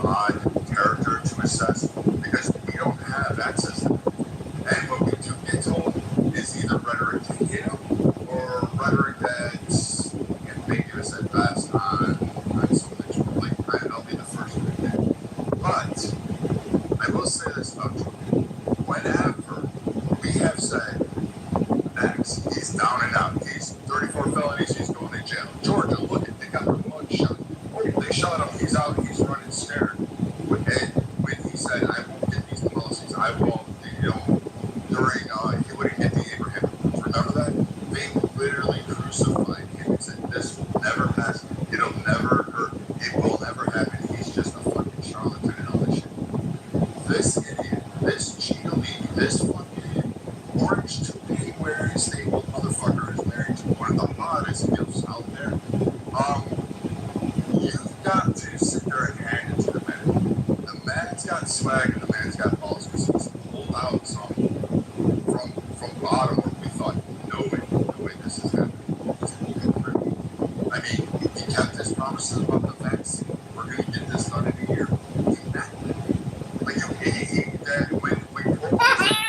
odd character to assess because we don't have access to it. And what we do get told is either rhetoric to him or rhetoric that's ambiguous at best on something. Like, I'll be the first to admit. But I will say this about Trump. Whenever we have said, X, he's down and out. He's 34 felonies, he's going to jail. Georgia, look at, they got their mug shot. Oh, they shot him, he's out, he's running scared. When he said, I won't get these policies, I won't, during, he wouldn't get the Abraham. Remember that? They literally crucified him and said, this will never pass, it'll never occur, it will never happen. He's just a fucking charlatan and all this shit. This idiot, this cheerleader, this fucking orange toupee wearing staple motherfucker is married to one of the hottest gifts out there. You've got to sit there and hand it to the man. The man's got swag and the man's got balls because he's pulled out some from bottom where we thought, no way this is happening. It's going to get through. I mean, he kept his promises about the vaccine. We're going to get this done in a year. He met it. Like, when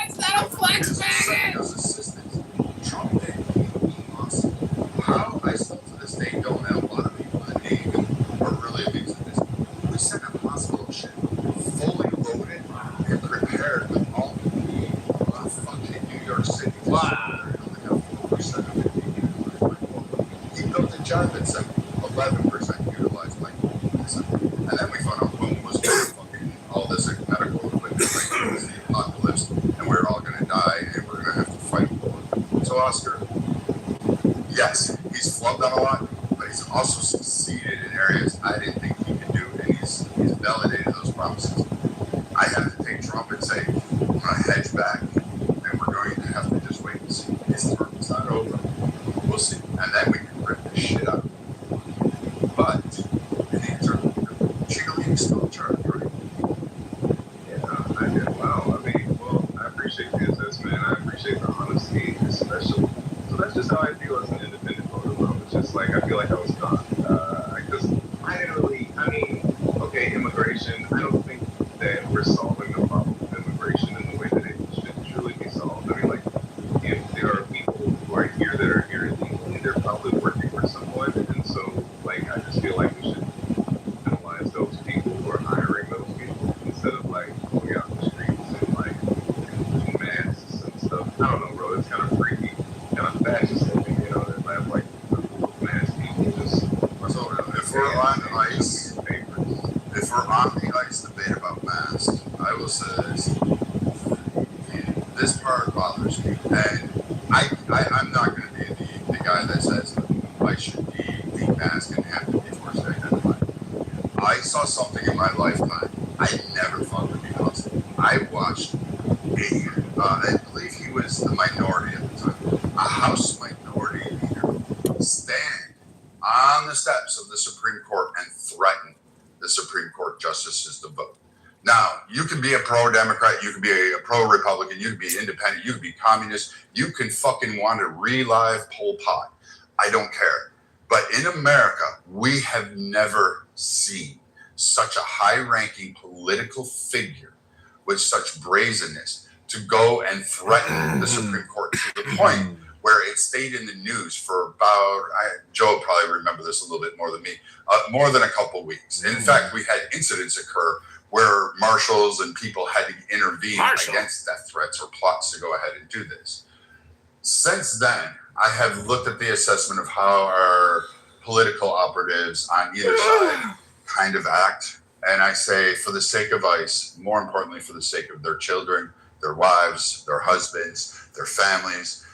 it's not a flex bag. His assistants, Trump did awesome. How I still to this day don't know a lot of people in the Navy are really amazing at this. We sent a hospital ship fully loaded and prepared with all the fucking New York City. Wow. He built a job that said 11% utilized by and then we found out boom was fucking all this medical equipment, like it was the apocalypse, and we're all gonna die and we're gonna have to fight war. So Oscar, yes, he's flubbed on a lot, but he's also succeeded in areas I didn't think he could do, and he's validated those promises. I have to take Trump and say, I'm gonna hedge back, and we're going to have to just wait and see. His term's not over. We'll see. And then we can rip this shit up. But in the interim, cheerleading still in charge, right? Yeah, I did. Wow. I mean, well, I appreciate the assessment. I appreciate the honesty. It's special. So that's just how I feel as an independent voter. Bro. It's just like, I feel like I was gone. I didn't really, I mean, okay, immigration, I don't think that we're solving the problem of immigration in the way that it should truly be solved. I mean, like, if there are people who are here that are here illegally, they're probably working for someone. And so, like, I just feel like we should penalize those people who are hiring those people instead of, like, going out in the streets and, like, doing masks and stuff. I don't know, bro. It's kind of freaky, kind of fascist looking, you know, that I have, like, masked people just. So if we're on ice, if we're on the ice debate about masks, I will say this part bothers me, and I'm not going to be the guy that says I should be the mask and have to be forced to identify. I saw something in my lifetime I never thought would be possible. I watched I believe he was the minority at the time, a House minority leader stand on the steps of the Supreme Court and threaten the Supreme Court justices to vote. Now, you can be a pro-Democrat, you can be a pro-Republican, you can be independent, you can be communist, you can fucking want to relive Pol Pot. I don't care. But in America, we have never seen such a high-ranking political figure with such brazenness to go and threaten the Supreme Court to the point where it stayed in the news for about, Joe probably remember this a little bit more than me, more than a couple weeks. In fact, we had incidents occur where marshals and people had to intervene against death threats or plots to go ahead and do this. Since then, I have looked at the assessment of how our political operatives on either side kind of act. And I say, for the sake of ICE, more importantly, for the sake of their children, their wives, their husbands, their families,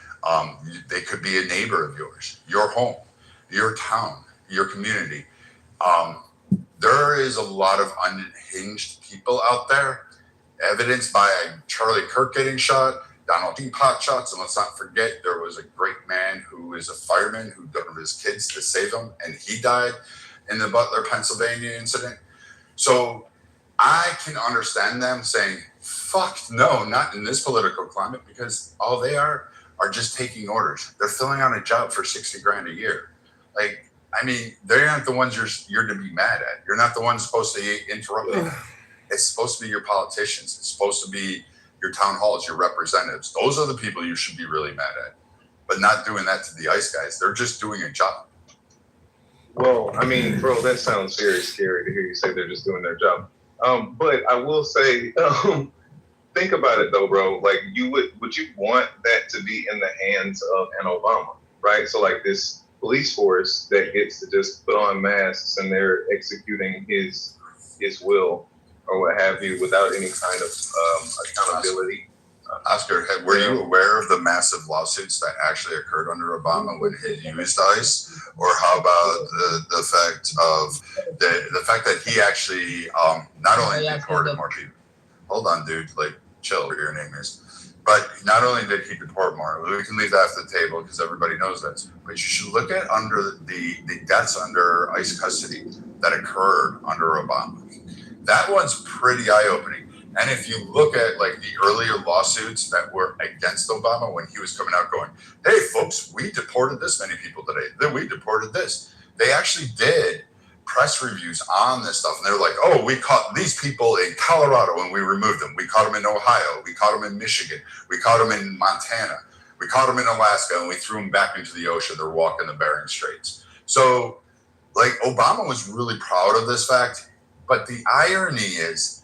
they could be a neighbor of yours, your home, your town, your community. There is a lot of unhinged people out there, evidenced by Charlie Kirk getting shot, Donald King pot shots, and let's not forget there was a great man who is a fireman who got his kids to save him, and he died in the Butler, Pennsylvania incident. So I can understand them saying, fuck no, not in this political climate, because all they are just taking orders. They're filling out a job for $60,000 a year. Like, I mean, they aren't the ones you're to be mad at. You're not the ones supposed to interrupt them. It's supposed to be your politicians. It's supposed to be your town halls, your representatives. Those are the people you should be really mad at. But not doing that to the ICE guys. They're just doing a job. Well, I mean, bro, that sounds very scary to hear you say they're just doing their job. But I will say, think about it though, bro. Like, would you want that to be in the hands of an Obama, right? So like this police force that gets to just put on masks and they're executing his will or what have you without any kind of accountability. Oscar, were you aware of the massive lawsuits that actually occurred under Obama when he used ICE? Or how about the fact that he actually not only deported more people? Hold on, dude. Like, chill. What your name is. But not only did he deport more, we can leave that off the table because everybody knows this. But you should look at under the deaths under ICE custody that occurred under Obama. That one's pretty eye-opening. And if you look at like the earlier lawsuits that were against Obama when he was coming out going, hey folks, we deported this many people today. Then we deported this. They actually did press reviews on this stuff. And they're like, oh, we caught these people in Colorado and we removed them. We caught them in Ohio. We caught them in Michigan. We caught them in Montana. We caught them in Alaska and we threw them back into the ocean. They're walking the Bering Straits. So like Obama was really proud of this fact. But the irony is,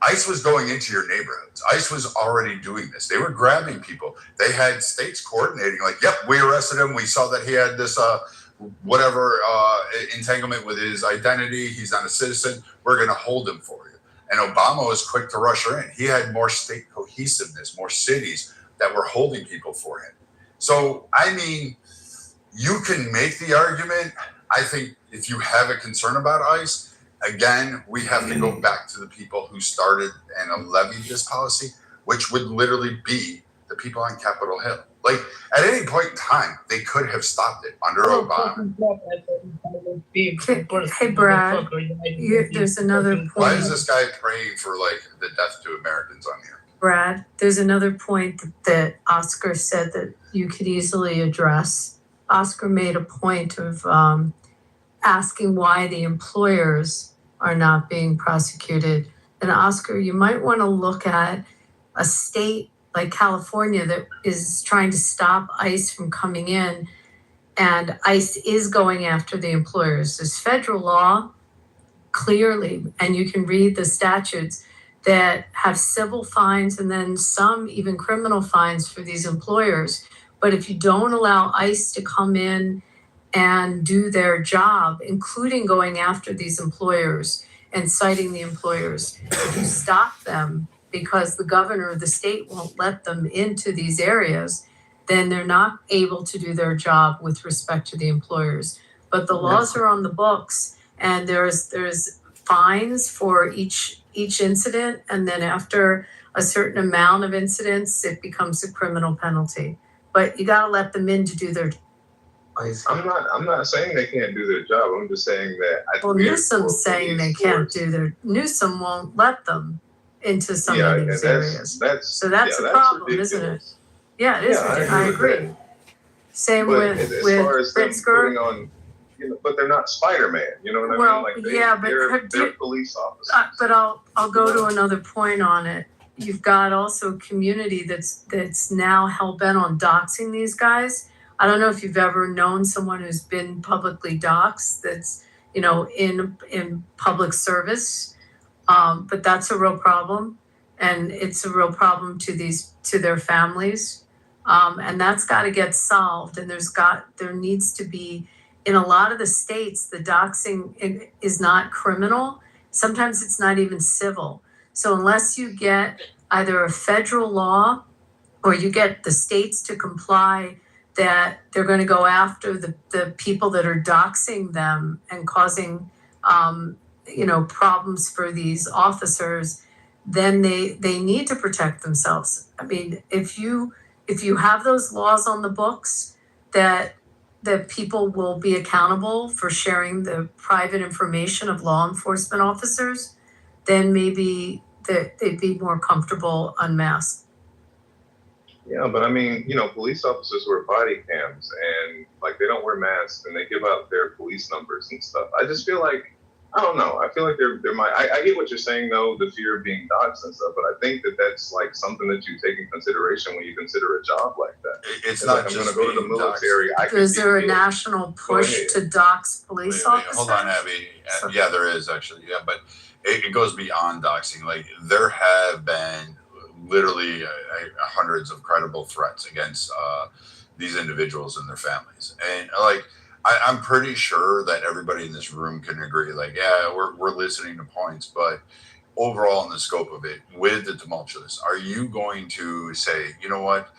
ICE was going into your neighborhoods. ICE was already doing this. They were grabbing people. They had states coordinating, like, yep, we arrested him. We saw that he had this entanglement with his identity. He's not a citizen. We're going to hold him for you. And Obama was quick to rush her in. He had more state cohesiveness, more cities that were holding people for him. So, I mean, you can make the argument. I think if you have a concern about ICE, again, we have to go back to the people who started and levied this policy, which would literally be the people on Capitol Hill. Like, at any point in time, they could have stopped it under Obama. Hey, Brad, there's another point. Why is this guy praying for, like, the death to Americans on here? Brad, there's another point that Oscar said that you could easily address. Oscar made a point of asking why the employers are not being prosecuted. And Oscar, you might want to look at a state like California that is trying to stop ICE from coming in, and ICE is going after the employers. There's federal law clearly, and you can read the statutes that have civil fines and then some even criminal fines for these employers. But if you don't allow ICE to come in and do their job, including going after these employers and citing the employers, if you stop them because the governor of the state won't let them into these areas, then they're not able to do their job with respect to the employers. But the laws are on the books, and there's fines for each incident, and then after a certain amount of incidents, it becomes a criminal penalty. But you got to let them in to do their job. I'm not saying they can't do their job. I'm just saying that. Well, Newsom's saying they can't do their. Newsom won't let them into some of these areas. That's a problem, ridiculous. isn't it? Yeah, it is. I agree. Same with Pritzker. On, but they're not Spider-Man. You know what I mean? Like they're police officers. But I'll go to another point on it. You've got also a community that's now hell bent on doxing these guys. I don't know if you've ever known someone who's been publicly doxxed that's, in public service. But that's a real problem. And it's a real problem to their families. And that's got to get solved. And there needs to be, in a lot of the states, the doxing is not criminal. Sometimes it's not even civil. So unless you get either a federal law or you get the states to comply that they're going to go after the people that are doxing them and causing, problems for these officers, then they need to protect themselves. I mean, if you have those laws on the books that people will be accountable for sharing the private information of law enforcement officers, then maybe they'd be more comfortable unmasked. Yeah, but I mean, police officers wear body cams and like they don't wear masks and they give out their police numbers and stuff. I just feel like I don't know. I feel like there might. I get what you're saying though, the fear of being doxxed and stuff, but I think that that's like something that you take in consideration when you consider a job like that. It's not like, I'm just going to go to the military. Is there a national push to dox police officers? Hold on, Abby. Yeah, there is actually. Yeah, but it goes beyond doxing. Like there have been literally hundreds of credible threats against these individuals and their families, and like I'm pretty sure that everybody in this room can agree. Like, yeah, we're listening to points, but overall, in the scope of it, with the tumultuous, are you going to say, you know what?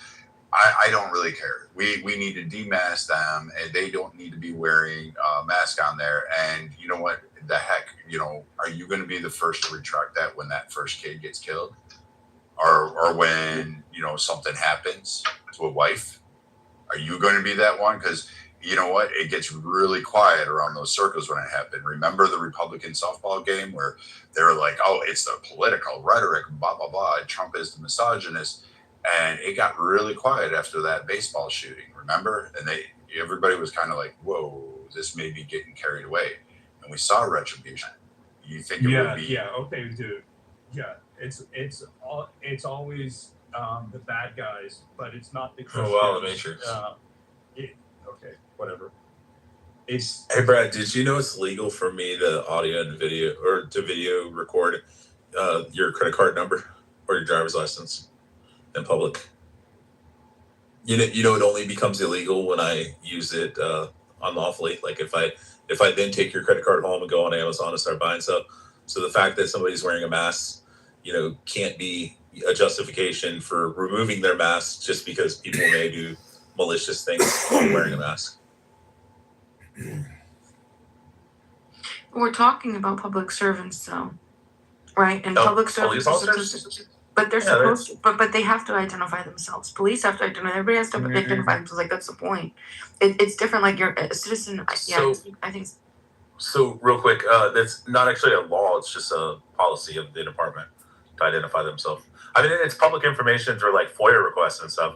I don't really care. We need to demask them, and they don't need to be wearing a mask on there. And you know what? The heck, are you going to be the first to retract that when that first kid gets killed, or when something happens to a wife? Are you going to be that one? Because you know what? It gets really quiet around those circles when it happened. Remember the Republican softball game where they were like, "Oh, it's the political rhetoric, blah blah blah. Trump is the misogynist." And it got really quiet after that baseball shooting, remember? And everybody was kind of like, whoa, this may be getting carried away. And we saw retribution. You think it would be... Yeah, okay, dude. Yeah, it's always the bad guys, but it's not the Christians. Oh, wow, the Matrix. Okay, whatever. Hey, Brad, did you know it's legal for me to audio and video, or to video record your credit card number or your driver's license in public? You know, it only becomes illegal when I use it unlawfully. Like if I then take your credit card home and go on Amazon and start buying stuff. So the fact that somebody's wearing a mask, can't be a justification for removing their mask just because people may do malicious things while wearing a mask. We're talking about public servants, though, right? And public servants, but they're supposed to, but they have to identify themselves. Police have to identify. Everybody has to identify themselves. Like that's the point. It's different. Like you're a citizen. I think. So real quick, that's not actually a law. It's just a policy of the department to identify themselves. I mean, it's public information through like FOIA requests and stuff.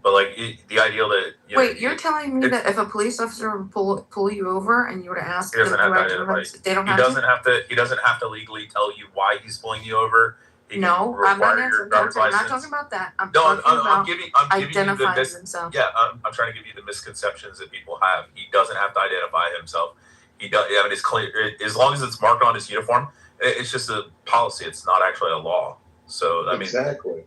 But like the ideal that you're telling me that if a police officer would pull you over and you were to ask, he doesn't have to identify. He doesn't have to legally tell you why he's pulling you over. No, I'm not talking about that. I'm giving you himself. Yeah, I'm trying to give you the misconceptions that people have. He doesn't have to identify himself. He does. I mean, it's clear as long as it's marked on his uniform. It's just a policy. It's not actually a law. So I mean, exactly.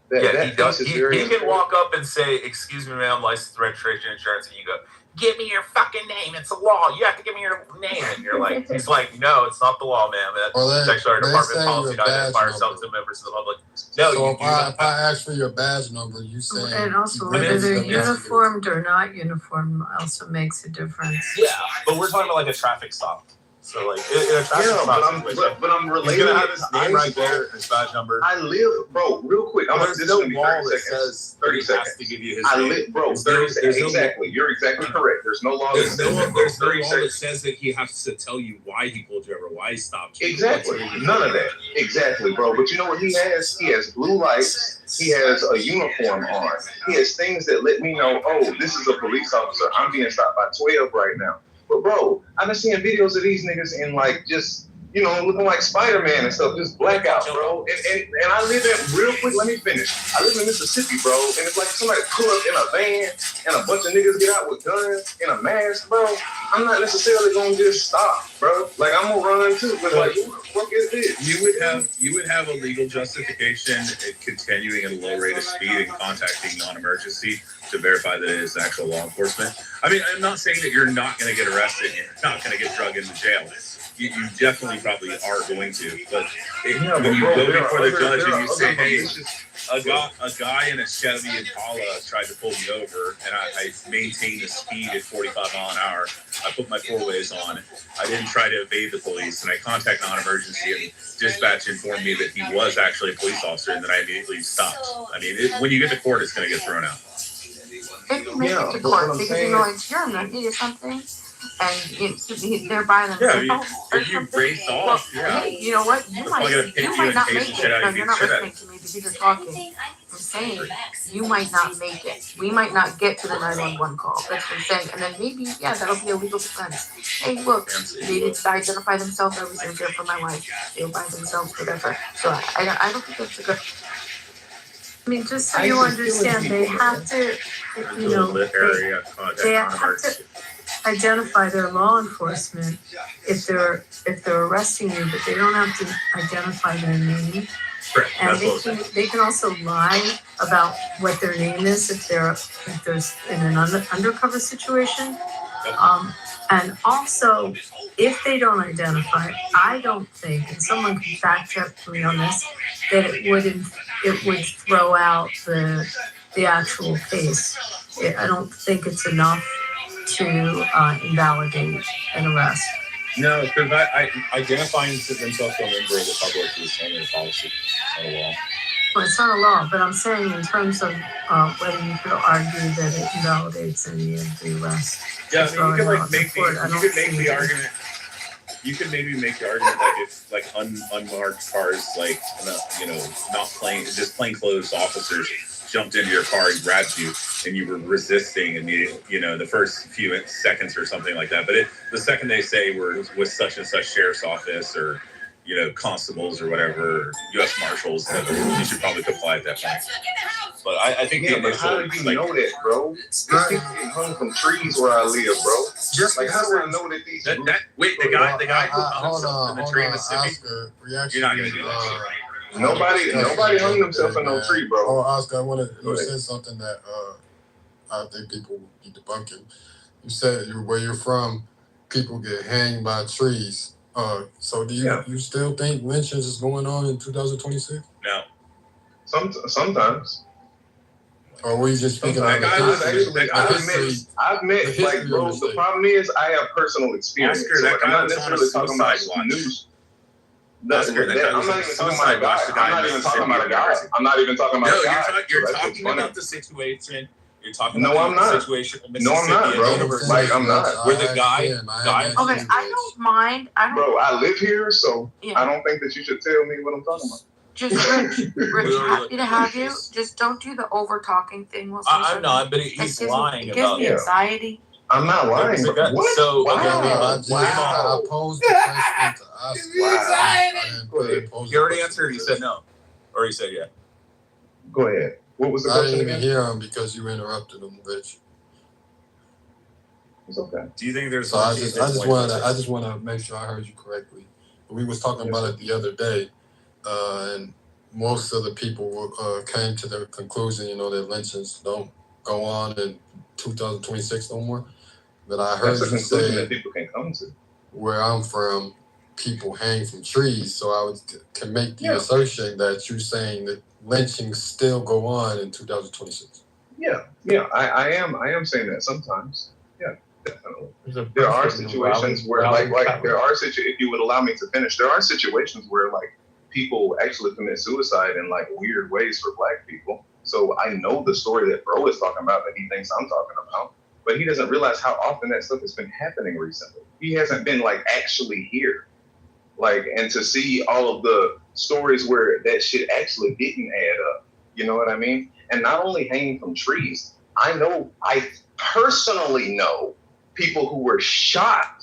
He does. He can walk up and say, "Excuse me, ma'am, license, registration, insurance," and you go, "Give me your fucking name. It's a law. You have to give me your name." And you're like, he's like, "No, it's not the law, ma'am. That's actually our department policy to identify ourselves to members of the public." No, so if I ask for your badge number, you say. And also whether they're uniformed or not uniformed also makes a difference. Yeah, but we're talking about like a traffic stop. So like, in a traffic stop, but I'm related. He's gonna have his name right there, his badge number. I live, bro. Real quick, there's no law that says 30 seconds to give you his name. Bro. 30 seconds. Exactly. You're exactly correct. There's no law. There's no law that says that he has to tell you why he pulled you over, why he stopped you. Exactly. None of that. Exactly, bro. But you know what he has? He has blue lights. He has a uniform on. He has things that let me know, oh, this is a police officer. I'm being stopped by 12 right now. But bro, I've been seeing videos of these niggas in like just, looking like Spider-Man and stuff, just blackout, bro. And I live in, real quick, let me finish. I live in Mississippi, bro, and it's like somebody pull up in a van and a bunch of niggas get out with guns in a mask, bro. I'm not necessarily gonna just stop, bro. Like I'm gonna run too, but like, what the fuck is this? You would have a legal justification in continuing at a low rate of speed and contacting non-emergency to verify that it is actual law enforcement. I mean, I'm not saying that you're not going to get arrested, you're not going to get drugged into jail. You definitely probably are going to, but when you go before the judge and you say, hey, a guy in a Chevy Impala tried to pull me over, and I maintained the speed at 45 mile an hour. I put my four-ways on. I didn't try to evade the police, and I contacted non-emergency, and dispatch informed me that he was actually a police officer, and then I immediately stopped. I mean, when you get to court, it's going to get thrown out. If you make it to court because it's your money or something, and they're by themselves. If you race off, Hey, you know what? You might not make it. No, you're not listening to me because you're talking. I'm saying you might not make it. We might not get to the 911 call. That's what I'm saying. And then maybe, that'll be a legal defense. Hey, look, they didn't identify themselves. I was in there for my wife. They were by themselves, whatever. So I don't think that's a good. I mean, just so you understand, they have to, you know, they have to identify their law enforcement if they're arresting you, but they don't have to identify their name. Correct. And they can also lie about what their name is if there's in an undercover situation. And also, if they don't identify, I don't think, and someone can fact check me on this, that it would throw out the actual case. I don't think it's enough to invalidate an arrest. No, because identifying themselves to a member of the public is under the policy. It's not a law. Well, it's not a law, but I'm saying in terms of whether you could argue that it invalidates any of the arrests. Yeah, you could make the argument. You could maybe make the argument that if like unmarked cars, like not just plainclothes officers jumped into your car and grabbed you, and you were resisting, and the first few seconds or something like that. But the second they say was such and such sheriff's office or constables or whatever, U.S. Marshals, you should probably comply at that point. But I think but how do you know that, bro? These people get hung from trees where I live, bro. Just like, how do I know that these? The guy who hung himself in the tree in Mississippi. Oscar, you're not gonna do that. Nobody hung themselves in no tree, bro. Oh, Oscar, you said something that I think people will be debunking. You said where you're from, people get hanged by trees. So do you still think lynchings is going on in 2026? No. Sometimes. Or were you just speaking I've met, like, bro, the problem is I have personal experience. Oscar, so I'm not necessarily talking about news. I'm not even talking about a guy. I'm not even talking about a guy. I'm not even talking about a guy. You're talking about the situation. You're talking about the situation in No, I'm not, bro. Like, I'm not. Where the guy. Okay, I don't mind. Bro, I live here, so I don't think that you should tell me what I'm talking about. Just Rich, happy to have you. Just don't do the over talking thing. I'm not, but he's lying about it. Gives me anxiety. I'm not lying. What? So I posed the question to us. You already answered. He said no, or he said yeah. Go ahead. What was the I question didn't even again? hear him because you interrupted him, Rich. It's okay. Do you think there's? So I just want to make sure I heard you correctly. We was talking about it the other day, and most of the people came to the conclusion, that lynchings don't go on in 2026 no more. But I heard That's a conclusion that people can come to. Where I'm from, people hang from trees, so I can make the assertion that you're saying that lynchings still go on in 2026. Yeah, I am saying that sometimes. Yeah, definitely. There are situations where, if you would allow me to finish, there are situations where, like, people actually commit suicide in, like, weird ways for Black people. So I know the story that bro is talking about that he thinks I'm talking about, but he doesn't realize how often that stuff has been happening recently. He hasn't been, like, actually here. Like, and to see all of the stories where that shit actually didn't add up, you know what I mean? And not only hanging from trees, I personally know people who were shot.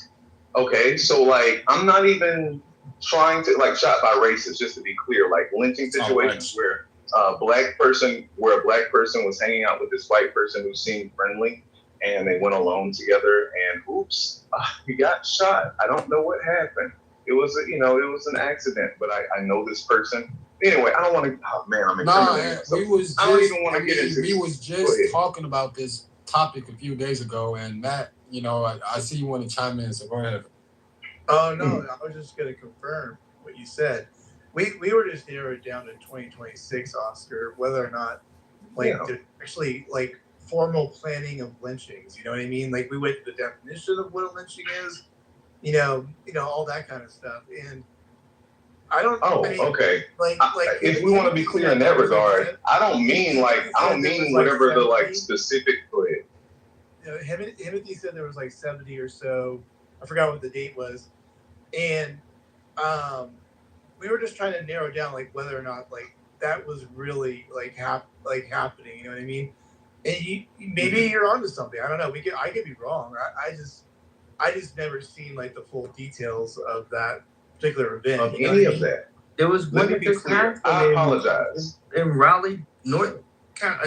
Okay, so, like, I'm not even trying to, like, shot by racists, just to be clear, like lynching situations where a black person was hanging out with this white person who seemed friendly, and they went alone together, and oops, he got shot. I don't know what happened. It was an accident, but I know this person. Anyway, I don't want to. Oh man, I'm incriminating myself. I don't even want to get into. We was just talking about this topic a few days ago, and Matt, I see you want to chime in, so go ahead. Oh no, I was just going to confirm what you said. We were just narrowed down to 2026, Oscar, whether or not actually like formal planning of lynchings. You know what I mean? Like we went to the definition of what a lynching is. All that kind of stuff. And I don't. Okay. If we want to be clear in that regard, I don't mean whatever the like specific. Go ahead. Timothy said there was like 70 or so. I forgot what the date was, and we were just trying to narrow down like whether or not like that was really like happening. You know what I mean? And maybe you're onto something. I don't know. I could be wrong. I just never seen like the full details of that particular event. Of any of that. There was one Let me be clear. I apologize. in Raleigh,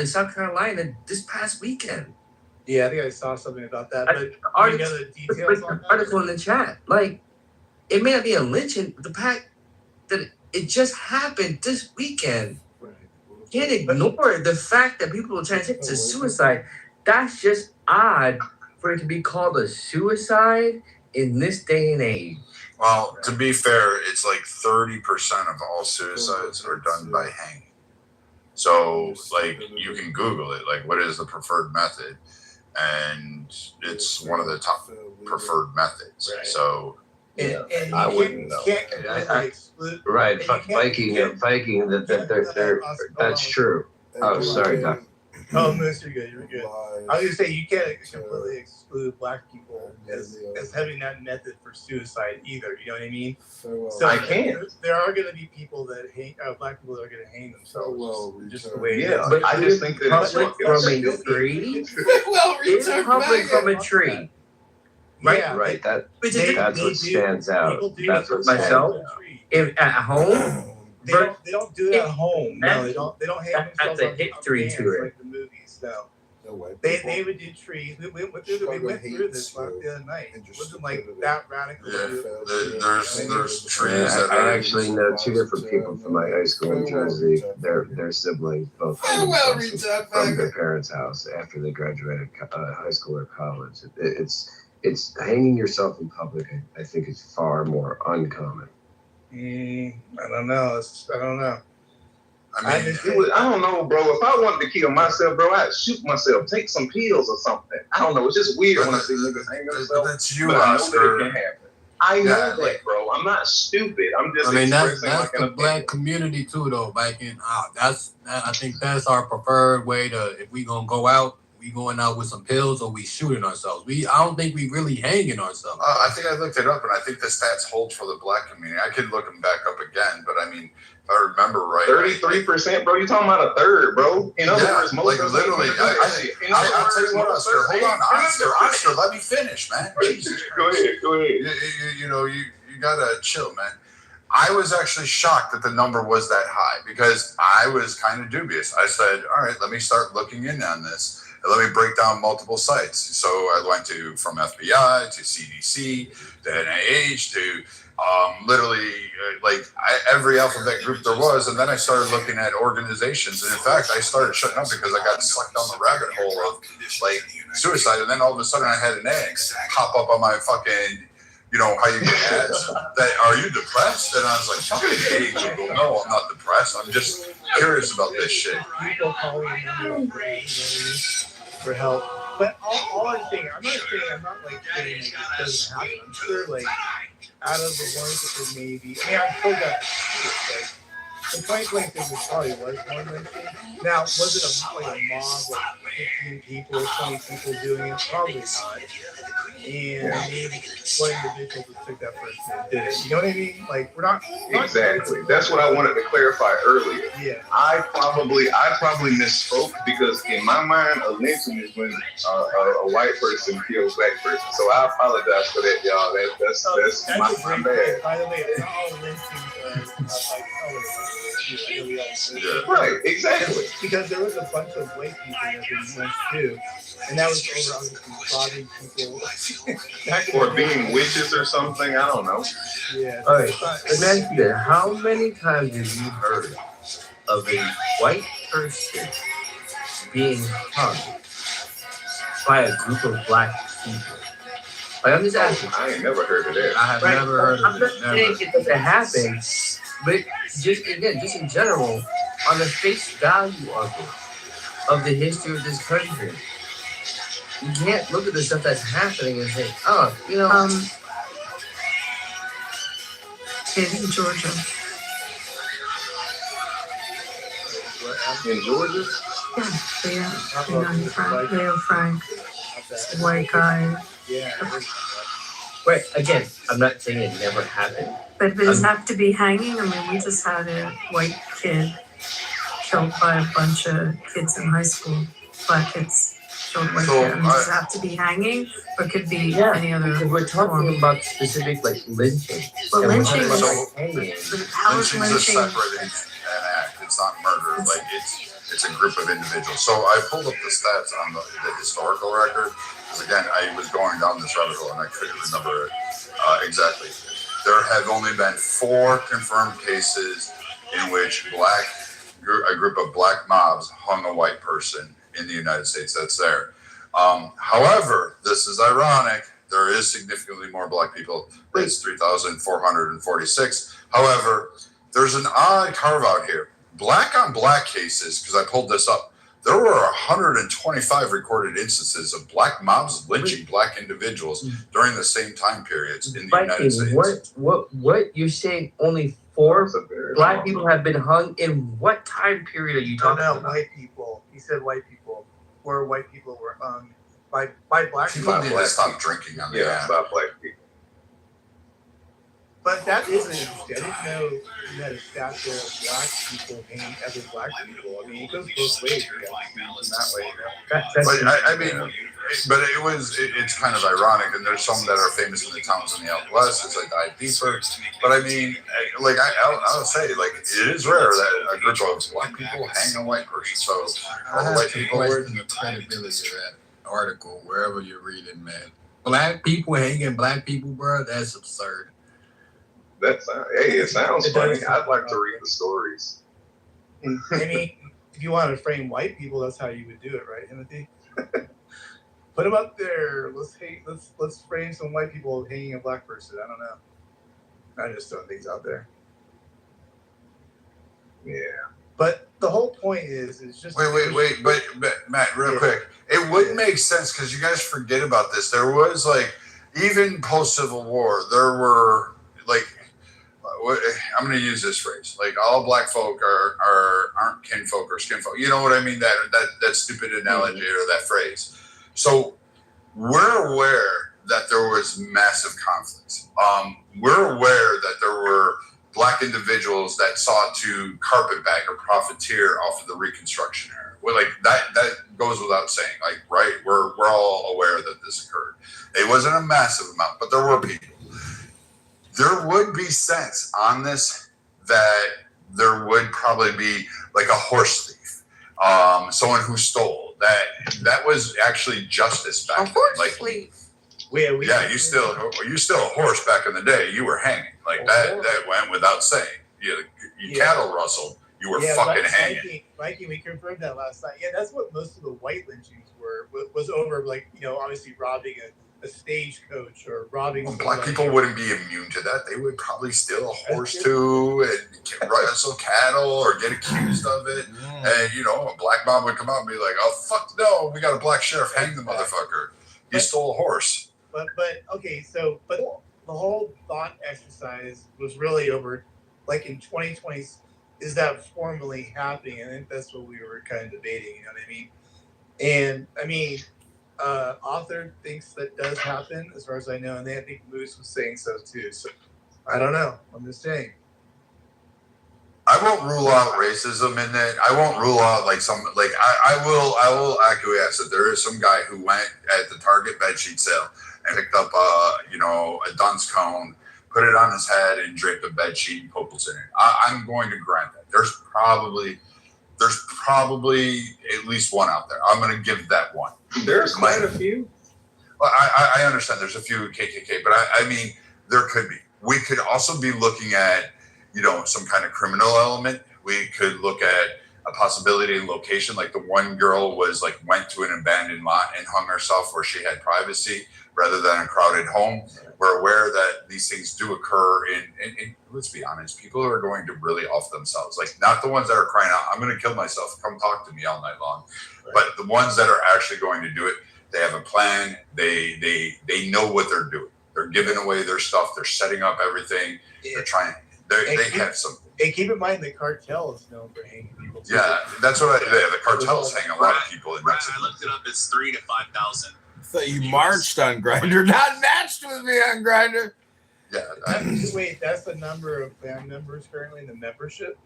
South Carolina, this past weekend. Yeah, I think I saw something about that. But you know the details on that? Article in the chat. Like, it may not be a lynching, but the fact that it just happened this weekend. Can't ignore the fact that people are trying to take it to suicide. That's just odd for it to be called a suicide in this day and age. Well, to be fair, it's like 30% of all suicides are done by hanging. So, like, you can Google it. Like, what is the preferred method? And it's one of the top preferred methods. Right. So, and I wouldn't know. Right, Viking, that's true. Oh, sorry, Doc. Oh, Moose, you're good. You're good. I was gonna say you can't completely exclude black people as having that method for suicide either. You know what I mean? So I can't. There are gonna be people that black people that are gonna hang themselves. Just the way it Yeah, is. but I just think that Public from a tree. It's public from a tree. Right, Yeah, Right, they that's what stands out. People do That's what myself. stands out. At home. They don't do it at home. No, they don't hang That's themselves a on history bands to it. like the movies. No. They would do trees. We went through this the other night. It wasn't like that radical. yeah, there's trees that I are. actually know two different people from my high school in Jersey. Their siblings both hung themselves from their parents' house after they graduated high school or college. It's hanging yourself in public. I think is far more uncommon. I don't know. I don't know. I mean, I don't know, bro. If I wanted to kill myself, bro, I'd shoot myself, take some pills or something. I don't know. It's just weird when I see niggas hang themselves. that's you, But I know that Oscar. it can happen. I know Yeah, that, bro. I'm not stupid. I'm just I mean, that's expressing like the an black opinion. community too, though. Viking. I think that's our preferred way to. If we gonna go out, we going out with some pills or we shooting ourselves. I don't think we really hanging ourselves. I think I looked it up, and I think the stats hold for the black community. I could look them back up again, but I mean, if I remember right, 33%, bro. You talking about a third, bro? In other words, most like of literally. I'll tell you what, Oscar. Hold on, Oscar. Let me finish, man. Jesus Go Christ. ahead. You gotta chill, man. I was actually shocked that the number was that high because I was kind of dubious. I said, all right, let me start looking in on this. And let me break down multiple sites. So I went from FBI to CDC to NIH to literally every alphabet group there was. And then I started looking at organizations. And in fact, I started shutting up because I got sucked down the rabbit hole of like suicide. And then all of a sudden I had an ad pop up on my fucking, how you get ads that, are you depressed? And I was like, fucking hey, Google. No, I'm not depressed. I'm just curious about this shit. People calling for help. But all I'm saying, I'm not saying it doesn't happen. I'm sure like out of the ones that there may be, I'm still got like the 2026 was probably was one lynching. Now, was it a mob, like 15 people, 20 people doing it? Probably not. And maybe one individual just took that person and did it. You know what I mean? Like, we're not Exactly. That's what I wanted to clarify earlier. Yeah. I probably misspoke because in my mind, a lynching is when a white person kills a black person. So I apologize for that, y'all. That's my bad. By the way, not all lynchings are like color. Right, exactly. Because there was a bunch of white people that were lynched too, and that was over obviously robbing people. Or being witches or something. I don't know. Yeah. All right. Imagine how many times have you heard of a white person being hung by a group of black people? Like, I'm just asking. I ain't never heard of that. I have never heard I'm of not it. saying it doesn't happen, but just in general, on the face value of the history of this country, you can't look at the stuff that's happening and say, oh, It's in Georgia. In Georgia? Yeah, Leo Frank. that. white guy. Yeah. Right. Again, I'm not saying it never happened. But does it have to be hanging? I mean, we just had a white kid killed by a bunch of kids in high school. Black kids killed white kids. I mean, does it have to be hanging, or could be any other because we're talking form? about specific like lynching. Well, And we're lynching talking is- about hanging. But how is Lynching's a lynching? separate an act. It's not murder. Like it's a group of individuals. So I pulled up the stats on the historical record because again I was going down this rabbit hole and I couldn't remember it exactly. There have only been 4 confirmed cases in which a group of black mobs hung a white person in the United States. That's there. However, this is ironic. There is significantly more black people. It's 3,446. However, there's an odd carve out here. Black on black cases, because I pulled this up, there were 125 recorded instances of black mobs lynching black individuals during the same time periods in the United States. What you're saying? Only 4 black people have been hung in what time period are you talking about? White people. He said white people. Where white people were hung by black people. People need to stop drinking on the app. Stop black people. But that is interesting. I didn't know you had a stat there of black people hanging other black people. I mean, it goes both ways. That way, But I mean, but it's kind of ironic, and there's some that are famous in the towns in the out west. It's like dive deeper. But I mean, like I'll say, like it is rare that a group of black people hang a white person. So all the white people question the credibility of that article wherever you're reading, man. Black people hanging black people, bro. That's absurd. It sounds funny. I'd like to read the stories. I mean, if you wanted to frame white people, that's how you would do it, right, Timothy? Put them up there. Let's frame some white people hanging a black person. I don't know. I'm just throwing things out there. Yeah. But the whole point is just wait. But Matt, real quick, it would make sense because you guys forget about this. There was like even post Civil War, there were like. I'm going to use this phrase. Like all black folk aren't kinfolk or skinfolk. You know what I mean? That stupid analogy or that phrase. So we're aware that there was massive conflicts. We're aware that there were black individuals that sought to carpetbag or profiteer off of the Reconstruction era. Well, like that goes without saying. Like, right? We're all aware that this occurred. It wasn't a massive amount, but there were people. There would be sense on this that there would probably be like a horse thief, someone who stole. That was actually justice back then. Like, you still a horse back in the day. You were hanging like that went without saying. You cattle rustled. You were fucking hanging. Mikey, we confirmed that last night. Yeah, that's what most of the white lynchings were. Was over like obviously robbing a stagecoach or robbing. Well, black people wouldn't be immune to that. They would probably steal a horse too and rustle cattle or get accused of it. And a black mom would come out and be like, "Oh fuck no, we got a black sheriff, hang the motherfucker. He stole a horse." But okay, so the whole thought exercise was really over, like in 2020. Is that formally happening? I think that's what we were kind of debating. You know what I mean? And I mean. Author thinks that does happen, as far as I know, and I think Moose was saying so too. So I don't know. I'm just saying. I won't rule out racism in it. I won't rule out I will acquiesce that there is some guy who went at the Target bedsheet sale and picked up a dunce cone, put it on his head, and draped a bedsheet and poked in it. I'm going to grant that. There's probably at least one out there. I'm going to give that one. There's quite a few. Well, I understand there's a few KKK, but I mean, there could be. We could also be looking at, some kind of criminal element. We could look at a possibility in location, like the one girl went to an abandoned lot and hung herself where she had privacy rather than a crowded home. We're aware that these things do occur in let's be honest, people are going to really off themselves. Like not the ones that are crying out, "I'm going to kill myself, come talk to me all night long." Right. But the ones that are actually going to do it, they have a plan. They know what they're doing. They're giving away their stuff. They're setting up everything. They're trying. They have something. And keep in mind the cartel is known for hanging people too. Yeah, that's what the cartels hang a lot of people in Mexico. I looked it up. It's 3,000 to 5,000 thought you marched on Grindr, not matched with me on Grindr. Yeah. Wait, that's the number of band members currently in the membership?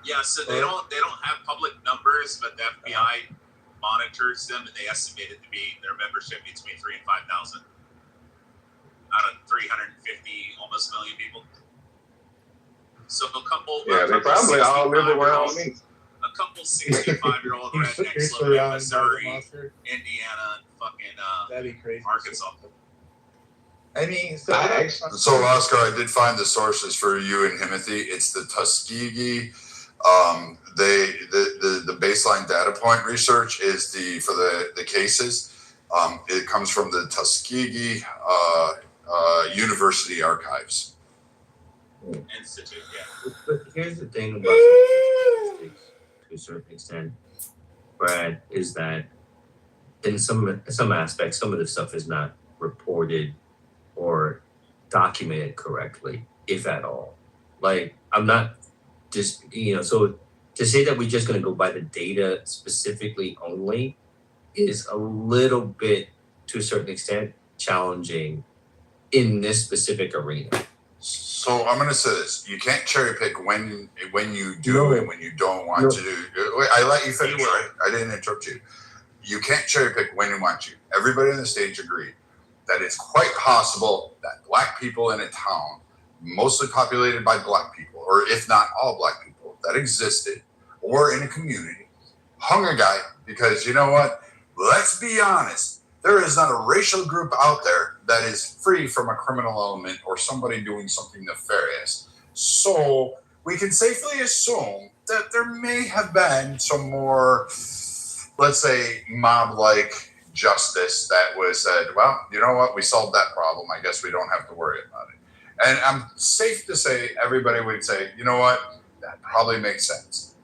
Yeah, so they don't have public numbers, but the FBI monitors them, and they estimate it to be their membership between 3,000 and 5,000 out of 350 almost million people. So a couple. Yeah, they probably all live around me. A couple 65-year-old rednecks living in Missouri, Indiana, and fucking That'd be crazy. Arkansas. I mean, so Oscar, I did find the sources for you and Himothy. It's the Tuskegee. The baseline data point research is for the cases. It comes from the Tuskegee University Archives. Institute, yeah. But here's the thing about statistics, to a certain extent, Brad, is that in some aspects, some of the stuff is not reported or documented correctly, if at all. Like, I'm not just, so to say that we're just going to go by the data specifically only is a little bit, to a certain extent, challenging in this specific arena. So I'm going to say this: you can't cherry pick when you do and when you don't want to do. I let you finish. Right? I didn't interrupt you. You can't cherry pick when you want to. Everybody on the stage agreed that it's quite possible that black people in a town, mostly populated by black people, or if not all black people that existed, or in a community, hung a guy because, you know what? Let's be honest. There is not a racial group out there that is free from a criminal element or somebody doing something nefarious. So we can safely assume that there may have been some more, let's say, mob-like justice that was said, well, you know what? We solved that problem. I guess we don't have to worry about it. And I'm safe to say everybody would say, you know what? That probably makes sense.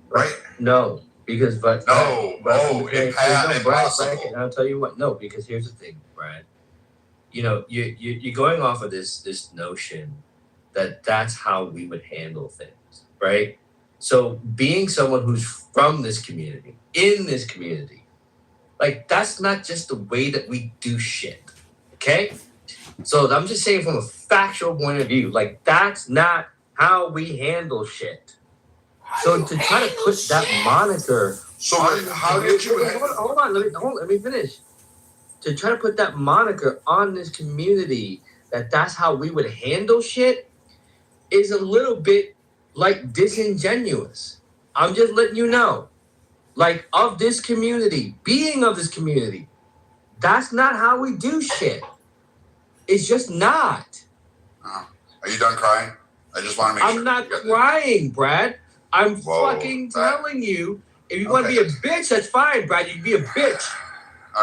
Right? No. Because, impossible. I'll tell you what. No, because here's the thing, Brad. You're going off of this notion that that's how we would handle things, right? So, being someone who's from this community, in this community, like that's not just the way that we do shit, okay? So, I'm just saying from a factual point of view, like that's not how we handle shit. So to try to put that moniker. So how did you? Hold on. Let me finish. To try to put that moniker on this community that's how we would handle shit is a little bit like disingenuous. I'm just letting you know, like of this community, being of this community, that's not how we do shit. It's just not. Are you done crying? I just want to make sure. I'm not crying, Brad. I'm fucking telling you, if you want to be a bitch, that's fine, Brad. You can be a bitch.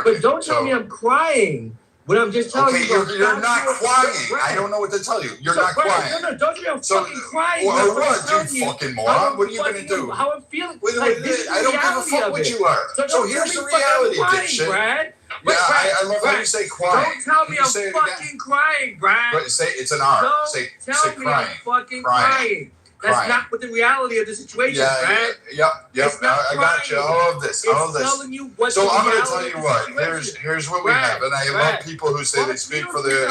But don't tell me I'm crying when I'm just telling you. You're not crying. I don't know what to tell you. You're not crying. No, don't tell me I'm fucking crying. Or what, you fucking moron? What are you going to do? How I'm feeling. I don't give a fuck what you are. So here's the reality, dipshit. Brad. Yeah, I love how you say crying. Don't tell me I'm fucking crying, Brad. But say it's an R. Say tell me I'm fucking crying. That's not what the reality of the situation, Brad. Yep. I got you. All of this. Telling you what so I'm going to tell you what. Here's what we have, and I love people who say they speak for the.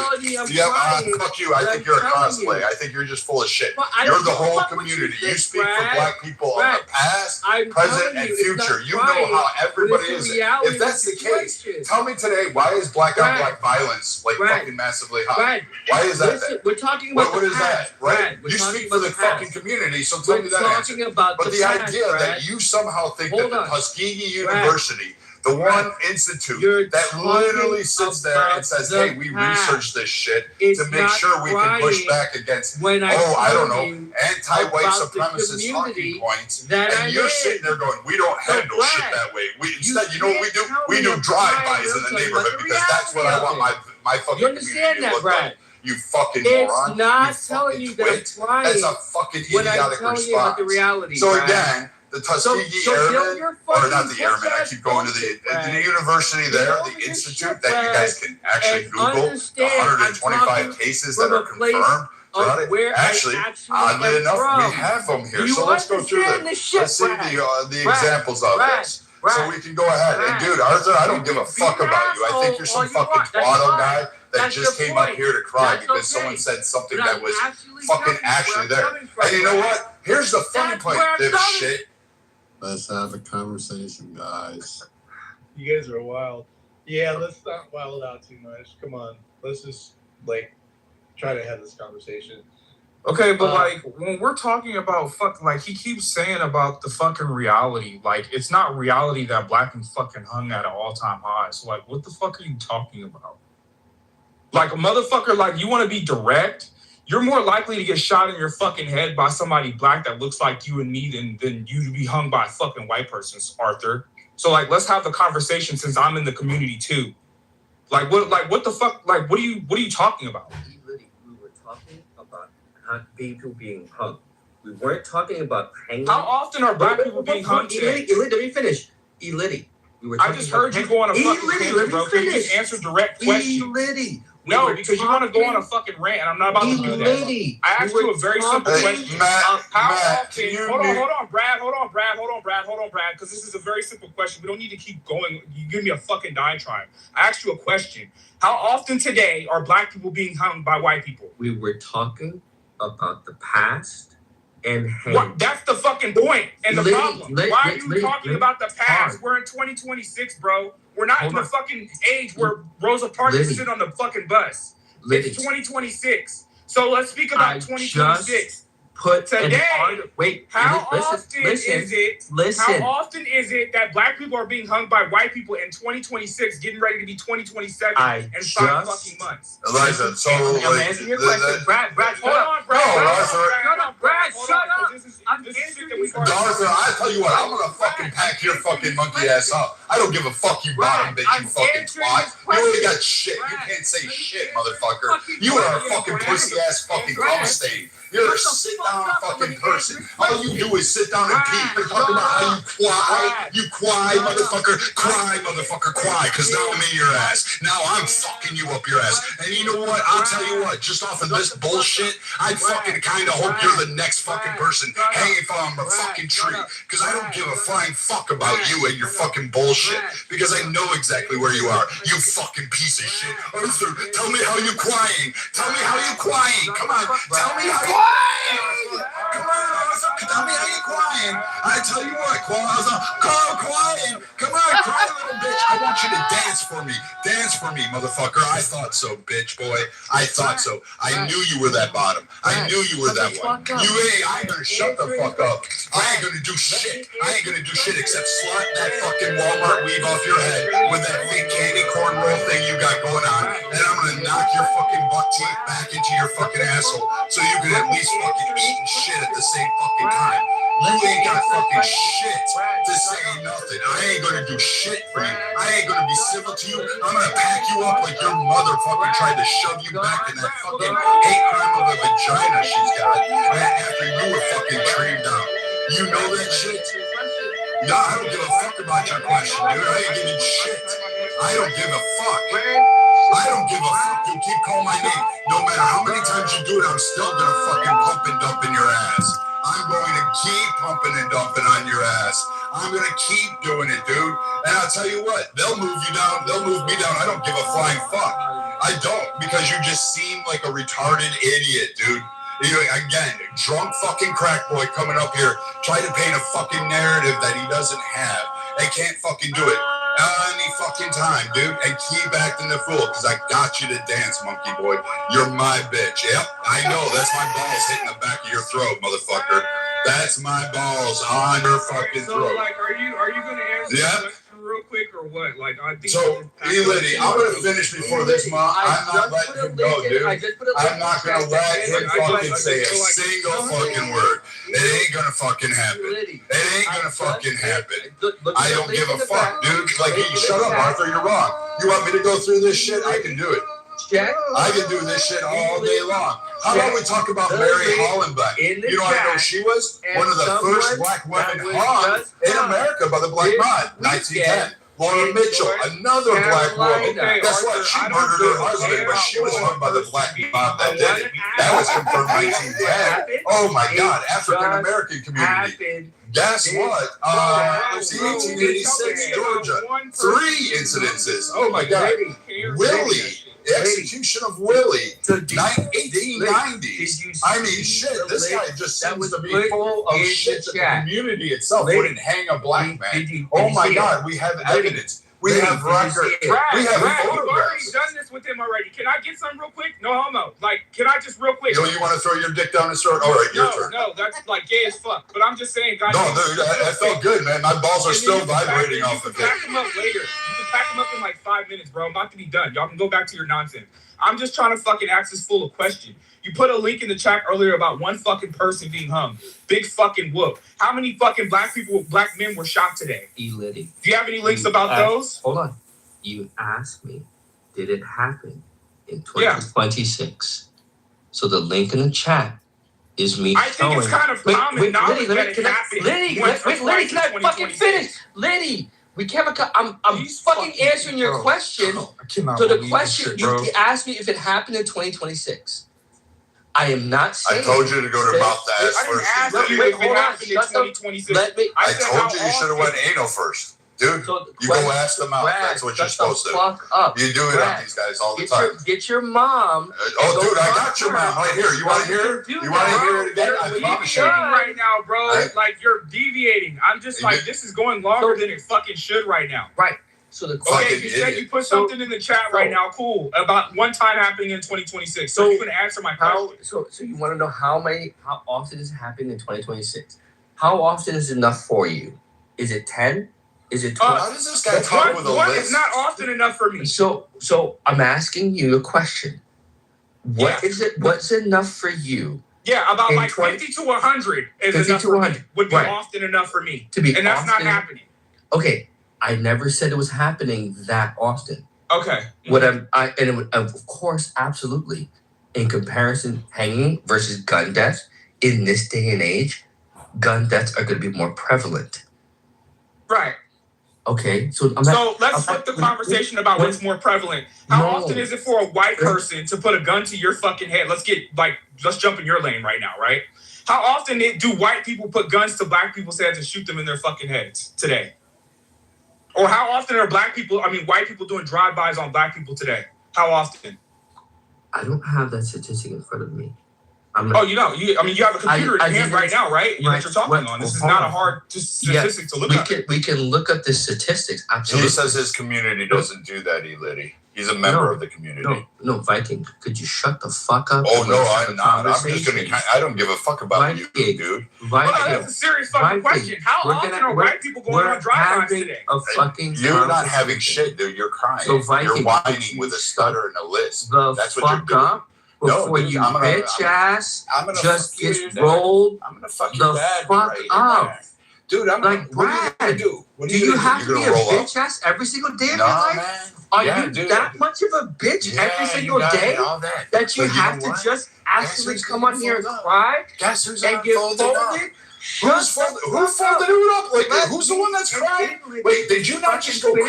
Fuck you. I think you're a cosplay. I think you're just full of shit. You're the whole community. You speak for black people of the past, present, and future. You know how everybody is. If that's the case, tell me today, why is black on black violence like fucking massively high? Why is that? We're talking about what is that? Right? You speak for the fucking community, so tell me that answer. But the idea that you somehow think that the Tuskegee University, the one institute that literally sits there and says, hey, we researched this shit to make sure we can push back against, I don't know, anti-white supremacist talking points, and you're sitting there going, we don't handle shit that way. Instead, you know what we do? We do drive-bys in the neighborhood because that's what I want my fucking community to look like. You fucking moron. It's not telling you that I'm crying. That's a fucking idiotic response. You about the reality, so again, the Tuskegee Airmen, or not the Airmen, I keep going to the university there, the institute that you guys can actually Google, the 125 cases that are confirmed. Actually, oddly enough, we have them here. So let's go through them. Let's see the examples of this. so we can go ahead. And dude, Arthur, I don't give a fuck about you. I think you're some fucking twaddle guy that just came up here to cry because someone said something that was fucking actually there. And you know what? Here's the funny point, dipshit. Let's have a conversation, guys. You guys are wild. Yeah, let's not wild out too much. Come on. Let's just, like, try to have this conversation. Okay, but like when we're talking about like he keeps saying about the fucking reality, like it's not reality that black and fucking hung at an all-time high. So like, what the fuck are you talking about? Like a motherfucker, like you want to be direct, you're more likely to get shot in your fucking head by somebody black that looks like you and me than you to be hung by a fucking white person, Arthur. So like, let's have the conversation since I'm in the community too. Like what the fuck? Like what are you talking about? We were talking about not people being hung. We weren't talking about hanging. How often are black people being hung today? Let me finish. I just heard you go on a fucking tangent, bro. Can you just answer direct questions? No, because you want to go on a fucking rant, and I'm not about to do that. I asked you a very simple question. How often? Hold on, Brad, because this is a very simple question. We don't need to keep going. You give me a fucking diatribe. I asked you a question. How often today are black people being hung by white people? We were talking about the past and that's the fucking point and the problem. Why are you talking about the past? We're in 2026, bro. We're not in the fucking age where Rosa Parks is sitting on the fucking bus. It's 2026. So let's speak about 2026. Today, how often is it that black people are being hung by white people in 2026 getting ready to be 2027 in 5 fucking months? Eliza, so I'm answering your question. Brad, hold on, Brad. Shut up, Brad. Shut up. Arthur, I tell you what, I'm gonna fucking pack your fucking monkey ass up. I don't give a fuck, you bottom bitch, you fucking twat. You ain't got shit. You can't say shit, motherfucker. You are a fucking pussy ass fucking cum stain. You're a sit down fucking person. All you do is sit down and pee. You're talking about how you cry, motherfucker, cry, because now I'm in your ass. Now I'm fucking you up your ass. And you know what? I'll tell you what, just off of this bullshit, I fucking kind of hope you're the next fucking person hanging from a fucking tree. Because I don't give a flying fuck about you and your fucking bullshit. Because I know exactly where you are. You fucking piece of shit. Arthur, tell me how you're crying. Tell me how you're crying. Come on, tell me how you're crying. Come on, Arthur, tell me how you're crying. I tell you what, crying. Come on, cry, little bitch. I want you to dance for me. Dance for me, motherfucker. I thought so, bitch boy. I thought so. I knew you were that bottom. I knew you were that one. I ain't gonna shut the fuck up. I ain't gonna do shit. I ain't gonna do shit except slut that fucking Walmart weave off your head with that fake candy corn roll thing you got going on. And I'm gonna knock your fucking butt teeth back into your fucking asshole so you can at least fucking eat and shit at the same fucking time. You ain't got fucking shit to say nothing. I ain't gonna do shit for you. I ain't gonna be civil to you. I'm gonna pack you up like your motherfucker tried to shove you back in that fucking hate crime of a vagina she's got after you were fucking trained out. You know that shit? No, I don't give a fuck about your question, dude. I ain't giving shit. I don't give a fuck. I don't give a fuck. You keep calling my name. No matter how many times you do it, I'm still gonna fucking pump and dump in your ass. I'm going to keep pumping and dumping on your ass. I'm going to keep doing it, dude. And I'll tell you what, they'll move you down. They'll move me down. I don't give a flying fuck. I don't, because you just seem like a retarded idiot, dude. You know, again, drunk fucking crack boy coming up here, trying to paint a fucking narrative that he doesn't have. They can't fucking do it any fucking time, dude. And keep acting the fool, because I got you to dance, monkey boy. You're my bitch. Yep, I know. That's my balls hitting the back of your throat, motherfucker. That's my balls on your fucking throat. So, like, are you gonna answer the question real quick or what? Like, I think. So, Liddy, I'm gonna finish before this month. I'm not letting him go, dude. I'm not gonna let him fucking say a single fucking word. It ain't gonna fucking happen. It ain't gonna fucking happen. I don't give a fuck, dude. Like, shut up, Arthur. You're wrong. You want me to go through this shit? I can do it. I can do this shit all day long. How about we talk about Mary Hollenbeck? You know what I know she was? One of the first black women hung in America by the Black Mob, 1910. Laura Mitchell, another black woman. Okay, Guess what? Arthur, She I don't murdered give her a husband, damn but she was about hung by the one black person. mob that did it. That was confirmed 1910. Oh my God, African American community. Guess what? It's the 1886 Georgia. 3 incidences. Oh my God. Willie. The execution of Willie. 1890s. I mean, shit, this guy just seems to be full of shit that the community itself wouldn't hang a black man. Oh my God, we have evidence. We have records. We have Brad, you've already photographs. done this with him already. Can I get some real quick? No homo. Like, can I just real quick? You want to throw your dick down his throat? All right, your turn. No, that's like gay as fuck. But I'm just saying, guys. No, dude, I felt good, man. My balls are still vibrating off of of it. You it. can pack them up later. You can pack them up in like 5 minutes, bro. I'm about to be done. Y'all can go back to your nonsense. I'm just trying to fucking ask this full of question. You put a link in the chat earlier about one fucking person being hung. Big fucking whoop. How many fucking black men were shot today? Liddy. Do you have any links about those? Hold on. You asked me, did it happen in 2026? So the link in the chat is me I think it's kind of common knowledge that it happened. Liddy, can I fucking finish? Liddy, we can't. I'm fucking answering your question. So the question, you asked me if it happened in 2026. I am not saying. I told you to go to mouth to ass I didn't first. ask you if it happened in 2026. I told you should have went anal first. Dude, you go ask them out. That's what you're supposed to do. You do it on these guys all the time. Get your mom. Oh, dude, I got your mom right here. You want to hear it? You want to hear it again? You're deviating right now, bro. Like, you're deviating. I'm just like, this is going longer than it fucking should right now. Right. So the okay, you said you put something in the chat right now. Cool. About one time happening in 2026. So you can answer my question. So you want to know how often is it happening in 2026? How often is enough for you? Is it 10? Is it 12? How does this guy talk with a one list? is not often enough for me. So I'm asking you a question. What is it? What's enough for you? Yeah, about like 50 to 100 is 50 enough to for 100. me. Would be often enough for me. To be and that's not often- happening. Okay, I never said it was happening that often. Okay. Of course, absolutely. In comparison, hanging versus gun deaths in this day and age, gun deaths are going to be more prevalent. Right. Okay, so let's flip the conversation about what's more prevalent. How often is it for a white person to put a gun to your fucking head? Let's jump in your lane right now, right? How often do white people put guns to black people's heads and shoot them in their fucking heads today? Or how often are white people doing drive-bys on black people today? How often? I don't have that statistic in front of me. You have a computer in your hand right now, right? That you're talking on. This is not a hard statistic to look at. We can look up the statistics. Absolutely. He says his community doesn't do that, Liddy. He's a member of the community. No, Viking. Could you shut the fuck up? Oh, no, I'm not. I'm just going to... I don't give a fuck about you, dude. That's a serious fucking question. How often are white people going on drive-bys today? You're not having shit, dude. You're crying. So Viking, you're whining with a stutter and a lisp. That's what you're doing. Before you bitch ass just gets rolled I'm gonna fuck the fuck up. Dude, I'm like, Brad, what are you gonna do? Do you have to be a bitch ass every single day of your life? Man. Are you that much of a bitch every single day that you have to just actually come on here and cry and get folded? Who folded it up? Like, who's the one that's crying? Wait, did you not just go cry?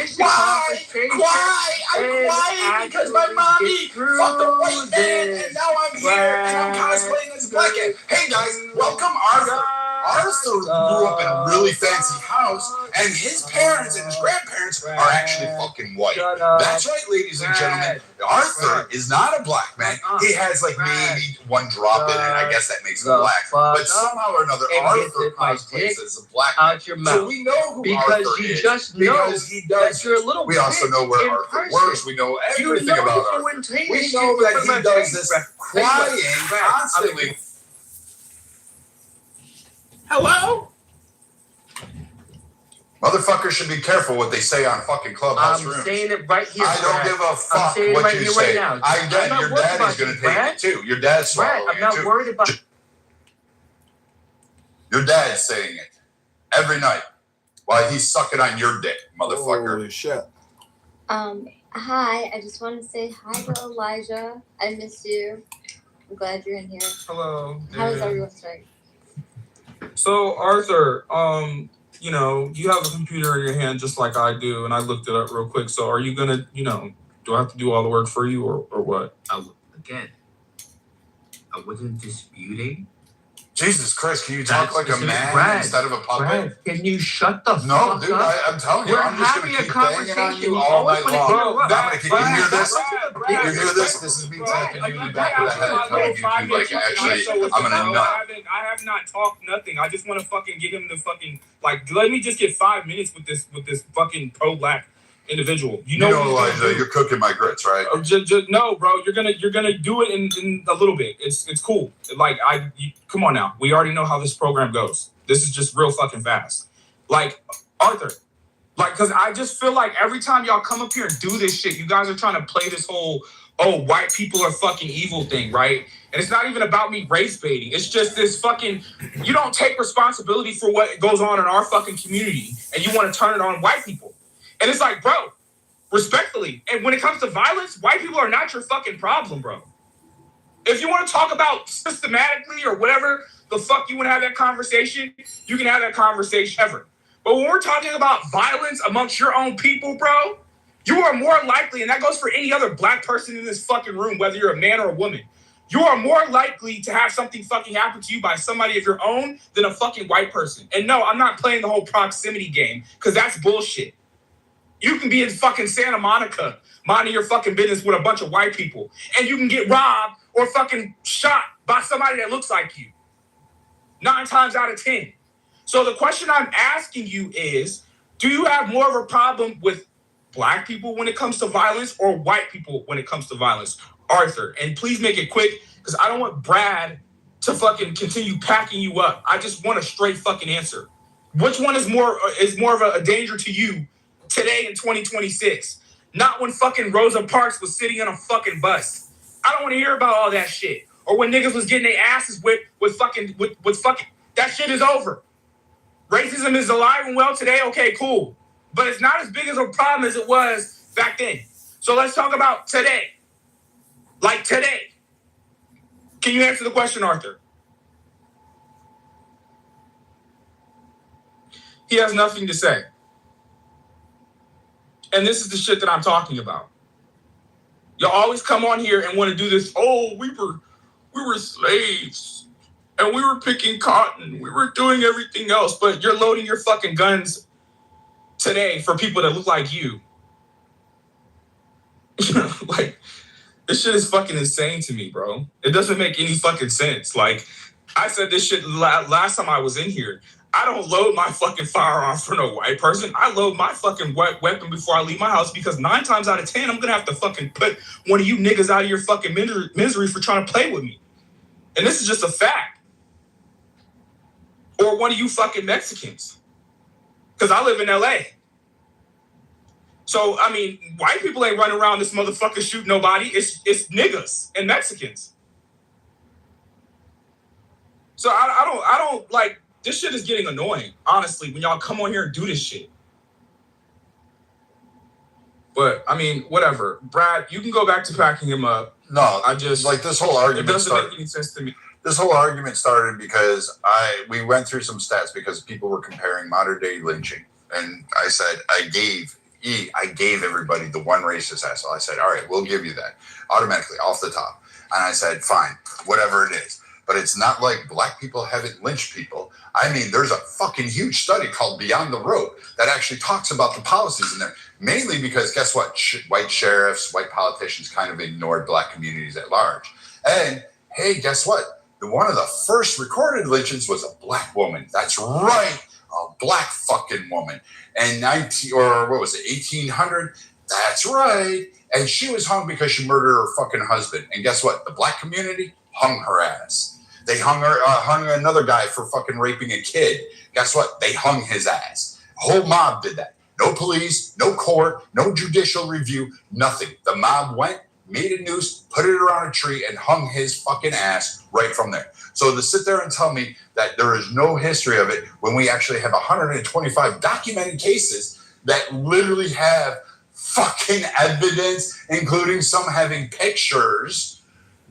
I'm crying because my mommy fucked a white man, and now I'm here and I'm cosplaying as a black guy. Hey guys, welcome Arthur. Arthur grew up in a really fancy house, and his parents and his grandparents are actually fucking white. That's right, ladies and gentlemen. Arthur is not a black man. He has like maybe one drop in it. I guess that makes him black. But somehow or another, Arthur cosplays as a black man. So we know who Arthur is. Because he does. We also know where Arthur works. We know everything about Arthur. We know that he does this crying constantly. Hello? Motherfuckers should be careful what they say on fucking clubhouse rooms. I'm saying it right here. I don't give a fuck what you say. Again, your daddy's going to take it too. Your dad's swallowing it too. I'm not worried about it. Your dad's saying it every night while he's sucking on your dick, motherfucker. Holy shit. Hi. I just want to say hi to Elijah. I miss you. I'm glad you're in here. Hello. How is everyone's day? So Arthur, you know, you have a computer in your hand just like I do, and I looked it up real quick. So are you gonna, you know, do I have to do all the work for you or what? Again, I wasn't disputing. Jesus Christ, can you talk like a man Brad, instead of a puppet? Brad, can you shut the No, fuck dude, up? I'm telling you, We're I'm just going having to a keep banging on conversation. you all night long. Bro, I'm going to keep, you hear this? Brad, You hear this? This is me tapping you in the back of the head, telling you to, like, actually, I'm going to nut. I have not talked nothing. I just want to fucking get him to fucking, like, let me just get 5 minutes with this fucking pro-black individual. You know Elijah, you're cooking my grits, right? No, bro. You're gonna do it in a little bit. It's cool. Like come on now. We already know how this program goes. This is just real fucking fast. Like Arthur, like because I just feel like every time y'all come up here and do this shit, you guys are trying to play this whole white people are fucking evil thing, right? And it's not even about me race baiting. It's just this fucking you don't take responsibility for what goes on in our fucking community, and you want to turn it on white people. And it's like, bro, respectfully, and when it comes to violence, white people are not your fucking problem, bro. If you want to talk about systematically or whatever the fuck you want to have that conversation, you can have that conversation ever. But when we're talking about violence amongst your own people, bro, you are more likely, and that goes for any other black person in this fucking room, whether you're a man or a woman, you are more likely to have something fucking happen to you by somebody of your own than a fucking white person. And no, I'm not playing the whole proximity game, because that's bullshit. You can be in fucking Santa Monica minding your fucking business with a bunch of white people, and you can get robbed or fucking shot by somebody that looks like you. 9 times out of 10. So the question I'm asking you is, do you have more of a problem with black people when it comes to violence or white people when it comes to violence? Arthur, and please make it quick, because I don't want Brad to fucking continue packing you up. I just want a straight fucking answer. Which one is more of a danger to you today in 2026? Not when fucking Rosa Parks was sitting on a fucking bus. I don't want to hear about all that shit. Or when niggas was getting their asses whipped with fucking that shit is over. Racism is alive and well today. Okay, cool. But it's not as big as a problem as it was back then. So let's talk about today. Like today. Can you answer the question, Arthur? He has nothing to say. And this is the shit that I'm talking about. Y'all always come on here and want to do this. Oh, we were slaves, and we were picking cotton. We were doing everything else, but you're loading your fucking guns today for people that look like you. Like, this shit is fucking insane to me, bro. It doesn't make any fucking sense. Like, I said this shit last time I was in here. I don't load my fucking firearm for no white person. I load my fucking weapon before I leave my house, because 9 times out of 10, I'm gonna have to fucking put one of you niggas out of your fucking misery for trying to play with me. And this is just a fact. Or one of you fucking Mexicans. Because I live in LA. So, I mean, white people ain't running around this motherfucker shooting nobody. It's niggas and Mexicans. So I don't like, this shit is getting annoying, honestly, when y'all come on here and do this shit. But, I mean, whatever. Brad, you can go back to packing him up. No, I just... like, this whole argument it doesn't make any sense to me. This whole argument started because we went through some stats because people were comparing modern day lynching. And I said, I gave everybody the one racist asshole. I said, all right, we'll give you that automatically off the top. And I said, fine, whatever it is. But it's not like black people haven't lynched people. I mean, there's a fucking huge study called Beyond the Road that actually talks about the policies in there. Mainly because, guess what? White sheriffs, white politicians kind of ignored black communities at large. And, hey, guess what? One of the first recorded lynchings was a black woman. That's right, a black fucking woman. And 1800? That's right. And she was hung because she murdered her fucking husband. And guess what? The black community hung her ass. They hung another guy for fucking raping a kid. Guess what? They hung his ass. The whole mob did that. No police, no court, no judicial review, nothing. The mob went, made a noose, put it around a tree, and hung his fucking ass right from there. So to sit there and tell me that there is no history of it when we actually have 125 documented cases that literally have fucking evidence, including some having pictures,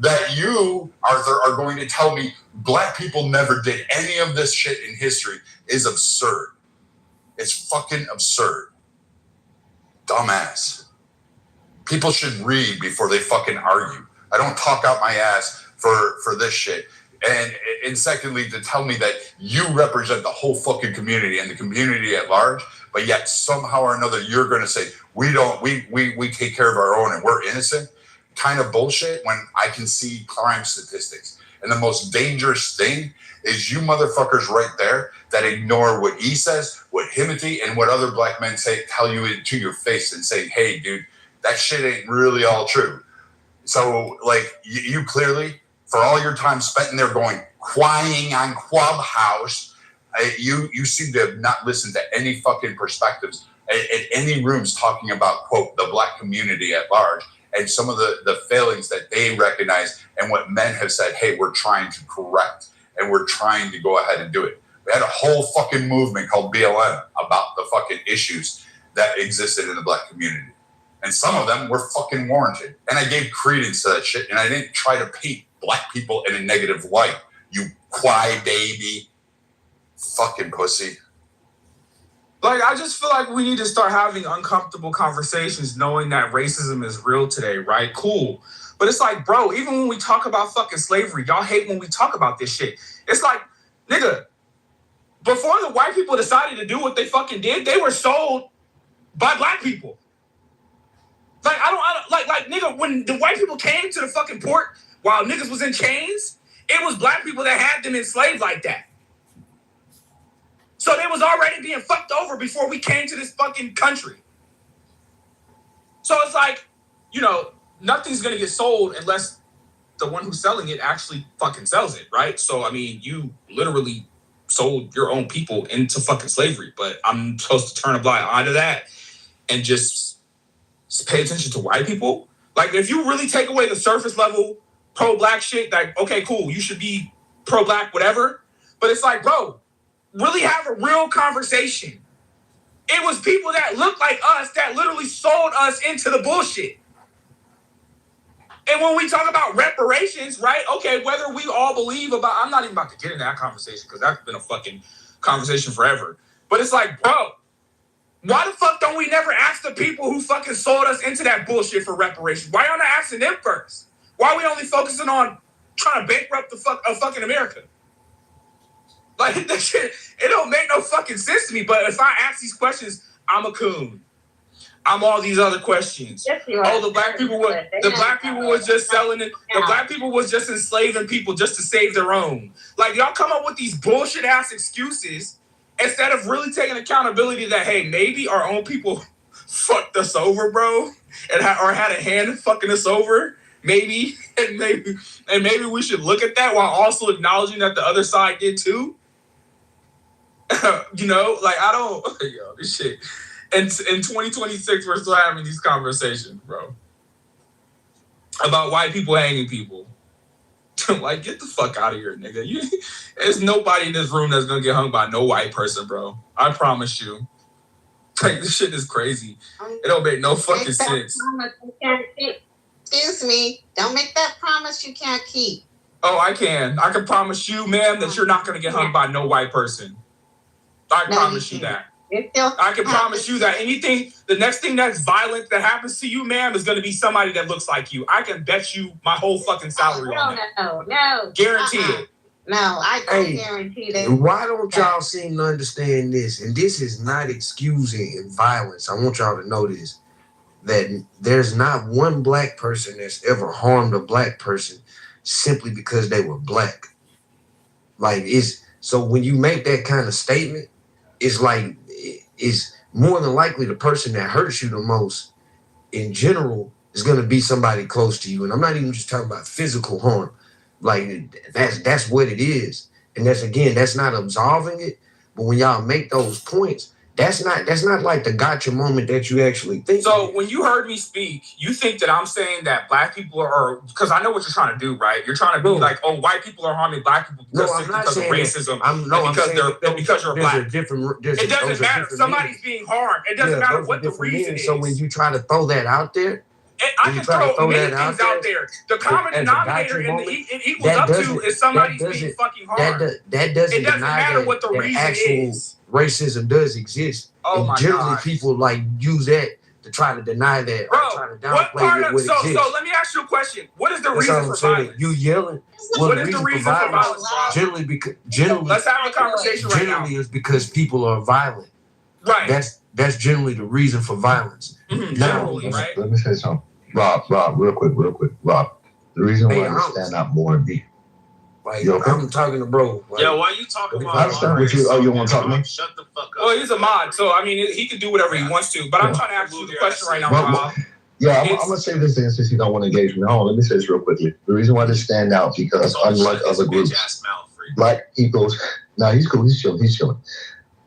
that you, Arthur, are going to tell me black people never did any of this shit in history is absurd. It's fucking absurd. Dumbass. People should read before they fucking argue. I don't talk out my ass for this shit. And secondly, to tell me that you represent the whole fucking community and the community at large, but yet somehow or another you're going to say we take care of our own and we're innocent, kind of bullshit when I can see crime statistics. And the most dangerous thing is you motherfuckers right there that ignore what he says, what Himothy and what other black men say, tell you to your face and say, hey, dude, that shit ain't really all true. So, like, you clearly, for all your time spent in there going, crying on Clubhouse, you seem to have not listened to any fucking perspectives at any rooms talking about, quote, the black community at large and some of the failings that they recognize and what men have said, hey, we're trying to correct and we're trying to go ahead and do it. We had a whole fucking movement called BLM about the fucking issues that existed in the black community. And some of them were fucking warranted. And I gave credence to that shit. And I didn't try to paint black people in a negative light. You cry baby. Fucking pussy. Like, I just feel like we need to start having uncomfortable conversations knowing that racism is real today, right? Cool. But it's like, bro, even when we talk about fucking slavery, y'all hate when we talk about this shit. It's like, nigga, before the white people decided to do what they fucking did, they were sold by black people. Like, I don't nigga, when the white people came to the fucking port while niggas was in chains, it was black people that had them enslaved like that. So they was already being fucked over before we came to this fucking country. So it's like, you know, nothing's gonna get sold unless the one who's selling it actually fucking sells it, right? So, I mean, you literally sold your own people into fucking slavery, but I'm supposed to turn a blind eye to that and just pay attention to white people. Like, if you really take away the surface level pro-black shit, like, okay, cool, you should be pro-black, whatever. But it's like, bro, really have a real conversation. It was people that looked like us that literally sold us into the bullshit. And when we talk about reparations, right? Okay, whether we all believe about, I'm not even about to get into that conversation because that's been a fucking conversation forever. But it's like, bro, why the fuck don't we never ask the people who fucking sold us into that bullshit for reparations? Why aren't I asking them first? Why are we only focusing on trying to bankrupt the fucking America? Like, that shit, it don't make no fucking sense to me. But if I ask these questions, I'm a coon. I'm all these other questions. Oh, the black people was just selling it. The black people was just enslaving people just to save their own. Like, y'all come up with these bullshit ass excuses instead of really taking accountability that, hey, maybe our own people fucked us over, bro, or had a hand in fucking us over. Maybe we should look at that while also acknowledging that the other side did too. You know, like, I don't, yo, this shit. And in 2026, we're still having these conversations, bro, about white people hanging people. Like, get the fuck out of here, nigga. There's nobody in this room that's gonna get hung by no white person, bro. I promise you. Like, this shit is crazy. It don't make no fucking sense. Excuse me. Don't make that promise you can't keep. Oh, I can. I can promise you, ma'am, that you're not gonna get hung by no white person. I promise you that. I can promise you that the next thing that's violent that happens to you, ma'am, is going to be somebody that looks like you. I can bet you my whole fucking salary on that. No. Guarantee it. No, I don't guarantee that. Why don't y'all seem to understand this? And this is not excusing violence. I want y'all to know this. That there's not one black person that's ever harmed a black person simply because they were black. Like, so when you make that kind of statement, it's like, is more than likely the person that hurts you the most in general is going to be somebody close to you. And I'm not even just talking about physical harm. Like, that's what it is. And that's not absolving it. But when y'all make those points, that's not like the gotcha moment that you actually think. So when you heard me speak, you think that I'm saying that black people are, because I know what you're trying to do, right? You're trying to be like, oh, white people are harming black people because of racism. Because you're black. It doesn't matter. Somebody's being harmed. It doesn't matter what the reason is. So when you try to throw that out there, I can throw many things out there. The common denominator it equals up to is somebody's being fucking hard. That doesn't it doesn't deny matter that, what the reason actual is. Racism does exist. Oh and my generally God. people like use that to try to deny that or try to downplay what exists. So let me ask you a question. What is the reason for violence? You yelling. What is the reason for violence? Generally, let's have a conversation right now. Generally, it's because people are violent. Right. That's generally the reason for violence. Generally, right? Let me say something. Rob, real quick. Rob, the reason why I stand out more and be. Like, I'm talking to bro. Like, yeah, why you talking about? I stand with you. Oh, you want to talk to me? Shut the fuck up. Well, he's a mod, so I mean, he can do whatever he wants to. But I'm trying to ask you the question right now, Rob. Yeah, I'm gonna say this thing since you don't want to engage me. Hold on, let me say this real quickly. The reason why this stand out because unlike other groups, black people's. Nah, he's cool. He's chilling.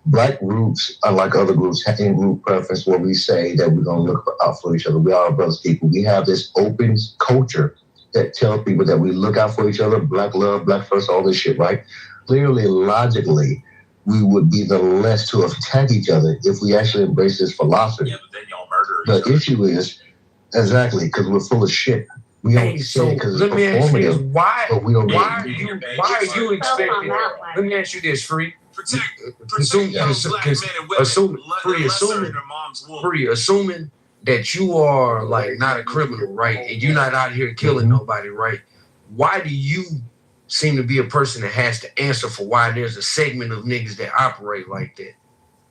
Black groups, unlike other groups, have in-group preference where we say that we're gonna look out for each other. We are brothers people. We have this open culture that tells people that we look out for each other, black love, black first, all this shit, right? Clearly, logically, we would be the less to attack each other if we actually embrace this philosophy. Yeah, but then y'all murder each other. The issue is, exactly, because we're full of shit. We don't say it because it's performative, why but we don't why are you expecting? Let me ask you this, Free. Assuming that you are like not a criminal, right? And you're not out here killing nobody, right? Why do you seem to be a person that has to answer for why there's a segment of niggas that operate like that?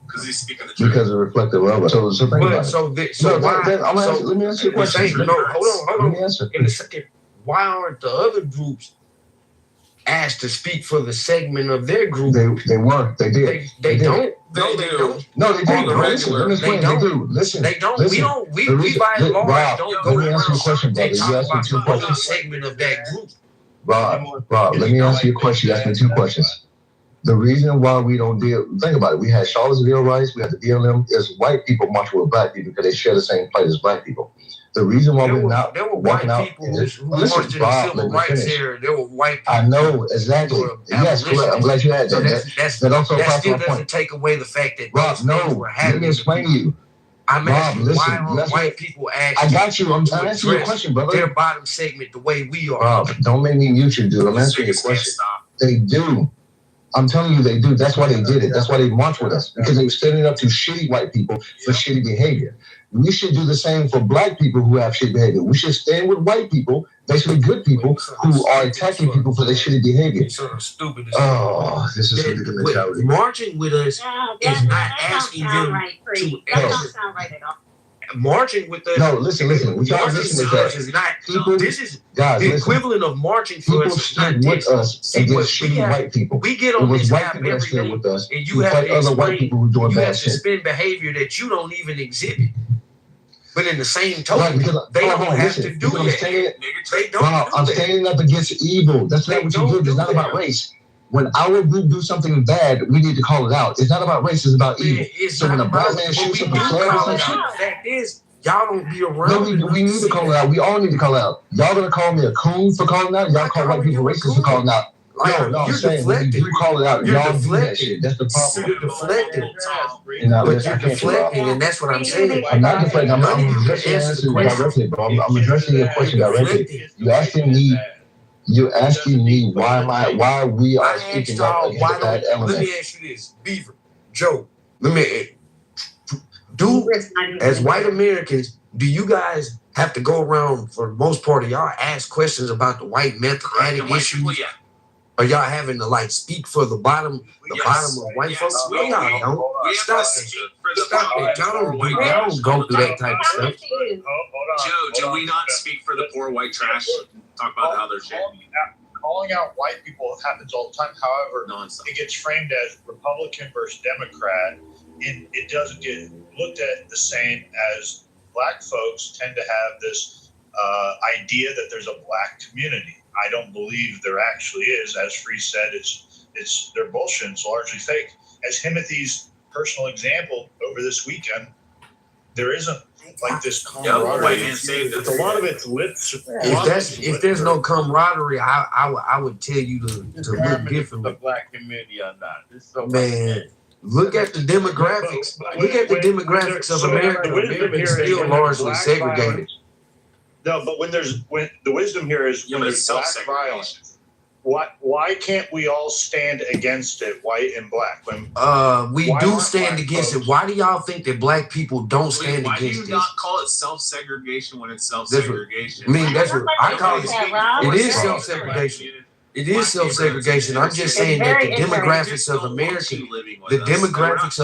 Because he's speaking the truth. Because it's reflective of us. So think about it. Let me answer your question. Hold on. Let me answer. In a second, why aren't the other groups asked to speak for the segment of their group? They were. They did. They don't. No, they do. No, they do. Listen, let me explain. They do. Listen. They don't. We by large don't go let me answer your question, brother. You asked me 2 questions. Segment of that group. Rob, let me answer your question. You asked me 2 questions. The reason why we don't deal, think about it. We had Charlottesville riots. We had the BLM. Is white people marching with black people because they share the same plight as black people. The reason why we're not walking out. Listen, Rob, let me finish. There were white people. I know exactly. Yes, correct. I'm glad you had that. That also that still my doesn't point. take away the fact that Rob, no. Let me explain to you. I'm asking Rob, why are white people asking? I got you. I'm answering your question, brother. Their bottom segment the way we are. Rob, don't make me mute you, dude. I'm answering your question. They do. I'm telling you, they do. That's why they did it. That's why they marched with us, because they were standing up to shitty white people for shitty behavior. We should do the same for black people who have shitty behavior. We should stand with white people, basically good people, who are attacking people for their shitty behavior. Stupid. Oh, this is the mentality. Marching with us is not asking them to. That don't sound right at all. Marching with us. No, listen. We try to listen to that. Is not. People, this is guys, the equivalent of marching for people us. stood with us against shitty white people. We get It on was this white app people that every stood day, with us. and you We have fight to other white explain. people who doing You bad have to shit. spend behavior that you don't even exhibit. But in the same Right, token, because they don't have listen, to do because that. They don't Rob, do I'm that. standing up against evil. That's not what you do. It's not about race. When our group do something bad, we need to call it out. It's not about race. It's about evil. So when a black man shoots up a club or some shit, The fact is, y'all don't be around. no, we need to call it out. We all need to call it out. Y'all gonna call me a coon for calling it out? Y'all call white people racist for calling it out? No, I'm saying when you do call it out, y'all do that shit. That's the problem. You're deflecting. But You're deflecting, and that's what I'm saying. I'm not deflecting. I'm addressing your answer directly, bro. I'm addressing your question directly. You're asking me why we are speaking about that element. Let me ask you this, Beaver, Joe. As white Americans, do you guys have to go around for the most part of y'all ask questions about the white mathematic issues? Are y'all having to like speak for the bottom of white folks? No, y'all don't. Stop it. Y'all don't go through that type of stuff. Joe, do we not speak for the poor white trash? Talk about how they're shit. Calling out white people happens all the time. However, it gets framed as Republican versus Democrat, and it doesn't get looked at the same as black folks tend to have this idea that there's a black community. I don't believe there actually is. As Free said, it's their bullshit. It's largely fake. As Timothy's personal example over this weekend, there isn't like this camaraderie. It's a lot of it's lit. If there's no camaraderie, I would tell you to look differently. The black community or not. It's so Man, look at the demographics. Look at the demographics of America. America is still largely segregated. No, but when the wisdom here is when there's black violence, why can't we all stand against it, white and black? We do stand against it. Why do y'all think that black people don't stand against this? Why do you not call it self-segregation when it's self-segregation? I mean, that's what I call it. It is self-segregation. It is self-segregation. I'm just saying that the demographics of America, the demographics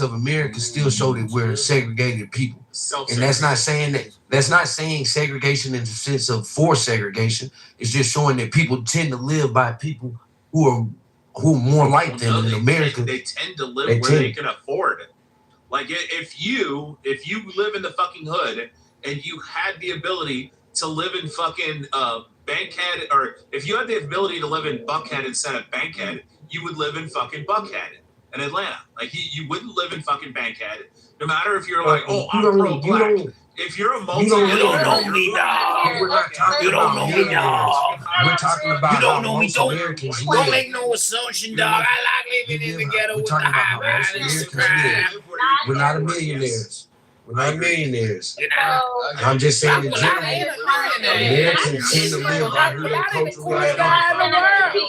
of America still show that we're segregated people. And that's not saying segregation in the sense of forced segregation. It's just showing that people tend to live by people who are more like them in America. They tend to live where they can afford it. Like if you live in the fucking hood and you had the ability to live in fucking Bankhead, or if you had the ability to live in Buckhead instead of Bankhead, you would live in fucking Buckhead in Atlanta. Like you wouldn't live in fucking Bankhead. No matter if you're like, oh, I'm pro-black. If you're a multi, you don't know me, dog. We're not talking You don't know me, dog. We're talking about you don't know me. Americans Don't make no assumption, dog. I like living in the ghetto with the high riders. We're not millionaires. We're not millionaires. I'm just saying in general, Americans tend to live by who they culturally identify. Can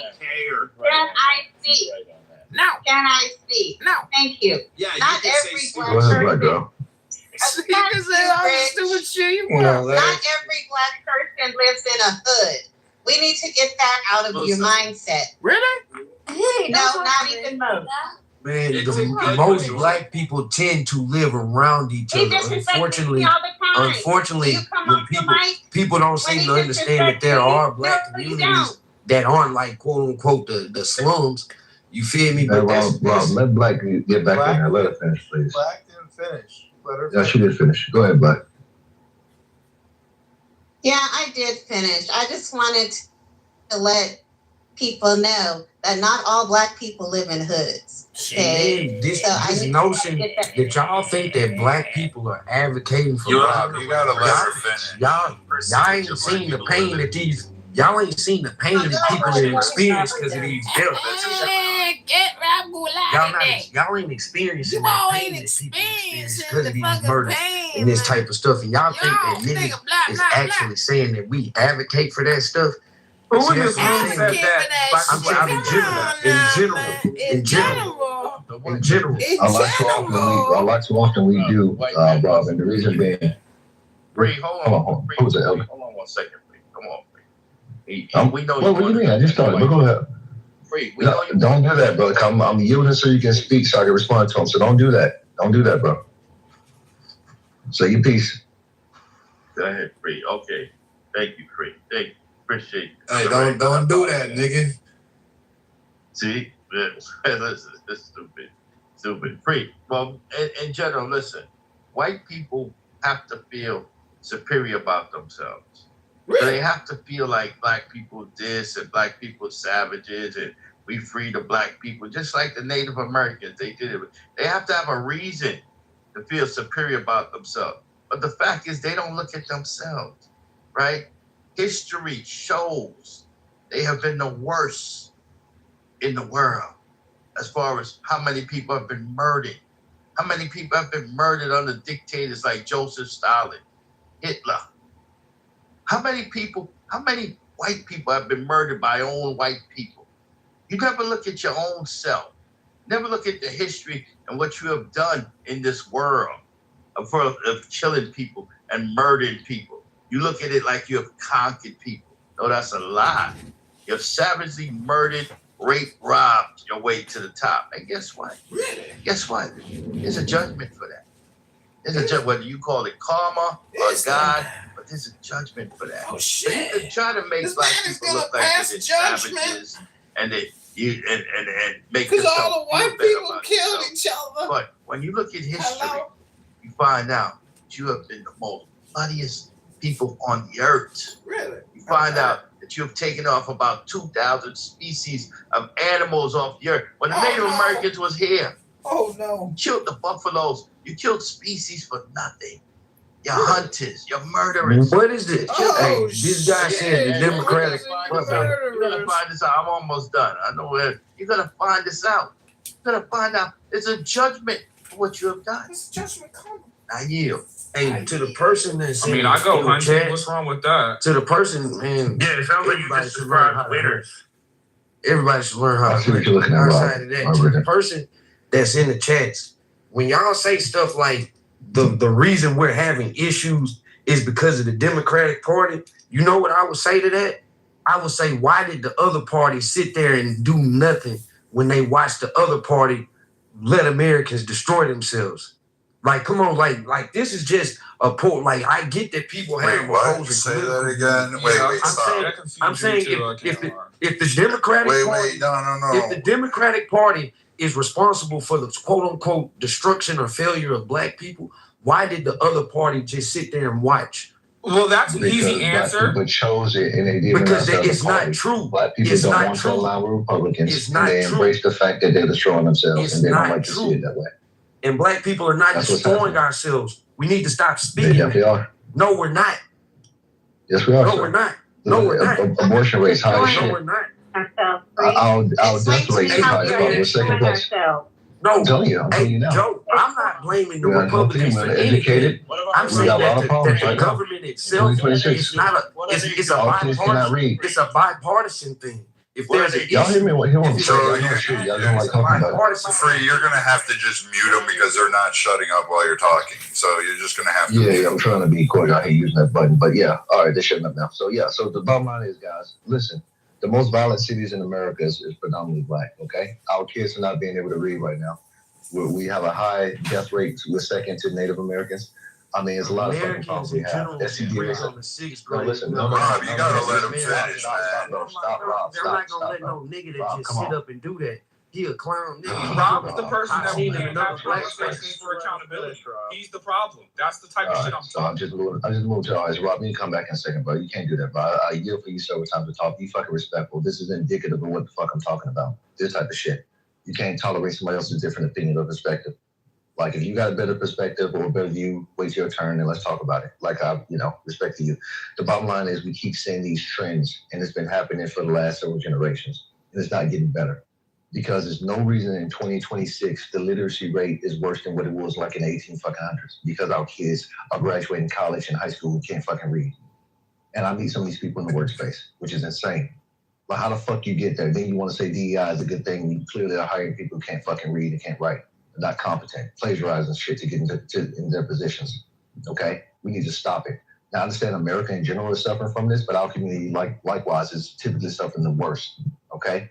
I speak? No. Can I speak? No. Thank you. Yeah, not every black Go ahead, black person. girl. You can say all the stupid shit you want. Not every black person lives in a hood. We need to get that out of your mindset. Really? No, not even most. Man, the most black people tend to live around each other. Unfortunately, when people don't seem to understand that there are black communities that aren't like quote unquote the slums. You feel me? But Rob, let Black get back in there. Let her finish, please. Black didn't finish. Yeah, she did finish. Go ahead, Black. Yeah, I did finish. I just wanted to let people know that not all black people live in hoods. Okay? This notion that y'all think that black people are advocating for You gotta let her finish. Y'all ain't seen the pain that y'all ain't seen the pain that people have experienced because of these deaths. Y'all ain't experiencing that pain that people experience because of these murders and this type of stuff. And y'all think that niggas is actually saying that we advocate for that stuff. Who in this room said that? I'm saying in general. A lot too often we do, Rob, and the reason being. Bree, hold on. Who was it? Hold on 1 second, Bree. Come on, Bree. We know what do you mean? I just started, but go ahead. Bree, don't do that, bro. I'm yielding so you can speak so I can respond to him. So don't do that. Don't do that, bro. Say your piece. Go ahead, Bree. Okay. Thank you, Bree. Thank you. Appreciate it. Hey, don't do that, nigga. See? This is stupid. Free. Well, in general, listen. White people have to feel superior about themselves. Really? So they have to feel like black people this and black people savages and we free the black people, just like the Native Americans. They did it. They have to have a reason to feel superior about themselves. But the fact is they don't look at themselves, right? History shows they have been the worst in the world as far as how many people have been murdered. How many people have been murdered under dictators like Joseph Stalin, Hitler? How many white people have been murdered by own white people? You never look at your own self. Never look at the history and what you have done in this world of killing people and murdering people. You look at it like you have conquered people. No, that's a lie. You have savagely murdered, raped, robbed your way to the top. And guess what? Guess what? There's a judgment for that. There's a judgment, whether you call it karma or God, but there's a judgment for that. Oh shit! So you can try to make black people look like they're savages, and and make because all the white people killed each other. But when you look at history, you find out that you have been the most bloodiest people on the earth. Really? You find out that you have taken off about 2,000 species of animals off the earth. When the Native Americans was here, you killed the buffaloes. You killed species for nothing. You're hunters. You're murderers. What is this? Hey, this guy said the Democratic. You're gonna find this out. I'm almost done. I know where you're gonna find this out. You're gonna find out. It's a judgment for what you have done. It's judgment coming. I yield. Hey, to the person that's I mean, I go hunting. What's wrong with that? To the person, man. Yeah, it sounds like you just described winners. Everybody should learn how to you're looking at. outside of that. To the person that's in the chats, when y'all say stuff like the reason we're having issues is because of the Democratic Party, you know what I would say to that? I would say, why did the other party sit there and do nothing when they watched the other party let Americans destroy themselves? Like, come on, like this is just a point. Like, I get that people have opposing. Say that again. Wait, stop. I'm saying if the Democratic Party, if the Democratic Party is responsible for the quote unquote destruction or failure of black people, why did the other party just sit there and watch? Well, that's an easy answer. But chose it, and they didn't. Because it's not true. Black people don't want to allow Republicans. It's not they true. Embrace the fact that they're destroying themselves, It's and they don't not like to see it that way. And black people are not destroying ourselves. We need to stop speaking. They definitely are. No, we're not. Yes, we are. No, we're not. No, we're not. Abortion rates high as shit. No, we're not. Our death rate is high as fuck. We're second place. No, I'm telling you now. Joe, I'm not blaming the We are Republicans healthy, for we're educated. I'm We saying got a lot that of problems the right now. government itself is not a. It's a All kids cannot bipartisan. read. It's a bipartisan thing. If there's an Y'all hear me? What you want to say? So Y'all don't like talking about it. Free, you're gonna have to just mute them because they're not shutting up while you're talking. So you're just gonna have to. Yeah, I'm trying to be cordial. I hate using that button, but yeah. All right, they're shutting up now. So yeah. So the bottom line is, guys, listen. The most violent cities in America is predominantly black. Okay, our kids are not being able to read right now. We have a high death rate. We're second to Native Americans. I mean, it's a lot of fucking problems we have. STDs. No, listen. No, Rob, you gotta let him finish, man. Stop, Rob. They're not gonna let no nigga that just sit up and do that. He a clown nigga. Rob is the person that we seen can him have black conversations for accountability. He's the problem. That's the type of shit I'm So I just moved to all right. Rob, you can come back in a second, bro. You can't do that, bro. I yield for you several times to talk. Be fucking respectful. This is indicative of what the fuck I'm talking about. This type of shit. You can't tolerate somebody else's different opinion or perspective. Like, if you got a better perspective or a better view, wait your turn and let's talk about it. Like, I, respect to you. The bottom line is we keep seeing these trends, and it's been happening for the last several generations, and it's not getting better. Because there's no reason in 2026 the literacy rate is worse than what it was like in the 1800s. Because our kids are graduating college and high school and can't fucking read. And I meet some of these people in the workspace, which is insane. But how the fuck you get there? Then you want to say DEI is a good thing. You clearly are hiring people who can't fucking read and can't write. They're not competent, plagiarizing shit to get in their positions. Okay? We need to stop it. Now, I understand America in general is suffering from this, but our community, likewise, is typically suffering the worst. Okay?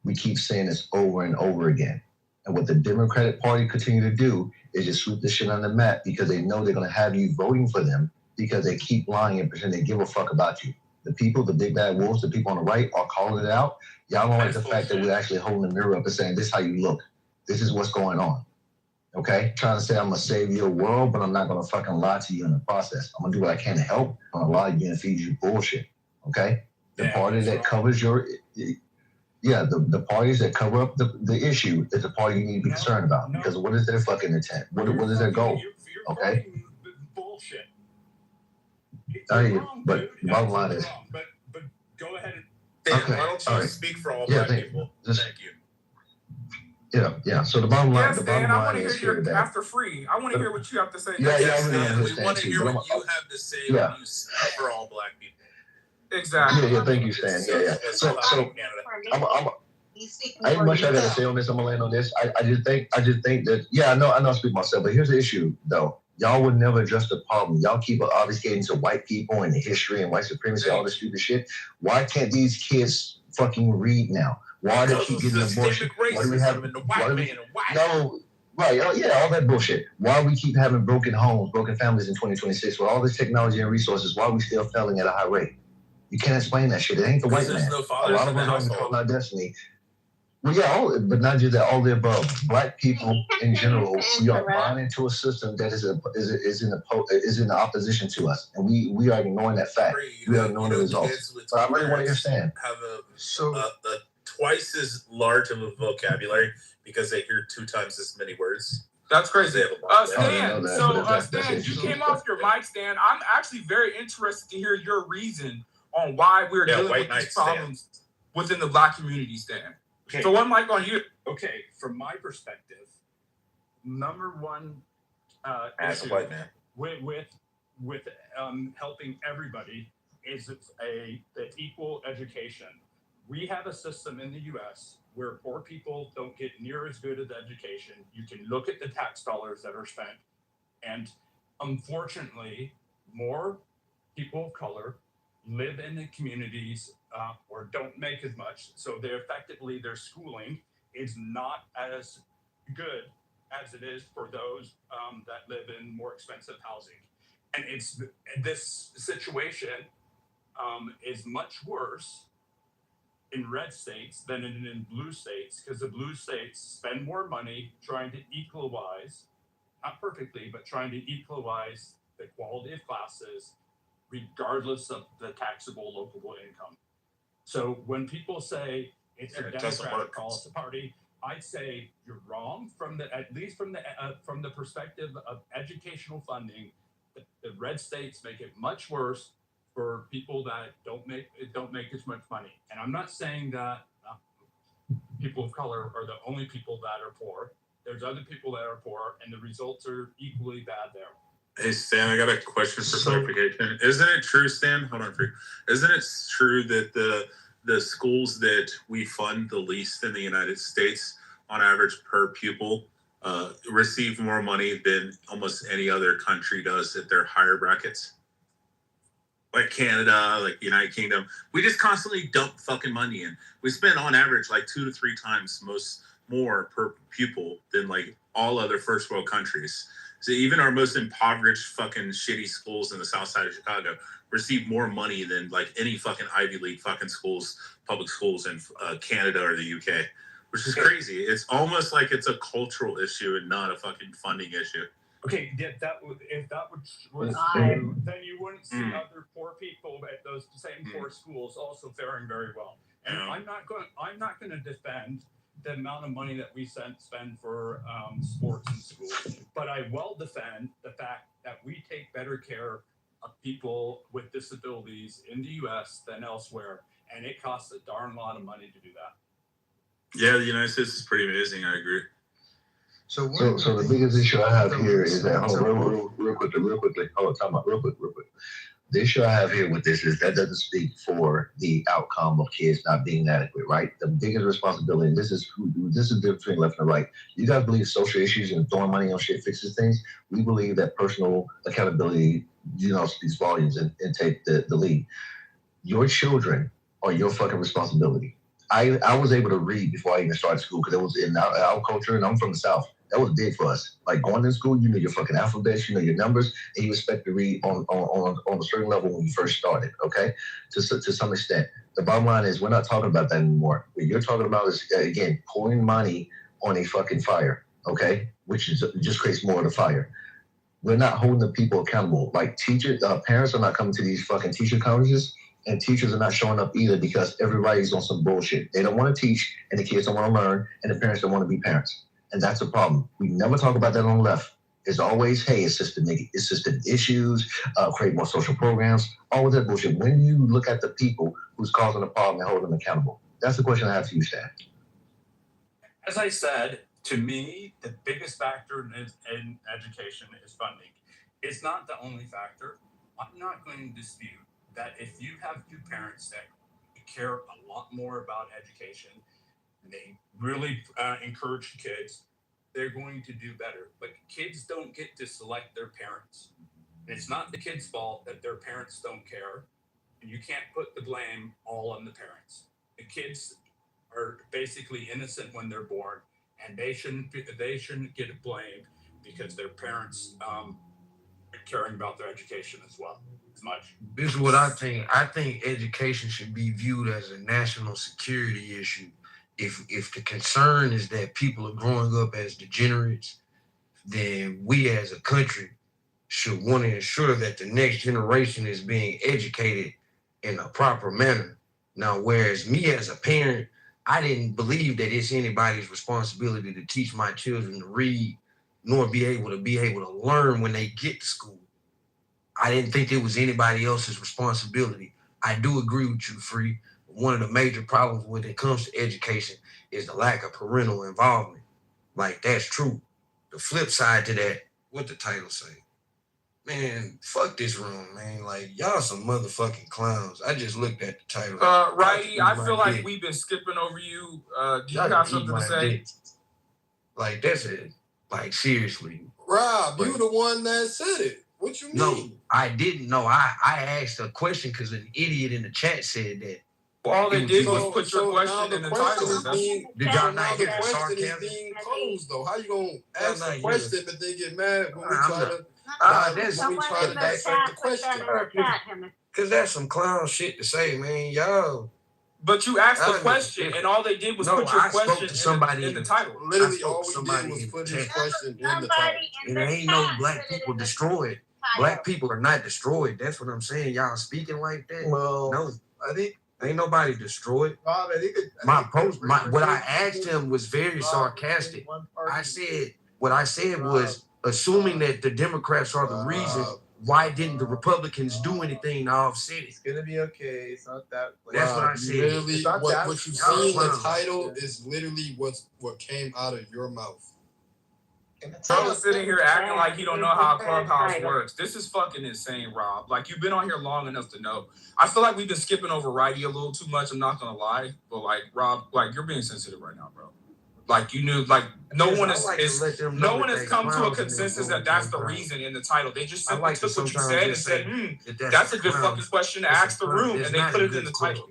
We keep saying this over and over again. And what the Democratic Party continue to do is just sweep this shit on the mat because they know they're going to have you voting for them because they keep lying and pretend they give a fuck about you. The people, the big bad wolves, the people on the right are calling it out. Y'all don't like the fact that we're actually holding the mirror up and saying, this is how you look. This is what's going on. Okay? Trying to say I'm going to save your world, but I'm not going to fucking lie to you in the process. I'm going to do what I can to help. I'm going to lie to you and feed you bullshit. Okay? The party that covers your... Yeah, the parties that cover up the issue is the party you need to be concerned about. Because what is their fucking intent? What is their goal? Okay? bullshit. But the bottom line is... But go ahead and... Dan, Okay, why don't you all right. speak for all Yeah, black people? just- Thank you. Yeah. So the bottom line, Yes, Dan, I want to hear your after free. I want to hear what you have to say. Yeah, I really Dan, we understand want to too, hear but what you have to say Yeah. when you speak for all black people. Exactly. Yeah, thank you, Stan. Yeah. So I ain't much I gotta say on this. I'm gonna land on this. I just think that I know I speak myself, but here's the issue though. Y'all would never address the problem. Y'all keep obfuscating to white people and the history and white supremacy, all this stupid shit. Why can't these kids fucking read now? Why do they keep getting abortion? Why do we have no? Right, all that bullshit. Why we keep having broken homes, broken families in 2026 with all this technology and resources? Why are we still failing at a high rate? You can't explain that shit. It ain't the white man. No A fathers lot in of the us don't household. control our destiny. Well, yeah, but not just that. All the above. Black people in general, we are buying into a system that is in opposition to us, and we are ignoring that fact. We are ignoring the results. But I really want to understand. Have a twice as large of a vocabulary because they hear 2 times as many words. That's crazy. Stan, Stan, you came off your mic, Stan. I'm actually very interested to hear your reason on why we're dealing with these problems within the black community, Stan. Okay. So one mic on you. Okay, from my perspective, number one as a white man. with helping everybody is the equal education. We have a system in the U.S. where poor people don't get near as good as education. You can look at the tax dollars that are spent, and unfortunately, more people of color live in the communities or don't make as much. So their schooling is not as good as it is for those that live in more expensive housing. And this situation is much worse in red states than in blue states, because the blue states spend more money trying to equalize, not perfectly, but trying to equalize the quality of classes regardless of the taxable local income. So when people say it's a Democratic policy party, I'd say you're wrong at least from the perspective of educational funding. The red states make it much worse for people that don't make as much money. And I'm not saying that people of color are the only people that are poor. There's other people that are poor, and the results are equally bad there. Hey, Stan, I got a question for clarification. Isn't it true, Stan? Hold on. Isn't it true that the schools that we fund the least in the United States, on average per pupil, receive more money than almost any other country does at their higher brackets? Like Canada, like United Kingdom. We just constantly dump fucking money in. We spend on average like 2 to 3 times more per pupil than like all other first world countries. So even our most impoverished fucking shitty schools in the south side of Chicago receive more money than like any fucking Ivy League fucking schools, public schools in Canada or the UK, which is crazy. It's almost like it's a cultural issue and not a fucking funding issue. Okay, if that was true, then you wouldn't see other poor people at those same poor schools also faring very well. And I'm not going to defend the amount of money that we spend for sports in schools, but I will defend the fact that we take better care of people with disabilities in the U.S. than elsewhere, and it costs a darn lot of money to do that. Yeah, the United States is pretty amazing. I agree. So the biggest issue I have here is that real quickly. Real quick. The issue I have here with this is that doesn't speak for the outcome of kids not being adequate, right? The biggest responsibility, and this is the difference between left and right. You guys believe social issues and throwing money on shit fixes things. We believe that personal accountability, speaks volumes and take the lead. Your children are your fucking responsibility. I was able to read before I even started school because it was in our culture, and I'm from the South. That was big for us. Like going to school, you know your fucking alphabets, you know your numbers, and you expect to read on a certain level when you first started, okay? To some extent. The bottom line is we're not talking about that anymore. What you're talking about is, again, pouring money on a fucking fire, okay? Which just creates more of the fire. We're not holding the people accountable. Like parents are not coming to these fucking teacher conferences. And teachers are not showing up either because everybody's on some bullshit. They don't want to teach, and the kids don't want to learn, and the parents don't want to be parents. And that's a problem. We never talk about that on the left. It's always, hey, it's system issues, create more social programs, all of that bullshit. When you look at the people who's causing the problem and hold them accountable, that's the question I have for you, Stan. As I said, to me, the biggest factor in education is funding. It's not the only factor. I'm not going to dispute that if you have 2 parents that care a lot more about education, and they really encourage kids, they're going to do better. But kids don't get to select their parents. And it's not the kids' fault that their parents don't care, and you can't put the blame all on the parents. The kids are basically innocent when they're born, and they shouldn't get blamed because their parents are caring about their education as well. Much. This is what I think. I think education should be viewed as a national security issue. If the concern is that people are growing up as degenerates, then we as a country should want to ensure that the next generation is being educated in a proper manner. Now, whereas me as a parent, I didn't believe that it's anybody's responsibility to teach my children to read, nor be able to learn when they get to school. I didn't think it was anybody else's responsibility. I do agree with you, Free. One of the major problems when it comes to education is the lack of parental involvement. Like, that's true. The flip side to that, what the title say? Man, fuck this room, man. Like, y'all some motherfucking clowns. I just looked at the title. Righty, I feel like we've been skipping over you. Do you have something to say? Like, that's it. Like, seriously. Rob, you the one that said it. What you mean? No, I didn't know. I asked a question because an idiot in the chat said that. Well, all they did was put your question in the title. Did y'all not hear the the question is sarcasm? being posed, though. How you gonna ask the not question but then get mad when we I'm try not- to that's when we try to dissect the question? Because that's some clown shit to say, man. Y'all. But you asked the question, and all they did was put your question to somebody in the title. Literally, all we did was put his question in the title. And there ain't no black people destroyed. Black people are not destroyed. That's what I'm saying. Y'all speaking like that? Well, No, I think ain't nobody destroyed. Rob, I think What I asked him was very sarcastic. What I said was assuming that the Democrats are the reason. Why didn't the Republicans do anything to offset it? It's gonna be okay. It's not that. That's what I said. Literally, It's not what that you clown. see in the title is literally what came out of your mouth. Bro sitting here acting like he don't know how Clubhouse works. This is fucking insane, Rob. Like, you've been on here long enough to know. I feel like we've been skipping over Righty a little too much. I'm not gonna lie, but like, Rob, like, you're being sensitive right now, bro. Like, you knew, like, no one has come to a consensus that that's the reason in the title. They just simply took what you said and said, that's a good fucking question to ask the room, and they put it in the title.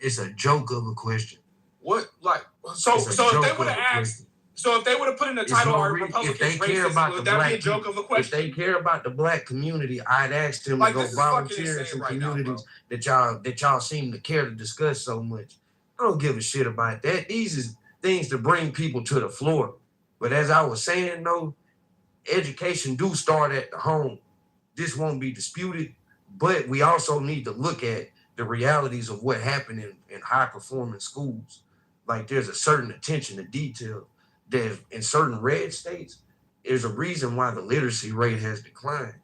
It's a joke of a question. What, like, so if they would have asked. So if they would have put in the title, "Are Republicans racist?" Would that be a joke of a question? If they care about the black community, I'd ask them to go volunteer in some communities that y'all seem to care to discuss so much. I don't give a shit about that. These is things to bring people to the floor. But as I was saying, though, education do start at the home. This won't be disputed, but we also need to look at the realities of what happened in high-performing schools. Like, there's a certain attention to detail. That in certain red states, there's a reason why the literacy rate has declined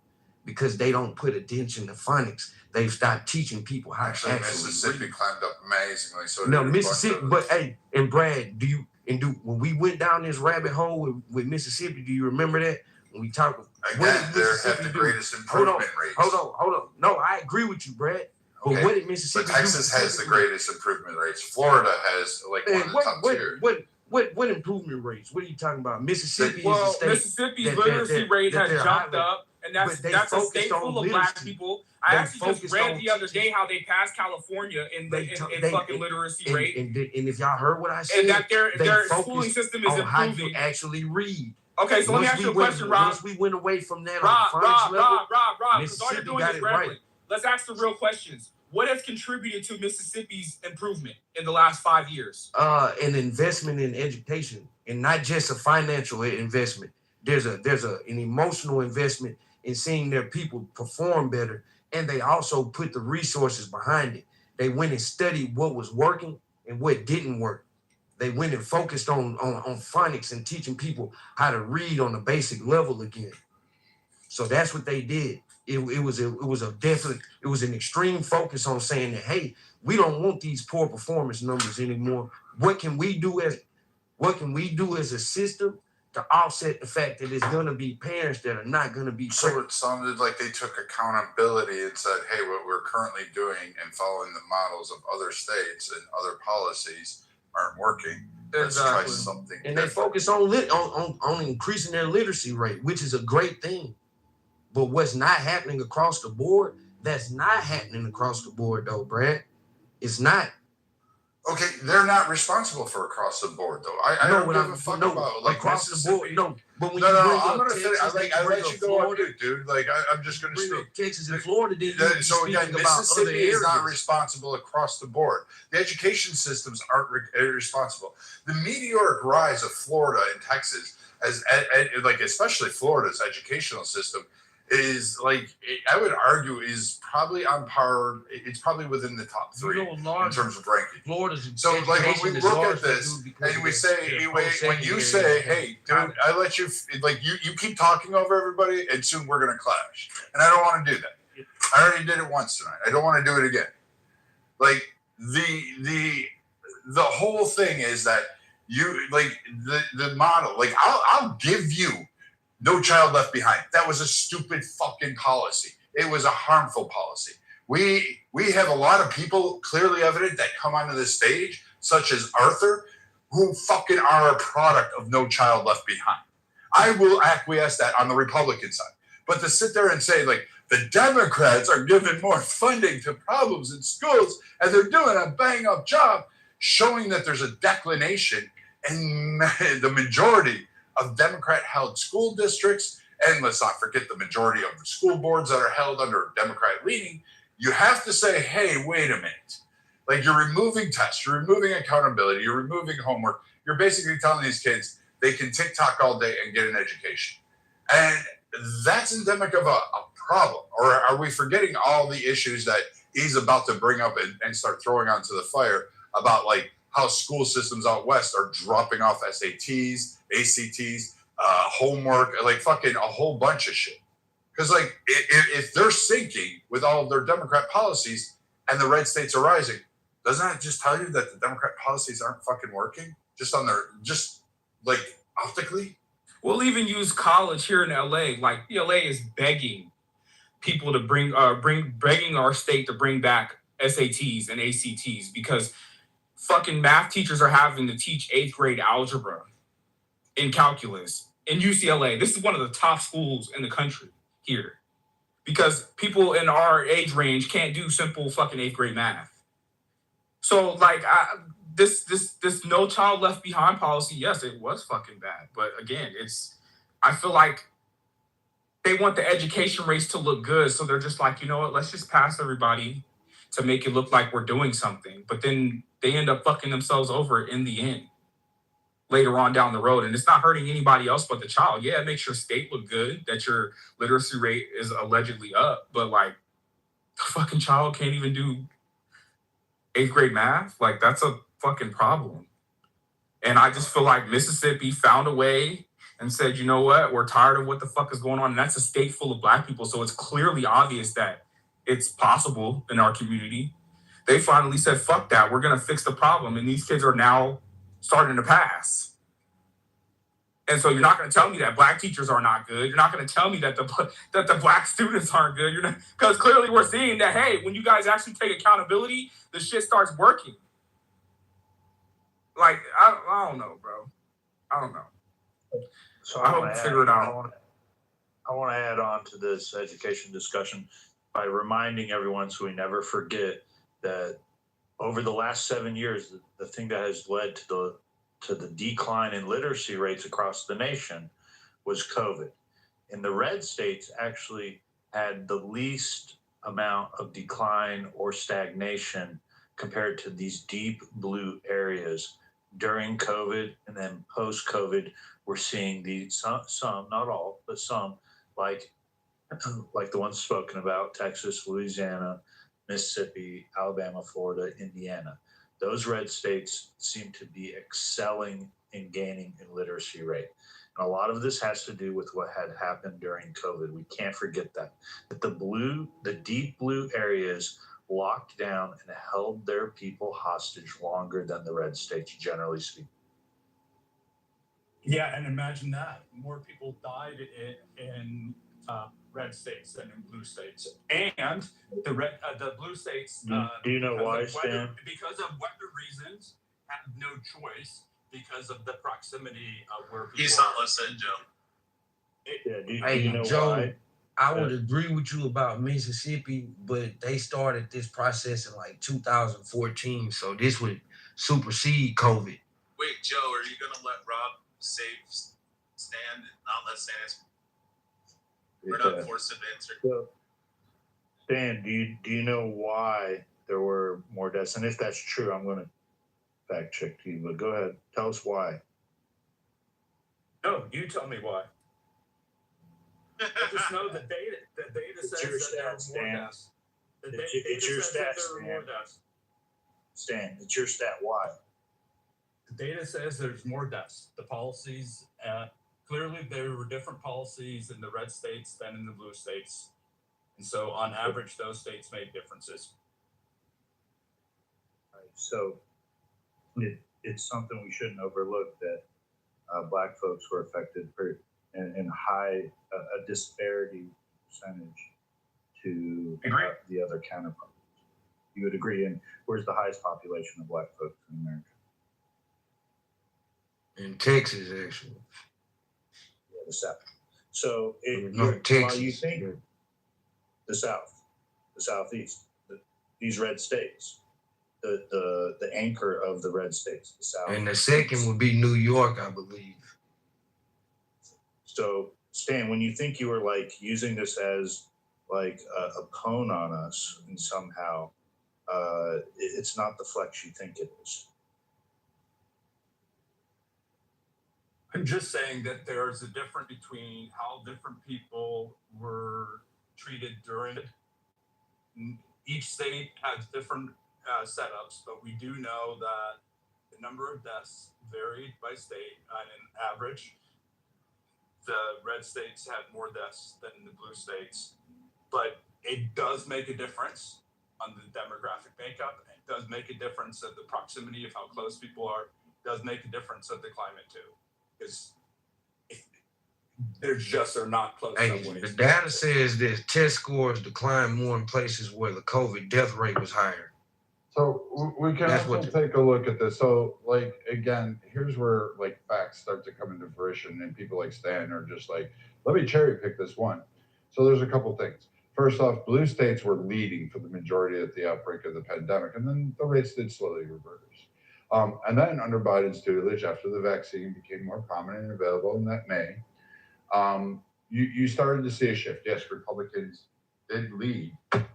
because they don't put attention to phonics. They've stopped teaching people how to actually Mississippi read. climbed up amazingly. So No, Mississippi, but hey, and Brad, when we went down this rabbit hole with Mississippi, do you remember that? When we talked, again, they have the greatest improvement rates. Hold on. No, I agree with you, Brad. But what did Mississippi do? But Texas has the greatest improvement rates. Florida has like one of the top tier. What improvement rates? What are you talking about? Mississippi well, is the state Mississippi's literacy rate has jumped up, and that's a state full of black people. I actually just read the other day how they passed California in fucking literacy rate. And if y'all heard what I said, and that their schooling system is on how you improving. actually read. Okay, so let me ask you a question, Rob. Once we went away from that Rob, level, because all you're doing is rambling. Let's ask the real questions. What has contributed to Mississippi's improvement in the last 5 years? An investment in education, and not just a financial investment. There's an emotional investment in seeing their people perform better, and they also put the resources behind it. They went and studied what was working and what didn't work. They went and focused on phonics and teaching people how to read on a basic level again. So that's what they did. It was an extreme focus on saying that, hey, we don't want these poor performance numbers anymore. What can we do as a system to offset the fact that there's gonna be parents that are not gonna be So it sounded like they took accountability and said, hey, what we're currently doing and following the models of other states and other policies aren't working. Let's try something and different. they focus on increasing their literacy rate, which is a great thing. But what's not happening across the board, that's not happening across the board, though, Brad. It's not. Okay, they're not responsible for across the board, though. I don't give a fuck about like across the board. No, but when I'm gonna finish. I let you go on mute, dude. Like I'm just gonna speak. Texas and Florida So again, Mississippi is not responsible across the board. The education systems aren't responsible. The meteoric rise of Florida and Texas, like especially Florida's educational system, is like I would argue is probably on par. It's probably within the top three in terms of ranking. Florida's so like when we look at this and we say when you say, hey, dude, I let you like you keep talking over everybody and soon we're gonna clash, and I don't want to do that. I already did it once tonight. I don't want to do it again. Like the whole thing is that you like the model. Like I'll give you No Child Left Behind. That was a stupid fucking policy. It was a harmful policy. We have a lot of people clearly evident that come onto this stage, such as Arthur, who fucking are a product of No Child Left Behind. I will acquiesce that on the Republican side. But to sit there and say, like, the Democrats are giving more funding to problems in schools and they're doing a bang-up job, showing that there's a declination in the majority of Democrat-held school districts, and let's not forget the majority of the school boards that are held under Democrat leaning, you have to say, hey, wait a minute. Like, you're removing tests, you're removing accountability, you're removing homework. You're basically telling these kids they can TikTok all day and get an education. And that's endemic of a problem. Or are we forgetting all the issues that he's about to bring up and start throwing onto the fire about, like, how school systems out west are dropping off SATs, ACTs, homework, like fucking a whole bunch of shit. Because, like, if they're sinking with all of their Democrat policies and the red states are rising, doesn't that just tell you that the Democrat policies aren't fucking working? Just like optically? We'll even use college here in LA. Like, LA is begging people to begging our state to bring back SATs and ACTs because fucking math teachers are having to teach 8th grade algebra in calculus in UCLA. This is one of the top schools in the country here because people in our age range can't do simple fucking 8th grade math. So, like, this No Child Left Behind policy, yes, it was fucking bad. But again, I feel like they want the education rates to look good. So they're just like, you know what, let's just pass everybody to make it look like we're doing something. But then they end up fucking themselves over in the end later on down the road. And it's not hurting anybody else but the child. Yeah, it makes your state look good that your literacy rate is allegedly up. But, like, the fucking child can't even do 8th grade math. Like, that's a fucking problem. And I just feel like Mississippi found a way and said, you know what, we're tired of what the fuck is going on. And that's a state full of black people. So it's clearly obvious that it's possible in our community. They finally said, fuck that. We're going to fix the problem. And these kids are now starting to pass. And so you're not going to tell me that black teachers are not good. You're not going to tell me that the black students aren't good. You're not, because clearly we're seeing that, hey, when you guys actually take accountability, the shit starts working. Like, I don't know, bro. I don't know. So I hope we figure it out. I want to add on to this education discussion by reminding everyone so we never forget that over the last 7 years, the thing that has led to the decline in literacy rates across the nation was COVID. And the red states actually had the least amount of decline or stagnation compared to these deep blue areas during COVID, and then post-COVID, we're seeing some, not all, but some, like the ones spoken about, Texas, Louisiana, Mississippi, Alabama, Florida, Indiana. Those red states seem to be excelling in gaining in literacy rate. And a lot of this has to do with what had happened during COVID. We can't forget that the deep blue areas locked down and held their people hostage longer than the red states, generally speaking. Yeah, and imagine that. More people died in red states than in blue states. And the blue states... do you know why, Stan? Because of weather reasons, have no choice because of the proximity of where people He's not listening, Joe. Do you know Joe, why? I would agree with you about Mississippi, but they started this process in like 2014, so this would supersede COVID. Wait, Joe, are you going to let Rob save Stan and not let Stan answer? We're not forced to answer. Stan, do you know why there were more deaths? And if that's true, I'm going to fact check you, but go ahead. Tell us why. No, you tell me why. I just know the data says that there are more deaths. It's your stat, Stan. It's your stat. Why? The data says there's more deaths. The policies, clearly there were different policies in the red states than in the blue states. And so on average, those states made differences. Right. So it's something we shouldn't overlook that black folks were affected and high a disparity percentage to the other counterparts. You would agree. And where's the highest population of Black folks in America? In Texas, actually. Yeah, the South. So Texas. while you think the South, the Southeast, these red states, the anchor of the red states, the South. And the second would be New York, I believe. So Stan, when you think you were like using this as like a pwn on us and somehow, it's not the flex you think it is. I'm just saying that there's a difference between how different people were treated during it. Each state has different setups, but we do know that the number of deaths varied by state. On an average, the red states had more deaths than the blue states, but it does make a difference on the demographic makeup. It does make a difference of the proximity of how close people are. It does make a difference of the climate too. Because they're just are not close. Hey, the data says that test scores decline more in places where the COVID death rate was higher. So we can also take a look at this. So, like, again, here's where like facts start to come into fruition, and people like Stan are just like, let me cherry pick this one. So there's a couple things. First off, blue states were leading for the majority of the outbreak of the pandemic, and then the rates did slowly reverse. And then under Biden's tutelage, after the vaccine became more prominent and available in that May, you started to see a shift. Yes, Republicans did lead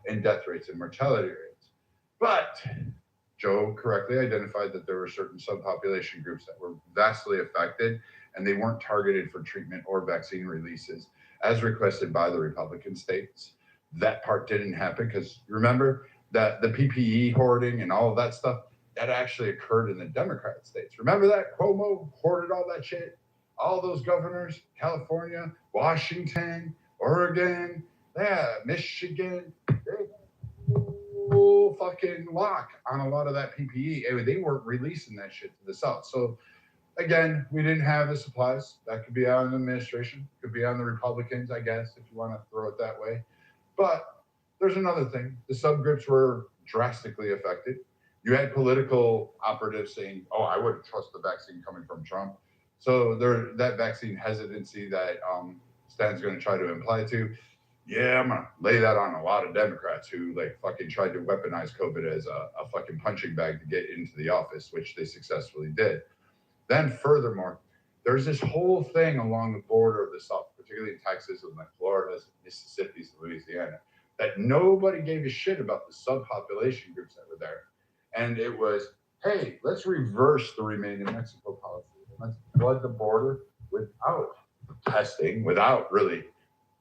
in death rates and mortality rates. But Joe correctly identified that there were certain subpopulation groups that were vastly affected, and they weren't targeted for treatment or vaccine releases as requested by the Republican states. That part didn't happen because remember that the PPE hoarding and all of that stuff, that actually occurred in the Democrat states. Remember that? Cuomo hoarded all that shit? All those governors, California, Washington, Oregon, yeah, Michigan, they full fucking lock on a lot of that PPE. I mean, they weren't releasing that shit to the South. So again, we didn't have the supplies. That could be on the administration, could be on the Republicans, I guess, if you want to throw it that way. But there's another thing. The subgroups were drastically affected. You had political operatives saying, oh, I wouldn't trust the vaccine coming from Trump. So that vaccine hesitancy that Stan's going to try to imply to, yeah, I'm going to lay that on a lot of Democrats who like fucking tried to weaponize COVID as a fucking punching bag to get into the office, which they successfully did. Then furthermore, there's this whole thing along the border of the South, particularly in Texas and like Florida, Mississippi, Louisiana, that nobody gave a shit about the subpopulation groups that were there. And it was, hey, let's reverse the Remain in Mexico policy. Let's flood the border without testing, without really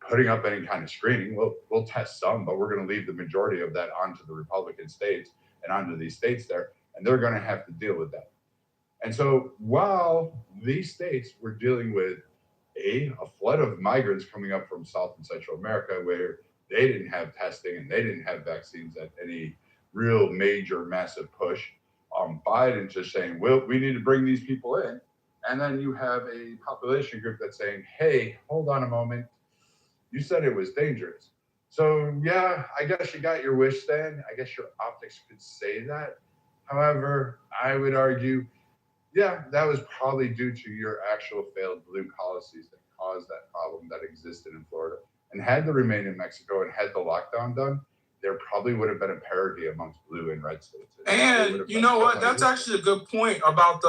putting up any kind of screening. We'll test some, but we're going to leave the majority of that onto the Republican states and onto these states there, and they're going to have to deal with that. And so while these states were dealing with a flood of migrants coming up from South and Central America where they didn't have testing and they didn't have vaccines at any real major, massive push, Biden just saying, well, we need to bring these people in. And then you have a population group that's saying, hey, hold on a moment. You said it was dangerous. So, yeah, I guess you got your wish, Stan. I guess your optics could say that. However, I would argue, yeah, that was probably due to your actual failed blue policies that caused that problem that existed in Florida. And had the Remain in Mexico and had the lockdown done, there probably would have been a parity amongst blue and red states. And you know what? That's actually a good point about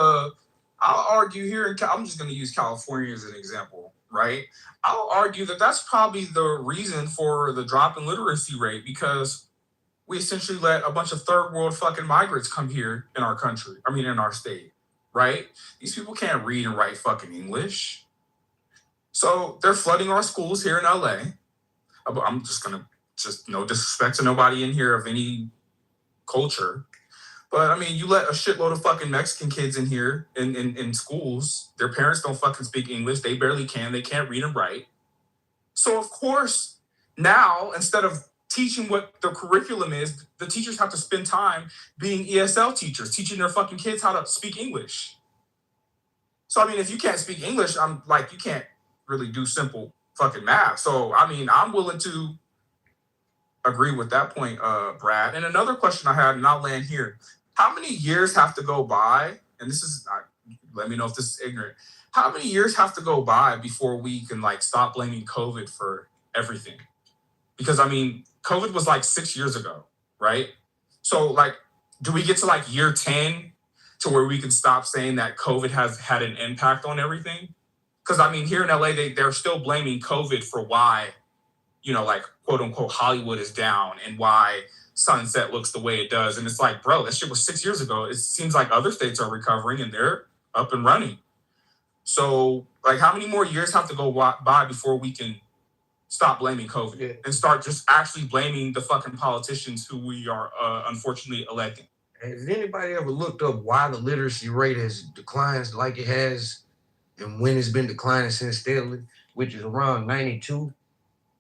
I'll argue here, I'm just going to use California as an example, right? I'll argue that that's probably the reason for the drop in literacy rate because we essentially let a bunch of third world fucking migrants come here in our country. I mean, in our state, right? These people can't read and write fucking English. So they're flooding our schools here in LA. I'm just going to no disrespect to nobody in here of any culture. But I mean, you let a shitload of fucking Mexican kids in here in schools. Their parents don't fucking speak English. They barely can. They can't read and write. So of course, now instead of teaching what the curriculum is, the teachers have to spend time being ESL teachers, teaching their fucking kids how to speak English. So I mean, if you can't speak English, I'm like, you can't really do simple fucking math. So I mean, I'm willing to agree with that point, Brad. And another question I had, and I'll land here: how many years have to go by? And this is, let me know if this is ignorant. How many years have to go by before we can like stop blaming COVID for everything? Because I mean, COVID was like 6 years ago, right? So like, do we get to like year 10 to where we can stop saying that COVID has had an impact on everything? Because I mean, here in LA, they're still blaming COVID for why, like quote unquote Hollywood is down and why Sunset looks the way it does. And it's like, bro, that shit was 6 years ago. It seems like other states are recovering and they're up and running. So like, how many more years have to go by before we can stop blaming COVID and start just actually blaming the fucking politicians who we are unfortunately electing? Has anybody ever looked up why the literacy rate has declined like it has and when it's been declining since steadily, which is around 92?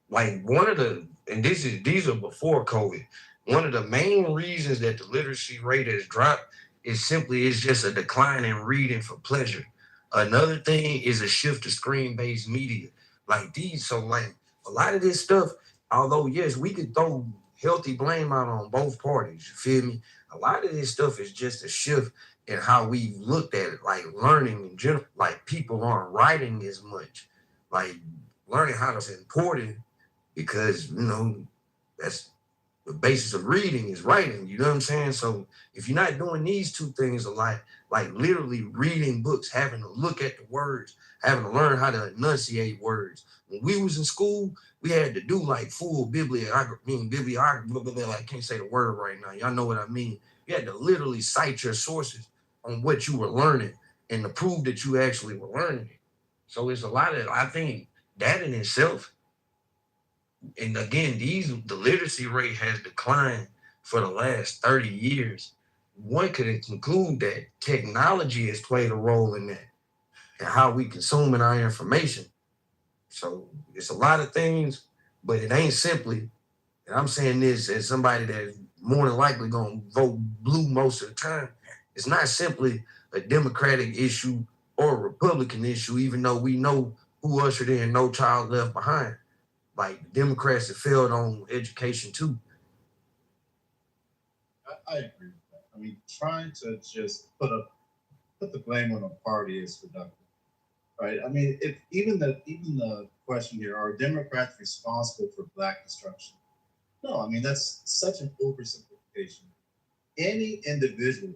Like these are before COVID. One of the main reasons that the literacy rate has dropped is just a decline in reading for pleasure. Another thing is a shift to screen-based media. So a lot of this stuff, although yes, we could throw healthy blame out on both parties, you feel me? A lot of this stuff is just a shift in how we've looked at it, like learning in general. Like people aren't writing as much. Like learning how to important because, that's the basis of reading is writing, you know what I'm saying? So if you're not doing these two things a lot, like literally reading books, having to look at the words, having to learn how to enunciate words. When we was in school, we had to do like full bibliography, I can't say the word right now. Y'all know what I mean. You had to literally cite your sources on what you were learning and to prove that you actually were learning it. So it's a lot of, I think that in itself, and again, the literacy rate has declined for the last 30 years. One could conclude that technology has played a role in that and how we consuming our information. So it's a lot of things, but it ain't simply, and I'm saying this as somebody that's more than likely gonna vote blue most of the time, it's not simply a Democratic issue or a Republican issue, even though we know who ushered in No Child Left Behind. Like the Democrats have failed on education too. I agree with that. I mean, trying to just put the blame on a party is reductive, right? I mean, if even the question here, are Democrats responsible for Black destruction? No, I mean that's such an oversimplification. Any individual,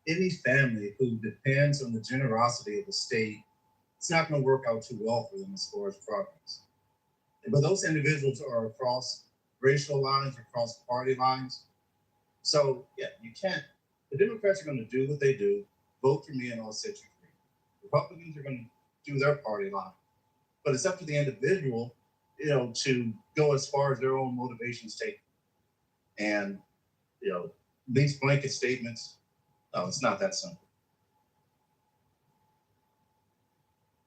any family who depends on the generosity of the state, it's not going to work out too well for them as far as progress. But those individuals are across racial lines, across party lines. So yeah, you can't. The Democrats are going to do what they do, vote for me, and I'll set you free. Republicans are going to do their party line, but it's up to the individual, to go as far as their own motivations take. And these blanket statements, no, it's not that simple.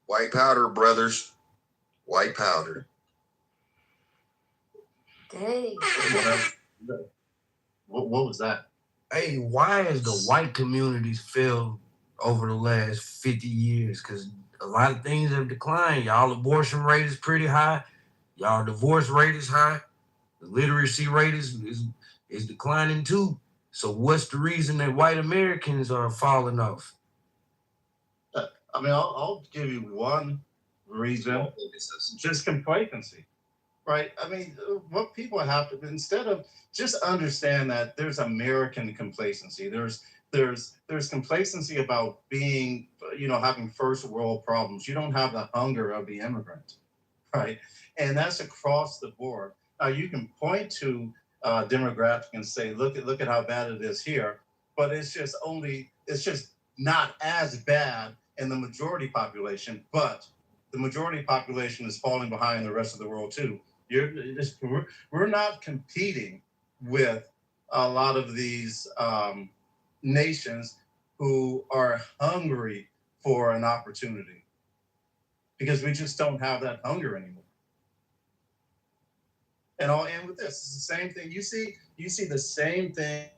White powder, brothers. White powder. Dang. What was that? Hey, why has the white communities failed over the last 50 years? Because a lot of things have declined. Y'all abortion rate is pretty high. Y'all divorce rate is high. The literacy rate is declining too. So what's the reason that white Americans are falling off? I mean, I'll give you one reason. Just complacency, right? I mean, what people have to, instead of just understand that there's American complacency, there's complacency about being, having first world problems. You don't have the hunger of the immigrant, right? And that's across the board. Now you can point to demographic and say, look at how bad it is here, but it's just not as bad in the majority population, but the majority population is falling behind the rest of the world too. We're not competing with a lot of these nations who are hungry for an opportunity because we just don't have that hunger anymore. And I'll end with this. It's the same thing. You see the same thing.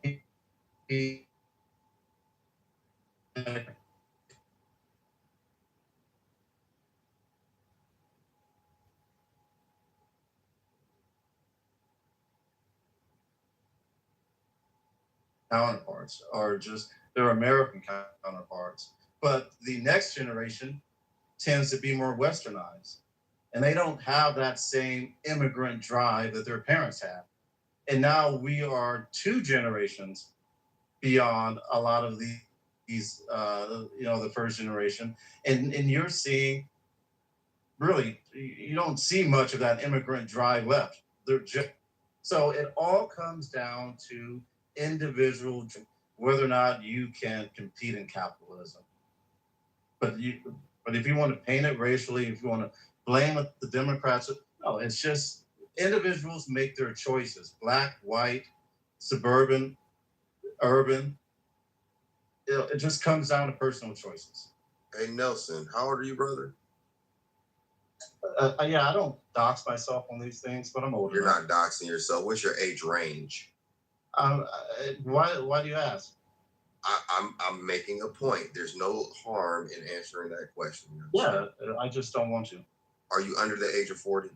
counterparts or just their American counterparts. But the next generation tends to be more westernized, and they don't have that same immigrant drive that their parents had. And now we are 2 generations beyond a lot of these the first generation, and you're seeing really you don't see much of that immigrant drive left. So it all comes down to individual, whether or not you can compete in capitalism. But if you want to paint it racially, if you want to blame the Democrats, no, it's just individuals make their choices: black, white, suburban, urban. It just comes down to personal choices. Hey Nelson, how old are you, brother? Yeah, I don't dox myself on these things, but I'm older. You're not doxing yourself. What's your age range? Why do you ask? I'm making a point. There's no harm in answering that question. Yeah, I just don't want to. Are you under the age of 40?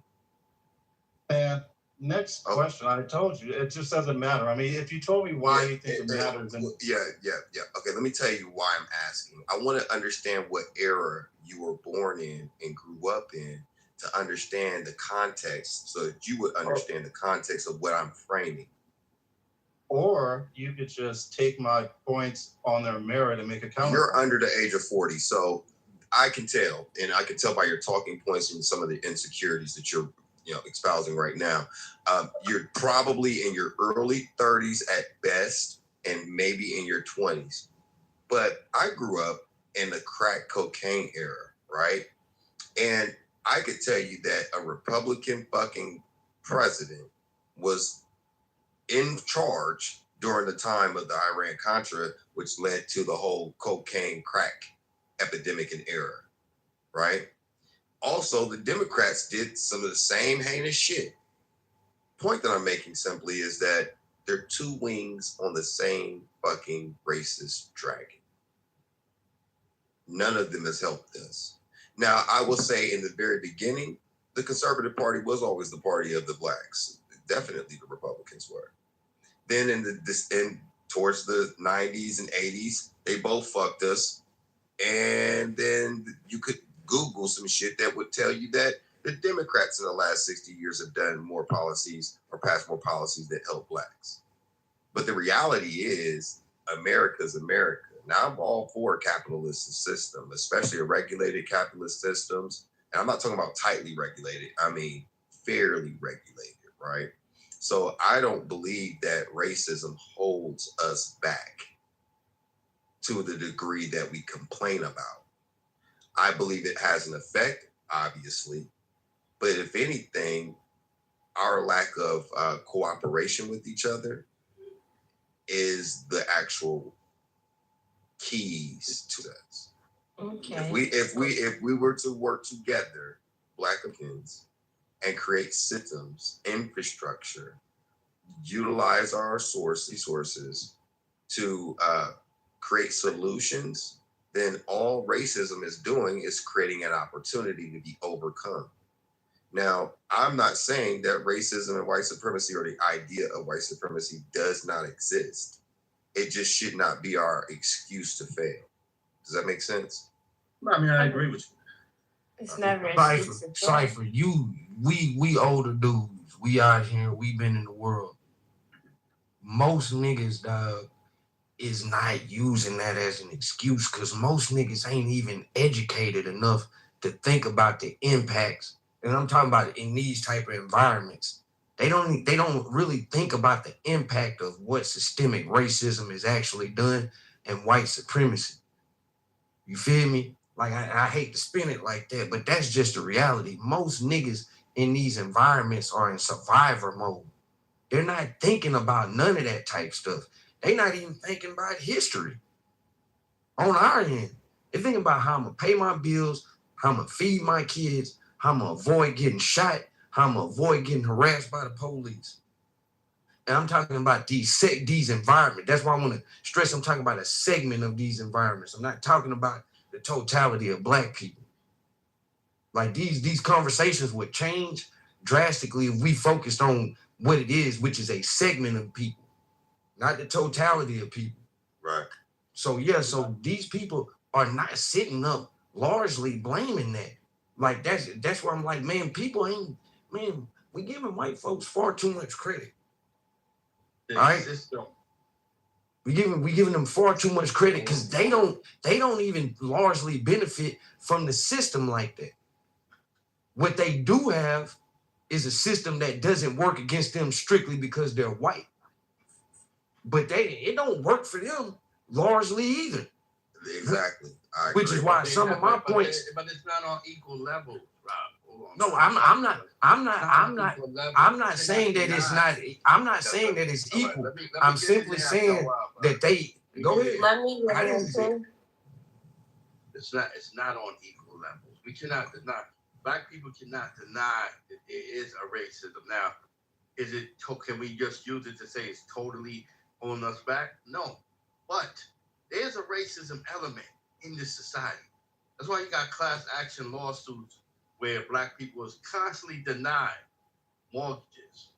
And next question, I told you, it just doesn't matter. I mean, if you told me why you think it matters, then yeah. Okay, let me tell you why I'm asking. I want to understand what era you were born in and grew up in to understand the context, so that you would understand the context of what I'm framing. Or you could just take my points on their merit and make a counter. You're under the age of 40, so I can tell, and I can tell by your talking points and some of the insecurities that you're espousing right now. You're probably in your early 30s at best, and maybe in your 20s. But I grew up in the crack cocaine era, right? And I could tell you that a Republican fucking president was in charge during the time of the Iran-Contra, which led to the whole cocaine crack epidemic and era, right? Also, the Democrats did some of the same heinous shit. Point that I'm making simply is that they're 2 wings on the same fucking racist dragon. None of them has helped us. Now, I will say in the very beginning, the Conservative Party was always the party of the blacks. Definitely the Republicans were. Then towards the 90s and 80s, they both fucked us. And then you could Google some shit that would tell you that the Democrats in the last 60 years have done more policies or passed more policies that help blacks. But the reality is, America's America. Now, I'm all for a capitalist system, especially a regulated capitalist systems. And I'm not talking about tightly regulated. I mean, fairly regulated, right? So I don't believe that racism holds us back to the degree that we complain about. I believe it has an effect, obviously. But if anything, our lack of cooperation with each other is the actual keys to this. Okay. If we were to work together, Black Americans, and create systems, infrastructure, utilize our resources to create solutions, then all racism is doing is creating an opportunity to be overcome. Now, I'm not saying that racism and white supremacy or the idea of white supremacy does not exist. It just should not be our excuse to fail. Does that make sense? I mean, I agree with you. It's never Cypher, we older dudes. We out here, we been in the world. Most niggas, dog, is not using that as an excuse because most niggas ain't even educated enough to think about the impacts. And I'm talking about in these type of environments. They don't really think about the impact of what systemic racism is actually done and white supremacy. You feel me? Like, I hate to spin it like that, but that's just the reality. Most niggas in these environments are in survivor mode. They're not thinking about none of that type stuff. They're not even thinking about history on our end. They're thinking about how I'm going to pay my bills, how I'm going to feed my kids, how I'm going to avoid getting shot, how I'm going to avoid getting harassed by the police. And I'm talking about these environments. That's why I want to stress I'm talking about a segment of these environments. I'm not talking about the totality of Black people. Like these conversations would change drastically if we focused on what it is, which is a segment of people. not the totality of people. Right. So so these people are not sitting up largely blaming that. Like that's where I'm like, man, people ain't, man, we giving white folks far too much credit. All right. We giving them far too much credit because they don't even largely benefit from the system like that. What they do have is a system that doesn't work against them strictly because they're white. But it don't work for them largely either. Exactly. Which is why some of my points. But it's not on equal levels, Rob. No, I'm not saying that it's not. I'm not saying that it's equal. I'm simply saying that they go ahead. Let me It's not on equal levels. We cannot deny. Black people cannot deny that there is a racism. Now, can we just use it to say it's totally on us back? No. But there's a racism element in this society. That's why you got class action lawsuits where black people is constantly denied mortgages.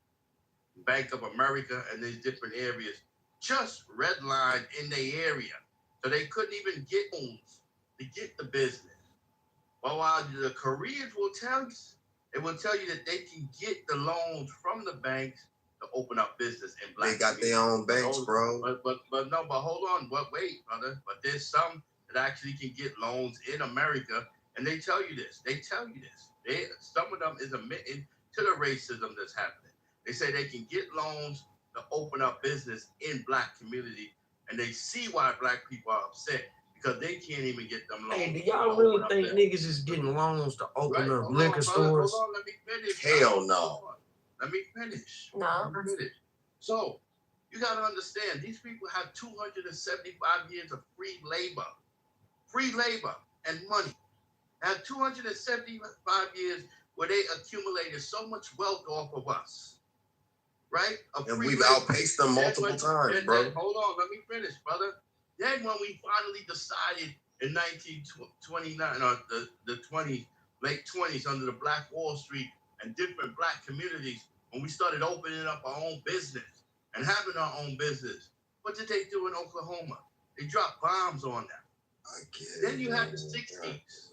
Bank of America and these different areas just redlined in their area. So they couldn't even get loans to get the business. But while the Koreans will tell you, it will tell you that they can get the loans from the banks to open up business in black. They got their own banks, bro. But hold on. Wait, brother. But there's some that actually can get loans in America, and they tell you this. Some of them is admitting to the racism that's happening. They say they can get loans to open up business in black community, and they see why black people are upset because they can't even get them loans. Hey, do y'all really think niggas is getting loans to open up liquor stores? Hold on, let me finish. Hell no. Let me finish. No. So, you got to understand, these people have 275 years of free labor and money. Have 275 years where they accumulated so much wealth off of us, right? And we've outpaced them multiple times, bro. Hold on, let me finish, brother. Then when we finally decided in 1929, or the 20s, late 20s, under the Black Wall Street and different black communities, when we started opening up our own business and having our own business, what did they do in Oklahoma? They dropped bombs on them. Then you have the 60s.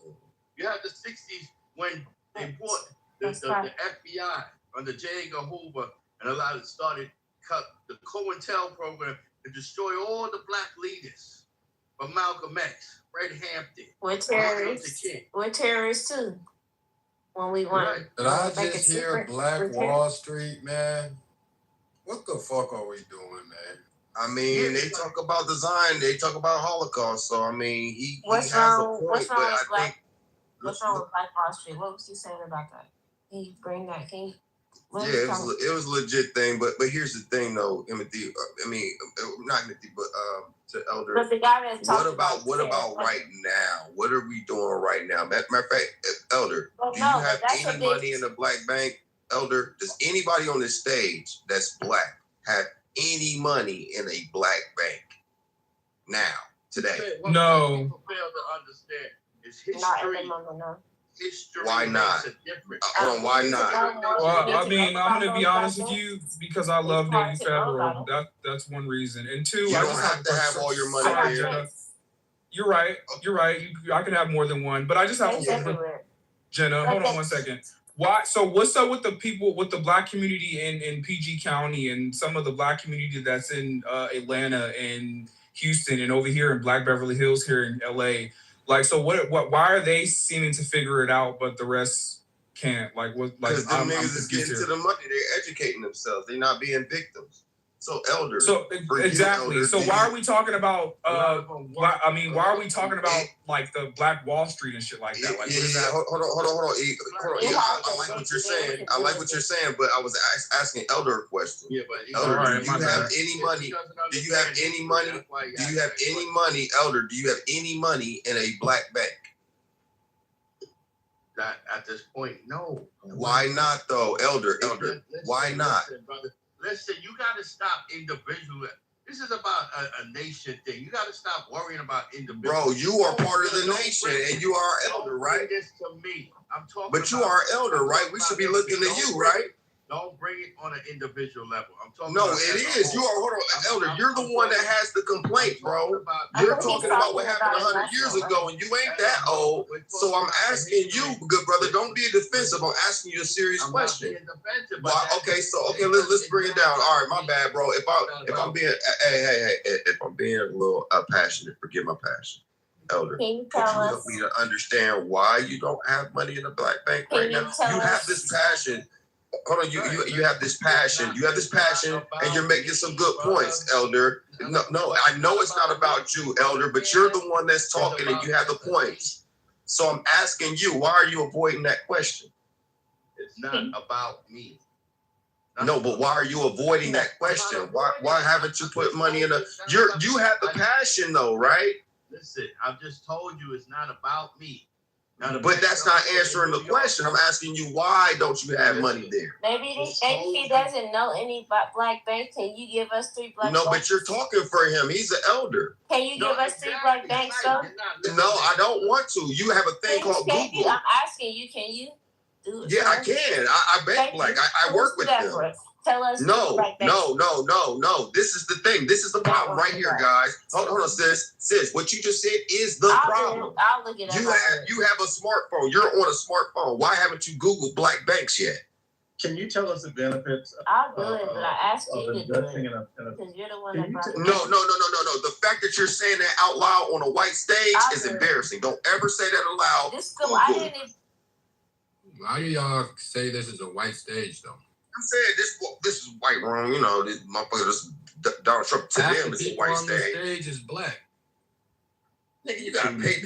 You have the 60s when they brought the FBI under J. Edgar Hoover and started cut the COINTEL program to destroy all the black leaders from Malcolm X, Fred Hampton. We're terrorists. We're terrorists too. When we want Did I just hear Black Wall Street, man? What the fuck are we doing, man? I mean, they talk about design, they talk about Holocaust, so I mean, he has a point, what's but wrong I with Black? think What's wrong with Black Wall Street? What was he saying about that? Can you bring that? it was a legit thing, but here's the thing though, Timothy. Not Timothy, but to Elder. But the guy that's what about right now? What are we doing right now? Matter of fact, Elder, do you have any money in a black bank? Elder, does anybody on this stage that's black have any money in a black bank now, today? No. People fail to understand is history. History. Why not? Hold on, why not? Well, I mean, I'm gonna be honest with you because I love Navy Federal. That's one reason. And two, you I don't just have to have all your money there. You're right. I could have more than one, but I just have Jenna. Hold on one second. Why? So what's up with the people, with the black community in PG County and some of the black community that's in Atlanta and Houston and over here in Black Beverly Hills here in LA? Like, so what? Why are they seeming to figure it out, but the rest can't? Like, what? Like, because them niggas is getting to the money. They're educating themselves. They're not being victims. So, Elder. So exactly. Elder, so why are we talking about? Why are we talking about like the Black Wall Street and shit like that? Like, what is that? Hold on. I like what you're saying. I like what you're saying, but I was asking Elder a question. Yeah, but Elder, do you have any money? Do you have any money? Do you have any money, Elder? Do you have any money in a black bank? Not at this point, no. Why not, though, Elder? Why not? Listen, you got to stop individual. This is about a nation thing. You got to stop worrying about individual. Bro, you are part of the nation, and you are elder, right? This to me, I'm talking. But you are elder, right? We should be looking to you, right? Don't bring it on an individual level. I'm talking. No, about it is. You are, hold on, Elder. You're the one that has the complaint, bro. You're talking about what happened 100 years ago, and you ain't that old. So I'm asking you, good brother, don't be defensive. I'm asking you a serious question. Why? Okay, let's bring it down. All right, my bad, bro. If I'm being, if I'm being a little passionate, forgive my passion. Elder, Can you could tell you help us? me to understand why you don't have money in the black bank right now? You have this passion. Hold on, you have this passion. You have this passion, and you're making some good points, Elder. No, I know it's not about you, Elder, but you're the one that's talking, and you have the points. So I'm asking you, why are you avoiding that question? It's not about me. No, but why are you avoiding that question? Why haven't you put money in a? You have the passion though, right? Listen, I've just told you it's not about me. But that's not answering the question. I'm asking you, why don't you have money there? Maybe he doesn't know any black banks. Can you give us 3 black No, banks? but you're talking for him. He's an elder. Can you give us 3 black banks, though? No, I don't want to. You have a thing called Google. I'm asking you, can you do it? Yeah, I can. I bank black. I work with them. Tell us. No. This is the thing. This is the problem right here, guys. Hold on, sis. What you just said is the problem. I'll look it up. You have a smartphone. You're on a smartphone. Why haven't you Googled black banks yet? Can you tell us the benefits? I'll do it, but I asked you to do it. Because you're the one that brought it up. No. The fact that you're saying that out loud on a white stage is embarrassing. Don't ever say that aloud. Why do y'all say this is a white stage, though? I'm saying this is white room. You know, this motherfucker, Donald Trump to them is a white stage. The stage is black. Nigga, you got pay.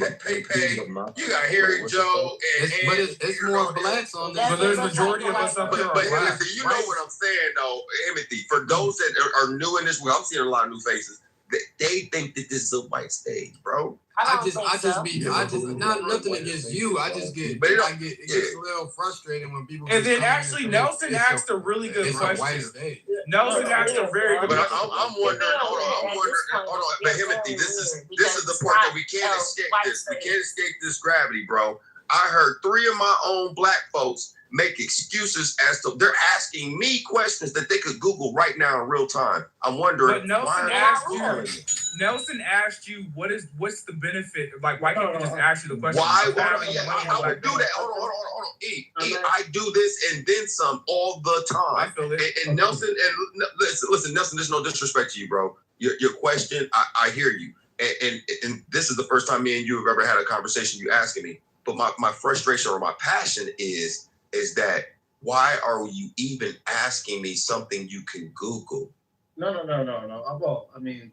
You got Harry Joe and it's more blacks on this. But there's majority of us up here. But Timothy, you know what I'm saying, though, Timothy. For those that are new in this world, I'm seeing a lot of new faces. They think that this is a white stage, bro. I just not nothing against you. I just get it gets a little frustrating when people. And then actually, Nelson asked a really good question. Nelson asked a very good question. I'm wondering. Hold on. But Timothy, this is the part that we can't escape. We can't escape this gravity, bro. I heard 3 of my own black folks make excuses as to they're asking me questions that they could Google right now in real time. I'm wondering. But Nelson asked you what's the benefit? Like, why can't you just ask you the question? Why would I would do that? Hold on. I do this and then some all the time. I feel it. And Nelson, and listen, Nelson, there's no disrespect to you, bro. Your question, I hear you. And this is the first time me and you have ever had a conversation you asking me. But my frustration or my passion is that why are you even asking me something you can Google? No. I mean,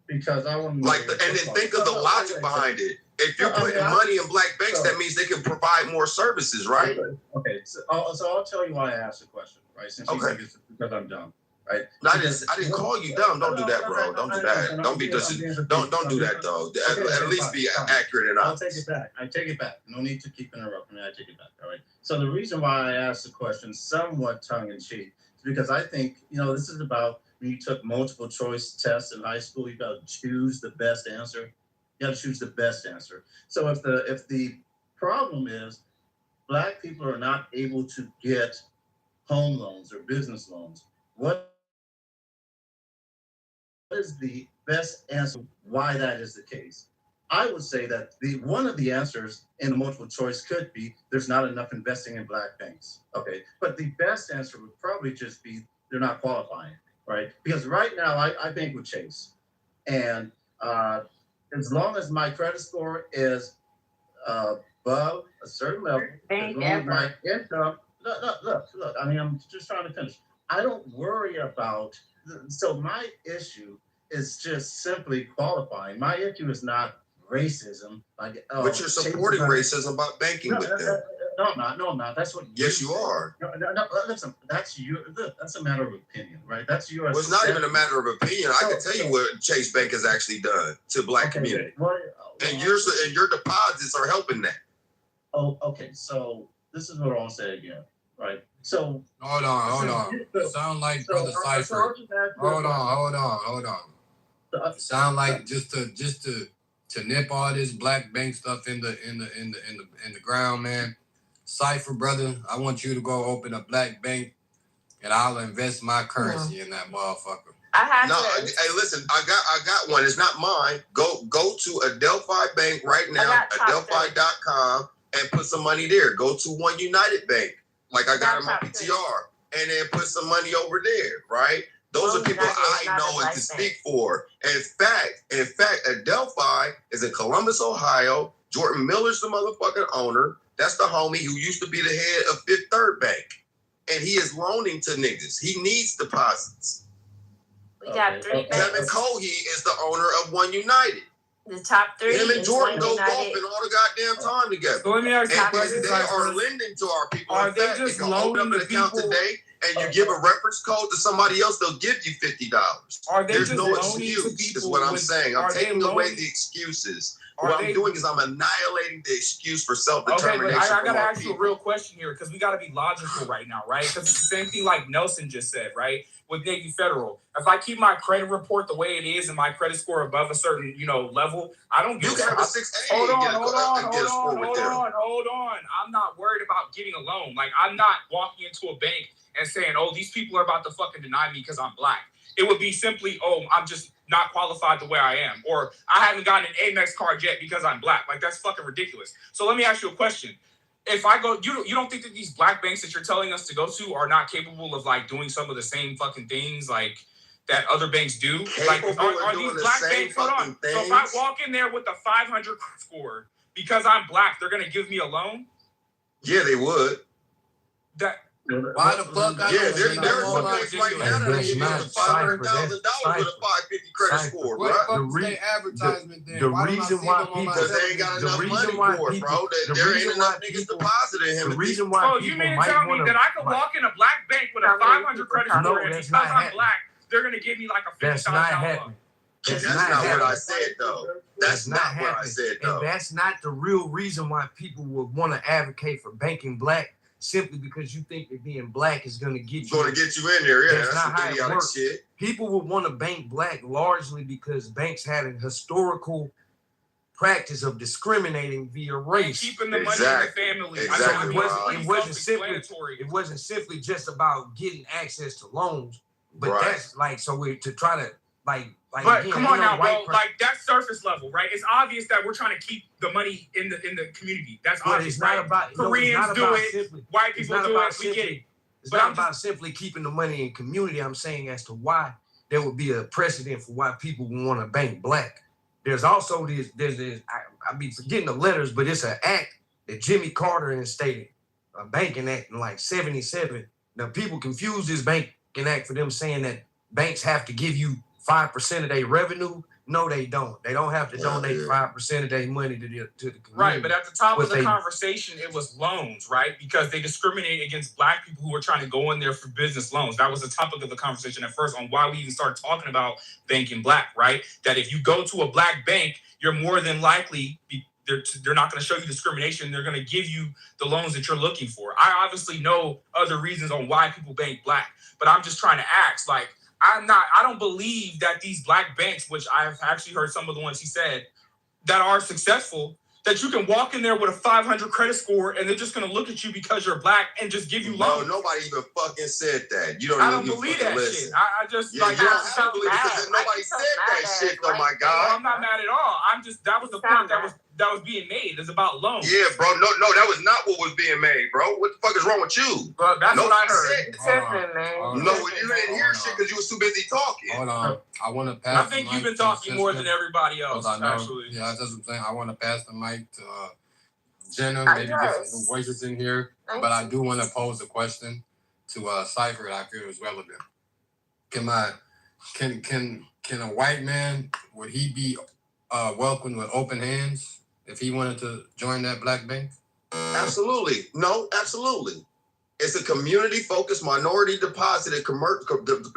because I want to and then think of the logic behind it. If you're putting money in black banks, that means they can provide more services, right? Okay. So I'll tell you why I asked the question, right? Since you think it's because I'm dumb. Right. No, I didn't call you dumb. Don't do that, bro. Don't do that. Don't be don't do that, though. At least be accurate and honest. I take it back. No need to keep interrupting me. I take it back. All right. So the reason why I asked the question somewhat tongue in cheek is because I think, this is about when you took multiple choice tests in high school, you got to choose the best answer. You got to choose the best answer. So if the problem is black people are not able to get home loans or business loans, what is the best answer why that is the case? I would say that one of the answers in the multiple choice could be there's not enough investing in black banks. Okay. But the best answer would probably just be they're not qualifying, right? Because right now I bank with Chase. And as long as my credit score is above a certain level, as long as my income, look, I mean, I'm just trying to finish. I don't worry about, so my issue is just simply qualifying. My issue is not racism. But you're supporting racism by banking with them. No, I'm not. That's what. Yes, you are. No, listen. That's that's a matter of opinion, right? That's your. Well, it's not even a matter of opinion. I can tell you what Chase Bank has actually done to black community, and your deposits are helping that. Oh, okay. So this is what I'll say again, right? So hold on. Sound like Brother Cypher. Hold on. Sound like just to nip all this black bank stuff in the ground, man. Cypher, brother, I want you to go open a black bank and I'll invest my currency in that motherfucker. Hey, listen, I got one. It's not mine. Go to Adelphi Bank right now, Adelphi.com, and put some money there. Go to One United Bank, like I got in my PTR, and then put some money over there, right? Those are people I know and can speak for. And in fact, Adelphi is in Columbus, Ohio. Jordan Miller's the motherfucking owner. That's the homie who used to be the head of Fifth Third Bank. And he is loaning to niggas. He needs deposits. We got 3 banks. Kevin Cohey is the owner of One United. The top 3. Him and Jordan go golfing all the goddamn time together. So let me ask you a And question. they are lending to our people. Are In they fact, just if you open up loaning an the account people? today and you give a reference code to somebody else, they'll give you $50. Are they There's just no loaning to excuse, people is what I'm with- saying. I'm are they taking away loaning- the excuses. Are What they- I'm doing is I'm annihilating the excuse for Okay, self-determination. but I from gotta our ask you a people. real question here because we gotta be logical right now, right? Because it's the same thing like Nelson just said, right? With Navy Federal, if I keep my credit report the way it is and my credit score above a certain, level, I don't give You can have a 680 Hold and on, get a hold score with them. on. I'm not worried about getting a loan. Like, I'm not walking into a bank and saying, oh, these people are about to fucking deny me because I'm black. It would be simply, oh, I'm just not qualified the way I am. Or I haven't gotten an Amex card yet because I'm black. Like, that's fucking ridiculous. So let me ask you a question. If I go, you don't think that these black banks that you're telling us to go to are not capable of, like, doing some of the same fucking things, like, that other banks do? Like, Capable of are doing these the black same banks, hold on. fucking So if I things? walk in there with a 500 score because I'm black, they're going to give me a loan? Yeah, they would. Why the fuck? Yeah, there are some banks right now that are giving you $500,000 with a 550 credit score, bro. What the fuck is their advertisement then? the Why don't I reason see why them on my people- Because they ain't got the enough reason money why for it, people- bro. the There ain't reason enough why niggas people- depositing him. The reason why So you people mean to might tell me wanna- that I could walk in a black bank with a 500 credit score No, and that's because not I'm happening. black, they're going to give me like a That's $50,000 not loan? happening. That's not what I happening. said, though. That's not what I happening. said, though. And that's not the real reason why people would want to advocate for banking black, simply because you think that being black is going to get you. Going to get you in there, yeah. That's That's not some how it idiotic works. shit. People would want to bank black largely because banks had a historical practice of discriminating via race. Keeping the money Exactly. in the family. Exactly. I know it wasn't simply self-explanatory. it wasn't simply just about getting access to loans, but Right. that's like to try to like But again, come ain't on no now, white bro. person- Like, that's surface level, right? It's obvious that we're trying to keep the money in the community. That's But obvious, it's not right? about no, it's Koreans not do about it. simply, White it's people not do about it. We get simply- it. It's But not I'm about simply keeping the money in community. I'm saying as to why there would be a precedent for why people would want to bank black. There's also I be forgetting the letters, but it's an act that Jimmy Carter instated, a banking act in like 77. Now people confuse this banking act for them saying that banks have to give you 5% of their revenue. No, they don't. They don't have to donate 5% of their money to the community. Right, but at the top What of the they- conversation, it was loans, right? Because they discriminate against black people who are trying to go in there for business loans. That was the topic of the conversation at first on why we even started talking about banking black, right? That if you go to a black bank, you're more than likely they're not going to show you discrimination. They're going to give you the loans that you're looking for. I obviously know other reasons on why people bank black, but I'm just trying to ask, like, I don't believe that these black banks, which I've actually heard some of the ones he said that are successful, that you can walk in there with a 500 credit score and they're just going to look at you because you're black and just give you loans. No, nobody even fucking said that. You I don't don't even believe fucking that listen. shit. I just Yeah, like, you don't I'm have so to believe it mad. because nobody said that shit, though, my No, guy. I'm not mad at all. That was the point that was being made. It's about loans. Yeah, bro. No, that was not what was being made, bro. What the fuck is wrong with you? But that's what I Nobody heard. said- No, you didn't hear shit because you was too busy talking. Hold on. I want to I pass think the you've mic been to talking more sister, than everybody else, 'cause I know- actually. Yeah, that's what I'm saying. I want to pass the mic to Jenna, maybe get some new voices in here. But I do want to pose a question to Cypher that I feel is relevant. Can a white man, would he be welcomed with open hands if he wanted to join that black bank? Absolutely. No, absolutely. It's a community-focused minority deposited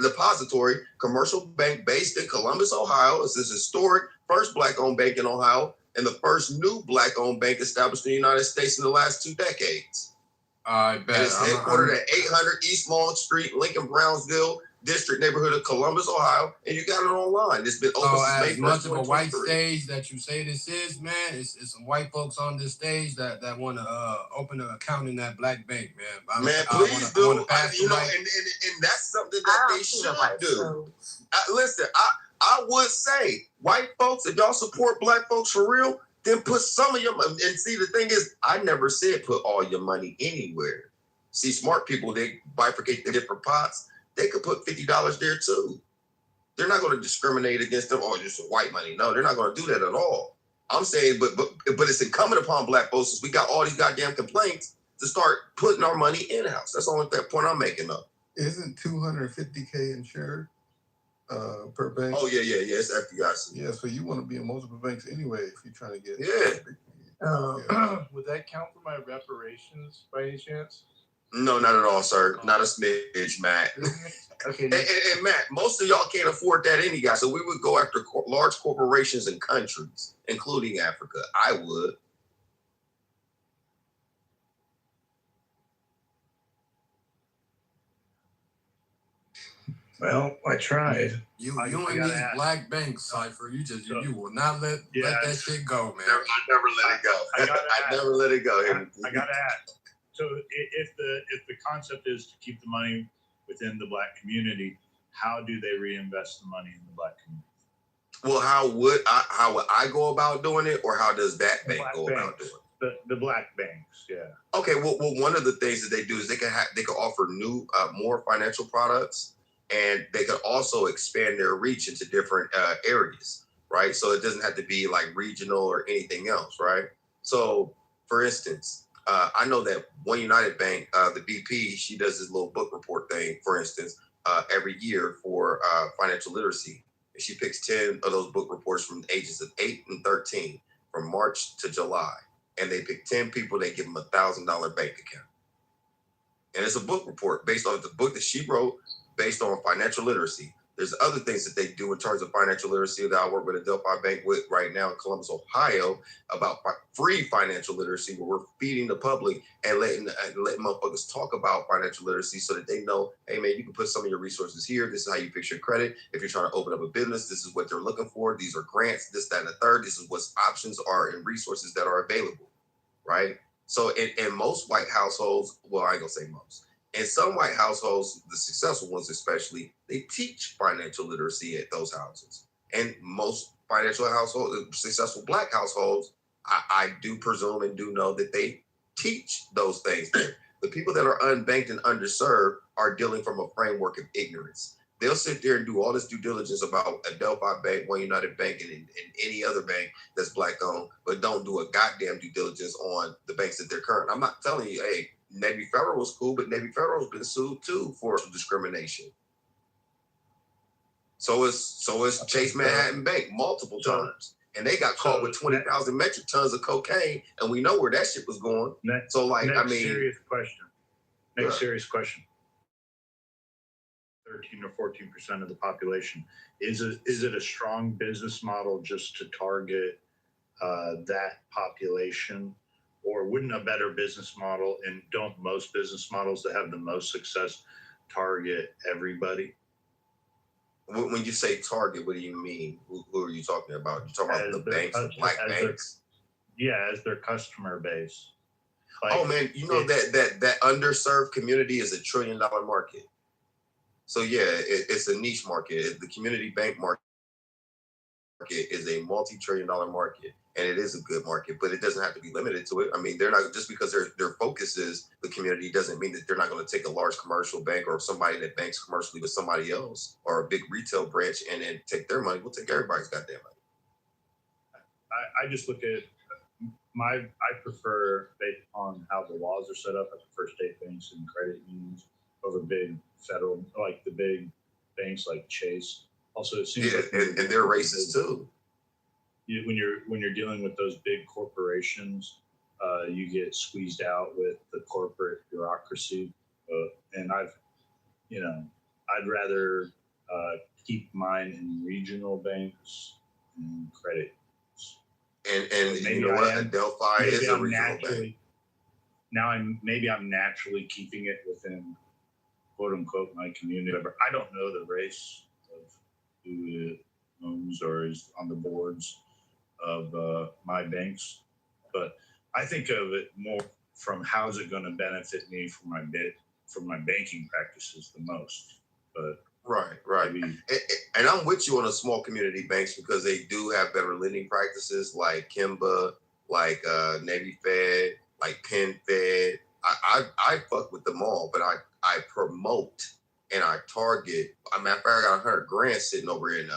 depository commercial bank based in Columbus, Ohio. It's this historic first black-owned bank in Ohio and the first new black-owned bank established in the United States in the last 2 decades. I bet. And it's headquartered at 800 East Long Street, Lincoln, Brownsville. District neighborhood of Columbus, Ohio, and you got it online. It's been open since May as much 1st, of a white 2023. stage that you say this is, man, it's some white folks on this stage that want to open an account in that black bank, man. Please do. And that's something that they should do. Listen, I would say, white folks, if y'all support black folks for real, then put some of your money. And see, the thing is, I never said put all your money anywhere. See, smart people, they bifurcate the different pots. They could put $50 there too. They're not going to discriminate against them. Oh, just white money. No, they're not going to do that at all. I'm saying, but it's incumbent upon black folks, since we got all these goddamn complaints, to start putting our money in-house. That's the only point I'm making up. Isn't $250K insured per bank? Oh, yeah. It's FDIC. Yeah, so you want to be in multiple banks anyway if you're trying to get... Yeah. Would that count for my reparations by any chance? No, not at all, sir. Not a smidge, Matt. Okay. And Matt, most of y'all can't afford that any guy. So we would go after large corporations and countries, including Africa. I would. Well, I tried. You and these black banks, Cypher, you will not let that shit go, man. I never let it go. I never let it go. I gotta ask. So if the concept is to keep the money within the black community, how do they reinvest the money in the black community? Well, how would I go about doing it, or how does that bank go about doing it? The black banks, yeah. Okay, well, one of the things that they do is they can offer new, more financial products, and they could also expand their reach into different areas, right? So it doesn't have to be like regional or anything else, right? So, for instance, I know that One United Bank, the BP, she does this little book report thing, for instance, every year for financial literacy. And she picks 10 of those book reports from the ages of 8 and 13 from March to July. And they pick 10 people, they give them $1,000 bank account. And it's a book report based on the book that she wrote based on financial literacy. There's other things that they do in terms of financial literacy that I work with a Delphi Bank with right now in Columbus, Ohio, about free financial literacy, where we're feeding the public and letting motherfuckers talk about financial literacy so that they know, hey man, you can put some of your resources here. This is how you fix your credit. If you're trying to open up a business, this is what they're looking for. These are grants, this, that, and the third. This is what options are and resources that are available, right? So in most white households, well, I ain't gonna say most. In some white households, the successful ones especially, they teach financial literacy at those houses. And most financial households, successful black households, I do presume and do know that they teach those things there. The people that are unbanked and underserved are dealing from a framework of ignorance. They'll sit there and do all this due diligence about a Delphi Bank, One United Bank, and any other bank that's black owned, but don't do a goddamn due diligence on the banks that they're current. I'm not telling you, hey, Navy Federal was cool, but Navy Federal's been sued too for discrimination. So it's Chase Manhattan Bank multiple times. And they got caught with 20,000 metric tons of cocaine, and we know where that shit was going. Serious question. 13 or 14% of the population. Is it a strong business model just to target that population? Or wouldn't a better business model, and don't most business models that have the most success target everybody? When you say target, what do you mean? Who are you talking about? You talking about the banks, the black banks? As their customer base. Oh man, you know that underserved community is $1 trillion market. So yeah, it's a niche market. The community bank market is a multi-trillion-dollar market, and it is a good market, but it doesn't have to be limited to it. I mean, they're not, just because their focus is the community doesn't mean that they're not going to take a large commercial bank or somebody that banks commercially with somebody else or a big retail branch and then take their money. We'll take everybody's goddamn money. I just look at I prefer, based on how the laws are set up, I prefer state banks and credit unions over big federal, like the big banks like Chase. Also, it seems and they're racist too. When you're dealing with those big corporations, you get squeezed out with the corporate bureaucracy, and I'd rather keep mine in regional banks and credit. And maybe you know what? Delphi is a regional bank. Now I'm naturally keeping it within quote unquote my community. I don't know the race of who owns or is on the boards of my banks, but I think of it more from how's it going to benefit me for my banking practices the most. But right. And I'm with you on the small community banks because they do have better lending practices like Kimba, like Navy Fed, like Penn Fed. I fuck with them all, but I promote and I target. I mean, I got $100,000 sitting over in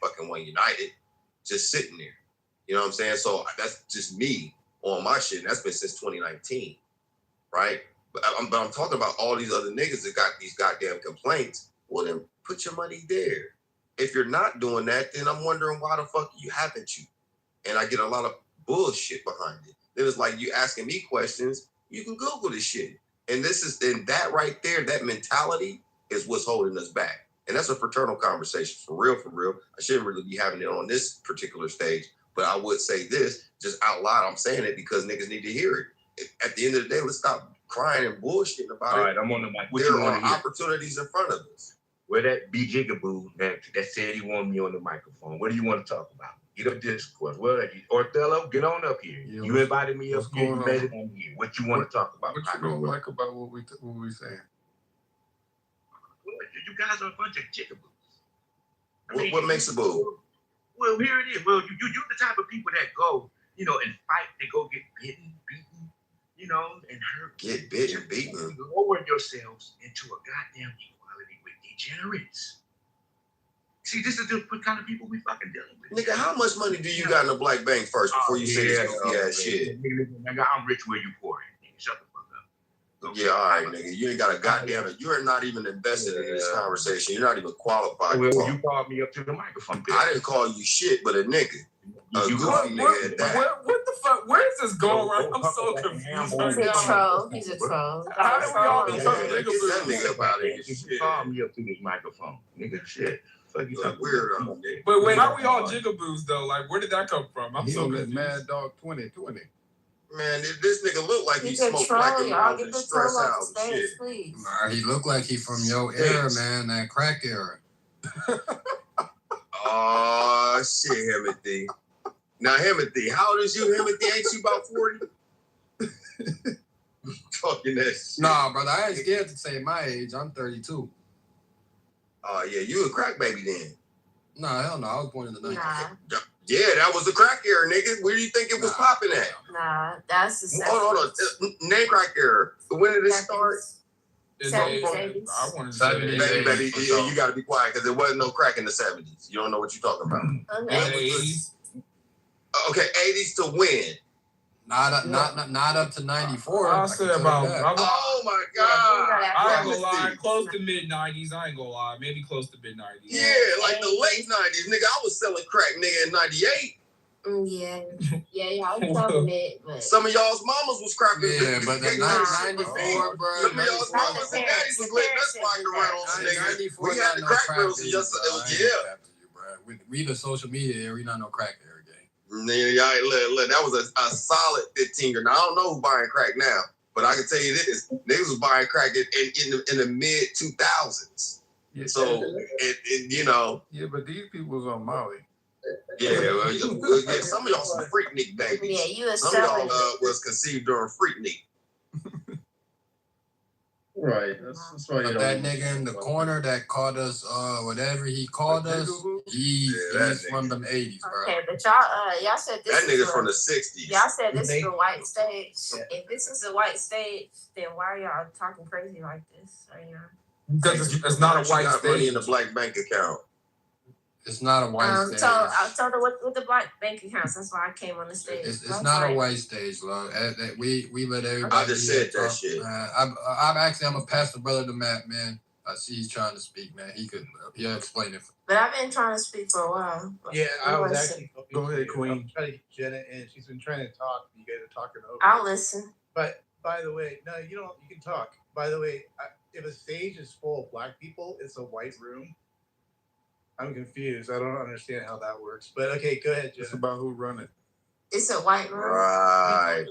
fucking One United, just sitting there. You know what I'm saying? So that's just me on my shit. And that's been since 2019, right? But I'm talking about all these other niggas that got these goddamn complaints. Well, then put your money there. If you're not doing that, then I'm wondering why the fuck you haven't you? And I get a lot of bullshit behind it. Then it's like you asking me questions. You can Google this shit. And that right there, that mentality is what's holding us back. And that's a fraternal conversation for real. I shouldn't really be having it on this particular stage, but I would say this just out loud. I'm saying it because niggas need to hear it. At the end of the day, let's stop crying and bullshitting about it. All right, I'm on the mic. What there you are want to hear? opportunities in front of us. Where that B Jigaboo that said he wanted me on the microphone. What do you want to talk about? Get up discourse. Well, Othello, get on up here. Yeah, you invited me up here. You going made on? it on here. What you want to talk about? What you don't like about what we saying? Well, you guys are a bunch of jigaboos. What makes a boo? Well, here it is. Well, you're the type of people that go, and fight. They go get bitten, beaten, and hurt. Get bitten, beaten. Lower yourselves into a goddamn equality with degenerates. See, this is the kind of people we fucking dealing with. Nigga, how much money do you got in a black bank first before you say this goofy ass shit? Nigga, I'm rich where you poor. Nigga, shut the fuck up. Yeah, all right, nigga. You ain't got a goddamn. You're not even invested in this conversation. You're not even qualified. Well, you called me up to the microphone. I didn't call you shit, but a nigga. A goofy nigga at that. What the fuck? Where is this going right? I'm so confused. He's a troll. He's a troll. How did we all become Get that nigga up out of here. You called me up to this microphone. Nigga, shit. Weirdo. But wait, how we all jigaboos though? Like, where did that come from? I'm He so on that confused. Mad Dog 2020. Man, this nigga look like he He's a smoked troll. black and Y'all mild get and the stress troll off out the and stage, shit. please. Nah, he looked like he from your era, man, that crack era. Oh shit, Himothy. Now, Himothy, how old is you, Himothy? Ain't you about 40? Talking that shit. Nah, brother, I ain't scared to say my age. I'm 32. Oh, yeah, you a crack baby then. Nah, hell no. I was born in the 90s. Nah, Yeah, that was the crack era, nigga. Where do you think it was popping at? nah, that's the Hold on. Name crack era. When did it start? Is Seventies, it- eighties. I wanted to say Baby, the baby, 80s. you gotta be quiet because there wasn't no crack in the 70s. You don't know what you're talking about. Okay. The 80s. Okay, 80s to when? Not up to 94. I'll say about. Oh my God. I ain't gonna lie, close to mid 90s. I ain't gonna lie, maybe close to mid 90s. Yeah, like the late 90s, nigga. I was selling crack, nigga, in 98. Yeah, I was talking it, but Some of y'all's mamas was crapping. Yeah, but the 94, bro. Some of y'all's mamas and daddies was letting us find the rentals, nigga. We had the crack bills yesterday. Yeah. We the social media era. We not no crack era game. Yeah, look, that was a solid 15 year. Now I don't know who's buying crack now, but I can tell you this: niggas was buying crack in the mid 2000s. Yeah, so you know. Yeah, but these people was on Molly. Yeah, yeah, some of y'all some freaknik babies. Yeah, you a some of y'all selling. was conceived during freaknik. Right. That's why you But don't. that nigga in the corner that called us, whatever he called us, he's from them 80s, bro. Okay, but y'all said this That is nigga's a- from the 60s. Y'all said this is a white stage. If this is a white stage, then why are y'all talking crazy like this? Are y'all? Because it's not a white got money stage. in the black bank account. It's not a white stage. So I told her what the black bank accounts. That's why I came on the stage. It's not a white stage, love. We let everybody. I just said that talk. shit. I'm gonna pass the brother to Matt, man. I see he's trying to speak, man. He'll explain it. But I've been trying to speak for a while. Yeah, I was Listen. actually. Go ahead, Queen. I'm trying to get Jenna in. She's been trying to talk. You guys are talking over. I'll listen. But by the way, no, you don't. You can talk. By the way, if a stage is full of black people, it's a white room. I'm confused. I don't understand how that works. But okay, go ahead, Jenna. It's about who run it. It's a white room. Right.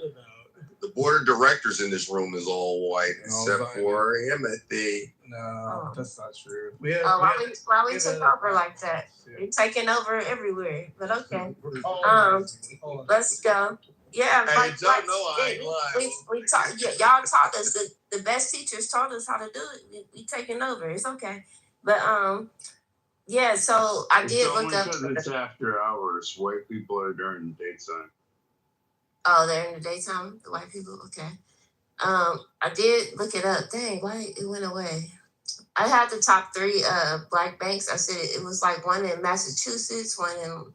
The board of directors in this room is all white, except for Timothy. No, that's not true. Why we took over like that? We're taking over everywhere, but okay. Let's go. Yeah, Hey, like Joe, no, I ain't lying. we taught. Yeah, y'all taught us. The best teachers taught us how to do it. We taking over. It's okay. But yeah. So I did look up. It's after hours. White people are during the daytime. Oh, they're in the daytime. The white people. Okay. I did look it up. Dang, why it went away? I had the top 3 black banks. I said it was like one in Massachusetts, one in.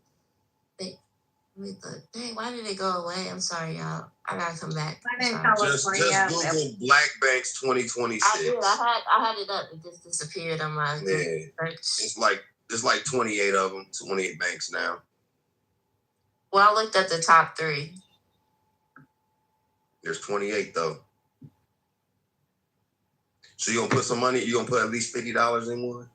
Dang, why did it go away? I'm sorry, y'all. I gotta come back. Just Google Black Banks 2026. I did. I had it up. It just disappeared on my search. It's like 28 of them, 28 banks now. Well, I looked at the top 3. There's 28 though. So you gonna put some money? You gonna put at least $50 in one?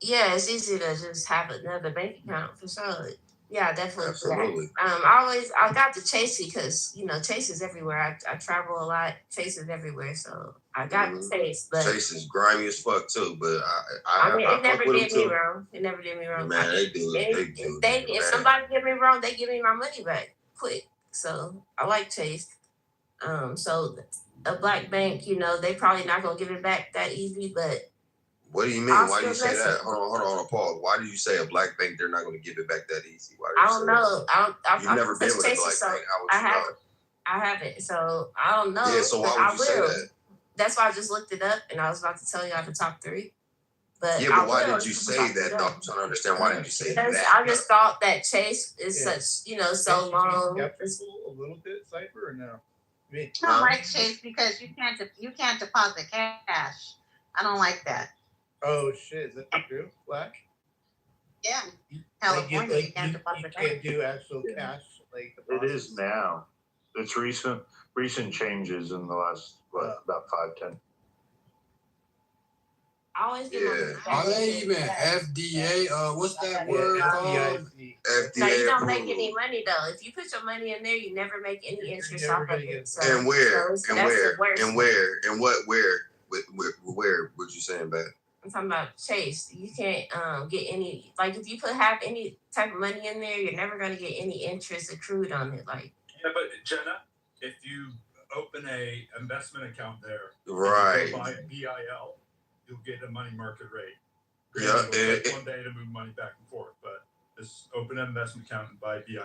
Yeah, it's easy to just have another bank account for sure. Yeah, definitely. Absolutely. I got the Chase because Chase is everywhere. I travel a lot. Chase is everywhere, so I got the Chase. But Chase is grimy as fuck too. But it never did me wrong. It never did me wrong. Man, they do. If somebody get me wrong, they give me my money back quick. So I like Chase. So a black bank, they probably not gonna give it back that easy, but. What do you mean? Why do you say that? Hold on, pause. Why do you say a black bank they're not going to give it back that easy? I don't know. You've never been with a black bank. I haven't. So I don't know. Yeah. So why would you say that? That's why I just looked it up, and I was about to tell y'all the top 3. But yeah, but why did you say that? Though? I'm trying to understand. Why did you say that? I just thought that Chase is such, so long. A little bit, Cypher, or no? I don't like Chase because you can't deposit cash. I don't like that. Oh shit! Is that true, Black? Yeah, California you can't deposit cash. Can't do actual cash like it is now. It's recent changes in the last about 5-10. I always get Are they even FDA? What's that word called? FDA. No, you don't make any money though. If you put your money in there, you never make any interest off of it. So, and where? So Where? What you saying, Beth? I'm talking about Chase. You can't get any, like if you have any type of money in there, you're never going to get any interest accrued on it. Like yeah, but Jenna, if you open a investment account there, right, by BIL, you'll get a money market rate. Yeah, it'll take 1 day to move money back and forth, but just open an investment account and buy BIL.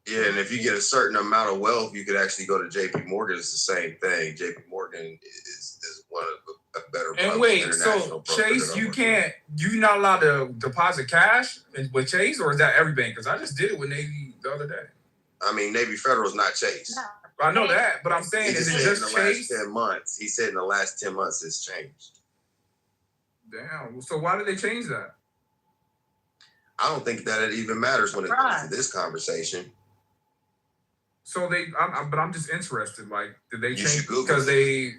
Yeah, and if you get a certain amount of wealth, you could actually go to JP Morgan. It's the same thing. JP Morgan is one of a better. And wait, so Chase, you're not allowed to deposit cash with Chase, or is that every bank? Because I just did it with Navy the other day. I mean, Navy Federal is not Chase. No. I know that, but I'm saying, is it just Chase? In the last 10 months, he said in the last 10 months it's changed. Damn. So why did they change that? I don't think that it even matters when it comes to this conversation. So but I'm just interested. Like, did they change because they?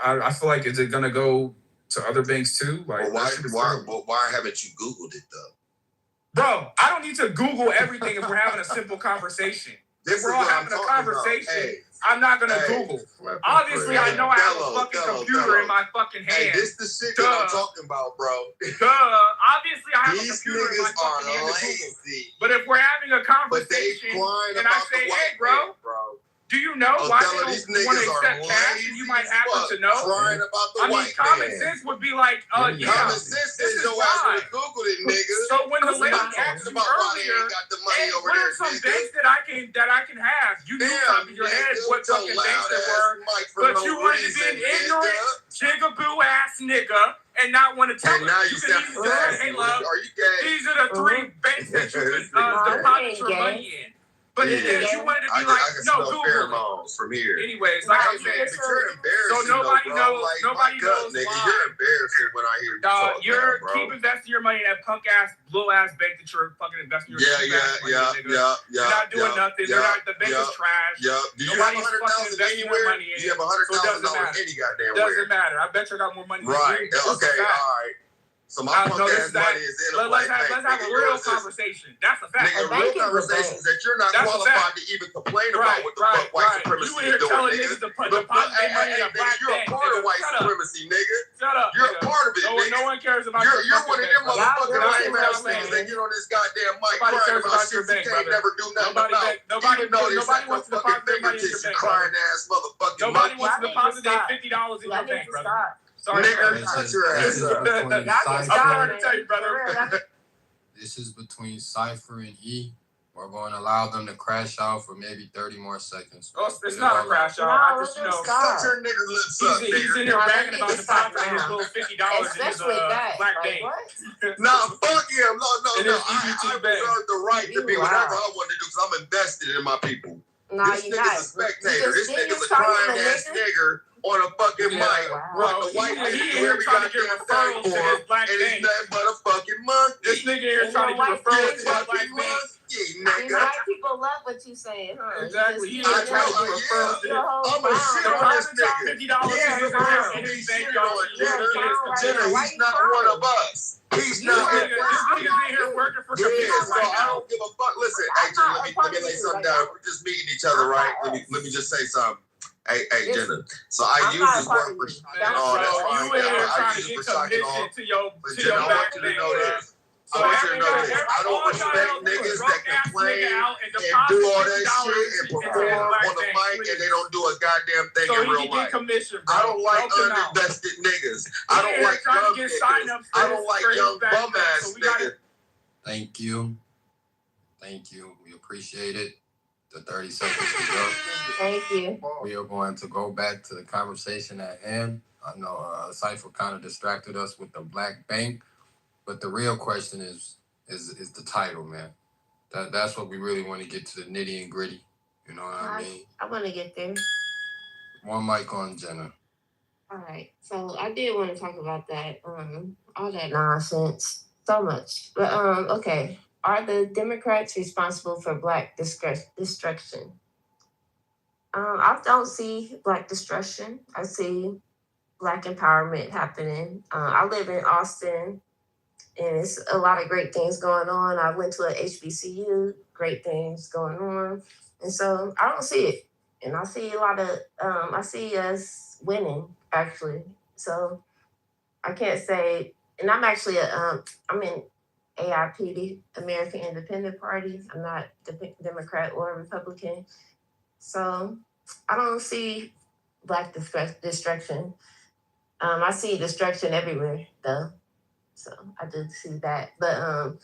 I feel like, is it gonna go to other banks too? Like, why haven't you Googled it though? Bro, I don't need to Google everything if we're having a simple conversation. If we're all having a conversation, I'm not gonna Google. Obviously, I know I have a fucking computer in my fucking hand. Hey, this the shit that I'm talking about, bro. Obviously, I have a computer in my fucking hand to Google. But if we're having a conversation and I say, hey, bro, do you know why they don't want to accept cash? And you might happen to know. I mean, common sense would be like, yeah, common sense says your ass would have Googled it, nigga. So when the lady asked you earlier, hey, what are some banks that I can have? You knew top of your head what fucking banks there were, but you wanted to be an ignorant, jigaboo ass nigga and not want to tell us. You can even say, hey, love, these are the 3 banks that you can deposit your money in. But instead, you wanted to be like, no, Google from here. Anyways, like I'm saying, you're embarrassing. So nobody knows. Nobody knows nigga, why. You're embarrassing when I hear you talk. You're keep investing your money in that punk ass, blue ass bank that you're fucking investing your money in. You're not doing nothing. They're not. The bank is trash. Do you have $100,000 anywhere? Do you have $100,000 any goddamn where? Doesn't matter. I bet you got more money. Right. Okay. All right. So my punk ass money is in a black bank. Let's have a real conversation. That's a fact. Nigga, real conversations that you're not qualified to even complain about what the fuck white supremacy is doing, nigga. Niggas to deposit their money in a black you're a bank. part of white supremacy, nigga. Shut up. You're a part of it, nigga. No one cares about You're one of them motherfucking lame ass bank. niggas that get on this goddamn mic Nobody crying cares about about shit your you bank, can't brother. never do nothing about. Even though they suck your fucking fingertips, you crying ass motherfucking Nobody monkey. wants to deposit their $50 in your bank, brother. Sorry, nigga, shut your ass up. I'm trying to tell you, brother. This is between Cypher and E. We're going to allow them to crash out for maybe 30 more seconds. Oh, it's not a crash out. I just, Shut your nigga lips up, nigga. He's in here bragging about depositing his little $50 in his black bank. Nah, fuck him. No. I reserve the right to be whatever I want to do because I'm invested in my people. This nigga's a spectator. This nigga's a crime ass nigger on a fucking mic. Bro, the white he nigga here every trying to get goddamn referrals thing to for his him, black and bank. he's nothing but a fucking monkey. This nigga here trying to get referrals to his black bank. Nigga. White people love what you saying, huh? Exactly. You He just- here trying to get referrals to his I'm a shit on this nigga. $50 in his account in his bank, y'all. Jenna, he's not one of us. He's not. This nigga's in here working for commissions right I now. don't give a fuck. Listen, hey, Jenna, let me lay something down. We're just meeting each other, right? Let me just say something. Hey, Jenna. So I use this word for shocking and all. That's fine. You in here I trying to use it get for shocking all. commission to your Jenna, I want you to bank. know this. So I want you to know this. I don't respect niggas that complain and do all that shit and perform on the mic and they don't do a goddamn thing in real life. I don't like uninvested niggas. I don't like young niggas. I don't like young bum ass niggas. Thank you. We appreciate it. The 30 seconds to go. Thank you. We are going to go back to the conversation at hand. I know Cypher kind of distracted us with the black bank, but the real question is the title, man. That's what we really want to get to the nitty and gritty. You know what I mean? I want to get there. One mic on Jenna. All right. So I did want to talk about that. All that nonsense. So much. But okay. Are the Democrats responsible for black destruction? I don't see black destruction. I see black empowerment happening. I live in Austin, and it's a lot of great things going on. I went to a HBCU, great things going on. And so I don't see it. And I see a lot of, I see us winning, actually. So I can't say, and I'm actually, I'm in AIP, the American Independent Party. I'm not Democrat or Republican. So I don't see black destruction. I see destruction everywhere, though. So I do see that. But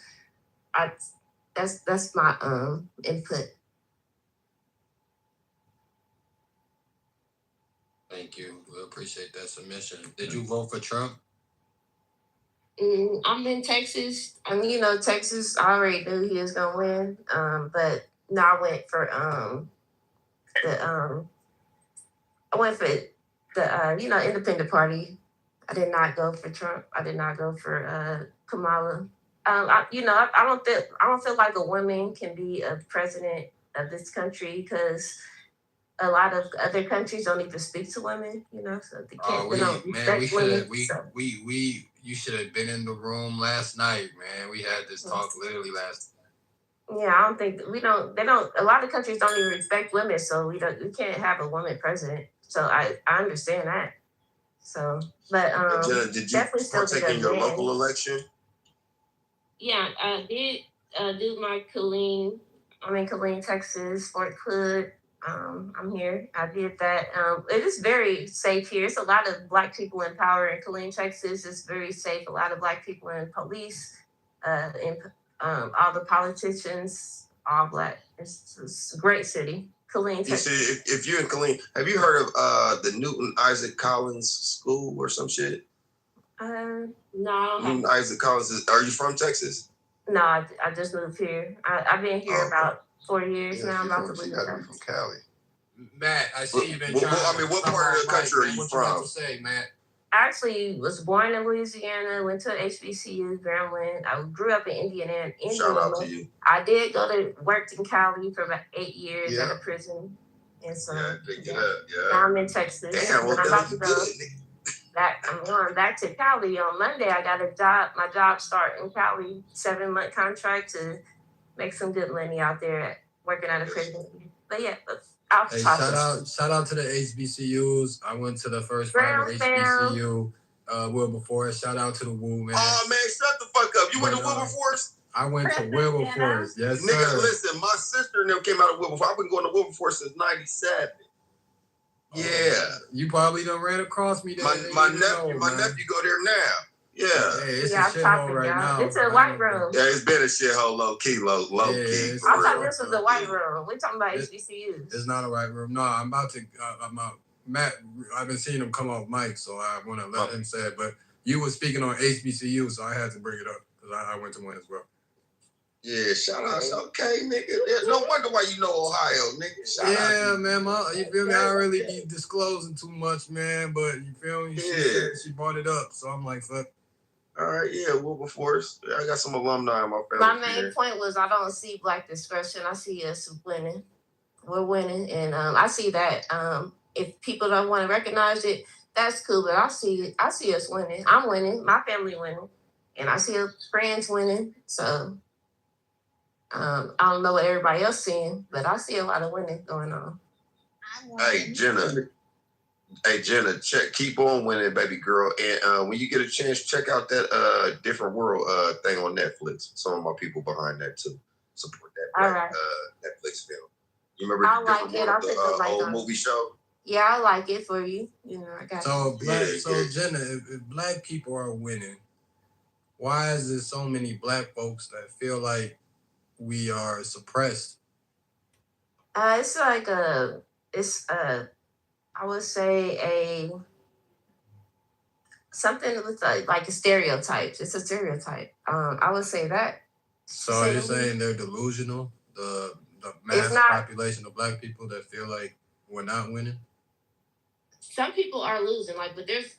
that's my input. Thank you. We appreciate that submission. Did you vote for Trump? I'm in Texas. I mean, Texas, I already knew he was gonna win. But no, I went for the Independent Party. I did not go for Trump. I did not go for Kamala. I don't feel like a woman can be a president of this country because a lot of other countries don't even speak to women, so they can't. They don't respect women. You should have been in the room last night, man. We had this talk literally last night. Yeah, I don't think a lot of countries don't even respect women, so we can't have a woman president. So I understand that. So, but Jenna, did you partake in your local election? Yeah, I did do my Killeen. I'm in Killeen, Texas, Fort Hood. I'm here. I did that. It is very safe here. It's a lot of Black people in power in Killeen, Texas. It's very safe. A lot of Black people in police, all the politicians, all Black. It's a great city. Killeen, Texas. You see, if you're in Killeen, have you heard of the Newton Isaac Collins School or some shit? No. Newton Isaac Collins. Are you from Texas? No, I just moved here. I've been here about 4 years now. I'm about to leave. You gotta be from Cali. Matt, I see you've been what part of the country are you what from? You have to say, Matt? I actually was born in Louisiana, went to HBCU, Grambling. I grew up in Indiana. Shout out to you. I did go to work in Cali for about 8 years at a prison. And so now I'm in Texas. Damn, well, I'm about to go. I'm going back to Cali on Monday. I got a job. My job start in Cali, 7-month contract to make some good money out there working at a prison. But yeah, I'll Hey, talk shout out to the HBCUs. I went to the first private HBCU, Wilberforce. Shout out to the Woo, man. Oh man, shut the fuck up. You went to Wilberforce? I went to Wilberforce. Yes, sir. Nigga, listen, my sister and them came out of Wilberforce. I've been going to Wilberforce since '97. Yeah. You probably done ran across me there. My nephew go there now. Yeah. Hey, it's a shithole right now. It's a white room. Yeah, it's been a shithole low key. I thought this was the white room. We're talking about HBCUs. It's not a white room. No, I'm about to. Matt, I've been seeing him come off mic, so I want to let him say it. But you were speaking on HBCU, so I had to bring it up because I went to one as well. Yeah, shout out. Okay, nigga. There's no wonder why you know Ohio, nigga. Shout out. Man. You feel me? I don't really be disclosing too much, man. But you feel me? She brought it up, so I'm like, fuck. All right, yeah, Wilberforce. I got some alumni in my family. My main point was I don't see Black discretion. I see us winning. We're winning, and I see that. If people don't want to recognize it, that's cool. But I see us winning. I'm winning. My family winning, and I see friends winning. So. I don't know what everybody else seeing, but I see a lot of winning going on. Hey, Jenna, keep on winning, baby girl. And when you get a chance, check out that Different World thing on Netflix. Some of my people behind that too. Support that Netflix film. You remember the old movie show? Yeah, I like it for you. You know, I got So Jenna, if Black people are winning, why is there so many Black folks that feel like we are suppressed? It's like I would say something with like a stereotype. It's a stereotype. I would say that. So you're saying they're delusional? The mass population of Black people that feel like we're not winning? Some people are losing, but there's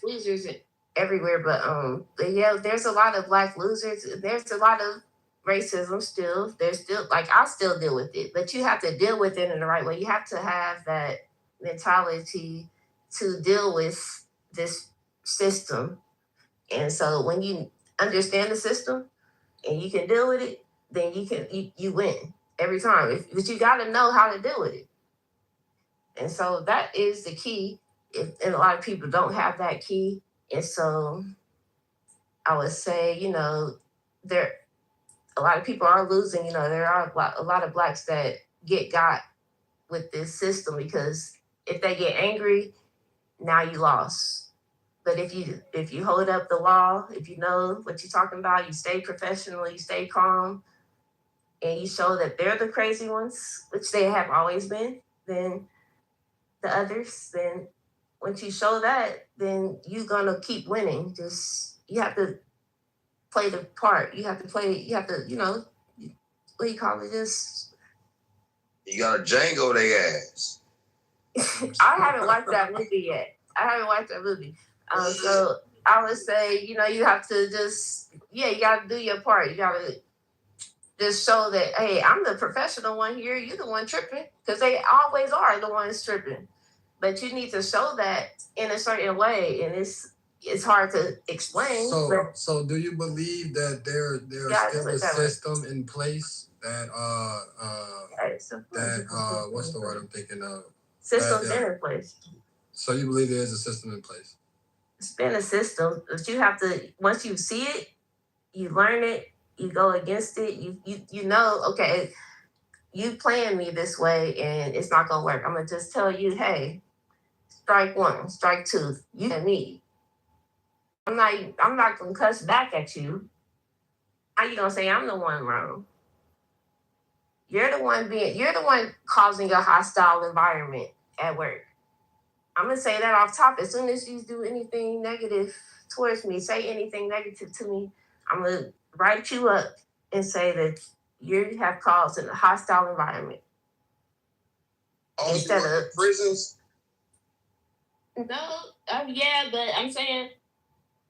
losers everywhere. But yeah, there's a lot of Black losers. There's a lot of racism still. There's still I still deal with it, but you have to deal with it in the right way. You have to have that mentality to deal with this system. And so when you understand the system and you can deal with it, then you win every time. But you got to know how to deal with it. And so that is the key. And a lot of people don't have that key. And so I would say, a lot of people are losing. There are a lot of Blacks that got with this system because if they get angry, now you lost. But if you hold up the law, if you know what you're talking about, you stay professional, you stay calm, and you show that they're the crazy ones, which they have always been, then the others, then once you show that, then you're gonna keep winning. Just you have to play the part. You have to, what do you call it? Just you gotta Django they ass. I haven't watched that movie yet. So I would say, you have to you gotta do your part. You gotta just show that, hey, I'm the professional one here. You're the one tripping, because they always are the ones tripping. But you need to show that in a certain way, and it's hard to explain. So do you believe that there's still a system in place that what's the word I'm thinking of? System's been in place. So you believe there is a system in place? It's been a system, but you have to, once you see it, you learn it, you go against it, you know, okay, you playing me this way and it's not gonna work. I'm gonna just tell you, hey, strike one, strike two, you and me. I'm not gonna cuss back at you. How you gonna say I'm the one wrong? You're the one causing a hostile environment at work. I'm gonna say that off top. As soon as you do anything negative towards me, say anything negative to me, I'm gonna write you up and say that you have caused a hostile environment. Instead of prisons. No, yeah, but I'm saying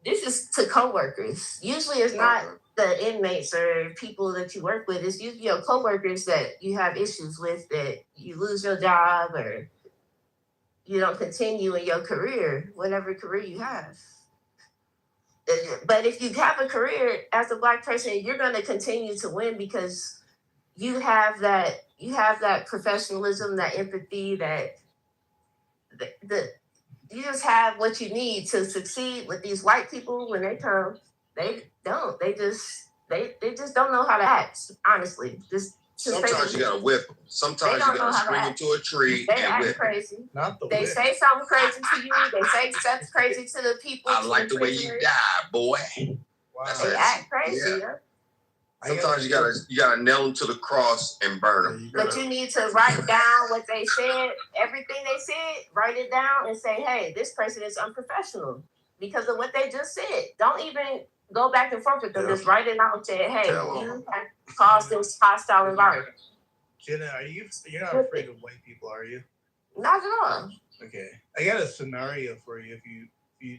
this is to coworkers. Usually, it's not the inmates or people that you work with. It's usually your coworkers that you have issues with, that you lose your job or you don't continue in your career, whatever career you have. But if you have a career as a Black person, you're going to continue to win because you have that professionalism, that empathy, that you just have what you need to succeed. With these white people, when they come, they don't. They just don't know how to act. Honestly, Sometimes you gotta whip them. Sometimes you gotta spring them to a tree they and act whip 'em. crazy. Not the They whip. say something crazy to you. They say something crazy to the people. I to like the way you prisoners. die, boy. That's They act crazy. Yeah. Sometimes you gotta nail them to the cross and burn them. But you need to write down what they said, everything they said, write it down and say, hey, this person is unprofessional because of what they just said. Don't even go back and forth with them. Just write it out and say, hey, you have caused this hostile environment. Jenna, you're not afraid of white people, are you? Not at all. Okay. I got a scenario for you if you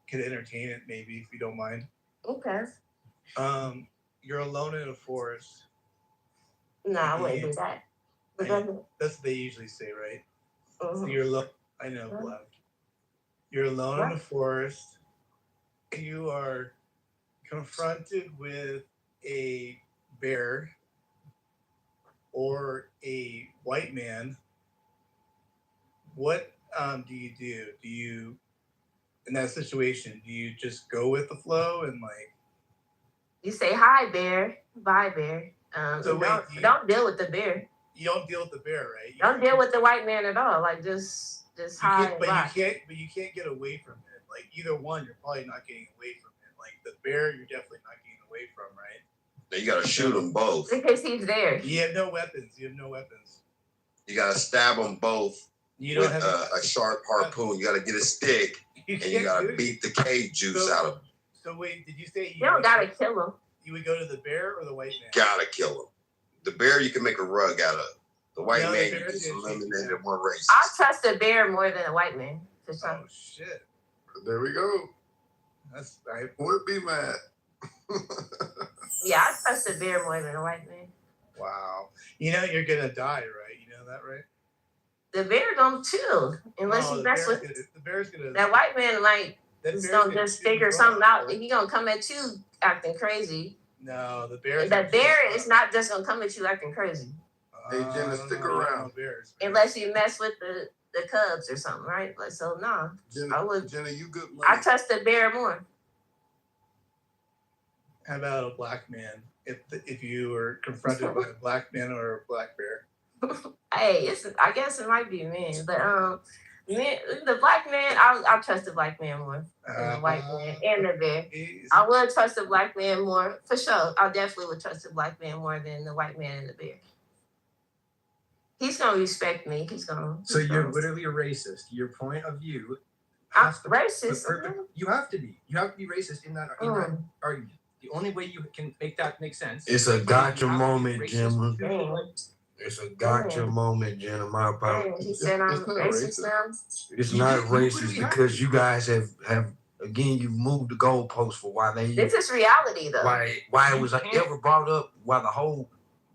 could entertain it, maybe, if you don't mind. Okay. You're alone in a forest. No, I wouldn't do that. That's what they usually say, right? So I know, Black. You're alone in a forest. You are confronted with a bear or a white man. What do you do? Do you, in that situation, do you just go with the flow and like? You say hi, bear. Bye, bear. So don't deal with the bear. You don't deal with the bear, right? Don't deal with the white man at all. Like just hi. But you can't get away from it. Like either one, you're probably not getting away from it. Like the bear, you're definitely not getting away from, right? Then you gotta shoot them both. Because he's there. You have no weapons. You gotta stab them both with a sharp harpoon. You gotta get a stick and you gotta beat the cage juice out of them. So wait, did you say you don't gotta kill him? You would go to the bear or the white man? Gotta kill him. The bear you can make a rug out of. The white man you just eliminated one race. I trust a bear more than a white man. Oh shit! There we go. That's I would be mad. Yeah, I trust a bear more than a white man. Wow. You know you're gonna die, right? You know that, right? The bear gonna chill unless you mess with the bear's gonna. That white man like is gonna just figure something out. He gonna come at you acting crazy. No, the bear. The bear is not just gonna come at you acting crazy. Hey Jenna, stick around. Unless you mess with the cubs or something, right? Like so, nah. Jenna, I would. Jenna, you good money. I trust the bear more. How about a black man? If you were confronted by a black man or a black bear. Hey, I guess it might be a man, but the black man, I'll trust the black man more than the white man and the bear. I would trust the black man more for sure. I definitely would trust the black man more than the white man and the bear. He's gonna respect me. So you're literally a racist. Your point of view. I'm racist. You have to be. You have to be racist in that argument. The only way you can make that make sense. It's a gotcha moment, Gemma. It's a gotcha moment, Jenna. My apologies. He said I'm racist now. It's not racist because you guys have again, you've moved the goalpost for why they. This is reality, though. Why it was ever brought up? Why the whole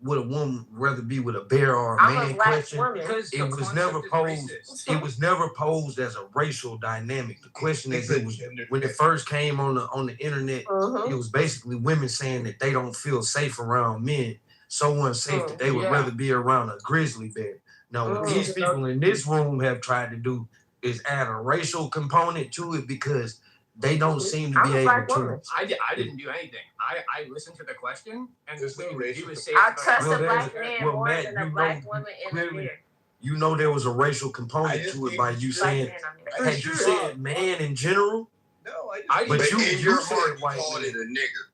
would a woman rather be with a bear or a man question? It was never posed. It was never posed as a racial dynamic. The question is, when it first came on the internet, it was basically women saying that they don't feel safe around men. So unsafe that they would rather be around a grizzly bear. Now, what these people in this room have tried to do is add a racial component to it because they don't seem to be able to. I didn't do anything. I listened to the question and there's no racial. I trust a black man more than a black woman in a bear. You know there was a racial component to it by you saying, had you said man in general? No, but you in your said heart, white you called man. it a nigger.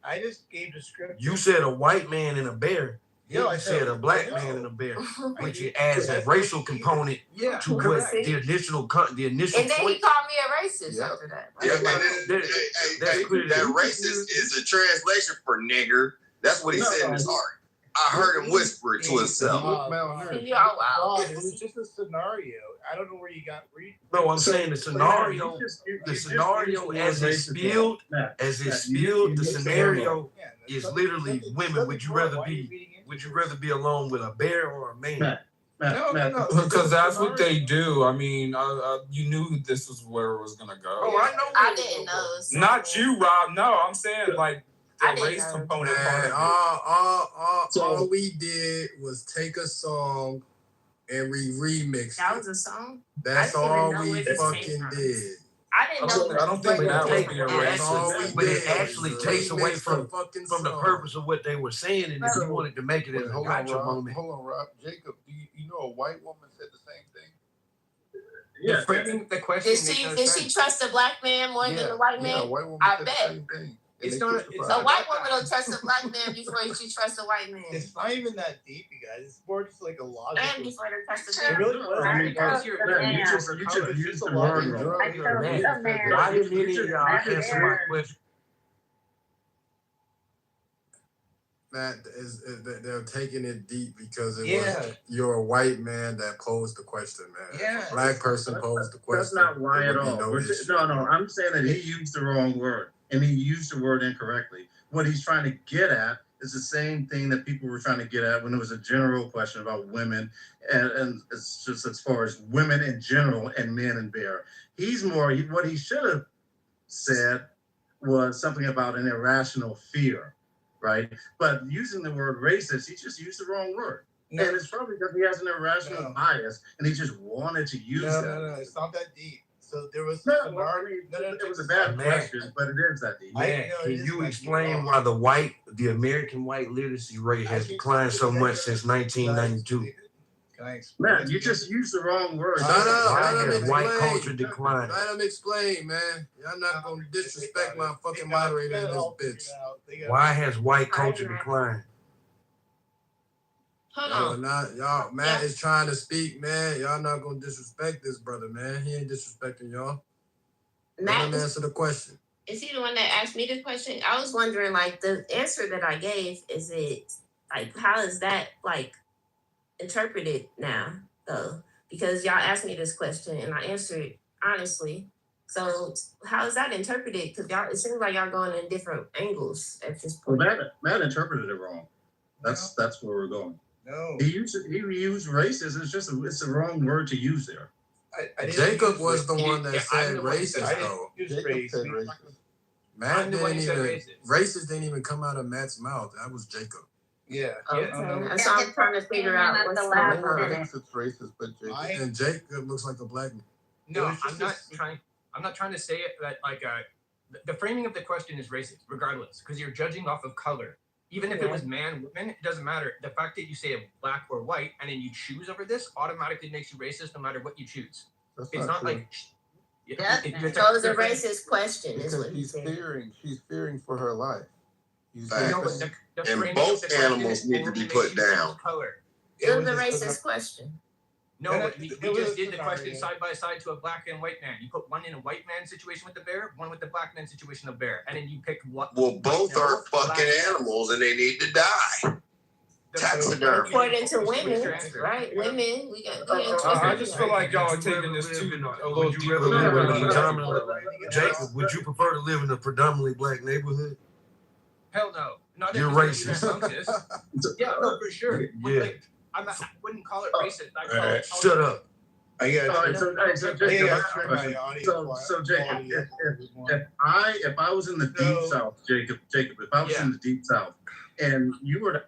I just gave description. You said a white man and a bear. Yeah, you said a black man and a bear, which it adds a racial component to what the initial. And then he called me a racist after that. Yeah, that racist is a translation for nigger. That's what he said in his heart. I heard him whisper it to himself. It was just a scenario. I don't know where you got. No, I'm saying the scenario. The scenario as it spilled, the scenario is literally women. Would you rather be alone with a bear or a man? No. Because that's what they do. I mean, you knew this was where it was gonna go. Oh, I know. I didn't know. So Not you, Rob. No, I'm saying like I the didn't race know. component Man, part of it. all we did was take a song and we remixed That it. was a song? That's I didn't even all know we where this came fucking from. did. I didn't know. I don't think that was being That's all we racist. did. It actually takes away from the purpose of what they were saying, and if you wanted to make it as a Hold on, gotcha Rob. moment. Hold on, Rob. Jacob, do you know a white woman said the same thing? The framing the question. Did she trust a black man more than a white man? Yeah, a white woman I said bet. the same thing. It's They not. crucified It's her. A white woman will trust a black man before she trusts a white man. It's not even that deep, you guys. It's more just like a logic. And before they trust a It man. really was. I mean, Because you're you just used the word wrong. Why didn't any of y'all answer my question? Matt, they're taking it deep because you're a white man that posed the question, man. Yeah. If a black person posed the question. That's not why at there would all. be no issue. No, I'm saying that he used the wrong word and he used the word incorrectly. What he's trying to get at is the same thing that people were trying to get at when it was a general question about women, and it's just as far as women in general and men in bear. What he should have said was something about an irrational fear, right? But using the word racist, he just used the wrong word. No. And it's probably because he has an irrational bias and he just wanted to use that. No, it's not that deep. So there was it was a bad question, but it is that deep. Man, can you explain why the American white literacy rate has declined so much since 1992? Can I explain? Man, you just used the wrong word. Why has white culture declined? Let him explain, man. Y'all not gonna disrespect my fucking moderator in this bitch. Why has white culture declined? Hold on. Y'all, Matt is trying to speak, man. Y'all not gonna disrespect this brother, man. He ain't disrespecting y'all. Let him answer the question. Is he the one that asked me the question? I was wondering, like, the answer that I gave, is it, like, how is that, like, interpreted now, though? Because y'all asked me this question, and I answered honestly. So how is that interpreted? Because y'all, it seems like y'all going in different angles at this point. Well, Matt interpreted it wrong. That's where we're going. No. He used racist. It's the wrong word to use there. Jacob was the one that said racist, though. Matt didn't even racist didn't even come out of Matt's mouth. That was Jacob. Yeah. Okay. That's how I'm trying to figure out what's going on. It's racist, but Jacob. And Jacob looks like a black man. No, I'm not trying to say it that like the framing of the question is racist, regardless, because you're judging off of color. Even if it was man, woman, it doesn't matter. The fact that you say black or white and then you choose over this automatically makes you racist no matter what you choose. It's not like. So it's a racist question, is what he's saying. She's fearing for her life. And both animals need to be put down. It was a racist question. No, we just did the question side by side to a black and white man. You put one in a white man situation with the bear, one with the black man situation of bear, and then you pick what. Well, both are fucking animals, and they need to die. Taxidermy. According to women, right? Women, we got. I just feel like y'all are taking this too a little deeper. Jacob, would you prefer to live in a predominantly black neighborhood? Hell no. Not You're racist. Yeah, no, for sure. Yeah. Like, I wouldn't call it racist. I call it Shut up. I got you. So Jacob, if I was in the deep south, Jacob, if I was in the deep south, and you were to.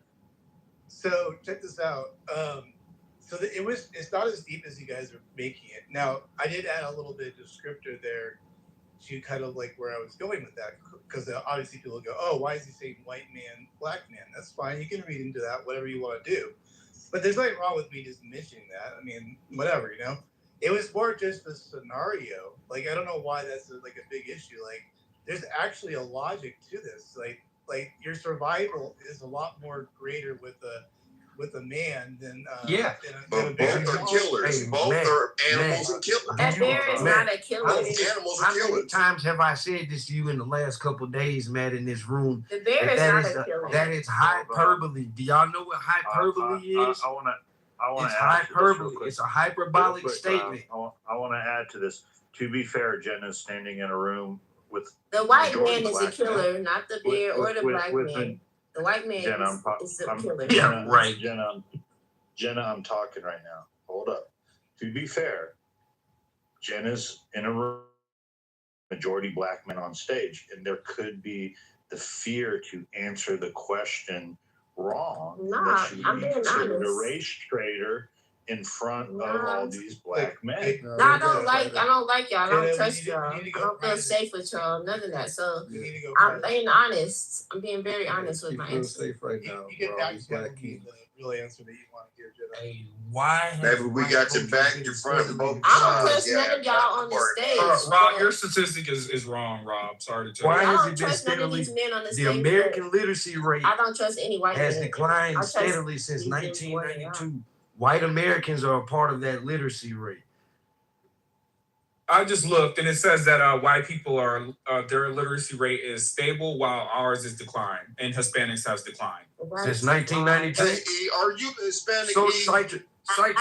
So check this out. It's not as deep as you guys are making it. Now, I did add a little bit of descriptor there to kind of like where I was going with that, because obviously people go, oh, why is he saying white man, black man? That's fine. You can read into that, whatever you want to do. But there's nothing wrong with me just mentioning that. I mean, whatever, you know? It was more just the scenario. Like, I don't know why that's a big issue. Like, there's actually a logic to this. Like your survival is a lot more greater with a man than but both are killers. Both are animals and killers. That bear is not a killer. Both animals are How many killers. times have I said this to you in the last couple of days, Matt, in this room? The bear is not a killer. That is hyperbole. Do y'all know what hyperbole is? I want to. It's hyperbole. It's a hyperbolic statement. I want to add to this. To be fair, Jen is standing in a room with the white man is a killer, not the bear or the black man. The white man Jen, is a killer. Yeah, right. Jen, Jenna, I'm talking right now. Hold up. To be fair, Jenna's in a room, majority black men on stage, and there could be the fear to answer the question wrong. Nah, that you I'm be being considered a honest. race traitor in front of all these black men. No, I don't like y'all. I Jada, don't trust y'all. I don't feel safe with y'all. None of that. So I'm being honest. I'm being very honest with my answer. Safe right now. You get back to the real answer that you want to give, Jada. Hey, why? Maybe we got your back, your front, and both I don't sides. trust none of y'all on the stage. Rob, but your statistic is wrong, Rob. Sorry to tell Why you. I has don't it been trust none of steadily? these men on the The stage. American literacy rate I don't trust any white has men. I declined trust steadily since these men more than y'all. 1992. White Americans are a part of that literacy rate. I just looked and it says that white people are their literacy rate is stable while ours is declined and Hispanics has declined. Since 1992. Hey, E, are you Hispanic? So E? cite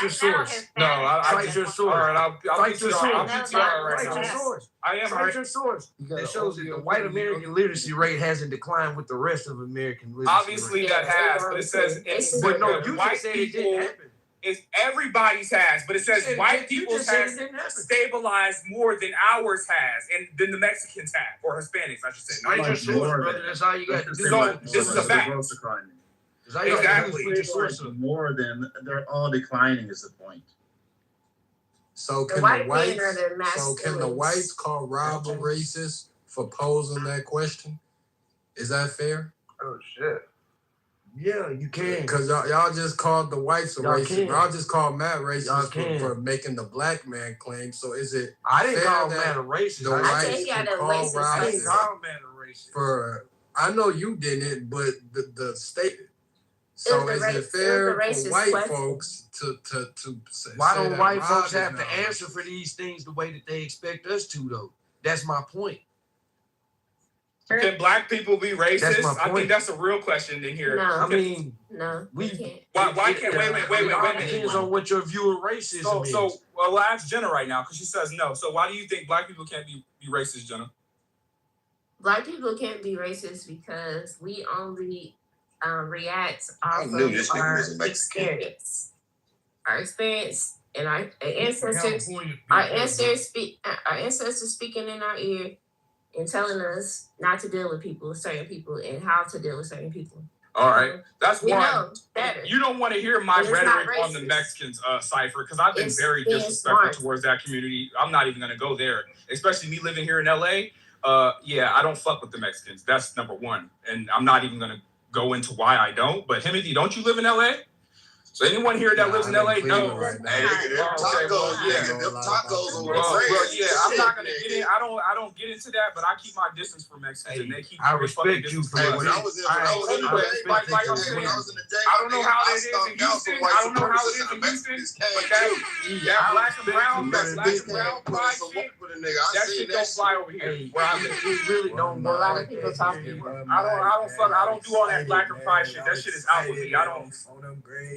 your source. No, I Cite your source. All right, I'll Cite your source. PTR right Cite your now. source. I am Cite your source. That shows that the white American literacy rate hasn't declined with the rest of American literacy Obviously rate. that has, but it says it's But no, you white just said it people. didn't happen. It's everybody's has, but it says white people's has stabilized more than ours has, and than the Mexicans have, or Hispanics, I should say. Cite your source, brother. That's all you got to do. So this is a fact. Exactly. More than they're all declining is the point. So The can white the men whites? are the So can the masculines. whites call Rob a racist for posing that question? Is that fair? Oh shit. Yeah, you can. Because y'all just called the whites a Y'all racist. can. Y'all just called Matt Y'all racist can. for making the black man claim. So is it I didn't fair call that Matt a racist. the I whites said he had can a call racist Rob I didn't call Matt a racist. for? I know you didn't, but the state. So It was is the it fair racist for white question. folks to say Why don't that white Rob folks is have to not answer racist? for these things the way that they expect us to, though? That's my point. Can black people be racist? That's my I point. think that's a real question in here. No. I mean, No, we you can't. Why can't wait a minute. It depends on what your view of racism is. So well, we'll ask Jenna right now because she says no. So why do you think black people can't be racist, Jenna? Black people can't be racist because we only react off knew of this nigga our was a Mexican. experience. Our experience and our ancestors. California, Our ancestors speaking in our ear and telling us not to deal with certain people, and how to deal with certain people. All right, that's We one. know better. You don't want to hear my And it's not rhetoric on the racist. Mexicans cipher because I've been It's very being disrespectful smart. towards that community. I'm not even gonna go there, especially me living here in LA. Yeah, I don't fuck with the Mexicans. That's number one, and I'm not even gonna go into why I don't. But Himothy, don't you live in LA? So anyone here that lives in LA knows. Hey, nigga, them tacos, nigga, them tacos over Well, the yeah, I'm not gonna get in. I don't get into that, but I keep my distance from Mexicans, and they keep. I their fucking respect you distance for from that. us. When I was in Like I'm saying, I don't know how it is in Houston. I don't know how it is in Houston, but that black and brown pride shit, that shit don't fly over here. Where I live. It really don't A lot of people talk to you. I don't do all that black and pride shit. That shit is out with me. I don't.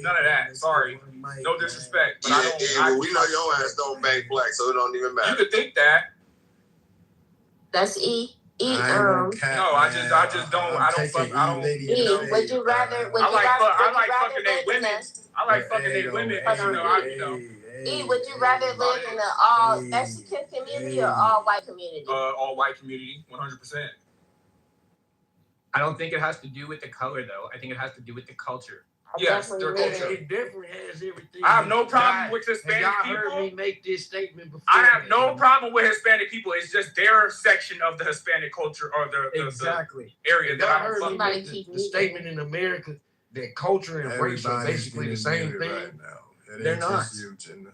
None of that. Sorry. No disrespect, but I don't. Yeah, we know your ass don't bang black, so it don't even matter. You could think that. That's E. No, I just don't. I don't fuck. I don't. E. Would you rather? I like fucking they women. I like fucking they women. You know. E. Would you rather live in an all Mexican community or all white community? All white community, 100%. I don't think it has to do with the color, though. I think it has to do with the culture. Yes, Definitely their women. culture. It definitely has everything. I have no problem with Hispanic y'all people. heard me make this statement before. I have no problem with Hispanic people. It's just their section of the Hispanic culture or the Exactly. area that Y'all I heard don't me fuck make with. the statement in America that culture and race are Everybody's basically the getting same muted thing. right now. It They're ain't not. just you, Jenna.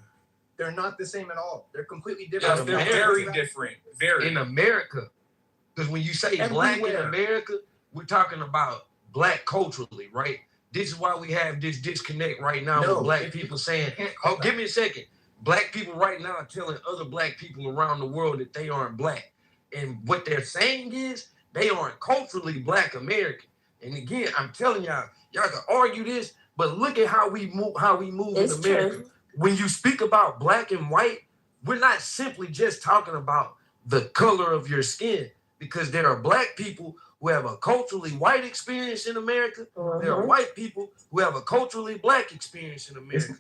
They're not the same at all. They're completely Yes, different. they're very different. Very. In America. Because when you say black in Everywhere. America, we're talking about black culturally, right? This is why we have this disconnect right now No, with black people saying, oh, give me a second. Black people right now are telling other black people around the world that they aren't black. And what they're saying is they aren't culturally black American. And again, I'm telling y'all can argue this, but look at how we move It's in America. true. When you speak about black and white, we're not simply just talking about the color of your skin, because there are black people who have a culturally white experience in America. There are white people who have a culturally black experience in America.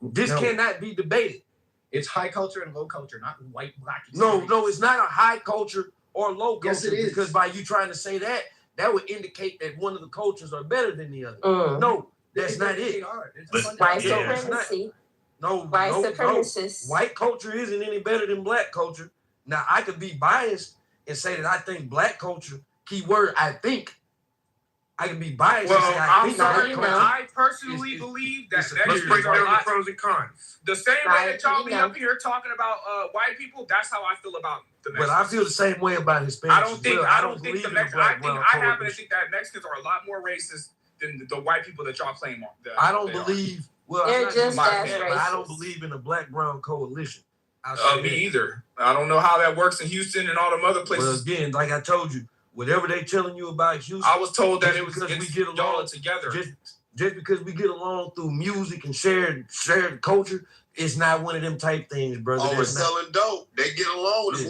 This cannot be debated. It's high culture and low culture, not white, black experience. No, it's not a high culture or low culture. Yes, it is. Because by you trying to say that, that would indicate that one of the cultures are better than the other. No, that's not it. White supremacy. White supremacists. White culture isn't any better than black culture. Now, I could be biased and say that I think black culture, keyword, I think. I can be biased and say I think black culture. I personally believe that Let's break down the pros and cons. The same way that y'all be up here talking about white people, that's how I feel about the Mexicans. But I feel the same way about Hispanics. I don't think the Mexicans. I happen to think that Mexicans are a lot more racist than the white people that y'all claim on. I don't believe. Well, they're just as racist. I don't believe in the black-brown coalition. Me either. I don't know how that works in Houston and all them other places. Well, again, like I told you, whatever they telling you about Houston, I was told that it was because we get along together. Just because we get along through music and shared culture, it's not one of them type things, brother. Oh, it's selling dope. They get along with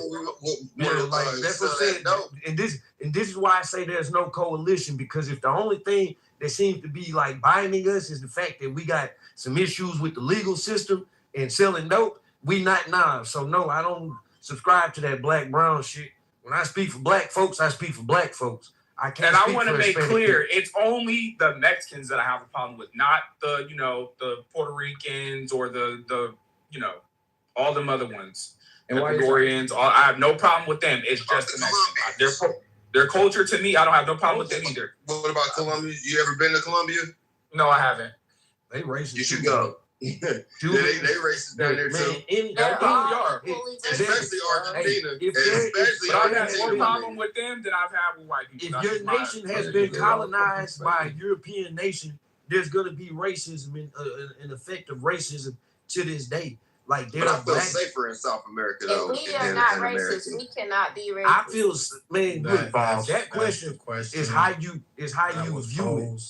that's what I'm saying. And this is why I say there's no coalition, because if the only thing that seems to be like binding us is the fact that we got some issues with the legal system and selling dope, we not now. So no, I don't subscribe to that black brown shit. When I speak for black folks, I speak for black folks. I can't. And I want to make clear, it's only the Mexicans that I have a problem with, not the the Puerto Ricans or the all them other ones. And Ecuadorians. I have no problem with them. It's just the Mexicans. Their culture, to me, I don't have no problem with them either. What about Colombia? You ever been to Colombia? No, I haven't. They racist. You should go. They racist down there too. Especially Argentina. Especially I've had more problem with them than I've had with white people. If your nation has been colonized by a European nation, there's going to be racism and an effect of racism to this day. Like, but I feel safer in South America though. If we are not racist, we cannot be racist. I feel, man, that question is how you view it.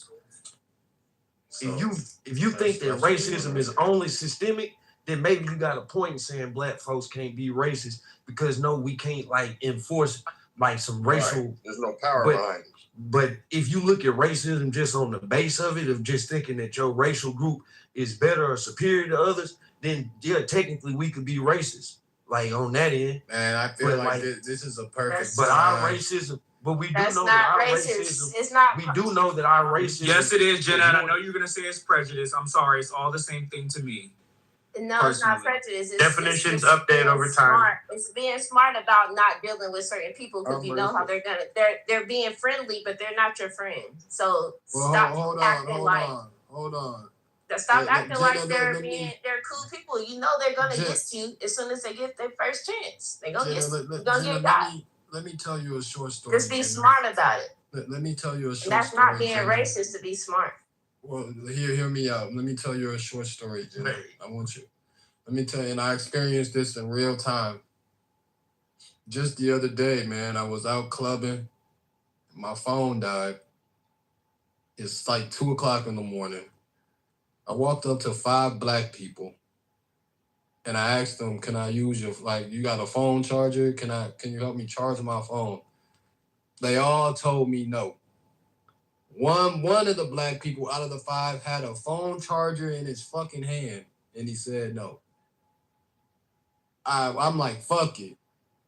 If you think that racism is only systemic, then maybe you got a point in saying black folks can't be racist, because no, we can't like enforce like some racial. There's no power behind it. But if you look at racism just on the base of it, of just thinking that your racial group is better or superior to others, then yeah, technically we could be racist. Like on that end. Man, I feel like this is a perfect. But our racism. But we do know that our racism. It's not. We do know that our racism. Yes, it is, Jenna. I know you're gonna say it's prejudice. I'm sorry. It's all the same thing to me. No, it's not prejudice. Definitions update over time. It's being smart about not dealing with certain people, because you know how they're being friendly, but they're not your friend. So stop acting like. Hold on. Stop acting like they're cool people. You know they're gonna get you as soon as they get their first chance. They're gonna get got. Let me tell you a short story. Just be smart about it. Let me tell you a short story. That's not being racist to be smart. Well, hear me out. Let me tell you a short story, Jenna. I want you. Let me tell you, and I experienced this in real time. Just the other day, man, I was out clubbing. My phone died. It's like 2:00 in the morning. I walked up to 5 black people, and I asked them, "Can I use your you got a phone charger? Can you help me charge my phone?" They all told me no. One of the black people out of the 5 had a phone charger in his fucking hand, and he said no. I'm like, fuck it.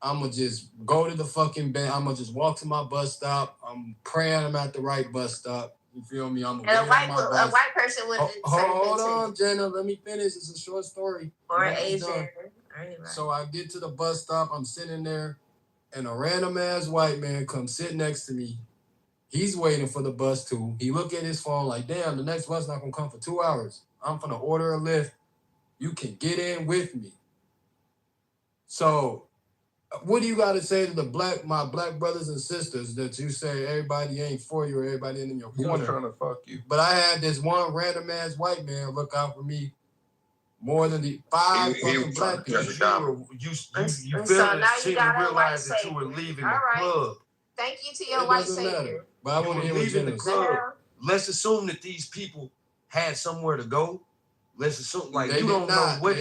I'm gonna just go to the fucking bank. I'm gonna just walk to my bus stop. I'm praying I'm at the right bus stop. You feel me? I'm and a white person would hold on, Jenna. Let me finish. It's a short story. Or Asian. So I get to the bus stop. I'm sitting there, and a random ass white man comes sit next to me. He's waiting for the bus too. He look at his phone like, damn, the next bus not gonna come for 2 hours. I'm gonna order a Lyft. You can get in with me. So, what do you got to say to my black brothers and sisters that you say everybody ain't for you or everybody in your corner? He was trying to fuck you. But I had this one random ass white man look out for me more than the 5 fucking black people. You feel it, seem to realize that you were leaving the club. Thank you to your white savior. But I want to leaving the club. Let's assume that these people had somewhere to go. Let's assume, like, you don't know what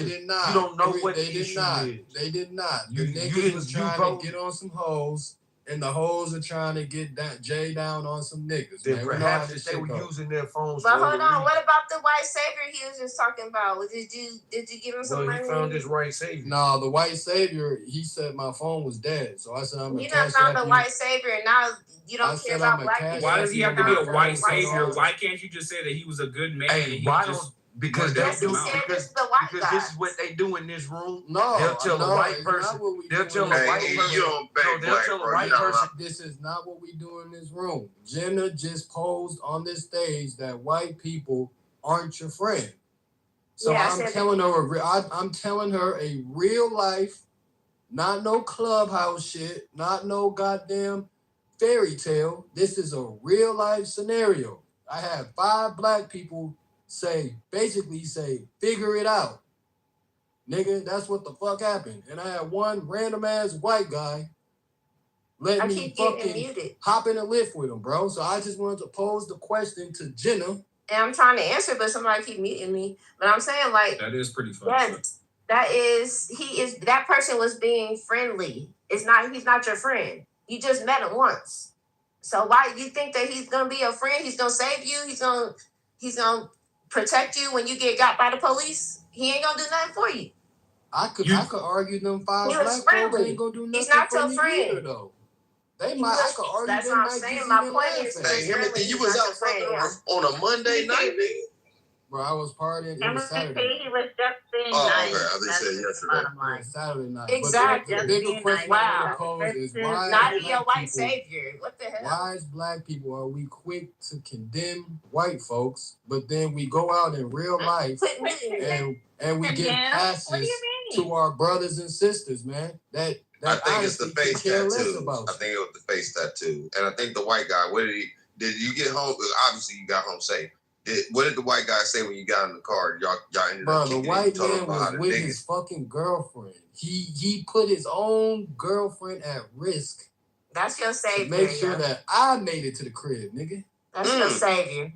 the issue is. They did not. The niggas was trying to get on some hoes and the hoes are trying to get that Jay down on some niggas. Then man. perhaps if they were using their phones But for hold other on, what reasons. about the white savior he was just talking about? Did you give him some Well, money? he found his white savior. No, the white savior, he said my phone was dead. So I said, I'm going You to done cash found app the you. white savior, and now you I don't care said about I'm a black cash people. Why does he have to be a white savior? $1,000. Why can't you just say that he was a good man? Hey, and he why just don't because they Yes, he do said because, this is the white because guy. this is what they do in this room. No, They'll tell a white it's person. not what we They'll do tell in a this white room. person. You don't pay No, they'll black, tell a bro. white You don't person. This is not what we do in this room. Jenna just posed on this stage that white people aren't your friend. So Yeah, I I'm said telling her, I'm telling her a real life, not no clubhouse shit, not no goddamn fairy tale. This is a real life scenario. I had 5 black people basically say, figure it out. Nigga, that's what the fuck happened. And I had one random ass white guy let I me keep getting fucking muted. hop in a lift with him, bro. So I just wanted to pose the question to Jenna. And I'm trying to answer, but somebody keep muting me. But I'm saying, like, that is pretty funny. that person was being friendly. He's not your friend. You just met him once. So why you think that he's gonna be your friend? He's gonna save you. He's gonna protect you when you get got by the police. He ain't gonna do nothing for you. I could argue them 5 He was black folks friendly. ain't gonna do nothing He's not for your me friend. either, though. I could argue That's they what I'm might saying. just My even point laugh is, at Hey, he's it. friendly. you He's was not your out fucking friend. on a Monday night, nigga? Bro, I was partying. It was Saturday night. He was just being Oh, nice. okay. I That's said the yesterday. bottom line. Saturday night. Exactly. But the bigger question I want to pose is why Not as be your black white people, savior. What the hell? why as black people are we quick to condemn white folks, but then we go out in real life Quit muting. and we give passes to our brothers and sisters, man. That I think it's the honestly face could care less tattoo. about I think it was the face tattoo. And I think the white guy, did you get home? Obviously, you got home safe. What did the white guy say when you got in the car? Y'all ended Bro, up the kicking white it. You told him man about how was to with dig his it. fucking girlfriend. He put his own girlfriend at risk That's your to savior. make sure that I made it to the crib, nigga. That's your savior.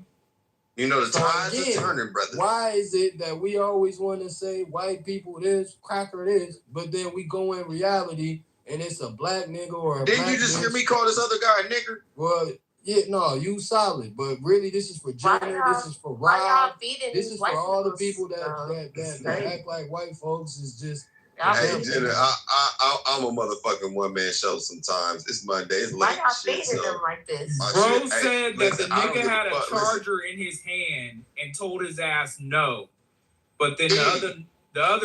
You know, the So tides again, are turning, brother. why is it that we always want to say white people this, cracker this, but then we go in reality and it's a black nigga or a Didn't black you just bitch? hear me call this other guy a nigger? Well, yeah, no, you solid, but really this is for Jenna, this is for Rob, this is for all the people that act like white folks is just. Hey, Jenna, I'm a motherfucking one-man show sometimes. It's Monday. It's Why late y'all shit, feeding so. them like this? Bro said that listen, the I don't nigga give had a fuck. charger in his hand and told his ass no, but then the other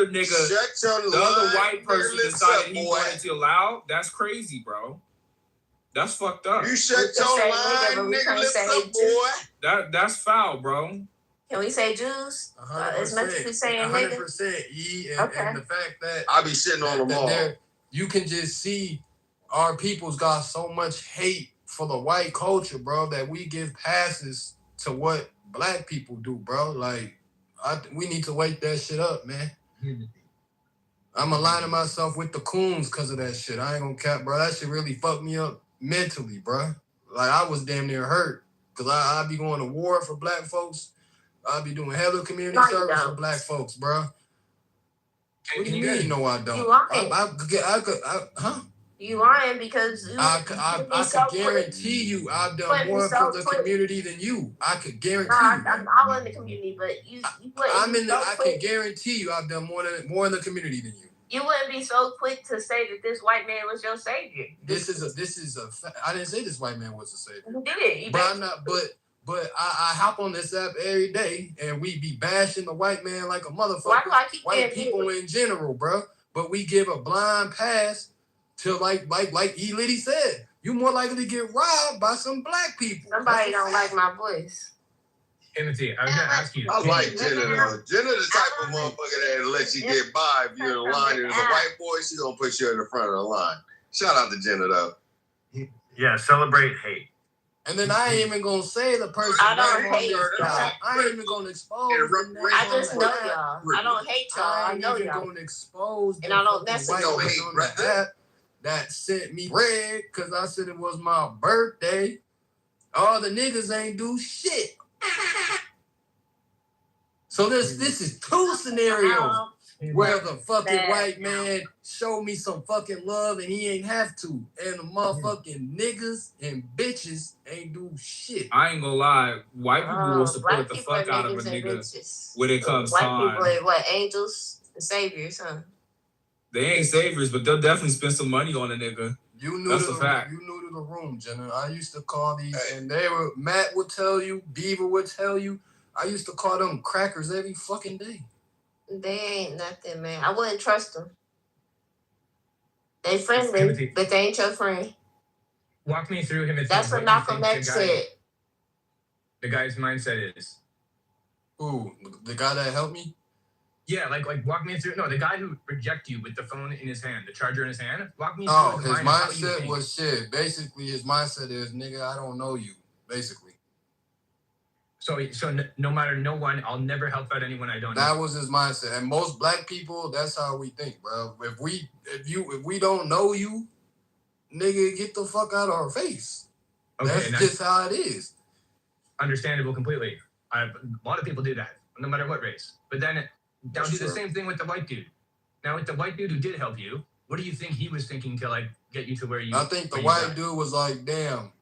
nigga, the other white person decided he wanted to allow. That's crazy, bro. That's fucked up. You shut your line, nigga, lips up, boy. That's foul, bro. Can we say Jews? As much as we saying nigga? 100%. And the fact that I be sitting on them all. You can just see our people's got so much hate for the white culture, bro, that we give passes to what black people do, bro. Like, we need to wake that shit up, man. I'm aligning myself with the coons because of that shit. I ain't gonna cap, bro. That shit really fucked me up mentally, bro. Like, I was damn near hurt because I be going to war for black folks. I be doing hella community service for black folks, bro. What do you mean? No, I don't. You lying. Huh? You lying because I could guarantee you I've done more for the community than you. I could guarantee you. I'm all in the community, but I can guarantee you I've done more in the community than you. You wouldn't be so quick to say that this white man was your savior. This is a I didn't say this white man was a savior. You did. But I'm not. But I hop on this app every day and we be bashing the white man like a motherfucker. White people in general, bro. But we give a blind pass to like E. Liddy said, you more likely to get robbed by some black people. Somebody don't like my voice. Timothy, I'm gonna ask you. I like Jenna though. Jenna the type of motherfucker that lets you get by if you're in line. And as a white boy, she gonna put you in the front of the line. Shout out to Jenna though. Yeah, celebrate hate. And then I ain't even gonna say the person. I don't hate y'all. I ain't even gonna expose. I just know y'all. I don't hate y'all. I know y'all. I ain't even gonna expose. And I don't necessarily hate on the app that sent me bread because I said it was my birthday. All the niggas ain't do shit. So this is two scenarios. Where the fucking white man show me some fucking love and he ain't have to. And the motherfucking niggas and bitches ain't do shit. I ain't gonna lie, white people will support the fuck out of a nigga when it comes time. White people are what, angels and saviors, huh? They ain't saviors, but they'll definitely spend some money on a nigga. That's a fact. You new to the room, Jenna. I used to call these, and Matt would tell you, Beaver would tell you, I used to call them crackers every fucking day. They ain't nothing, man. I wouldn't trust them. They friendly, but they ain't your friend. Walk me through him. That's what Malcolm X said. The guy's mindset is. Who? The guy that helped me? Yeah, like walk me through. No, the guy who rejected you with the phone in his hand, the charger in his hand. Walk me through. Oh, his mindset was shit. Basically, his mindset is, nigga, I don't know you. Basically. So no matter no one, I'll never help out anyone I don't know. That was his mindset, and most black people, that's how we think, bro. If we don't know you, nigga, get the fuck out of our face. Okay, that's just how it is. Understandable completely. A lot of people do that, no matter what race. But then now do the same thing with the white dude. Now with the white dude who did help you, what do you think he was thinking to like get you to where you? I think the white dude was like, damn,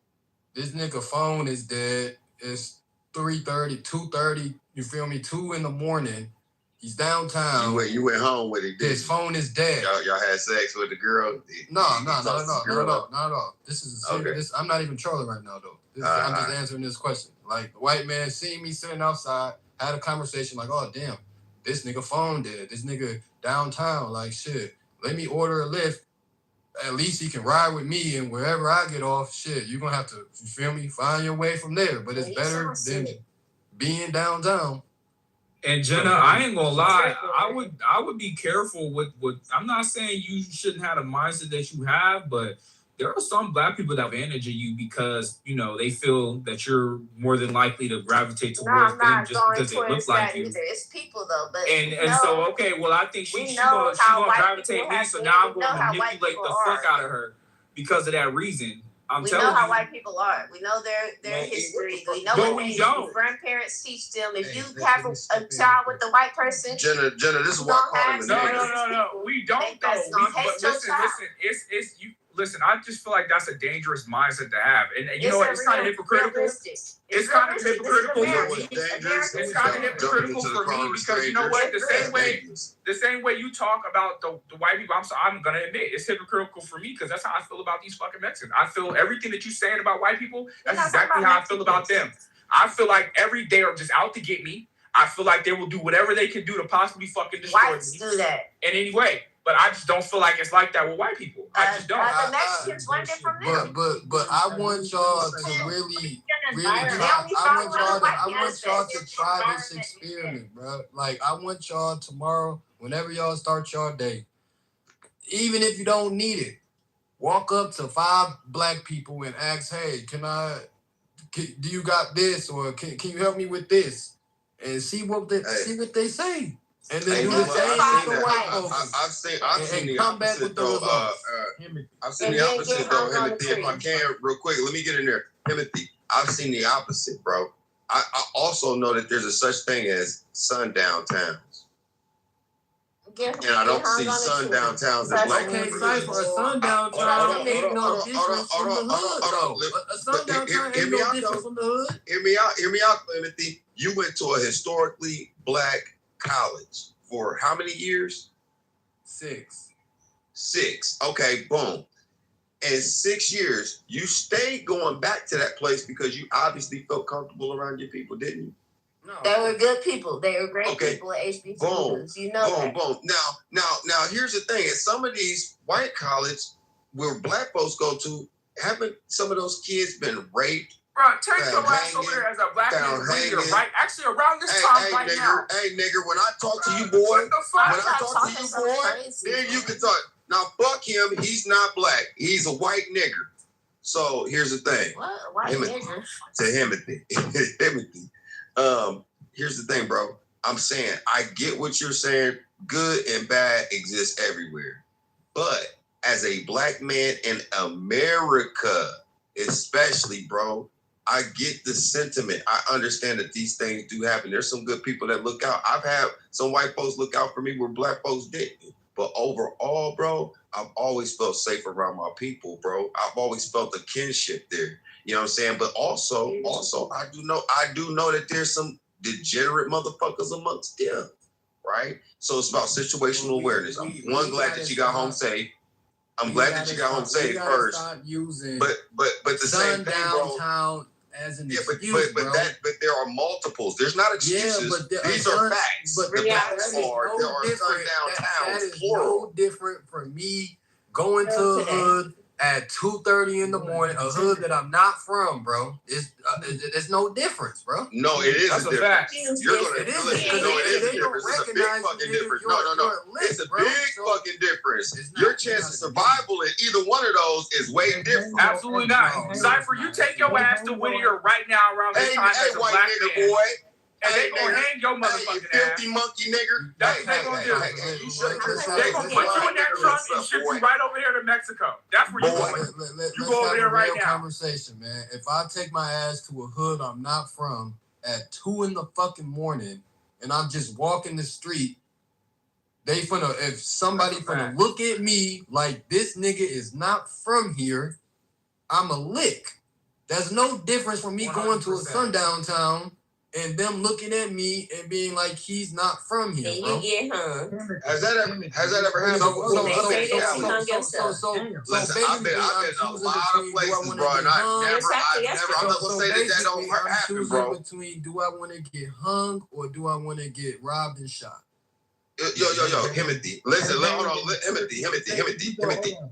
this nigga phone is dead. It's 3:30, 2:30, you feel me? 2 in the morning. He's downtown. You went home with it. His phone is dead. Y'all had sex with the girl? No, not at all. This is a serious. I'm not even trolling right now, though. I'm just answering this question. Like, the white man seen me sitting outside, had a conversation like, oh, damn, this nigga phone dead. This nigga downtown, like, shit, let me order a Lyft. At least he can ride with me, and wherever I get off, shit, you're gonna have to, you feel me, find your way from there. But it's better than being downtown. And Jenna, I ain't gonna lie, I would be careful with I'm not saying you shouldn't have the mindset that you have, but there are some black people that have advantage of you because, you know, they feel that you're more than likely to gravitate towards them just because they look like you. Either. It's people though, but so okay, well I think she gonna gravitate me, so now I'm gonna manipulate the fuck out of her because of that reason. We know how white people are. We know their history. We know what their grandparents teach them. If you have a child with a white person, Jenna, this is why I'm calling No. We don't though. But listen, it's you. Listen, I just feel like that's a dangerous mindset to have, and you know what? It's kind of hypocritical. It's kind of hypocritical for me. It's kind of hypocritical for me because you know what? The same way you talk about the white people, I'm gonna admit it's hypocritical for me because that's how I feel about these fucking Mexicans. I feel everything that you're saying about white people. That's exactly how I feel about them. I feel like they are just out to get me. I feel like they will do whatever they can do to possibly fucking destroy me. Whites do that in any way. But I just don't feel like it's like that with white people. I just don't. The Mexicans learned it from them. But I want y'all to really I want y'all to try this experiment, bro. Like, I want y'all tomorrow, whenever y'all start your day, even if you don't need it, walk up to 5 black people and ask, hey, do you got this, or can you help me with this, and see what they say. And then do the same thing for white folks. I've seen the opposite though. I've seen the opposite though, Timothy. If I can, real quick, let me get in there, Timothy. I've seen the opposite, bro. I also know that there's a such thing as sundown towns, and I don't see sundown towns as black people. For a sundown town ain't no difference from the hood, though. A sundown town ain't no different from the hood. Hear me out, Timothy. You went to a historically black college for how many years? 6. Okay, boom. In 6 years, you stayed going back to that place because you obviously felt comfortable around your people, didn't you? No. They were good people. They were great people at HBCUs. You know that. Boom. Now, here's the thing. At some of these white colleges where black folks go to, haven't some of those kids been raped? Bro, take your ass over there as a black man leader, right? Actually, around this time right now. Hey, nigga, when I talk to you, boy, then you can talk. Now, fuck him. He's not black. He's a white nigger. So, here's the thing. What? White nigger? To Timothy. Here's the thing, bro. I'm saying, I get what you're saying. Good and bad exist everywhere. But as a black man in America, especially, bro, I get the sentiment. I understand that these things do happen. There's some good people that look out. I've had some white folks look out for me where black folks didn't. But overall, bro, I've always felt safe around my people, bro. I've always felt a kinship there. You know what I'm saying? But also, I do know that there's some degenerate motherfuckers amongst them, right? So it's about situational awareness. I'm glad that you got home safe. I'm glad that you got home safe first. Stop using but the same thing, bro. Downtown as an excuse, but there are multiples. There's not excuses. These are facts. But there are sundown towns. That is no different from me going to a hood at 2:30 in the morning, a hood that I'm not from, bro. It's no difference, bro. No, it is That's a a difference. fact. You're gonna It is. listen. No, it is a difference. It's a big fucking difference. No. It's a big fucking difference. Your chance of survival in either one of those is way different. Absolutely not. Cypher, you take your ass to Whittier right now around this time as a white black nigga man. boy. And they gonna hang your motherfucking ass. Filthy monkey nigger. That's what they gonna do. They gonna put you in that trunk and ship you right over here to Mexico. That's where you going. You go over there right now. Conversation, man. If I take my ass to a hood I'm not from at 2 in the fucking morning and I'm just walking the street, if somebody finna look at me like this nigga is not from here, I'm a lick. There's no difference from me going to a sundown town and them looking at me and being like he's not from here, bro. You get hung. Has that ever happened? Listen, I've been in a lot of places, bro, and I'm not gonna say that don't happen, bro. Between do I want to get hung or do I want to get robbed and shot? Yo, Himothy. Listen, hold on, Himothy.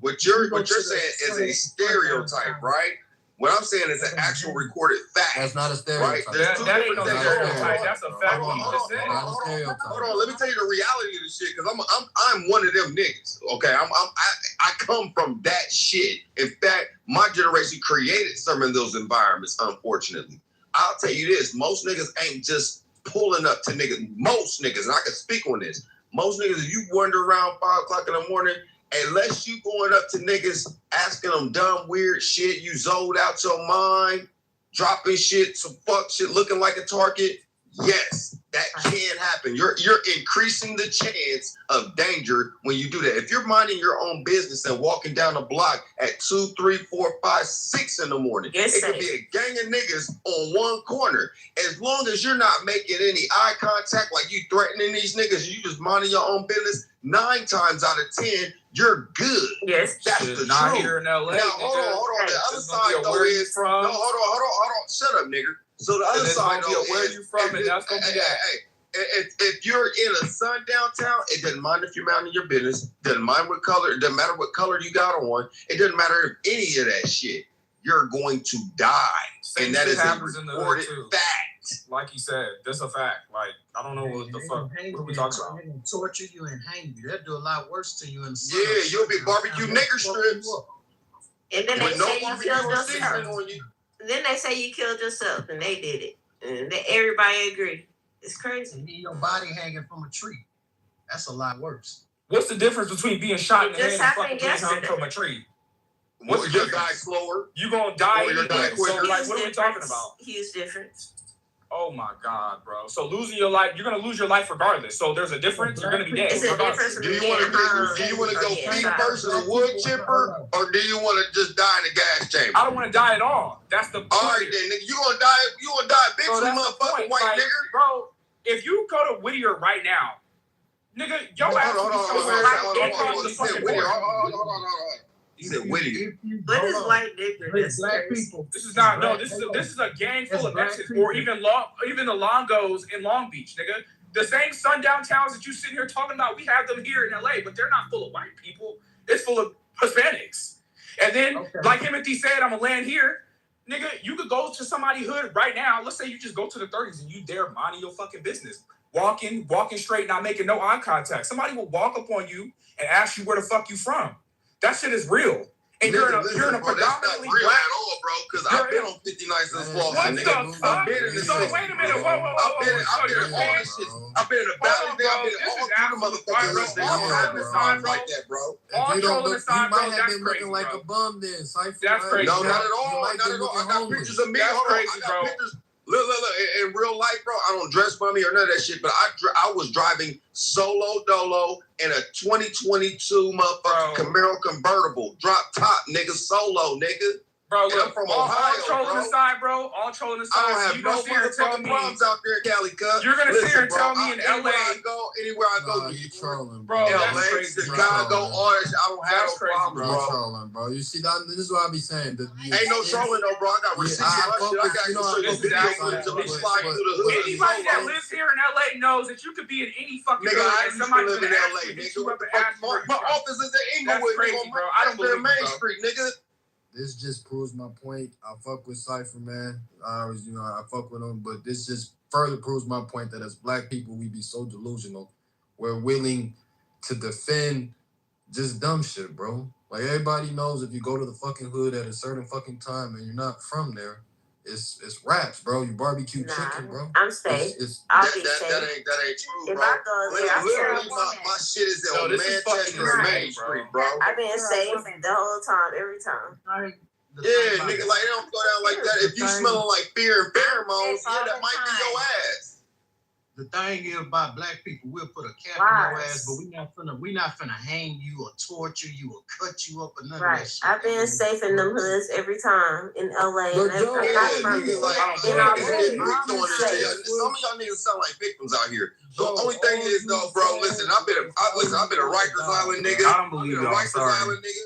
What you're saying is a stereotype, right? What I'm saying is an actual recorded fact. That's not a stereotype. Right? That ain't no stereotype. That's a fact. Hold on, let me tell you the reality of the shit, because I'm one of them niggas. Okay, I come from that shit. In fact, my generation created some of those environments. Unfortunately, I'll tell you this: most niggas ain't just pulling up to niggas. Most niggas, and I can speak on this. Most niggas, if you wander around 5 o'clock in the morning, unless you going up to niggas asking them dumb, weird shit, you zoned out your mind, dropping shit, some fuck shit, looking like a target. Yes, that can happen. You're increasing the chance of danger when you do that. If you're minding your own business and walking down the block at 2, 3, 4, 5, 6 in the morning, it could be a gang of niggas on one corner. As long as you're not making any eye contact, like you threatening these niggas, you just minding your own business, 9 times out of 10, you're good. Yes, that's the not truth. here in LA. Now hold on. The other side though is from. No, hold on. Shut up, nigger. So the other side though is where you from, and that's gonna be that. If you're in a sundown town, it doesn't mind if you're minding your business. Doesn't mind what color. It doesn't matter what color you got on. It doesn't matter if any of that shit. You're going to die, and that is a recorded fact. Like you said, that's a fact. Like I don't know what the fuck. What are we talking about? They're gonna torture you and hang you. They'll do a lot worse to you in the Yeah, you'll be barbecue nigger strips. And then they say you killed yourself. Then they say you killed yourself, and they did it. And everybody agree. It's crazy. You need your body hanging from a tree. That's a lot worse. What's the difference between being shot in the head and fucking being hung yesterday. from a tree? What's your die slower? You gonna die? Or you're die So, quicker? like, what are we talking about? Huge difference. Oh my God, bro. So losing your life, you're gonna lose your life regardless. So there's a difference. You're gonna be dead. It's a difference. Do you want to go feet first in a wood chipper, or do you want to just die in a gas chamber? I don't want to die at all. That's the point. All right, then, nigga, you gonna die. You gonna die, big motherfucking white like, nigger. Bro, if you go to Whittier right now, nigga, your ass will be somewhere right across the fucking border. Hold on. He said Whittier. What is white nigger? It's black people. This is not this is a gang full of Mexicans, or even the Longos in Long Beach, nigga. The same sundown towns that you sit here talking about, we have them here in LA, but they're not full of white people. It's full of Hispanics. And then, like Himothy said, I'm gonna land here. Nigga, you could go to somebody's hood right now. Let's say you just go to the 30s and you there minding your fucking business. Walking straight, not making no eye contact. Somebody will walk up on you and ask you where the fuck you from. That shit is real. And you're in a bro, that's not predominantly real black. at all, bro. Because I've been on 50 Nights and Floss, What nigga. the fuck? I've been in the So city. wait a minute. Whoa. I've been So in you're all saying? this shit. I've been in the Hold Valley. on, bro. I've been This all is through the absolute motherfuckers. bro. Listen, All I don't have trolling no aside, problems bro. like that, bro. All trolling aside, you bro. might have That's been crazy, looking like bro. a bum then, Cypher. That's crazy. No, bro. not at all. You might Not be at all. I looking got homeless. pictures of me. That's Hold on. crazy, I got bro. pictures. Look. In real life, bro, I don't dress bummy or none of that shit, but I was driving solo dolo in a 2022 motherfucking Camaro convertible. Drop top, nigga. Solo, nigga. Bro, And look, I'm from all Ohio, trolling bro. aside, bro. All trolling aside. I don't have you no gonna sit here and tell motherfucking me problems out there in Cali, cuz. you're gonna sit here and bro, tell me in anywhere LA. anywhere I go, You trolling, Bro, that's LA, crazy, bro. Chicago, all that shit. I don't have That's no crazy, problems, You bro. trolling, bro. You see, this is what I be saying. Ain't no trolling though, bro. I got receipts on my shit. I got you know, some this is video actually- clips of me but- sliding but- through the hood. Anybody that solo. lives here in LA knows that you could be in any fucking Nigga, hood I and used to somebody's live in gonna LA, actually hit nigga. you What up the and fuck? ask you where My you from. office is in That's Inglewood, crazy, nigga. bro. I don't believe you, Main bro. Street, nigga. This just proves my point. I fuck with Cypher, man. I always, I fuck with him, but this just further proves my point that as black people, we be so delusional. We're willing to defend just dumb shit, bro. Like everybody knows if you go to the fucking hood at a certain fucking time and you're not from there, it's raps, bro. You barbecue chicken, bro. I'm safe. That ain't true, If bro. I go there, I Literally, feel my shit is No, on this is fucking Manchester and insane, Main Street, bro. I've been safe the whole time, every time. Yeah, nigga, like they don't go down like that. If you smelling like fear and pheromones, yeah, that might be your ass. The thing is about black people, we'll put a cap in your ass, but we not finna hang you or torture you or cut you up or none of that Right. shit. I've been safe in them hoods every time in LA. But and every yeah, not from niggas like in our niggas get hood. picked on this shit. Some of y'all niggas sound like victims out here. The only thing is though, bro, listen, I've been a Rikers Island nigga. I don't believe I've been a y'all, Rikers sorry. Island nigga.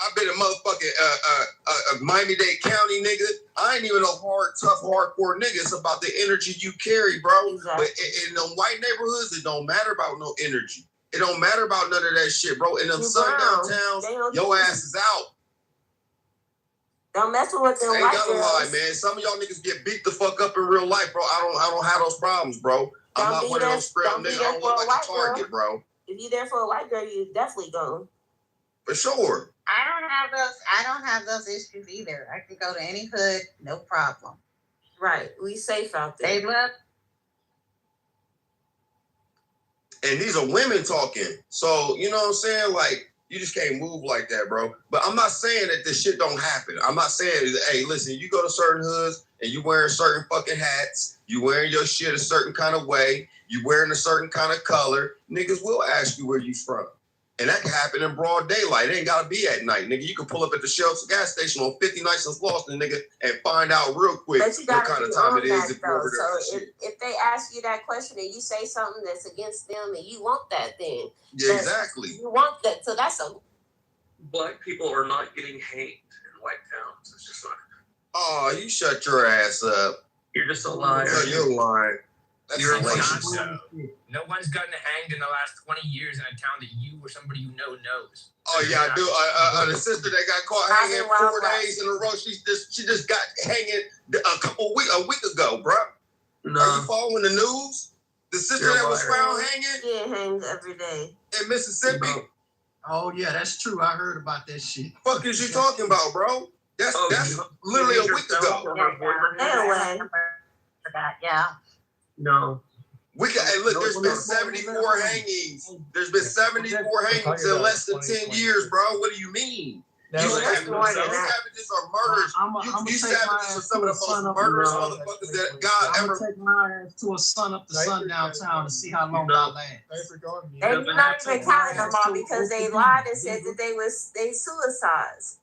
I've been a motherfucking Miami-Dade County nigga. I ain't even a tough, hardcore nigga. It's about the energy you carry, bro. Exactly. But in them white neighborhoods, it don't matter about no energy. It don't matter about none of that shit, bro. In them You sundown brown. towns, They don't your do ass is out. Don't mess with them I ain't white gotta girls. lie, man. Some of y'all niggas get beat the fuck up in real life, bro. I don't have those problems, bro. I'm Don't not be one of there- those scrap don't be niggas. there I don't for a look like white a target, girl. bro. If you there for a white girl, you definitely go. For sure. I don't have those issues either. I can go to any hood, no problem. Right. We safe out there. They love And these are women talking. So, you know what I'm saying? Like, you just can't move like that, bro. But I'm not saying that this shit don't happen. I'm not saying, hey, listen, you go to certain hoods and you wearing certain fucking hats, you wearing your shit a certain kind of way, you wearing a certain kind of color, niggas will ask you where you from. And that can happen in broad daylight. It ain't gotta be at night, nigga. You can pull up at the Shell's gas station on 50 Nights and Floss, nigga, and find out real quick But you what gotta kind of be time on it is that if you're though. over there. So if they ask you that question and you say something that's against them and you want that thing. Yeah, exactly. You want that. So that's a Black people are not getting hanged in white towns. It's just not. Oh, you shut your ass up. You're just a liar. No, you're lying. That's You're salacious. No one's gotten hanged in the last 20 years in a town that you or somebody you know knows. Oh yeah, I do. The sister that got caught hanging 4 days in a row, she just got hanging a week ago, bro. No. Are you following the news? The sister You're a that was liar. found hanging yeah, hangs every day. in Mississippi. Oh yeah, that's true. I heard about that shit. Fuck is you talking about, bro? That's literally a week ago. Yeah. No. Hey, look, there's been 74 hangings. There's been 74 hangings in less than 10 years, bro. What do you mean? You savages are murders. You savages are some of the most murderous motherfuckers that God I'm ever. gonna take my ass to a sun up to sundown town to see how long I last. They're not even counting them all because they lied and said that they suicides.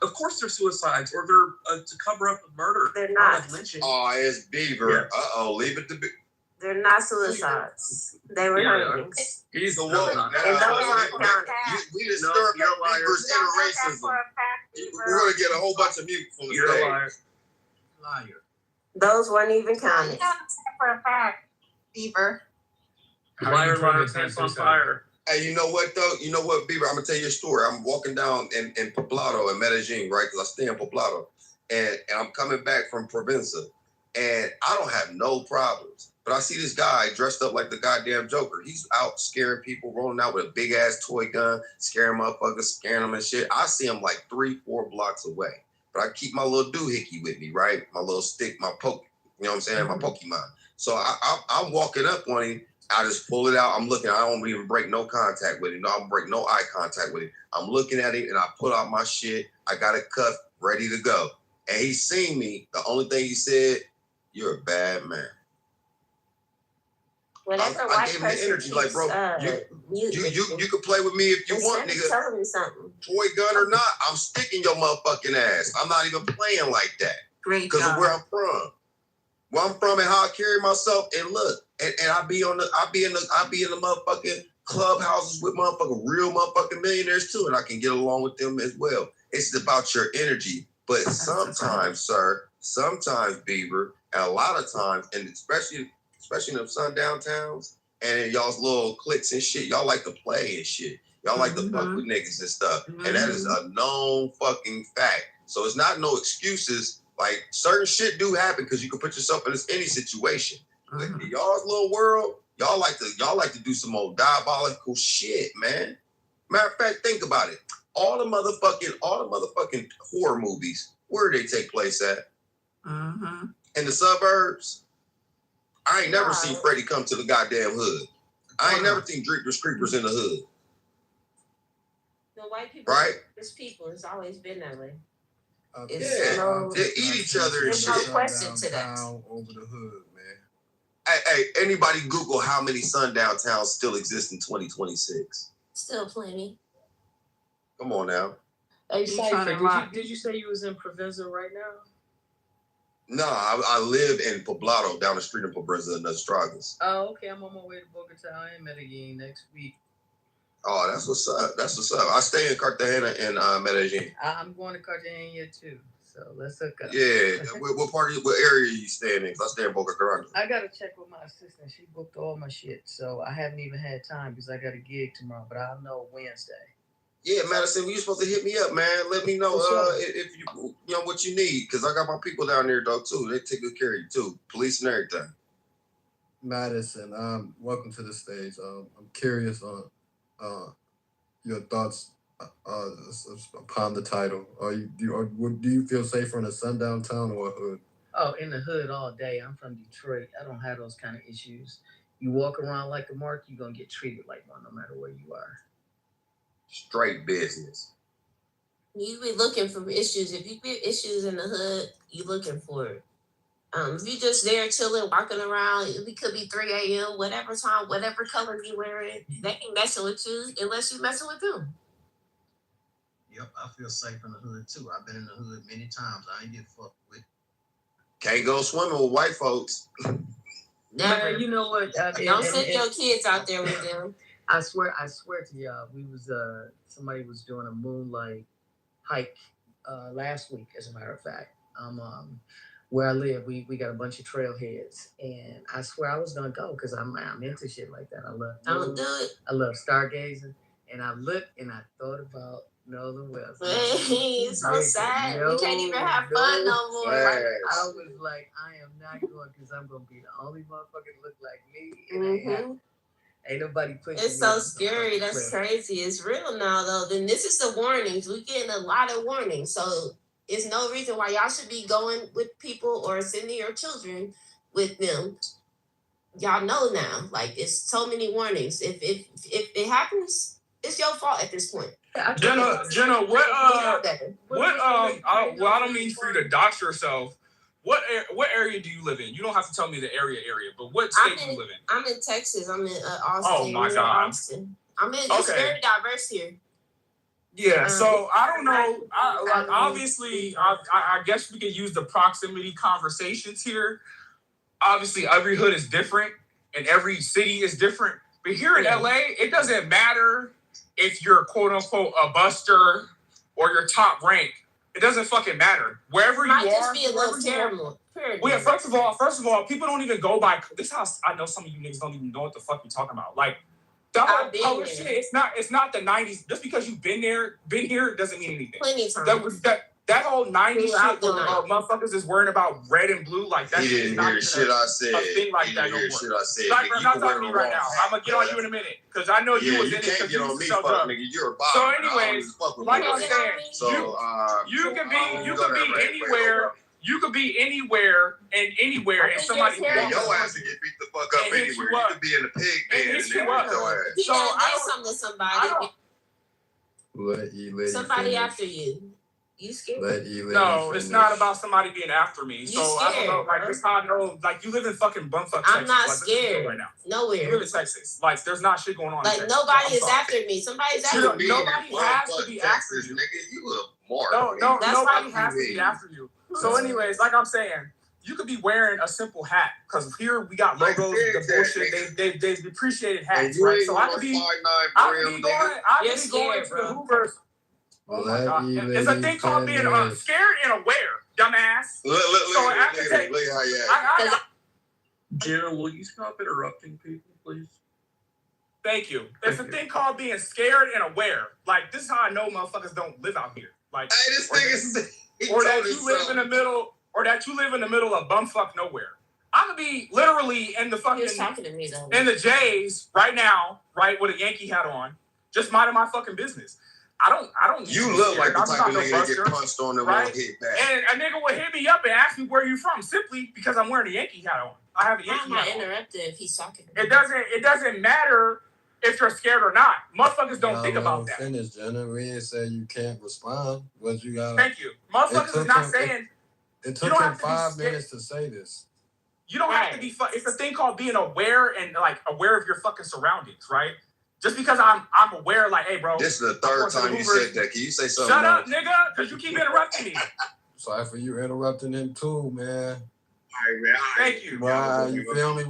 Of course they're suicides, or they're to cover up a murder. They're not. Lynching. Oh, it's Beaver. Leave it to be. They're not suicides. They were hangings. He's the one. And those aren't counted. We just stir up Beaver's inner racism. We're gonna get a whole bunch of mute from the You're a stage. Liar. Those weren't even counted. For a fact, Beaver. Liar, liar, pants on fire. Hey, you know what though? You know what, Beaver? I'm gonna tell you a story. I'm walking down in Poblado in Medellin, right? Because I stay in Poblado, and I'm coming back from Provenza, and I don't have no problems. But I see this guy dressed up like the goddamn Joker. He's out scaring people, rolling out with a big ass toy gun, scaring motherfuckers, scaring them and shit. I see him like 3-4 blocks away. But I keep my little doohickey with me, right? My little stick, my poke, you know what I'm saying? My Pokemon. So I'm walking up on him. I just pull it out. I'm looking. I don't even break no contact with him. No, I don't break no eye contact with him. I'm looking at him and I pull out my shit. I got it cuffed, ready to go. And he seen me. The only thing he said, "You're a bad man." I gave him the energy, like, bro, you can play with me if you want, nigga. Telling me something. Toy gun or not, I'm sticking your motherfucking ass. I'm not even playing like that. Great because of where I'm from. Where I'm from and how I carry myself. And look, and I be in the motherfucking clubhouses with motherfucking real motherfucking millionaires too, and I can get along with them as well. It's about your energy. But sometimes, sir, sometimes, Beaver, and a lot of times, and especially in them sundown towns and in y'all's little cliques and shit, y'all like to play and shit. Y'all like to fuck with niggas and stuff. And that is a known fucking fact. So it's not no excuses. Like, certain shit do happen because you can put yourself in any situation. But in y'all's little world, y'all like to do some old diabolical shit, man. Matter of fact, think about it. All the motherfucking horror movies, where do they take place at? In the suburbs. I ain't never seen Freddy come to the goddamn hood. I ain't never seen Jeepers Creepers in the hood. The white people, right? It's people. It's always been that way. They eat each other and There's shit. no question to that. Over the hood, man. Hey, anybody Google how many sundown towns still exist in 2026? Still plenty. Come on now. Hey, Cypher, did you say you was in Proviso right now? No, I live in Poblado, down the street in Pobreza and Estradas. Oh, okay. I'm on my way to Bogota and Medellin next week. Oh, that's what's up. That's what's up. I stay in Cartagena and Medellin. I'm going to Cartagena too, so let's hook up. Yeah, what area are you staying in? Because I stay in Boca Grande. I gotta check with my assistant. She booked all my shit, so I haven't even had time because I got a gig tomorrow. But I'll know Wednesday. Yeah, Madison, you supposed to hit me up, man. Let me know if you know what you need, because I got my people down there though too. They take good care of you too, police and everything. Madison, welcome to the stage. I'm curious on your thoughts upon the title. Do you feel safer in a sundown town or a hood? Oh, in the hood all day. I'm from Detroit. I don't have those kind of issues. You walk around like a mark, you're gonna get treated like one, no matter where you are. Straight business. You be looking for issues. If you get issues in the hood, you looking for it. If you just there chilling, walking around, it could be 3 a.m., whatever time, whatever color you wearing, they ain't messing with you unless you messing with them. Yep, I feel safe in the hood too. I've been in the hood many times. I ain't get fucked with. Can't go swimming with white folks. Never. Man, you know what? Don't send your kids out there with them. I swear to y'all, we was somebody was doing a moonlight hike last week, as a matter of fact. Where I live, we got a bunch of trailheads, and I swear I was gonna go because I'm into shit like that. I love don't do it. I love stargazing, and I looked and I thought about Northern Wells. It's so sad. We can't even have fun no more. I was like, I am not going because I'm gonna be the only motherfucker that look like me. Ain't nobody pushing. It's so scary. That's crazy. It's real now, though. Then this is the warnings. We're getting a lot of warnings. So it's no reason why y'all should be going with people or sending your children with them. Y'all know now. Like, it's so many warnings. If it happens, it's your fault at this point. Jenna, I don't mean for you to dox yourself. What area do you live in? You don't have to tell me the area, but what state do you live in? I'm in Texas. I'm in Austin. Oh my God. Austin. It's very diverse here. Yeah, so I don't know. Obviously, I guess we could use the proximity conversations here. Obviously, every hood is different and every city is different. But here in LA, it doesn't matter if you're quote unquote a buster or your top rank. It doesn't fucking matter. Wherever you are. Might just be a little terrible. Well, yeah, first of all, people don't even go by this house. I know some of you niggas don't even know what the fuck you're talking about. Like, the whole color shit, it's not the 90s. Just because you've been here doesn't mean anything. Plenty of times. That whole 90s shit Throughout the where night. motherfuckers is worrying about red and blue, like that He shit is didn't not hear even shit I said. a thing like He that didn't no hear more. shit I said. Like, Nigga, I'm you not can wear talking to the you right wrong now. hat. I'm gonna get on you in a minute because I know you Yeah, was you in it can't because get you on used me, to sell fuck drugs. nigga. You're a So, bottom. I don't anyways, even fuck with like me. I'm saying, So, you could be go that right anywhere. You could be anywhere and somebody can Yeah, walk your up ass would get beat the fuck up and hit anywhere. you You up. could be in a pig and pen and hit they you beat up. your ass. He So done I did don't. something to somebody. I don't. Let Somebody you after you. You scared? Let you No, it's not about somebody being after me. You So I don't know. scared, Like bro. this, how I know. Like you live in fucking bumfuck Texas. I'm not like, this is scared. right now. Nowhere. You live in Texas. Like there's not shit going on. in Like Texas. nobody I'm is sorry. after me. Somebody's after Nobody me. has to be after Texas, you. nigga. You a mark. No, That's nobody why- has to be after you. So, anyways, like I'm saying, you could be wearing a simple hat because here we got Like logos, Big the bullshit. Tech, They've depreciated And hats, you right? ain't So I no could be 5'9" I could brim, be going nigga. I You're could be going scared, to bro. the Hoovers. Oh my God. you It's a thing called being scared and aware, dumbass. Look So I have to take. look how you I, Jenna, will you stop interrupting people, please? Thank you. It's a thing called being scared and aware. Like this is how I know motherfuckers don't live out here. Like Hey, this nigga, or that you live in the middle, or that you live in the middle of bumfuck nowhere. I'm gonna be literally in the He fucking was talking to me though. in the J's right now, right, with a Yankee hat on, just minding my fucking business. I don't. Need You to be look scared. like the I'm type not of no nigga that buster, get punched on and right? won't hit back. And a nigga would hit me up and ask me where you from, simply because I'm wearing a Yankee hat on. I have a I'm Yankee not hat on. interrupted if he's talking to me. It doesn't matter if you're scared or not. Motherfuckers don't think about that. Finish, Jenna. We ain't say you can't respond, but you gotta. Thank you. Motherfuckers is not saying. It You took don't him have to be 5 scared. minutes to say this. You don't have to be. It's a thing called being aware and like aware of your fucking surroundings, right? Just because I'm aware, like, hey, bro. This is the third time you said that. Can you say something Shut up, else? nigga, because you keep interrupting me. Sorry for you interrupting him too, man. All right, man. Thank you. Wow, you feel me?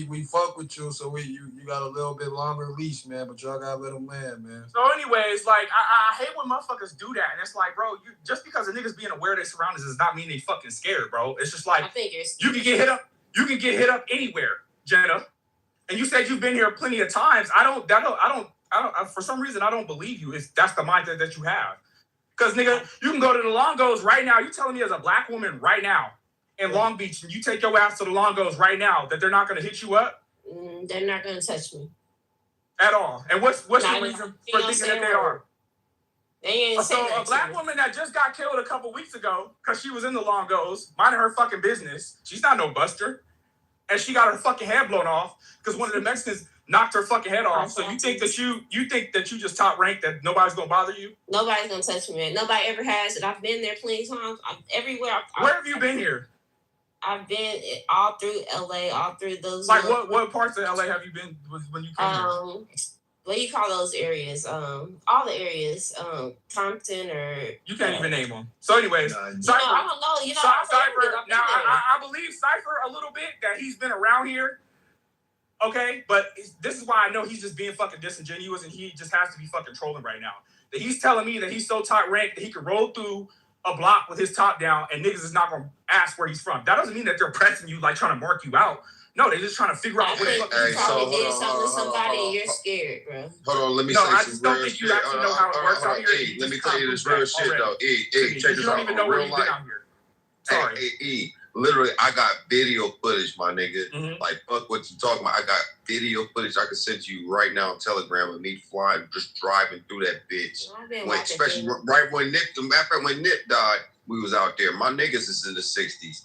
We fuck with you, so you got a little bit longer leash, man. But y'all gotta let him land, man. So, anyways, like, I hate when motherfuckers do that, and it's like, bro, you just because a niggas being aware of their surroundings does not mean they fucking scared, bro. It's just like I think you're you can get hit up. You can get hit up anywhere, Jenna. And you said you've been here plenty of times. I don't. For some reason, I don't believe you. That's the mindset that you have. Because nigga, you can go to the Longos right now. You telling me as a black woman right now in Long Beach, and you take your ass to the Longos right now that they're not going to hit you up They're not going to touch me at all. And what's your Not reason even- for you don't thinking say that a they word. are? They ain't So saying a that to black me. woman that just got killed a couple weeks ago because she was in the Longos minding her fucking business. She's not no buster, and she got her fucking head blown off because one of the Mexicans knocked her fucking head off. So you think that you just top ranked, that nobody's gonna bother you? Nobody's going to touch me, man. Nobody ever has. And I've been there plenty of times. Everywhere. Where have you been here? I've been all through LA, all through those. Like what parts of LA have you been when you came here? What do you call those areas? All the areas. Compton or You can't even name them. So, anyways, I don't Cypher. know. You know, I'm Cypher. I've been Now, there. I believe Cypher a little bit that he's been around here. Okay, but this is why I know he's just being fucking disingenuous, and he just has to be fucking trolling right now. That he's telling me that he's so top ranked that he could roll through a block with his top down, and niggas is not gonna ask where he's from. That doesn't mean that they're pressing you, like trying to mark you out. No, they're just trying to figure out where the fuck Hey, You so probably did hold something to on, somebody and you're hold on. scared, bro. Hold on, let me No, say I some just don't real think you shit. actually know how it works out here. E, let me tell you this real shit though. E, check You this don't out. even know where Real you've been life. out here. Sorry. Hey, literally, I got video footage, my nigga. Mhm. Like, fuck what you talking about. I got video footage I can send you right now on Telegram of me flying, just driving through that bitch. I've been When, watching especially things. right when Nick, the matter of fact, when Nick died, we was out there. My niggas is in the 60s.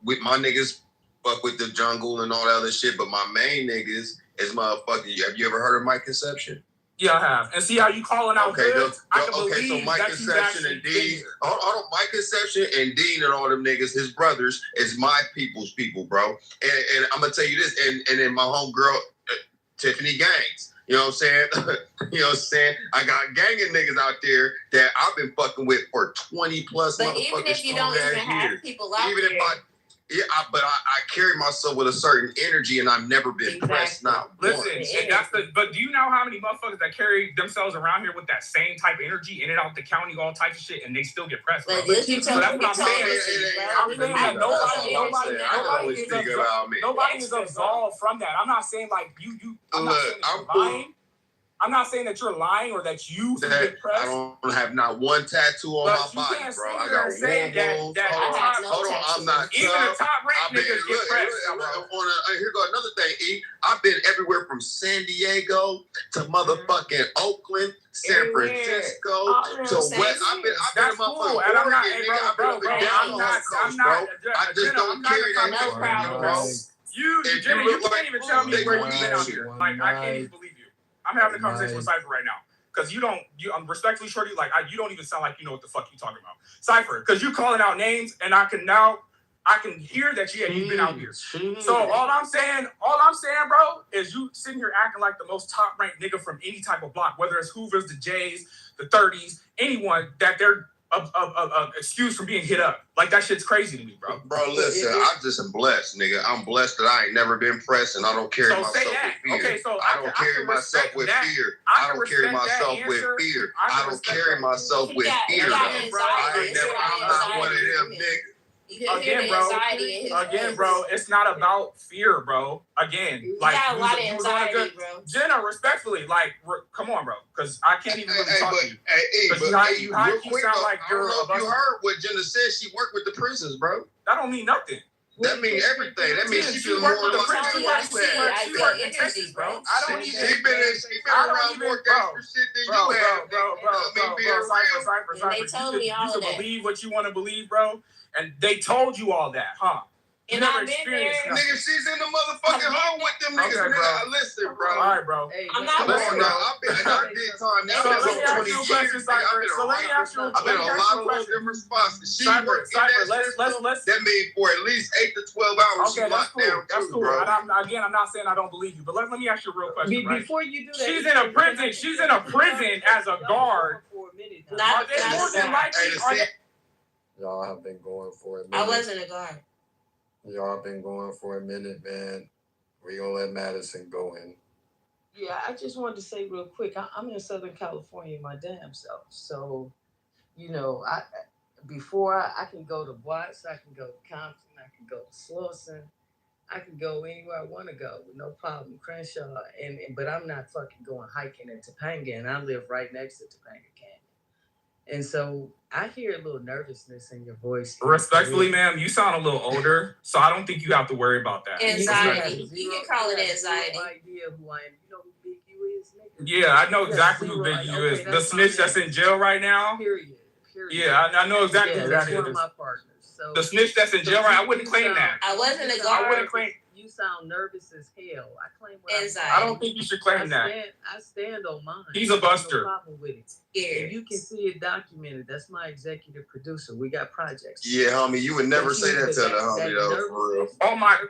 With my niggas, fuck with the jungle and all that other shit, but my main niggas is motherfucking. Have you ever heard of Mike Conception? Yeah, I have. And see how you calling out goods? I can so believe Mike that you've Conception actually and been Dean, here. hold on, Mike Conception and Dean and all them niggas, his brothers, is my people's people, bro. And I'm gonna tell you this, and then my homegirl, Tiffany Gangs. You know what I'm saying? You know what I'm saying? I got gang of niggas out there that I've been fucking with for 20 plus But motherfucking even if you don't even have people out Even there, if I carry myself with a certain energy, and I've never been pressed, not Listen, once. and that's the. But do you know how many motherfuckers that carry themselves around here with that same type of energy in and out the county, all types of shit, and they still get pressed? Bro. but look, you So that's what I'm saying. I'm saying that nobody is absolved from that. I'm not saying like you. I'm not saying it's lying. I'm not saying that you're lying or that you get pressed. I don't have not one tattoo on my body, bro. I got warm that hold on, I'm not even the top ranked niggas get pressed. Here go another thing, E. I've been everywhere from San Diego to motherfucking Oakland, San Francisco to West. I've been in motherfucking Oregon, nigga. I've been down the coast, bro. I just don't carry that shit, bro. You can't even tell me where you've been out here. Like, I can't even believe you. I'm having a conversation with Cypher right now. Because I'm respectfully, Shorty, like, you don't even sound like you know what the fuck you talking about. Cypher, because you calling out names, and I can hear that you've been out here. So all I'm saying, bro, is you sitting here acting like the most top-ranked nigga from any type of block, whether it's Hoovers, the Jays, the 30s, anyone, that they're excuse from being hit up. Like, that shit's crazy to me, bro. Bro, listen, I just am blessed, nigga. I'm blessed that I ain't never been pressed, and I don't carry myself with fear. Okay, so I don't carry myself with fear. I don't carry myself with fear. I don't carry myself with fear. I'm not one of them niggas. Again, bro, it's not about fear, bro. Again, like, got a lot of anxiety, bro. Jenna, respectfully, like, come on, bro, because I can't even really talk to you. You sound like you're I don't know if you heard what Jenna said. She worked with the prisons, bro. That don't mean nothing. That means everything. That means she worked with the prisons. She worked in Texas, bro. I don't even. She been around more gangster shit than you have. Bro. They told me all of that. You can believe what you want to believe, bro. And they told you all that, huh? And I've been there. Nigga, she's in the motherfucking home with them niggas. Okay, nigga, listen, bro. All right, bro. I'm not listen, now, I did time. Now, I've been on 20 years. I've been in a lot of little different spots. She worked in that. That means for at least 8 to 12 hours, she locked down that's too, cool. bro. I'm not saying I don't believe you, but let me ask you a real question. Right? Before you do that, she's in a prison. She's in a prison as a guard. Are they more than likely? Y'all have been going for a minute. I wasn't a guard. Y'all been going for a minute, man. We gonna let Madison go in. Yeah, I just wanted to say real quick. I'm in Southern California my damn self. So, you know, before I can go to Watts, I can go to Compton, I can go to Slauson, I can go anywhere I want to go with no problem. Crenshaw, but I'm not fucking going hiking in Topanga, and I live right next to Topanga Canyon. And so I hear a little nervousness in your voice. Respectfully, ma'am, you sound a little older, so I don't think you have to worry about that. Anxiety. You can call it anxiety. No idea who I am. You know who Big U is, nigga? Yeah, I know exactly who Big U is. The snitch that's in jail right now. Period. Yeah, I know exactly who that that's is. one of my partners. So the snitch that's in jail right now, I wouldn't claim that. I wasn't a guard. I wouldn't claim. You sound nervous as hell. I claim what anxiety. I don't think you should claim that. I stand on mine. He's a buster. No problem with it. And you can see it documented. That's my executive producer. We got projects. Yeah, homie, you would never say that to the homie, though, for real.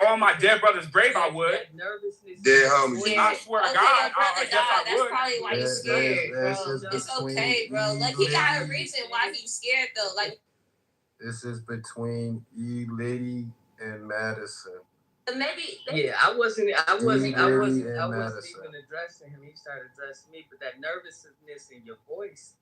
On my dead brother's grave, I would. That nervousness. Dead homie. Yeah. I swear to God, I guess I That's would. probably why he's scared, bro. It's okay, bro. Like, he got a reason why he's scared, though. Like, this is between E. Liddy and Madison. Maybe. Yeah, I wasn't even addressing him. He started addressing me, but that nervousness in your voice,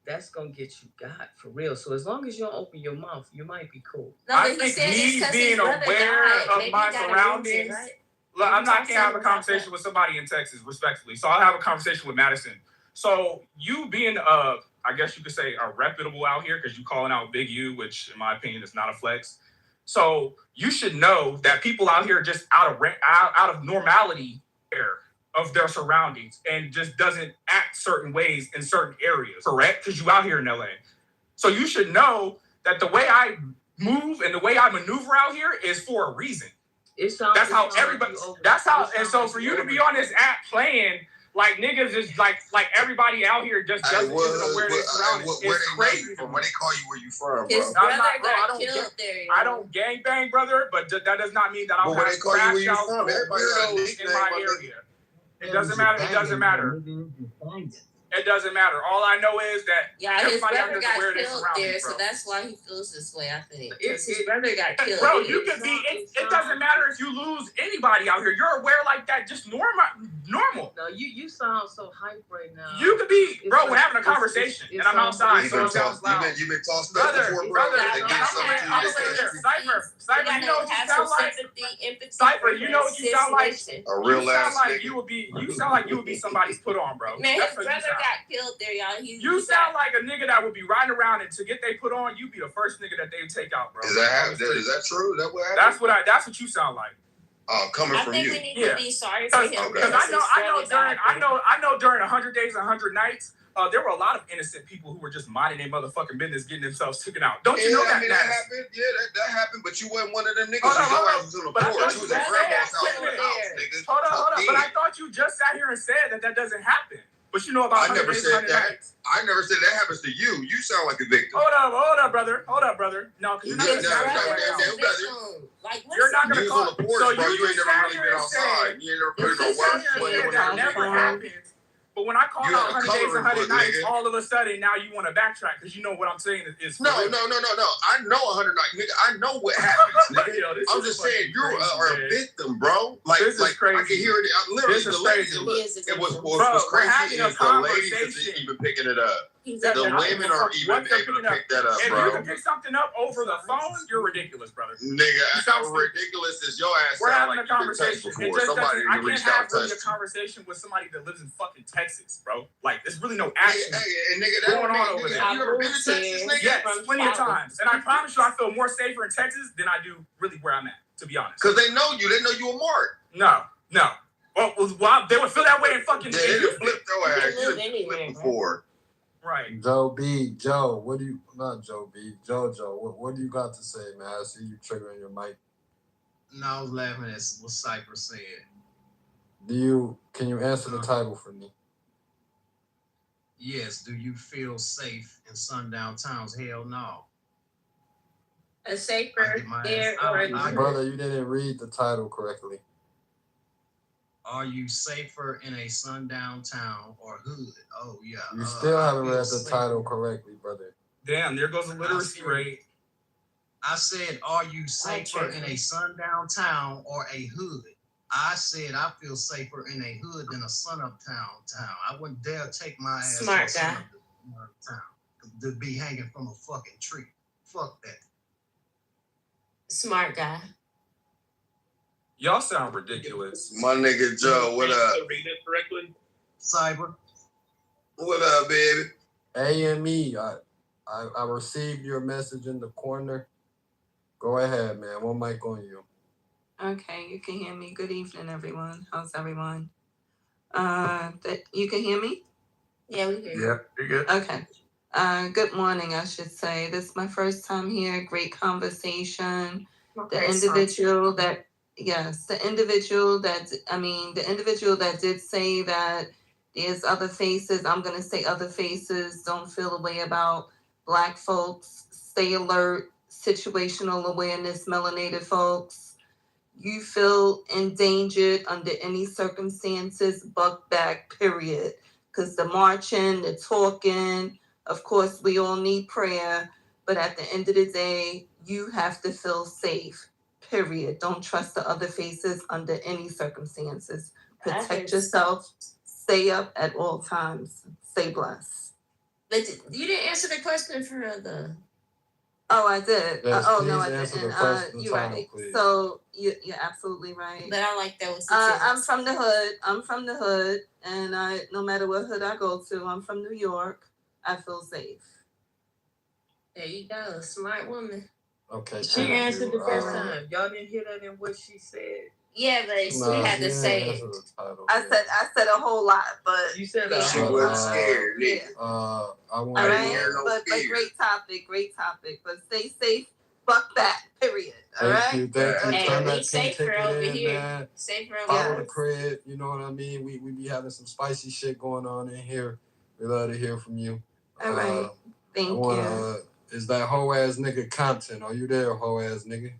that's gonna get you got for real. So as long as you don't open your mouth, you might be cool. No, I think me being aware of my surroundings. Right? Look, I'm not gonna have a conversation with somebody in Texas, respectfully. So I'll have a conversation with Madison. So you being I guess you could say a reputable out here because you calling out Big U, which in my opinion is not a flex. So you should know that people out here are just out of normality of their surroundings and just doesn't act certain ways in certain areas, correct? Because you out here in LA. So you should know that the way I move and the way I maneuver out here is for a reason. That's how everybody. That's how. And so for you to be on this app playing like niggas is like everybody out here just doesn't know where they're surrounded. It's crazy. When they call you, where you from, bro? His brother got killed there. I don't gangbang, brother, but that does not mean that I don't have crash out weirdos in my area. It doesn't matter. It doesn't matter. It doesn't matter. All I know is that his everybody brother got where killed there, bro. so that's why he feels this way. I think his brother got killed. Bro, you can be. It doesn't matter if you lose anybody out here. You're aware like that. Just normal. No, you sound so hype right now. You could be, It's bro. like- We're having a conversation, and I'm outside, so it sounds loud. You've been tossed up Brother, before, bro. brother, They I'm give something to you. over They here. say, Cypher, you know what you sound like? Cypher, you know what you sound like? a real You sound ass like nigga. you sound like you would be somebody's put on, bro. Man, his That's what you brother sound. got killed there, y'all. You sound like a nigga that would be riding around, and to get they put on, you be the first nigga that they would take out, bro. Is that true? Is that what happened? That's what you sound like. Coming I from think you. we need to be sorry for him. Because I know during 100 Days, 100 Nights, there were a lot of innocent people who were just minding their motherfucking business, getting themselves taken out. Don't you know that? I mean, that happened. Yeah, that happened. But you wasn't one of them niggas. Hold on, Your hold ass on. was on the But I porch. thought You was you at just grandma's said- house on the house, nigga. Hold on. But I thought you just sat here and said that doesn't happen. But you know about 100 I never Days, said 100 that. Nights. I never said that happens to you. You sound like a victim. Hold up, brother. No, because you're not You're not gonna You was call. on the porch, So bro. You ain't just never sat really here been and outside. said- You ain't never put in no You work. sat here and You said that never happened. But when I call You out had a 100 Days, coloring 100 book, Nights, nigga. all of a sudden now you want to backtrack because you know what I'm saying is No. I know 100 nights, nigga. I know what happens, nigga. Yo, this I'm is just saying you fucking are crazy, a victim, bro. Like, This is crazy. I can hear it. Literally, This is the lady. crazy. It was Bro, what's we're crazy having a is the ladies that's conversation. even picking it up. The The women are even able to pick that up, If bro. you can pick something up over the phone, you're ridiculous, brother. Nigga, sound how ridiculous is your ass? We're sound having like a conversation. You've been touched before. I Somebody can't reached have out really and a touched you. conversation with somebody that lives in fucking Texas, bro. Like, there's really no action And nigga, that going don't on mean, over nigga, there. you ever been to Texas, nigga? Yes, plenty of times. And I promise you, I feel more safer in Texas than I do really where I'm at, to be honest. Because they know you. They know you a mark. No. Well, they would feel that way in fucking. Yeah, they done flipped your ass. live You done anywhere, flipped before. Right. Joe, what do you, not Joe B, Jojo, what do you got to say, man? I see you triggering your mic. No, I was laughing at what Cypher said. Can you answer the title for me? Yes, do you feel safe in sundown towns? Hell no. A safer there or Brother, you didn't read the title correctly. Are you safer in a sundown town or hood? Oh, yeah. You still haven't I feel read the safer. title correctly, brother. Damn, there goes the literacy rate. I said, are you safer in a sundown town or a hood? I said, I feel safer in a hood than a sunup town. I wouldn't dare take my ass Smart to a guy. sunup town to be hanging from a fucking tree. Fuck that. smart guy. Y'all sound ridiculous. My nigga Joe, what up? Read it correctly. Cyber. What up, baby? AME, I received your message in the corner. Go ahead, man. One mic on you. Okay, you can hear me. Good evening, everyone. How's everyone? You can hear me? Yeah, we hear you. Yep, you're good. Okay. Good morning, I should say. This is my first time here. Great conversation. The individual that did say that there's other faces. I'm gonna say other faces. Don't feel a way about Black folks. Stay alert. Situational awareness, melanated folks. You feel endangered under any circumstances, buck back, period. Because the marching, the talking, of course, we all need prayer. But at the end of the day, you have to feel safe, period. Don't trust the other faces under any circumstances. Protect yourself. Stay up at all times. Stay blessed. But you didn't answer the question for the. Oh, I did. Yes, No, I please answer didn't. the question, You're title, right. please. So you're absolutely right. But I like that was. I'm from the hood, and no matter what hood I go to, I'm from New York. I feel safe. There you go, smart woman. Okay. She thank answered you. the first time. Y'all didn't hear that in what she said. Yeah, but she had to say it. I said a whole lot, but you said She wasn't scared, nigga. I want all to right, hear no but fear. great topic. But stay safe, buck back, period. All right. Thank you. Hey, Turn we that pink safer ticket over in, here. man. Safer over Follow here. the crib, you know what I mean? We be having some spicy shit going on in here. We love to hear from you. All right. Thank you. Is that hoe ass nigga Compton? Are you there, hoe ass nigga?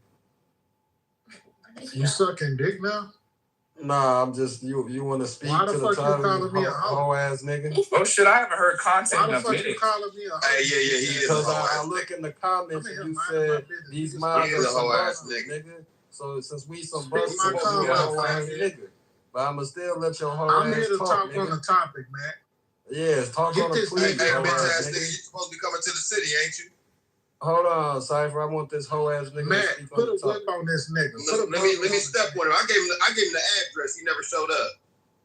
You sucking dick now? Nah, I'm just you want to speak Why the to the fuck you title, calling me a hoe? hoe ass nigga? Oh shit, I haven't heard content Why in the a fuck minute. you calling me a hoe? Hey, yeah, he is a Because hoe I ass look nigga. in the comments and you mind said these minds He are is a some hoe ass busters, nigga. So since we some Speak busters, my you a comments, hoe ass man. nigga. but I'ma still let your whole I'm ass here to talk, talk nigga. on the topic, man. Yes, talk Get on the this please, nigga, hoe bitch ass ass nigga, nigga. you supposed to be coming to the city, ain't you? Hold on, Cypher. I want this whole ass nigga to Matt, speak on put the a topic. whip on this nigga. Let me step on him. I gave him the address. He never showed up,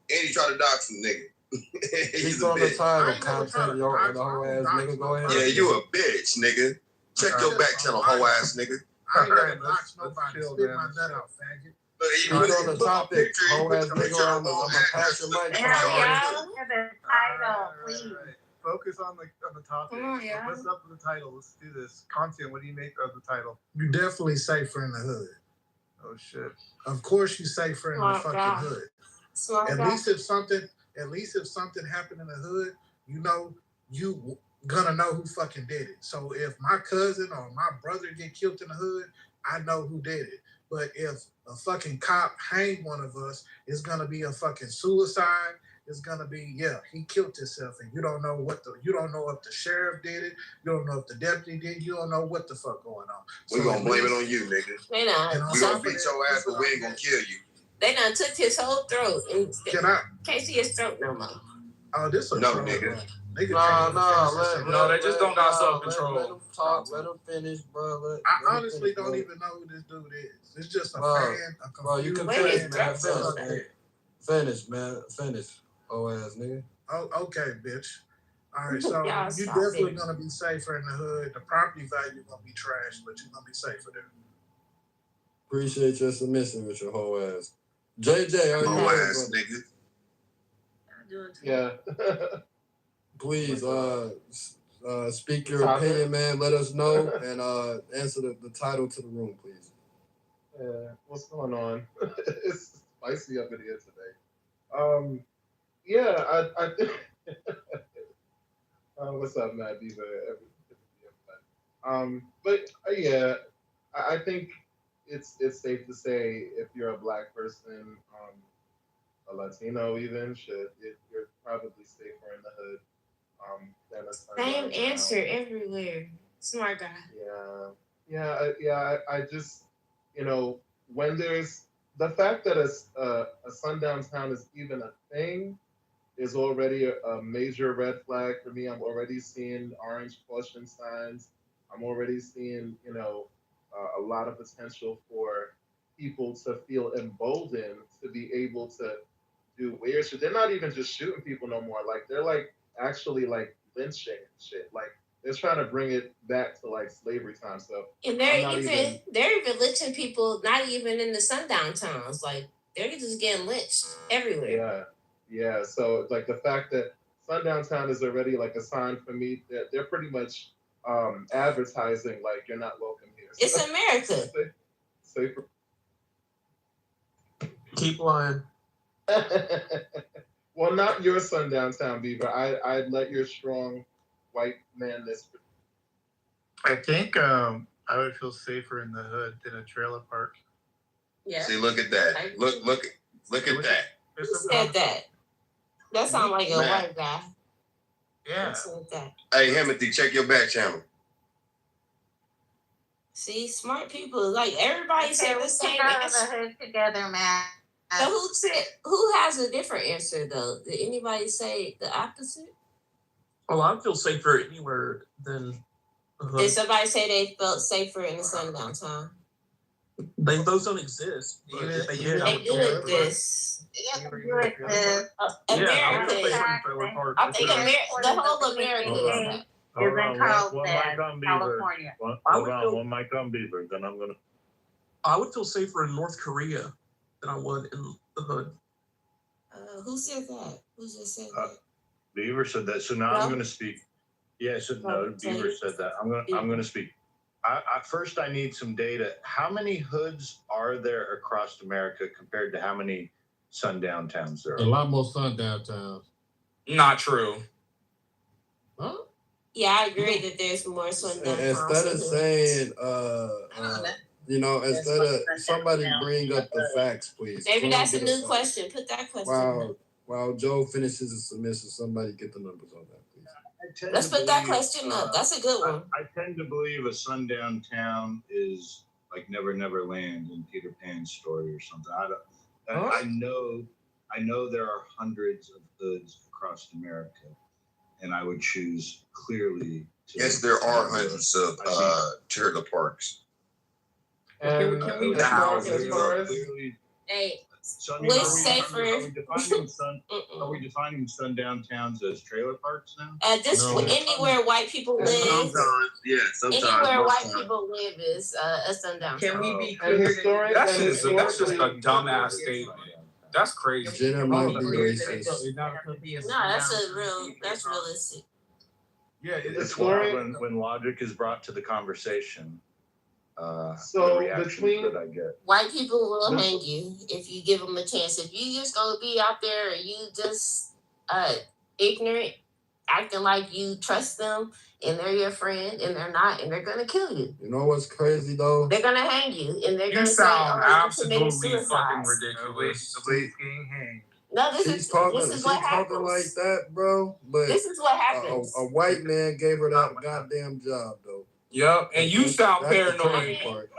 and he tried to dox him, nigga. He's Speak a on the bitch. title, I ain't never tried content, to yo, dox the whole him. ass nigga. Go ahead. Yeah, you a bitch, nigga. Check your back channel, hoe ass nigga. I ain't never Alright, doxed let's nobody. chill, Spit man. my nut out, faggot. Speak on the topic, whole ass nigga. I'm gonna pass your mic. The title, please. Focus on the topic. Come on, y'all. What's up with the title? Let's do this. Content, what do you make of the title? You definitely safer in the hood. Oh shit. Of course you safer in the Smart fucking guy. hood. Smart At guy. least if something happened in the hood, you know you gonna know who fucking did it. So if my cousin or my brother get killed in the hood, I know who did it. But if a fucking cop hang one of us, it's gonna be a fucking suicide. It's gonna be, he killed himself, and you don't know if the sheriff did it, you don't know if the deputy did it, you don't know what the fuck going on. We So gonna at blame it least- on you, nigga. They done. And on We top gonna of beat that, your ass, but we ain't gonna kill you. They done took his whole throat and Can I? can't see his throat no more. Oh, this a No, troll, nigga. bro. Nigga No, can't even finish this shit. No, they just don't got self-control. Let him talk. Let him finish, bro. I honestly don't even know who this dude is. It's just a Bro, fan. Bro, you can confused finish, fan. man. Finish, man. Finish, man. Finish. Oh ass nigga. Oh, okay, bitch. All right, so Y'all you stop definitely it. gonna be safer in the hood. The property value gonna be trash, but you're gonna be safer there. Appreciate your submission with your whole ass. JJ, are you Hoe there, ass brother? nigga. Yeah. Please, speak your opinion, man. Let us know and answer the title to the room, please. What's going on? It's spicy up in here today. I think. What's up, Matt Diva? I think it's safe to say if you're a black person, a Latino even, you're probably safer in the hood than a Same answer everywhere. Smart guy. I just, when there's the fact that a sundown town is even a thing is already a major red flag for me. I'm already seeing orange caution signs. I'm already seeing, a lot of potential for people to feel emboldened to be able to do weird shit. They're not even just shooting people no more. Like they're like actually like lynching and shit. Like they're trying to bring it back to like slavery time. So And they're even lynching people not even in the sundown towns. Like they're just getting lynched everywhere. Yeah. So like the fact that sundown town is already like a sign for me that they're pretty much advertising like you're not welcome here. It's America. Safer. Keep lying. Well, not your sundown town, Beaver. I'd let your strong white manness. I think I would feel safer in the hood than a trailer park. Yeah. See, look at that. Look at that. Who said that? That sounds like a Matt. white guy. Yeah. Who said that? Hey, Himothy, check your back channel. See, smart people. Like everybody said the we same can go to answer. the hood together, man. So who has a different answer though? Did anybody say the opposite? Well, I feel safer anywhere than the hood. Did somebody say they felt safer in the sundown town? Those don't exist. But if they did, I They would do feel exist. Yeah, they do exist. America. Exactly. I think the whole America is that. Is in Carlsbad, California. California. One mic on Beaver, then I'm gonna. I would feel safer in North Korea than I would in the hood. Who said that? Who just said that? Beaver said that. So now No. I'm gonna speak. Yes, no. Beaver said that. I'm gonna speak. First, I need some data. How many hoods are there across America compared to how many sundown towns there are? A lot more sundown towns. Not true. Huh? Yeah, I agree that there's more sundown towns. Instead of saying, instead of somebody bring up the facts, please. Maybe that's a Get new us- question. Put that question. While Joe finishes his submission, somebody get the numbers on that, please. Let's put that question up. That's a good one. I tend to believe a sundown town is like Never Never Land in Peter Pan's story or something. I know I know there are hundreds of hoods across America, and I would choose clearly. Yes, there are hundreds of trailer parks. Can we as far as Hey, Sunny, we're are safer. we defining sundown towns as trailer parks now? Anywhere white people live. Sometimes. Anywhere most white times. people live is a sundown. Can town. we be clear? That's just a dumbass statement. That's crazy. Jenna might be racist. No, that's realistic. Yeah, it's Exploring- when logic is brought to the conversation. So the reactions between- that I get. White people will hang you if you give them a chance. If you just gonna be out there and you just ignorant, acting like you trust them and they're your friend and they're not, and they're gonna kill you. You know what's crazy though? They're gonna hang you and they're You gonna sound say, "Oh, you absolutely committed fucking suicide." ridiculous. Nobody's getting hanged. No, this She's is talking what like happens. that, bro. But This is what happens. a white man gave her that goddamn job though. Yup, and you sound That's the paranoid. crazy part.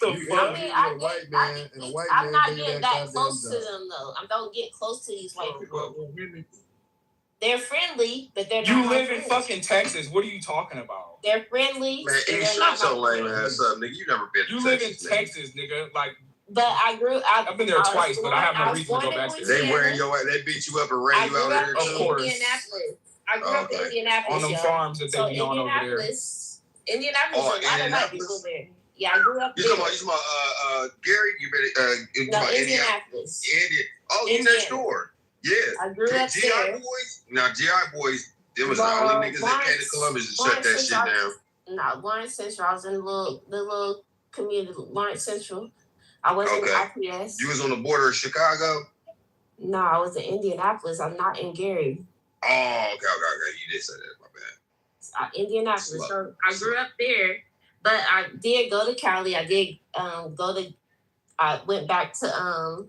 The You fuck? interviewed a white man, and a white I'm man not gave you getting that that goddamn close to job. them though. I don't get close to these white people. They're friendly, but they're not. You my live in friends. fucking Texas. What are you talking about? They're friendly. Man, and E, they're shut not your my lame friends. ass up, nigga. You never been to You live in Texas, nigga. Texas, nigga. Like, But I've been there twice, but I have no was reason to go born in back there. They wearing Louisiana. your ass. They beat you up and I ran you grew out up there Of in too. course. Indianapolis. I grew up in Okay. Indianapolis. On them y'all. farms that they So be on over there. Indianapolis, a lot Oh, of white Indianapolis? people there. Yeah, I grew up You there. talking about Gary? You better you No, talking about Indianapolis. Oh, you next Indiana. door. Yeah. I grew up GI there. boys. Now GI boys, them was the only niggas that came to Columbus to shut that shit down. No, Lawrence Central. I was in the little community, Lawrence Central. I wasn't in IPS. You was on the border of Chicago. No, I was in Indianapolis. I'm not in Gary. Oh, okay. You did say that. My bad. Indianapolis. So I grew up there, but I did go to Cali. I did I went back to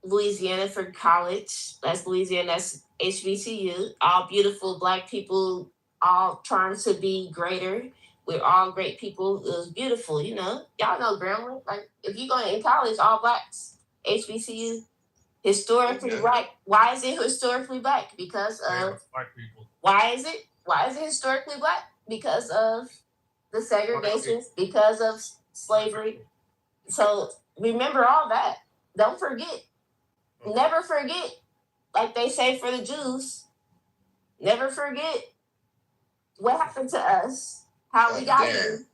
Louisiana for college. That's Louisiana. That's HBCU. All beautiful Black people, all trying to be greater. We're all great people. It was beautiful, you know. Y'all know Grambling. Like, if you go in college, all Blacks, HBCU, historically Black. Why is it historically Black? Because of White people. why is it historically Black? Because of the segregation, because of slavery. So remember all that. Don't forget. Never forget. Like they say for the Jews, never forget what happened to us, how we got here.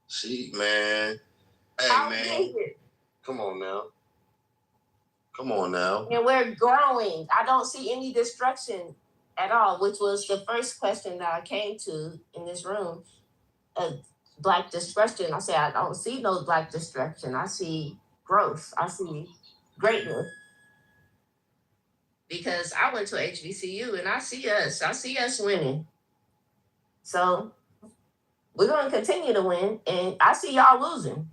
See, man. Hey, How we man. get here. Come on now. And we're growing. I don't see any destruction at all, which was the first question that I came to in this room. Black destruction. I said, I don't see no Black destruction. I see growth. I see greatness. Because I went to HBCU and I see us winning. So we're going to continue to win. And I see y'all losing.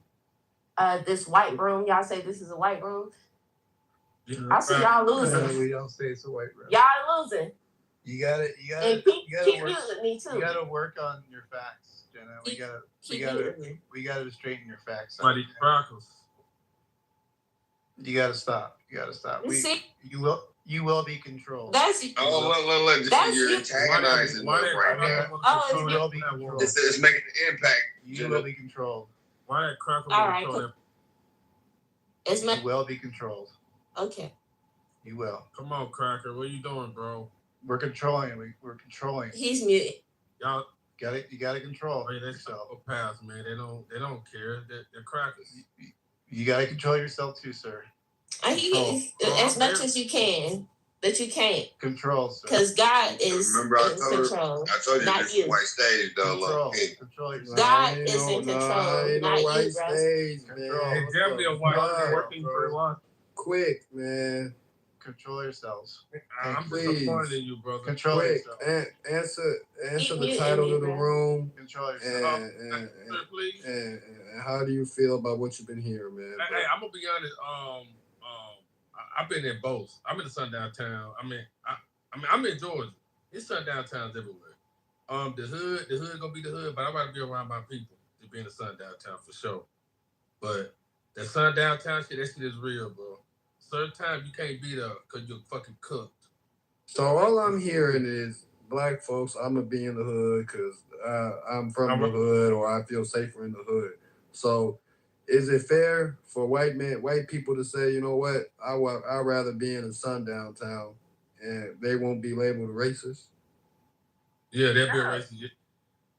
This white room, y'all say this is a white room. I see y'all losing. We don't say it's a white room. Y'all losing. You gotta And keep work. using me too. You gotta work on your facts, Jenna. We gotta straighten your facts. out. Buddy Crackles. You gotta stop. You see? You will be controlled. That's Look. You're antagonizing us right now. You will be controlled. It's making an impact. You will be controlled. Why that Crackle? All right. You will be controlled. Okay. You will. Come on, Cracker. What are you doing, bro? We're controlling. We're controlling. He's muted. Y'all You gotta control. Hey, that's a pass, man. They don't care. They're crackers. You gotta control yourself too, sir. As much as you can, but you can't. Control, sir. Because God is Remember, I in told control. you not this you. is white stage, though. Control. Look, Control yourself. God is in control, not you, bro. Stage, man. It's definitely a white working for one. Quick, man. Control yourselves. I'm Please. disappointed in you, brother. Control Quick, yourself. answer the title of the room. Control yourself. And how do you feel about what you've been hearing, man? Hey, I'm gonna be honest. I've been in both. I'm in the sundown town. I'm in Georgia. It's sundown towns everywhere. The hood gonna be the hood, but I gotta be around my people to be in the sundown town for sure. But the sundown town shit, that shit is real, bro. certain time you can't be there because you're fucking cooked. So all I'm hearing is black folks. I'm gonna be in the hood because I'm from the hood, or I feel safer in the hood. So, is it fair for white people to say, you know what, I'd rather be in a sundown town, and they won't be labeled racist? Yeah, they'll be a racist.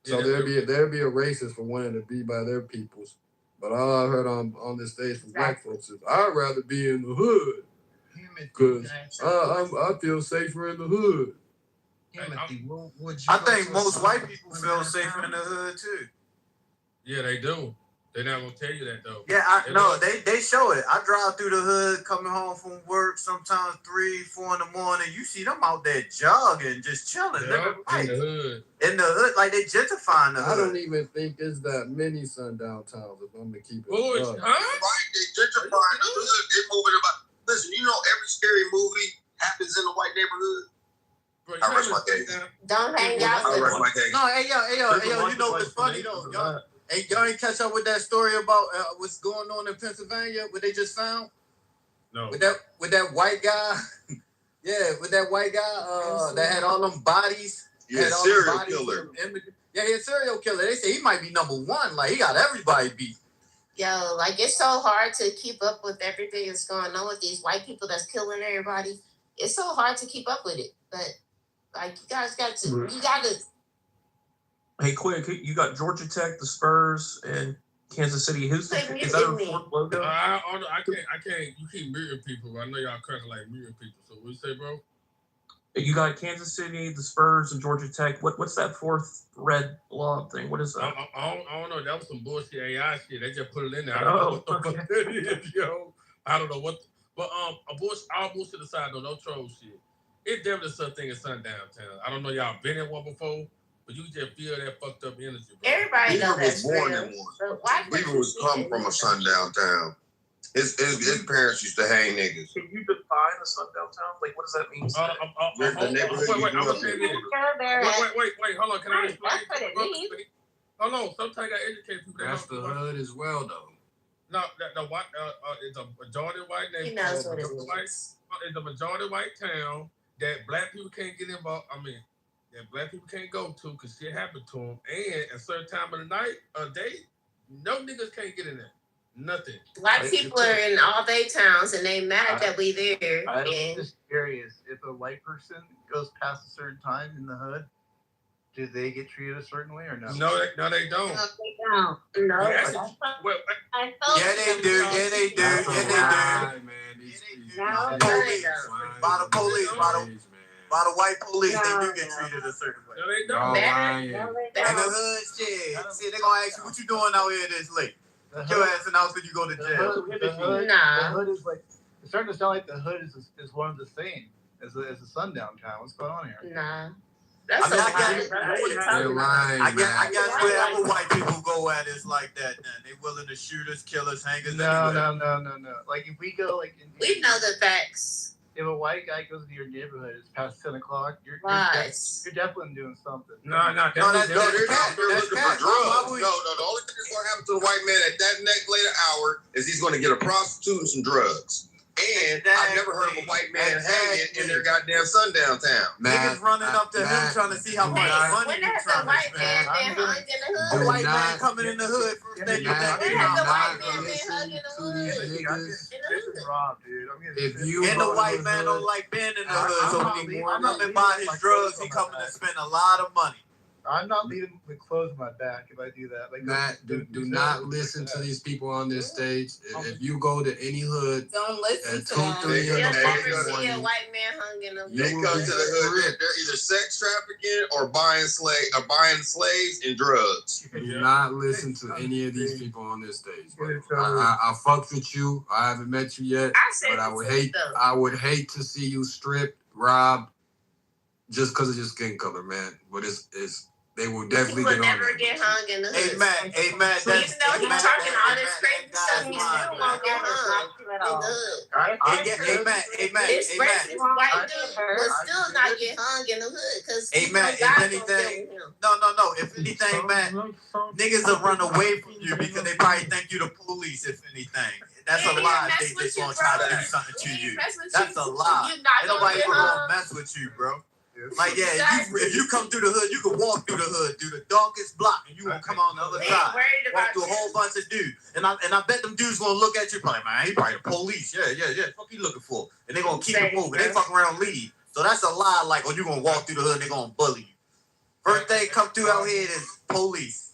So there'll be a racist for wanting to be by their peoples. But all I heard on this stage from black folks is, I'd rather be in the hood because I feel safer in the hood. I think most white people feel safer in the hood too. Yeah, they do. They're not gonna tell you that though. Yeah, they show it. I drive through the hood coming home from work sometimes 3, 4 in the morning. You see them out there jogging, just chilling, living life. In the hood, like they gentrifying the hood. I don't even think it's that many sundown towns, if I'm gonna keep it. Right, they gentrifying the hood. They're moving about. Listen, you know every scary movie happens in the white neighborhood. I rest my case. Don't hang out I with rest them. my case. No, hey yo, you know what's funny though? Y'all ain't catch up with that story about what's going on in Pennsylvania, what they just found? No. With that white guy, yeah, with that white guy that had all them bodies. Yeah, serial killer. Yeah, he's a serial killer. They say he might be number 1. Like he got everybody beat. Yo, like it's so hard to keep up with everything that's going on with these white people that's killing everybody. It's so hard to keep up with it. But like you guys got to. Hey, quick! You got Georgia Tech, the Spurs, and Kansas City. Is that a fourth logo? I can't. You keep muting people. I know y'all cracking like muting people. So what you say, bro? You got Kansas City, the Spurs, and Georgia Tech. What's that fourth red blob thing? What is that? I don't know. That was some bullshit AI shit. They just put it in there. I don't know what the fuck that is, yo. I don't know what. But all bullshit aside, though, no troll shit. It's definitely something in sundown town. I don't know y'all been in one before. But you just feel that fucked up energy, bro. Everybody knows that's born real. in one. Weaver was come from a sundown town. His parents used to hang niggas. Can you define a sundown town? Like, what does that mean? The neighborhood you grew up in. Wait, hold on. Can I explain? That's what it means. Hold on. Sometimes I gotta educate people. That's the hood as well, though. No, the white it's a majority white neighborhood. He knows what it means. It's a majority white town that black people can't get involved. I mean, that black people can't go to because shit happened to them. And at a certain time of the night or day, no niggas can't get in there. Nothing. Black people are in all day towns and they mad that we there. I'm just curious, if a white person goes past a certain time in the hood, do they get treated a certain way or no? No, they don't. No, they don't. No. Yeah, they do. By the police, by the white police, they do get treated a certain way. No, they don't. In the hood, shit, they gonna ask you, what you doing out here this late? Your ass announced that you go to jail. The hood is like, it's starting to sound like the hood is one of the same as a sundown town. What's going on here? Nah. I guess wherever white people go at is like that. Then they willing to shoot us, kill us, hang us. No. Like if we go we know the facts. If a white guy goes to your neighborhood, it's past 10 o'clock. You're definitely doing something. They're out there looking for drugs. No, the only thing that's gonna happen to the white man at that next later hour is he's gonna get a prostitute and some drugs. And I've never heard of a white man hanging in their goddamn sundown town. Niggas running up to him trying to see how much money you trying to spend. A white man coming in the hood from thinking that This is wrong, dude. And the white man don't like being in the hood, so when he coming by his drugs, he coming to spend a lot of money. I'm not leaving with clothes on my back if I do that. Like, Matt, do not listen to these people on this stage. If you go to any hood, don't listen at to 2, them. 3 in the You'll never fucking see a morning, white man hung in a They come to the hood, they're either sex trafficking or buying slaves and drugs. do not listen to any of these people on this stage. Bro. I fucked with you. I haven't met you yet, but I would hate to see you stripped, robbed, just because of your skin color, man. But they will You definitely will get on never that. get hung in the hood. Hey Matt, Even though he's talking all this crazy stuff, he still won't get hung in the hood. This racist white dude will still not get hung in the hood because Hey Matt, if anything, no. If anything, Matt, niggas will run away from you because they probably think you the police. If anything, that's a lie. They just gonna try to do something to you. That's a lie. Ain't nobody gonna mess with you, bro. Like if you come through the hood, you can walk through the hood, through the darkest block, and you gonna come on the other side, walk through a whole bunch of dudes, and I bet them dudes gonna look at you like, man, he probably the police. Yeah. Fuck you looking for? And they gonna keep it moving. They fuck around, leave. So that's a lie. Like, oh, you gonna walk through the hood, and they gonna bully you. First thing come through out here is police.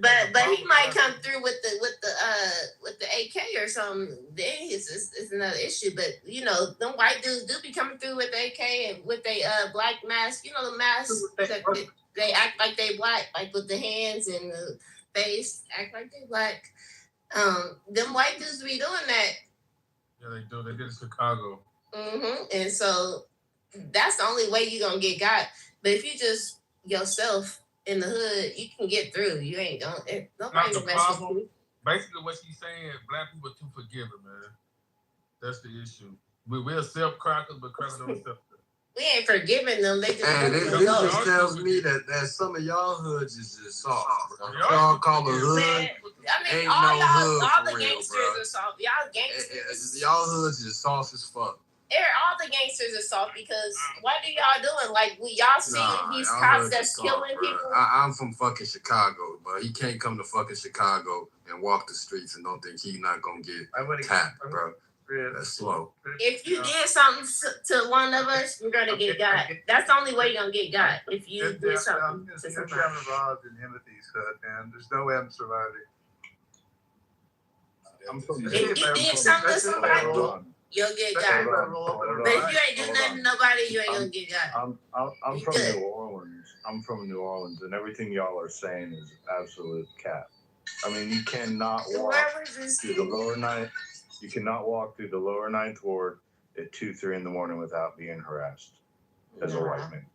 But he might come through with the AK or something. Then it's another issue. But you know, them white dudes do be coming through with the AK and with a black mask. You know, the mask that they act like they black, like with the hands and the face, act like they black. Them white dudes be doing that. Yeah, they do. They did in Chicago. And so that's the only way you're gonna get got. But if you just yourself in the hood, you can get through. You ain't gonna. Nobody will mess with you. Basically, what she's saying, black people are too forgiving, man. That's the issue. We will accept crackers, but crackers don't accept them. We ain't forgiving them. They just. And this just tells me that some of y'all hoods is just soft. Bro. Y'all call a hood. Man, I mean, ain't all no y'all, hood all for the real, gangsters bro. are soft. Y'all gangsters. Y'all hoods is soft as fuck. All the gangsters are soft because what are y'all doing? Like y'all see these cops that's killing people. I'm from fucking Chicago, but he can't come to fucking Chicago and walk the streets and don't think he's not gonna get tapped, bro. That's slow. If you did something to one of us, you're gonna get got. That's the only way you're gonna get got. If you did something to somebody. I'm involved in Timothy's hood, man. There's no way I'm surviving. If you did something to somebody, you'll get got. But if you ain't do nothing to nobody, you ain't gonna get got. I'm from New Orleans. I'm from New Orleans, and everything y'all are saying is absolute cap. I mean, you cannot walk through the lower ninth. You cannot walk through the lower ninth ward at 2-3 in the morning without being harassed as a white man.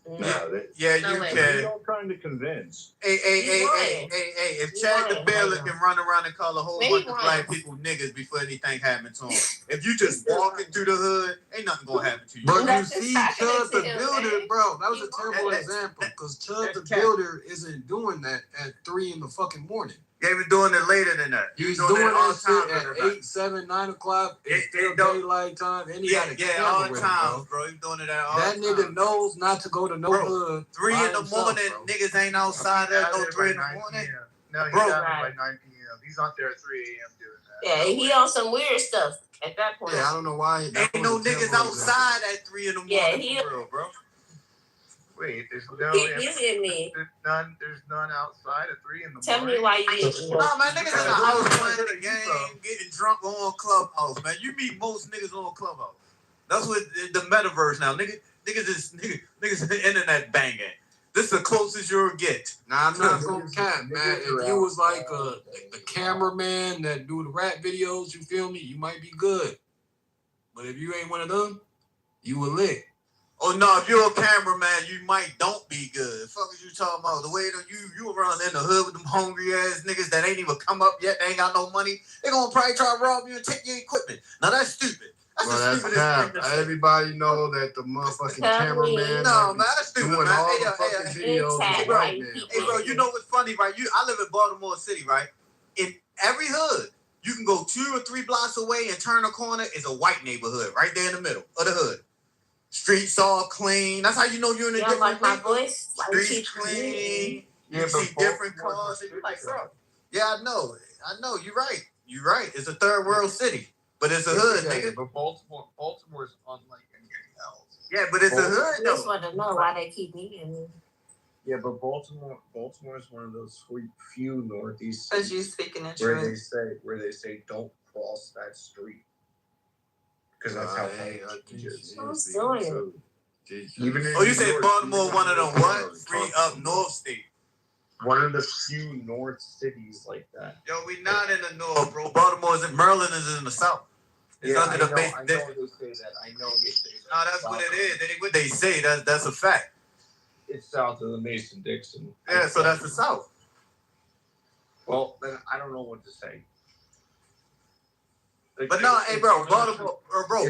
No, you can. Y'all trying to convince. Hey, if Chad the Bailiff can run around and call a whole bunch of black people niggas before anything happens to him, if you just walking through the hood, ain't nothing gonna happen to you. But you see, Chud the Builder, bro, that was a terrible example because Chud the Builder isn't doing that at 3 in the fucking morning. They was doing it later than that. He's doing that shit at 8, 7, 9 o'clock. It's still daylight time. And he got a camera all with times, him, bro. He's doing it at all that times. nigga knows not to go to no hood. 3 in the morning, niggas ain't outside at no 3 in the morning. No, he's Bro, out by 9 p.m. He's not there at 3 a.m. doing that. Yeah, he on some weird stuff at that point. Yeah, I don't know why. Ain't no niggas outside at 3 in the morning. Yeah, he. For real, bro. Wait, there's no. You me. There's none outside at 3 in the morning. Tell me why you didn't. No, man, niggas in the house playing the game, getting drunk on Clubhouse, man. You meet most niggas on Clubhouse. That's what the metaverse now. Niggas is the internet banging. This is the closest you'll get. Nah, I'm not gonna cap, man. If you was like the cameraman that do the rap videos, you feel me? You might be good. But if you ain't one of them, you a lick. Oh no, if you're a cameraman, you don't be good. The fuck is you talking about? The way that you around in the hood with them hungry ass niggas that ain't even come up yet, they ain't got no money. They gonna probably try to rob you and take your equipment. Now that's stupid. That's cap. Everybody know that the motherfucking cameraman. No, man, that's stupid, doing man. all Hey, the fucking videos. Hey, bro, you know what's funny, right? I live in Baltimore City, right? In every hood, you can go 2 or 3 blocks away and turn a corner. It's a white neighborhood right there in the middle of the hood. Streets all clean. That's how you know you're in a different like my voice. Streets clean. You see different cars. And you're like, bro. Yeah, I know. You're right. It's a third world city, but it's a hood, nigga. But Baltimore's unlike anything else. Yeah, but it's a hood. I just want to know why they keep needing. Yeah, but Baltimore is one of those few Northeast Because you speaking the where truth. they say don't cross that street. Because that's how Who's doing Oh, you say Baltimore one of them what? Free up north state. One of the few north cities like that. Yo, we not in the north, bro. Baltimore's in Maryland is in the south. It's under the base. I know they say that. No, that's what it is. That ain't what they say. That's a fact. It's south of the Mason-Dixon. Yeah, so that's the South. Well, then I don't know what to say. But no, hey, bro, Baltimore, bro,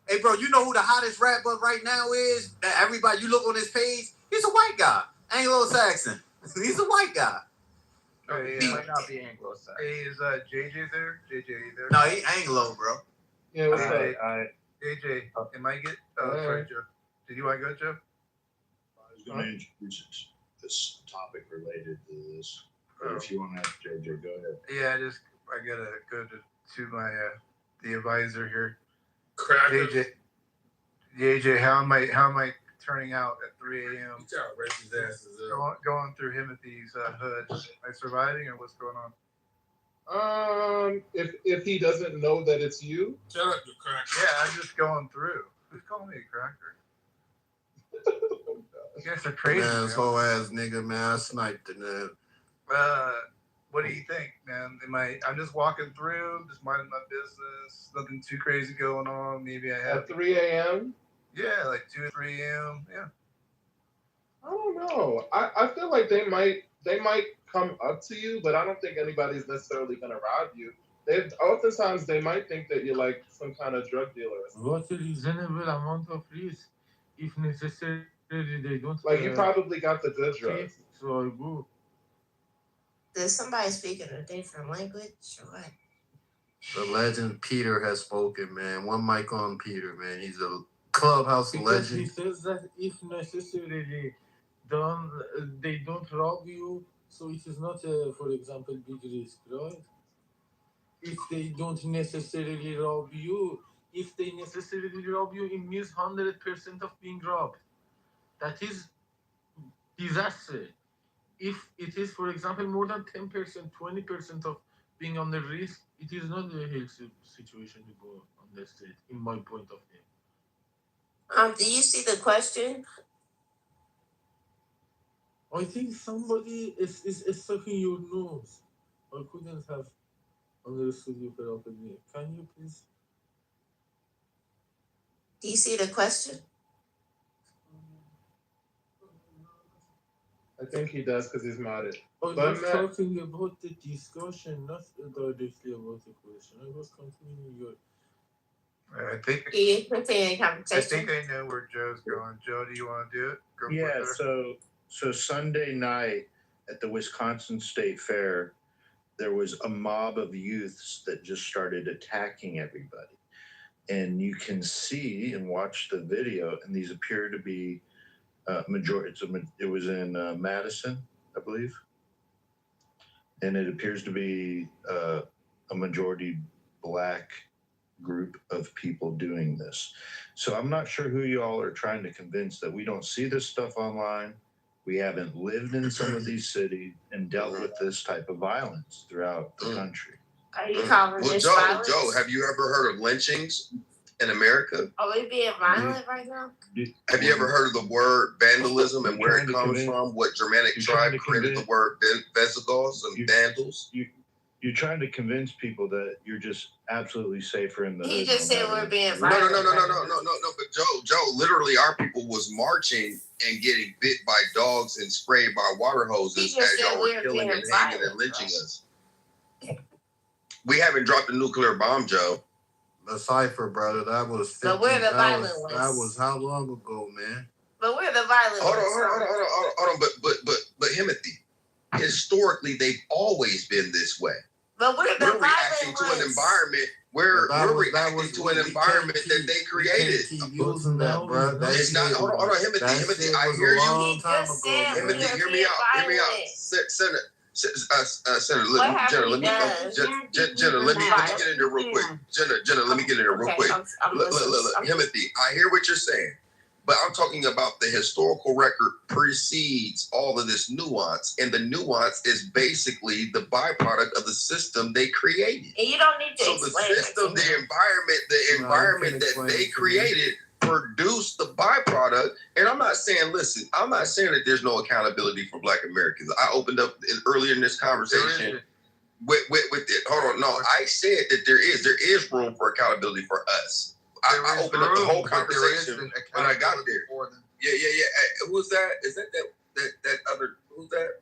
hey, bro, you know who the hottest rapper right now is? That everybody, you look on his page, he's a white guy, Anglo-Saxon. He's a white guy. Hey, He might not be Anglo-Saxon. Hey, is JJ there? JJ there? No, he Anglo, bro. Yeah, what's up? JJ, am I get? Sorry, Jeff. Did you want to go, Jeff? I was going to introduce this topic related to this. But if you want to ask JJ, go ahead. Yeah, I gotta go to my the advisor here. Crackers. JJ, how am I turning out at 3 a.m.? You tell racist asses up. Going through Timothy's hood. Am I surviving or what's going on? If he doesn't know that it's you, Shut up, you cracker. Yeah, I'm just going through. Who's calling me a cracker? You guys are crazy. Man, this whole ass nigga, man, I sniped the nigga. What do you think, man? I'm just walking through, just minding my business, nothing too crazy going on. Maybe I have at 3 a.m. Yeah, like 2 or 3 a.m. Yeah. I don't know. I feel like they might come up to you, but I don't think anybody's necessarily gonna rob you. Oftentimes they might think that you're like some kind of drug dealer. What a reasonable amount of risk, if necessary, they don't. Like you probably got the good drugs. So I go. Does somebody speak in a different language or what? The legend Peter has spoken, man. One mic on Peter, man. He's a clubhouse Because legend. he says that if necessarily they don't rob you, so it is not, for example, big risk, right? If they don't necessarily rob you, if they necessarily rob you, it means 100% of being robbed. That is disaster. If it is, for example, more than 10%, 20% of being on the risk, it is not a healthy situation to go on the street, in my point of view. Do you see the question? I think somebody is sucking your nose. I couldn't have understood you properly. Can you please? Do you see the question? I think he does because he's modded. I was talking about the discussion, not directly about the question. I was continuing your. I think I know where Joe's going. Joe, do you want to do it? Go for Yeah, it. so Sunday night at the Wisconsin State Fair, there was a mob of youths that just started attacking everybody. And you can see and watch the video, and these appear to be it was in Madison, I believe. And it appears to be a majority black group of people doing this. So I'm not sure who y'all are trying to convince that we don't see this stuff online. We haven't lived in some of these cities and dealt with this type of violence throughout the country. Are you calling this violence? Joe, have you ever heard of lynchings in America? Are we being violent right now? Have you ever heard of the word vandalism and where it comes from? What Germanic tribe created the word Visigoths and Vandals? You're trying to convince people that you're just absolutely safer in the hood. He just said we're being No. violent. But Joe, literally, our people was marching and getting bit by dogs and sprayed by water hoses as y'all were killing and hanging and lynching us. We haven't dropped a nuclear bomb, Joe. The cipher, brother. That was 50, So we're the violent ones. That was how long ago, man? But we're the violent ones. Hold on. But Timothy, historically, they've always been this way. But we're the violent reacting to an environment where we're reacting to an environment that they created. Using that, bro. It's not. Hold on, Timothy. I hear you. Timothy, hear me out. Senator, let me get in there real quick. Jenna, let me get in there real quick. Look, Timothy, I hear what you're saying, but I'm talking about the historical record precedes all of this nuance, and the nuance is basically the byproduct of the system they created. And you don't need to explain the system, the environment that they created produced the byproduct. And I'm not saying that there's no accountability for Black Americans. I opened up earlier in this conversation with it. Hold on, no, I said that there is room for accountability for us. I opened up the whole conversation when I got there. Yeah. Hey, who's that? Is that other? Who's that?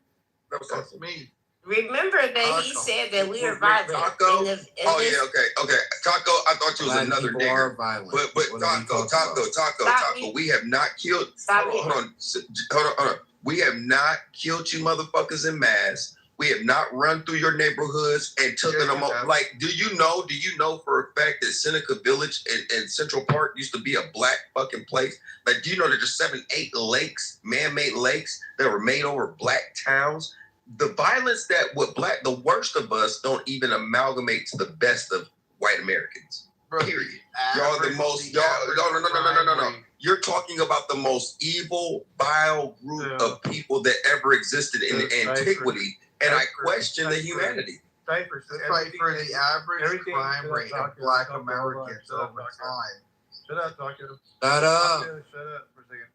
That's me. Remember that he said that we were violent. Taco. Okay. Taco. I thought you was Black another people nigger. are violent. But What are we talking Taco. Stop We have not killed. Hold on. We have not killed you, motherfuckers in mass. We have not run through your neighborhoods and taken them up. Like, do you know for a fact that Seneca Village and Central Park used to be a black fucking place? Like, do you know that there's 7, 8 lakes, man-made lakes that were made over black towns? The violence the worst of us don't even amalgamate to the best of white Americans. Period. Y'all the most. No. You're talking about the most evil, vile group of people that ever existed in antiquity, and I question the humanity. Diapers. It's like for the average crime rate of Black Americans over time. Shut up, Doctor. Shut up. Shut up for a second.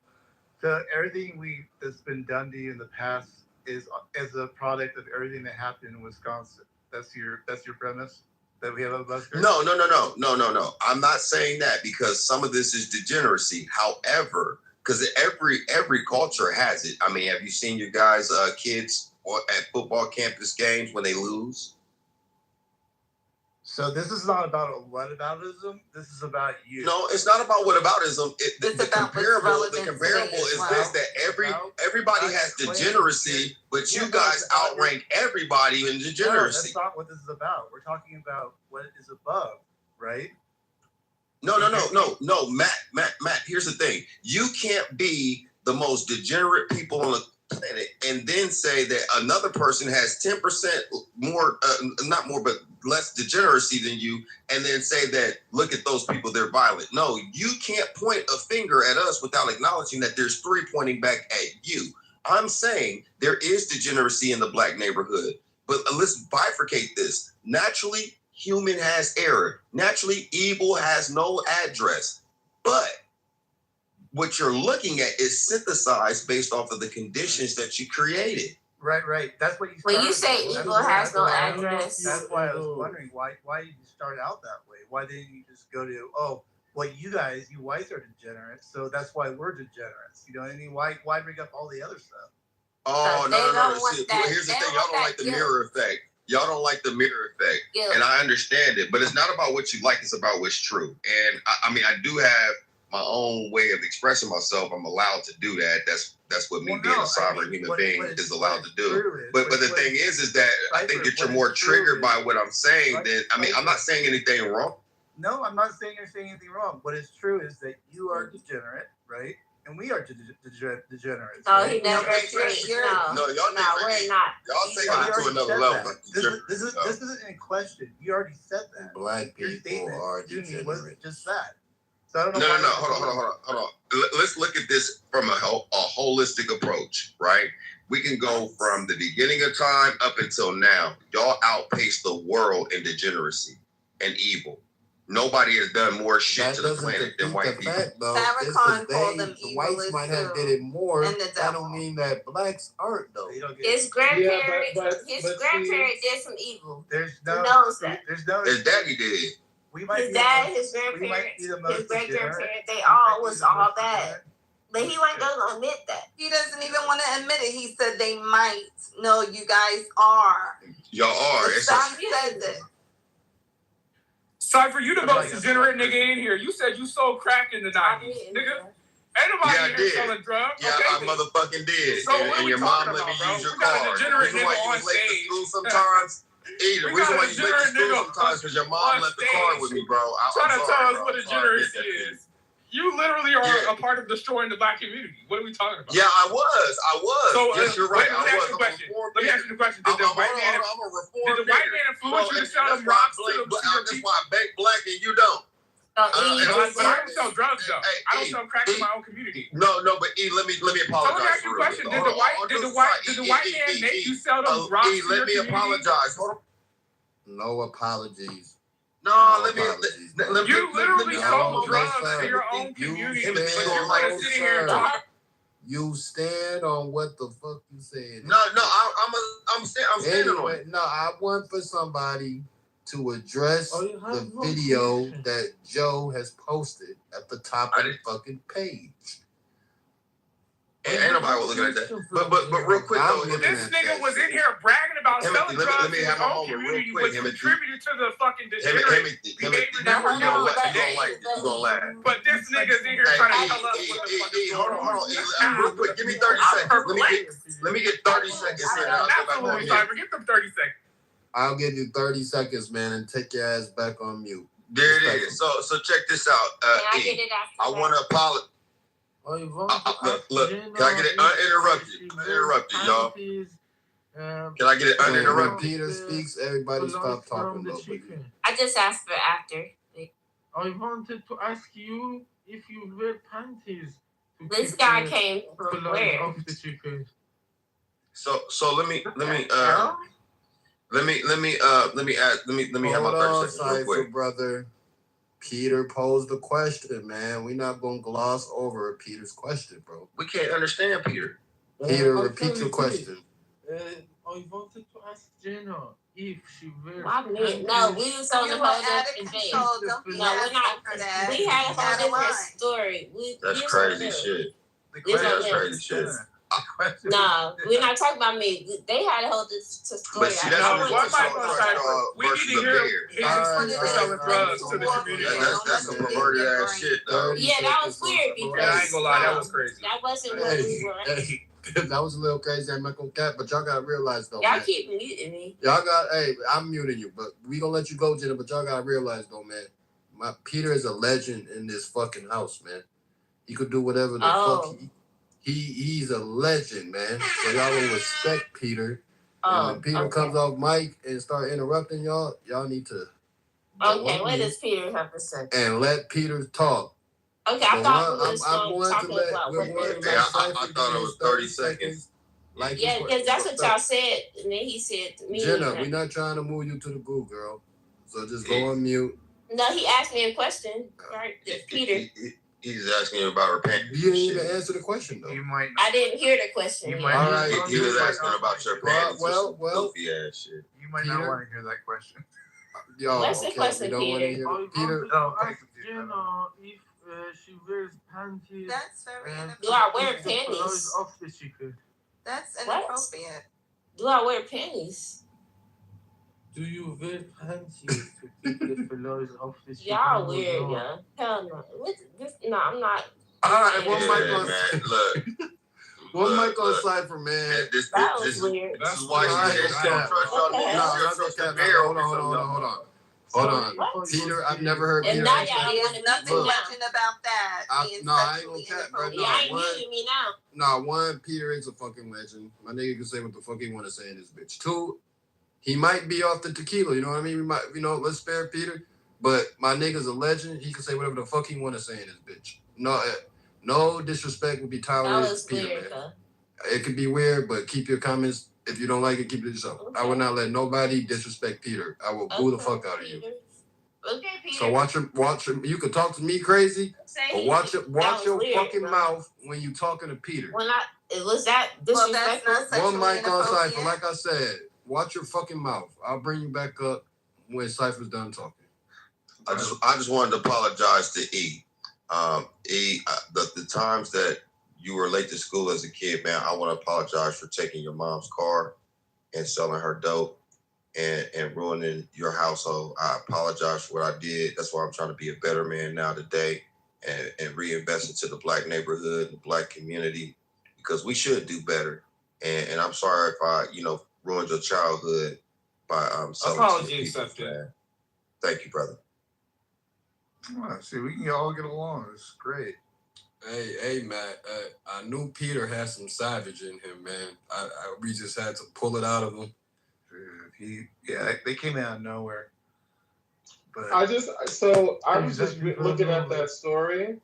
So everything that's been done to you in the past is as a product of everything that happened in Wisconsin. That's your premise? That we have a busker? No. I'm not saying that because some of this is degeneracy. However, because every culture has it. I mean, have you seen your guys' kids at football campus games when they lose? So this is not about whataboutism. This is about you. No, it's not about whataboutism. The comparable is this: that everybody has degeneracy, but you guys outrank everybody in degeneracy. No, that's not what this is about. We're talking about what is above, right? No, Matt. Here's the thing: you can't be the most degenerate people on the planet and then say that another person has 10% more, not more, but less degeneracy than you, and then say that, look at those people, they're violent. No, you can't point a finger at us without acknowledging that there's 3 pointing back at you. I'm saying there is degeneracy in the black neighborhood, but let's bifurcate this. Naturally, human has error. Naturally, evil has no address. But what you're looking at is synthesized based off of the conditions that you created. Right. That's what you. When you say evil has no address, that's why I was wondering why did you start out that way? Why didn't you just go to you whites are degenerates, so that's why we're degenerates. You know what I mean? Why bring up all the other stuff? Oh no. See, here's the thing: y'all don't like the mirror effect. Y'all don't like the mirror effect, and I understand it. But it's not about what you like; it's about what's true. And I mean, I do have my own way of expressing myself. I'm allowed to do that. That's what me being a sovereign human being is allowed to do. But the thing is that I think that you're more triggered by what I'm saying than I'm not saying anything wrong. No, I'm not saying you're saying anything wrong. What is true is that you are degenerate, right? And we are degenerates. Oh, he never agreed. No, y'all we're not. Y'all take it to another level. This isn't in question. You already said that. Black people are degenerate. Was just that. So I don't know. No. Hold on. Let's look at this from a holistic approach, right? We can go from the beginning of time up until now. Y'all outpace the world in degeneracy and evil. Nobody has done more shit to the planet than white people. Farrakhan called them the whites might have did it more. That don't mean that blacks aren't though. His grandparents, grandparents did some evil. There's no. Who knows that? His daddy did. His dad, his grandparents, his great grandparents, they all was all bad. But he wasn't gonna admit that. He doesn't even want to admit it. He said they might. No, you guys are. Y'all are. Stop said that. Cypher, you the most degenerate nigga in here. You said you sold crack in the 90s, nigga. Ain't nobody here selling drugs. Yeah, I motherfucking did. So and your mom let me use your car. The reason why you was late to school sometimes. The reason why you late to school sometimes because your mom left the car with me, bro. Trying to tell us what degeneracy is. You literally are a part of destroying the black community. What are we talking about? Yeah, I was. So, yes, you're right. Let me ask you the question. Did the white man influence you to sell them rocks to your people? That's why I bake black and you don't. But I don't sell drugs though. I don't sell crack in my own community. No, but let me apologize. So let me ask you a question. Did the white man make you sell them rocks to your community? Let me apologize. No apologies. No, let me. You literally sold drugs to your own community, but you want to sit here and talk. You stand on what the fuck you said. No, I'm standing on it. No, I want for somebody to address the video that Joe has posted at the top of the fucking page. Ain't nobody looking at that. But real quick though, this nigga was in here bragging about selling drugs in his own community, which contributed to the fucking degenerate behavior that we're dealing with today. You gonna laugh. But this nigga's in here trying to tell us what the fuck is going on. Hold on. Real quick, give me 30 seconds. Let me get 30 seconds here. Absolutely, Cypher. Give them 30 seconds. I'll give you 30 seconds, man, and take your ass back on mute. There it is. So check this out. I want to apologize. Look. Can I get it uninterrupted? Y'all. Can I get it uninterrupted? When Peter speaks, everybody stop talking. I just asked for after. I wanted to ask you if you wear panties. This guy came from where? So let me have my 30 seconds real quick. Brother. Peter posed the question, man. We're not gonna gloss over Peter's question, bro. We can't understand Peter. Peter, repeat your question. I wanted to ask Jenna if she wears. No, we was on the whole different thing. No, we're not. We had a whole different story. That's crazy shit. That's crazy shit. No, we're not talking about me. They had a whole story. But see, that's we need to hear his excuse for selling drugs to the community. That's some perverted ass shit, though. Yeah, that was weird because I ain't gonna lie, that was crazy. That wasn't what we were. That was a little crazy. I'm not gonna cap, but y'all gotta realize though. Y'all keep muting me. Y'all got. Hey, I'm muting you, but we gonna let you go, Jenna. But y'all gotta realize though, man. Peter is a legend in this fucking house, man. He could do whatever the fuck he's a legend, man. So y'all will respect Peter. And when Peter comes off mic and start interrupting y'all need to. Okay, what does Peter have to say? And let Peter talk. Okay, I thought we was talking about I thought it was 30 seconds. Like yeah, because that's what y'all said, and then he said to me. Jenna, we're not trying to move you to the goo, girl. So just go on mute. No, he asked me a question, right? Peter. He's asking you about repentance. You didn't even answer the question, though. I didn't hear the question. All right. He was asking about your repentance. Well. Goofy ass shit. You might not want to hear that question. Yo, what's the question, Peter? Peter. Jenna, if she wears panties. That's very inappropriate. Do I wear panties? Off the chicken. That's inappropriate. Do I wear panties? Do you wear panties to keep the fellows off the chicken? Y'all weird, yeah. Hell no. No, I'm not. All right, one mic on. Look. One mic on Cypher, man. That was weird. This is why she don't trust y'all niggas. Hold on. Peter, I've never heard Peter. There's nothing legend about that. I ain't gonna cap, bro. Y'all ain't muting me now. No, one, Peter is a fucking legend. My nigga can say what the fuck he want to say in this bitch. Two, he might be off the tequila, you know what I mean? We might, let's spare Peter. But my nigga's a legend. He can say whatever the fuck he want to say in this bitch. No disrespect would be tolerated to Peter, weird, man. It could be weird, but keep your comments. If you don't like it, keep it to yourself. Okay. I will not let nobody disrespect Peter. I will boo the fuck out of you. Okay, Peter. So watch him. You can talk to me crazy, but watch your fucking mouth when you talking to Peter. Was that disrespectful? One mic on Cypher. Like I said, watch your fucking mouth. I'll bring you back up when Cypher's done talking. I just wanted to apologize to E. The times that you were late to school as a kid, man, I want to apologize for taking your mom's car and selling her dope and ruining your household. I apologize for what I did. That's why I'm trying to be a better man now today and reinvest into the black neighborhood, the black community, because we should do better. And I'm sorry if I, ruined your childhood by selling apology accepted. Thank you, brother. See, we can all get along. It's great. Hey, Matt. I knew Peter had some savage in him, man. We just had to pull it out of him. Dude, they came out of nowhere. But I was just looking at that story.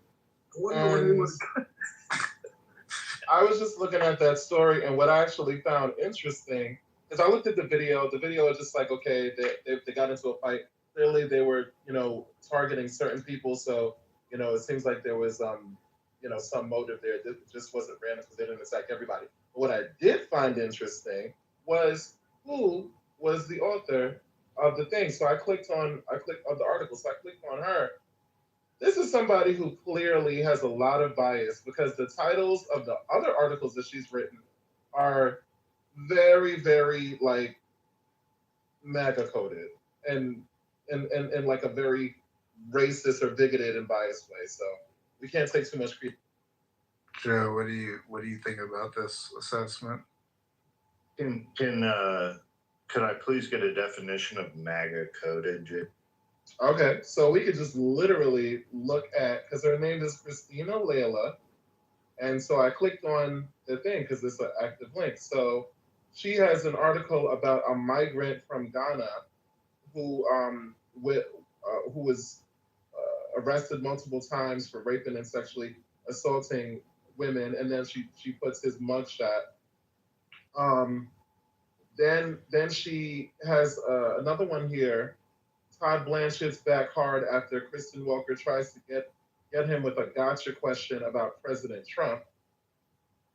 I was just looking at that story, and what I actually found interesting is I looked at the video. The video is just like, okay, they got into a fight. Clearly, they were, targeting certain people. So, it seems like there was, some motive there. It just wasn't random because they didn't attack everybody. But what I did find interesting was who was the author of the thing. So I clicked on the article. So I clicked on her, this is somebody who clearly has a lot of bias because the titles of the other articles that she's written are very, very like MAGA coded and like a very racist or bigoted and biased way. So we can't take too much credit. Joe, what do you think about this assessment? Could I please get a definition of MAGA coded? Okay, so we could just literally look at, because her name is Christina Layla, and so I clicked on the thing because it's an active link. So she has an article about a migrant from Ghana who was arrested multiple times for raping and sexually assaulting women, and then she puts his mugshot. Then she has another one here. Todd Blanchett's back hard after Kristen Walker tries to get him with a gotcha question about President Trump.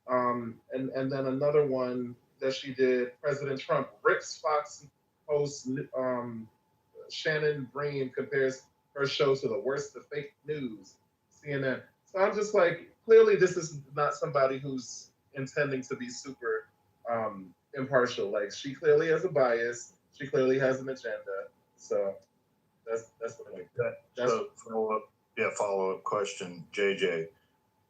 And then another one that she did, President Trump rips Fox host Shannon Bream compares her show to the worst of fake news, CNN. So I'm just like, clearly this is not somebody who's intending to be super impartial. Like, she clearly has a bias. She clearly has an agenda. So that's what I like. So follow up question, JJ.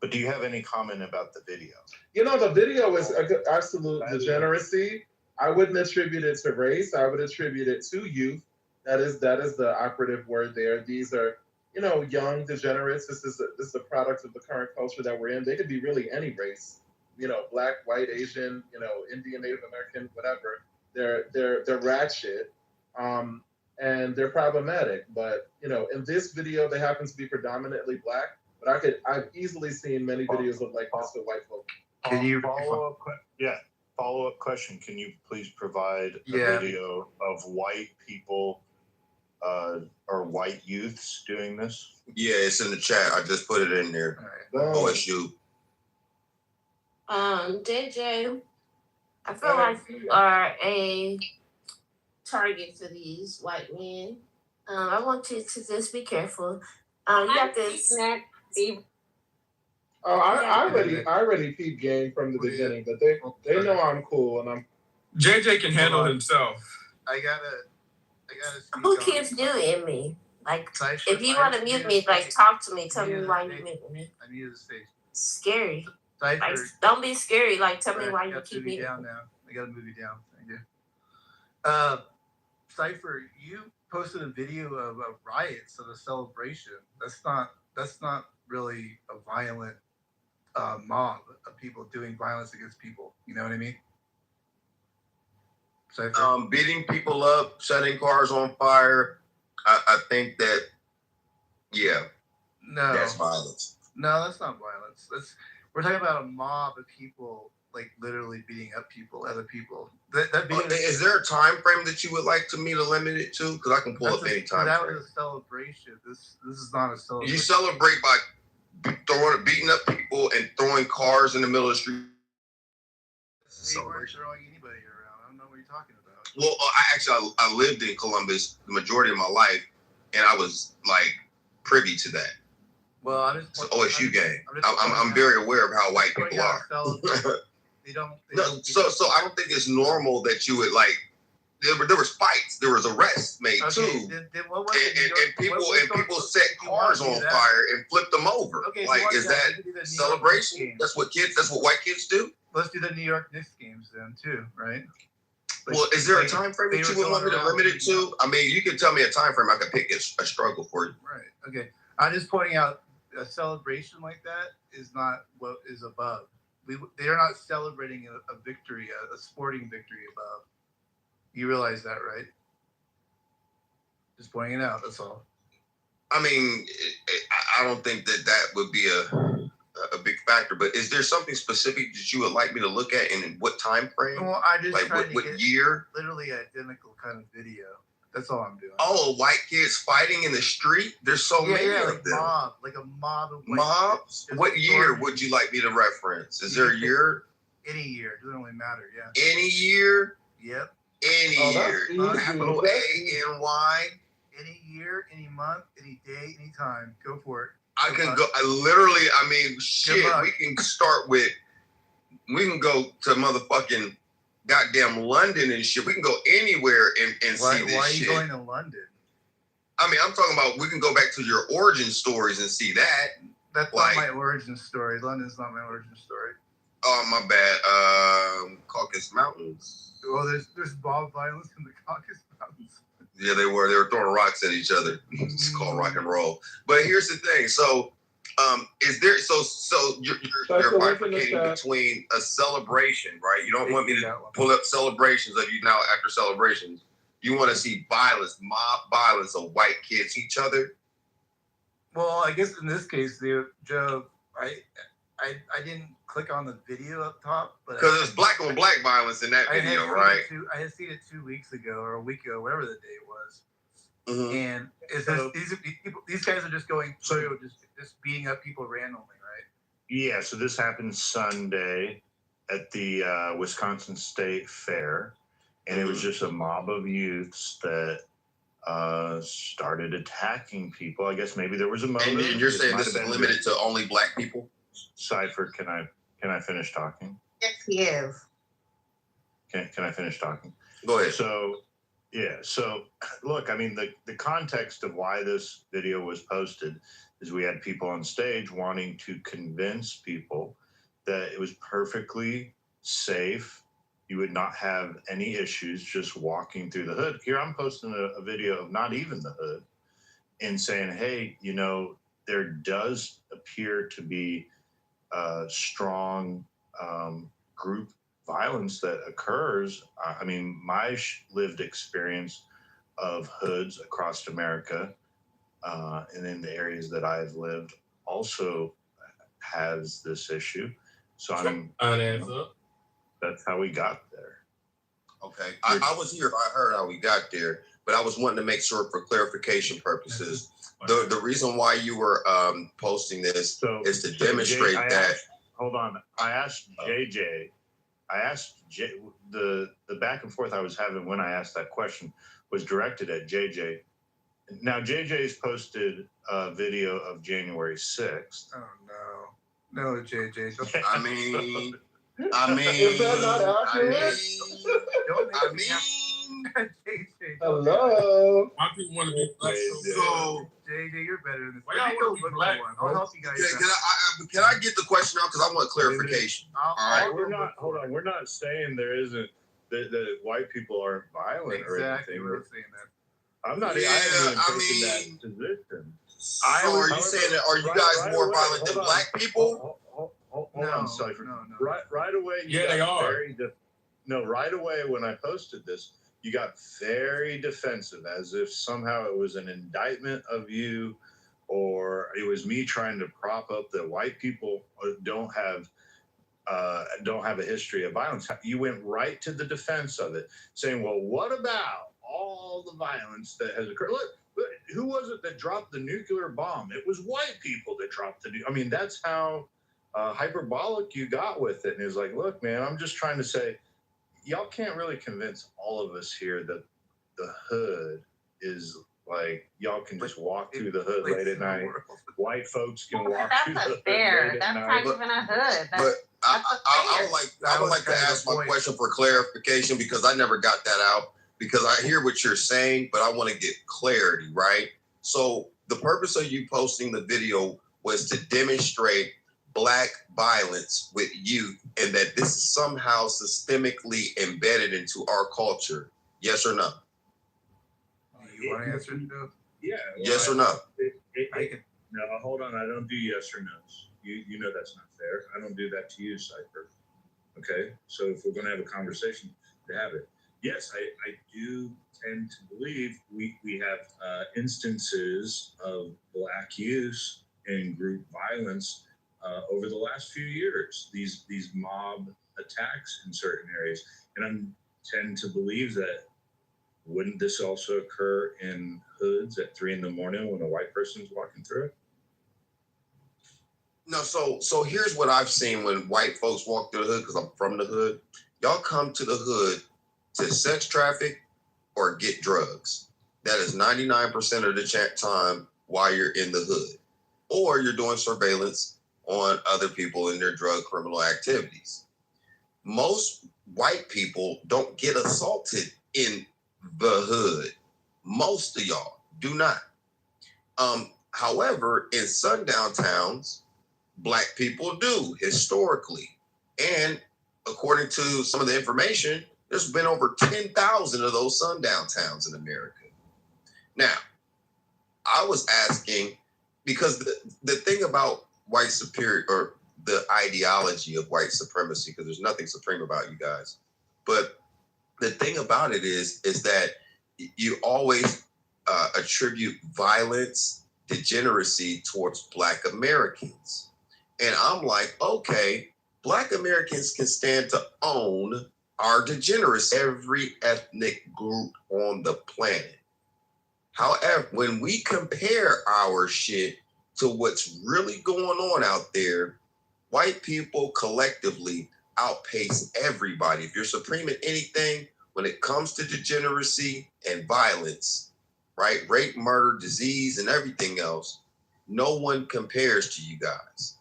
But do you have any comment about the video? The video is absolute degeneracy. I wouldn't attribute it to race. I would attribute it to youth. That is the operative word there. These are, young degenerates. This is a product of the current culture that we're in. They could be really any race. Black, white, Asian, Indian, Native American, whatever. They're ratchet. And they're problematic. But in this video, they happen to be predominantly Black. But I've easily seen many videos of like this with white folks. Can you follow up question? Can you please provide a video of white people or white youths doing this? Yeah, it's in the chat. I just put it in there. OSU. JJ, I feel like you are a target for these white men. I want you to just be careful. You have to I already peeped game from the beginning, but they know I'm cool and I'm. JJ can handle himself. I gotta. Who keeps muting me? Like, if you want to mute me, like, talk to me. Tell me why you muting me. I muted the stage. Scary. Like, don't be scary. Like, tell me why you keep muting me. Down now. I gotta move you down. Thank you. Cypher, you posted a video of riots of a celebration. That's not really a violent mob of people doing violence against people. You know what I mean? Cypher? Beating people up, setting cars on fire. I think that, that's violence. No, that's not violence. We're talking about a mob of people, like literally beating up people, other people. Is there a time frame that you would like me to limit it to? Because I can pull up any time that frame. Was a celebration. This is not a celebration. You celebrate by beating up people and throwing cars in the middle of the street. They weren't throwing anybody around. I don't know what you're talking about. Well, I lived in Columbus the majority of my life, and I was like privy to that. Well, it's an OSU game. I'm very aware of how white people are. They don't. So I don't think it's normal that you would like. There was fights. There was arrests made too. Then what was it? People set cars on fire and flipped them over. Okay, like, is that celebration? That's what white kids do. Let's do the New York Knicks games then too, right? Like, well, is there a time frame that you would want me to limit it to? I mean, you can tell me a time frame. I could pick a struggle for you. Right. Okay. I'm just pointing out a celebration like that is not what is above. They are not celebrating a victory, a sporting victory above. You realize that, right? Just pointing it out. That's all. I mean, I don't think that would be a big factor. But is there something specific that you would like me to look at, and in what time frame? Well, I just like what year? Literally identical kind of video. That's all I'm doing. Oh, white kids fighting in the street? There's so many of them. Like a mob of white mobs. What year would you like me to reference? Is there a year? Any year. It doesn't really matter. Yeah. Any year? Yep. Any year. Capital ANY. any year, any month, any day, any time. Go for it. I can go. I mean, shit. We can start with. We can go to motherfucking goddamn London and shit. We can go anywhere and see this shit. Why are you going to London? I mean, I'm talking about we can go back to your origin stories and see that. That's not my origin story. London's not my origin story. Oh, my bad. Caucasus Mountains. Well, there's mob violence in the Caucasus Mountains. Yeah, they were throwing rocks at each other. It's called rock and roll. But here's the thing. So, is there so you're bifurcating between a celebration, right? You don't want me to pull up celebrations of you now after celebrations. You want to see violence, mob violence of white kids each other? Well, I guess in this case, Joe, I didn't click on the video up top, but because it's black on black violence in that video, right? I had seen it 2 weeks ago or a week ago, whatever the day was. Mm-hmm. And it's these guys are just going through, just beating up people randomly, right? Yeah. So this happened Sunday at the Wisconsin State Fair, and it was just a mob of youths that started attacking people. I guess maybe there was a motive. And you're saying this is limited to only black people? Cypher, can I finish talking? Yes, he is. Can I finish talking? Go ahead. So, yeah. So, look, I mean, the context of why this video was posted is we had people on stage wanting to convince people that it was perfectly safe. You would not have any issues just walking through the hood. Here I'm posting a video of not even the hood and saying, hey, you know, there does appear to be strong group violence that occurs. I mean, my lived experience of hoods across America and in the areas that I've lived also has this issue. So that's how we got there. Okay. I was here. I heard how we got there, but I was wanting to make sure for clarification purposes. The reason why you were posting this is to demonstrate that. Hold on. I asked JJ. The back and forth I was having when I asked that question was directed at JJ. Now JJ's posted a video of January 6th. Oh no, JJ. I mean. Is that not accurate? Hello. I people want to be black. So JJ, you're better than this. Why y'all want to be black? I'll help you guys. Can I get the question out because I want clarification? All right, we're not saying there isn't that white people aren't violent or anything. We're saying that. I'm not. Yeah, I mean, that position. Are you saying that? Are you guys more violent than black people? Hold on, Cypher. No. Right away. They are. Right away when I posted this, you got very defensive, as if somehow it was an indictment of you, or it was me trying to prop up that white people don't have a history of violence. You went right to the defense of it, saying, "Well, what about all the violence that has occurred? Look, who was it that dropped the nuclear bomb? It was white people that dropped the. I mean, that's how." Hyperbolic you got with it. And he was like, look, man, I'm just trying to say, y'all can't really convince all of us here that the hood is like, y'all can just walk through the hood late at night. White folks can walk through the hood late at That's night. not even a hood. But I would like to ask my question for clarification because I never got that out because I hear what you're saying, but I want to get clarity, right? So the purpose of you posting the video was to demonstrate black violence with youth and that this is somehow systemically embedded into our culture. Yes or no? You want to answer, Joe? Yeah. Yes or no? No, hold on. I don't do yes or no's. You know that's not fair. I don't do that to you, Cypher. Okay? So if we're going to have a conversation, to have it. Yes, I do tend to believe we have instances of black youth and group violence over the last few years, these mob attacks in certain areas. And I tend to believe that wouldn't this also occur in hoods at 3 a.m. when a white person's walking through it? No, so here's what I've seen when white folks walk through the hood, because I'm from the hood. Y'all come to the hood to sex traffic or get drugs. That is 99% of the time while you're in the hood, or you're doing surveillance on other people in their drug criminal activities. Most white people don't get assaulted in the hood. Most of y'all do not. However, in sundown towns, black people do historically. And according to some of the information, there's been over 10,000 of those sundown towns in America. Now, I was asking, because the thing about white superior, or the ideology of white supremacy, because there's nothing supreme about you guys, but the thing about it is that you always attribute violence, degeneracy towards Black Americans. And I'm like, okay, Black Americans can stand to own our degeneracy, every ethnic group on the planet. However, when we compare our shit to what's really going on out there, white people collectively outpace everybody. If you're supreme at anything, when it comes to degeneracy and violence, right? Rape, murder, disease, and everything else, no one compares to you guys.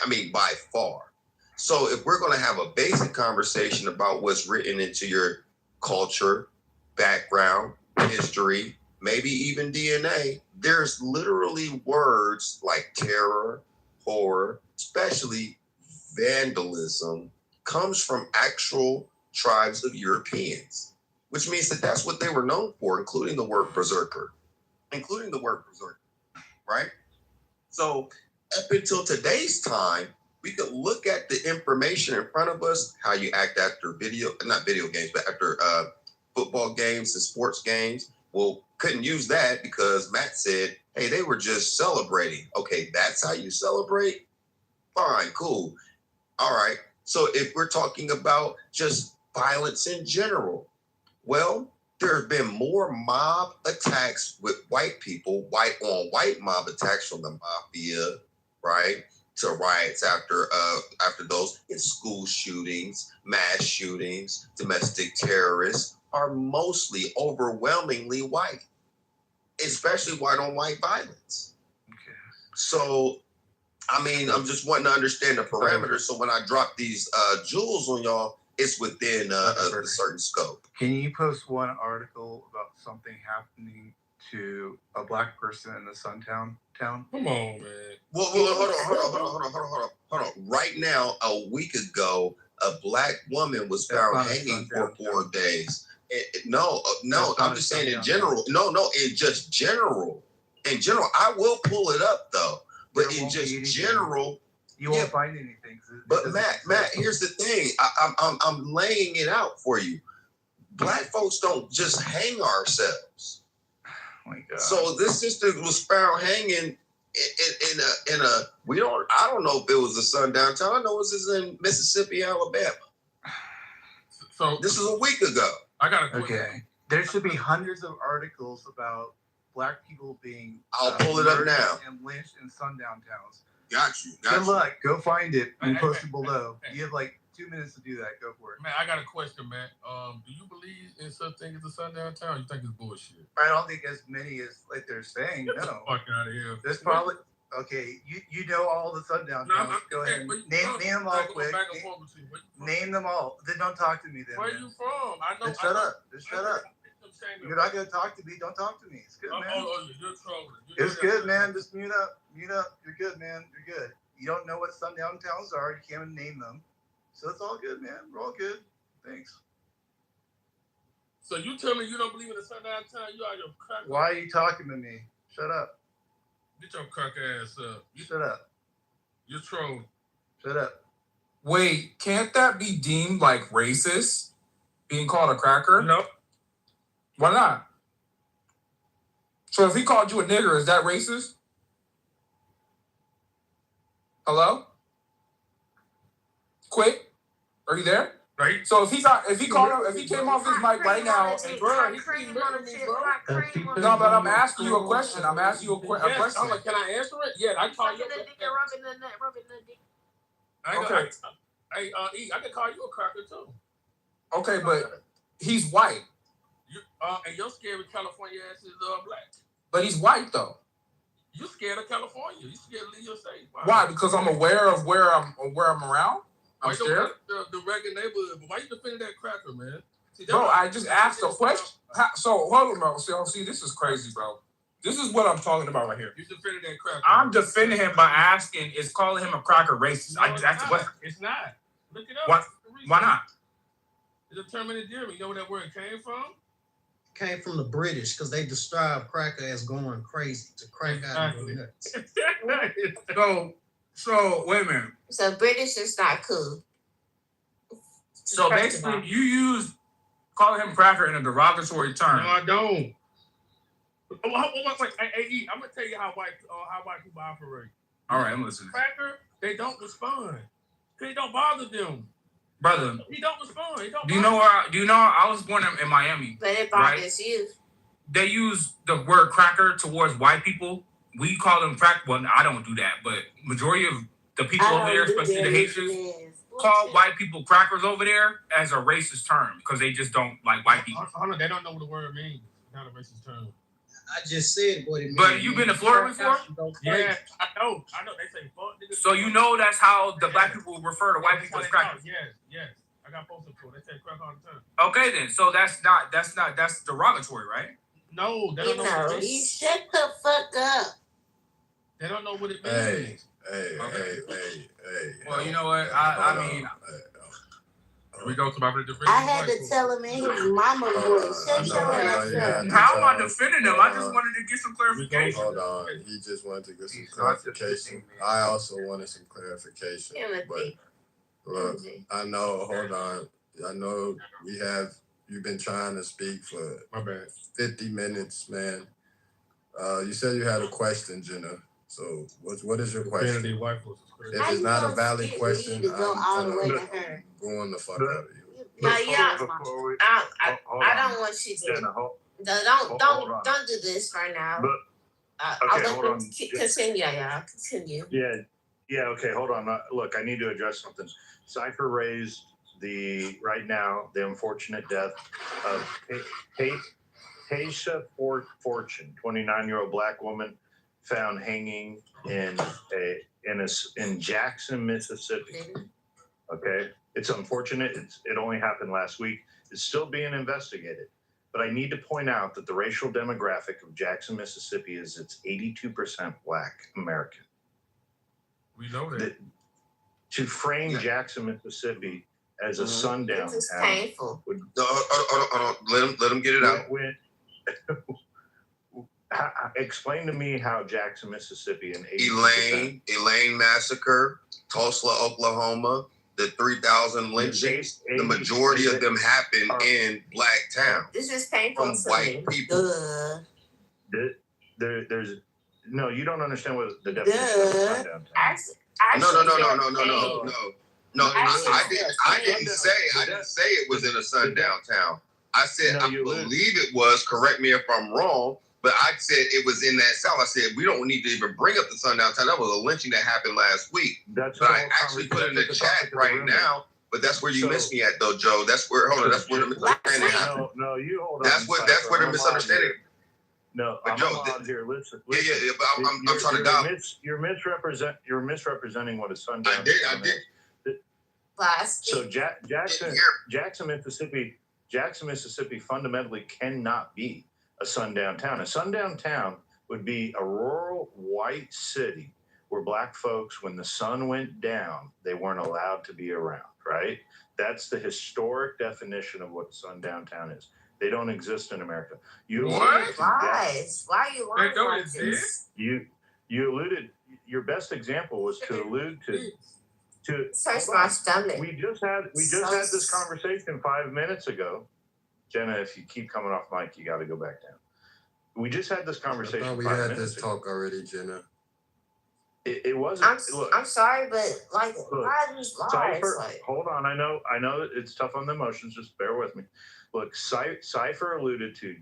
I mean, by far. So if we're going to have a basic conversation about what's written into your culture, background, history, maybe even DNA, there's literally words like terror, horror, especially vandalism, comes from actual tribes of Europeans, which means that that's what they were known for, including the word berserker, right? So up until today's time, we could look at the information in front of us, how you act after not video games, but after football games and sports games. Well, couldn't use that because Matt said, hey, they were just celebrating. Okay, that's how you celebrate? Fine, cool. All right. So if we're talking about just violence in general, well, there have been more mob attacks with white people, white on white mob attacks from the mafia, right? To riots after those, in school shootings, mass shootings, domestic terrorists are mostly overwhelmingly white, especially white on white violence. Okay. So, I mean, I'm just wanting to understand the parameters. So when I drop these jewels on y'all, it's within a certain scope. Can you post one article about something happening to a Black person in the sundown town? Come on, man. Well, hold on. Right now, a week ago, a Black woman was found hanging for 4 days. No, I'm just saying in general. No, in just general. In general, I will pull it up though. But in just general, you won't find anything. But Matt, here's the thing. I'm laying it out for you. Black folks don't just hang ourselves. Oh my God. So this sister was found hanging in a I don't know if it was a sundown town. I know it was in Mississippi, Alabama. So this is a week ago. I got a question. Okay. There should be hundreds of articles about Black people being I'll pull it up now. And lynched in sundown towns. Got you. Good luck. Go find it and post it below. You have like 2 minutes to do that. Go for it. Man, I got a question, man. Do you believe in such thing as a sundown town? Or you think it's bullshit? I don't think as many as like they're saying. Get No. the fuck out of here. There's probably you know all the sundown towns. Go ahead. Name them all quick. Name them all. Then don't talk to me then. Where you from? I know. Then shut up. Just shut up. You're not gonna talk to me. Don't talk to me. It's good, man. You're trolling. It's good, man. Just mute up. Mute up. You're good, man. You're good. You don't know what sundown towns are. You can't even name them. So it's all good, man. We're all good. Thanks. So you tell me you don't believe in the sundown town? You out your crack. Why are you talking to me? Shut up. Get your crack ass up. Shut up. You're trolling. Shut up. Wait, can't that be deemed like racist? Being called a cracker? Nope. Why not? So if he called you a nigger, is that racist? Hello? Quick, are you there? Right. So if he came off his mic right now and bro, he murdered me, bro. No, but I'm asking you a question. I'm asking you a question. I'm like, can I answer it? Yeah, I call you. Okay. Hey, E, I can call you a cracker too. Okay, but he's white. And your scary California ass is black. But he's white though. You scared of California? You scared to leave your state? Why? Because I'm aware of where I'm around. I'm scared. The regular neighborhood. But why you defending that cracker, man? See, Bro, I just asked a question. So hold on, bro. See, this is crazy, bro. This is what I'm talking about right here. You defending that cracker. I'm defending him by asking, is calling him a cracker racist? No, I just asked the question. It's not. Look it up. Why not? It's a term in endearment. You know where that word came from? Came from the British because they describe cracker as going crazy, to crack out and go nuts. So wait a minute. So British is not cool. So basically, you use calling him cracker in a derogatory term. No, I don't. Wait, hey, I'm gonna tell you how white people operate. All right, I'm listening. Cracker, they don't respond. They don't bother them. Brother, he don't respond. Do you know I was born in Miami? But it bothers you. They use the word cracker towards white people. We call them crack. Well, I don't do that, but majority of the people over there, especially the Haitians, call white people crackers over there as a racist term because they just don't like white people. They don't know what the word means. It's not a racist term. I just said what it means. But you've been to Florida before? Yeah, I know. They say fuck niggas. So you know that's how the black people refer to white people as crackers. Yes. I got posted for. They say crack all the time. Okay then. So that's derogatory, right? No, they don't know what it means. Shut the fuck up. They don't know what it means. Hey. Well, you know what? I mean, we go to my different. I had to tell him in his mama voice. Shut your ass up. How am I defending him? I just wanted to get some clarification. Hold on. He just wanted to get some clarification. I also wanted some clarification. But look, I know, hold on. I know you've been trying to speak for 50 minutes, man. You said you had a question, Jenna. So what is your question? If it's not a valid question, I'm going the fuck out of you. No, I don't want you to. Don't do this right now. I'll let them continue, y'all. Continue. Yeah. Okay. Hold on. Look, I need to address something. Cypher raised right now the unfortunate death of Taisha Fortune, 29-year-old black woman found hanging in Jackson, Mississippi. Okay, it's unfortunate. It only happened last week. It's still being investigated. But I need to point out that the racial demographic of Jackson, Mississippi is it's 82% black American. We know that. To frame Jackson, Mississippi as a sundown This is town. painful. Let him get it out. Explain to me how Jackson, Mississippi, and Elaine massacre, Tulsa, Oklahoma, the 3,000 lynchings. The majority of them happen in black towns. This is painful from white people. There's no, you don't understand what the definition of sundown town. No. I didn't say it was in a sundown town. I said I believe it was. Correct me if I'm wrong. But I said it was in that south. I said we don't need to even bring up the sundown town. That was a lynching that happened last week. But I actually put in the chat right now. But that's where you missed me at, though, Joe. That's where that's where the misunderstanding happened. No, you hold on. That's where the misunderstanding. No, but Joe, here, listen. Yeah, but I'm trying to dial. You're misrepresenting what a sundown. I did. So Jackson, Mississippi fundamentally cannot be a sundown town. A sundown town would be a rural white city where black folks, when the sun went down, they weren't allowed to be around, right? That's the historic definition of what a sundown town is. They don't exist in America. What? Lies. Why are you lying like this? You alluded, your best example was to allude to Search my stomach. We just had this conversation 5 minutes ago. Jenna, if you keep coming off mic, you got to go back down. We just had this conversation. I thought we had this talk already, Jenna. It wasn't. I'm sorry, but why these lies? Cypher, hold on. I know it's tough on the emotions. Just bear with me. Look, Cypher alluded to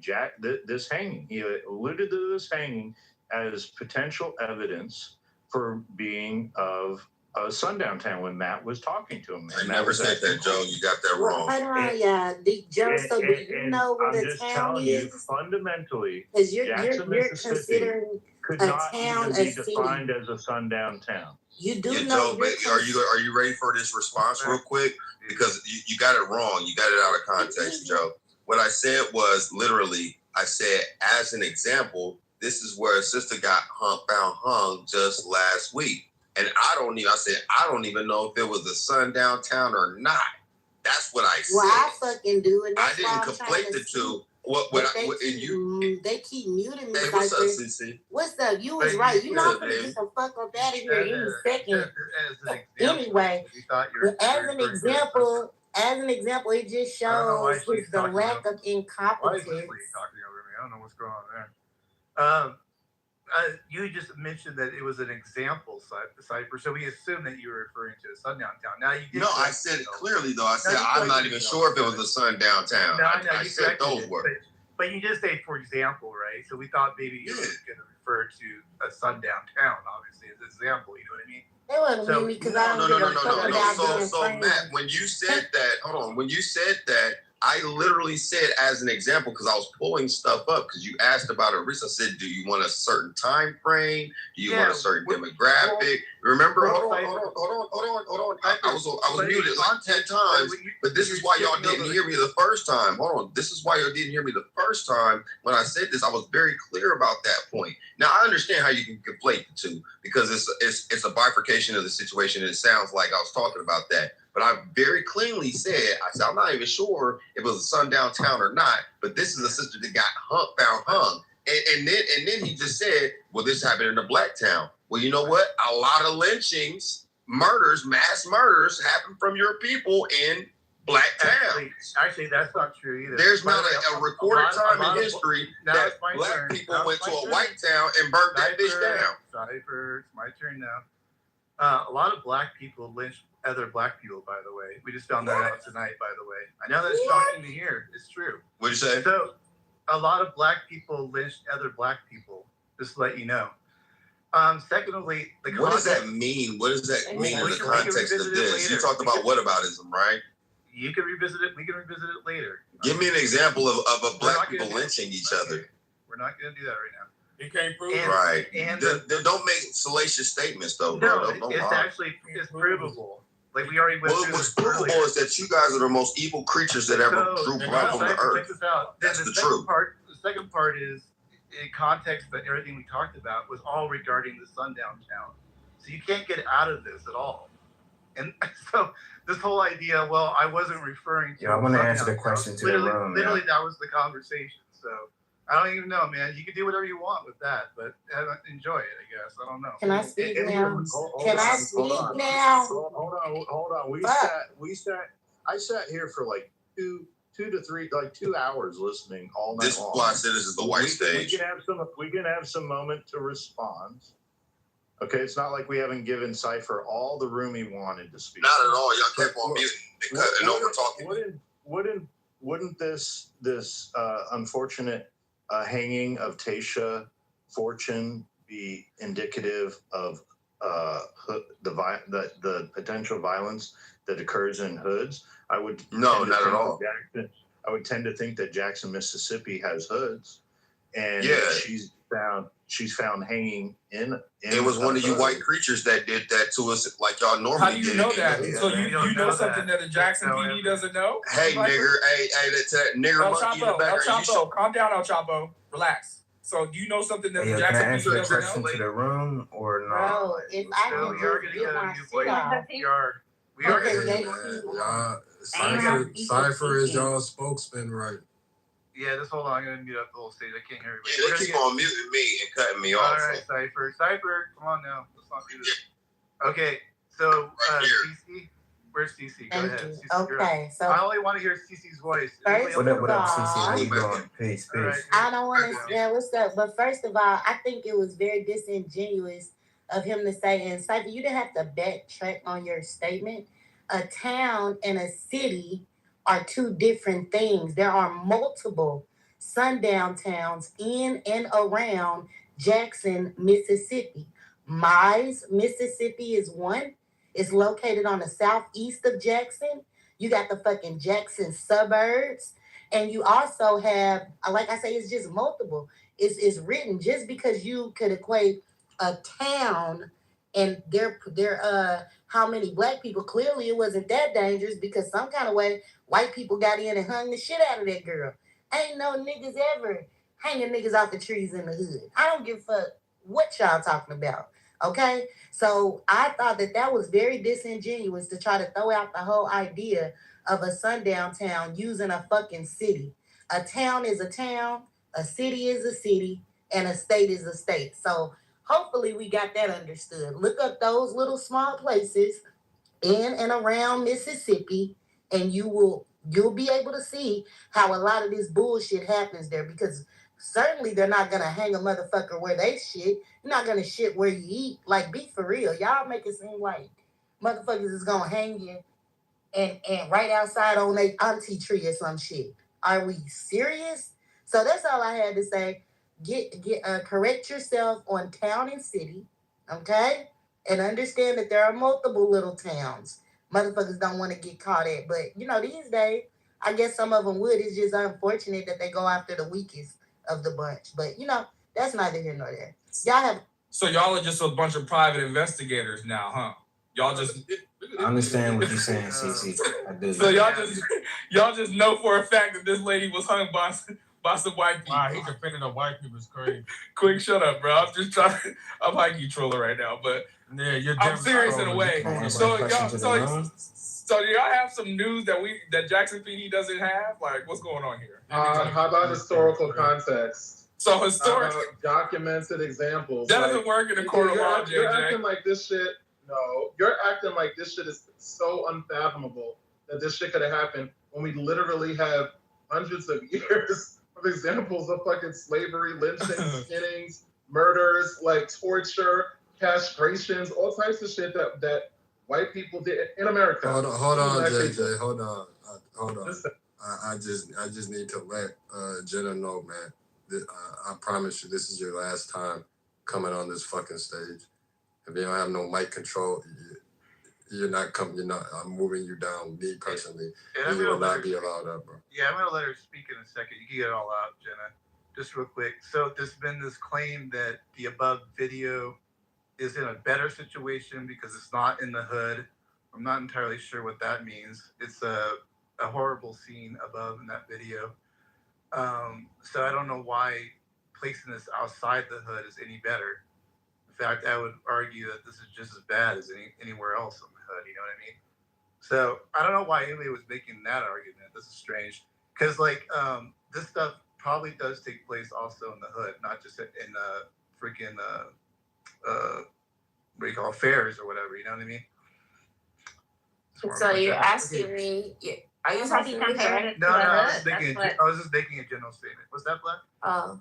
this hanging. He alluded to this hanging as potential evidence for being of sundown town when Matt was talking to him. I never said that, Joe. You got that wrong. Hold on, yeah, Joe. So do you know what I'm a just town telling you, is? fundamentally, Because Jackson, you're Mississippi considering could a not town even a be city. defined as a sundown town. You do Yeah, know. Joe, but are you ready for this response real quick? Because you got it wrong. You got it out of context, Joe. What I said was literally, I said, as an example, this is where a sister got found hung just last week. And I don't even know if it was a sundown town or not. That's what I said. Well, I fucking do, and I that's didn't why I'm conflate trying the to two. they keep muting me. Hey, what's up, Cypher. CC? What's up? You was right. You're not gonna get the fuck up out of here any second. Anyway, as an example, it just shows the lack of incompetence. Talking over me. I don't know what's going on there. You just mentioned that it was an example, Cypher. So we assume that you were referring to a sundown town. Now you did. No, I said it clearly though. I said I'm not even sure if it was a sundown town. No, I said those words. But you just say, for example, right? So we thought maybe you were going to refer to a sundown town, obviously, as an example. You know what I mean? They wouldn't mean because I don't No. So Matt, when you said that, hold on. When you said that, I literally said as an example because I was pulling stuff up because you asked about a risk. I said, do you want a certain time frame? Do you want a certain demographic? Remember? Hold on. I was muted like 10 times, but this is why y'all didn't hear me the first time. Hold on. This is why y'all didn't hear me the first time when I said this. I was very clear about that point. Now I understand how you can conflate the two because it's a bifurcation of the situation. And it sounds like I was talking about that. But I very cleanly said, I'm not even sure if it was a sundown town or not, but this is a sister that got found hung. And then he just said, well, this happened in a black town. Well, you know what? A lot of lynchings, mass murders happen from your people in black towns. Actually, that's not true either. There's not a recorded time in history that black people went to a white town and burnt that bitch down. Cypher, it's my turn now. A lot of black people lynched other black people, by the way. We just found that out tonight, by the way. I know that's shocking to hear. It's true. What'd you say? So, a lot of black people lynched other black people, just to let you know. Secondly, what does that mean? What does that mean in the context of this? You talked about whataboutism, right? You can revisit it. We can revisit it later. Give me an example of a black people lynching each other. We're not going to do that right now. You can't prove it. Right. And don't make salacious statements, though, bro. No, it's provable. Like we already went through what's provable is that you guys are the most evil creatures that ever drew blood from the earth. Check this out. That's the truth. The second part is, in context, that everything we talked about was all regarding the sundown town. So you can't get out of this at all. And so this whole idea, well, I wasn't referring to. Yeah, I want to answer the question to the room. Literally, that was the conversation. So I don't even know, man. You can do whatever you want with that, but enjoy it, I guess. I don't know. Can I speak now? Hold on. I sat here for like 2 to 3, like 2 hours listening all night long. This is why I said this is the white stage. We can have some moment to respond. Okay, it's not like we haven't given Cypher all the room he wanted to speak. Not at all. Y'all kept on muting and over talking. Wouldn't this unfortunate hanging of Tasha Fortune be indicative of the potential violence that occurs in hoods? Not at all. I would tend to think that Jackson, Mississippi has hoods, and she's found hanging in. It was one of you white creatures that did that to us, like y'all normally. How do you know that? So you know something that the Jackson PD doesn't know? Hey, nigger, that nigger monkey in the background. El Chapo, calm down, El Chapo. Relax. So do you know something that the Jackson PD doesn't know? Can I answer the question to the room or not? Bro, if I can just get my shit off. Cypher is y'all spokesman, right? Yeah, just hold on. I'm gonna mute up the whole stage. I can't hear everybody. Yeah, they keep on muting me and cutting me off. All right, Cypher, come on now. Let's not do this. Okay, so CC, where's CC? Go ahead. CC, okay, so I only want to hear CC's voice. What up, CC? How you doing? Peace. I don't want to. Yeah, what's up? But first of all, I think it was very disingenuous of him to say, and Cypher, you didn't have to backtrack on your statement. A town and a city are two different things. There are multiple sundown towns in and around Jackson, Mississippi. Mize, Mississippi is It's located on the southeast of Jackson. You got the fucking Jackson suburbs. And you also have, like I say, it's just multiple. It's written just because you could equate a town and their how many black people. Clearly, it wasn't that dangerous because some kind of way white people got in and hung the shit out of that girl. Ain't no niggas ever hanging niggas off the trees in the hood. I don't give a fuck what y'all talking about. Okay, so I thought that was very disingenuous to try to throw out the whole idea of a sundown town using a fucking city. A town is a town, a city is a city, and a state is a state. So hopefully we got that understood. Look up those little small places in and around Mississippi, and you'll be able to see how a lot of this bullshit happens there, because certainly they're not gonna hang a motherfucker where they shit. You're not gonna shit where you eat. Like, be for real. Y'all make it seem like motherfuckers is gonna hang you and right outside on a auntie tree or some shit. Are we serious? So that's all I had to say. Correct yourself on town and city, okay? And understand that there are multiple little towns motherfuckers don't want to get caught at. But, these days, I guess some of them would. It's just unfortunate that they go after the weakest of the bunch. But, that's neither here nor there. So y'all are just a bunch of private investigators now, huh? Y'all just... I understand what you're saying, CC. I do. So y'all just know for a fact that this lady was hung by some white people. Wow, he defending the white people is crazy. Quick, shut up, bro. I'm just trying. I'm high-key trolling right now, but yeah, I'm serious in a way. So do y'all have some news that Jackson PD doesn't have? Like, what's going on here? How about historical context? So historic documented examples. That doesn't work in a court of law, You're acting like this shit. No, you're acting like this shit is so unfathomable that this shit could have happened when we literally have hundreds of years of examples of fucking slavery, lynchings, skinnings, murders, like torture, castrations, all types of shit that white people did in America. Hold on, JJ. Hold on. I just need to let Jenna know, man. I promise you, this is your last time coming on this fucking stage. If you don't have no mic control, you're not coming. I'm moving you down. Me personally, you will not be allowed up, bro. Yeah, I'm gonna let her speak in a second. You can get it all out, Jenna. Just real quick. So there's been this claim that the above video is in a better situation because it's not in the hood. I'm not entirely sure what that means. It's a horrible scene above in that video. So I don't know why placing this outside the hood is any better. In fact, I would argue that this is just as bad as anywhere else in the hood. You know what I mean? So I don't know why anybody was making that argument. This is strange because this stuff probably does take place also in the hood, not just in freaking what do you call it, fairs or whatever. You know what I mean? So you're asking me? Are you asking me? No, I was just making a general statement. What's that, Black? Oh.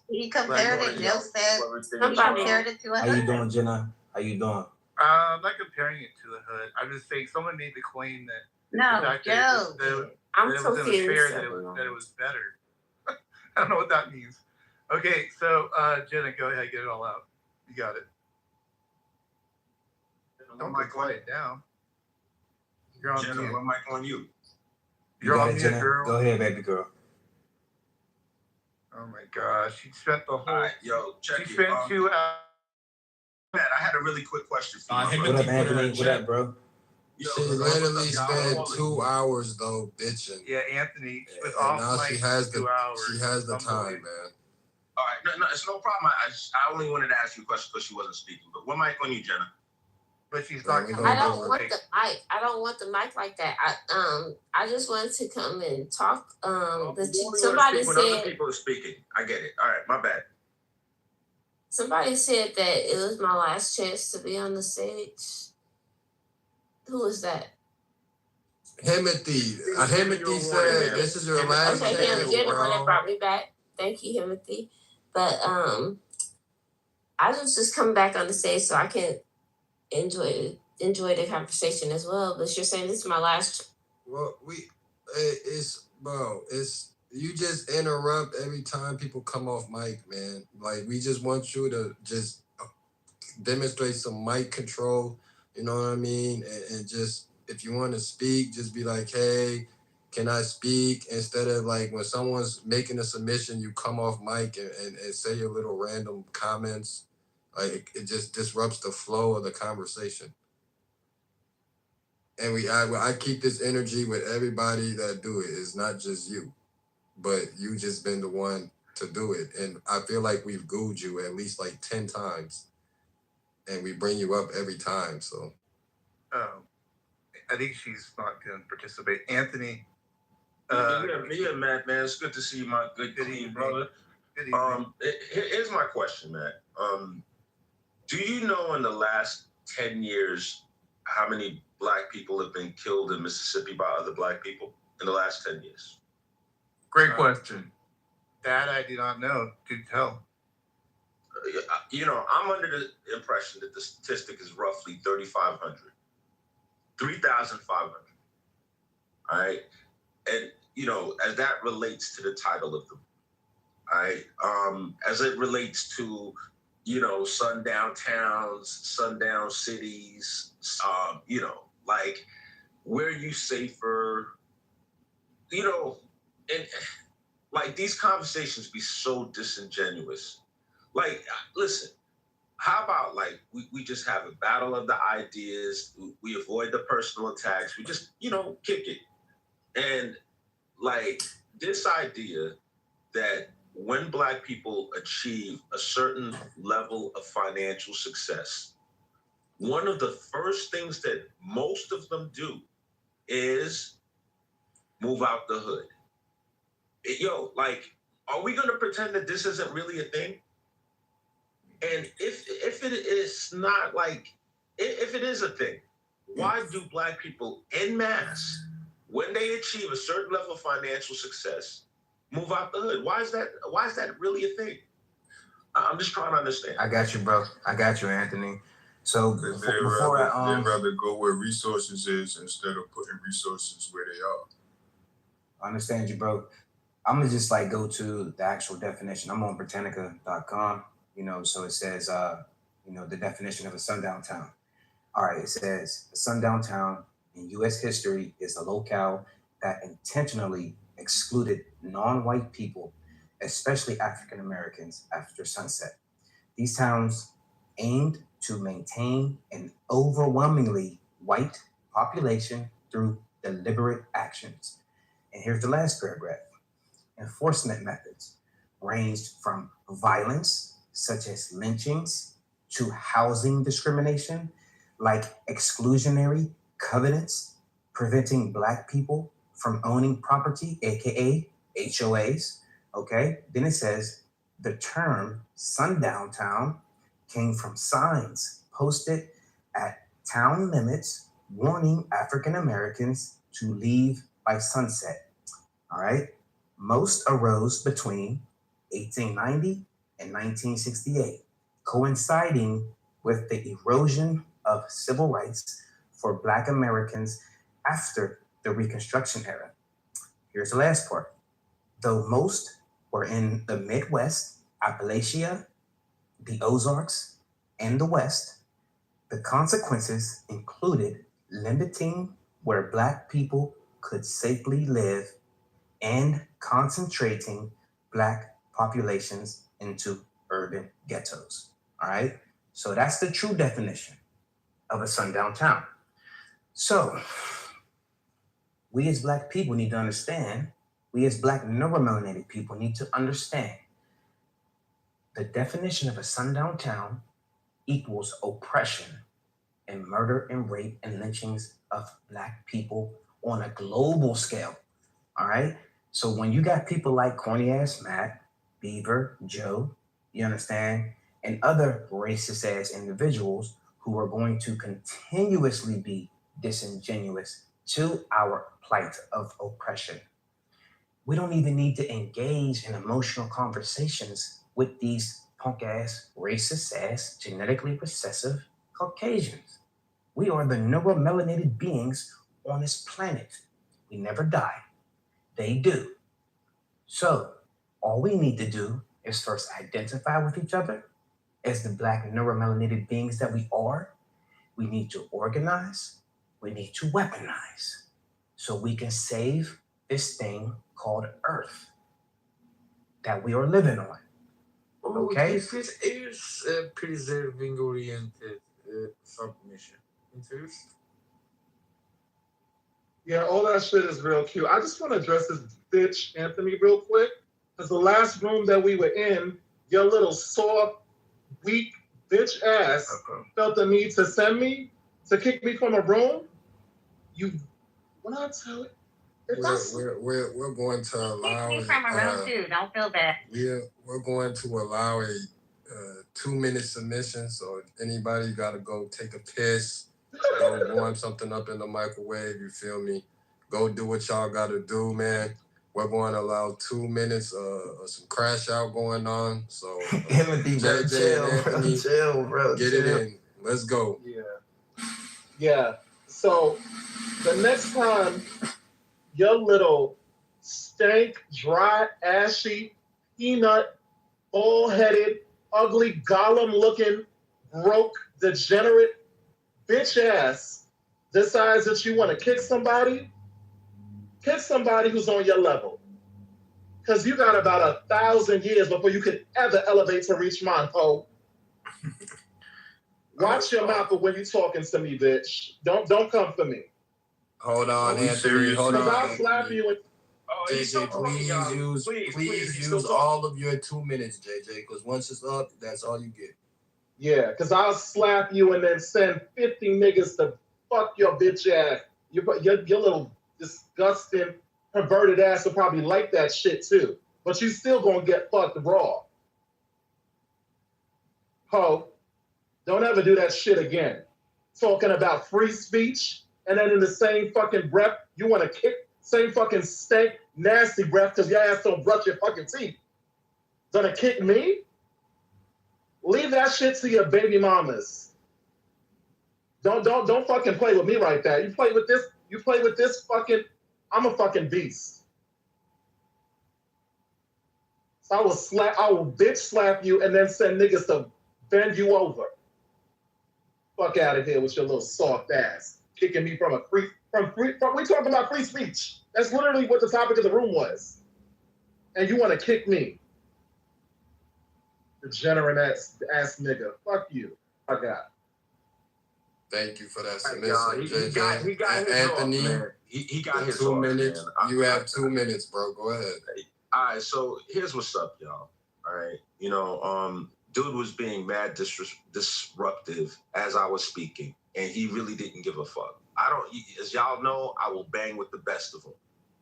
He compared it. Jill said he compared it to a hood. How you doing, Jenna? How you doing? I'm not comparing it to the hood. I'm just saying someone made the claim that I'm it was in a fair that it was better. I don't know what that means. Okay, so Jenna, go ahead, get it all out. You got it. Don't get quiet down. You're on Jenna, mute. one mic on you. You're on mute, Jenna. girl. Go ahead, baby girl. Oh my gosh, she spent the whole. All right, yo, check it. She spent 2 hours. Man, I had a really quick question for you. What up, Anthony? What up, bro? She literally spent 2 hours though bitching. Yeah, Anthony. And now she has the time, man. All right, no, it's no problem. I only wanted to ask you a question because she wasn't speaking. But one mic on you, Jenna. But she's not. I don't want the mic. I don't want the mic like that. I just wanted to come and talk. Somebody said other people are speaking. I get it. All right, my bad. Somebody said that it was my last chance to be on the stage. Who was that? Himothy. Himothy said, "This is your last chance." Okay, that brought me back. Thank you, Himothy. But I was just coming back on the stage so I can enjoy the conversation as well. But you're saying this is my last. Well, it's you just interrupt every time people come off mic, man. Like, we just want you to just demonstrate some mic control You know what I mean? And just, if you want to speak, just be like, hey, can I speak? Instead of like when someone's making a submission, you come off mic and say your little random comments. Like it just disrupts the flow of the conversation. And I keep this energy with everybody that do it. It's not just you, but you just been the one to do it. And I feel like we've gooed you at least like 10 times. And we bring you up every time, so. I think she's not going to participate. Anthony. Me and Matt, man, it's good to see you, my good clean brother. Good evening. Here's my question, Matt. Do you know in the last 10 years how many black people have been killed in Mississippi by other black people in the last 10 years? Great question. That I do not know. Do tell. You know, I'm under the impression that the statistic is roughly 3,500. 3,500. All right. And, you know, as that relates to the title of the book, all right, as it relates to, you know, sundown towns, sundown cities, you know, like, where you safer, you know, and like these conversations be so disingenuous. Like, listen, how about like we just have a battle of the ideas, we avoid the personal attacks, we just, you know, kick it. And like this idea that when black people achieve a certain level of financial success, one of the first things that most of them do is move out the hood. Yo, like, are we gonna pretend that this isn't really a thing? And if it is not, like, if it is a thing, why do black people en masse, when they achieve a certain level of financial success, move out the hood? Why is that really a thing? I'm just trying to understand. I got you, bro. I got you, Anthony. So They'd before rather go where resources is instead of putting resources where they are. I understand you, bro. I'm gonna just like go to the actual definition. I'm on Britannica.com, you know, so it says, you know, the definition of a sundown town. All right, it says a sundown town in U.S. history is a locale that intentionally excluded non-white people, especially African Americans, after sunset. These towns aimed to maintain an overwhelmingly white population through deliberate actions. And here's the last paragraph. Enforcement methods ranged from violence, such as lynchings, to housing discrimination, like exclusionary covenants, preventing black people from owning property, aka HOAs. Okay, then it says the term sundown town came from signs posted at town limits warning African Americans to leave by sunset. All right, most arose between 1890 and 1968, coinciding with the erosion of civil rights for Black Americans after the Reconstruction era. Here's the last part. Though most were in the Midwest, Appalachia, the Ozarks, and the West, the consequences included limiting where Black people could safely live and concentrating Black populations into urban ghettos. All right? So that's the true definition of a sundown town. So we as Black people need to understand, we as Black neuromelanated people need to understand the definition of a sundown town equals oppression and murder and rape and lynchings of Black people on a global scale. All right? So when you got people like corny ass Matt, Beaver, Joe, you understand, and other racist ass individuals who are going to continuously be disingenuous to our plight of oppression, we don't even need to engage in emotional conversations with these punk ass, racist ass, genetically recessive Caucasians. We are the neuromelanated beings on this planet. We never die. They do. So all we need to do is first identify with each other as the Black neuromelanated beings that we are, We need to organize. We need to weaponize so we can save this thing called Earth that we are living on. Okay? This is a preserving oriented submission. Interest? Yeah, all that shit is real cute. I just want to address this bitch, Anthony, real quick. Because the last room that we were in, your little soft, weak bitch ass felt the need to send me, to kick me from a room. When I tell it, we're going to allow Kick me from a room too. Don't feel bad. we're going to allow a 2-minute submission. So if anybody got to go take a piss, go warm something up in the microwave, you feel me? Go do what y'all got to do, man. We're going to allow 2 minutes of some crash out going on. So Timothy, bro, chill, bro. Get it in. Let's go. Yeah. So the next time your little stank, dry, ashy, peanut, bald-headed, ugly, Gollum-looking, broke, degenerate bitch ass decides that you want to kick somebody who's on your level. Because you got about 1,000 years before you could ever elevate to reach mine, ho. Watch your mouth when you talking to me, bitch. Don't come for me. Hold on, Anthony. Hold on. I'll slap you. JJ, please use all of your 2 minutes, JJ, because once it's up, that's all you get. Yeah, because I'll slap you and then send 50 niggas to fuck your bitch ass. Your little disgusting, perverted ass will probably like that shit too. But you still gonna get fucked raw. Ho, don't ever do that shit again. Talking about free speech, and then in the same fucking breath, you want to kick, same fucking stank, nasty breath, because your ass don't brush your fucking teeth. Gonna kick me? Leave that shit to your baby mamas. Don't fucking play with me like that. You play with this fucking, I'm a fucking beast. So I will bitch slap you and then send niggas to bend you over. Fuck out of here with your little soft ass. Kicking me from we talking about free speech. That's literally what the topic of the room was. And you want to kick me. Degenerate ass nigga. Fuck you. I got. Thank you for that submission, JJ. He got his Anthony, off, man. He got his 2 off, minutes. man. You have 2 minutes, bro. Go ahead. All right, so here's what's up, y'all. All right, dude was being mad disruptive as I was speaking, and he really didn't give a fuck. As y'all know, I will bang with the best of them.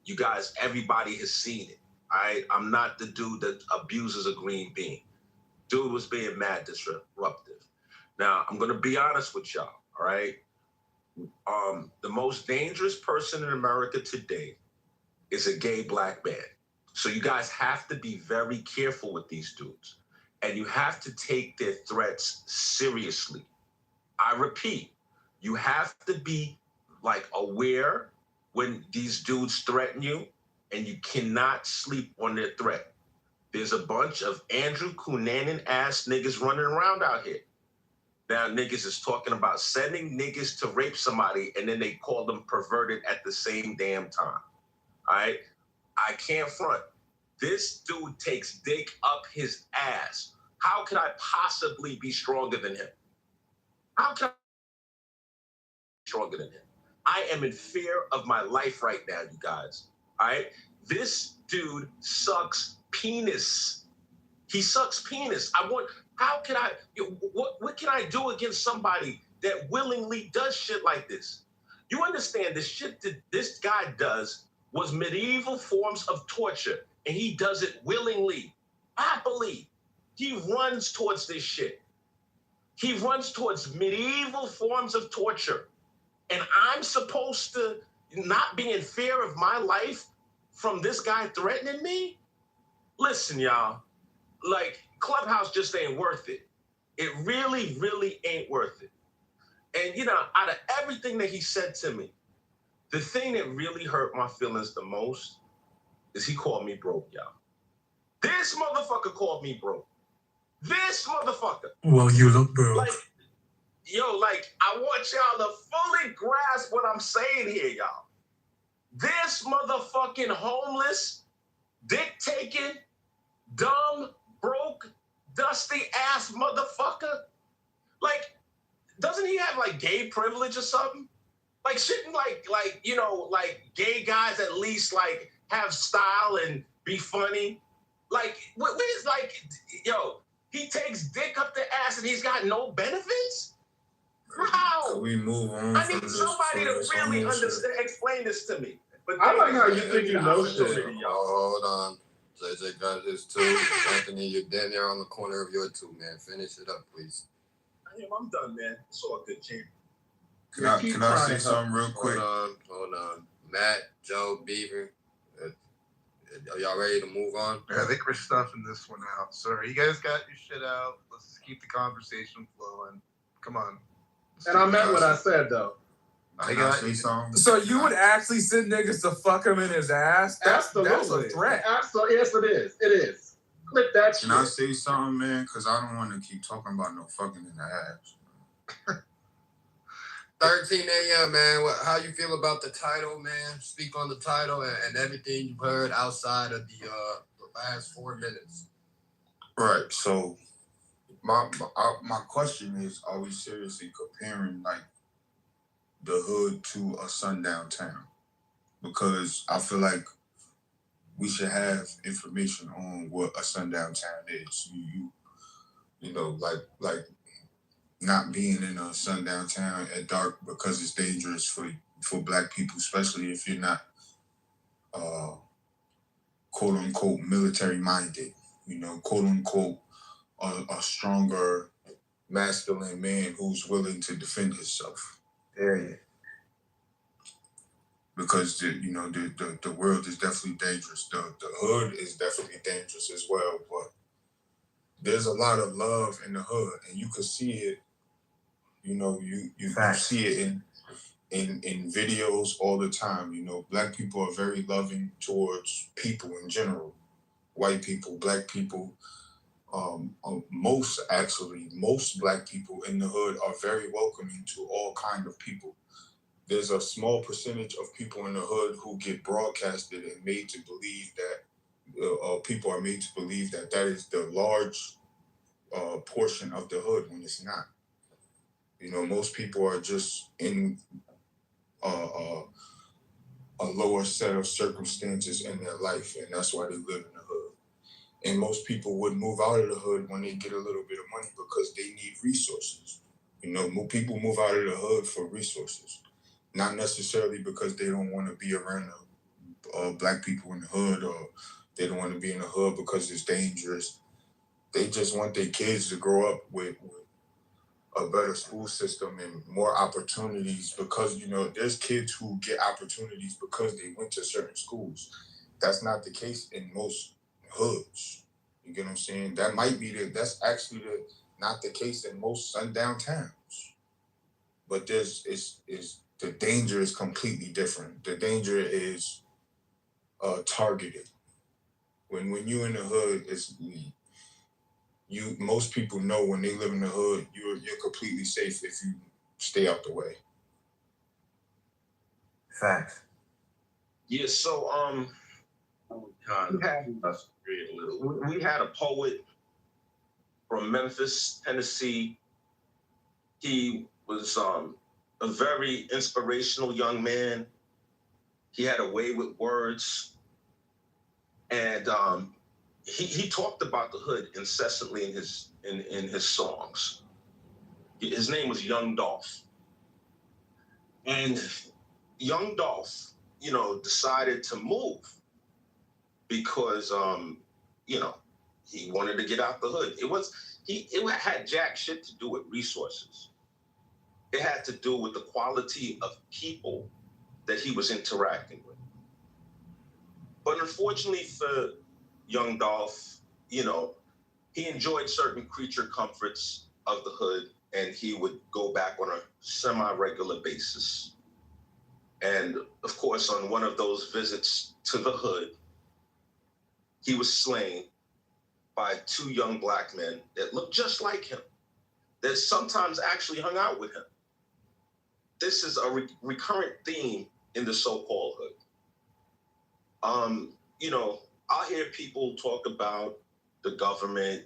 You guys, everybody has seen it. All right, I'm not the dude that abuses a green bean. Dude was being mad disruptive. Now, I'm gonna be honest with y'all. All right, the most dangerous person in America today is a gay black man. So you guys have to be very careful with these dudes. And you have to take their threats seriously. I repeat, you have to be aware when these dudes threaten you, and you cannot sleep on their threat. There's a bunch of Andrew Cunanan ass niggas running around out here. Now niggas is talking about sending niggas to rape somebody, and then they call them perverted at the same damn time. All right? I can't front. This dude takes dick up his ass. How can I possibly be stronger than him? How can I be stronger than him? I am in fear of my life right now, you guys. All right? This dude sucks penis. He sucks penis. What can I do against somebody that willingly does shit like this? You understand the shit that this guy does was medieval forms of torture, and he does it willingly, happily. He runs towards this shit. He runs towards medieval forms of torture. And I'm supposed to not be in fear of my life from this guy threatening me? Listen, y'all, Clubhouse just ain't worth it. It really, really ain't worth it. And, out of everything that he said to me, the thing that really hurt my feelings the most is he called me broke, y'all. This motherfucker called me broke. This motherfucker. Well, you look broke. yo, like, I want y'all to fully grasp what I'm saying here, y'all. This motherfucking homeless, dick-taking, dumb, broke, dusty ass motherfucker, like, doesn't he have like gay privilege or something? Like, shouldn't like gay guys at least like have style and be funny? Like, what is like, yo, he takes dick up the ass and he's got no benefits? How? Can we move on? I need somebody to really understand, explain this to me. But I like how you think you know shit. Hold on. JJ got his two. Anthony, you're down there on the corner of your two, man. Finish it up, please. I'm done, man. It's all good, champ. Can I say something real quick? Hold on. Matt, Joe, Beaver. Are y'all ready to move on? I think we're stuffing this one out. Sorry, you guys got your shit out. Let's just keep the conversation flowing. Come on. And I meant what I said, though. I got you. So you would actually send niggas to fuck him in his ass? That's a threat. Absolutely. Yes, it is. It is. Clip that shit. Can I say something, man? Because I don't want to keep talking about no fucking in the ass. 13 a.m., man. How you feel about the title, man? Speak on the title and everything you've heard outside of the last 4 minutes. Right. So my question is, are we seriously comparing like the hood to a sundown town? Because I feel like we should have information on what a sundown town is. You know, like not being in a sundown town at dark because it's dangerous for black people, especially if you're not quote unquote military minded, you know, quote unquote a stronger masculine man who's willing to defend himself. Period. Because the world is definitely dangerous. The hood is definitely dangerous as well, but there's a lot of love in the hood, and you could see it. You know, you see it in videos all the time. You know, black people are very loving towards people in general. White people, black people, most black people in the hood are very welcoming to all kind of people. There's a small percentage of people in the hood who get broadcasted and made to believe that people are made to believe that is the large portion of the hood when it's not. You know, most people are just in a lower set of circumstances in their life, and that's why they live in the hood. And most people would move out of the hood when they get a little bit of money because they need resources. You know, people move out of the hood for resources, not necessarily because they don't want to be around black people in the hood, or they don't want to be in the hood because it's dangerous. They just want their kids to grow up with a better school system and more opportunities, because, you know, there's kids who get opportunities because they went to certain schools. That's not the case in most hoods. You get what I'm saying? That might be that's actually not the case in most sundown towns. But the danger is completely different. The danger is targeted. When you in the hood, most people know when they live in the hood, you're completely safe if you stay out the way. Facts. Yeah, so we had a poet from Memphis, Tennessee. He was a very inspirational young man. He had a way with words, and he talked about the hood incessantly in his songs. His name was Young Dolph, and Young Dolph, you know, decided to move because you know, he wanted to get out the hood. It had jack shit to do with resources. It had to do with the quality of people that he was interacting with. But unfortunately for Young Dolph, you know, he enjoyed certain creature comforts of the hood, and he would go back on a semi-regular basis. And of course, on one of those visits to the hood, he was slain by two young black men that looked just like him. that sometimes actually hung out with him. This is a recurrent theme in the so-called hood. You know, I'll hear people talk about the government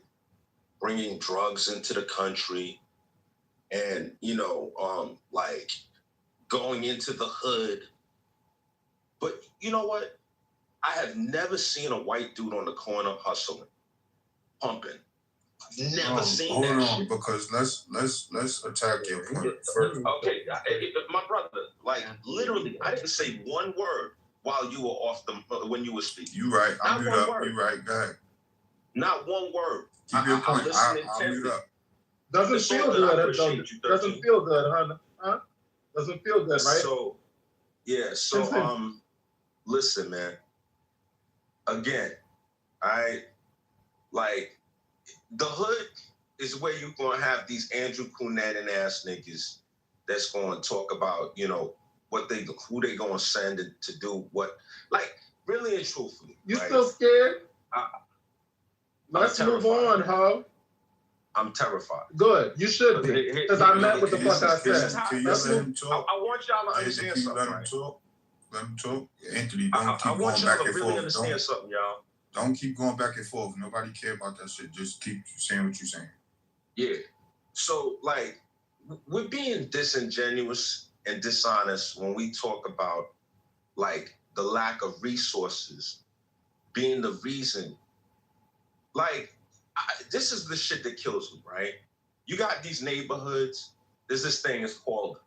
bringing drugs into the country and, you know, like going into the hood. But you know what? I have never seen a white dude on the corner hustling, pumping. Never seen that shit. Because let's attack your point first. Okay, my brother, like literally, I didn't say one word while you were when you were speaking. You right. Not I'm mute one up. word. You right. Go ahead. Not one word. Keep your point. I'll mute up. Doesn't feel good. Doesn't feel good, huh? Doesn't feel good, right? So, yeah. So, listen, man. Again, like the hood is where you're gonna have these Andrew Cunanan ass niggas that's gonna talk about, you know, who they gonna send to do what. Like, really and truthfully. You right? still scared? Let's move on, ho. I'm terrified. Good. You should be. Because I meant what the fuck I said. Can you let him talk? I want y'all to understand something. Let him talk. Let him talk. Anthony, don't keep going back and forth. Understand something, y'all. Don't keep going back and forth. Nobody care about that shit. Just keep saying what you're saying. Yeah. So, like, we're being disingenuous and dishonest when we talk about, like, the lack of resources being the reason. Like, this is the shit that kills me, right? You got these neighborhoods. There's this thing, it's called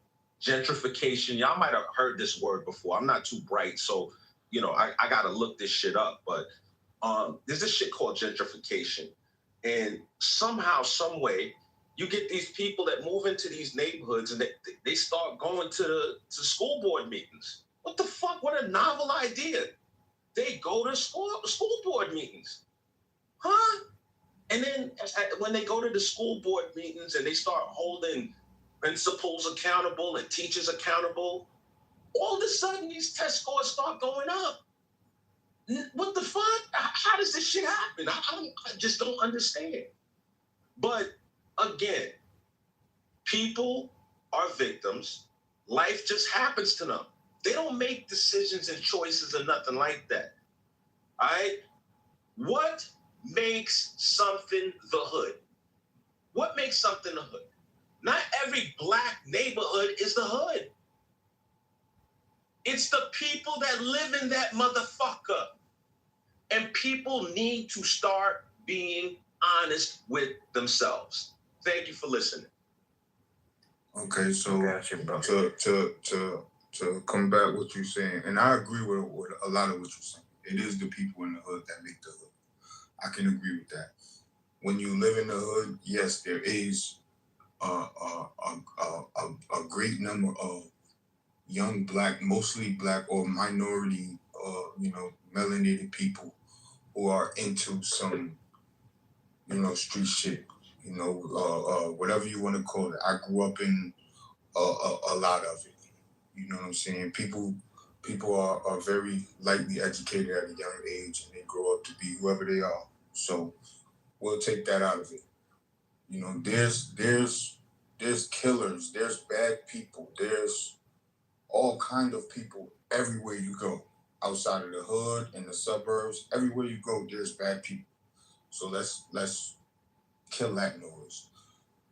gentrification. Y'all might have heard this word before. I'm not too bright, so, you know, I got to look this shit up. But there's this shit called gentrification. And somehow, some way, you get these people that move into these neighborhoods and they start going to school board meetings. What the fuck? What a novel idea. They go to school board meetings. Huh? And then when they go to the school board meetings and they start holding principals accountable and teachers accountable, all of a sudden these test scores start going up. What the fuck? How does this shit happen? I just don't understand. But again, people are victims. Life just happens to them. They don't make decisions and choices or nothing like that. All right? What makes something the hood? What makes something the hood? Not every black neighborhood is the hood. It's the people that live in that motherfucker. And people need to start being honest with themselves. Thank you for listening. Okay, so to combat what you're saying, and I agree with a lot of what you're saying. It is the people in the hood that make the hood. I can agree with that. When you live in the hood, yes, there is a great number of young black, mostly black or minority, melanated people who are into some, street shit, whatever you want to call it. I grew up in a lot of it. You know what I'm saying? People are very lightly educated at a young age, and they grow up to be whoever they are. So we'll take that out of it. You know, there's killers, there's bad people, there's all kind of people everywhere you go. Outside of the hood, in the suburbs, everywhere you go, there's bad people. So let's kill that noise.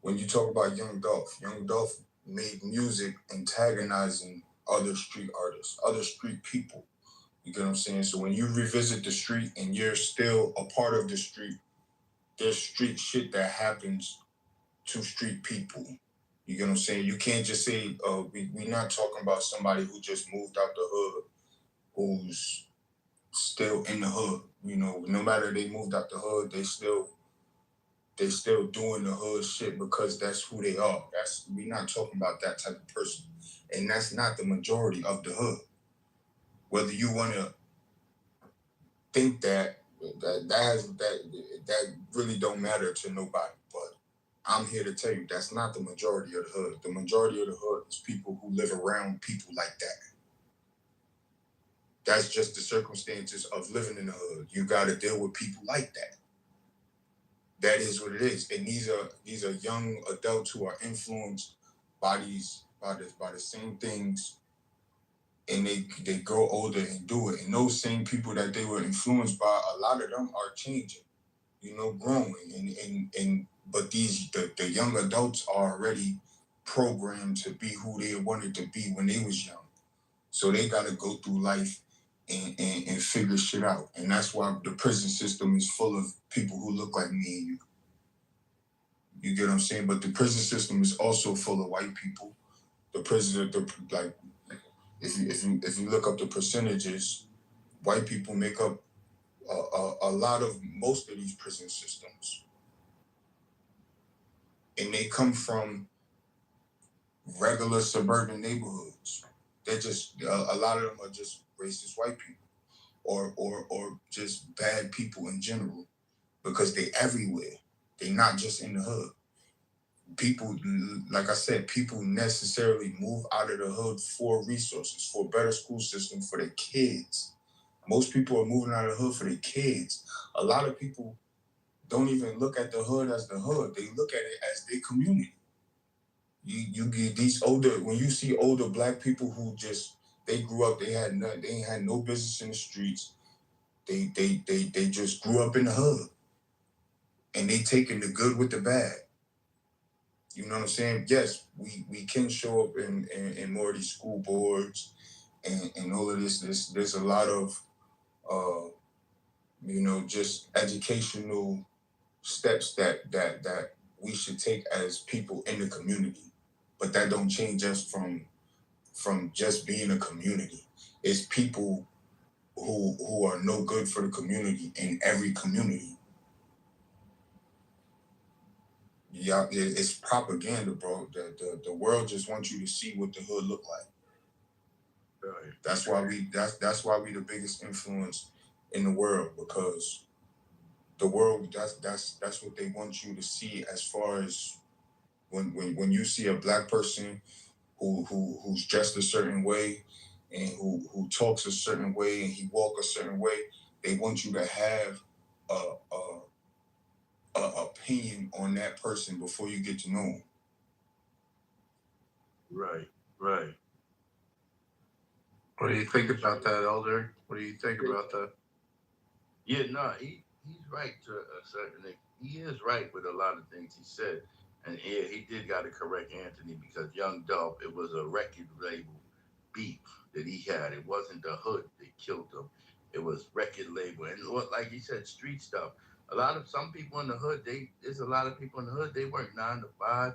When you talk about Young Dolph made music antagonizing other street artists, other street people. You get what I'm saying? So when you revisit the street and you're still a part of the street, there's street shit that happens to street people. You get what I'm saying? You can't just say, we're not talking about somebody who just moved out the hood, who's still in the hood. You know, no matter they moved out the hood, they still doing the hood shit because that's who they are. We're not talking about that type of person. And that's not the majority of the hood. Whether you want to think that really don't matter to nobody. But I'm here to tell you that's not the majority of the hood. The majority of the hood is people who live around people like that. That's just the circumstances of living in the hood. You got to deal with people like that. that is what it is. And these are young adults who are influenced by the same things, and they grow older and do it. And those same people that they were influenced by, a lot of them are changing, growing. And but the young adults are already programmed to be who they wanted to be when they was young. So they gotta go through life and figure shit out. And that's why the prison system is full of people who look like me and you. You get what I'm saying? But the prison system is also full of white people. The prison, like, if you look up the percentages, white people make up a lot of most of these prison systems, and they come from regular suburban neighborhoods. They're just a lot of them are just racist white people, or just bad people in general, because they everywhere. They not just in the hood. People, like I said, people necessarily move out of the hood for resources, for a better school system for their kids. Most people are moving out of the hood for their kids. A lot of people don't even look at the hood as the hood. They look at it as their community. You get these older, when you see older black people who just, they grew up, they ain't had no business in the streets. They just grew up in the hood, and they taking the good with the bad. You know what I'm saying? Yes, we can show up in more of these school boards and all of this. There's a lot of just educational steps that we should take as people in the community. But that don't change us from just being a community. It's people who are no good for the community in every community. Yeah, it's propaganda, bro. The world just wants you to see what the hood look like. Right. That's why we the biggest influence in the world, because the world, that's what they want you to see. As far as when you see a black person who's dressed a certain way and who talks a certain way and he walk a certain way, they want you to have a opinion on that person before you get to know him. Right. Right. What do you think about that, Elder? What do you think about that? Yeah, no, he's right to a certain extent. He is right with a lot of things he said. And yeah, he did got to correct Anthony, because Young Dolph, it was a record label beef that he had. It wasn't the hood that killed him. It was record label. And like he said, street stuff. Some people in the hood, there's a lot of people in the hood, they work 9 to 5.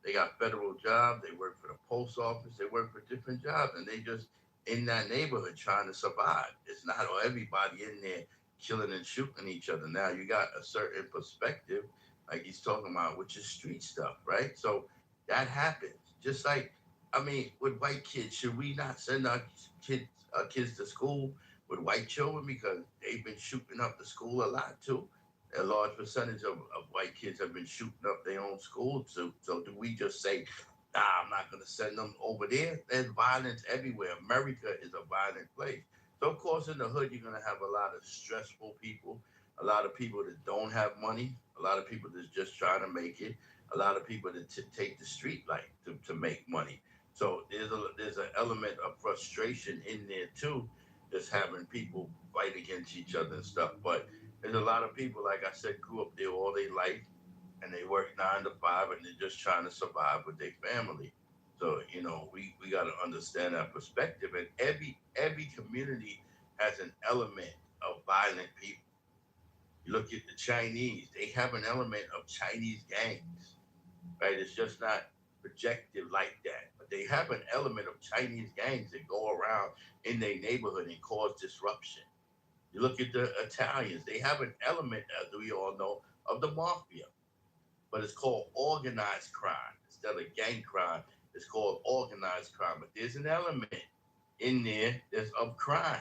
They got federal jobs. They work for the post office. They work for different jobs. And they just in that neighborhood trying to survive. It's not everybody in there killing and shooting each other. Now you got a certain perspective, like he's talking about, which is street stuff, right? So that happens. Just like, with white kids, should we not send our kids to school with white children, because they've been shooting up the school a lot too? A large percentage of white kids have been shooting up their own schools too. So do we just say, nah, I'm not going to send them over there? There's violence everywhere. America is a violent place. So, of course, in the hood, you're going to have a lot of stressful people, a lot of people that don't have money, a lot of people that's just trying to make it, a lot of people that take the street life to make money. So there's an element of frustration in there, too, just having people fight against each other and stuff. But there's a lot of people, like I said, grew up there all their life, and they work 9 to 5, and they're just trying to survive with their family. So, we got to understand that perspective. And every community has an element of violent people. You look at the Chinese, they have an element of Chinese gangs, right? It's just not projected like that. But they have an element of Chinese gangs that go around in their neighborhood and cause disruption. You look at the Italians, they have an element, as we all know, of the mafia, but it's called organized crime instead of gang crime. It's called organized crime, but there's an element in there that's of crime.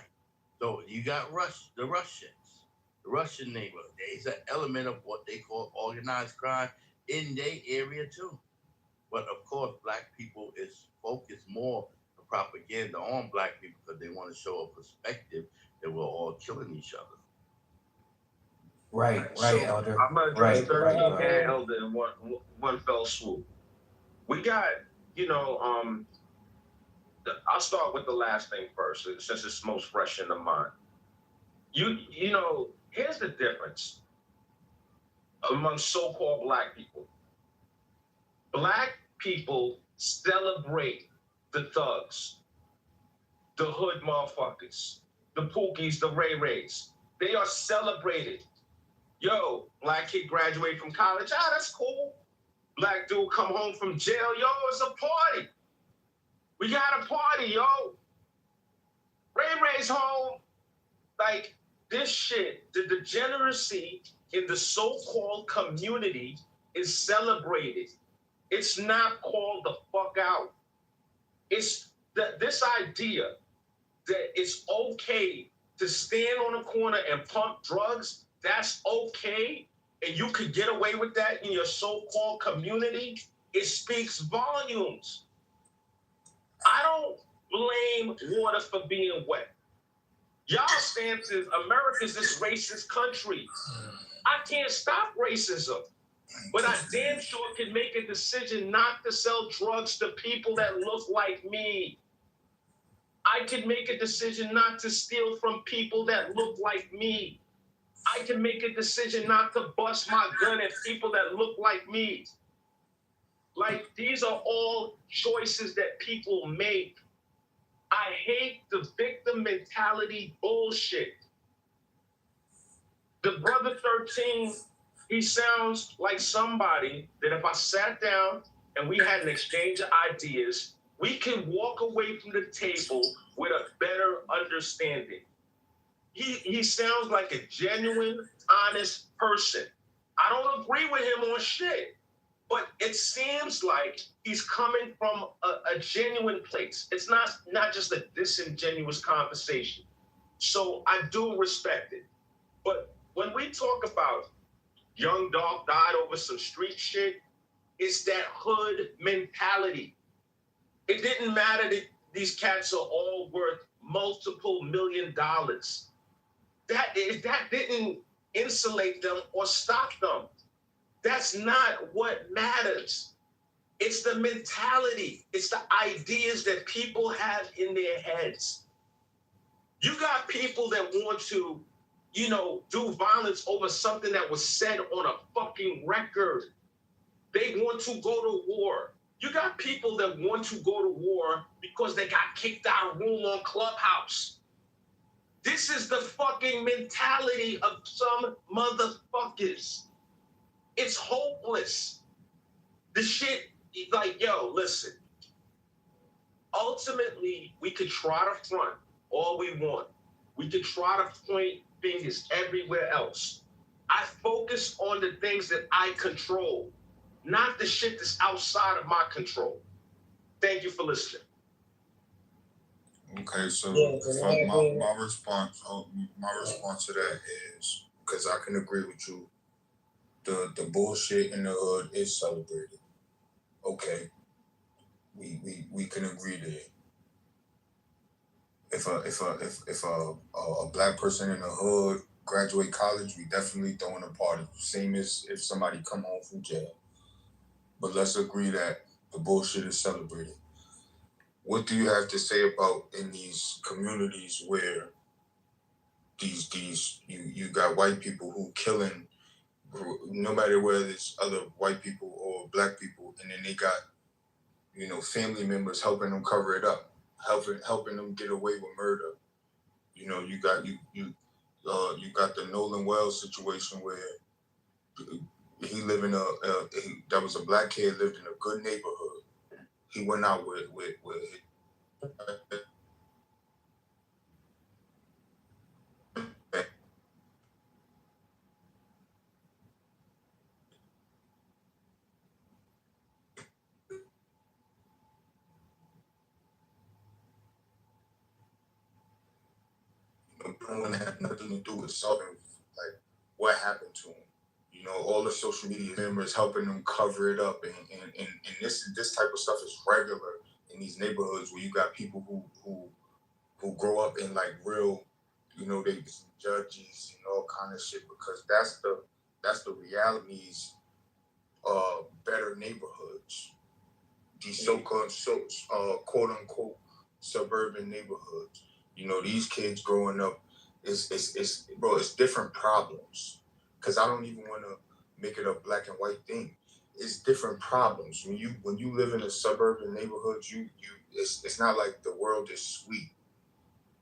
So you got the Russian neighborhood. There's an element of what they call organized crime in their area too. But of course, black people is focused more the propaganda on black people, because they want to show a perspective that we're all killing each other. Right, Elder. I'm gonna address 13 and Elder in one fell swoop. We got, I'll start with the last thing first, since it's most fresh in the mind. Here's the difference among so-called black people. Black people celebrate the thugs, the hood motherfuckers, the Pookies, the Ray Rays. They are celebrated. Yo, black kid graduate from college. That's cool. Black dude come home from jail. Yo, it's a party. We got a party, yo. Ray Ray's home. Like, this shit, the degeneracy in the so-called community is celebrated. It's not called the fuck out. It's this idea that it's okay to stand on a corner and pump drugs, that's okay, and you could get away with that in your so-called community, it speaks volumes. I don't blame water for being wet. Y'all stance is America's this racist country. I can't stop racism, but I damn sure can make a decision not to sell drugs to people that look like me. I can make a decision not to steal from people that look like me. I can make a decision not to bust my gun at people that look like me. Like, these are all choices that people make. I hate the victim mentality bullshit. The brother 13, he sounds like somebody that if I sat down and we had an exchange of ideas, we can walk away from the table with a better understanding. He sounds like a genuine, honest person. I don't agree with him on shit, but it seems like he's coming from a genuine place. It's not just a disingenuous conversation. So I do respect it. But when we talk about young dog died over some street shit, it's that hood mentality. It didn't matter that these cats are all worth multiple $1 million. That didn't insulate them or stop them. That's not what matters. It's the mentality. It's the ideas that people have in their heads. You got people that want to, do violence over something that was said on a fucking record. They want to go to war. You got people that want to go to war because they got kicked out of room on Clubhouse. This is the fucking mentality of some motherfuckers. It's hopeless. The shit, like, yo, listen. Ultimately, we could try to front all we want. We could try to point fingers everywhere else. I focus on the things that I control, not the shit that's outside of my control. Thank you for listening. Okay, so Yeah, my response to that is, because I can agree with you, the bullshit in the hood is celebrated. Okay, we can agree there. If a black person in the hood graduate college, we definitely throwing a party. Same as if somebody come home from jail. But let's agree that the bullshit is celebrated. What do you have to say about in these communities where you got white people who killing, no matter whether it's other white people or black people, and then they got, family members helping them cover it up, helping them get away with murder. You got the Nolan Wells situation where he lived in that was a black kid, lived in a good neighborhood. He went out with it had nothing to do with solving like what happened to him. All the social media members helping them cover it up, and this type of stuff is regular in these neighborhoods where you got people who grow up in like real you know, they judges and all kind of shit, because that's the realities of better neighborhoods. These so-called quote unquote suburban neighborhoods. You know, these kids growing up, it's different problems. Cause I don't even want to make it a black and white thing. It's different problems. When you live in a suburban neighborhood, it's not like the world is sweet.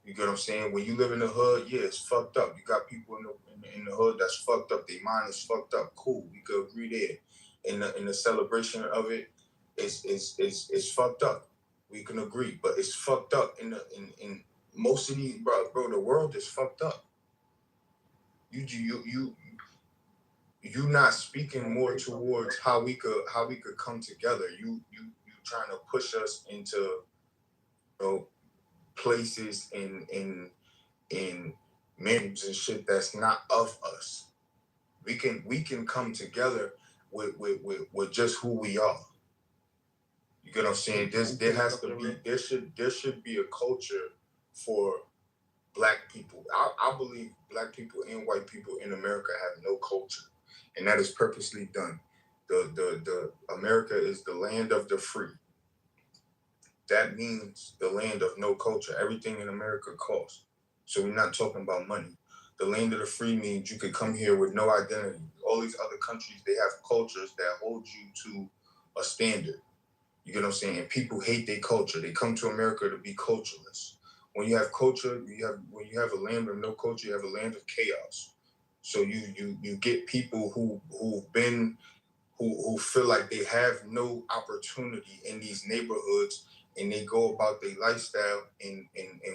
You get what I'm saying? When you live in the hood, yeah, it's fucked up. You got people in the hood that's fucked up. Their mind is fucked up. Cool, we could agree there. In the celebration of it, it's fucked up. We can agree, but it's fucked up in most of these, bro. The world is fucked up. You not speaking more towards how we could come together. You trying to push us into, you know, places in menus and shit that's not of us. We can come together with just who we are. You get what I'm saying? There should be a culture for black people. I believe black people and white people in America have no culture, and that is purposely done. The America is the land of the free. That means the land of no culture. Everything in America costs. So we're not talking about money. The land of the free means you could come here with no identity. All these other countries, they have cultures that hold you to a standard. You get what I'm saying? And people hate their culture. They come to America to be cultureless. When you have culture, when you have a land of no culture, you have a land of chaos. So you get people who feel like they have no opportunity in these neighborhoods, and they go about their lifestyle in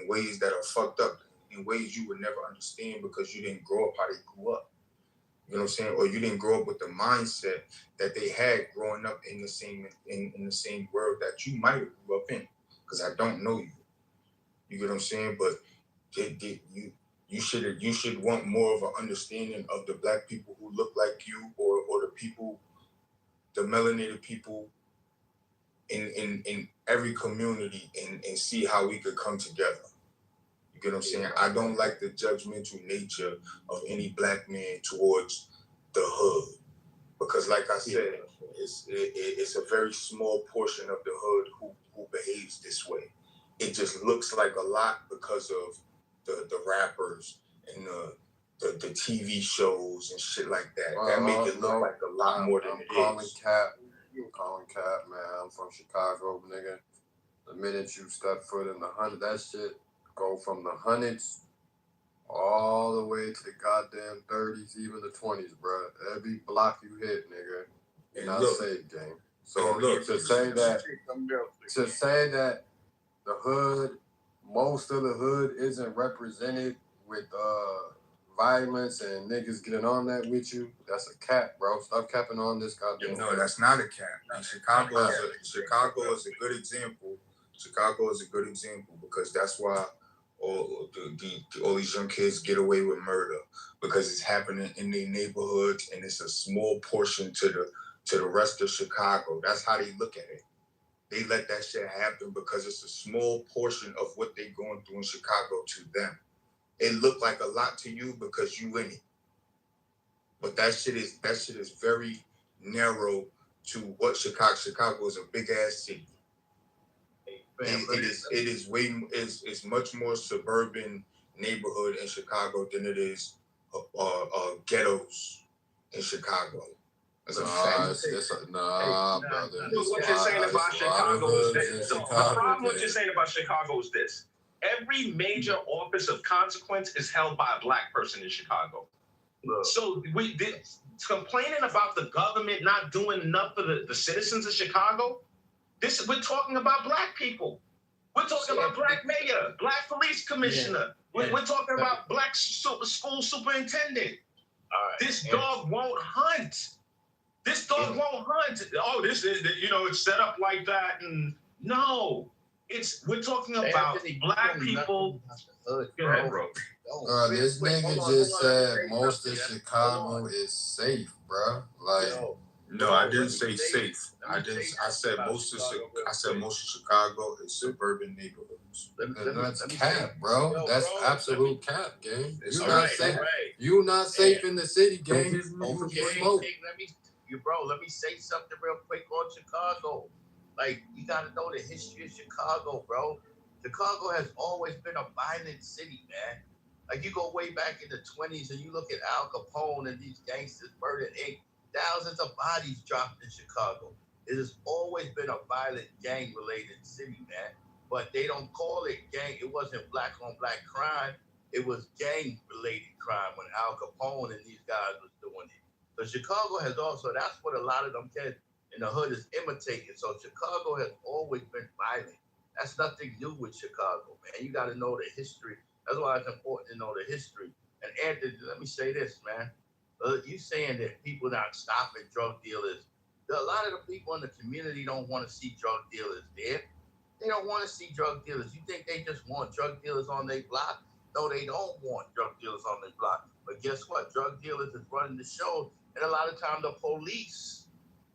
ways that are fucked up, in ways you would never understand because you didn't grow up how they grew up. You know what I'm saying? Or you didn't grow up with the mindset that they had growing up in the same world that you might have grew up in. Because I don't know you. You get what I'm saying? But you should want more of an understanding of the black people who look like you, or the people, the melanated people in every community, and see how we could come together. You get what I'm saying? I don't like the judgmental nature of any black man towards the hood, because, like I said, it's a very small portion of the hood who behaves this way. It just looks like a lot because of the rappers and the TV shows and shit like that. That make it look like a lot more than it is. I'm calling cap, man. I'm from Chicago, nigga. The minute you step foot in the hundred, that shit go from the hundreds all the way to the goddamn 30s, even the 20s, bro. Every block you hit, nigga, you're not safe, gang. So to say that the hood, most of the hood isn't represented with violence and niggas getting on that with you, that's a cap, bro. Stop capping on this goddamn. No, that's not a cap. And Chicago is a good example. Chicago is a good example because that's why all these young kids get away with murder, because it's happening in their neighborhoods and it's a small portion to the rest of Chicago. That's how they look at it. They let that shit happen because it's a small portion of what they're going through in Chicago to them. It looked like a lot to you because you in it. But that shit is very narrow to what Chicago is a big ass city. It's much more suburban neighborhood in Chicago than it is ghettos in Chicago. That's a fact. Brother. What you're saying about Chicago is this. The problem what you're saying about Chicago is this. Every major office of consequence is held by a black person in Chicago. So complaining about the government not doing enough for the citizens of Chicago, we're talking about black people. We're talking about black mayor, black police commissioner. We're talking about black school superintendent. This dog won't hunt. This dog won't hunt. Oh, this is, it's set up like that. And no, we're talking about black people. Go ahead, bro. This nigga just said most of Chicago is safe, bro. Like, No, I didn't say safe. I said most of Chicago is suburban neighborhoods. That's cap, bro. That's absolute cap, gang. You're not safe. You're not safe in the city, gang. Open for smoke. Let me say something real quick on Chicago. Like, you gotta know the history of Chicago, bro. Chicago has always been a violent city, man. Like, you go way back in the 20s and you look at Al Capone and these gangsters murdered Inc. Thousands of bodies dropped in Chicago. It has always been a violent, gang-related city, man. But they don't call it gang. It wasn't black-on-black crime. It was gang-related crime when Al Capone and these guys was doing it. So Chicago has also, that's what a lot of them kids in the hood is imitating. So Chicago has always been violent. That's nothing new with Chicago, man. You got to know the history. That's why it's important to know the history. And Anthony, let me say this, man. You saying that people not stopping drug dealers. A lot of the people in the community don't want to see drug dealers there. They don't want to see drug dealers. You think they just want drug dealers on their block? No, they don't want drug dealers on their block. But guess what? Drug dealers is running the show. And a lot of times the police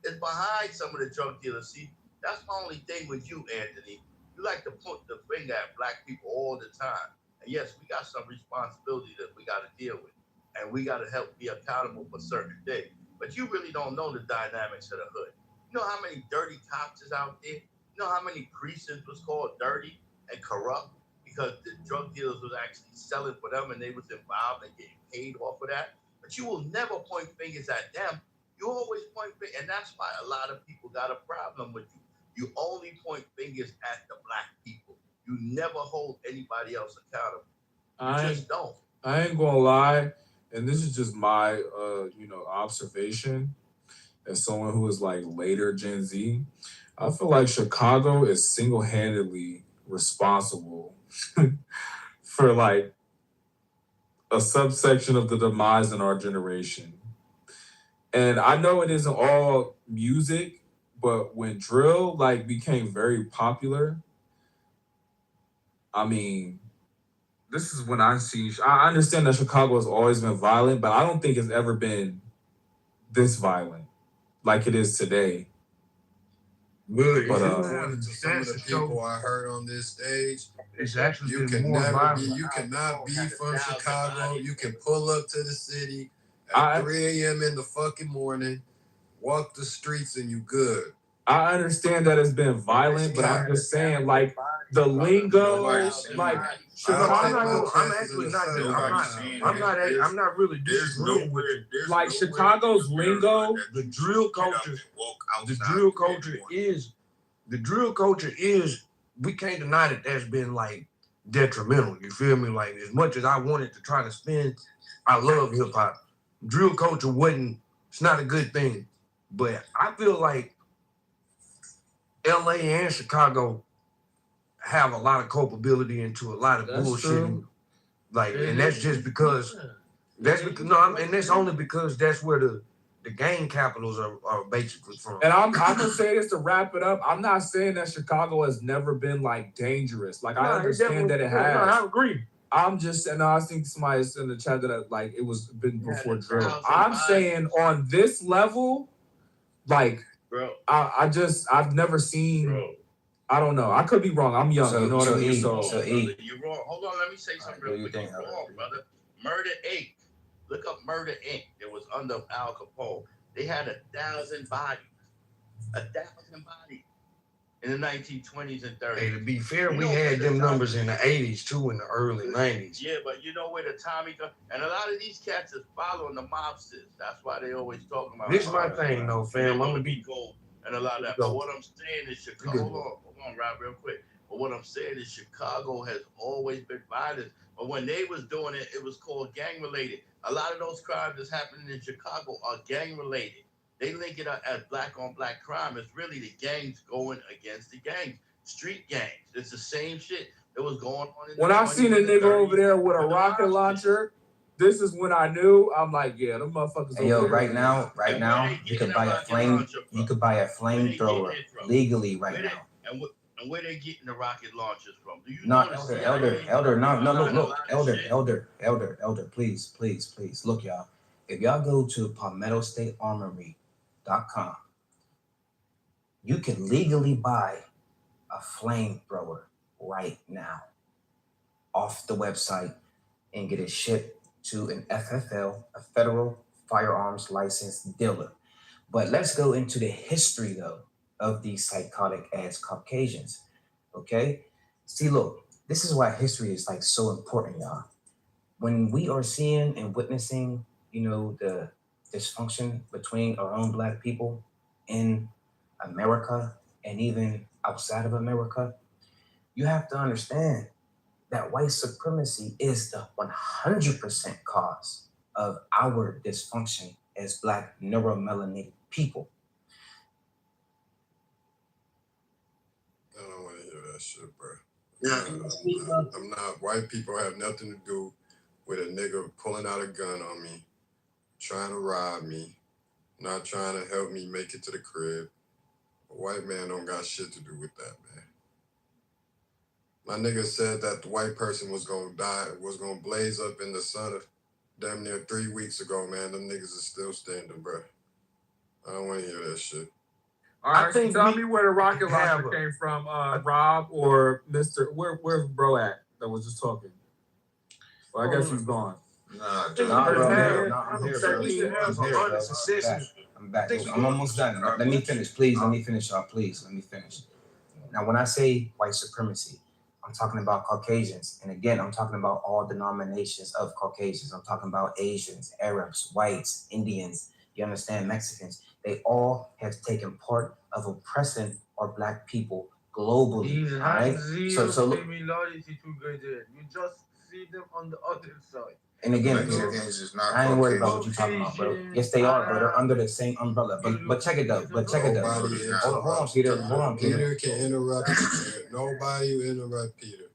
is behind some of the drug dealers. See, that's my only thing with you, Anthony. You like to point the finger at black people all the time. And yes, we got some responsibility that we got to deal with. And we got to help be accountable for certain things. But you really don't know the dynamics of the hood. You know how many dirty cops is out there? You know how many precincts was called dirty and corrupt because the drug dealers was actually selling for them and they was involved and getting paid off of that? But you will never point fingers at them. You always point fingers. And that's why a lot of people got a problem with you. You only point fingers at the black people. You never hold anybody else accountable. You just don't. I ain't gonna lie, and this is just my observation as someone who is like later Gen Z. I feel like Chicago is single-handedly responsible for like a subsection of the demise in our generation. And I know it isn't all music, but when drill like became very popular, I mean, this is when I understand that Chicago has always been violent, but I don't think it's ever been this violent like it is today. But according to some of the people I heard on this stage, you cannot be from Chicago. You can pull up to the city at 3 a.m. in the fucking morning, walk the streets, and you good. I understand that it's been violent, but I'm just saying, like, the lingo, like, Chicago, I'm not really disagreeing with it. Like, Chicago's lingo, the drill culture is, we can't deny that that's been, like, detrimental. You feel me? Like, as much as I wanted to try to spin, I love hip hop. Drill culture it's not a good thing. But I feel like LA and Chicago have a lot of culpability into a lot of bullshit. Like, and that's just because and that's only because that's where the gang capitals are basically from. And I'm gonna say this to wrap it up. I'm not saying that Chicago has never been like dangerous. Like, I understand that it has. No, I agree. I'm just, and I think somebody's in the chat that like it was been before drill. I'm saying on this level, like, bro, I've never seen. Bro. I don't know. I could be wrong. I'm young. You know what I mean? You're wrong. Hold on. Let me say something real quick. You're wrong, brother. Murder Inc. Look up Murder Inc. It was under Al Capone. They had 1,000 bodies. 1,000 bodies in the 1920s and 30s. Hey, to be fair, we had them numbers in the 80s too, in the early 90s. Yeah, but you know where the Tommy go? And a lot of these cats is following the mobsters. That's why they always talking about. This is my thing, though, fam. I'm gonna be gold and a lot of that. But what I'm saying is Chicago. Hold on, Rob, real quick. But what I'm saying is Chicago has always been violent. But when they was doing it, it was called gang related. A lot of those crimes that's happening in Chicago are gang related. They link it up as black on black crime. It's really the gangs going against the gangs. Street gangs. It's the same shit that was going on in when I seen a nigga over there with a rocket launcher, this is when I knew. I'm like, yeah, them motherfuckers. Hey, yo, right now, you could buy a flamethrower legally right now. And where they getting the rocket launchers from? Do you Not Elder, please. Look, y'all. If y'all go to Palmetto State Armory Kitover.com. You can legally buy a flamethrower right now off the website and get it shipped to an FFL, a federal firearms licensed dealer. But let's go into the history, though, of these psychotic ass Caucasians. Okay? See, look, this is why history is like so important, y'all. When we are seeing and witnessing, the dysfunction between our own Black people in America and even outside of America, you have to understand that white supremacy is the 100% cause of our dysfunction as Black neuromelanated people. I don't want to hear that shit, bro. I'm not. White people have nothing to do with a nigga pulling out a gun on me, trying to rob me, not trying to help me make it to the crib. A white man don't got shit to do with that, man. My nigga said that the white person was gonna die, was gonna blaze up in the sun damn near 3 weeks ago, man. Them niggas is still standing, bro. I don't want to hear that shit. All right, so tell me where the rocket launcher came from, Rob or Mr. Where's bro at that was just talking? Well, I guess he's gone. Nah, bro. I'm here, bro. I'm back. I'm almost done. Let me finish, please. Let me finish, y'all. Please, let me finish. Now, when I say white supremacy, I'm talking about Caucasians. And again, I'm talking about all denominations of Caucasians. I'm talking about Asians, Arabs, whites, Indians, you understand, Mexicans. They all have taken part of oppressing our Black people globally. Right? So look. You just see them on the other side. And again, I ain't worried about what you're talking about, bro. Yes, they are, bro. They're under the same umbrella. But check it out. Hold on, Peter. Peter can interrupt. Nobody will interrupt Peter.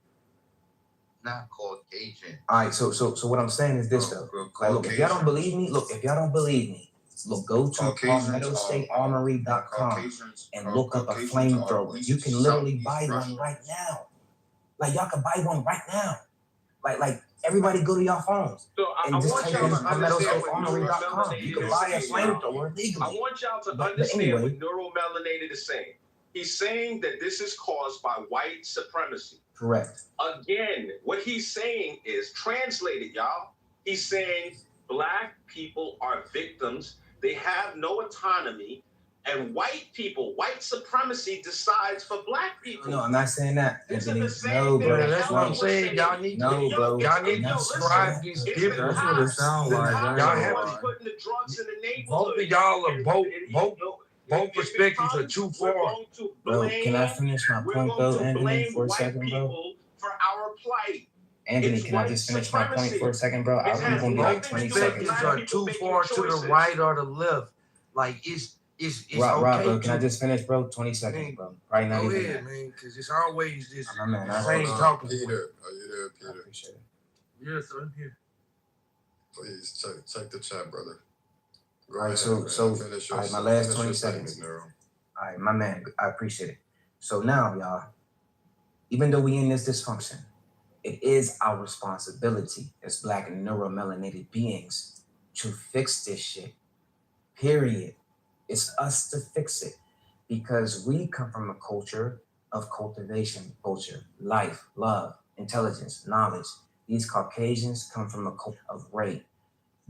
Not Caucasian. All right, so what I'm saying is this, though. Like, look, if y'all don't believe me, go to PalmettoStateArmory.com and look up a flamethrower. You can literally buy one right now. Like, y'all can buy one right now. Like everybody go to your phones and just type in PalmettoStateArmory.com. You can buy a flamethrower legally. I want y'all to understand what neuromelanated is saying. He's saying that this is caused by white supremacy. Correct. Again, what he's saying is, translated, y'all, he's saying Black people are victims. They have no autonomy. And white supremacy decides for Black people. No, I'm not saying that. No, bro. That's what I'm saying. Y'all need to describe these different. That's what it sounds like. Y'all have putting the drugs in the neighborhood. Both of y'all are both perspectives are too far. Bro, can I finish my point though, Anthony, for a second, bro? For our plight. Anthony, can I just finish my point for a second, bro? I'm gonna be like 20 seconds. Are too far to the right or the left. Like it's Rob, okay. Bro, can I just finish, bro? 20 seconds, bro. Right now. Go ahead, man, because it's always this same talking. Peter, are you there, Peter? I appreciate it. Yes, I'm here. Please check the chat, brother. All right, so all right, my last 20 seconds. All right, my man, I appreciate it. So now, y'all, even though we in this dysfunction, it is our responsibility as Black and neuromelanated beings to fix this shit. Period. It's us to fix it because we come from a culture of cultivation, culture, life, love, intelligence, knowledge. These Caucasians come from a culture of rape,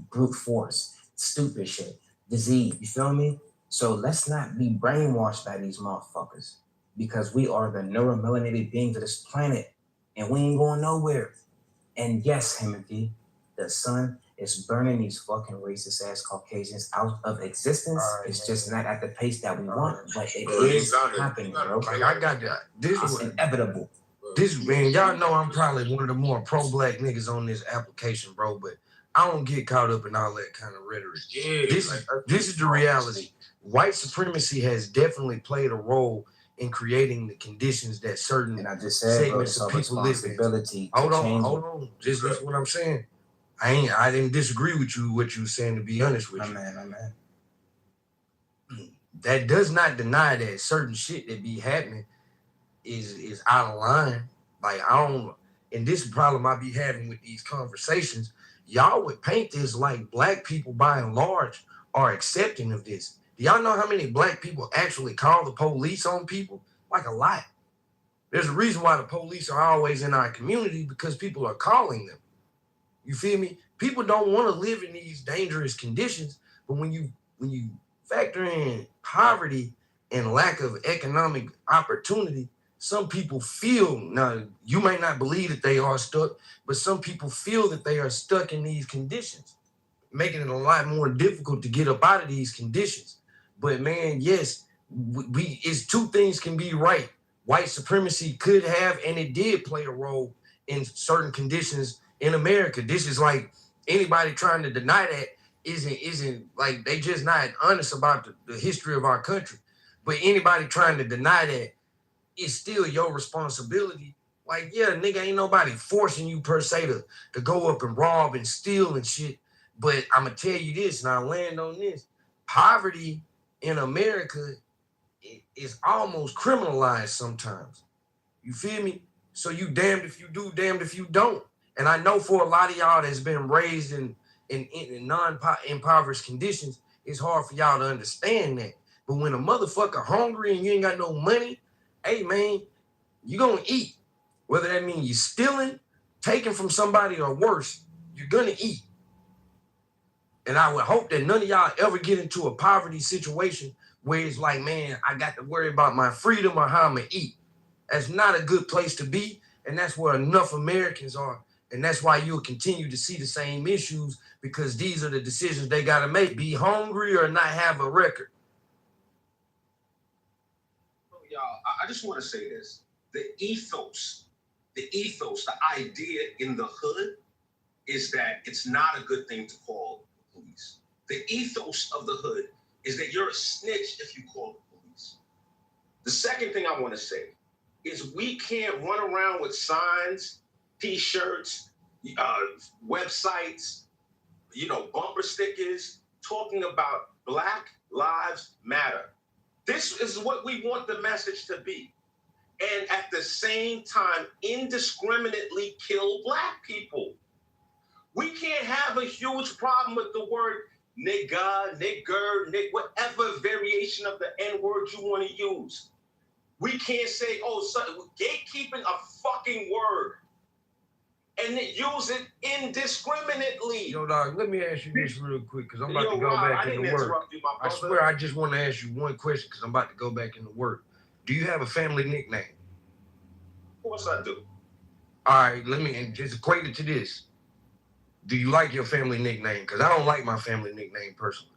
brute force, stupid shit, disease. You feel me? So let's not be brainwashed by these motherfuckers because we are the neuromelanated beings of this planet and we ain't going nowhere. And yes, Timothy, the sun is burning these fucking racist ass Caucasians out of existence. It's just not at the pace that we want, but it is happening, bro. Like I got that. This is inevitable. This man, y'all know I'm probably one of the more pro-Black niggas on this application, bro. But I don't get caught up in all that kind of rhetoric. This is the reality. White supremacy has definitely played a role in creating the conditions that certain segments of people live in. Hold on. This is what I'm saying. I didn't disagree with you what you were saying, to be honest with you. My man. That does not deny that certain shit that be happening is out of line. Like and this problem I be having with these conversations, y'all would paint this like Black people by and large are accepting of this. Do y'all know how many black people actually call the police on people? Like a lot. There's a reason why the police are always in our community, because people are calling them. You feel me? People don't want to live in these dangerous conditions, but when you factor in poverty and lack of economic opportunity, some people feel, now you may not believe that they are stuck, but some people feel that they are stuck in these conditions, making it a lot more difficult to get up out of these conditions. But man, yes, it's two things can be right. White supremacy could have, and it did play a role in certain conditions in America. This is like anybody trying to deny that isn't like, they just not honest about the history of our country. But anybody trying to deny that, it's still your responsibility. Like, yeah, nigga, ain't nobody forcing you per se to go up and rob and steal and shit. But I'm gonna tell you this, and I'll land on this. Poverty in America is almost criminalized sometimes. You feel me? So you damned if you do, damned if you don't. And I know for a lot of y'all that's been raised in non-impoverished conditions, it's hard for y'all to understand that. But when a motherfucker hungry and you ain't got no money, hey man, you gonna eat. Whether that means you stealing, taking from somebody, or worse, you're gonna eat. And I would hope that none of y'all ever get into a poverty situation where it's like, man, I got to worry about my freedom or how I'm gonna eat. That's not a good place to be, and that's where enough Americans are. And that's why you'll continue to see the same issues, because these are the decisions they gotta make: be hungry or not have a record. Y'all, I just want to say this. The ethos, the idea in the hood is that it's not a good thing to call the police. The ethos of the hood is that you're a snitch if you call the police. The second thing I want to say is we can't run around with signs, T-shirts, websites, bumper stickers talking about Black Lives Matter. This is what we want the message to be. And at the same time, indiscriminately kill Black people. We can't have a huge problem with the word nigga, nigger, whatever variation of the N-word you want to use. We can't say, gatekeeping a fucking word and then use it indiscriminately. Yo, dog, let me ask you this real quick, because I'm about to go back into work. I swear, I just want to ask you one question, because I'm about to go back into work. Do you have a family nickname? Of course I do. All right, and just equate it to this. Do you like your family nickname? Because I don't like my family nickname personally.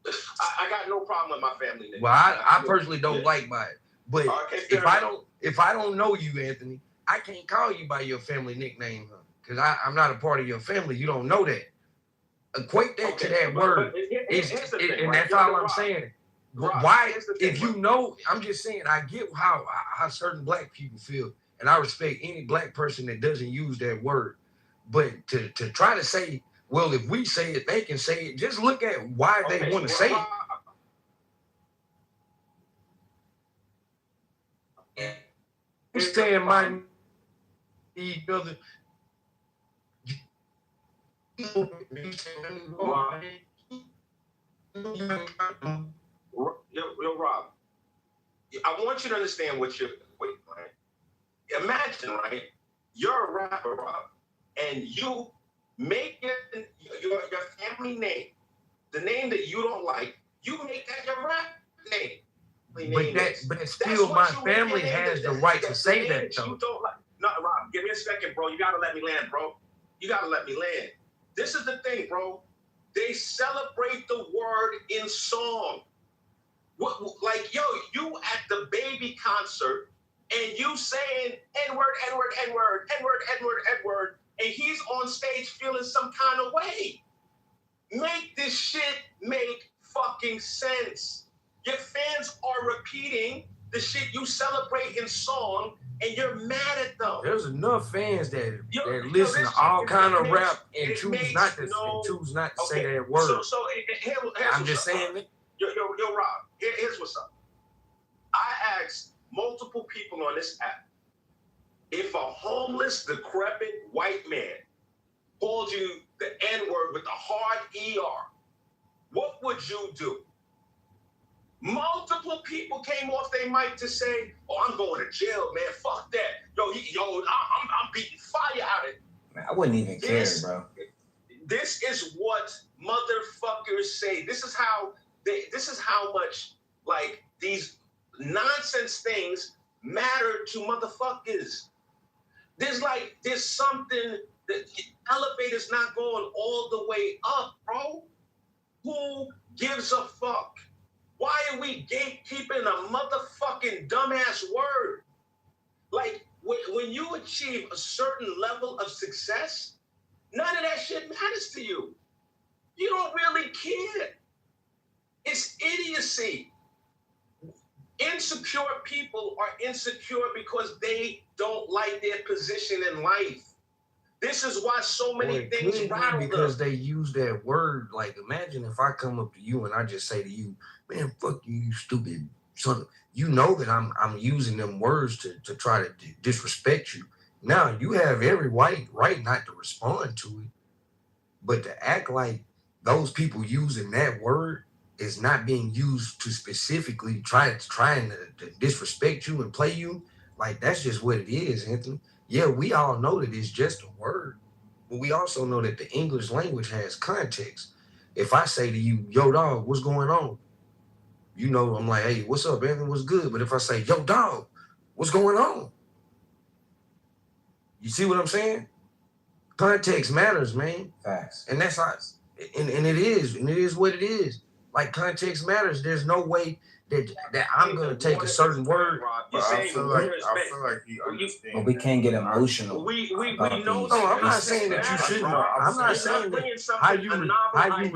I got no problem with my family nickname. Well, I personally don't like mine. But if I don't know you, Anthony, I can't call you by your family nickname, because I'm not a part of your family. You don't know that. Equate that to that word. And that's all I'm saying. Why, if you know, I'm just saying, I get how certain Black people feel, and I respect any Black person that doesn't use that word. But to try to say, well, if we say it, they can say it, just look at why they want to say it. Understand my each other. Yo, Rob, I want you to understand what you're equating, right? Imagine, right? You're a rapper, Rob, and you make your family name, the name that you don't like, you make that your rap name. But still, my family has the right to say that, though. You don't like. No, Rob, give me a second, bro. You gotta let me land, bro. You gotta let me land. This is the thing, bro. They celebrate the word in song. Like, yo, you at the Baby concert and you saying N-word, N-word, N-word, N-word, N-word, N-word, and he's on stage feeling some kind of way. Make this shit make fucking sense. Your fans are repeating the shit you celebrate in song, and you're mad at them. There's enough fans that listen to all kind of rap and choose not to say that word. I'm just saying it. Yo, Rob, here's what's up. I asked multiple people on this app, if a homeless, decrepit white man called you the N-word with a hard ER, what would you do? people came off their mic to say, "Oh, I'm going to jail, man. Fuck that. I'm beating fire out of it." Man, I wouldn't even care, bro. This is what motherfuckers say. This is how much like these nonsense things matter to motherfuckers. There's something that the elevator's not going all the way up, bro. Who gives a fuck? Why are we gatekeeping a motherfucking dumbass word? Like, when you achieve a certain level of success, none of that shit matters to you. You don't really care. It's idiocy. Insecure people are insecure because they don't like their position in life. This is why so many things rattle them. Because they use that word. Like, imagine if I come up to you and I just say to you, "Man, fuck you, you stupid son." You know that I'm using them words to try to disrespect you. Now you have every right not to respond to it, but to act like those people using that word is not being used to specifically trying to disrespect you and play you, like that's just what it is, Anthony. Yeah, we all know that it's just a word, but we also know that the English language has context. If I say to you, "Yo, dog, what's going on?" You know, I'm like, "Hey, what's up, Anthony? What's good?" But if I say, "Yo, dog, what's going on?" You see what I'm saying? Context matters, man. Facts. And that's how, and it is what it is. Like, context matters. There's no way that I'm gonna take a certain word. I feel like he understands. But we can't get emotional. We about know. these. No, I'm not saying that you shouldn't. I'm not saying that how you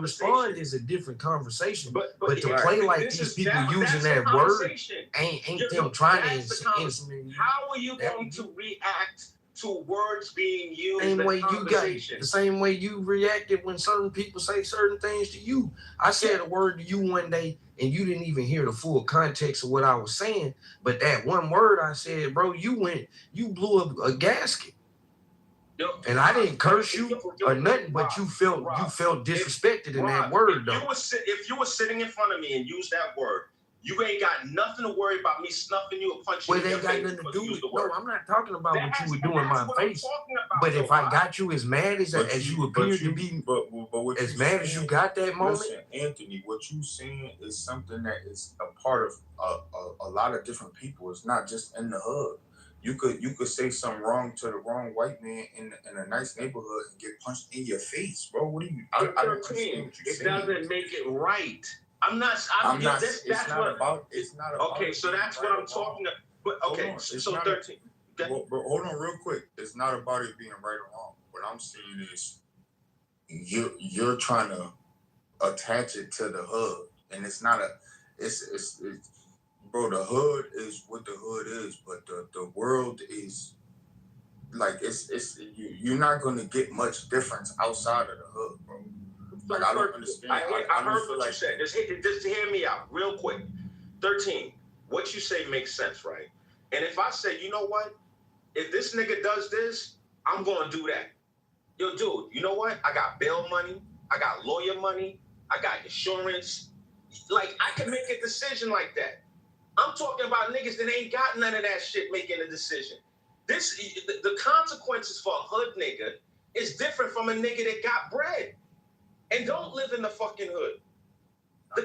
respond is a different conversation. But to play like these people using that word ain't them trying to insulate you. How are you going to react to words being used Same in way conversation? the same way you reacted when certain people say certain things to you. I said a word to you one day and you didn't even hear the full context of what I was saying. But that one word I said, bro, you blew up a gasket. And I didn't curse you or nothing, but you felt disrespected in that word, though. If you were sitting in front of me and used that word, you ain't got nothing to worry about me snuffing you or punching you. Well, they got nothing to do with it. No, I'm not talking about what you were doing in my face. But if I got you as mad as you appeared to be, as mad as you got that moment. Listen, Anthony, what you saying is something that is a part of a lot of different people. It's not just in the hood. You could say something wrong to the wrong white man in a nice neighborhood and get punched in your face, bro. What do you? I don't understand what you're saying. It doesn't make it right. I'm not. It's not about. Okay, so that's what I'm talking about. But okay, so 13. But hold on, real quick. It's not about it being right or wrong. What I'm saying is, you're trying to attach it to the hood, and it's not a. It's bro. The hood is what the hood is, but the world is like you're not gonna get much difference outside of the hood, bro. Like, I don't understand. I heard what you said. Just hear me out real quick. 13, what you say makes sense, right? And if I say, you know what? If this nigga does this, I'm going to do that. Yo, dude, you know what? I got bail money. I got lawyer money. I got insurance. Like, I can make a decision like that. I'm talking about niggas that ain't got none of that shit making a decision. The consequences for a hood nigga is different from a nigga that got bread and don't live in the fucking hood.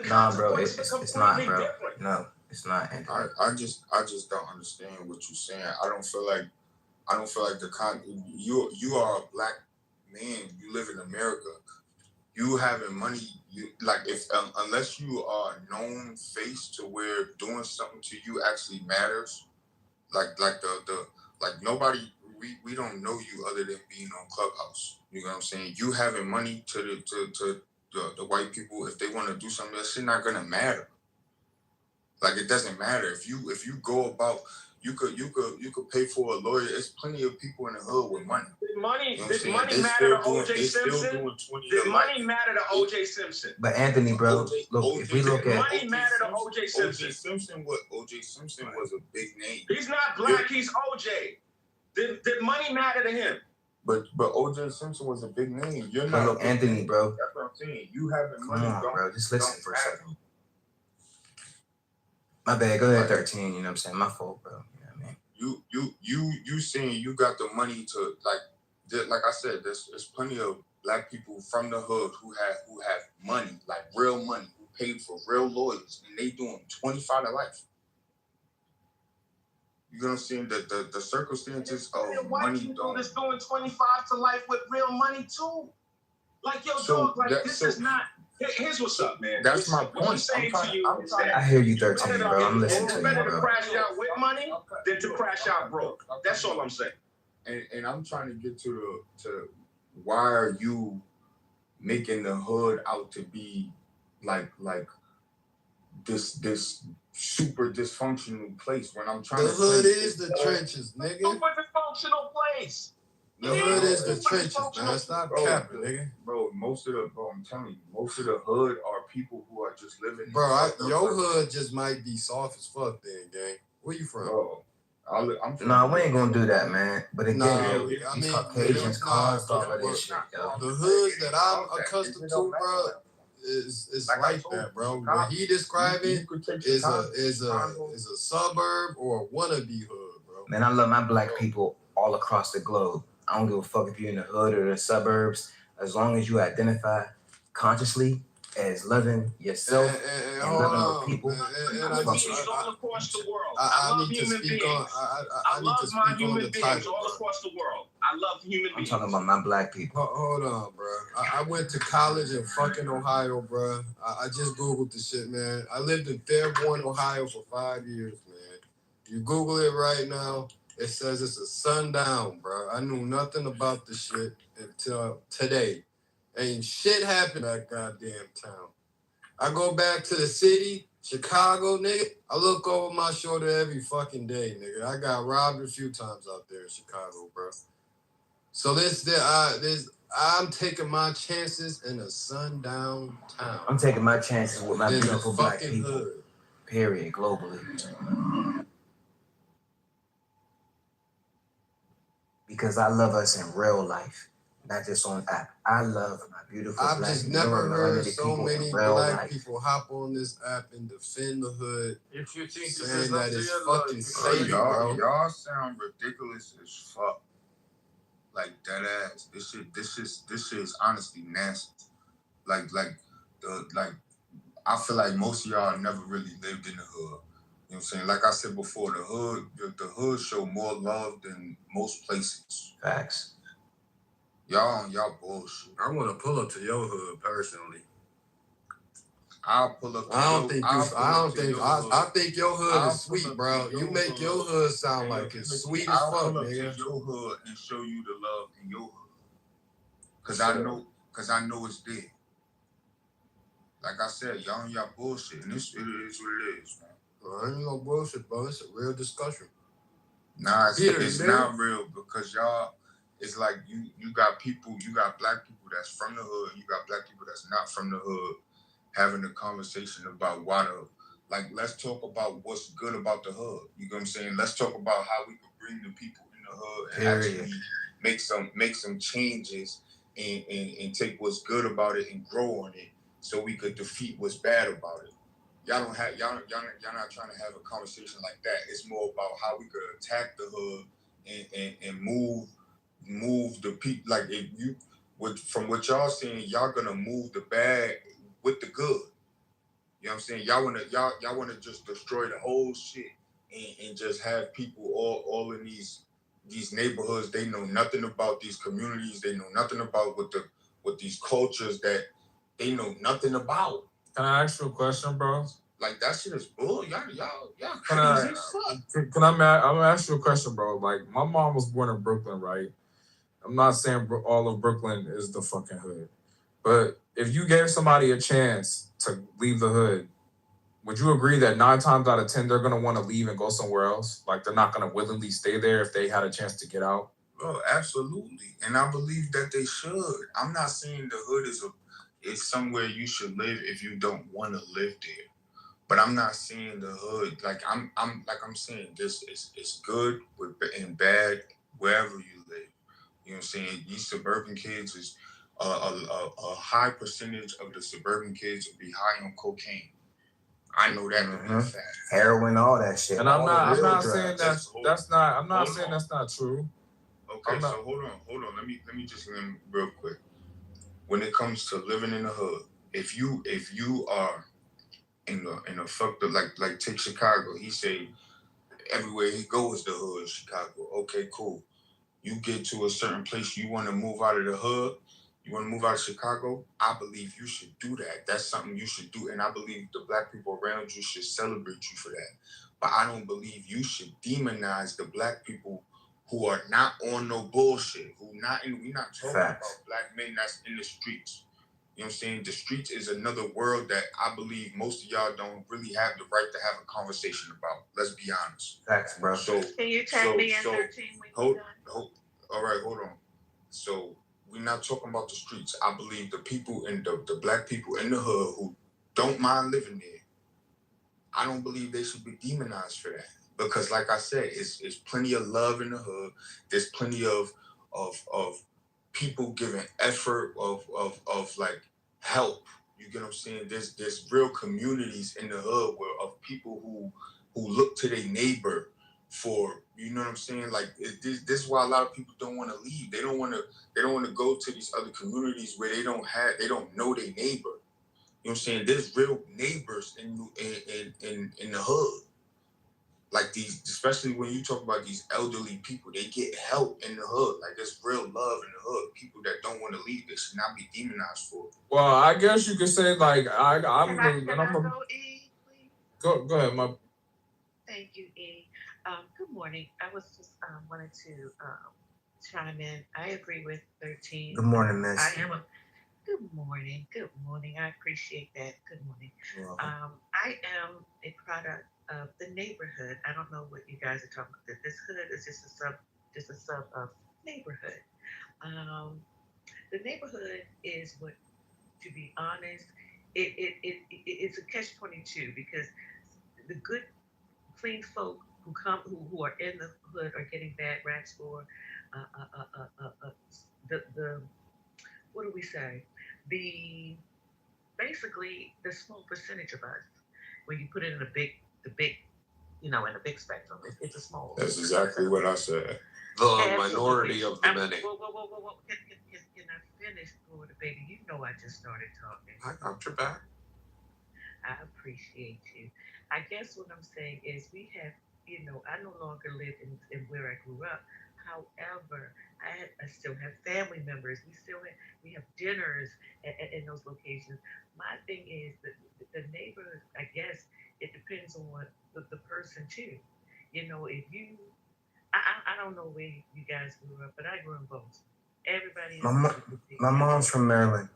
Nah, bro, it's not, bro. Different. No, it's not. I just don't understand what you're saying. I don't feel like you are a black man. You live in America. You having money. You like if unless you are a known face to where doing something to you actually matters. Like nobody. We don't know you other than being on Clubhouse. You know what I'm saying? You having money to the white people, if they want to do something, that shit not gonna matter. Like, it doesn't matter if you go about. You could pay for a lawyer. There's plenty of people in the hood with money. Did money matter to O.J. Simpson? Did money matter to O.J. Simpson? But Anthony, bro, look, if we look at money matter to O.J. Simpson. O.J. Simpson was a big name. He's not black. He's O.J. Did money matter to him? But O.J. Simpson was a big name. You're not. Look, Anthony, bro. That's what I'm saying. You having money. Come on, bro. Just listen for a second. My bad. Go ahead, 13. You know what I'm saying? My fault, bro. You know what I mean? You saying you got the money to like I said, there's plenty of black people from the hood who have money, like real money, who paid for real lawyers, and they doing 25 to life. You know what I'm saying? The circumstances of money people that's doing 25 to life with real money too. Like yo, dog, like this is not. Here's what's up, man. That's my point. What I'm saying to you is that I hear you, 13, bro. I'm listening to it's you, better to bro. crash out with money than to crash out broke. That's all I'm saying. And I'm trying to get to why are you making the hood out to be like this super dysfunctional place when I'm trying the to hood say is the trenches, nigga. Super dysfunctional place. The hood is the trenches, man. Stop capping, nigga. Bro, I'm telling you, most of the hood are people who are just living. Bro, your hood just might be soft as fuck then, gang. Where you from? Bro, Nah, we ain't gonna do that, man. But again, Nah, these Caucasians caused all of this shit, yo. The hoods that I'm accustomed to, bro, is like that, bro. What he describing is a suburb or a wannabe hood, bro. Man, I love my black people all across the globe. I don't give a fuck if you're in the hood or the suburbs, as long as you identify consciously as loving yourself and loving other people. I all across the world. I love need to human speak beings. on. I need to love my speak on human the beings title. all across the world. I love human I'm beings. talking about my black people. Hold on, bro. I went to college in fucking Ohio, bro. I just Googled the shit, man. I lived in Fairborn, Ohio for 5 years, man. You Google it right now. It says it's a sundown, bro. I knew nothing about the shit until today. Ain't shit happened in that goddamn town. I go back to the city, Chicago, nigga. I look over my shoulder every fucking day, nigga. I got robbed a few times out there in Chicago, bro. So I'm taking my chances in a sundown town. I'm taking my chances with my in beautiful black people. Hood. Period. Globally. Because I love us in real life, not just on app. I love my beautiful I've black just never heard so people many in real black life. people hop on this app and defend the hood, If you think saying that it's real fucking life, safe, bro. y'all sound ridiculous as fuck. Like that ass. This shit is honestly nasty. Like I feel like most of y'all never really lived in the hood. You know what I'm saying? Like I said before, the hood show more love than most places. Facts. Y'all bullshit. I want to pull up to your hood personally. I'll pull up. I think your hood is sweet, bro. You make your hood sound like it's sweet as fuck, pull up nigga. to your hood and show you the love in your hood. Cause I know it's there. Like I said, y'all on y'all bullshit, and it is what it is, man. Well, ain't no bullshit, bro. It's a real discussion. Nah, it's not real because y'all. It's like you got black people that's from the hood, you got black people that's not from the hood, having a conversation about let's talk about what's good about the hood. You know what I'm saying? Let's talk about how we can bring the people in the hood and actually make some changes and take what's good about it and grow on it so we could defeat what's bad about it. Y'all not trying to have a conversation like that. It's more about how we could attack the hood and move the people. Like if you from what y'all saying, y'all gonna move the bad with the good. You know what I'm saying? Y'all wanna just destroy the whole shit and just have people all in these neighborhoods. They know nothing about these communities. They know nothing about what these cultures that they know nothing about. Can I ask you a question, bro? Like that shit is bull. Y'all I'm gonna ask you a question, bro. Like my mom was born in Brooklyn, right? I'm not saying all of Brooklyn is the fucking hood, but if you gave somebody a chance to leave the hood, would you agree that 9 times out of 10 they're gonna want to leave and go somewhere else? Like they're not gonna willingly stay there if they had a chance to get out? Oh, absolutely, and I believe that they should. I'm not saying the hood is somewhere you should live if you don't want to live there. But I'm not saying the hood like I'm saying this is good and bad wherever you live. You know what I'm saying? These suburban kids is a high percentage of the suburban kids will be high on cocaine. I know that to be a fact. Heroin, all that shit. And I'm not saying that's not true. Okay, so hold on. Let me just real quick. When it comes to living in the hood, if you are in a fucked up like take Chicago, he say everywhere he goes the hood, Chicago. Okay, cool. You get to a certain place, you want to move out of the hood, you want to move out of Chicago, I believe you should do that. That's something you should do. And I believe the black people around you should celebrate you for that. But I don't believe you should demonize the black people who are not on no bullshit, we're not talking about black men that's in the streets. You know what I'm saying? The streets is another world that I believe most of y'all don't really have the right to have a conversation about. Let's be honest. Facts, bro. So Can you tag me in 13 weeks? Hold. All right, hold on. So we're not talking about the streets. I believe the people in the black people in the hood who don't mind living there, I don't believe they should be demonized for that. Because like I said, it's plenty of love in the hood. There's plenty of people giving effort of like help. You get what I'm saying? There's real communities in the hood of people who look to their neighbor for, you know what I'm saying? Like this is why a lot of people don't want to leave. They don't want to go to these other communities where they don't know their neighbor. You know what I'm saying? There's real neighbors in the hood. Like these, especially when you talk about these elderly people, they get help in the hood. Like there's real love in the hood. People that don't want to leave, they should not be demonized for it. Well, I guess you could say like I'm go ahead, my. Thank you, E. Good morning. I was just wanted to chime in. I agree with 13. Good morning, miss. Good morning. Good morning. I appreciate that. Good morning. I am a product of the neighborhood. I don't know what you guys are talking about. This hood is just a sub of neighborhood. The neighborhood is what, to be honest, it's a catch-22 because the good, clean folk who are in the hood are getting bad raps for the what do we say? Basically the small percentage of us. When you put it in the big, in a big spectrum, it's a small. That's exactly what I said. The minority of the many. Whoa. Can I finish, Florida baby? You know I just started talking. I got your back. I appreciate you. I guess what I'm saying is we have, I no longer live in where I grew up. However, I still have family members. We have dinners in those locations. My thing is that the neighbors, I guess it depends on the person too. If you, I don't know where you guys grew up, but I grew in both. Everybody. My mom's from Maryland,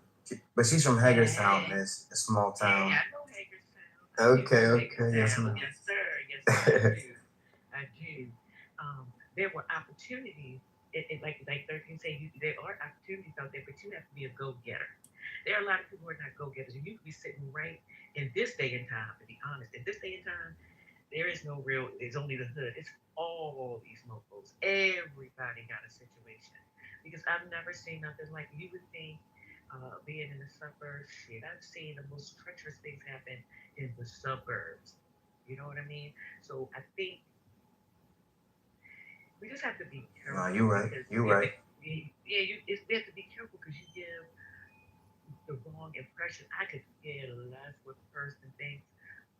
but she's from Hagerstown. It's a small town. Yeah, I know Hagerstown. Okay. Yes, ma'am. Yes, sir. I do. There were opportunities. Like 13 say, there are opportunities out there, but you have to be a go-getter. There are a lot of people who are not go-getters. You could be sitting right in this day and time, to be honest. In this day and time, there is no real, there's only the hood. It's all these mofos. Everybody got a situation. Because I've never seen nothing like you would think. Being in the suburbs, shit, I've seen the most treacherous things happen in the suburbs. You know what I mean? So I think we just have to be careful. No, you're right. You're right. We have to be careful because you give the wrong impression. I could care less what the person thinks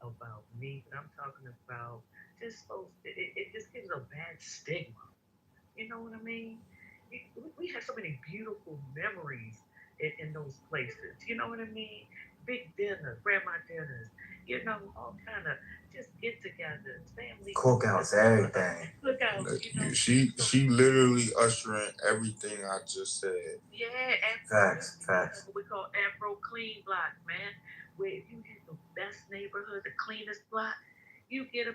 about me, but I'm talking about just folks. It just gives a bad stigma. You know what I mean? We have so many beautiful memories in those places. You know what I mean? Big dinners, grandma dinners, all kind of just get-togethers, family cookouts, everything. Cookouts, She literally ushering everything I just said. Yeah, facts. What we call Afro clean block, man. Where if you get the best neighborhood, the cleanest block, you get a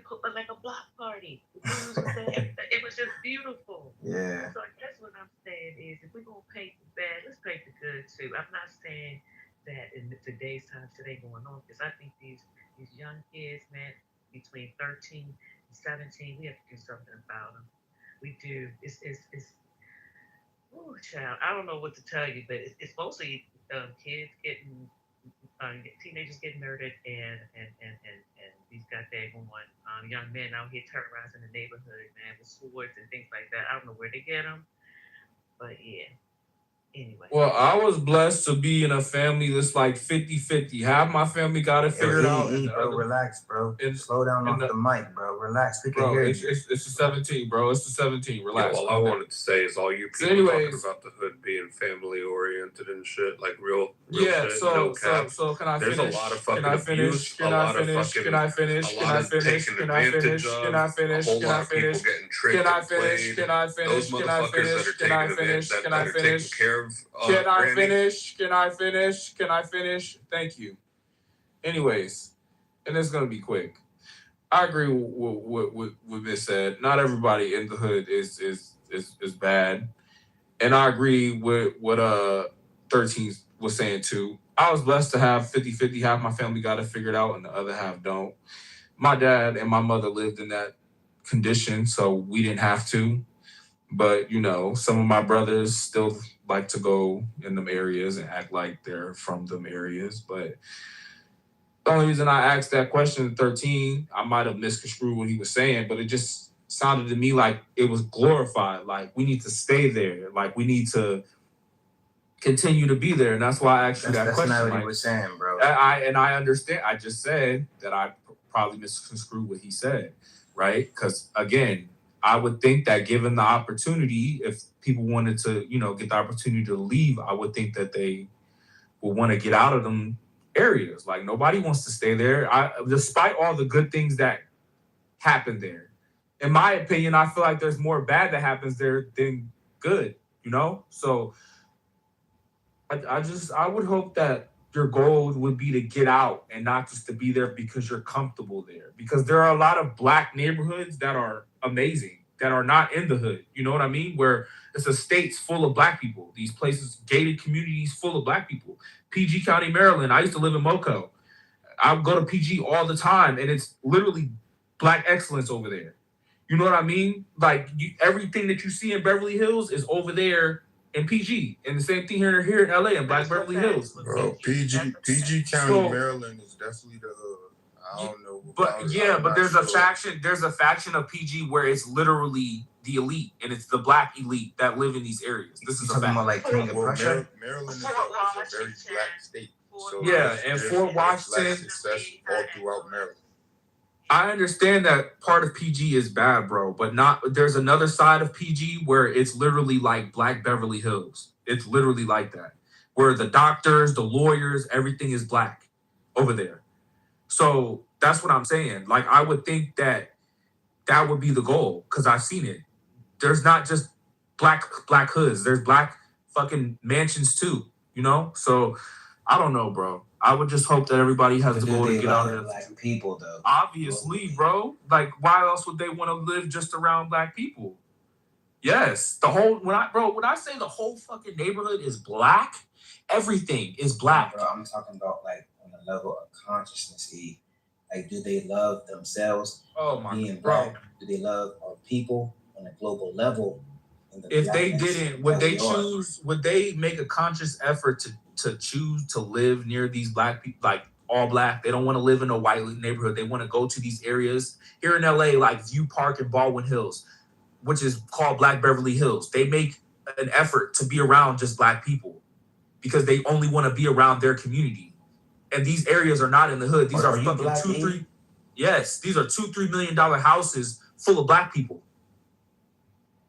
block party. You know what I'm saying? It was just beautiful. Yeah. So I guess what I'm saying is, if we're gonna paint the bad, let's paint the good too. I'm not saying that in today's time shit ain't going on, because I think these young kids, man, between 13 and 17, we have to do something about them. We do. It's oh, child, I don't know what to tell you, but it's mostly kids getting teenagers getting murdered and young men out here terrorizing the neighborhood, man, with swords and things like that. I don't know where they get them, but yeah. Anyway. Well, I was blessed to be in a family that's like 50-50. Half my family got it figured out. Bro, relax, bro. Slow down off the mic, bro. Relax. We can hear you. It's the 17, bro. It's the 17. Relax. Yeah, well, I wanted to say is all you people talking about the hood being family oriented and shit, like real shit, no cap. So can I finish? There's a lot of fucking abuse, a lot of taking advantage of, a whole lot of people getting tricked and played. Those motherfuckers that are taking advantage, that are taking care of Can I granny. finish? Thank you. Anyways, and it's gonna be quick. I agree with what Miss said. Not everybody in the hood is bad, and I agree with what 13 was saying too. I was blessed to have 50-50. Half my family got it figured out, and the other half don't. My dad and my mother lived in that condition, so we didn't have to. But you know, some of my brothers still like to go in them areas and act like they're from them areas. But the only reason I asked that question at 13, I might have misconstrued what he was saying, but it just sounded to me like it was glorified. Like we need to stay there. Like we need to continue to be there. And that's why I asked you that question. That's not what like, he was saying, bro. I understand. I just said that I probably misconstrued what he said, right? Because again, I would think that given the opportunity, if people wanted to, you know, get the opportunity to leave, I would think that they would want to get out of them areas. Like nobody wants to stay there. Despite all the good things that happen there, in my opinion, I feel like there's more bad that happens there than good, you know? So I would hope that your goal would be to get out and not just to be there because you're comfortable there. Because there are a lot of black neighborhoods that are amazing, that are not in the hood. You know what I mean? Where it's estates full of black people. These places, gated communities full of black people. PG County, Maryland. I used to live in Moco. I would go to PG all the time, and it's literally black excellence over there. You know what I mean? Like everything that you see in Beverly Hills is over there in PG, and the same thing here in LA in Black Beverly Hills. Bro, PG County, Maryland is definitely the hood. I don't know, but there's a faction. There's a faction of PG where it's literally the elite, and it's the black elite that live in these areas. This is a fact. Like King of Prussia? Maryland is a very black state. So yeah, and Fort Washington, black success all throughout Maryland. I understand that part of PG is bad, bro, but there's another side of PG where it's literally like Black Beverly Hills. It's literally like that, where the doctors, the lawyers, everything is black over there. So that's what I'm saying. Like, I would think that would be the goal, because I've seen it. There's not just black hoods. There's black fucking mansions too, you know? So I don't know, bro. I would just hope that everybody has the goal to get out of black people, though. Obviously, bro. Like, why else would they want to live just around black people? Yes, when I say the whole fucking neighborhood is black, everything is black. Bro, I'm talking about like on the level of consciousness. Like, do they love themselves? Being black? Do they love our people on a global level? If they didn't, would they choose? Would they make a conscious effort to choose to live near these black people, like all black? They don't want to live in a white neighborhood. They want to go to these areas here in LA, like View Park and Baldwin Hills, which is called Black Beverly Hills. They make an effort to be around just black people because they only want to be around their community. And these areas are not in the hood. These are fucking these are $2-3 million houses full of black people.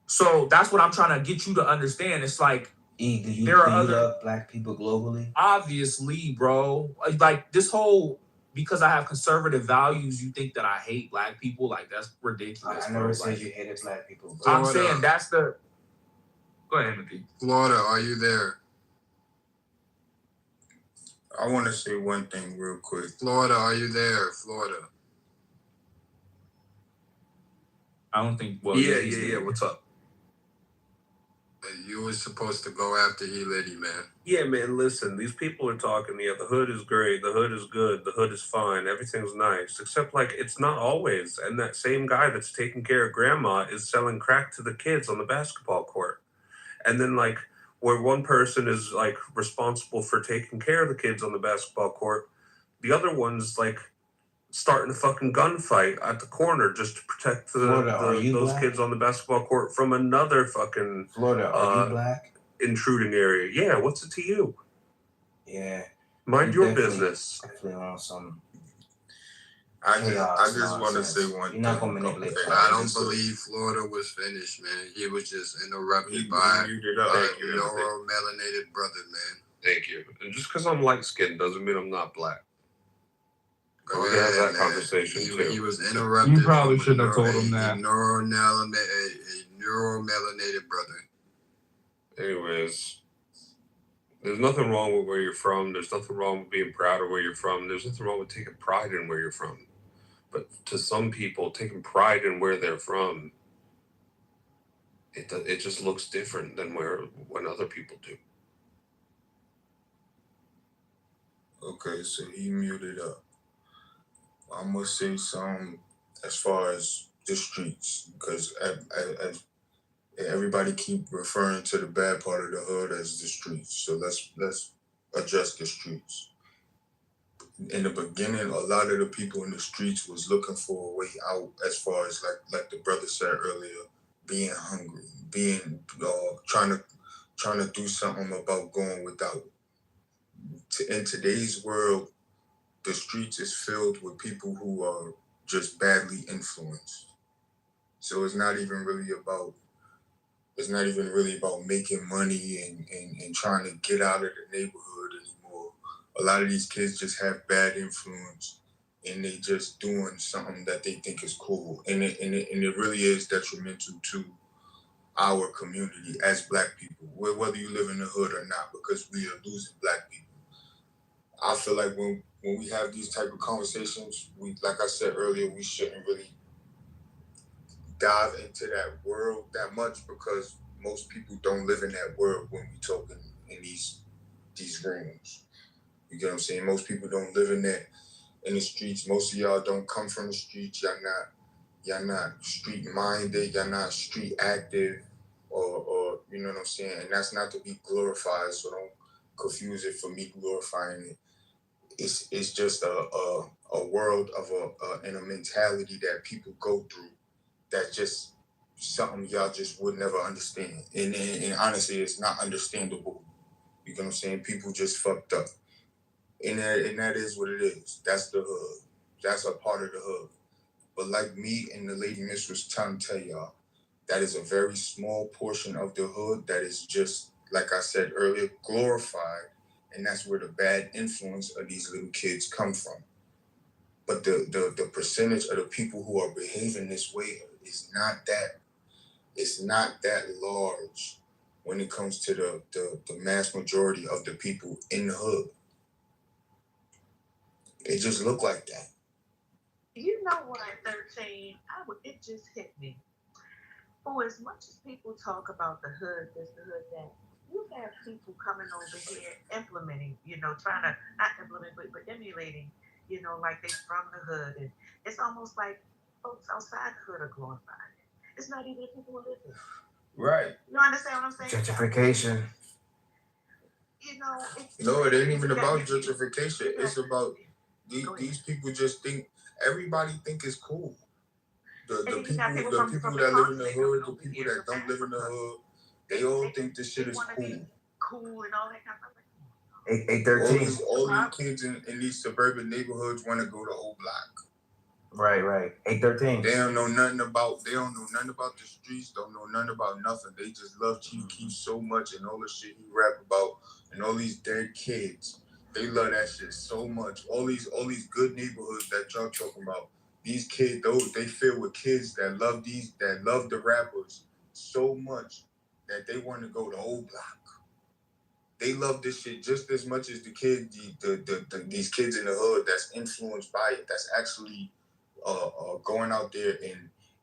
So that's what I'm trying to get you to understand. It's like, do you love black people globally? Obviously, bro. Like this whole, because I have conservative values, you think that I hate black people? Like, that's ridiculous. I never said you hated black people, bro. I'm saying that's the. Go ahead, Mickey. Florida, are you there? I want to say one thing real quick. Florida, are you there? Florida. I don't think. Well, yeah. What's up? You were supposed to go after E-Liddy, man. Yeah, man, listen, these people are talking, the hood is great, the hood is good, the hood is fine, everything's nice, except, like, it's not always. And that same guy that's taking care of grandma is selling crack to the kids on the basketball court. And then, like, where one person is, like, responsible for taking care of the kids on the basketball court, the other one's, like, starting a fucking gunfight at the corner just to protect Florida, those black? kids on the basketball court from another fucking Florida, are you black? Intruding area. Yeah, what's it to you? Yeah. Mind your business. Definitely on some. I just want to say one thing. You're not gonna manipulate. I don't believe Florida was finished, man. He was just interrupted by a neuro-melanated brother, man. Thank you. And just because I'm light skinned doesn't mean I'm not black. Go We have ahead, that man. conversation too. He was interrupted. You probably shouldn't have told him that. A neuro-melanated brother. Anyways, there's nothing wrong with where you're from. There's nothing wrong with being proud of where you're from. There's nothing wrong with taking pride in where you're from. But to some people, taking pride in where they're from, it just looks different than when other people do. Okay, so he muted up. I'm gonna say something as far as the streets, because as everybody keep referring to the bad part of the hood as the streets. So let's address the streets. In the beginning, a lot of the people in the streets was looking for a way out, as far as like the brother said earlier, being hungry, being trying to do something about going without. In today's world, the streets is filled with people who are just badly influenced. So it's not even really about making money and trying to get out of the neighborhood anymore. A lot of these kids just have bad influence, and they just doing something that they think is cool, and it really is detrimental to our community as black people, whether you live in the hood or not, because we are losing black people. I feel like when we have these type of conversations, like I said earlier, we shouldn't really dive into that world that much, because most people don't live in that world when we talking in these rooms. You get what I'm saying? Most people don't live in the streets. Most of y'all don't come from the streets. Y'all not street minded. Y'all not street active, or you know what I'm saying? And that's not to be glorified, so don't confuse it for me glorifying it. It's just a world of and a mentality that people go through that just something y'all just would never understand. And honestly, it's not understandable. You know what I'm saying? People just fucked up. And that is what it is. That's the hood. That's a part of the hood. But like me and the lady Miss was trying to tell y'all, that is a very small portion of the hood that is just, like I said earlier, glorified. And that's where the bad influence of these little kids come from. But the percentage of the people who are behaving this way is not that large when it comes to the mass majority of the people in the hood. It just look like that. You know what, 13? It just hit me. For as much as people talk about the hood, this, the hood, that, you have people coming over here implementing, trying to, not implement, but emulating, like they from the hood. And it's almost like folks outside the hood are glorified. It's not even the people who live there. Right. You understand what I'm saying? Gentrification. No, it ain't even about gentrification. It's about these people just think everybody think it's cool. The people that live in the hood, the people that don't live in the hood, they all think this shit is cool. Cool and all that kind of stuff. 813. All these kids in these suburban neighborhoods want to go to Old Block. Right. 813. They don't know nothing about the streets, don't know nothing about nothing. They just love Chief Keef so much, and all the shit he rap about, and all these dead kids. They love that shit so much. All these good neighborhoods that y'all talking about. These kids, they filled with kids that love the rappers so much that they want to go to Old Block. They love this shit just as much as the kids, these kids in the hood that's influenced by it, that's actually going out there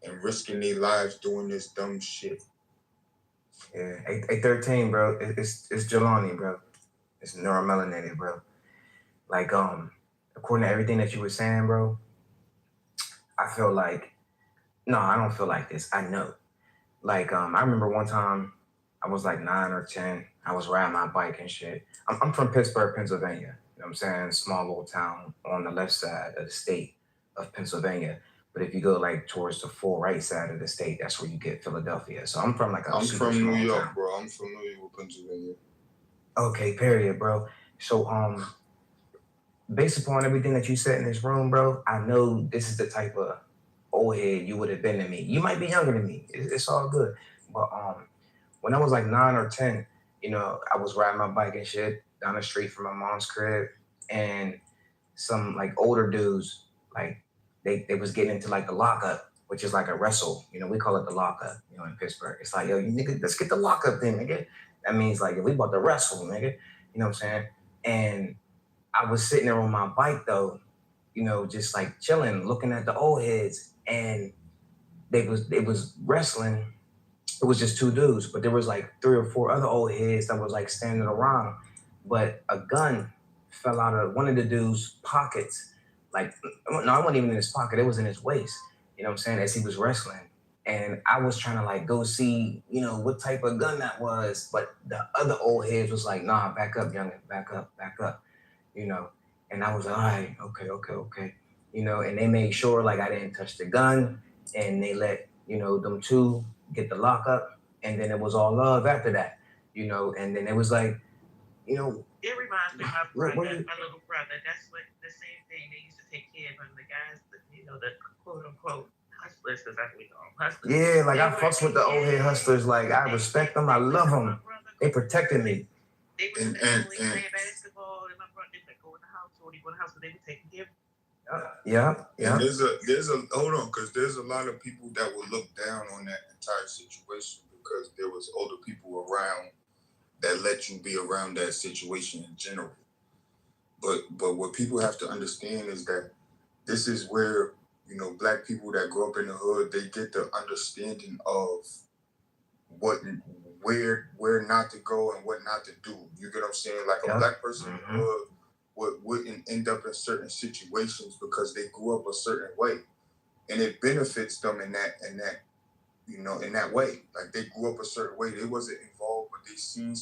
and risking their lives doing this dumb shit. Yeah, 813, bro. It's Jelani, bro. It's neuromelanated, bro. Like, according to everything that you were saying, bro, I feel like, no, I don't feel like this. I know. Like, I remember one time I was like 9 or 10. I was riding my bike and shit. I'm from Pittsburgh, Pennsylvania. You know what I'm saying? Small little town on the left side of the state. of Pennsylvania. But if you go like towards the full right side of the state, that's where you get Philadelphia. So I'm from like a I'm super from small New York, town. bro. I'm familiar with Pennsylvania. Okay, period, bro. So based upon everything that you said in this room, bro, I know this is the type of old head you would have been to me. You might be younger than me. It's all good. But when I was like 9 or 10, you know, I was riding my bike and shit down the street from my mom's crib, and some like older dudes, like they was getting into like the lockup, which is like a wrestle. You know, we call it the lockup, you know, in Pittsburgh. It's like, yo, you nigga, let's get the lockup then, nigga. That means like, we about to wrestle, nigga. You know what I'm saying? And I was sitting there on my bike though, you know, just like chilling, looking at the old heads, and they was wrestling. It was just 2 dudes, but there was like 3 or 4 other old heads that was like standing around. But a gun fell out of one of the dude's pockets. Like, no, it wasn't even in his pocket, it was in his waist. You know what I'm saying? As he was wrestling. And I was trying to like go see, you know, what type of gun that was. But the other old heads was like, nah, back up, youngin', back up, you know. And I was like, all right, okay. You know, and they made sure like I didn't touch the gun, and they let, you know, them 2 get the lockup, and then it was all love after that, you know. And then it was like, you know, It reminds me of my brother, my little brother. That's what the same thing they used to take care of him. The guys, you know, the quote unquote hustlers, because that's what we call them, hustlers. yeah, like I fucks with the old head hustlers. Like I respect them, I love them. They protected me. They were playing basketball, and my brother they would go in the house, or he go in the house, but they were taking care of him. Yeah. And there's a hold on, because there's a lot of people that will look down on that entire situation because there was older people around that let you be around that situation in general. But what people have to understand is that this is where, you know, Black people that grow up in the hood, they get the understanding of where not to go and what not to do. You get what I'm saying? Like a Black person in the hood wouldn't end up in certain situations because they grew up a certain way, and it benefits them in that you know, in that way. Like they grew up a certain way, they wasn't involved, but they seen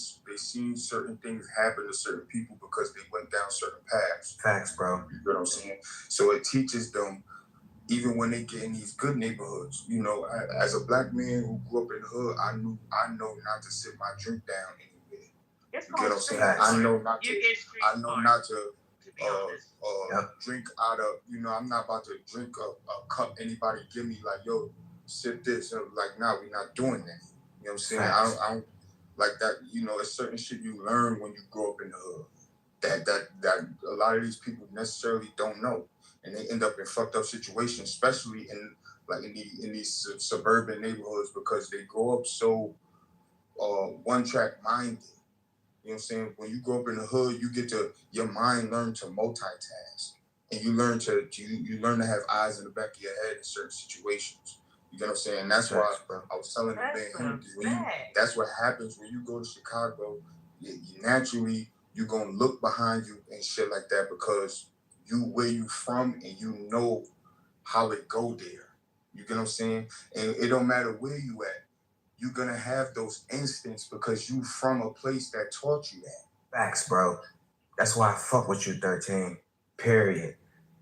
certain things happen to certain people because they went down certain paths. Facts, bro. You know what I'm saying? So it teaches them, even when they get in these good neighborhoods. You know, as a Black man who grew up in the hood, I know not to sit my drink down anywhere. You get what I'm saying? I know not to drink out of, you know, I'm not about to drink a cup anybody give me, like, yo, sip this. And like, nah, we're not doing that. You know what I'm saying? I don't like that. You know, it's certain shit you learn when you grow up in the hood that a lot of these people necessarily don't know, and they end up in fucked up situations, especially in these suburban neighborhoods, because they grow up so one-track minded. You know what I'm saying? When you grow up in the hood, your mind learn to multitask, and you learn to have eyes in the back of your head in certain situations. You know what I'm saying? And that's why I was telling them, that's what happens when you go to Chicago. You naturally, you're gonna look behind you and shit like that, because where you from, and you know how it go there. You get what I'm saying? And it don't matter where you at, you're gonna have those instincts because you from a place that taught you that. Facts, bro. That's why I fuck with you, 13. Period.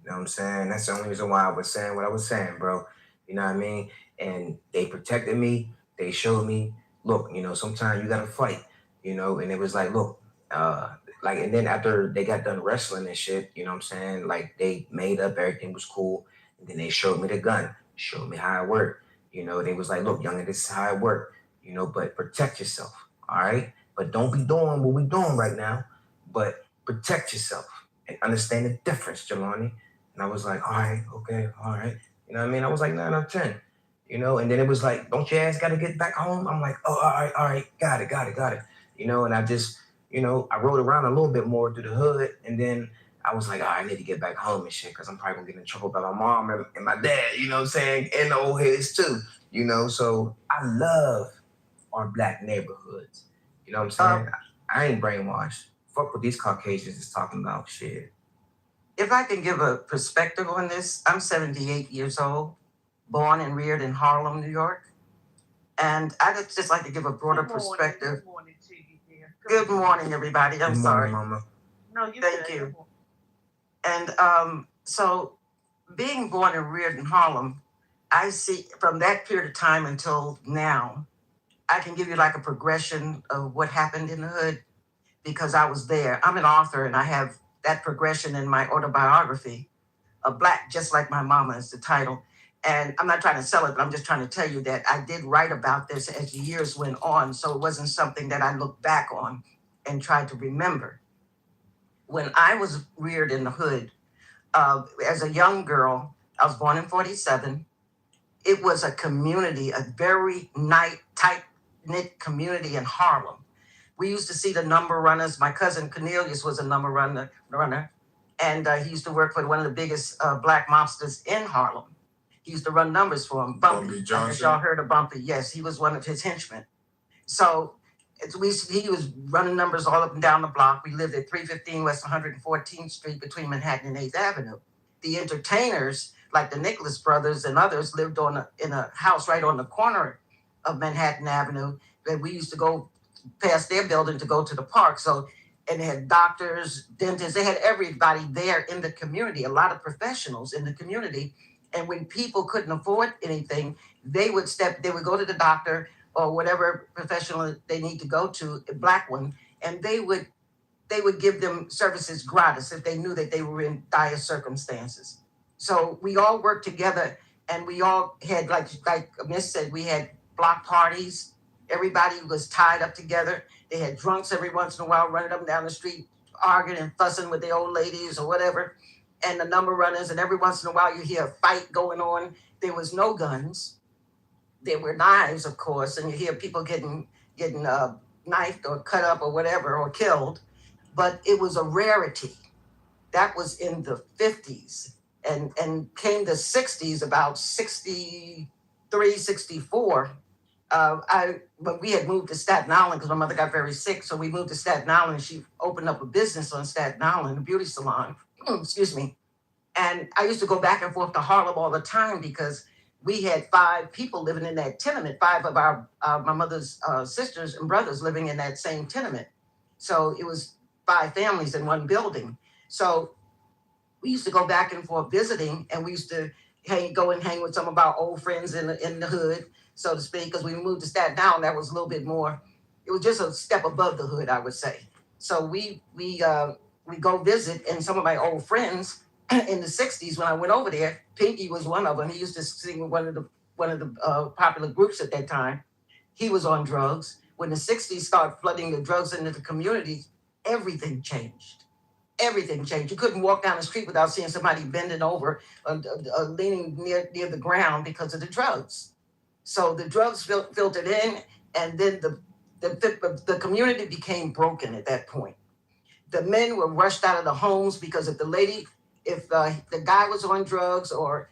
You know what I'm saying? That's the only reason why I was saying what I was saying, bro. You know what I mean? And they protected me. They showed me, look, you know, sometimes you gotta fight, you know. And it was like, look, like, and then after they got done wrestling and shit, you know what I'm saying? Like, they made up, everything was cool. And then they showed me the gun, showed me how it worked. You know, they was like, look, youngin', this is how it worked, you know, but protect yourself, all right? But don't be doing what we doing right now, but protect yourself and understand the difference, Jelani. And I was like, all right, okay, all right. You know what I mean? I was like 9 out of 10, you know? And then it was like, don't your ass got to get back home? I'm like, oh, all right, got it. You know, and I just, you know, I rode around a little bit more through the hood, and then I was like, oh, I need to get back home and shit, because I'm probably going to get in trouble by my mom and my dad, you know what I'm saying? And the old heads too, you know? So I love our Black neighborhoods. You know what I'm saying? I ain't brainwashed. Fuck what these Caucasians is talking about, shit. If I can give a perspective on this, I'm 78 years old, born and reared in Harlem, New York. And I'd just like to give a broader perspective. Good morning to you, dear. Good morning, everybody. I'm sorry. Mama. No, you Thank said you. And so being born and reared in Harlem, I see from that period of time until now, I can give you like a progression of what happened in the hood because I was there. I'm an author and I have that progression in my autobiography. A Black Just Like My Mama is the title. And I'm not trying to sell it, but I'm just trying to tell you that I did write about this as the years went on. So it wasn't something that I looked back on and tried to remember. When I was reared in the hood, as a young girl, I was born in 47. It was a community, a very tight-knit community in Harlem. We used to see the number runners. My cousin Cornelius was a number runner. And he used to work for one of the biggest black mobsters in Harlem. He used to run numbers for him. Bumpy Johnson. I guess y'all heard of Bumpy. Yes, he was one of his henchmen. So he was running numbers all up and down the block. We lived at 315 West 114th Street between Manhattan and 8th Avenue. The entertainers, like the Nicholas brothers and others, lived in a house right on the corner of Manhattan Avenue. And we used to go past their building to go to the park. So, and they had doctors, dentists, they had everybody there in the community, a lot of professionals in the community. And when people couldn't afford anything, they would go to the doctor or whatever professional they need to go to, a black one, and they would give them services gratis if they knew that they were in dire circumstances. So we all worked together and we all had, like Miss said, we had block parties. Everybody was tied up together. They had drunks every once in a while running up and down the street, arguing and fussing with the old ladies or whatever, and the number runners. And every once in a while you hear a fight going on. There was no guns. There were knives, of course, and you hear people getting knifed or cut up or whatever or killed. But it was a rarity. That was in the 50s. And came the 60s, about 63, 64. But we had moved to Staten Island because my mother got very sick. So we moved to Staten Island. She opened up a business on Staten Island, a beauty salon. Excuse me. And I used to go back and forth to Harlem all the time because we had 5 people living in that tenement, 5 of my mother's sisters and brothers living in that same tenement. So it was 5 families in one building. So we used to go back and forth visiting, and we used to go and hang with some of our old friends in the hood, so to speak, because we moved to Staten Island. That was a little bit more, it was just a step above the hood, I would say. So we go visit, and some of my old friends in the 60s when I went over there, Pinky was one of them. He used to sing with one of the popular groups at that time. He was on drugs. When the 60s started flooding the drugs into the community, everything changed. Everything changed. You couldn't walk down the street without seeing somebody bending over, leaning near the ground because of the drugs. So the drugs filtered in, and then the community became broken at that point. The men were rushed out of the homes because if the guy was on drugs or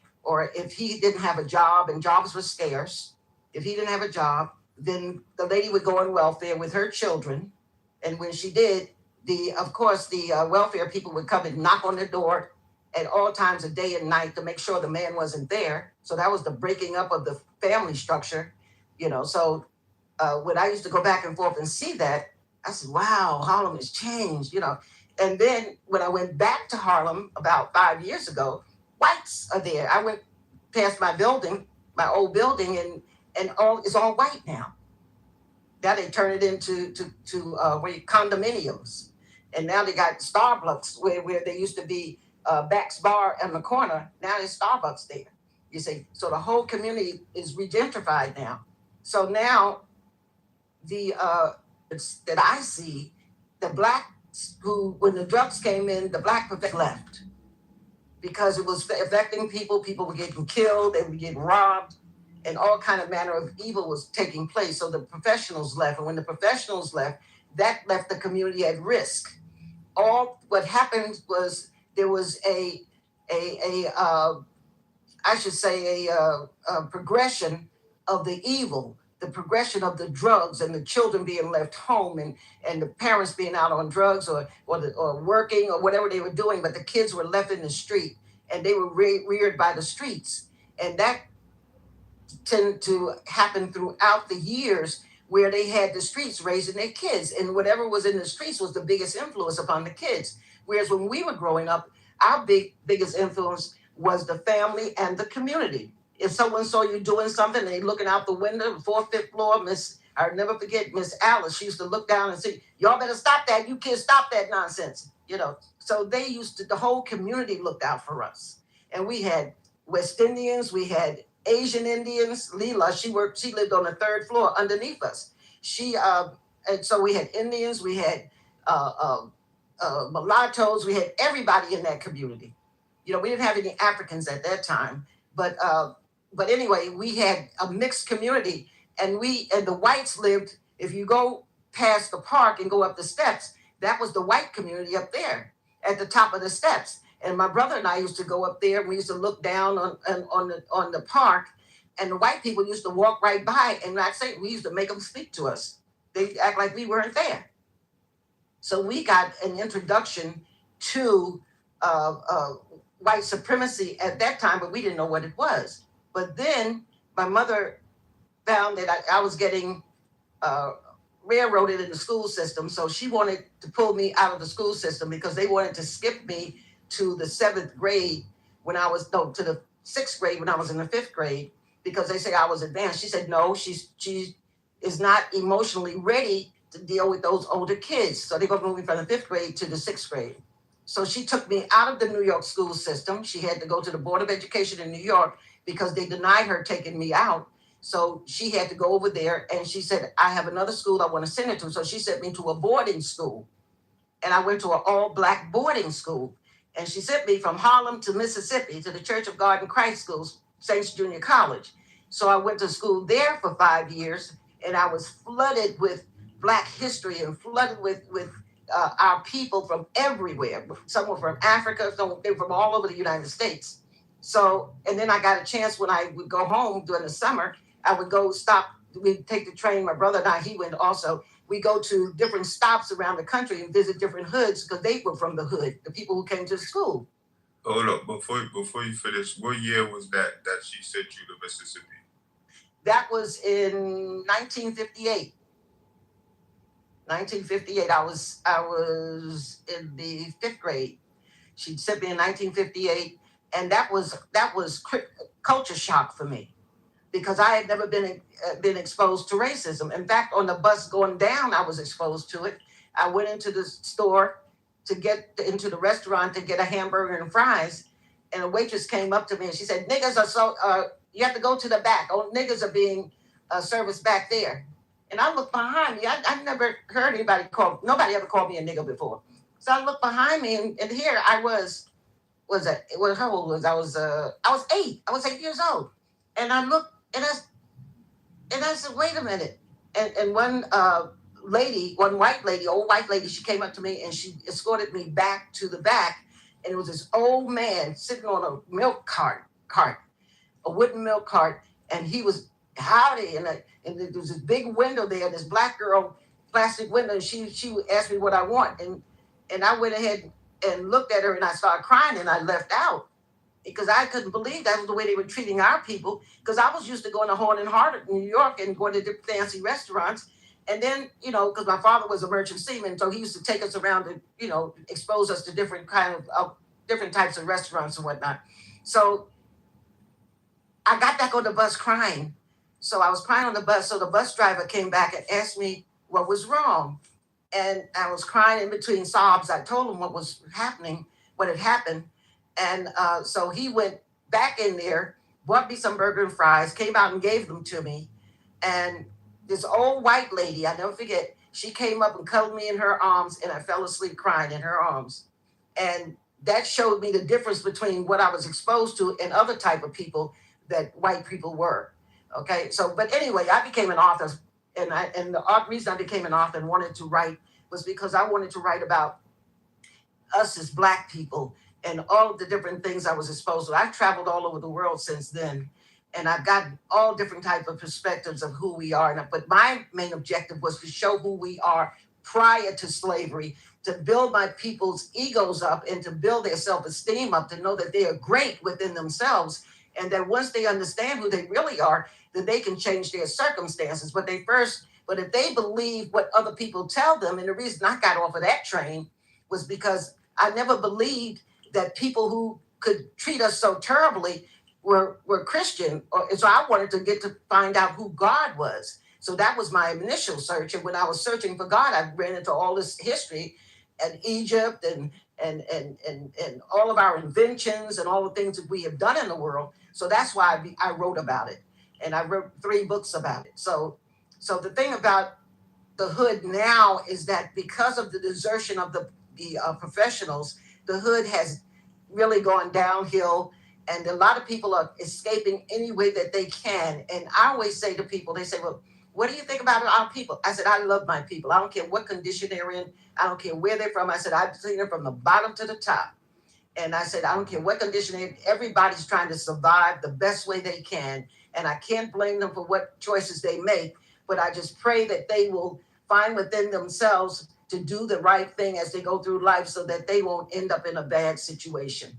if he didn't have a job, and jobs were scarce, if he didn't have a job, then the lady would go on welfare with her children. And when she did, of course, the welfare people would come and knock on the door at all times of day and night to make sure the man wasn't there. So that was the breaking up of the family structure, So when I used to go back and forth and see that, I said, wow, Harlem has changed, And then when I went back to Harlem about 5 years ago, whites are there. I went past my building, my old building, and it's all white now. Now they turn it into condominiums. And now they got Starbucks where there used to be Back's Bar on the corner. Now there's Starbucks there. You see, so the whole community is regentrified now. So now that I see, the blacks when the drugs came in, the black left because it was affecting people. People were getting killed, they were getting robbed, and all kind of manner of evil was taking place. So the professionals left, and when the professionals left, that left the community at risk. What happened was there was a progression of the evil, the progression of the drugs and the children being left home and the parents being out on drugs or working or whatever they were doing, but the kids were left in the street and they were reared by the streets. And that tended to happen throughout the years where they had the streets raising their kids, and whatever was in the streets was the biggest influence upon the kids. Whereas when we were growing up, our biggest influence was the family and the community. If someone saw you doing something, they looking out the window, 4th, 5th floor, I'll never forget Miss Alice. She used to look down and say, "Y'all better stop that. You kids stop that nonsense." So they used to, the whole community looked out for us. And we had West Indians, we had Asian Indians. Leela, she lived on the 3rd floor underneath us. And so we had Indians, we had mulattoes, we had everybody in that community. We didn't have any Africans at that time, but anyway, we had a mixed community, and the whites lived. If you go past the park and go up the steps, that was the white community up there at the top of the steps. And my brother and I used to go up there, and we used to look down on the park, and the white people used to walk right by, and we used to make them speak to us. They act like we weren't there. So we got an introduction to white supremacy at that time, but we didn't know what it was. But then my mother found that I was getting railroaded in the school system, so she wanted to pull me out of the school system because they wanted to skip me to the 7th grade to the 6th grade when I was in the 5th grade, because they say I was advanced. She said, no, she is not emotionally ready to deal with those older kids. So they're going to move me from the 5th grade to the 6th grade. So she took me out of the New York school system. She had to go to the Board of Education in New York because they denied her taking me out. So she had to go over there, and she said, I have another school I want to send her to. So she sent me to a boarding school. And I went to an all-black boarding school. And she sent me from Harlem to Mississippi to the Church of God in Christ schools, Saints Junior College. So I went to school there for 5 years, and I was flooded with Black history and flooded with our people from everywhere. Some were from Africa, some they were from all over the United States. So, and then I got a chance when I would go home during the summer, I would go we'd take the train, my brother and I, he went also. We go to different stops around the country and visit different hoods because they were from the hood, the people who came to the school. Hold up, before you finish, what year was that she sent you to Mississippi? That was in 1958. 1958. I was in the 5th grade. She sent me in 1958, and that was culture shock for me, because I had never been exposed to racism. In fact, on the bus going down, I was exposed to it. I went into the store to get into the restaurant to get a hamburger and fries, and a waitress came up to me and she said, "Niggas are you have to go to the back. Oh, niggas are being serviced back there." And I looked behind me. I never heard nobody ever called me a nigga before. So I looked behind me, and here I was how old was I? I was 8. I was 8 years old, and I looked, and I said, "Wait a minute!" And one old white lady, she came up to me and she escorted me back to the back, and it was this old man sitting on a milk cart, a wooden milk cart, and he was howdy, and there was this big window there, and this black girl, plastic window, and she asked me what I want, and I went ahead and looked at her, and I started crying, and I left out because I couldn't believe that was the way they were treating our people, because I was used to going to Horn and Hardart in New York and going to different fancy restaurants. And then, because my father was a merchant seaman, so he used to take us around to, expose us to different different types of restaurants and whatnot. So I got back on the bus crying. So I was crying on the bus. So the bus driver came back and asked me what was wrong. And I was crying in between sobs. I told him what was happening, what had happened. And so he went back in there, bought me some burger and fries, came out and gave them to me. And this old white lady, I never forget, she came up and cuddled me in her arms, and I fell asleep crying in her arms. And that showed me the difference between what I was exposed to and other type of people that white people were. Okay, so, but anyway, I became an author, and the reason I became an author and wanted to write was because I wanted to write about us as Black people and all of the different things I was exposed to. I've traveled all over the world since then, and I've gotten all different type of perspectives of who we are. But my main objective was to show who we are prior to slavery, to build my people's egos up and to build their self-esteem up, to know that they are great within themselves, and that once they understand who they really are, then they can change their circumstances. But if they believe what other people tell them, and the reason I got off of that train was because I never believed that people who could treat us so terribly were Christian. So I wanted to get to find out who God was. So that was my initial search. And when I was searching for God, I ran into all this history and Egypt and all of our inventions and all the things that we have done in the world. So that's why I wrote about it. And I wrote 3 books about it. So the thing about the hood now is that because of the desertion of the professionals, the hood has really gone downhill, and a lot of people are escaping any way that they can. And I always say to people, they say, well, what do you think about our people? I said, I love my people. I don't care what condition they're in. I don't care where they're from. I said, I've seen them from the bottom to the top. And I said, I don't care what condition they're in. Everybody's trying to survive the best way they can. And I can't blame them for what choices they make, but I just pray that they will find within themselves to do the right thing as they go through life so that they won't end up in a bad situation.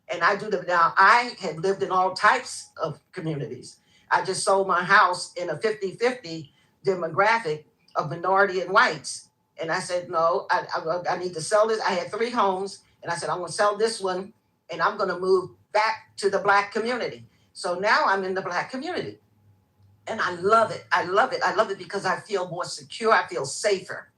And I do that now. I had lived in all types of communities. I just sold my house in a 50-50 demographic of minority and whites. And I said, no, I need to sell this. I had 3 homes, and I said, I'm going to sell this one, and I'm going to move back to the Black community. So now I'm in the Black community. And I love it. I love it. I love it because I feel more secure. I feel safer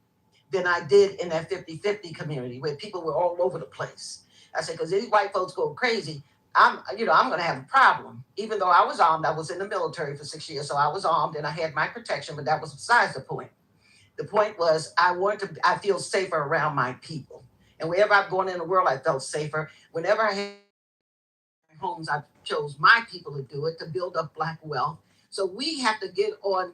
than I did in that 50-50 community where people were all over the place. I said, because these white folks go crazy, I'm going to have a problem. Even though I was armed, I was in the military for 6 years, so I was armed and I had my protection, but that was besides the point. The point was I feel safer around my people. And wherever I've gone in the world, I felt safer. Whenever I had homes, I chose my people to do it, to build up Black wealth. So we have to get on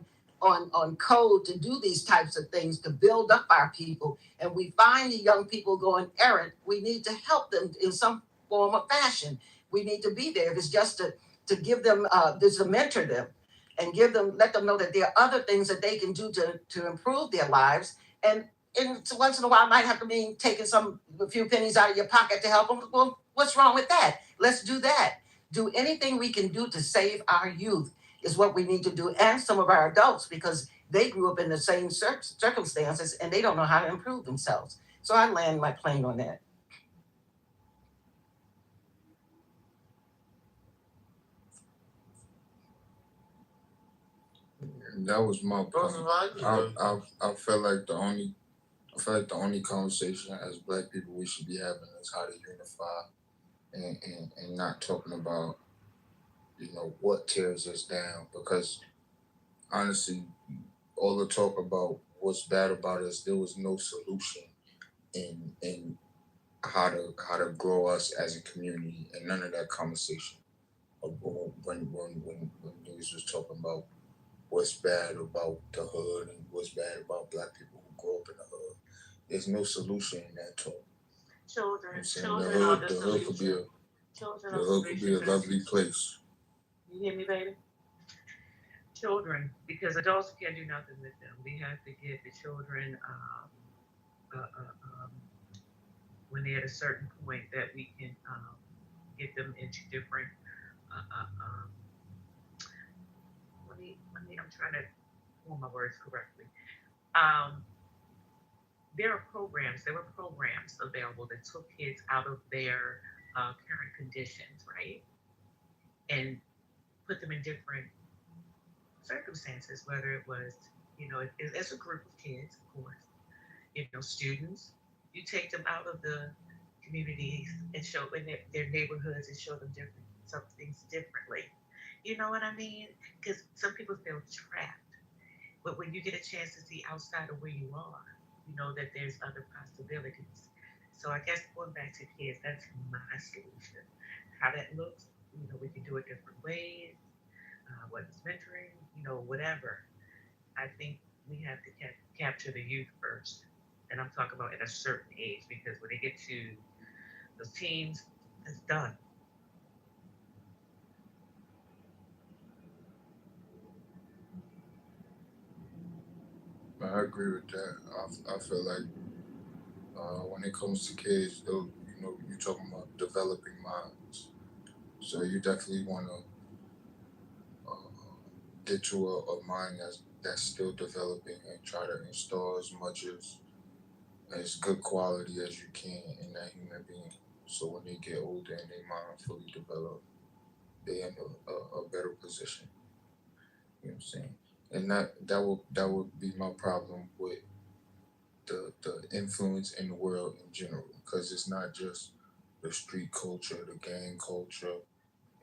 code to do these types of things, to build up our people. And we find the young people going errant, we need to help them in some form or fashion. We need to be there. If it's just to give them, just to mentor them and let them know that there are other things that they can do to improve their lives. And once in a while, it might have to mean taking a few pennies out of your pocket to help them. Well, what's wrong with that? Let's do that. Do anything we can do to save our youth is what we need to do, and some of our adults, because they grew up in the same circumstances and they don't know how to improve themselves. So I land my plane on that. That was my point. I feel like the only conversation as Black people we should be having is how to unify and not talking about what tears us down, because honestly, all the talk about what's bad about us, there was no solution in how to grow us as a community, and none of that conversation when niggas was talking about what's bad about the hood and what's bad about Black people who grow up in the hood. There's no solution in that talk. Children The hood could be a lovely place. You hear me, baby? Children, because adults can't do nothing with them. We have to get the children when they're at a certain point that we can get them into different. I'm trying to form my words correctly. There were programs available that took kids out of their current conditions, right? And put them in different circumstances, whether it was, as a group of kids, of course, students, you take them out of the communities and show in their neighborhoods and show them some things differently. You know what I mean? Because some people feel trapped. But when you get a chance to see outside of where you are, you know that there's other possibilities. So I guess going back to kids, that's my solution. How that looks, we can do it different ways. Whether it's mentoring, whatever. I think we have to capture the youth first. And I'm talking about at a certain age, because when they get to those teens, it's done. I agree with that. I feel like when it comes to kids, though, you're talking about developing minds. So you definitely want to get to a mind that's still developing and try to install as much as good quality as you can in that human being. So when they get older and their mind fully developed, they in a better position. You know what I'm saying? And that would be my problem with the influence in the world in general, because it's not just the street culture, the gang culture.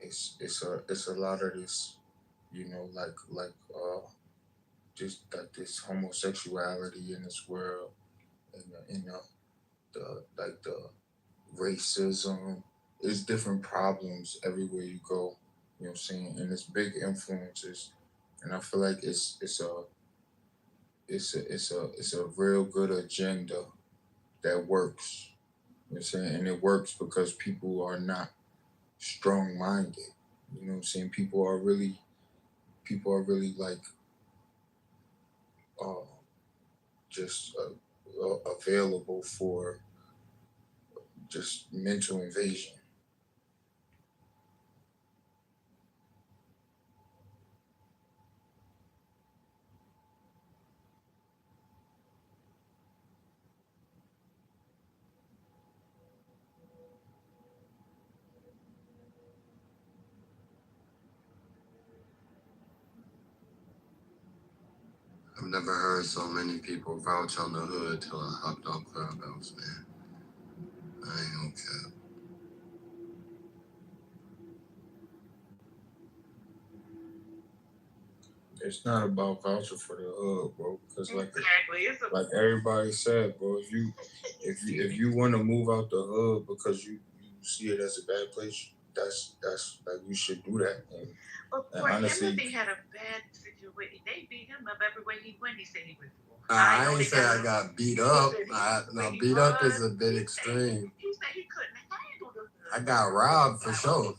It's a lot of this, just like this homosexuality in this world, and the racism. It's different problems everywhere you go. You know what I'm saying? And it's big influences, and I feel like it's a real good agenda that works. You know what I'm saying? And it works because people are not strong minded. You know what I'm saying? People are really like uh, just available for just mental invasion. I've never heard so many people vouch on the hood till I hopped on Clubhouse, man. I ain't gonna cap. It's not about vouching for the hood, bro. Because Exactly. like everybody said, bro, if you want to move out the hood because you see it as a bad place, that's like you should do that. And For honestly, him, if he had a bad situation, they beat him up everywhere he went. He said he went for. I ain't say I got beat up. No, beat up is a bit extreme. He said he couldn't handle the hood. I got robbed for sure.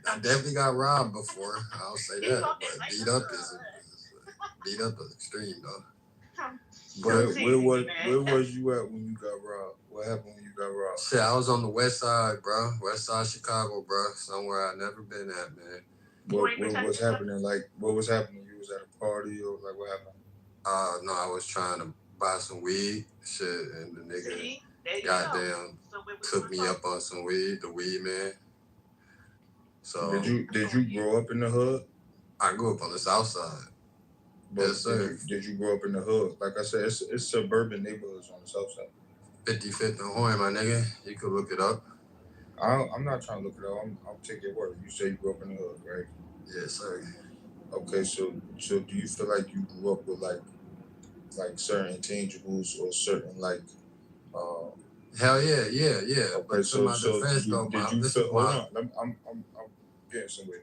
I definitely got robbed before. I'll say that. But beat up is extreme though. But where was you at when you got robbed? What happened when you got robbed? Shit, I was on the west side, bro. West side Chicago, bro. Somewhere I never been at, man. What was happening? Like, what was happening? You was at a party or like what happened? No, I was trying to buy some weed, shit, and the nigga goddamn took me up on some weed, the weed man. So did you grow up in the hood? I grew up on the south side. But yes, sir. Did you grow up in the hood? Like I said, it's suburban neighborhoods on the south side. 55th and Horn, my nigga. You could look it up. I'm not trying to look it up. I'll take your word. You say you grew up in the hood, right? Yes, sir. Okay, so do you feel like you grew up with like certain intangibles or certain like hell yeah. Okay, but so defense, did you feel hold on, I'm getting somewhere.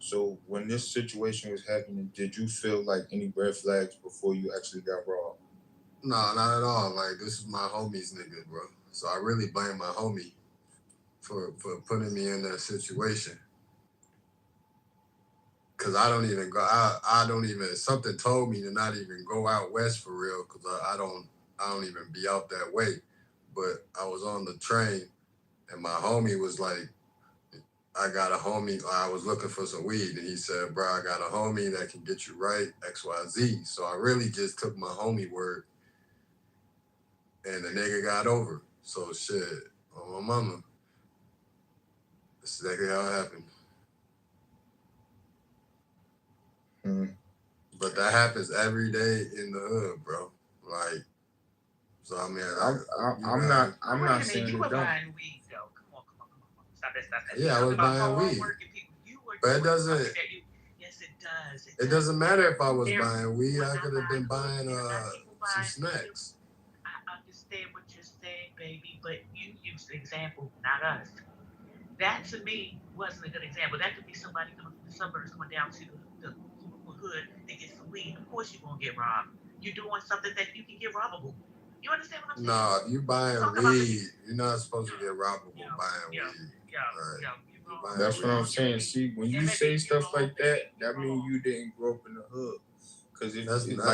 So when this situation was happening, did you feel like any red flags before you actually got robbed? No, not at all. Like, this is my homie's nigga, bro. So I really blame my homie for putting me in that situation. Cause I don't even go. I don't even. Something told me to not even go out west for real. Cause I don't even be out that way. But I was on the train, and my homie was like, I got a homie. I was looking for some weed, and he said, "Bro, I got a homie that can get you right, XYZ." So I really just took my homie word, and the nigga got over. So shit, on my mama. That's exactly how it happened. But that happens every day in the hood, bro. Like, so I mean, I'm not saying you you were don't. buying weed though. Come on. Stop that. Yeah, I was buying weed. But it doesn't. Yes, it does. It doesn't matter if I was buying weed. I could have been buying some snacks. I understand what you're saying, baby, but you use the example, not us. That to me wasn't a good example. That could be somebody coming from the suburbs coming down to the hood to get some weed. Of course you're gonna get robbed. You're doing something that you can get robbable. You understand what I'm saying? No, if you buying weed, you're not supposed to get robbable buying weed. Right. That's what I'm saying. See, when you say stuff like that, that means you didn't grow up in the hood. Because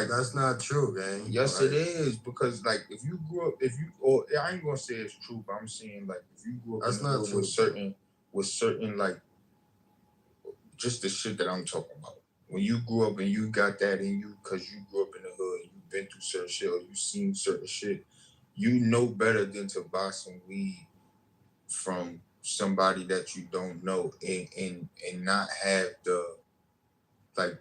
that's not true, gang. Yes, it is. Because like if you grew up, I ain't gonna say it's true, but I'm saying like if you grew up in the hood with certain like just the shit that I'm talking about. When you grew up and you got that in you because you grew up in the hood, you've been through certain shit or you've seen certain shit, you know better than to buy some weed from somebody that you don't know and not have the like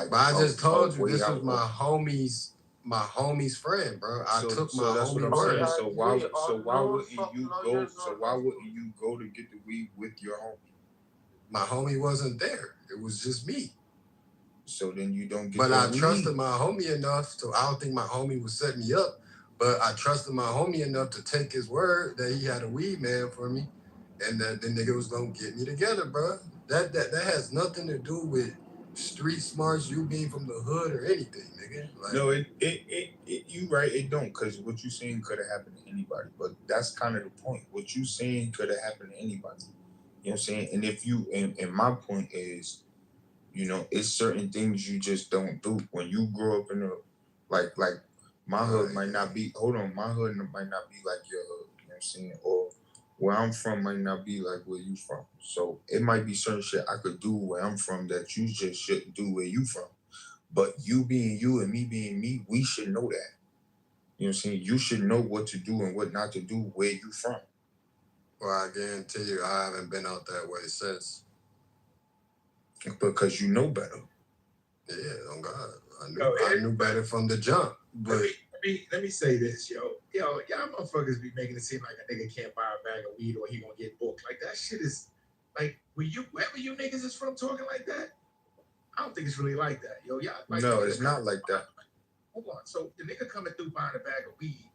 But I just told you this was was my homie's friend, bro. I took my that's what homie I'm word. saying. So why wouldn't you go? So why wouldn't you go to get the weed with your homie? My homie wasn't there. It was just me. So then you don't get. But the I weed. trusted my homie enough, so I don't think my homie would set me up. But I trusted my homie enough to take his word that he had a weed man for me, and that the nigga was gonna get me together, bro. That has nothing to do with street smarts, you being from the hood or anything, nigga. Like, no, it you right, it don't, because what you saying could have happened to anybody. But that's kind of the point. What you saying could have happened to anybody. You know what I'm saying? And if you and my point is, you know, it's certain things you just don't do. When you grow up in a like my hood might not be my hood might not be like your hood, you know what I'm saying? Or where I'm from might not be like where you from. So it might be certain shit I could do where I'm from that you just shouldn't do where you from. But you being you and me being me, we should know that. You know what I'm saying? You should know what to do and what not to do where you from. Well, I guarantee you I haven't been out that way since. Because you know better. Yeah, oh God. I knew better from the jump. But let me say this, y'all motherfuckers be making it seem like a nigga can't buy a bag of weed or he gonna get booked. Like that shit is like wherever you niggas is from talking like that, I don't think it's really like that. Y'all like, no, it's not like that. Hold on. So the nigga coming through buying a bag of weed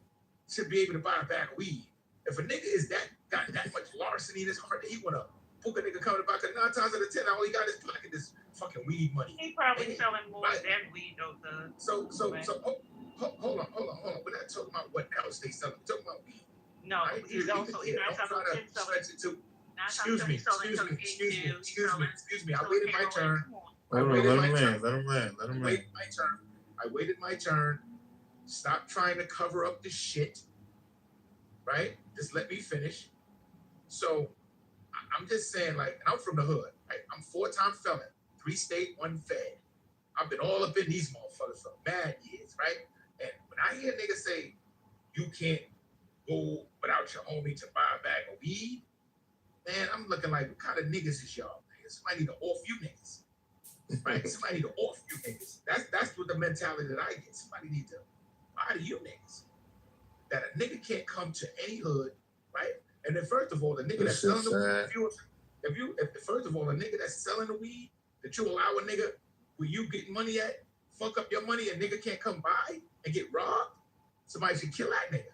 should be able to buy a bag of weed. If a nigga is got that much larceny in his heart that he wanna book a nigga coming to buy, 'cause 9 times out of 10, all he got in his pocket is fucking weed money. He probably selling more than weed though. Hold on. We're not talking about what else they selling. We're talking about weed. No, he's also he's not selling Excuse me. I waited my turn. Let him land. I waited my turn. Stop trying to cover up the shit. Right? Just let me finish. So I'm just saying, like, and I'm from the hood. Right? I'm 4-time felon, 3 state, 1 fed. I've been all up in these motherfuckers for mad years, right? And when I hear niggas say you can't go without your homie to buy a bag of weed, man, I'm looking like, what kind of niggas is y'all? Somebody need to off you niggas. Right? Somebody need to off you niggas. That's what the mentality that I get. Somebody need to buy to you niggas. That a nigga can't come to any hood, right? And then first of all, the nigga that's selling the weed, first of all, a nigga that's selling the weed, that you allow a nigga where you getting money at, fuck up your money, and nigga can't come by and get robbed, somebody should kill that nigga.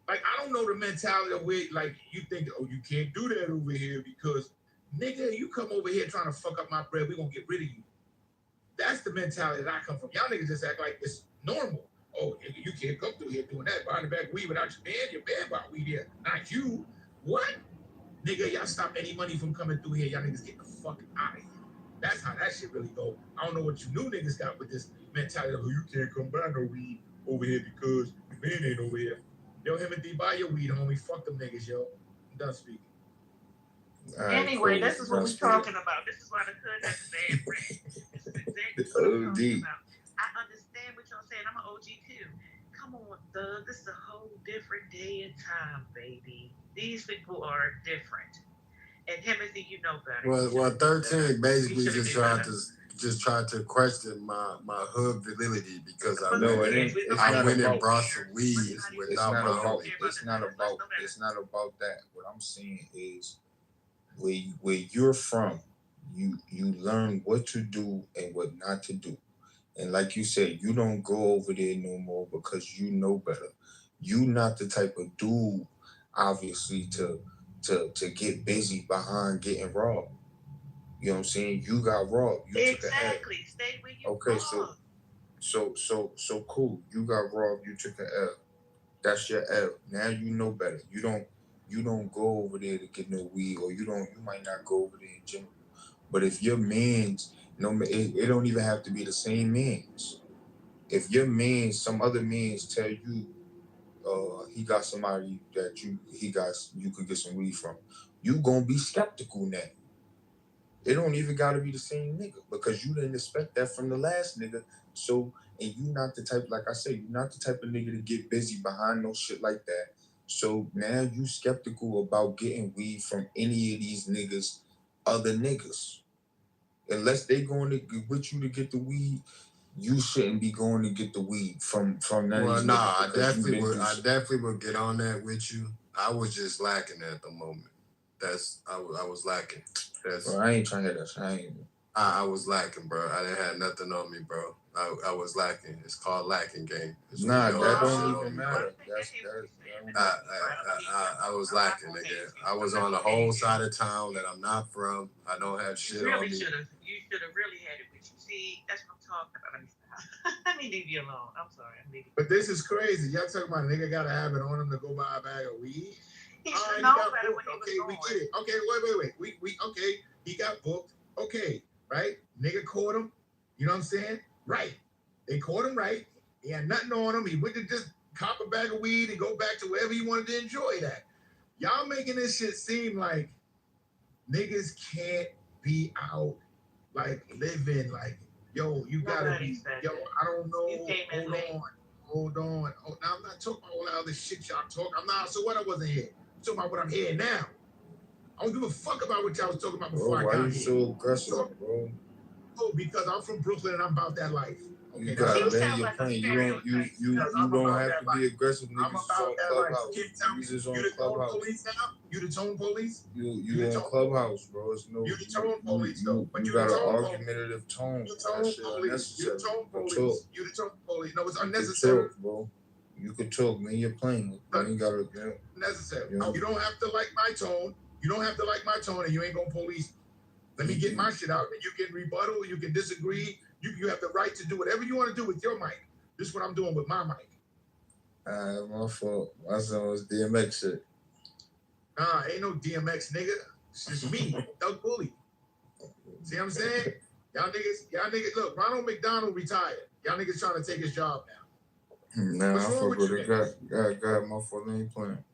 Like, I don't know the mentality of where, like, you think, oh, you can't do that over here because, nigga, you come over here trying to fuck up my bread, we gonna get rid of you. That's the mentality that I come from. Y'all niggas just act like it's normal. Oh, nigga, you can't come through here doing that, buying the bag of weed without your man buying weed here. Not you. What? Nigga, y'all stop any money from coming through here. Y'all niggas get the fuck out of here. That's how that shit really go. I don't know what you new niggas got with this mentality of, oh, you can't come buy no weed over here because your man ain't over here. Yo, him and D, buy your weed, homie. Fuck them niggas, yo. I'm done speaking. Anyway, this is what we're talking about. This is why the hood has a bad rap. This is exactly what we're talking about. I understand what y'all saying. I'm an OG too. Come on, Thug. This is a whole different day and time, baby. These people are different. And Timothy, you know better. Well, 13 basically just tried to question my hood validity because I went and brought some weed without my homie. It's not about that. What I'm saying is where you're from, you learn what to do and what not to do. And like you said, you don't go over there no more because you know better. You not the type of dude, obviously, to get busy behind getting robbed. You know what I'm saying? You got robbed. You took a L. Stay where you Okay, so cool. You got robbed. You took a L. That's your L. Now you know better. You don't go over there to get no weed, or you might not go over there in general. But if your man's, it don't even have to be the same man's. If your man, some other man's tell you, he got somebody that you could get some weed from, you gonna be skeptical now. It don't even gotta be the same nigga because you didn't expect that from the last nigga. So, and you not the type, like I said, you're not the type of nigga to get busy behind no shit like that. So now you skeptical about getting weed from any of these niggas, other niggas. Unless they going to with you to get the weed, you shouldn't be going to get the weed from none of Well, these nah, niggas. I because you definitely been would. through I shit. definitely would get on that with you. I was just lacking at the moment. I was lacking. Bro, I ain't trying to hear that shit. I was lacking, bro. I didn't have nothing on me, bro. I was lacking. It's called lacking game. It's when Nah, you don't that have shit don't on even you, bro. matter. I was lacking, nigga. I was on the whole side of town that I'm not from. I don't have shit on me. You should have really had it with you. See, that's what I'm talking about. Let me stop. Let me leave you alone. I'm sorry. But this is crazy. Y'all talking about a nigga gotta have it on him to go buy a bag of weed? He should know better when okay, we get it. Okay, wait. We okay. He got booked. Okay, right? Nigga caught him. You know what I'm saying? Right. They caught him right. He had nothing on him. He went to just cop a bag of weed and go back to wherever he wanted to enjoy that. Y'all making this shit seem like niggas can't be out like living like, yo, you gotta be, yo, I don't know. Hold on. Oh, now I'm not talking about all that other shit y'all talk. I'm not, so what? I wasn't here. I'm talking about what I'm here now. I don't give a fuck about what y'all was talking about before I got here. Why you so aggressive, bro? Oh, because I'm from Brooklyn and I'm about that life. Okay, you gotta land your plane. You don't have to be aggressive. Niggas is on Clubhouse. Niggas is on Clubhouse. You the tone police? You on Clubhouse, bro. It's no. You the tone police, though. But you got an argumentative tone. You the tone police. You the tone police. You the tone police. No, it's You unnecessary. can talk, bro. You can talk, man. You're playing. You ain't gotta. Necessary. You don't have to like my tone. You don't have to like my tone, and you ain't gonna police me. Let me get my shit out, and you can rebuttal. You can disagree. You have the right to do whatever you want to do with your mic. This is what I'm doing with my mic. My fault. My son was DMX shit. Nah, ain't no DMX, nigga. It's just me, Doug Bully. See what I'm saying? Y'all niggas, look, Ronald McDonald retired. Y'all niggas trying to take his job now. Nah, What's I wrong fuck with with you it. God, my fault ain't playing.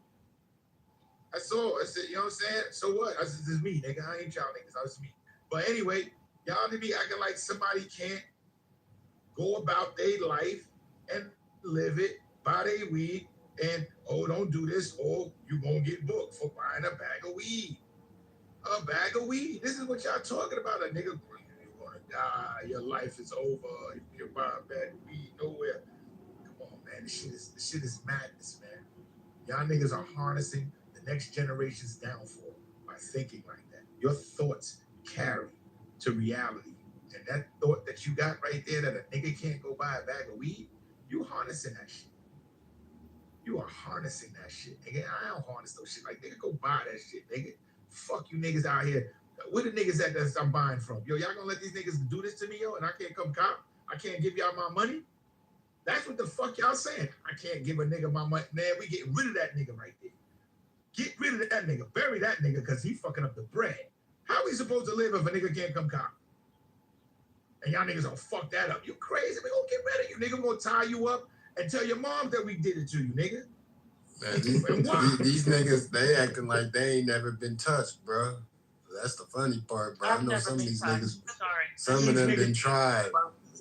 I said, you know what I'm saying? So what? I said, this is me, nigga. I ain't y'all niggas. I was me. But anyway, y'all to be acting like somebody can't go about their life and live it, buy their weed, and, oh, don't do this, or you gonna get booked for buying a bag of weed. A bag of weed. This is what y'all talking about. A nigga, you're gonna die. Your life is over. You can buy a bag of weed nowhere. Come on, man. This shit is madness, man. Y'all niggas are harnessing the next generation's downfall by thinking like that. Your thoughts carry to reality. And that thought that you got right there that a nigga can't go buy a bag of weed, you harnessing that shit. You are harnessing that shit, nigga. I don't harness no shit. Like, nigga, go buy that shit, nigga. Fuck you niggas out here. Where the niggas at that I'm buying from? Yo, y'all gonna let these niggas do this to me, yo, and I can't come cop? I can't give y'all my money? That's what the fuck y'all saying. I can't give a nigga my money. Man, we getting rid of that nigga right there. Get rid of that nigga. Bury that nigga because he fucking up the bread. How we supposed to live if a nigga can't come cop? And y'all niggas gonna fuck that up. You crazy? We gonna get rid of you, nigga. We gonna tie you up and tell your mom that we did it to you, nigga. Man, these niggas, they acting like they ain't never been touched, bro. That's the funny part, bro. I know some of these niggas, some of them been tried.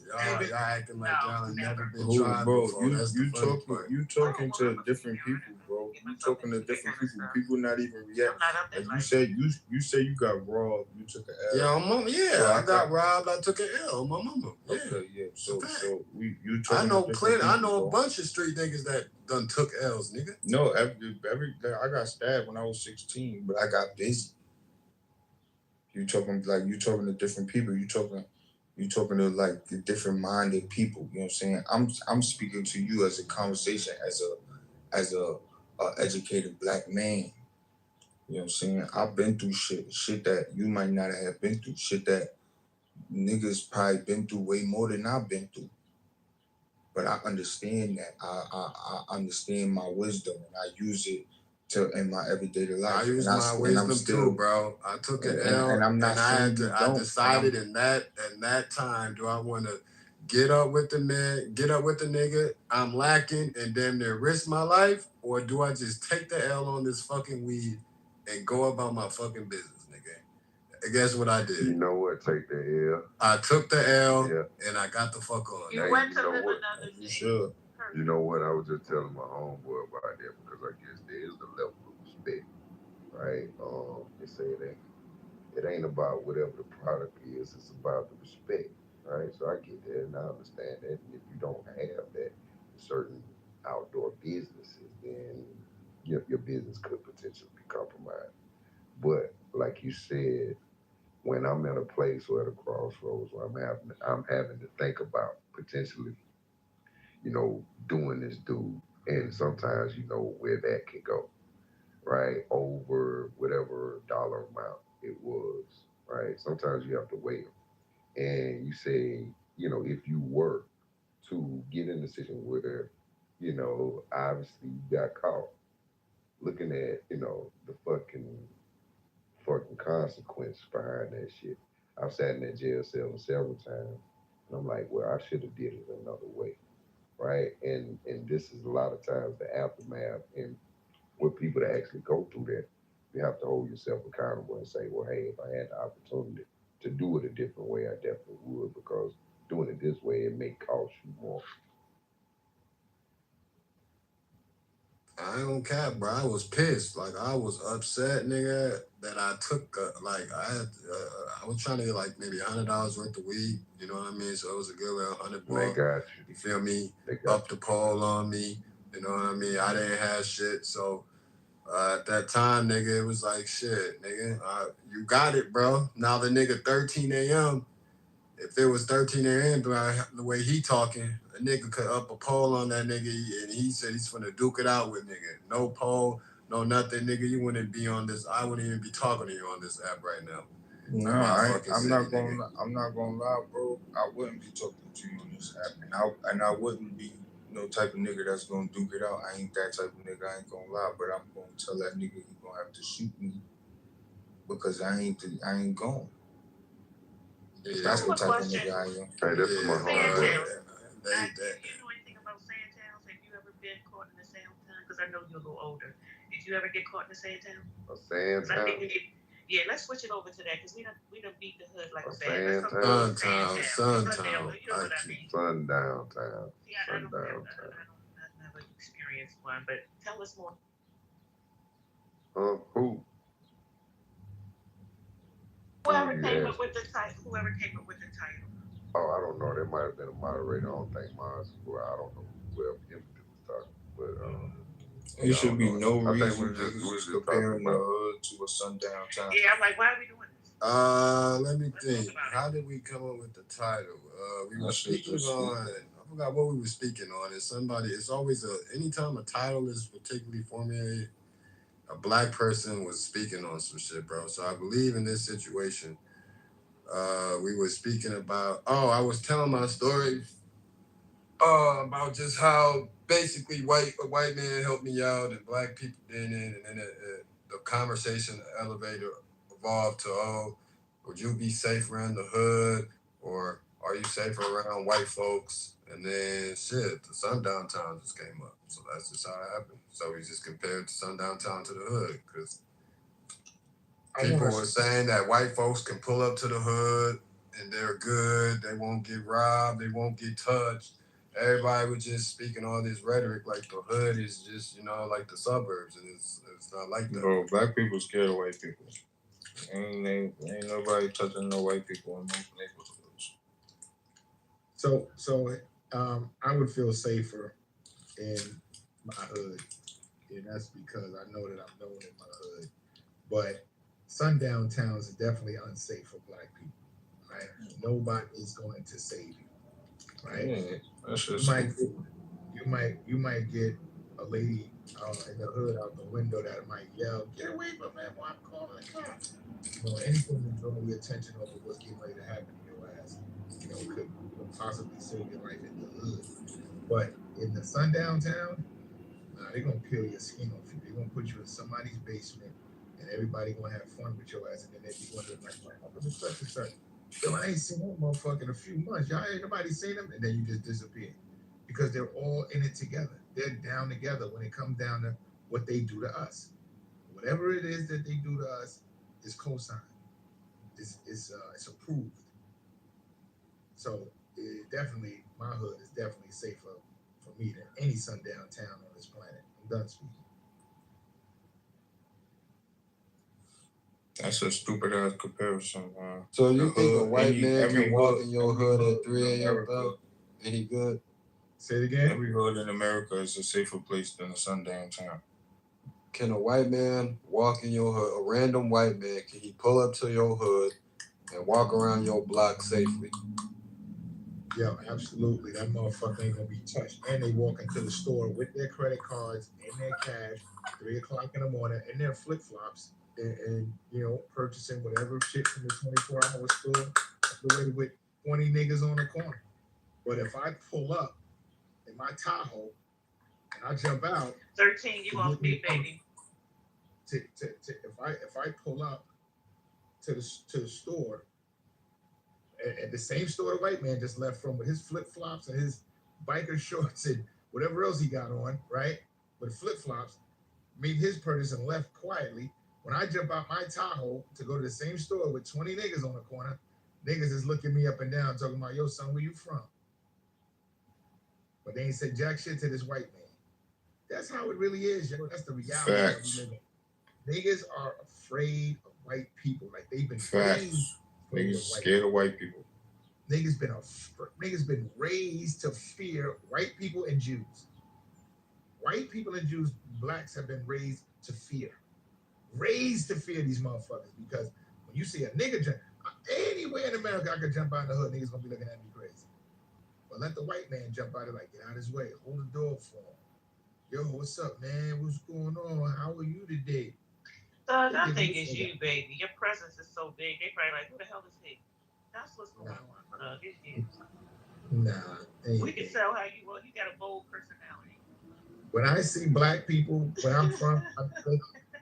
Y'all acting like y'all have never been tried bro, before. That's the funny part. You talking to different people, bro. You talking to different people. People not even react. Like you said, you say you got robbed. You took an L. I got robbed. I took an L. My mama. Yeah. Okay, yeah. So you I talking. know to plenty. people, I know bro. a bunch of street niggas that done took L's, nigga. No, I got stabbed when I was 16, but I got busy. You talking to different people. You talking to like the different minded people. You know what I'm saying? I'm speaking to you as a conversation as a educated black man. You know what I'm saying? I've been through shit that you might not have been through, shit that niggas probably been through way more than I've been through. But I understand that. I understand my wisdom and I use it in my everyday life. I use my wisdom too, bro. I took an L, and I'm not saying I decided in that time, do I want to get up with the nigga I'm lacking and damn near risk my life, or do I just take the L on this fucking weed and go about my fucking business, nigga? And guess what I did? You know what? Take the L. I took the L and I got the fuck on. You went to live another You should. You know what? I was just telling my homeboy about that because I guess there is a level of respect, right? They say it ain't about whatever the product is, it's about the respect, right? So I get that and I understand that. And if you don't have that in certain outdoor businesses, then your business could potentially be compromised. But like you said, when I'm at a place or at a crossroads where I'm having to think about potentially, doing this dude, and sometimes where that can go, right? Over whatever dollar amount it was, right? Sometimes you have to weigh them. And you say, if you were to get in a situation where, obviously you got caught looking at, the fucking consequence behind that shit. I've sat in that jail cell several times, and I'm like, well, I should have did it another way, right? And this is a lot of times the aftermath and what people that actually go through that. You have to hold yourself accountable and say, well, hey, if I had the opportunity to do it a different way, I definitely would, because doing it this way, it may cost you more. I ain't gonna cap, bro. I was pissed. Like, I was upset, nigga, that I took, I was trying to get like maybe $100 worth of weed. You know what I mean? So it was a good little $100 They got you. You feel me? They got Up the pole on me. You know what I mean? I didn't have shit. So at that time, nigga, it was like, shit, nigga, you got it, bro. Now the nigga 13 a.m., if it was 13 a.m., the way he talking, a nigga could up a pole on that nigga, and he said he's finna duke it out with nigga. No pole, no nothing, nigga. You wouldn't be on this. I wouldn't even be talking to you on this app right now. Nah, I'm not gonna lie, bro. I wouldn't be talking to you on this app, and I wouldn't be no type of nigga that's gonna duke it out. I ain't that type of nigga. I ain't gonna lie, but I'm gonna tell that nigga he gonna have to shoot me because I ain't going. Yeah, That's the type of nigga I am. Hey, that's my homeboy. Do you know anything about sand towns? Have you ever been caught in a sand town? Because I know you're a little older. Did you ever get caught in a sand town? A sand town? Yeah, let's switch it over to that because we done beat the hood like a sand bad. town? Suntown. You know what I mean? Sundown town. Yeah, I Sundown town. I've never experienced one, but tell us more. Who? Whoever came up with the title. Oh, I don't know. There might have been a moderator. I don't think mine. Well, I don't know whoever him was talking, but It should be no reason we just comparing the hood to a sundown town. Yeah, I'm like, why are we doing this? Let me think. How did we come up with the title? We were speaking on. I forgot what we were speaking on. It's always anytime a title is particularly formulated, a black person was speaking on some shit, bro. So I believe in this situation, we were speaking about. I was telling my story. About just how basically a white man helped me out and black people didn't, and then the conversation, the elevator evolved to, would you be safe around the hood, or are you safer around white folks? And then shit, the sundown town just came up. So that's just how it happened. So we just compared the sundown town to the hood, because people were saying that white folks can pull up to the hood and they're good, they won't get robbed, they won't get touched. Everybody was just speaking all this rhetoric like the hood is just, like the suburbs, and it's not like that. Bro, black people scared of white people. Ain't nobody touching no white people in most neighborhoods. So I would feel safer in my hood, and that's because I know that I'm known in my hood. But sundown towns are definitely unsafe for black people, right? Nobody is going to save you, right? Yeah, that's just you might get a lady in the hood out the window that might yell, "Get away from me! I'm calling the cops!" Anything to draw the attention over what's getting ready to happen to your ass, could possibly save your life in the hood. But in the sundown town, they're gonna peel your skin off you. They're gonna put you in somebody's basement, and everybody gonna have fun with your ass, and then they be wondering like, "What happened to such and such? Yo, I ain't seen that motherfucker in a few months. Y'all ain't nobody seen him," and then you just disappear. Because they're all in it together. They're down together when it comes down to what they do to us. Whatever it is that they do to us is co-signed. It's approved. So definitely, my hood is definitely safer for me than any sundown town on this planet. I'm done speaking. That's a stupid ass comparison, man. So you The think a hood, white man every can walk hood- in your every hood hood at 3 in a.m. America- though? And he good? Say it again. Every hood in America is a safer place than a sundown town. Can a white man walk in your hood? A random white man, can he pull up to your hood and walk around your block safely? Yo, absolutely. That motherfucker ain't gonna be touched. And they walk into the store with their credit cards and their cash, 3 o'clock in the morning, and their flip flops, and purchasing whatever shit from the 24-hour store, the way with 20 niggas on the corner. But if I pull up in my Tahoe and I jump out, 13, you on me, baby. If I pull up to the store, at the same store the white man just left from with his flip flops and his biker shorts and whatever else he got on, right? With flip flops, made his purchase and left quietly. When I jump out my Tahoe to go to the same store with 20 niggas on the corner, niggas is looking me up and down talking about, yo, son, where you from? But they ain't said jack shit to this white man. That's how it really is, yo. That's the reality that we live in. Niggas are afraid of white people. Like they've been Facts. Niggas scared of white people. Niggas been raised to fear white people and Jews. White people and Jews, blacks have been raised to fear. Raised to fear these motherfuckers because when you see a nigga jump anywhere in America, I could jump out the hood, niggas gonna be looking at me crazy. But let the white man jump out of like, get out his way, hold the door for him. Yo, what's up, man? What's going on? How are you today? Thug, I think it's you, baby. Your presence is so big. They probably like, who the hell is he? That's what's going on, Thug. It's you. Nah. We can tell how you want. You got a bold personality. When I see black people, where I'm from,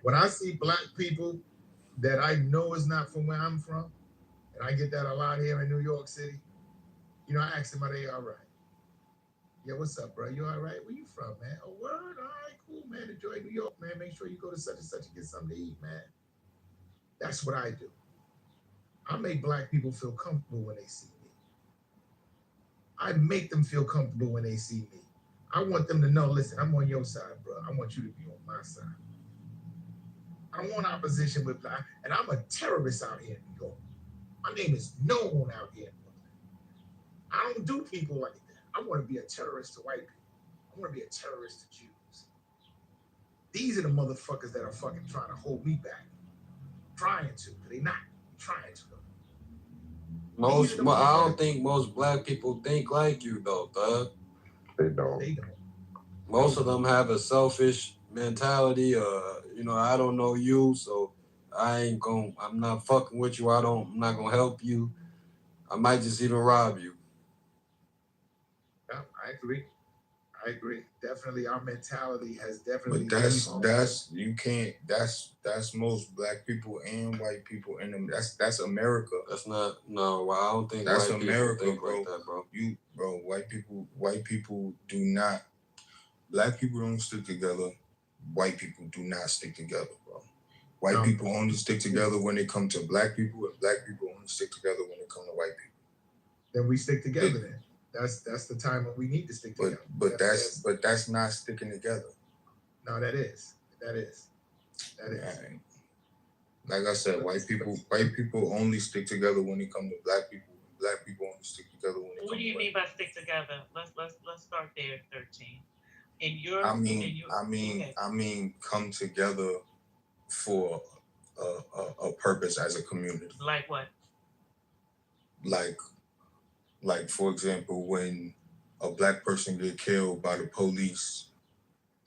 when I see black people that I know is not from where I'm from, and I get that a lot here in New York City, I ask them, are they all right? Yeah, what's up, bro? You all right? Where you from, man? Oh, word? All right, cool, man. Enjoy New York, man. Make sure you go to such and such and get something to eat, man. That's what I do. I make black people feel comfortable when they see me. I make them feel comfortable when they see me. I want them to know, listen, I'm on your side, bro. I want you to be on my side. I don't want opposition with black, and I'm a terrorist out here in New York. My name is known out here in Brooklyn. I don't do people like that. I want to be a terrorist to white people. I want to be a terrorist to Jews. These are the motherfuckers that are fucking trying to hold me back. Trying to, but they not trying to. I don't think most black people think like you though, Thug. They don't. Most of them have a selfish mentality. I don't know you, so I'm not fucking with you. I'm not gonna help you. I might just even rob you. Yeah, I agree. Definitely, our mentality has definitely. But that's most black people and white people in them. That's America. That's not I don't think that's white America, people think bro. like that, bro. White people do not. Black people don't stick together. White people do not stick together, bro. White people only stick together when it comes to black people, and black people only stick together when it comes to white people. Then we stick together. Then that's the time when we need to stick together. But that's not sticking together. No, that is. Right. Like I said, white people only stick together when it comes to black people. Black people only stick together when it comes. What do you mean by stick together? Let's start there, 13. I mean, come together for a purpose as a community. Like what? Like for example, when a black person get killed by the police.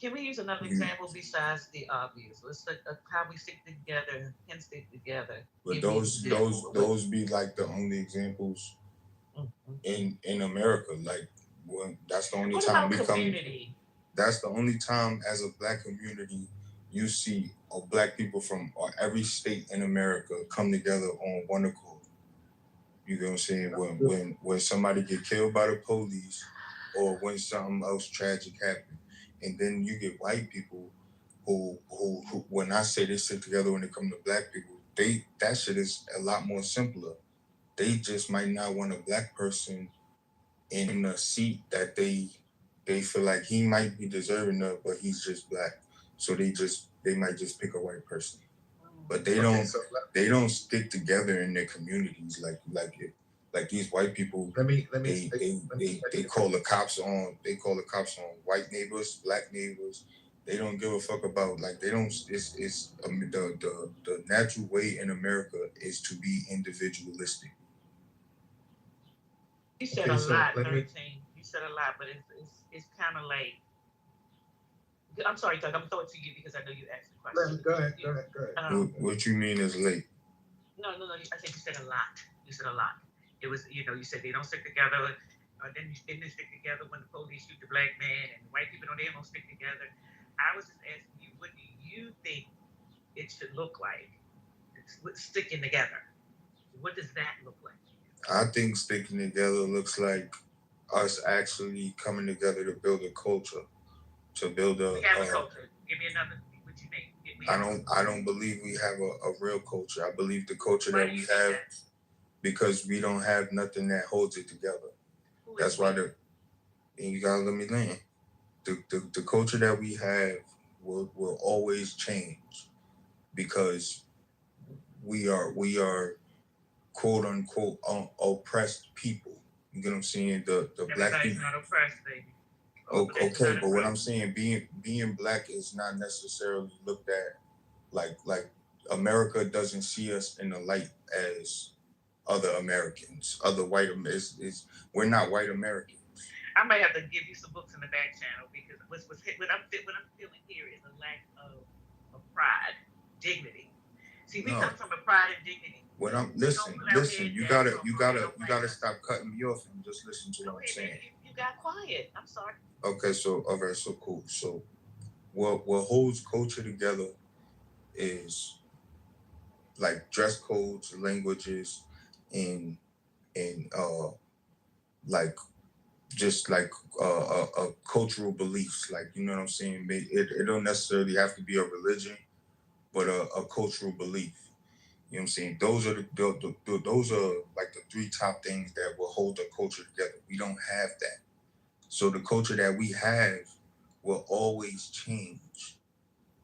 Can we use another example besides the obvious? Let's look at how we stick together, can stick together. But those be like the only examples in America. Like when that's the only time we come. That's the only time as a black community you see black people from every state in America come together on one accord. You know what I'm saying? When somebody get killed by the police or when something else tragic happens. And then you get white people who when I say they sit together when it comes to black people, that shit is a lot more simpler. They just might not want a black person in a seat that they they feel like he might be deserving of, but he's just black. So they might just pick a white person. But they don't stick together in their communities like these white people. They call the cops on white neighbors, black neighbors. They don't give a fuck about they don't. It's the natural way in America is to be individualistic. You said a lot, 13. You said a lot, but it's kind of like. I'm sorry, Doug. I'm throwing it to you because I know you asked the question. Go ahead. What you mean is late? No. I think you said a lot. You said a lot. It was, you said they don't stick together. Then they stick together when the police shoot the black man, and white people they don't stick together. I was just asking you, what do you think it should look like? Sticking together. What does that look like? I think sticking together looks like us actually coming together to build a culture. To build a culture. Give me another. What you think? I don't believe we have a real culture. I believe the culture that we have, because we don't have nothing that holds it together. That's why and you gotta let me land. The culture that we have will always change because we are quote unquote oppressed people. You get what I'm saying? The black people. Not oppressed, baby. Okay, but what I'm saying, being black is not necessarily looked at like America doesn't see us in the light as other Americans, other white Americans. We're not white Americans. I might have to give you some books in the back channel because what I'm feeling here is a lack of pride, dignity. See, we come from a pride and dignity. What I'm listen, you gotta stop cutting me off and just listen to what I'm saying. You got quiet. I'm sorry. Okay, so cool. So what holds culture together is like dress codes, languages, and like just like cultural beliefs. Like, you know what I'm saying? It don't necessarily have to be a religion, but a cultural belief. You know what I'm saying? Those are those are like the three top things that will hold the culture together. We don't have that. So the culture that we have will always change.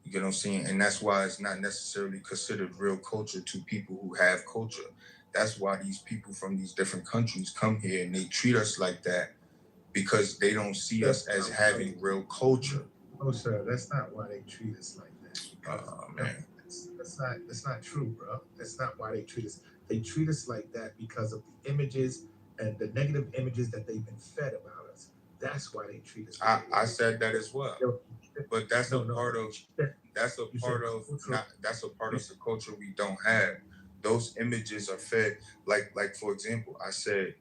You get what I'm saying? And that's why it's not necessarily considered real culture to people who have culture. That's why these people from these different countries come here and they treat us like that because they don't see us as having real culture. Oh, sir, that's not why they treat us like that. Oh, man. That's not true, bro. That's not why they treat us. They treat us like that because of the images and the negative images that they've been fed about us. That's why they treat us. I said that as well, but that's a part of the culture we don't have. Those images are fed like for example, I said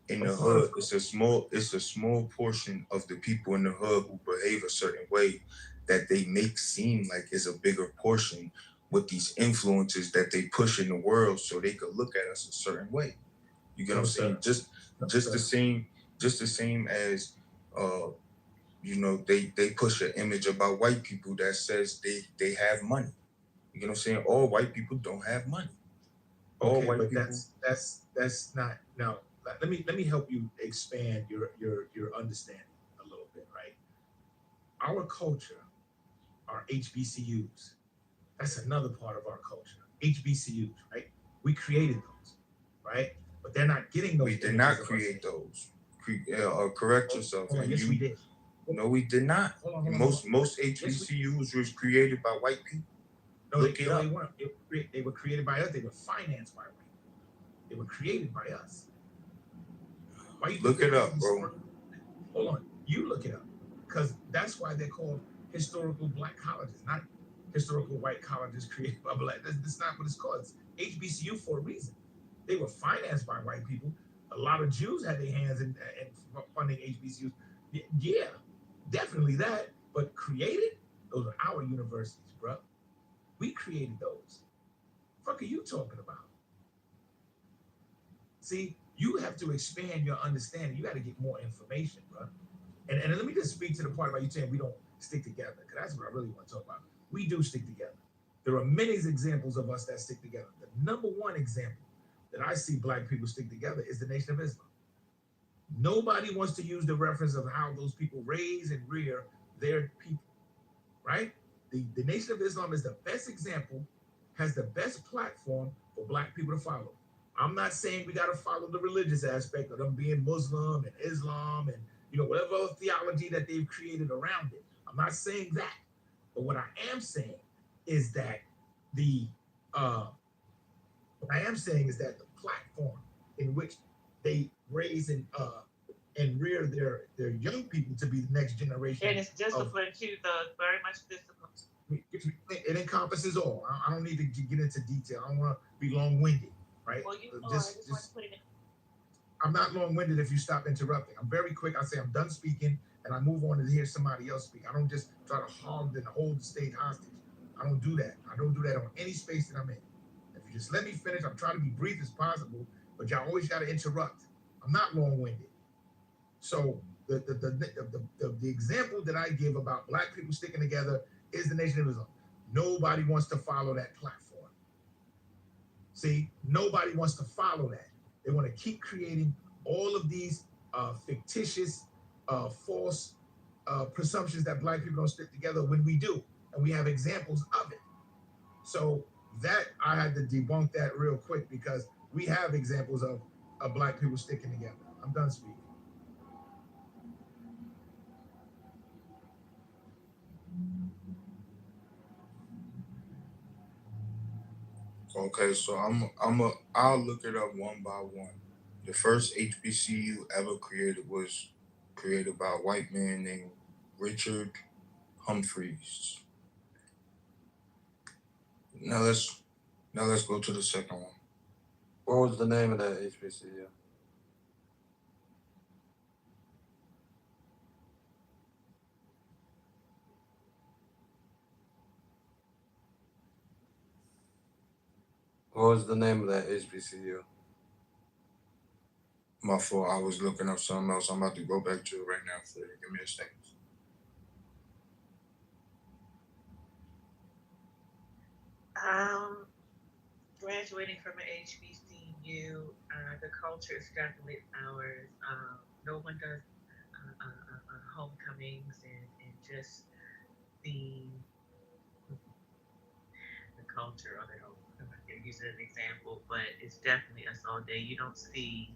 in the hood, it's a small portion of the people in the hood who behave a certain way that they make seem like is a bigger portion with these influences that they push in the world so they could look at us a certain way. You get what I'm saying? Just the same as they push an image about white people that says they have money. You know what I'm saying? All white people don't have money. All white people. That's not. Now let me help you expand your understanding a little bit, right? Our culture, our HBCUs, that's another part of our culture. HBCUs, right? We created those, right? But they're not getting those. We did not create those. Correct yourself. Yes, we did. No, we did not. Most HBCUs was created by white people. No, they weren't. They were created by us. They were financed by white people. They were created by us. Why you look it up, bro? Hold on. You look it up. Because that's why they're called historical black colleges, not historical white colleges created by black. That's not what it's called. It's HBCU for a reason. They were financed by white people. A lot of Jews had their hands in funding HBCUs. Yeah, definitely that. But created, those are our universities, bro. We created those. What the fuck are you talking about? See, you have to expand your understanding. You got to get more information, bro. And let me just speak to the part about you saying we don't stick together, because that's what I really want to talk about. We do stick together. There are many examples of us that stick together. The number one example that I see black people stick together is the Nation of Islam. Nobody wants to use the reference of how those people raise and rear their people, right? The Nation of Islam is the best example, has the best platform for black people to follow. I'm not saying we got to follow the religious aspect of them being Muslim and Islam and, you know, whatever other theology that they've created around it. I'm not saying that. But what I am saying is that the platform in which they raise and rear their young people to be the next generation. And it's discipline too, very much discipline. It encompasses all. I don't need to get into detail. I don't want to be long-winded, right? Well, you are. I just want to put it in. I'm not long-winded if you stop interrupting. I'm very quick. I say I'm done speaking, and I move on to hear somebody else speak. I don't just try to hold the stage hostage. I don't do that. I don't do that on any space that I'm in. If you just let me finish, I'm trying to be brief as possible, but y'all always got to interrupt. I'm not long-winded. So the example that I give about black people sticking together is the Nation of Islam. Nobody wants to follow that platform. See, nobody wants to follow that. They want to keep creating all of these fictitious, false presumptions that black people don't stick together when we do, and we have examples of it. So that I had to debunk that real quick because we have examples of black people sticking together. I'm done speaking. Okay, so I'll look it up one by one. The first HBCU ever created was created by a white man named Richard Humphreys. Now let's go to the second one. What was the name of that HBCU? What was the name of that HBCU? My fault. I was looking up something else. I'm about to go back to it right now for you. Give me a second. Graduating from an HBCU, the culture is definitely ours. No one does homecomings and just the culture of it. I'm using an example, but it's definitely us all day. You don't see.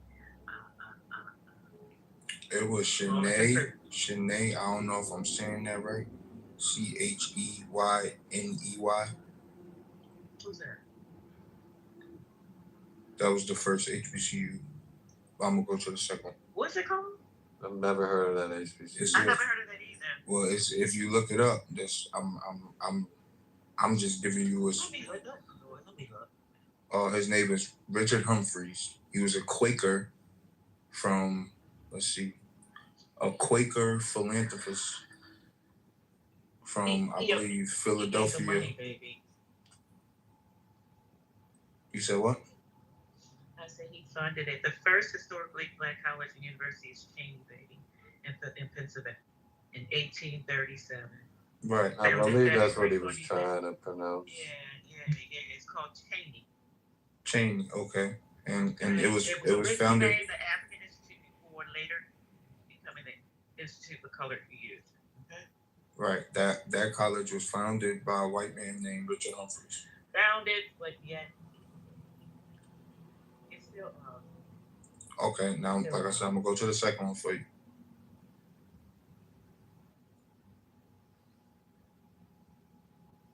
It was Shanae. Shanae, I don't know if I'm saying that right. Cheyney. Who's that? That was the first HBCU. I'm gonna go to the second one. What's it called? I've never heard of that HBCU. I never heard of that either. Well, it's if you look it up, I'm just giving you a. Let me look. His name is Richard Humphreys. He was a Quaker from, a Quaker philanthropist from, I believe, Philadelphia. Money, baby. You said what? I said he funded it. The first historically black college and university is Cheyney, baby, in Pennsylvania in 1837. Right. I believe that's what he was trying to pronounce. Yeah. It's called Cheyney. Cheyney, okay. And it was founded. The African Institute before later becoming the Institute for Colored Youth. Okay. Right. That college was founded by a white man named Richard Humphreys. Founded, but yet it's still. Okay. Now, like I said, I'm gonna go to the second one for you.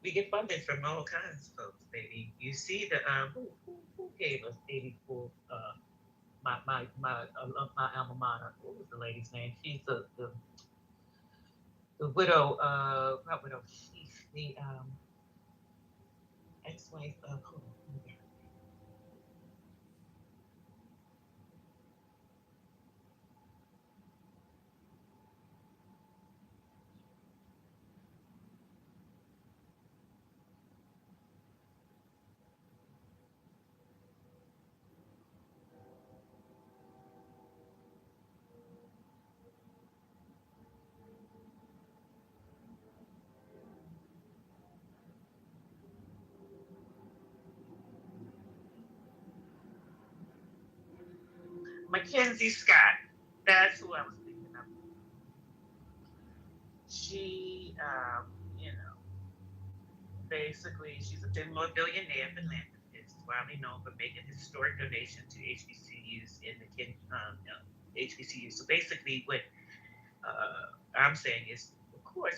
We get funded from all kinds of folks, baby. You see the who gave us 84 my alma mater. What was the lady's name? She's the widow, not widow, she's the ex-wife of who? Mackenzie Scott. That's who I was thinking of. She, you know, basically, she's a billionaire philanthropist, widely known for making historic donations to HBCUs in the HBCUs. So basically, what I'm saying is, of course,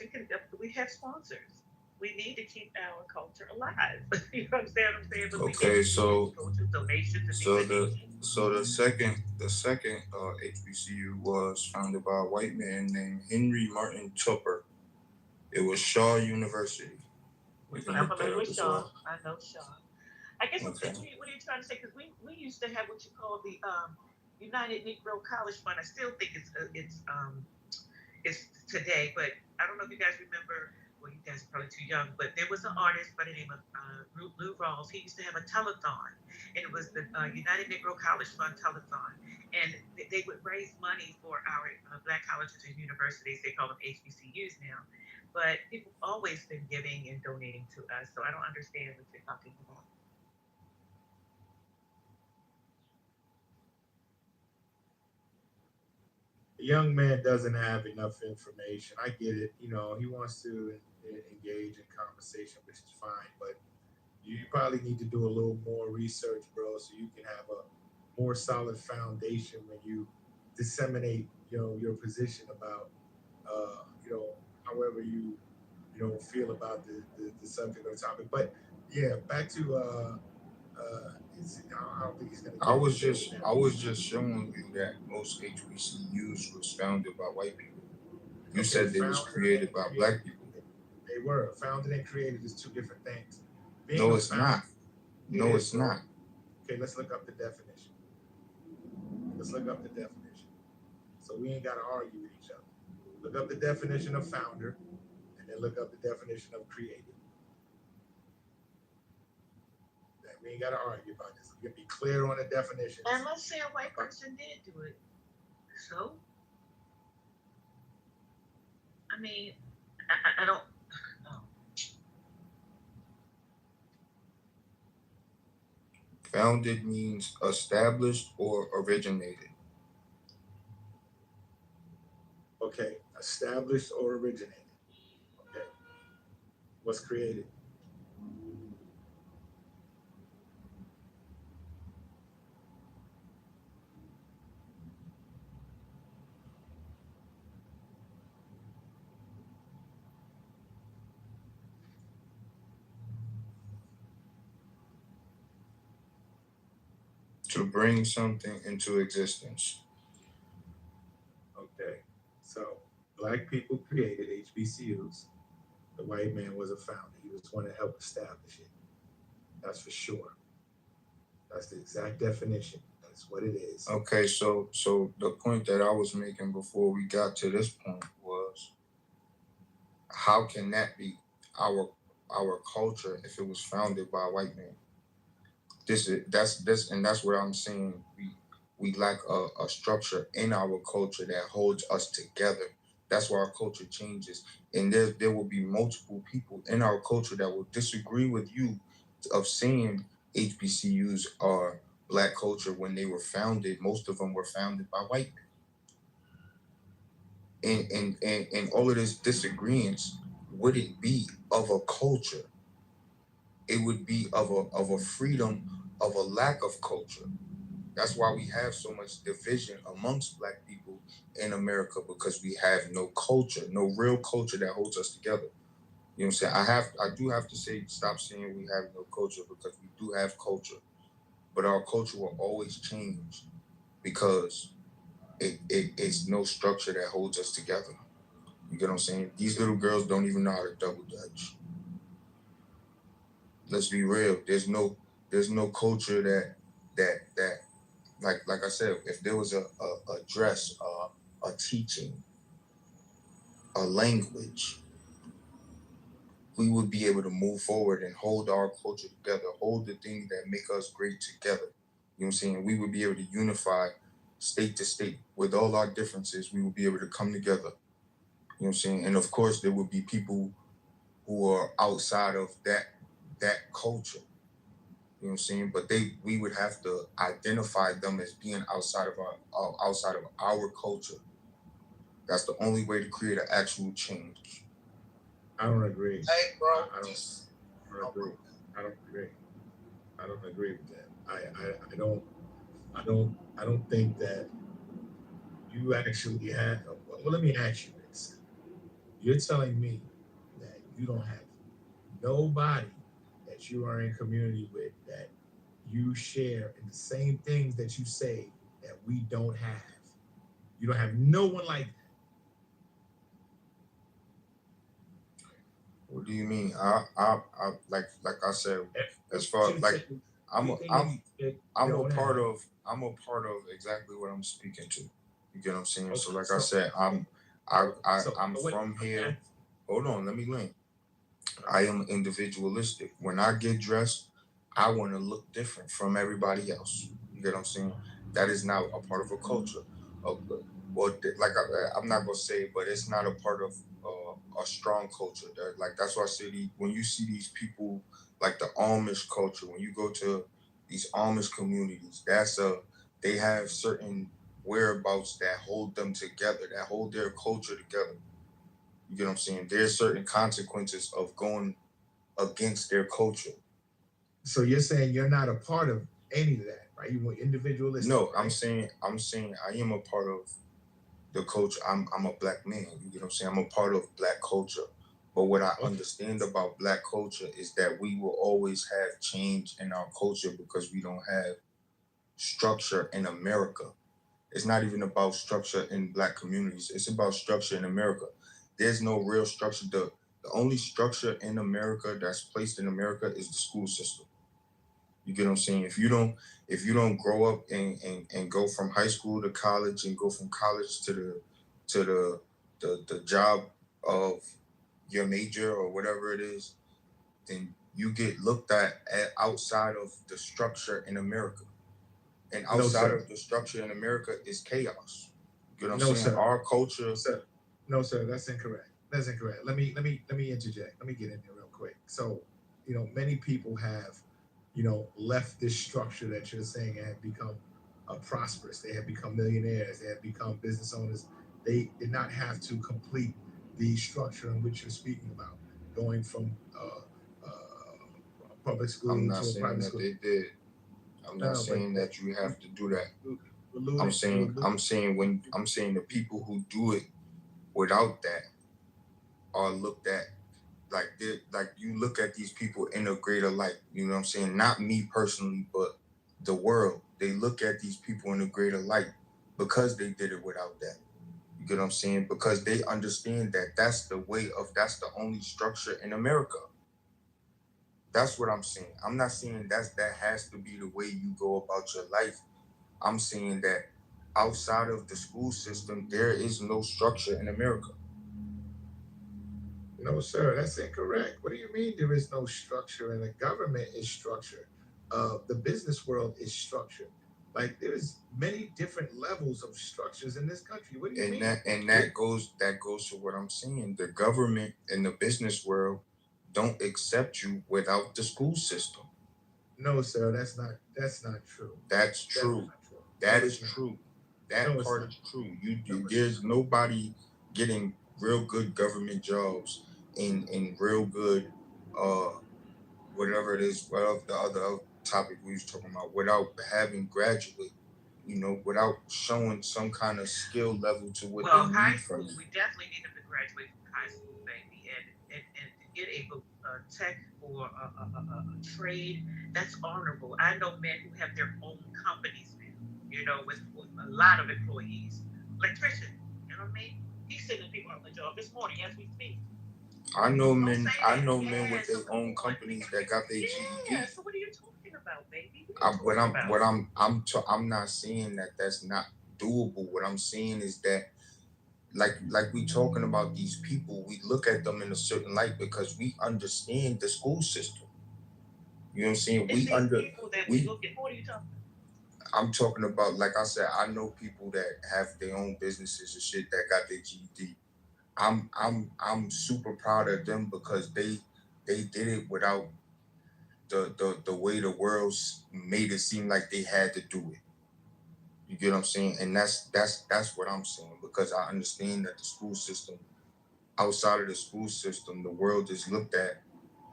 we have sponsors. We need to keep our culture alive. You understand what I'm saying? But Okay, so donations and so things like the so the second HBCU was founded by a white man named Henry Martin Tupper. It was Shaw University. We can I'm look that familiar up with as Shaw. well. I know Shaw. I guess Okay. what are you trying to say? Because we used to have what you call the United Negro College Fund. I still think it's today, but I don't know if you guys remember. Well, you guys are probably too young, but there was an artist by the name of Lou Rawls. He used to have a telethon, and it was the United Negro College Fund telethon, and they would raise money for our black colleges and universities. They call them HBCUs now, but people always been giving and donating to us, so I don't understand what you're talking about. The young man doesn't have enough information. I get it. He wants to engage in conversation, which is fine, but you probably need to do a little more research, bro, so you can have a more solid foundation when you disseminate, your position about, however you feel about the subject or topic. But yeah, back to I don't think he's gonna. I was just showing you that most HBCUs was founded by white people. You said they was created by black people. They were founded and created is two different things. No, it's not. No, it's not. Okay, let's look up the definition. So we ain't got to argue with each other. Look up the definition of founder, and then look up the definition of created. We ain't got to argue about this. We can be clear on the definitions. And let's say a white person did do it. So, I mean, I don't. Founded means established or originated. Okay, established or originated. Okay. What's created? To bring something into existence. Okay, so black people created HBCUs. The white man was a founder. He was one to help establish it. That's for sure. That's the exact definition. That's what it is. Okay, so the point that I was making before we got to this point was, how can that be our culture if it was founded by a white man? That's where I'm saying we lack a structure in our culture that holds us together. That's why our culture changes, and there will be multiple people in our culture that will disagree with you of saying HBCUs are black culture when they were founded. Most of them were founded by white men, and all of this disagreements wouldn't be of a culture. It would be of a freedom, of a lack of culture. That's why we have so much division amongst black people in America, because we have no culture, no real culture that holds us together. You know what I'm saying? I do have to say, stop saying we have no culture, because we do have culture, but our culture will always change because it's no structure that holds us together. You get what I'm saying? These little girls don't even know how to double dutch. Let's be real. There's no culture that like I said, if there was a dress, a teaching, a language, we would be able to move forward and hold our culture together, hold the things that make us great together. You know what I'm saying? We would be able to unify state to state with all our differences. We would be able to come together. You know what I'm saying? And of course, there would be people who are outside of that culture. You know what I'm saying? But we would have to identify them as being outside of our culture. That's the only way to create an actual change. I don't agree. Hey, bro. I don't agree. I don't agree. I don't agree with that. I don't think that you actually have. Well, let me ask you this. You're telling me that you don't have nobody that you are in community with that you share in the same things that you say that we don't have. You don't have no one like that. What do you mean? I like I said, as far like I'm a part of exactly what I'm speaking to. You get what I'm saying? So like I said, I'm from here. Hold on, let me land. I am individualistic. When I get dressed, I want to look different from everybody else. You get what I'm saying? That is not a part of a culture. Like I'm not gonna say, but it's not a part of a strong culture. That's why I say when you see these people like the Amish culture, when you go to these Amish communities, they have certain whereabouts that hold them together, that hold their culture together. You get what I'm saying? There's certain consequences of going against their culture. So you're saying you're not a part of any of that, right? You want individualistic. No, right? I'm saying I am a part of the culture. I'm a black man. You get what I'm saying? I'm a part of black culture. But what I understand about black culture is that we will always have change in our culture because we don't have structure in America. It's not even about structure in black communities. It's about structure in America. There's no real structure. The only structure in America that's placed in America is the school system. You get what I'm saying? If you don't grow up and go from high school to college and go from college to the job of your major or whatever it is, then you get looked at outside of the structure in America. And outside of the structure in America is chaos. You know what I'm saying? Sir. Our culture. No, sir, that's incorrect. That's incorrect. Let me interject. Let me get in there real quick. So, many people have, left this structure that you're saying and have become prosperous. They have become millionaires. They have become business owners. They did not have to complete the structure in which you're speaking about, going from public school I'm not to a saying private that school. they did. I'm not saying that you have to do that. I'm saying the people who do it without that are looked at like you look at these people in a greater light. You know what I'm saying? Not me personally, but the world. They look at these people in a greater light because they did it without that. You get what I'm saying? Because they understand that that's the only structure in America. That's what I'm saying. I'm not saying that has to be the way you go about your life. I'm saying that outside of the school system, there is no structure in America. No, sir, that's incorrect. What do you mean there is no structure and the government is structured? The business world is structured. Like there's many different levels of structures in this country. What do you mean? That goes to what I'm saying. The government and the business world don't accept you without the school system. No, sir, that's not true. That's true. That is true. That part is true. There's nobody getting real good government jobs in real good whatever it is, whatever the other topic we was talking about, without having graduate, without showing some kind of skill level to what they high need school, from you. we definitely need them to graduate from high school, baby, and to get a tech or a trade that's honorable. I know men who have their own companies now, with a lot of employees. Electrician, you know what I mean? He's sending people out the job this morning as we speak. I know men with their own companies that got their GED. Yeah, so what are you talking about, baby? I'm not saying that that's not doable. What I'm saying is that like we talking about these people, we look at them in a certain light because we understand the school system. You know what I'm saying? What are you talking about? I'm talking about, like I said, I know people that have their own businesses and shit that got their GED. I'm super proud of them because they did it without the way the world's made it seem like they had to do it. You get what I'm saying? And that's what I'm saying, because I understand that the school system, outside of the school system, the world is looked at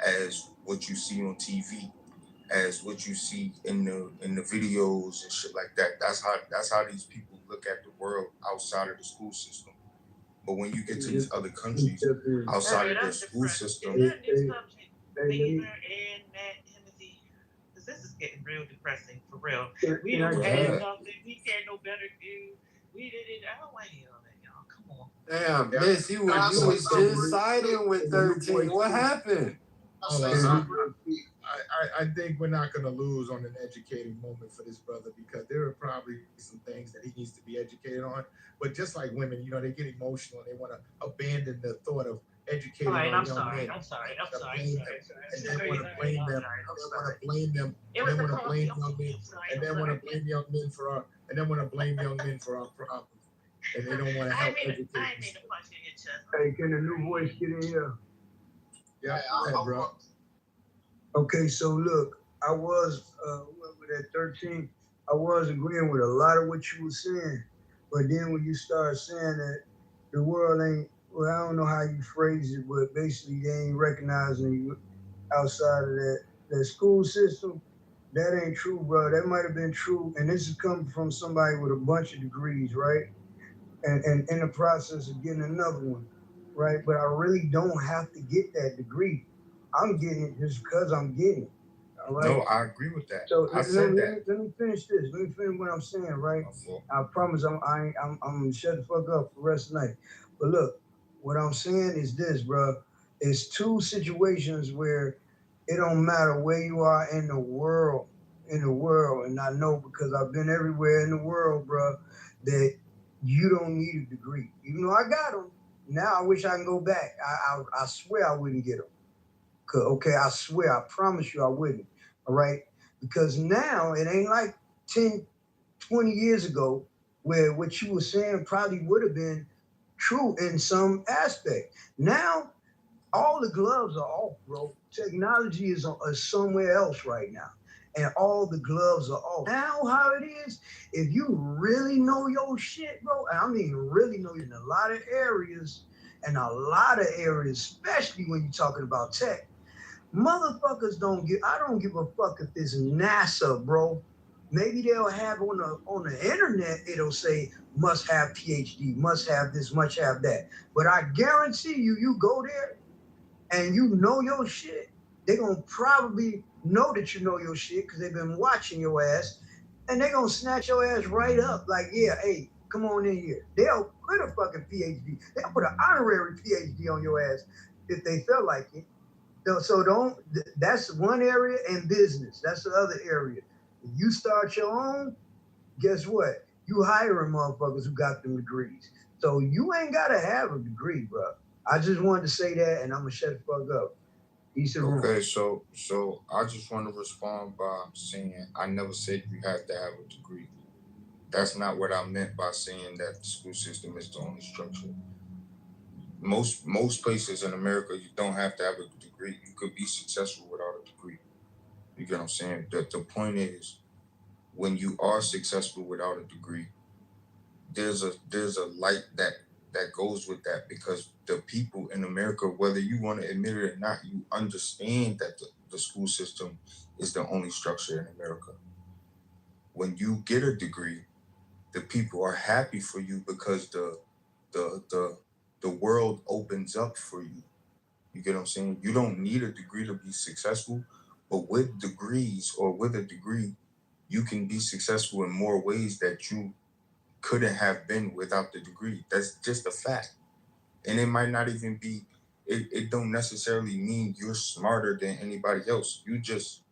as what you see on TV, as what you see in the videos and shit like that. That's how these people look at the world outside of the school system. But when you get to these other countries outside of their school system, Is that a new subject, Caesar and Matt Timothy? Because this is getting real depressing for real. We don't have nothing. We can't no better do. We did it. I don't want to hear all that, y'all. Come on. Damn, Miss, you was just siding with 13. What happened? I think we're not going to lose on an educating moment for this brother, because there are probably some things that he needs to be educated on. But just like women, you know, they get emotional and they want to abandon the thought of educating. All right, on I'm young sorry. men. I'm sorry. And then want to blame them. And then want to blame them. And then want to blame young men for our. And then want to blame young men for our problems. And they don't want to help educate. I mean to punch in your chest. Hey, can the new voice get in here? Yeah, bro. Okay, so look, I was with that 13, I was agreeing with a lot of what you were saying, but then when you start saying that the world ain't, well, I don't know how you phrase it, but basically they ain't recognizing you outside of that school system. That ain't true, bro. That might have been true, and this is coming from somebody with a bunch of degrees, right? And in the process of getting another one, right? But I really don't have to get that degree. I'm getting it just because I'm getting it. All right. No, I agree with that. So I said that. let me finish this. Let me finish what I'm saying, right? I promise I'm gonna shut the fuck up for the rest of the night. But look, what I'm saying is this, bro. It's two situations where it don't matter where you are in the world, and I know because I've been everywhere in the world, bro, that you don't need a degree. Even though I got them, now I wish I can go back. I swear I wouldn't get them. Okay, I swear, I promise you I wouldn't, all right? Because now it ain't like 10, 20 years ago where what you were saying probably would have been true in some aspect. Now, all the gloves are off, bro. Technology is somewhere else right now. And all the gloves are off. Now, how it is, if you really know your shit, bro, I mean really know in a lot of areas, especially when you're talking about tech, motherfuckers I don't give a fuck if it's NASA, bro. Maybe they'll have on the internet, it'll say must have PhD, must have this, must have that. But I guarantee you go there and you know your shit, they're gonna probably know that you know your shit because they've been watching your ass, and they're gonna snatch your ass right up like, yeah, hey, come on in here. They'll put a fucking PhD. They'll put an honorary PhD on your ass if they feel like it. So that's one area, and business. That's the other area. If you start your own, guess what? You hiring motherfuckers who got them degrees. So you ain't gotta have a degree, bro. I just wanted to say that, and I'm gonna shut the fuck up. Okay, so I just want to respond by saying I never said you have to have a degree. That's not what I meant by saying that the school system is the only structure. Most places in America, you don't have to have a degree. You could be successful without a degree. You get what I'm saying? The point is, when you are successful without a degree, there's a light that goes with that, because the people in America, whether you want to admit it or not, you understand that the school system is the only structure in America. When you get a degree, the people are happy for you because the world opens up for you. You get what I'm saying? You don't need a degree to be successful, but with degrees or with a degree, you can be successful in more ways that you couldn't have been without the degree. That's just a fact. And it might not even be, it don't necessarily mean you're smarter than anybody else. You just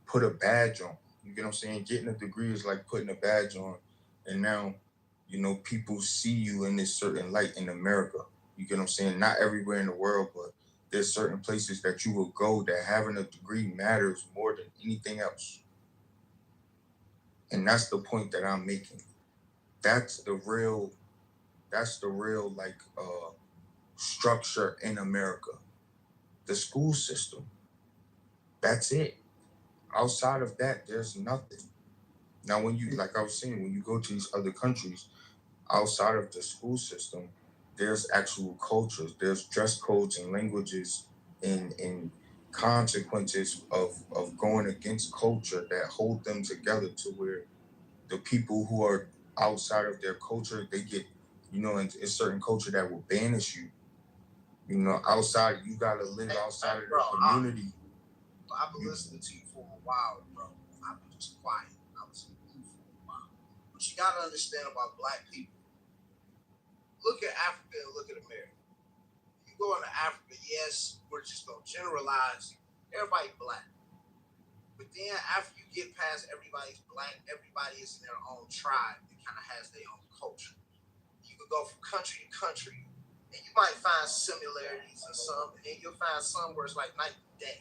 put a badge on. You get what I'm saying? Getting a degree is like putting a badge on. And now, people see you in this certain light in America. You get what I'm saying? Not everywhere in the world, but there's certain places that you will go that having a degree matters more than anything else. And that's the point that I'm making. That's the real structure in America. The school system. That's it. Outside of that, there's nothing. Now, when you, like I was saying, when you go to these other countries, outside of the school system, there's actual cultures. There's dress codes and languages and consequences of going against culture that hold them together to where the people who are outside of their culture, they get, in certain culture that will banish you. Outside, you gotta live outside of the community. I've been listening to you for a while, bro. I've been just quiet. I was in for a while. But you gotta understand about black people. Look at Africa and look at America. You go into Africa, yes, we're just gonna generalize. Everybody black. But then after you get past everybody's black, everybody is in their own tribe that kind of has their own culture. You could go from country to country, and you might find similarities in some, and then you'll find some where it's like night and day,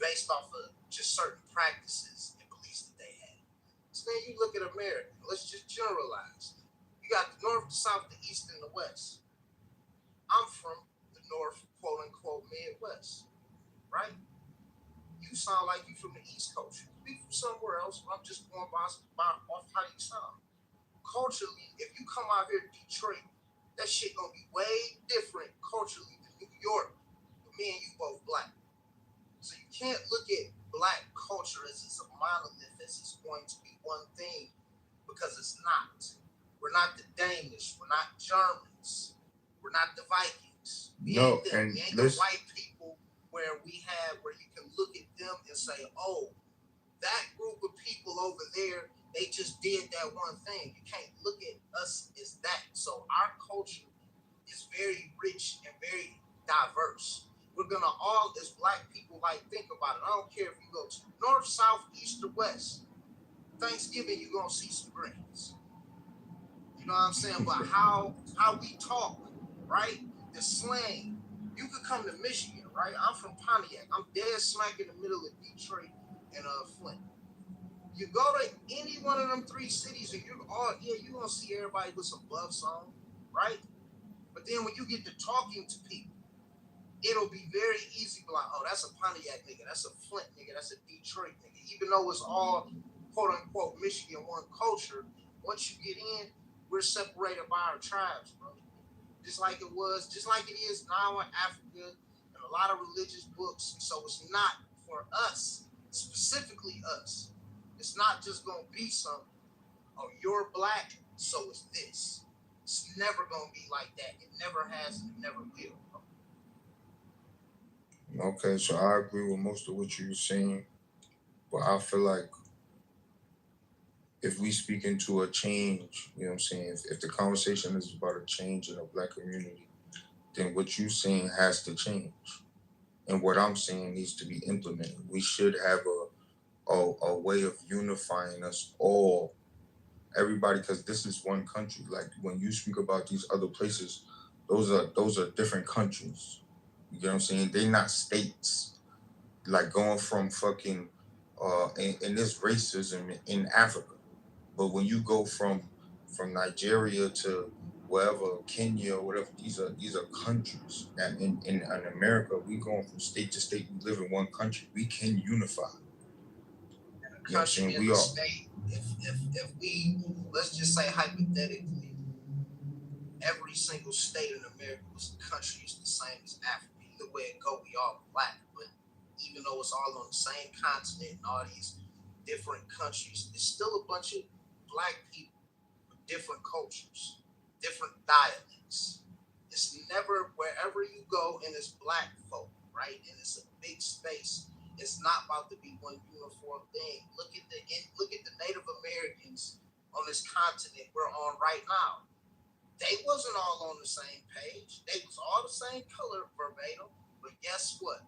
based off of just certain practices and beliefs that they have. So then you look at America. Let's just generalize. You got the North, the South, the East, and the West. I'm from the North, quote unquote, Midwest, right? You sound like you from the East Coast. You could be from somewhere else. I'm just going by off how you sound. Culturally, if you come out here to Detroit, that shit gonna be way different culturally than New York. But me and you both black. So you can't look at black culture as it's a monolith, as it's going to be one thing, because it's not. We're not the Danish. We're not Germans. We're not the Vikings. We ain't the white people where you can look at them and say, oh, that group of people over there, they just did that one thing. You can't look at us as that. So our culture is very rich and very diverse. We're gonna all, as black people, think about it. I don't care if you go to north, south, east, or west. Thanksgiving, you're gonna see some greens. You know what I'm saying? But how we talk, right? The slang. You could come to Michigan, right? I'm from Pontiac. I'm dead smack in the middle of Detroit and Flint. You go to any one of them three cities, and you're gonna see everybody with some love song, right? But then when you get to talking to people, it'll be very easy to be like, oh, that's a Pontiac nigga, that's a Flint nigga, that's a Detroit nigga. Even though it's all quote unquote Michigan one culture, once you get in, we're separated by our tribes, bro. Just like it is now in Africa and a lot of religious books. So it's not for us, specifically us. It's not just gonna be something, oh, you're black, so it's this. It's never gonna be like that. It never has and it never will, bro. Okay, so I agree with most of what you were saying, but I feel like if we speak into a change, you know what I'm saying, if the conversation is about a change in the black community, then what you're saying has to change. And what I'm saying needs to be implemented. We should have a way of unifying us all, everybody, because this is one country. Like when you speak about these other places, those are different countries. You get what I'm saying? They're not states. Like going from fucking and there's racism in Africa. But when you go from Nigeria to wherever, Kenya or whatever, these are countries. And in America, we going from state to state. We live in one country. We can unify. You know what I'm saying? We are. State, if we, let's just say hypothetically, every single state in America was a country is the same as Africa. Either way it go, we all black. But even though it's all on the same continent and all these different countries, it's still a bunch of black people with different cultures, different dialects. It's never, wherever you go and it's black folk, right? And it's a big space. It's not about to be one uniform thing. Look at the Native Americans on this continent we're on right now. They wasn't all on the same page. They was all the same color verbatim. But guess what?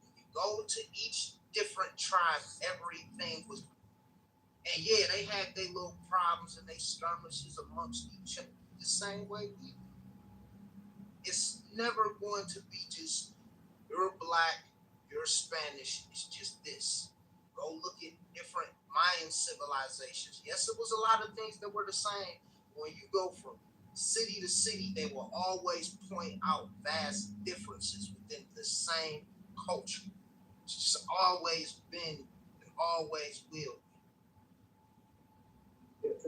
When you go to each different tribe, everything was. And yeah, they had their little problems and they skirmishes amongst each other the same way we do. It's never going to be just you're black, you're Spanish, it's just this. Go look at different Mayan civilizations. Yes, it was a lot of things that were the same. When you go from city to city, they will always point out vast differences within the same culture. It's just always been and always will.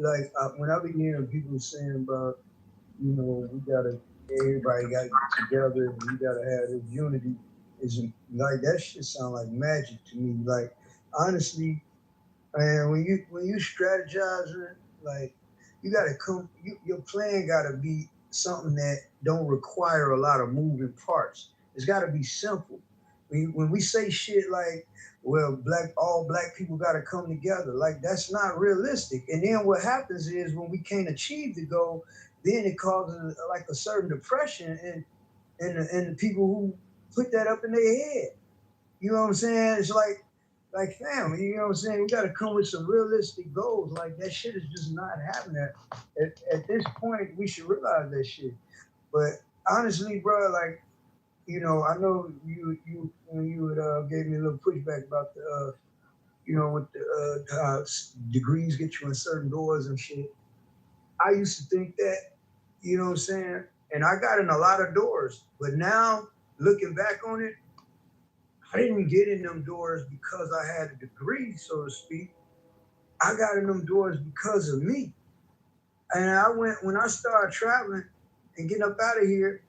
Like when I be hearing people saying about, everybody got to get together and we gotta have this unity, is like that shit sound like magic to me. Like honestly, and when you strategizing, like you gotta your plan gotta be something that don't require a lot of moving parts. It's gotta be simple. When we say shit like, well, all black people gotta come together, like that's not realistic. And then what happens is when we can't achieve the goal, then it causes like a certain depression and the people who put that up in their head. You know what I'm saying? It's like family, you know what I'm saying? We got to come with some realistic goals. Like that shit is just not happening. At this point, we should realize that shit. But honestly, bro, like, I know you when you would, gave me a little pushback about the, with the how degrees get you in certain doors and shit. I used to think that, you know what I'm saying? And I got in a lot of doors, but now looking back on it, I didn't get in them doors because I had a degree, so to speak. I got in them doors because of me. And when I started traveling and getting up out of here,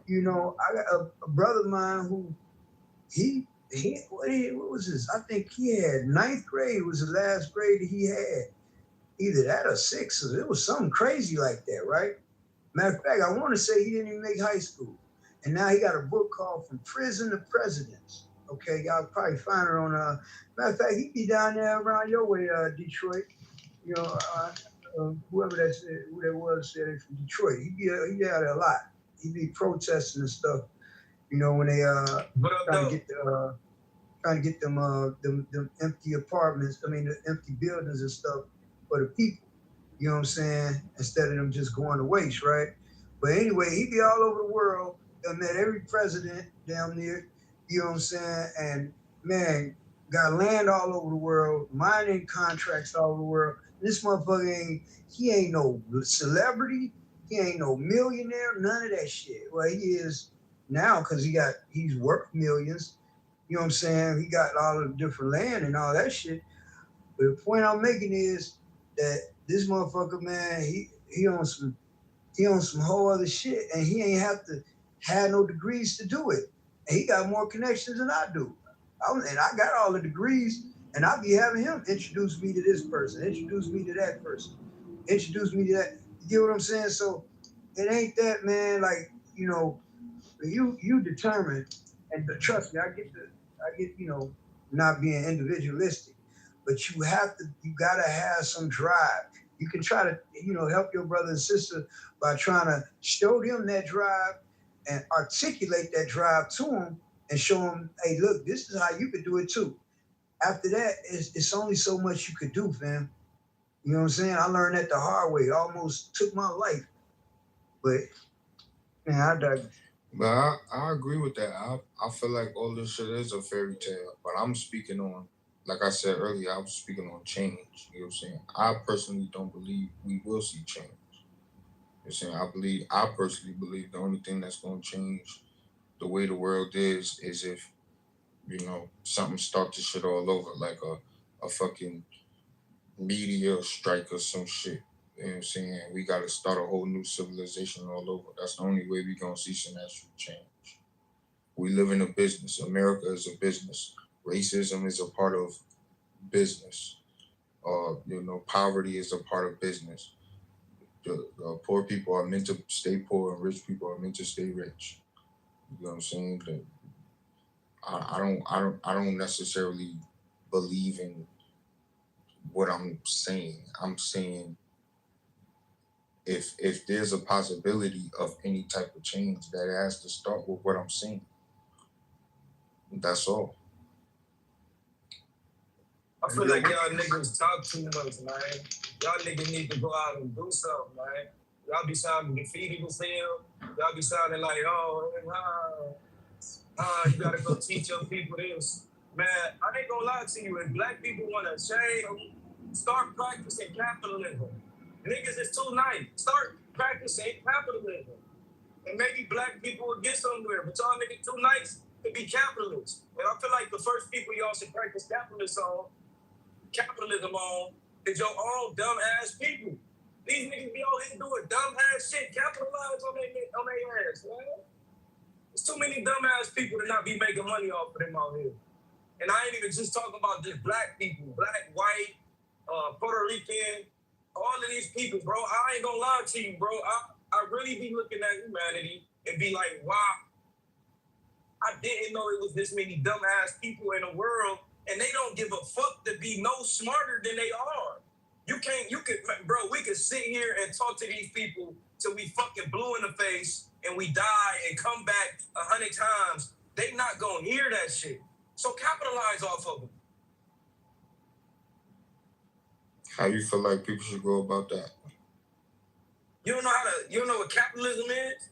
I got a brother of mine who what was this? I think he had ninth grade was the last grade that he had. Either that or sixth. It was something crazy like that, right? Matter of fact, I want to say he didn't even make high school. And now he got a book called From Prison to Presidents. Okay, y'all probably find it on, matter of fact, he be down there around your way, Detroit. Whoever that was said it from Detroit. He be out there a lot. He be protesting and stuff, when they trying to get them empty apartments, the empty buildings and stuff for the people. You know what I'm saying? Instead of them just going to waste, right? But anyway, he be all over the world. I met every president down there, you know what I'm saying? And man, got land all over the world, mining contracts all over the world. This motherfucker he ain't no celebrity, he ain't no millionaire, none of that shit. Well, he is now because he's worth millions. You know what I'm saying? He got all the different land and all that shit. But the point I'm making is that this motherfucker, man, he on some whole other shit, and he ain't have to have no degrees to do it. And he got more connections than I do. And I got all the degrees, and I be having him introduce me to this person, introduce me to that person, introduce me to that. You get what I'm saying? So it ain't that, man. Like, you determined, and trust me, I get not being individualistic, but you gotta have some drive. You can try to, help your brother and sister by trying to show them that drive and articulate that drive to them and show them, hey, look, this is how you could do it too. After that, it's only so much you could do, fam. You know what I'm saying? I learned that the hard way. It almost took my life. But, man, I digress. But I agree with that. I feel like all this shit is a fairy tale, but I'm speaking on, like I said earlier, I was speaking on change. You know what I'm saying? I personally don't believe we will see change. You know what I'm saying? I personally believe the only thing that's going to change the way the world is if, something starts this shit all over, like a fucking meteor strike or some shit. You know what I'm saying? We got to start a whole new civilization all over. That's the only way we going to see some actual change. We live in a business. America is a business. Racism is a part of business. Poverty is a part of business. The poor people are meant to stay poor, and rich people are meant to stay rich. You know what I'm saying? I don't necessarily believe in what I'm saying. I'm saying if there's a possibility of any type of change, that it has to start with what I'm saying. That's all. I feel like y'all niggas talk too much, man. Y'all niggas need to go out and do something, man. Y'all be sounding defeated as hell. Y'all be sounding like, you gotta go teach your people this. Man, I ain't gonna lie to you. If black people wanna change, start practicing capitalism. Niggas is too nice. Start practicing capitalism. And maybe black people will get somewhere, but y'all niggas too nice. to be capitalists. And I feel like the first people y'all should practice capitalism on is your own dumb ass people. These niggas be out here doing dumb ass shit, capitalize on their ass, man. There's too many dumb ass people to not be making money off of them out here. And I ain't even just talking about just black people, black, white, Puerto Rican, all of these people, bro. I ain't gonna lie to you, bro. I really be looking at humanity and be like, wow, I didn't know it was this many dumbass people in the world, and they don't give a fuck to be no smarter than they are. Bro, we could sit here and talk to these people till we fucking blue in the face and we die and come back 100 times. They not gonna hear that shit. So capitalize off of them. How you feel like people should go about that? You don't know what capitalism is?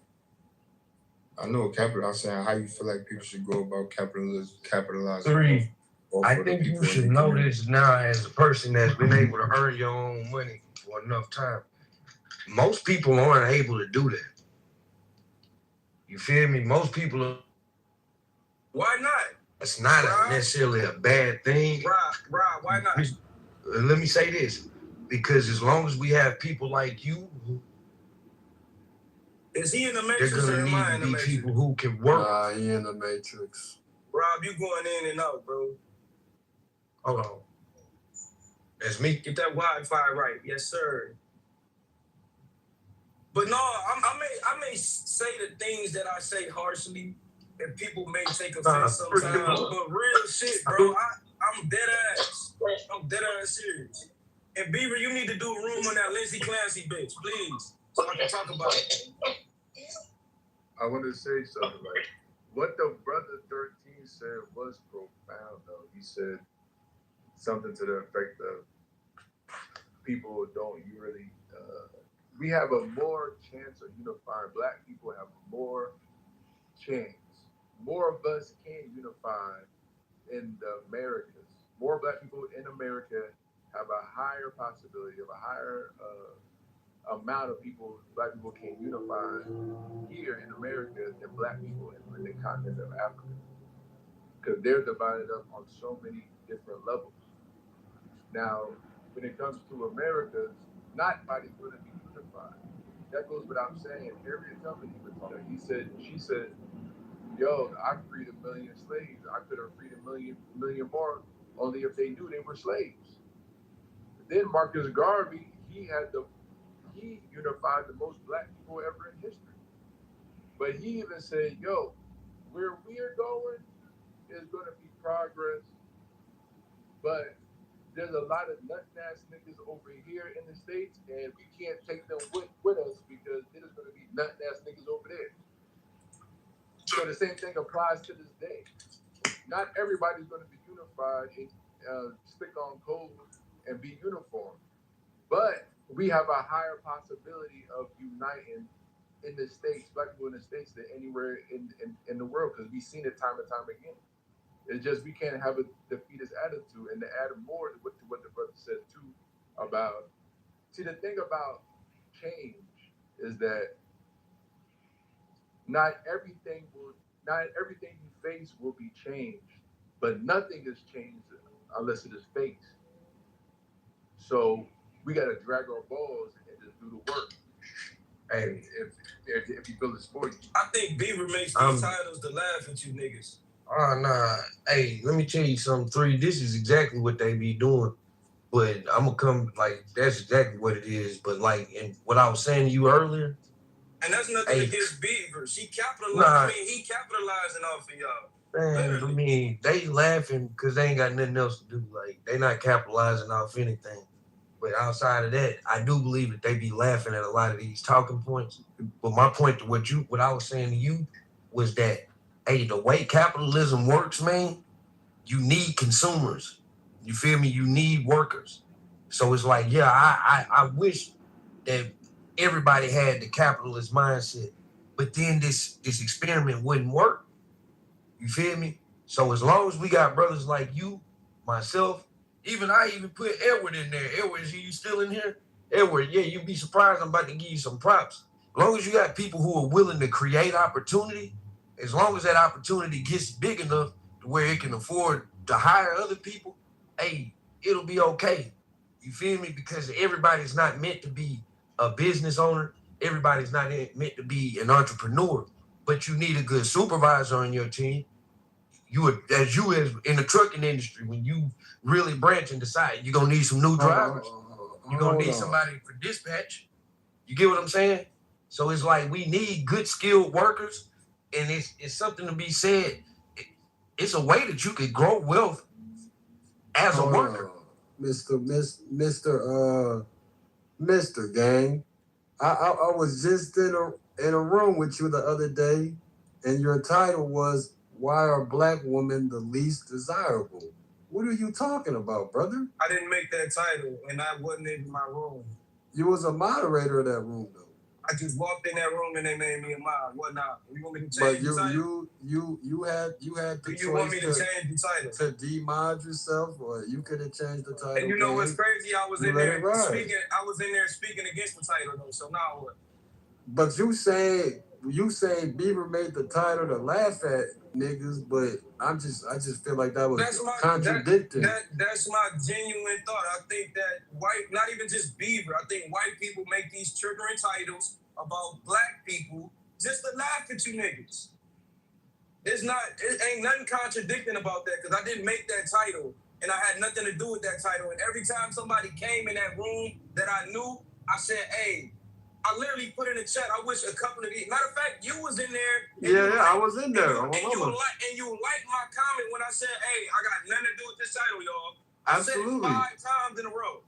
I know what capitalism. I'm saying how you feel like people should go about capitalizing. Three, I think you should know this now as a person that's been able to earn your own money for enough time. Most people aren't able to do that. You feel me? Most people are. Why not? It's not necessarily a bad thing. Rob, why not? Let me say this. Because as long as we have people like you, is he in the Matrix they're or gonna am I in need the to be Matrix? people who can work. Nah, he in the Matrix. Rob, you going in and out, bro. Hold on. That's me. Get that Wi-Fi right. Yes, sir. But no, I may say the things that I say harshly, and people may take offense sometimes. But real shit, bro. I'm dead ass. I'm dead ass serious. And Beaver, you need to do a room on that Lindsay Clancy bitch, please, so I can talk about it. I want to say something like what the brother 13 said was profound though. He said something to the effect of people don't really we have a more chance of unifying. Black people have more chance. More of us can unify in the Americas. More black people in America have a higher possibility of a higher amount of people, black people can unify here in America than black people in the continent of Africa. Because they're divided up on so many different levels. Now, when it comes to America, not everybody's going to be unified. That goes without saying. Harriet Tubman even talked. She said, yo, I freed 1 million slaves. I could have freed a million more only if they knew they were slaves. Then Marcus Garvey, he unified the most black people ever in history. But he even said, yo, where we're going is going to be progress, but there's a lot of nut-ass niggas over here in the States, and we can't take them with us because there's going to be nut-ass niggas over there. So the same thing applies to this day. Not everybody's going to be unified and stick on code and be uniform. But we have a higher possibility of uniting in the States, black people in the States, than anywhere in the world, because we've seen it time and time again. It's just we can't have a defeatist attitude. And to add more to what the brother said too about, see, the thing about change is that not everything you face will be changed, but nothing is changed unless it is faced. So we got to drag our balls and just do the work. And if you feel it's for you. I think Beaver makes these titles to laugh at you niggas. Oh, nah. Hey, let me tell you something, 3. This is exactly what they be doing. But I'm going to come, like, that's exactly what it is. But, like, in what I was saying to you earlier. And that's nothing against Beaver. He capitalizing off of y'all. Man, I mean, they laughing because they ain't got nothing else to do. Like, they not capitalizing off anything. But outside of that, I do believe that they be laughing at a lot of these talking points. But my point to what I was saying to you was that, hey, the way capitalism works, man, you need consumers. You feel me? You need workers. So it's like, yeah, I wish that everybody had the capitalist mindset, but then this experiment wouldn't work. You feel me? So as long as we got brothers like you, myself, I even put Edward in there. Edward, is you still in here? Edward, yeah, you'd be surprised. I'm about to give you some props. As long as you got people who are willing to create opportunity, as long as that opportunity gets big enough to where it can afford to hire other people, hey, it'll be okay. You feel me? Because everybody's not meant to be a business owner. Everybody's not meant to be an entrepreneur. But you need a good supervisor on your team. As in the trucking industry, when you really branch and decide you're gonna need some new drivers, you're gonna need somebody for dispatch. You get what I'm saying? So it's like we need good skilled workers, and it's something to be said. It's a way that you could grow wealth as a worker. Mr. Gang. I was just in a room with you the other day, and your title was "Why Are Black Women the Least Desirable?" What are you talking about, brother? I didn't make that title, and I wasn't in my room. You was a moderator of that room, though. I just walked in that room and they made me a mod. What now? You want me to change the title? You had the choice. You want me to change the title? To demod yourself, or you could have changed the title. And you know what's crazy? I was in there speaking. Right. I was in there speaking against the title though. So now what? But you say Beaver made the title to laugh at niggas, but I just feel like that was contradicting. That's my genuine thought. I think that not even just Beaver, I think white people make these triggering titles about black people just to laugh at you niggas. It ain't nothing contradicting about that because I didn't make that title and I had nothing to do with that title. And every time somebody came in that room that I knew, I said, hey, I literally put in the chat. I wish a couple of these. Matter of fact, you was in there. Yeah, I was in there. And you liked my comment when I said, "Hey, I got nothing to do with this title, y'all." Absolutely. I said it 5 times in a row.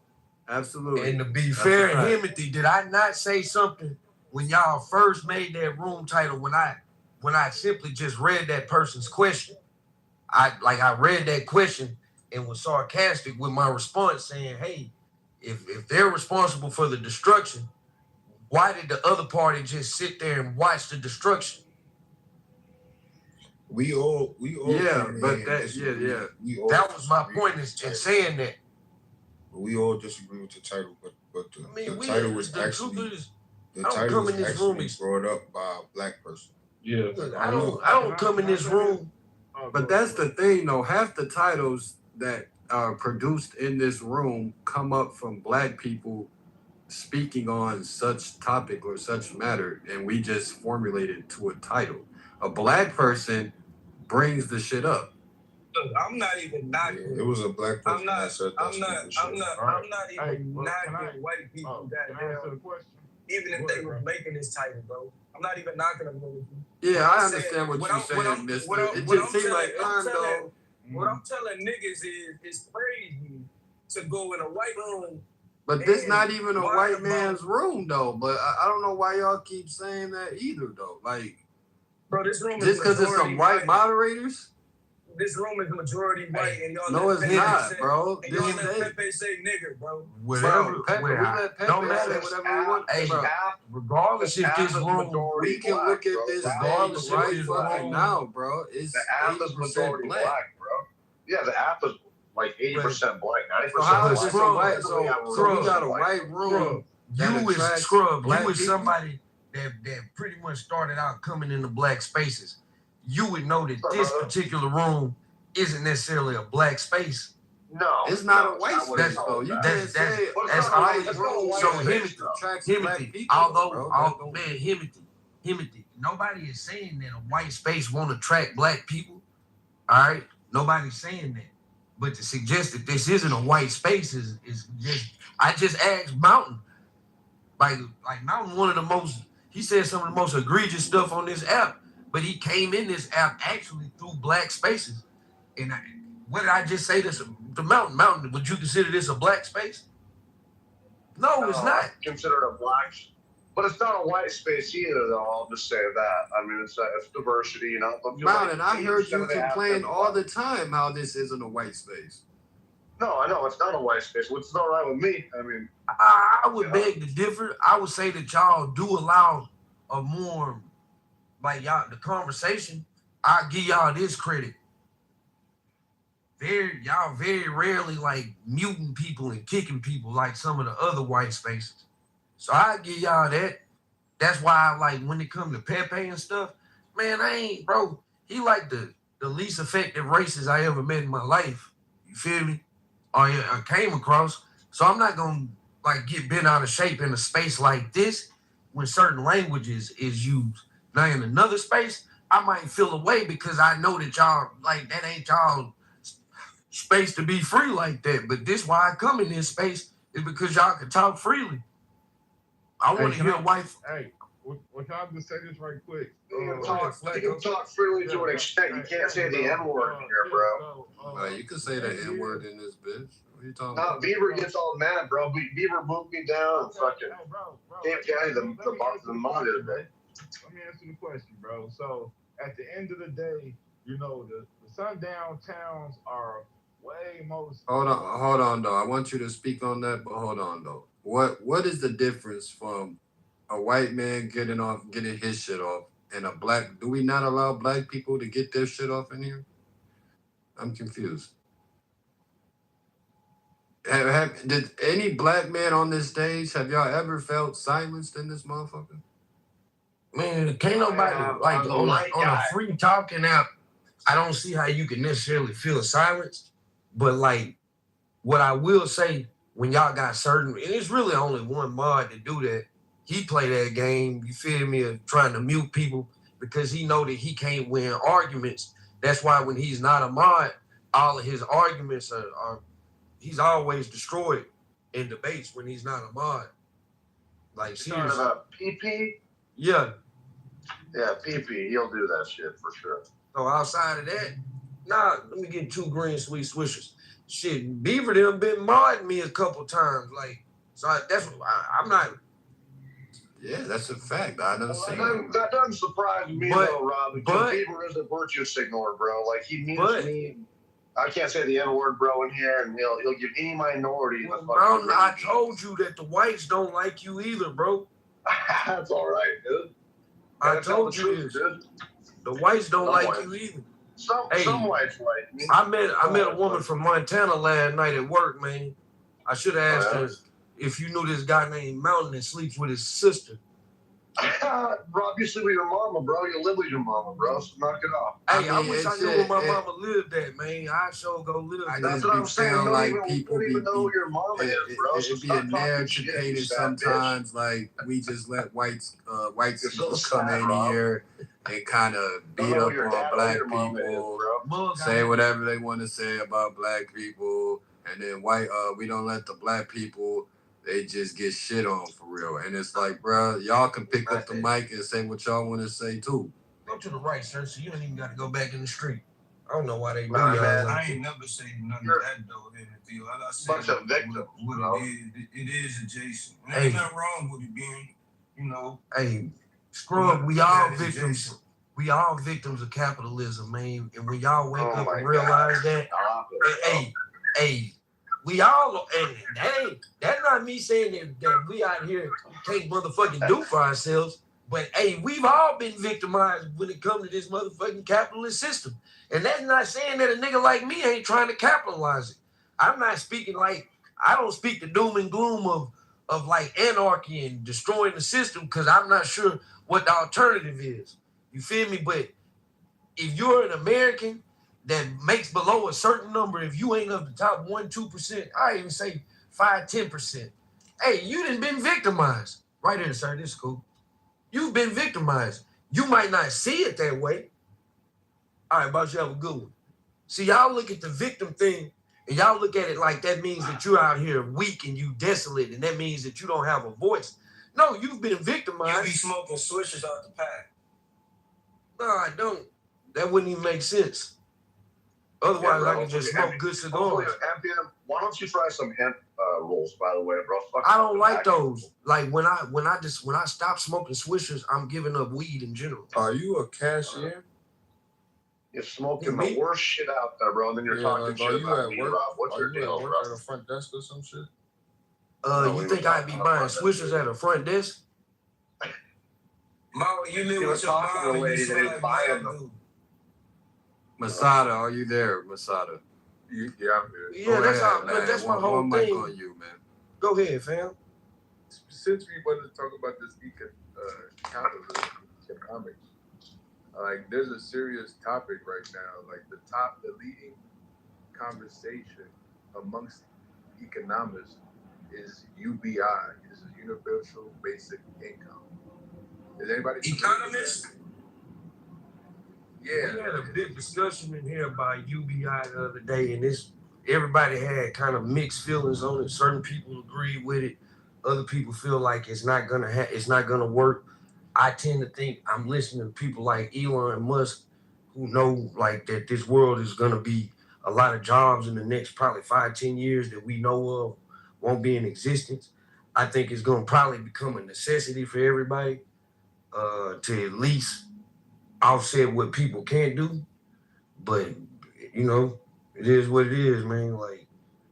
Absolutely. And to be fair, Himothy, did I not say something when y'all first made that room title? When I simply just read that person's question, I read that question and was sarcastic with my response, saying, "Hey, if they're responsible for the destruction, why did the other party just sit there and watch the destruction?" We all. Yeah, but that that was my point in saying that. We all disagree with the title, but the title was actually brought up by a black person. Yeah, I don't come in this room. But that's the thing, though. Half the titles that are produced in this room come up from black people speaking on such topic or such matter, and we just formulate it to a title. A black person brings the shit up. Look, I'm not even knocking. It was a black person that said that. I'm not even knocking white people that hell. Even if they were making this title, bro. I'm not even knocking them. Yeah, I understand what you're saying, mister. It just seems like what I'm telling niggas is it's crazy to go in a white room. But this not even a white man's room, though. But I don't know why y'all keep saying that either, though. Like, bro, this room just because it's some white moderators? This room is majority white, and y'all no, it's not, bro. And y'all let Pepe say nigger, bro. Whatever. We let Pepe say whatever we want. Hey, regardless if this room, we can look at this right fucking now, bro. It's the app is majority black, bro. Yeah, the app is like 80% black, 90%. So how is this a white? So we got a white room. You is scrub. You is somebody that pretty much started out coming into black spaces. You would know that this particular room isn't necessarily a black space. No, it's not a white space though. You can't say that's all. So Himothy, although man, Himothy, nobody is saying that a white space won't attract black people. All right, nobody's saying that. But to suggest that this isn't a white space is just. I just asked Mountain, like Mountain, one of the most. He said some of the most egregious stuff on this app. But he came in this app actually through black spaces. And what did I just say to Mountain? Mountain, would you consider this a black space? No, it's not. Considered a black, but it's not a white space either, though. I'll just say that. I mean, it's diversity, you know. Mountain, I heard you complain all the time how this isn't a white space. No, I know it's not a white space. What's not right with me? I mean, I would beg to differ. I would say that y'all do allow a more. Like y'all, the conversation, I'll give y'all this credit. Y'all very rarely like muting people and kicking people like some of the other white spaces. So I give y'all that. That's why I like when it comes to Pepe and stuff, Man, I ain't, bro. He like the least effective racist I ever met in my life. You feel me? Or I came across. So I'm not gonna like get bent out of shape in a space like this when certain languages is used. Now in another space, I might feel away because I know that y'all like that ain't y'all space to be free like that. But this why I come in this space is because y'all can talk freely. I want to hear white. Hey, what can I just say this right quick? You can talk freely to an extent. You can't say the N-word here, bro. You can say the N-word in this bitch. What are you talking No, about? Beaver gets all mad, bro. Beaver moved me down and fucking can't carry the monitor, man. Let me answer the question, bro. So at the end of the day, you know, the sundown towns are way most. Hold on, though. I want you to speak on that, but hold on, though. What is the difference from a white man getting his shit off and a black? Do we not allow black people to get their shit off in here? I'm confused. Did any black man on this stage, have y'all ever felt silenced in this motherfucker? Man, can't nobody like on a free talking app. I don't see how you can necessarily feel silence, but like what I will say when y'all got certain, and it's really only one mod to do that. He play that game, you feel me, of trying to mute people because he know that he can't win arguments. That's why when he's not a mod, all of his arguments are he's always destroyed in debates when he's not a mod. Like seriously. About PP? Yeah. Yeah, PP. He'll do that shit for sure. So outside of that, nah, let me get 2 green sweet swishers. Shit, Beaver them been modding me a couple times. Like, so I'm not. Yeah, that's a fact. I never seen that doesn't surprise me though, Rob. Because Beaver is a virtue signaler, bro. Like he means me. I can't say the N-word, bro, in here, and he'll give any minority. Bro, I told you that the whites don't like you either, bro. That's all right, dude. I told you this. Dude. The whites don't like you either. Some whites like me. I met a woman from Montana last night at work, man. I should have asked her if you knew this guy named Mountain that sleeps with his sister. Rob, you sleep with your mama, bro. You live with your mama, bro. So knock it off. Hey, I wish I knew where my mama lived at, man. I sure go live there. That's what I'm saying. Like people don't even know who your mama is, bro. It'd be a narrative painted sometimes. Like we just let white people come in here and kind of beat up on black people, say whatever they want to say about black people, and then we don't let the black people. They just get shit on for real. And it's like, bro, y'all can pick up the mic and say what y'all want to say, too. Go to the right, sir, so you don't even got to go back in the street. I don't know why they do that. that. I ain't never say none of that, though, in the deal. Like I said, bunch of victims, what it is adjacent. And ain't nothing wrong with it being, you know. Hey, Scrub, we all victims. Adjacent. We all victims of capitalism, man. And when y'all wake up and realize that, hey, we all, and that's not me saying that we out here can't motherfucking do for ourselves, but hey, we've all been victimized when it comes to this motherfucking capitalist system. And that's not saying that a nigga like me ain't trying to capitalize it. I'm not speaking like, I don't speak the doom and gloom of like anarchy and destroying the system because I'm not sure what the alternative is. You feel me? But if you're an American that makes below a certain number, if you ain't of the top 1-2%, I even say 5-10%. Hey, you done been victimized. Right here, sir, this is cool. You've been victimized. You might not see it that way. All right, boss, you have a good one. See, y'all look at the victim thing, and y'all look at it like that means that you're out here weak and you desolate, and that means that you don't have a voice. No, you've been victimized. You be smoking swishers out the pack. No, I don't. That wouldn't even make sense. Otherwise, I can just smoke good cigars. Why don't you try some hemp rolls, by the way, bro? I don't like those. Like when I stop smoking swishers, I'm giving up weed in general. Are you a cashier? You're smoking the worst shit out there, bro. And then you're talking shit about me, Rob. What's your deal, bro? At a front desk or some shit? You think I'd be buying swishers at a front desk? Mo, you live with your mom and you smell like buying them. Masada, are you there, Masada? Yeah, I'm here. Yeah, that's my whole one thing. Mic on you, man. Go ahead, fam. Since we wanted to talk about this capitalism, economics, Like, there's a serious topic right now. Like, the leading conversation amongst economists is UBI. This is Universal Basic Income. Is anybody Economist? Yeah. We had a big discussion in here about UBI the other day, and everybody had kind of mixed feelings on it. Certain people agree with it. Other people feel like it's not gonna work. I tend to think I'm listening to people like Elon Musk, who know like that this world is gonna be a lot of jobs in the next probably 5-10 years that we know of won't be in existence. I think it's gonna probably become a necessity for everybody to at least offset what people can't do. But it is what it is, man. Like,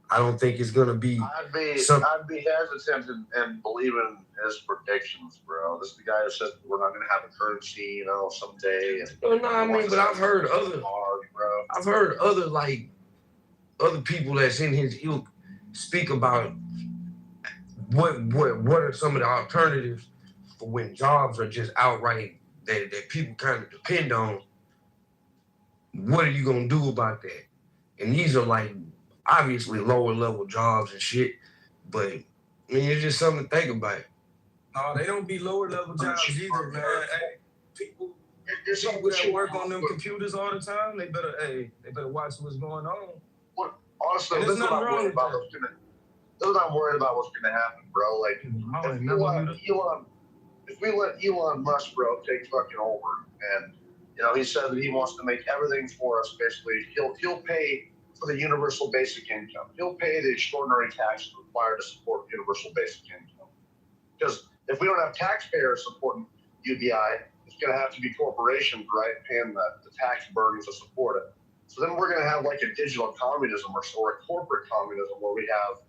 I don't think it's gonna be. I'd be hesitant in believing his predictions, bro. This is the guy who says we're not gonna have a currency, someday. No, I mean, but I've heard other people that's in his ilk speak about what are some of the alternatives for when jobs are just outright that people kind of depend on. What are you gonna do about that? And these are like obviously lower level jobs and shit, but I mean, it's just something to think about. No, they don't be lower level jobs either, man. Hey, people that work on them computers all the time, they better watch what's going on. Honestly, this is what I'm worried about. This is what I'm worried about. What's gonna happen, bro? Like, if we let Elon Musk, bro, take fucking over, and he said that he wants to make everything for us. Basically, he'll pay for the universal basic income. He'll pay the extraordinary taxes required to support universal basic income. Because if we don't have taxpayers supporting UBI, it's going to have to be corporations, right, paying the tax burdens to support it. So then we're going to have like a digital communism or a corporate communism where we have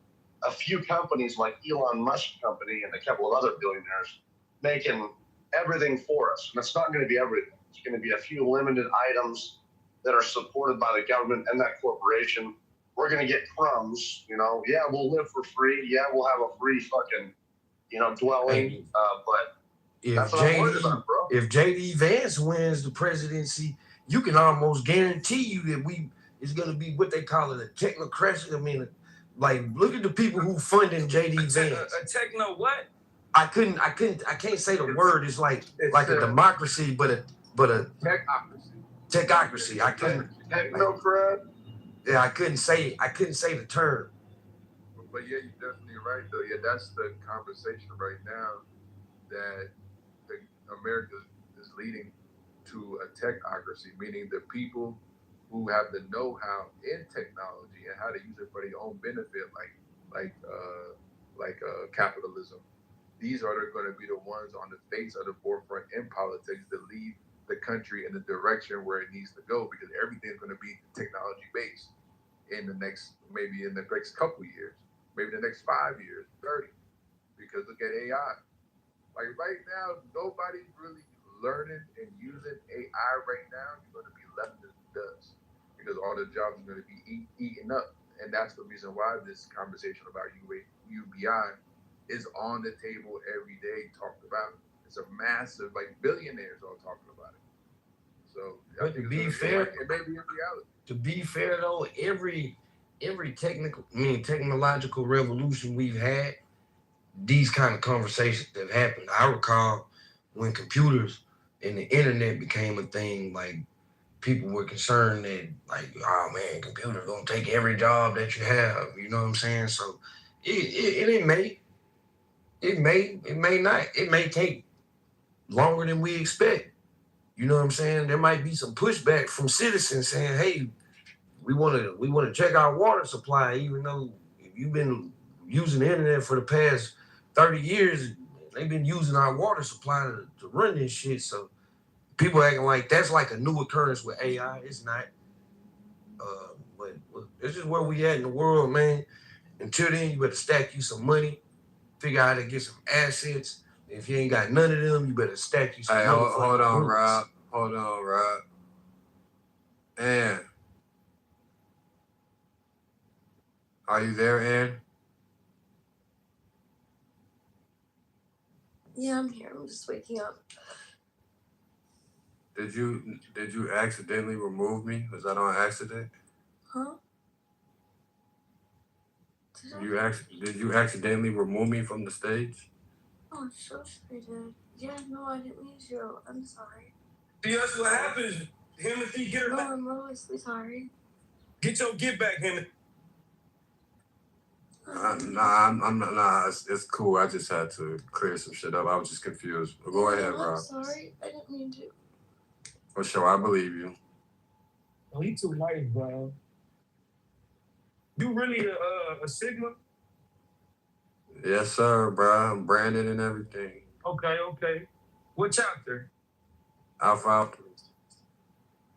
a few companies like Elon Musk company and a couple of other billionaires making everything for us. And it's not going to be everything. It's going to be a few limited items that are supported by the government and that corporation. We're going to get crumbs, Yeah, we'll live for free. Yeah, we'll have a free fucking, dwelling. But that's what I'm worried about, bro. If J.D. Vance wins the presidency, you can almost guarantee you that it's going to be what they call it, a technocracy. I mean, like, look at the people who funding J.D. Vance. A techno what? I can't say the word. It's like a democracy, but a techocracy. I couldn't. Technocrat. Yeah, I couldn't say the term. But yeah, you're definitely right, though. Yeah, that's the conversation right now, that America is leading to a technocracy, meaning the people who have the know-how in technology and how to use it for their own benefit, like capitalism. These are going to be the ones on the face of the forefront in politics that lead the country in the direction where it needs to go, because everything's going to be technology based in the next couple years, maybe the next 5 years, 30. Because look at AI. Like right now, nobody's really learning and using AI right now. You're going to be left in the dust because all the jobs are going to be eaten up. And that's the reason why this conversation about UBI is on the table every day, talked about. It's a massive, billionaires are talking about it. So, but to be fair, it may be in reality. To be fair though, every technological revolution we've had, these kind of conversations have happened. I recall when computers and the internet became a thing, like, people were concerned that, like, oh man, computers gonna take every job that you have. You know what I'm saying? So it may not. It may take longer than we expect. You know what I'm saying? There might be some pushback from citizens saying, hey, we want to check our water supply, even though if you've been using the internet for the past 30 years, they've been using our water supply to run this shit. So people acting like that's like a new occurrence with AI. It's not. But this is where we at in the world, man. Until then, you better stack you some money, figure out how to get some assets. If you ain't got none of them, you better stack you some. Hey, hold on, Rob. Ann. Are you there, Ann? Yeah, I'm here. I'm just waking up. Did you accidentally remove me? Was that on accident? Huh? Did you accidentally remove me from the stage? Oh, so sorry, Dad. Yeah, no, I didn't mean to. I'm sorry. See, that's what happens. Timothy, get her No, back. I'm really sorry. Get your get back, Timothy. I'm not. Nah, it's cool. I just had to clear some shit up. I was just confused. But go ahead, I'm bro. sorry. I didn't mean to. For sure, I believe you. Oh, he too nice, bro. You really a Sigma? Yes, sir, bro. I'm branded and everything. Okay. What chapter? Alpha.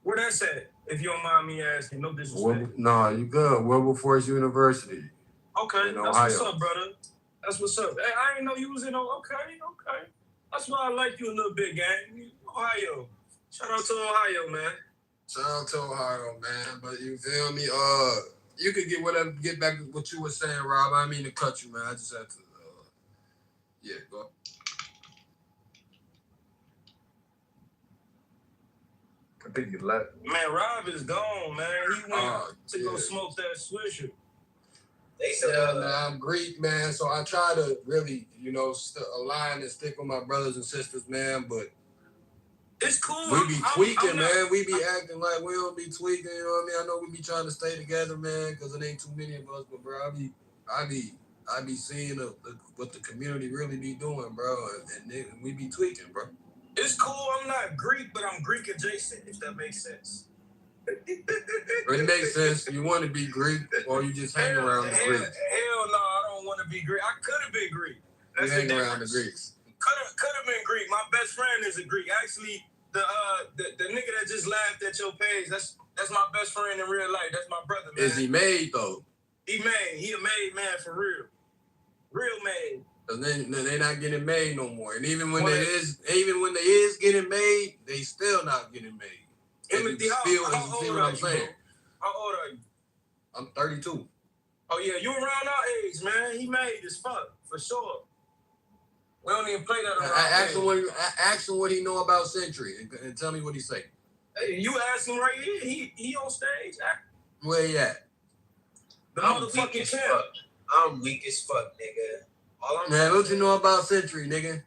Where that's at? If you don't mind me asking, no disrespect. No, you good. Wilberforce University. Okay, in that's Ohio. what's up, brother. That's what's up. Hey, I didn't know you was in okay. That's why I like you a little bit, gang. Ohio. Shout out to Ohio, man. Shout out to Ohio, man. But you feel me? You could get back to what you were saying, Rob. I didn't mean to cut you, man. I just had to yeah, go. I think you left. Man, Rob is gone, man. He went to go smoke that Swisher. They said, I'm Greek, man, so I try to really, align and stick with my brothers and sisters, man, but it's cool. We be tweaking, man. We be acting like we don't be tweaking, you know what I mean? I know we be trying to stay together, man, because it ain't too many of us, but, bro, I be seeing what the community really be doing, bro, and we be tweaking, bro. It's cool. I'm not Greek, but I'm Greek adjacent, if that makes sense. It makes sense. You want to be Greek, or you just hang around the Greeks? Hell no, I don't want to be Greek. I could have been Greek. You hang around the Greeks. Could have been Greek. My best friend is a Greek. Actually, the nigga that just laughed at your page, that's my best friend in real life. That's my brother, man. Is he made though? He made. He a made man for real. Real made. Cause they not getting made no more. And even when they is getting made, they still not getting made. Timothy, how old are you, bro? How old are you? I'm 32. Oh yeah, you around our age, man. He made as fuck, for sure. We don't even play that around. Ask him what he know about Century and tell me what he say. Hey, you ask him right here. He on stage. Where he at? The motherfucking camp. I'm weak as fuck, nigga. Man, what you know about Century, nigga?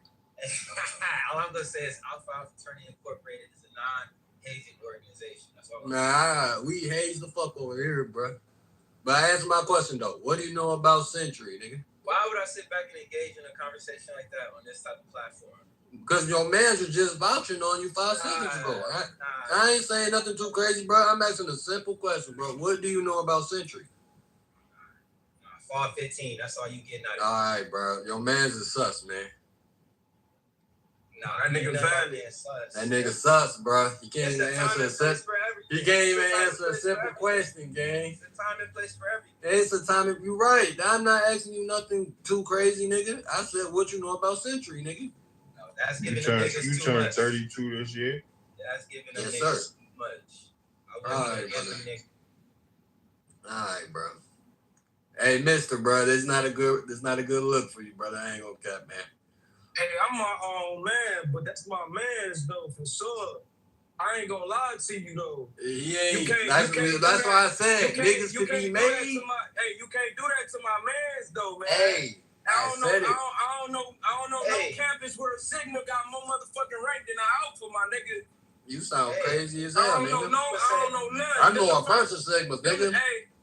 All I'm gonna say is Alpha Fraternity Incorporated is a non-hazing organization. That's all. Nah, we haze the fuck over here, bro. But I answer my question though. What do you know about Century, nigga? Why would I sit back and engage in a conversation like that on this type of platform? Because your man was just vouching on you 5 seconds ago. I ain't saying nothing too crazy, bro. I'm asking a simple question, bro. What do you know about Century? Fall 15. That's all you getting out of it. All right, bro. Your man's a sus, man. Nah, that nigga valid. That nigga sus, bro. He can't even answer a simple question, gang. It's a time and place for everything. It's a time. You right. I'm not asking you nothing too crazy, nigga. I said what you know about Century, nigga. No, that's giving You them niggas you too turned much. 32 this year? That's giving them Yes, niggas sir. too much. All right, brother. All right, bro. Hey, mister, bro, that's not a good look for you, brother. I ain't gonna cap, man. Hey, I'm my own man, but that's my man's though, for sure. I ain't gonna lie to you though. He ain't. That's why I said niggas could be made. Hey, you can't do that to my man's though, man. Hey, I don't know no Hey. campus where a Sigma got more motherfucking rank than an Alpha, my nigga. You sound crazy as I hell, don't know, nigga. I don't know nothing. I know a bunch of Sigmas, nigga.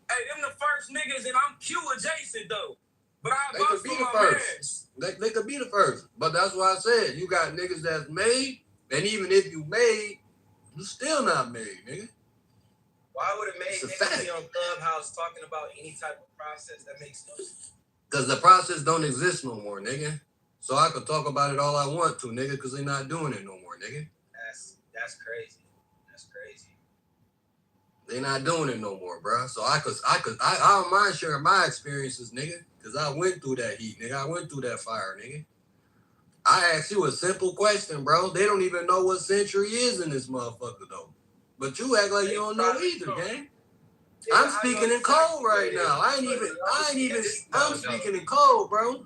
Hey, them the first niggas, and I'm Q adjacent though. But I They could box be with the my first. mans. They could be the first. But that's why I said you got niggas that's made, and even if you made, you still not made, nigga. Why would a made It's a nigga fact. be on Clubhouse talking about any type of process? That makes no sense. Because the process don't exist no more, nigga. So I could talk about it all I want to, nigga, because they not doing it no more, nigga. That's crazy. That's crazy. They not doing it no more, bro. So I don't mind sharing my experiences, nigga, because I went through that heat, nigga. I went through that fire, nigga. I asked you a simple question, bro. They don't even know what Century is in this motherfucker, though. But you act like you don't know either, gang. I'm speaking in code right now. I'm speaking in code, bro.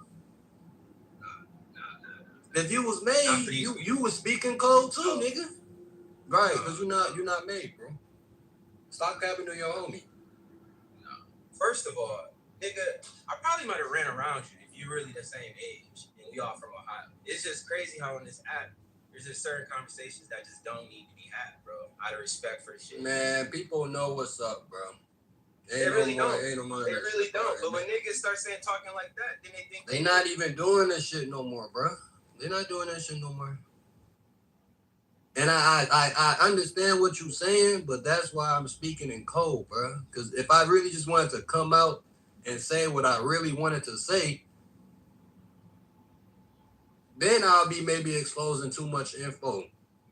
If you was made, you was speaking code too, nigga. Right, because you're not made, bro. Stop capping to your homie. First of all, nigga, I probably might have ran around you if you're really the same age and we all from Ohio. It's just crazy how on this app, there's just certain conversations that just don't need to be had, bro. Out of respect for the shit. Man, people know what's up, bro. They really don't. They really don't. But when niggas start talking like that, then they think they not even doing that shit no more, bro. They're not doing that shit no more. And I understand what you're saying, but that's why I'm speaking in code, bro. Because if I really just wanted to come out and say what I really wanted to say, then I'll be maybe exposing too much info.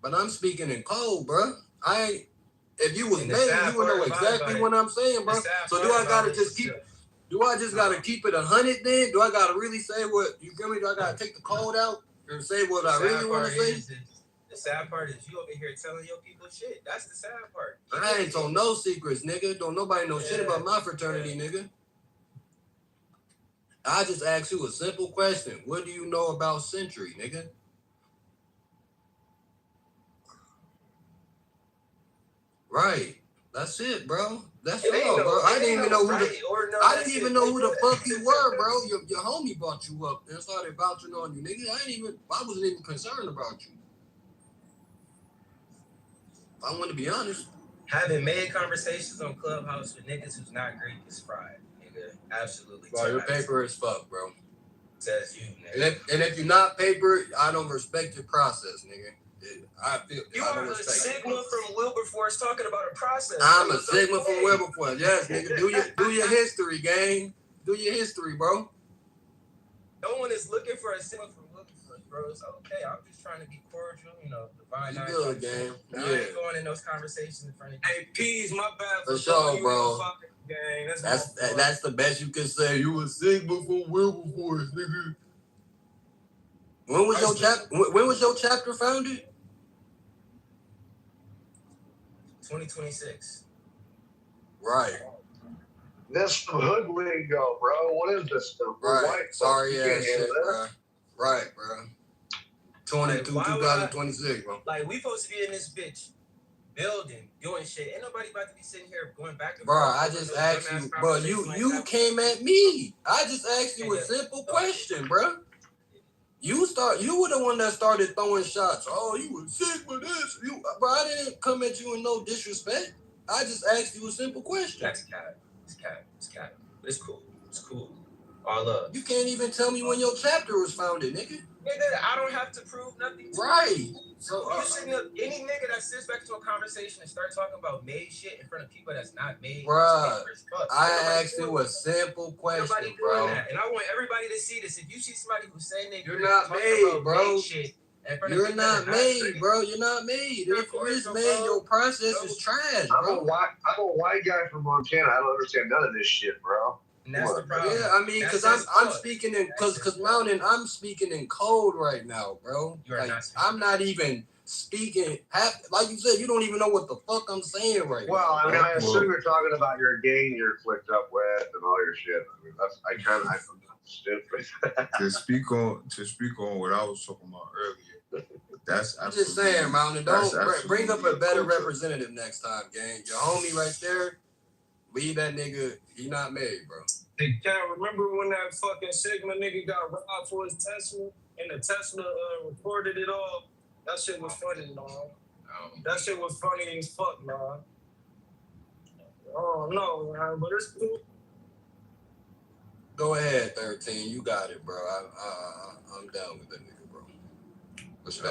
But I'm speaking in code, bro. If you was made, you would know exactly what I'm saying, bro. So do I gotta just keep? Do I just gotta keep it 100 then? Do I gotta really say what you feel me? Do I gotta take the code out and say what I really want to say? The sad part is you over here telling your people shit. That's the sad part. I ain't told no secrets, nigga. Don't nobody know shit about my fraternity, nigga. I just asked you a simple question. What do you know about Century, nigga? Right. That's it, bro. That's all, bro. I didn't even know who the fuck you were, bro. Your homie brought you up and started vouching on you, nigga. I wasn't even concerned about you. I want to be honest. Having made conversations on Clubhouse with niggas who's not Greek is fried, nigga. Absolutely. Bro, your paper is fucked, bro. Says you, nigga. And if you're not paper, I don't respect your process, nigga. You are a Sigma from Wilberforce talking about a process. I'm a Sigma from Wilberforce. Yes, nigga. Do your history, gang. Do your history, bro. No one is looking for a Sigma from Wilberforce, bro. It's okay. I'm just trying to be cordial, divine. You good, gang. I ain't going in those conversations in front of you. Hey, P's, my bad for sure, bro. That's the best you can say. You a Sigma from Wilberforce, nigga. When was your chapter founded? 2026. Right. This hood lingo, bro. What is this stuff? Right. Sorry ass shit, bro. Right, bro. 2026, bro. Like, we supposed to be in this bitch building, doing shit. Ain't nobody about to be sitting here going back and forth. Bro, I just asked you, bro. You came at me. I just asked you a simple question, bro. You were the one that started throwing shots. Oh, you were Sigma this. Bro, I didn't come at you in no disrespect. I just asked you a simple question. That's cat. It's cat. It's cool. It's cool. All love. You can't even tell me when your chapter was founded, nigga. Nigga, I don't have to prove nothing to right. You. So you sitting up, any nigga that sits back to a conversation and start talking about made shit in front of people that's not made. Bruh, I asked you a simple question, bro. And I want everybody to see this. If you see somebody who's saying they you're not made, bro. You're not made, bro. You're not made. If you is made, your process is trash, bro. I'm a white guy from Montana. I don't understand none of this shit, bro. And that's the problem. Yeah, I mean, because I'm speaking in Mountain, I'm speaking in code right now, bro. Like, I'm not even speaking like you said, you don't even know what the fuck I'm saying right now. Well, I mean, I assume you're talking about your gang you're flicked up with and all your shit. I mean, I'm stupid. to speak on what I was talking about earlier. That's I'm just saying, Mountain, don't bring up a better representative next time, gang. Your homie right there. Leave that nigga, he not made, bro. Hey, can't remember when that fucking Sigma nigga got robbed for his Tesla and the Tesla recorded it all? That shit was funny, man. That shit was funny as fuck, man. Oh, no, man, but it's cool. Go ahead, 13. You got it, bro. I'm down with that nigga, bro.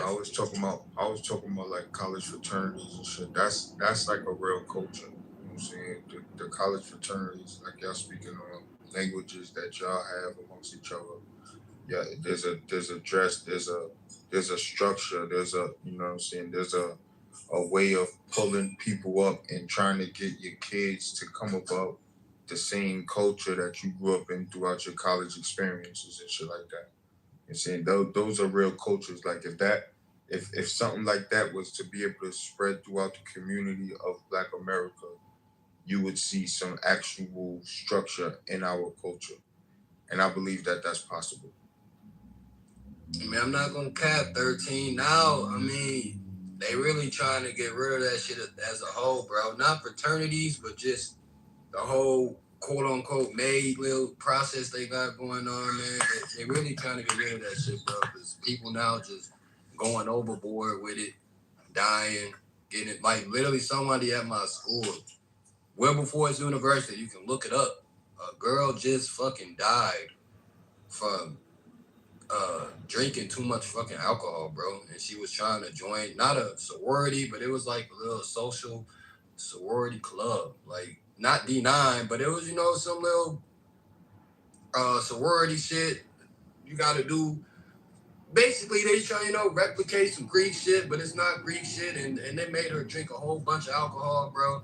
I was talking about like college fraternities and shit. That's like a real culture. You know what I'm saying? The college fraternities, like y'all speaking on languages that y'all have amongst each other. Yeah, there's a dress, there's a structure, there's a, you know what I'm saying, there's a way of pulling people up and trying to get your kids to come about the same culture that you grew up in throughout your college experiences and shit like that. You know what I'm saying? Those are real cultures. Like if something like that was to be able to spread throughout the community of Black America, you would see some actual structure in our culture. And I believe that that's possible. I mean, I'm not going to cap 13 now. I mean, they really trying to get rid of that shit as a whole, bro. Not fraternities, but just the whole quote unquote made little process they got going on, man. They really trying to get rid of that shit, bro. Because people now just going overboard with it, dying, getting it. Like literally somebody at my school, well before it's university, you can look it up. A girl just fucking died from drinking too much fucking alcohol, bro. And she was trying to join not a sorority, but it was like a little social sorority club. Like not D9, but it was, some little sorority shit you gotta do. Basically, they try, replicate some Greek shit, but it's not Greek shit. And they made her drink a whole bunch of alcohol, bro.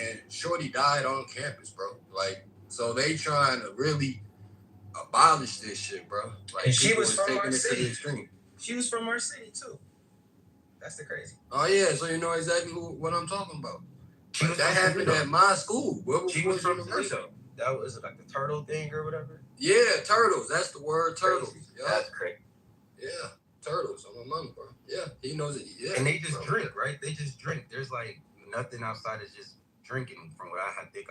And Shorty died on campus, bro. Like, so they trying to really abolish this shit, bro. Like, And she people was is from taking our it to city. the extreme. She was from our city too. That's the crazy. Oh yeah, so you know exactly what I'm talking about. She was That from happened Toledo. at my school. She was from Toledo. That was like the turtle thing or whatever. Yeah, turtles. That's the word, turtles. Yeah. That's crazy. Yeah, turtles. I'm a mama, bro. Yeah, he knows it. Yeah. And they just drink, right? They just drink. There's like nothing outside of just drinking from what I think.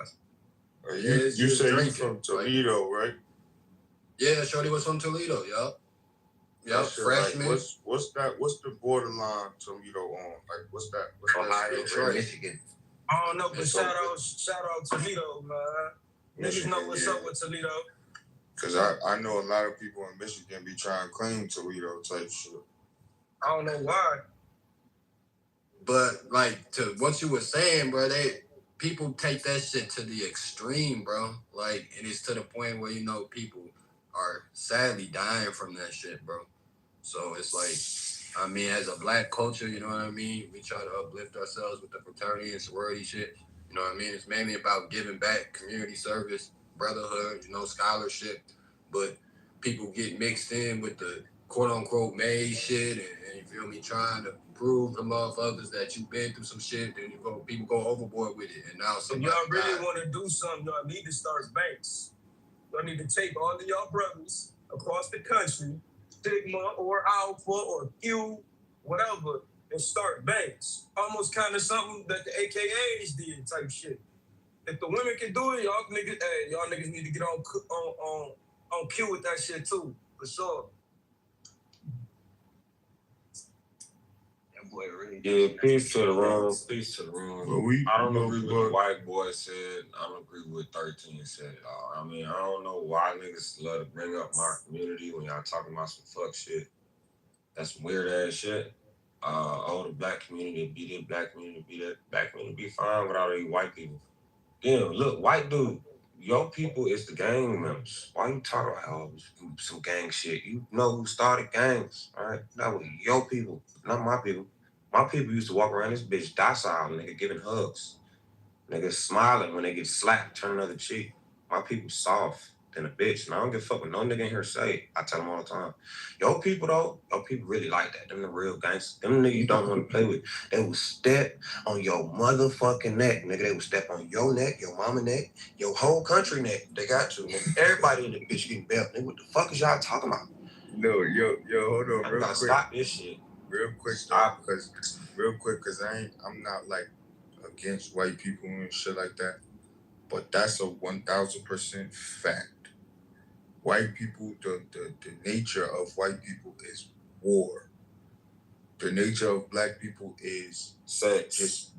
You say you from Toledo, right? Yeah, Shorty was from Toledo. Yup. Yup. That shit, Freshman. Like, what's the borderline Toledo on? Like, what's that? Ohio, Detroit, Michigan. I don't know, but shout out Toledo, man. Niggas know what's up with Toledo. Because I know a lot of people in Michigan be trying to claim Toledo type shit. I don't know why. But like to what you were saying, bro, people take that shit to the extreme, bro. Like, and it's to the point where people are sadly dying from that shit, bro. So it's like, I mean, as a black culture, you know what I mean? We try to uplift ourselves with the fraternity and sorority shit. You know what I mean? It's mainly about giving back, community service, brotherhood, scholarship. But people get mixed in with the quote unquote made shit and you feel me, trying to prove to motherfuckers that you've been through some shit, then people go overboard with it. And now If somebody y'all really died. want to do something, y'all need to start banks. Y'all need to take all of y'all brothers across the country, Sigma or Alpha or Q, whatever, and start banks. Almost kind of something that the AKAs did type shit. If the women can do it, y'all niggas need to get on Q with that shit too, for sure. That boy really. Yeah, peace to the room. Peace to the room. But I don't agree with what white boy said. I don't agree with 13 said at all. I mean, I don't know why niggas love to bring up my community when y'all talking about some fuck shit. That's some weird ass shit. The black community be this, black community be that. Black community be fine without all these white people. Damn, look, white dude, your people is the gang members. Why you talking about some gang shit? You know who started gangs, all right? That was your people, not my people. My people used to walk around this bitch docile, nigga, giving hugs. Niggas smiling when they get slapped, turn another cheek. My people soft than a bitch, and I don't give a fuck what no nigga in here say. I tell them all the time. Your people, though, your people really like that. Them the real gangsters. Them niggas you don't want to play with. They will step on your motherfucking neck, nigga. They will step on your neck, your mama neck, your whole country neck. They got to, nigga. Everybody in the bitch getting belt. Nigga, what the fuck is y'all talking about? No, yo, hold on, real quick. Stop this shit. Real quick, because I'm not like against white people and shit like that, but that's a 1000% fact. White people, the nature of white people is war. The nature of black people is sex. Is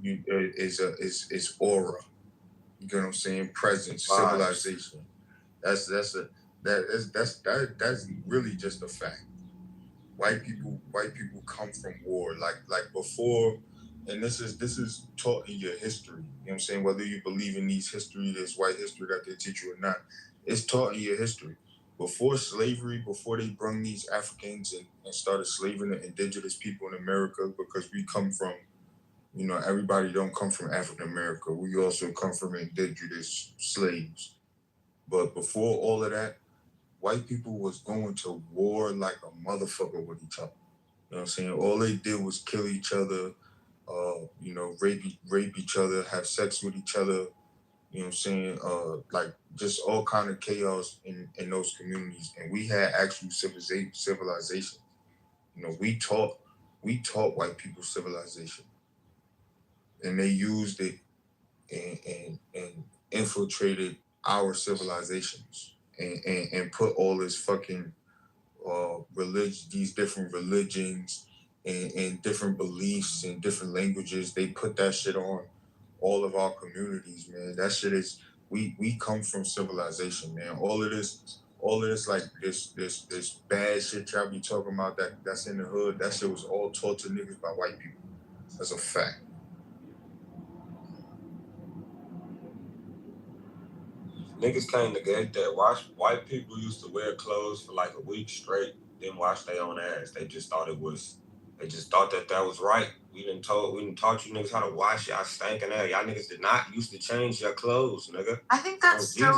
aura. You get what I'm saying? Presence, civilization. That's really just a fact. White people come from war. Like before, and this is taught in your history. You know what I'm saying? Whether you believe in this white history that they teach you or not, it's taught in your history. Before slavery, before they brought these Africans and started slaving the indigenous people in America, because we come from, everybody don't come from African America. We also come from indigenous slaves. But before all of that, white people was going to war like a motherfucker with each other. You know what I'm saying? All they did was kill each other, rape each other, have sex with each other. You know what I'm saying? Like just all kind of chaos in those communities. And we had actual civilization. We taught we taught white people civilization, and they used it and infiltrated our civilizations and put all this fucking religion, these different religions and different beliefs and different languages. They put that shit on all of our communities, man. That shit is we come from civilization, man. All of this like this bad shit y'all be talking about that's in the hood. That shit was all taught to niggas by white people. That's a fact. Niggas can't negate that. White people used to wear clothes for like a week straight, then wash their own ass. They just thought that was right. We didn't taught you niggas how to wash y'all stinking ass. Y'all niggas did not used to change your clothes, nigga. I think that's still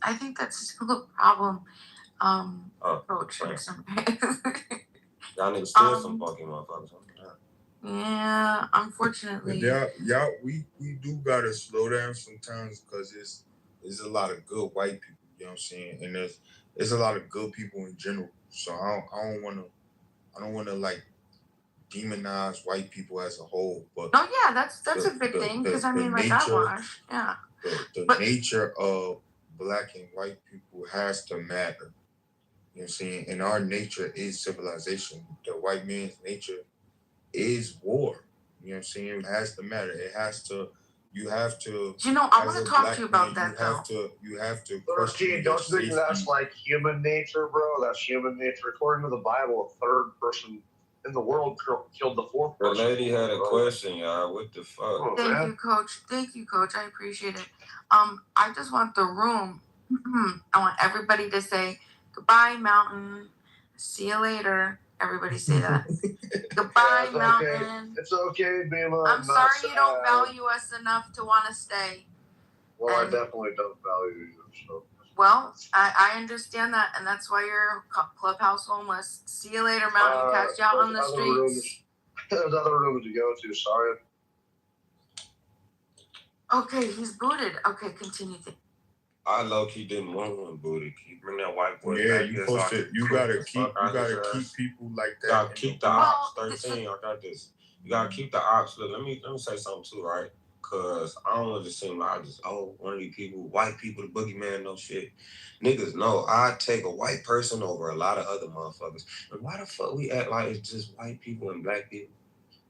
I think that's still a problem. Coach. Okay. Y'all niggas still some funky motherfuckers. Yeah, unfortunately. Yeah, we do gotta slow down sometimes because there's a lot of good white people, you know what I'm saying? And there's a lot of good people in general. So I don't wanna like demonize white people as a whole. But yeah, that's a big thing because I mean like I wash. Yeah. The nature of black and white people has to matter. You know what I'm saying? And our nature is civilization. The white man's nature is war. You know what I'm saying? It has to matter. You have to. I want to talk to you about that You have to. Don't you think that's like human nature, bro? That's human nature. According to the Bible, a third person in the world killed the fourth person. The lady had a question, y'all. What the fuck? Thank you, Coach. I appreciate it. I just want the room. I want everybody to say goodbye, Mountain. See you later. Everybody say that. Goodbye, Mountain. It's okay, Bima. I'm sorry you don't value us enough to want to stay. Well, I definitely don't value you. So. Well, I understand that, and that's why you're clubhouse homeless. See you later, Mountain. Catch you out on the streets. There's other rooms to go to. Sorry. Okay, he's booted. Okay, continue. I low-key didn't want him booted. Bring that white boy back. You gotta keep people like that. You gotta keep the ops 13. I got this. You gotta keep the ops. Look, let me say something too, right? Cause I don't want to seem like one of these people, white people, the boogeyman, no shit. Niggas know I take a white person over a lot of other motherfuckers. And why the fuck we act like it's just white people and black people?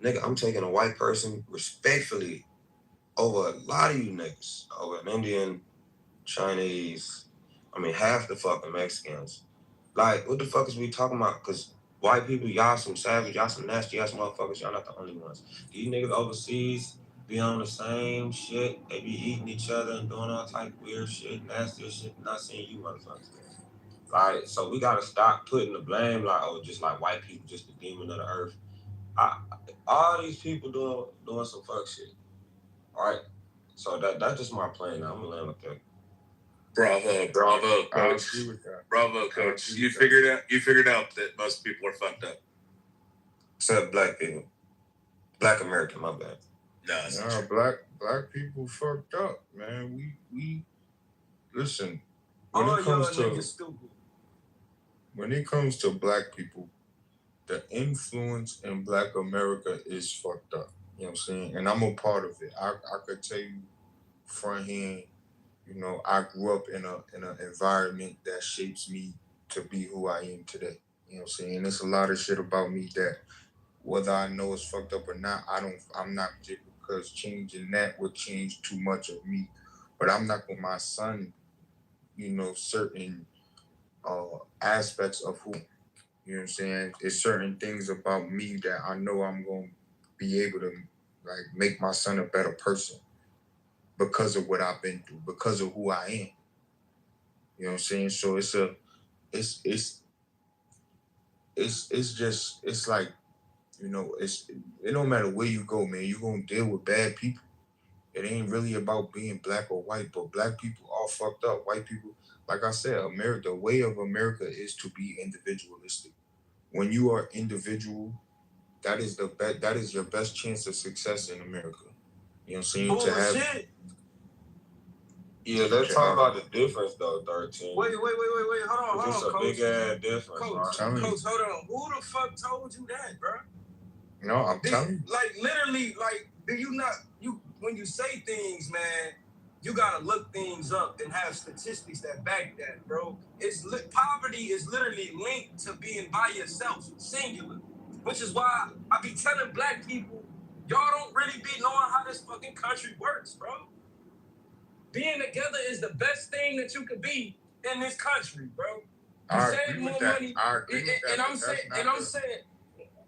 Nigga, I'm taking a white person respectfully over a lot of you niggas. Over an Indian, Chinese, half the fucking Mexicans. Like, what the fuck is we talking about? Because white people, y'all some savage, y'all some nasty ass motherfuckers, y'all not the only ones. These niggas overseas be on the same shit. They be eating each other and doing all type of weird shit, nasty shit, not seeing you motherfuckers. Like, so we gotta stop putting the blame like, just like white people, just the demon of the earth. All these people doing some fuck shit. Alright? So that's just my plan now. I'm gonna land with that. Bravo, Coach. Bravo, Coach. You figured out that most people are fucked up. Except black people. Black American, my bad. No, black people fucked up, man. We listen. When it comes to black people, the influence in Black America is fucked up. You know what I'm saying? And I'm a part of it. I could tell you front hand, I grew up in an environment that shapes me to be who I am today. You know what I'm saying? There's a lot of shit about me that whether I know it's fucked up or not, I'm not because changing that would change too much of me. But I'm not with my son, certain aspects of who, you know what I'm saying? There's certain things about me that I know I'm going to be able to like make my son a better person because of what I've been through, because of who I am. You know what I'm saying? So it's like, it don't matter where you go, man. You're going to deal with bad people. It ain't really about being black or white, but black people all fucked up. White people, like I said, America, the way of America is to be individualistic. When you are individual, that is your best chance of success in America. You know what I'm saying? Yeah, let's talk about the difference though, 13. Wait. Hold on, It's a Coach. big ass difference, Coach, hold on. Who the fuck told you that, bro? No, I'm telling you. Like literally, like do you not when you say things, man, you gotta look things up and have statistics that back that, bro. Poverty is literally linked to being by yourself, singular, which is why I be telling black people, y'all don't really be knowing how this fucking country works, bro. Being together is the best thing that you could be in this country, bro. You save more money. I agree with that. And I'm saying,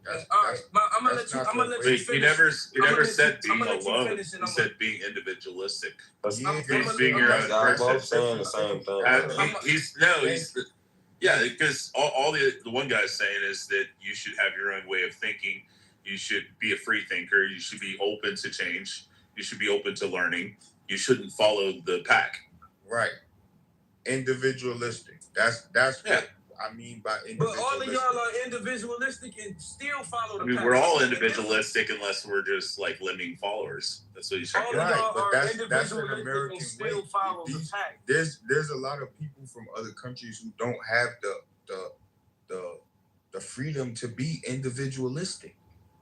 That's, all right, I'm gonna let you finish. You never said being let you alone. finish, You said being individualistic. Being your own person. Both saying the same thing. Because all the one guy's saying is that you should have your own way of thinking. You should be a free thinker. You should be open to change. You should be open to learning. You shouldn't follow the pack. Right. Individualistic. That's what I mean by individualistic. But all of y'all are individualistic and still follow the pack. We're all individualistic unless we're just like lemming followers. That's what you should All of y'all are individualistic and still follow the pack. There's a lot of people from other countries who don't have the freedom to be individualistic.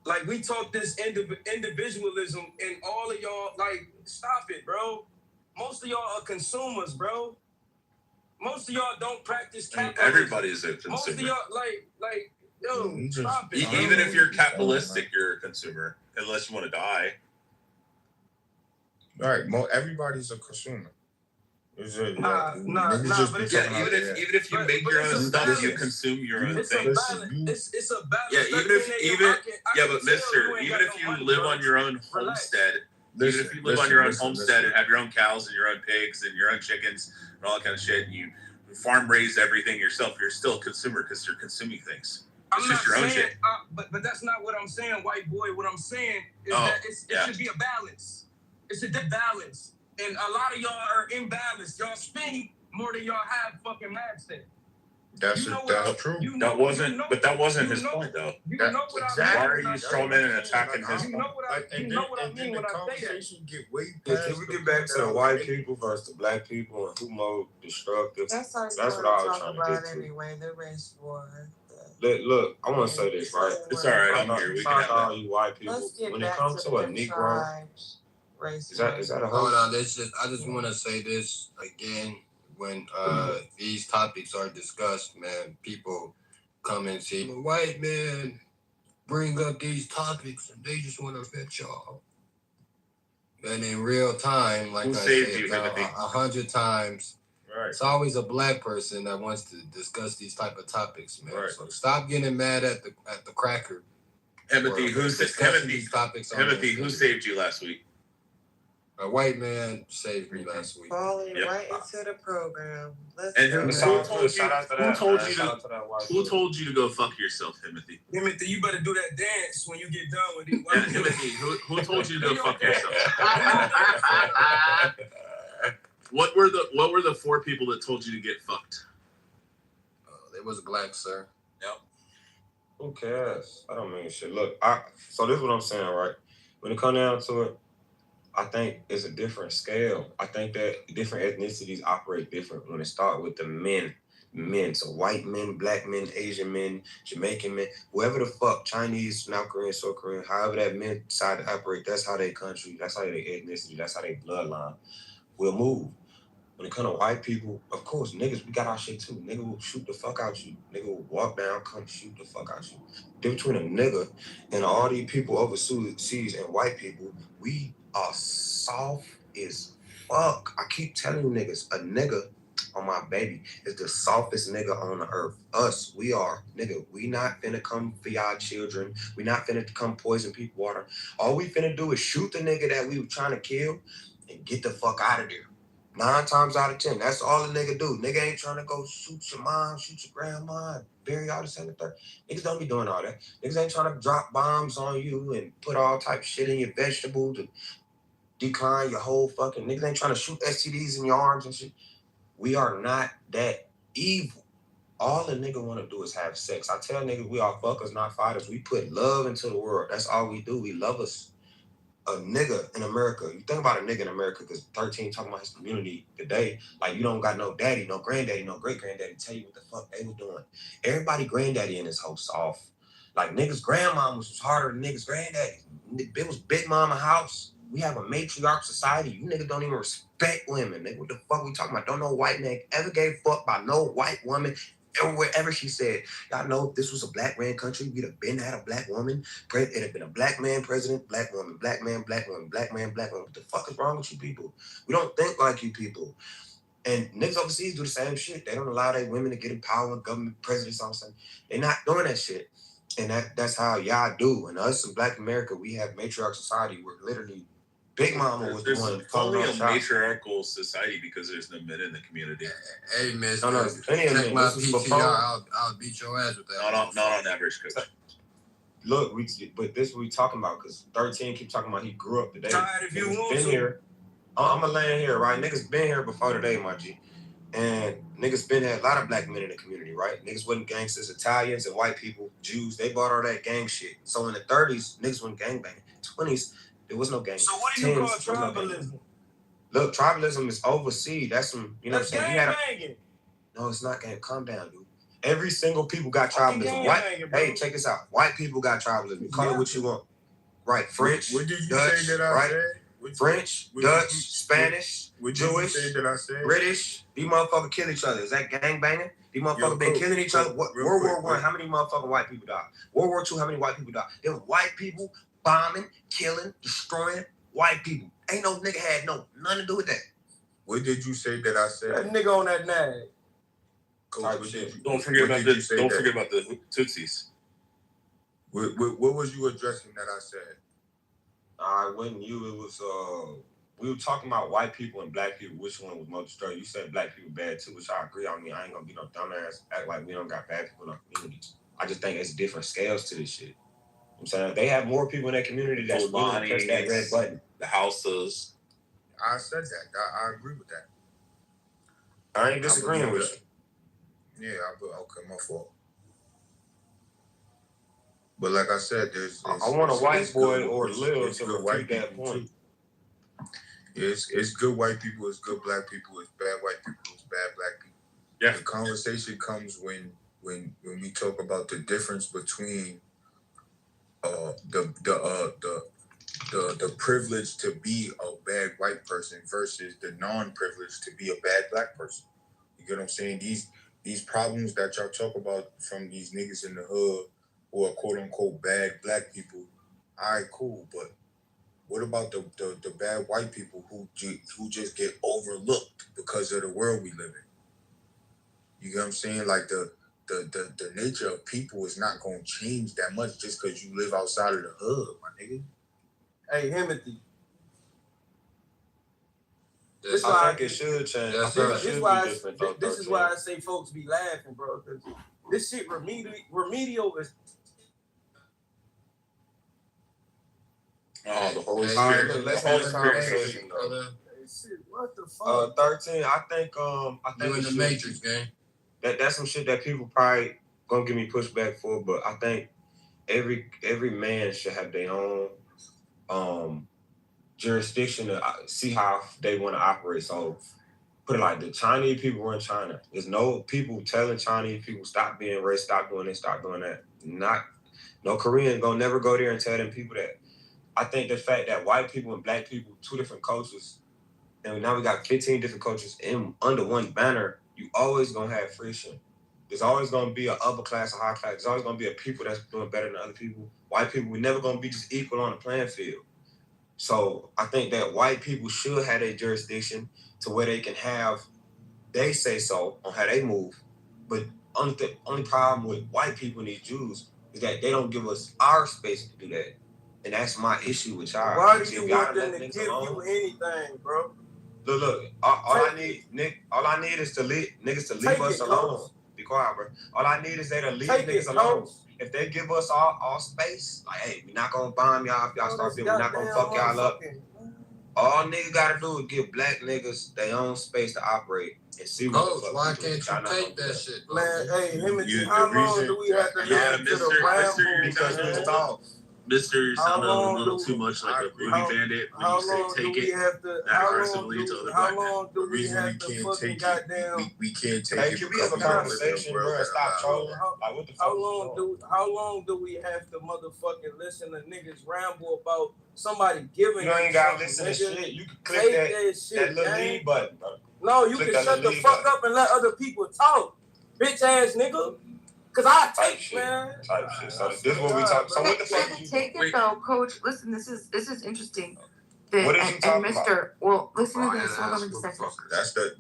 Like we talk this individualism, and all of y'all like stop it, bro. Most of y'all are consumers, bro. Most of y'all don't practice capitalism. Everybody is a consumer. Most of y'all like yo, stop it. Even if you're capitalistic, you're a consumer, unless you want to die. Right. Everybody's a consumer. Even if you make your own stuff, you consume your own things. It's a balance. Yeah, but mister, even if you live on your own homestead, even if you live on your own homestead and have your own cows and your own pigs and your own chickens and all that kind of shit, and you farm raise everything yourself, you're still a consumer because you're consuming things. It's just your own shit. But that's not what I'm saying, white boy. What I'm saying is that it should be a balance. It's a balance. And a lot of y'all are imbalanced. Y'all spend more than y'all have fucking max in. That's true. That wasn't his point, though. Why are you strawman and attacking his point? You know what I mean when I say that. Can we get back to the white people versus the black people and who more destructive? That's what I was trying to get to. Anyway, the race war. Look, I want to say this, right? It's all right. I'm here. We can have all you white people. When it comes to a Negro, is that a hold on? I just want to say this again. When these topics are discussed, man, people come and say, the white man bring up these topics and they just want to fit y'all. And in real time, like I said 100 times, right, it's always a black person that wants to discuss these type of topics, man. Right. So stop getting mad at the cracker. Timothy, who saved you last week? A white man saved me last week. Falling right into the program. Who told you to go fuck yourself, Timothy? Timothy, you better do that dance when you get done with it. Timothy, who told you to go fuck yourself? What were the 4 people that told you to get fucked? They was black, sir. Yep. Who cares? I don't mean shit. Look, so this is what I'm saying, right? When it comes down to it, I think it's a different scale. I think that different ethnicities operate different when it starts with the men. So white men, black men, Asian men, Jamaican men, whoever the fuck, Chinese, South Korean, South Korean, however that men decide to operate, that's how they country, that's how they ethnicity, that's how they bloodline will move. When it comes to white people, of course, niggas, we got our shit too. Nigga will shoot the fuck out you. Nigga will walk down, come shoot the fuck out you. The difference between a nigga and all these people overseas and white people, we are soft as fuck. I keep telling you niggas, a nigga on my baby is the softest nigga on the earth. Us, we are, nigga. We not finna come for y'all children. We not finna come poison people water. All we finna do is shoot the nigga that we were trying to kill and get the fuck out of there. 9 times out of 10, that's all the nigga do. Nigga ain't trying to go shoot your mom, shoot your grandma, bury all this and the third. Niggas don't be doing all that. Niggas ain't trying to drop bombs on you and put all type of shit in your vegetables and decline your whole fucking. Niggas ain't trying to shoot STDs in your arms and shit. We are not that evil. All the nigga want to do is have sex. I tell niggas we are fuckers, not fighters. We put love into the world. That's all we do. We love us. A nigga in America, you think about a nigga in America, because 13 talking about his community today, like you don't got no daddy, no granddaddy, no great granddaddy tell you what the fuck they was doing. Everybody granddaddy in this whole soft. Like niggas' grandmamas was harder than niggas' granddaddies. It was Big Mama house. We have a matriarch society. You niggas don't even respect women. Nigga, what the fuck we talking about? Don't know white man ever gave a fuck by no white woman. Wherever she said, y'all know if this was a black man country, we'd have been had a black woman. It'd have been a black man president, black woman, black man, black woman, black man, black woman. What the fuck is wrong with you people? We don't think like you people. And niggas overseas do the same shit. They don't allow their women to get in power, government, presidents, all something. They're not doing that shit. And that's how y'all do. And us in Black America, we have matriarch society where literally Big Mama was the one calling calling a off shots. matriarchal society because there's no men in the community. Hey, man, No, plenty of check men. my This is PTR. before. I'll beat your ass with that. Not on average, coach. Look, but this is what we talking about because 13 keep talking about he grew up today. Try it if you want been to. here. I'm going to land here, right? Niggas been here before today, my G. And niggas been had a lot of black men in the community, right? Niggas wasn't gangsters, Italians and white people, Jews, they bought all that gang shit. So in the 30s, niggas wasn't gangbanging. 20s, there was no gang. So what do you call 10s, no gang. tribalism? Look, tribalism is overseas. That's some, you know That's what I'm saying? gang banging. No, it's not gang. Calm down, dude. Every single people got Fucking tribalism. gang White, banging, bro. hey, check this out. White people got tribalism. Call it what you want. Right, French, What did you Dutch, say that I right? said? French, Dutch, Spanish, Jewish, Say that I said? British. These motherfuckers kill each other. Is that gang banging? These motherfuckers been killing each other. World War I, how many motherfucking white people died? World War II, how many white people died? There were white people bombing, killing, destroying white people. Ain't no nigga had nothing to do with that. What did you say that I said? That nigga on that nag. Don't forget about the Tutsis. What was you addressing that I said? I wasn't you. It was we were talking about white people and black people. Which one was more disturbing? You said black people bad too, which I agree. I mean, I ain't gonna be no dumbass act like we don't got bad people in our community. I just think it's different scales to this shit. You know what I'm saying they have more people in that community that's willing to press that red button. The houses. I said that. I agree with that. I ain't disagreeing with you. Yeah, okay, my fault. But like I said, I want a white boy or Lil to repeat that point. It's good white people, it's good black people, it's bad white people, it's bad black people. Yeah. The conversation comes when we talk about the difference between the privilege to be a bad white person versus the non-privilege to be a bad black person. You get what I'm saying? These problems that y'all talk about from these niggas in the hood who are quote unquote bad black people, all right, cool, but what about the bad white people who just get overlooked because of the world we live in? You get what I'm saying? Like the nature of people is not gonna change that much just because you live outside of the hood, my nigga. Hey, Timothy. I think it should change. This is why I say folks be laughing, bro. Because this shit remedial is. Oh, the Holy Spirit. Spirit. Let's have a conversation, though. What the fuck? 13. I think you in the Matrix, gang. That's some shit that people probably gonna give me pushback for, but I think every man should have their own jurisdiction to see how they want to operate. So put it like the Chinese people run China. There's no people telling Chinese people stop being racist, stop doing this, stop doing that. No Korean gonna never go there and tell them people that. I think the fact that white people and black people, two different cultures, and now we got 15 different cultures under one banner, you always gonna have friction. There's always gonna be an upper class, a high class. There's always gonna be a people that's doing better than other people. White people, we're never gonna be just equal on the playing field. So I think that white people should have their jurisdiction to where they can have, they say so on how they move. But only problem with white people and these Jews is that they don't give us our space to do that. And that's my issue with y'all. Why do you want them to give you anything, bro? Look, all I need is to leave niggas to leave us alone. Be quiet, bro. All I need is they to leave niggas alone. If they give us all space, like, hey, we're not gonna bomb y'all if y'all start feeling, we're not gonna fuck y'all up. All niggas gotta do is give black niggas their own space to operate and see what the fuck. Why can't you take that shit, bro? Man, hey, how long do we have to listen to the ramble? Because we're soft. Mister, you're sounding a little too much like a booty bandit when you say take it that aggressively to other black men. The reason we can't take it, we can't take it. Can we have a conversation, bro? Stop trolling. Like, what the fuck? How long do we have to motherfucking listen to niggas ramble about somebody giving You ain't gotta listen to shit. You can click that little leave button, bro. No, you can shut the fuck up and let other people talk, bitch ass nigga. Cause I take, man. Type shit. So this is what we talk. So what the fuck is you take it though, Coach? Listen, this is interesting. What is you talking about? Well, listen to this. Hold on a second. That's the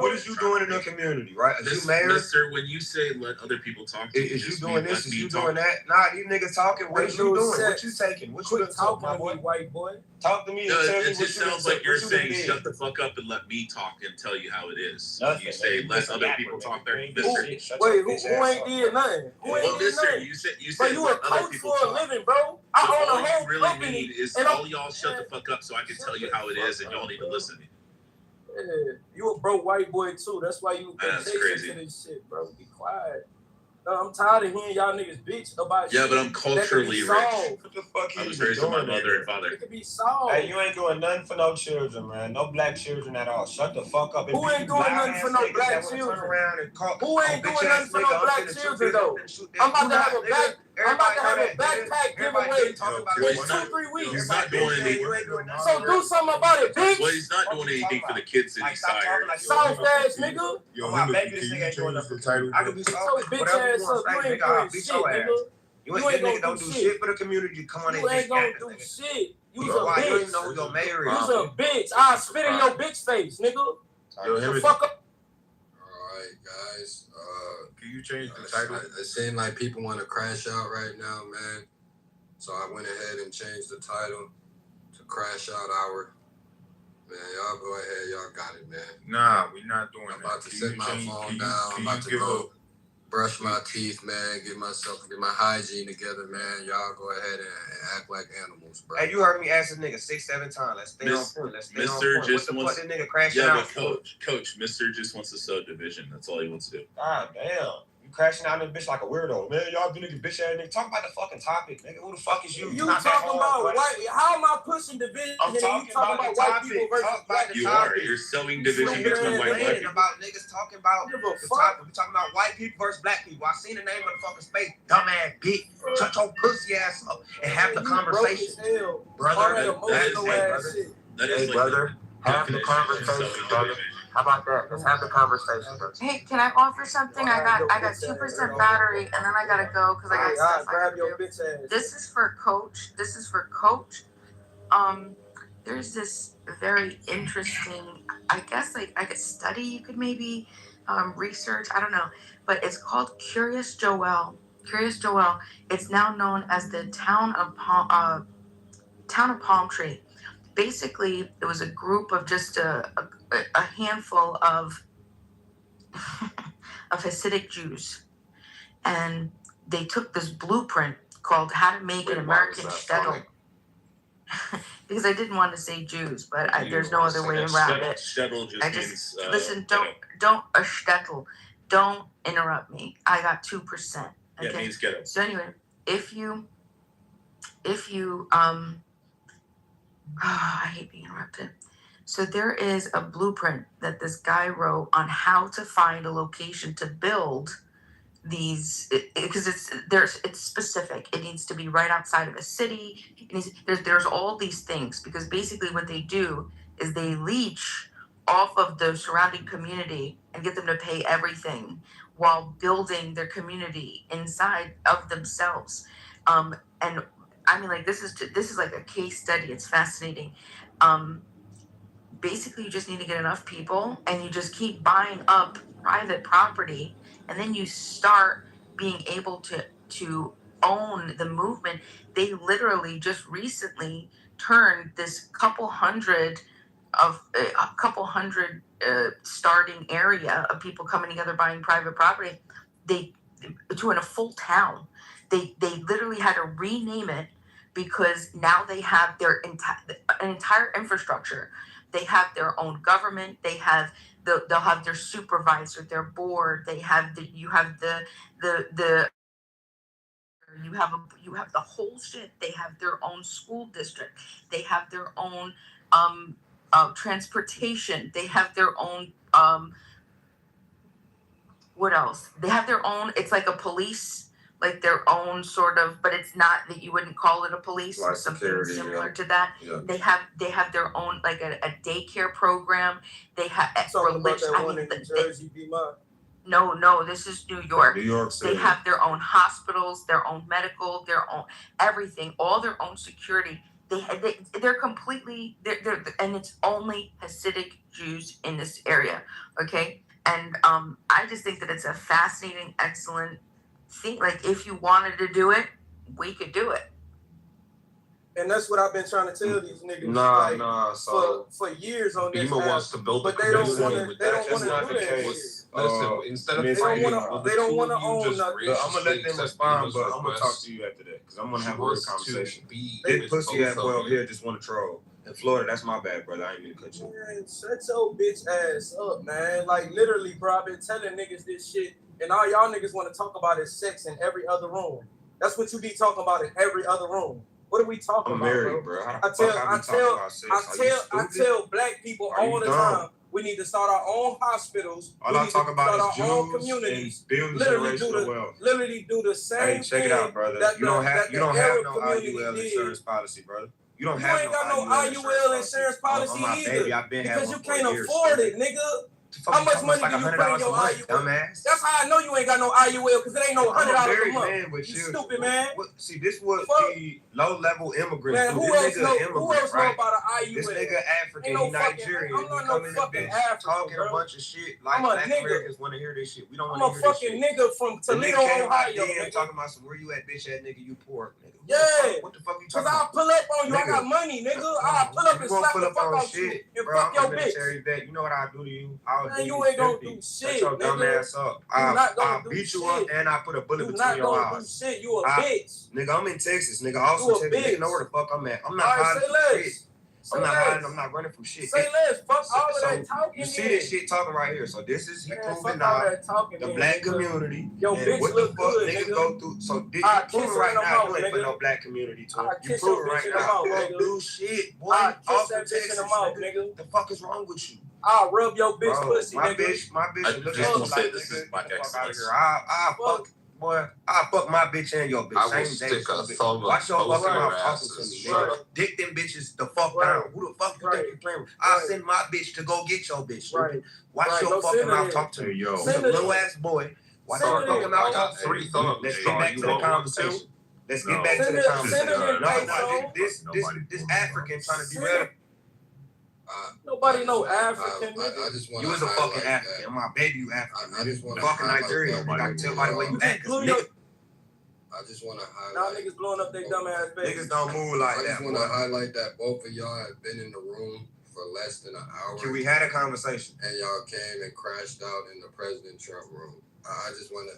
what is you doing in the community, right? Is you married? Mister, when you say let other people talk, is you doing this? Is you doing that? Nah, these niggas talking. What is you doing? What you taking? What you talking, my boy? White boy. Talk to me. No, it just sounds like you're saying shut the fuck up and let me talk and tell you how it is. You say let other people talk there. Mister, wait, who ain't did nothing? Who ain't did nothing? You said you a coach for a living, bro. I own a whole really company. Need is all y'all shut the fuck up so I can tell you how it is and y'all need to listen to me. Yeah, you a broke white boy too. That's why you That's crazy. To this shit, bro. Be quiet. No, I'm tired of hearing y'all niggas bitch about shit. Yeah, but I'm culturally rich. What the fuck I was raised by my mother and father. It could be solved. Hey, you ain't doing nothing for no children, man. No black children at all. Shut the fuck up. Who ain't doing nothing for no black children? Who ain't doing nothing for no black children though? I'm about to have a backpack giveaway in 2-3 weeks. He's not doing anything. So do something about it, bitch. Well, he's not doing anything for the kids that he sired. Soft ass nigga. Yo, my baby, this nigga ain't doing nothing. The title. I can be so bitch ass up. You ain't doing shit, nigga. You ain't gonna do shit for the community. Come on, you ain't gonna do shit. You's a bitch. You ain't know who your mayor is. You's a bitch. I'll spit in your bitch face, nigga. The fuck up. Alright, guys. Can you change the title? It seems like people want to crash out right now, man. So I went ahead and changed the title to Crash Out Hour. Man, y'all go ahead. Y'all got it, man. Nah, we not doing that. I'm about to set my phone down. I'm about to go brush my teeth, man. Get my hygiene together, man. Y'all go ahead and act like animals, bro. Hey, you heard me ask this nigga 6-7 times. Let's stay on point. Mister just wants. What the nigga crashing out? Coach, Mister just wants to sow division. That's all he wants to do. God damn. You crashing out in this bitch like a weirdo, man. Y'all do nigga bitch ass nigga. Talk about the fucking topic, nigga. Who the fuck is you? You talking about white? How am I pushing division? I'm talking about white people versus black people. You're sowing division between white black people. About niggas talking about the topic. We talking about white people versus black people. I seen the name of the fucking space. Dumbass bitch. Shut your pussy ass up and have the conversation, brother. That is brother. Have the conversation, brother. How about that? Let's have the conversation, bro. Hey, can I offer something? I got 2% battery, and then I gotta go because I got stuff I gotta do. This is for Coach. There's this very interesting, I guess, like a study you could maybe research. I don't know, but it's called Curious Joel. Curious Joel. It's now known as the town of Palm Tree. Basically, it was a group of just a handful of Hasidic Jews, and they took this blueprint called "How to Make an American Shtetl." Because I didn't want to say Jews, but there's no other way around it. Shtetl just means, listen. Don't a shtetl. Don't interrupt me. I got 2%. Okay? Yeah, it means ghetto. So anyway, if you I hate being interrupted. So there is a blueprint that this guy wrote on how to find a location to build these, because it's specific. It needs to be right outside of a city. There's all these things, because basically what they do is they leech off of the surrounding community and get them to pay everything while building their community inside of themselves. And I mean, like, this is like a case study. It's fascinating. Basically, you just need to get enough people, and you just keep buying up private property, and then you start being able to own the movement. They literally just recently turned this couple hundred starting area of people coming together buying private property, to a full town. They literally had to rename it, because now they have their entire infrastructure. They have their own government. They'll have their supervisor, their board. You have the You have the whole shit. They have their own school district. They have their own transportation. They have their own what else? They have their own. It's like a police, like their own sort of, but it's not that you wouldn't call it a police. Like Something security, similar to that. Yeah. They have their own like a daycare program. They have Talking about religion. that one in New Jersey, B-Mine. No, this is New York. New York City. They have their own hospitals, their own medical, their own everything, all their own security. They're completely they're and it's only Hasidic Jews in this area. Okay. And I just think that it's a fascinating, excellent thing. Like if you wanted to do it, we could do it. And that's what I've been trying to tell these niggas. Nah. So for years on this. Bima wants to build a but they don't community want to. with They that. don't That's want not to the do that case. shit. Listen, instead of They don't fighting, want to. They don't want to own nothing. I'm gonna let them respond, but I'm gonna talk to you after that because I'm gonna have a real conversation. This pussy ass boy over here just want to troll. In Florida, that's my bad, brother. I ain't mean to cut you. Man, shut your bitch ass up, man. Like literally, bro. I've been telling niggas this shit, and all y'all niggas want to talk about is sex in every other room. That's what you be talking about in every other room. What are we talking I'm about, married, bro? bro. I tell black people all the time. We need to start our own hospitals. All I talk about is Jews and building generational wealth. Literally do the same thing. Hey, check it out, brother. You don't have no IUL insurance policy, brother. You don't have ain't got no IUL insurance policy either. Baby, I've been because you can't afford it, nigga. How much money do you put in your IUL? Dumbass. That's how I know you ain't got no IUL because it ain't no $100 a month. Man with you stupid man. See, this what the low-level immigrants man, do. Who else know about an IUL? This nigga African, he Nigerian. I'm not no fucking African, talking a bunch of shit like black Americans want to hear this shit. We don't want to hear this shit. I'm a fucking nigga from Toledo, Ohio. Nigga talking about some where you at, bitch ass nigga, you poor nigga. Yeah. What the fuck you talking about? Cause I'll pull up on you. I got money, nigga. I'll pull up and slap the fuck out you and fuck your bitch. You know what I'll do to you? Man, you ain't gonna do shit, your dumb ass up. I'll beat you up and I put a bullet between your eyes. You not gonna do shit. You a bitch. Nigga, I'm in Texas, nigga. Also, Texas. Nigga know where the fuck I'm at. I'm not hiding from shit. I'm not hiding. I'm not running from shit. Say less. Fuck all of that talking. You see this shit talking right here. So this is he proving now the black community. Yo, bitch what look the fuck good, niggas nigga. go through. So you proving right now you ain't for no black community too. You proving right now you don't do shit, boy. Austin, Texas, nigga. The fuck is wrong with you? I'll rub your bitch pussy, my nigga. My bitch. I just want to say this is black excellence. I fuck my bitch and your bitch. I will stick a thumb Watch your both fucking your mouth talking asses. to me, nigga. Dick them bitches the fuck down. Who the fuck you think you playing with? I'll send my bitch to go get your bitch. Right. Watch your fucking mouth talk to me. Yo. You little ass boy. Watch your fucking mouth talk to me. 3 thumbs. Let's get back to the conversation. Let's get back to the conversation. No, this African trying to derail. Nobody know African. I just want you was a fucking African. My baby, you African. I just want fucking Nigerian. I can tell by the way you act. I just want to Now highlight. niggas blowing up their dumb ass babies. Niggas don't move like I that. just want to highlight that both of y'all have been in the room for less than an hour. Can we had a conversation? And y'all came and crashed out in the President Trump room. I just want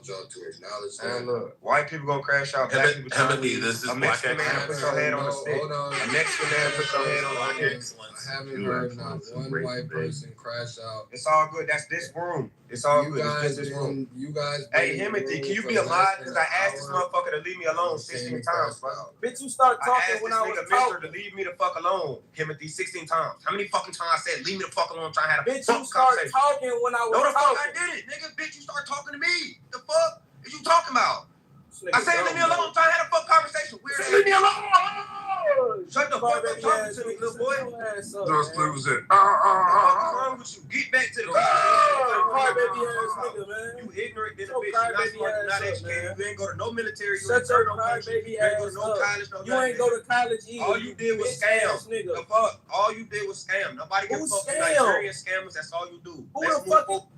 y'all to acknowledge that. And look, white people gonna crash out. Black people Heavenly, this is a Mexican black man put your head on the stick. Hold on. A Mexican man put your head on the stick. I haven't heard not one white person crash out. It's all good. That's this room. It's all good. It's this room. You guys. Hey, Timothy, can you be a mod? Because I asked this motherfucker to leave me alone 16 times, bro. Bitch, you start talking when I was talking. To leave me the fuck alone, Timothy, 16 times. How many fucking times I said leave me the fuck alone? Trying to have a bitch, you start talking when I was talking. No, the fuck talking. I did it, nigga. Bitch, you start talking to me. The fuck is you talking about? I said leave me alone. Trying to have a fuck conversation. Weird. Leave me alone. Shut the fuck up talking to me, little boy. Just lose it. What's wrong with you? Get back to the crybaby ass nigga, man. You ignorant than a bitch. You're not educated. You ain't go to no military. You Shut ain't your go to no country. You ain't go to no college. You ain't go to college either. All you did was scam. The fuck? All you did was scam. Nobody give a fuck with Nigerian scammers. That's all you do. Who the fuck? All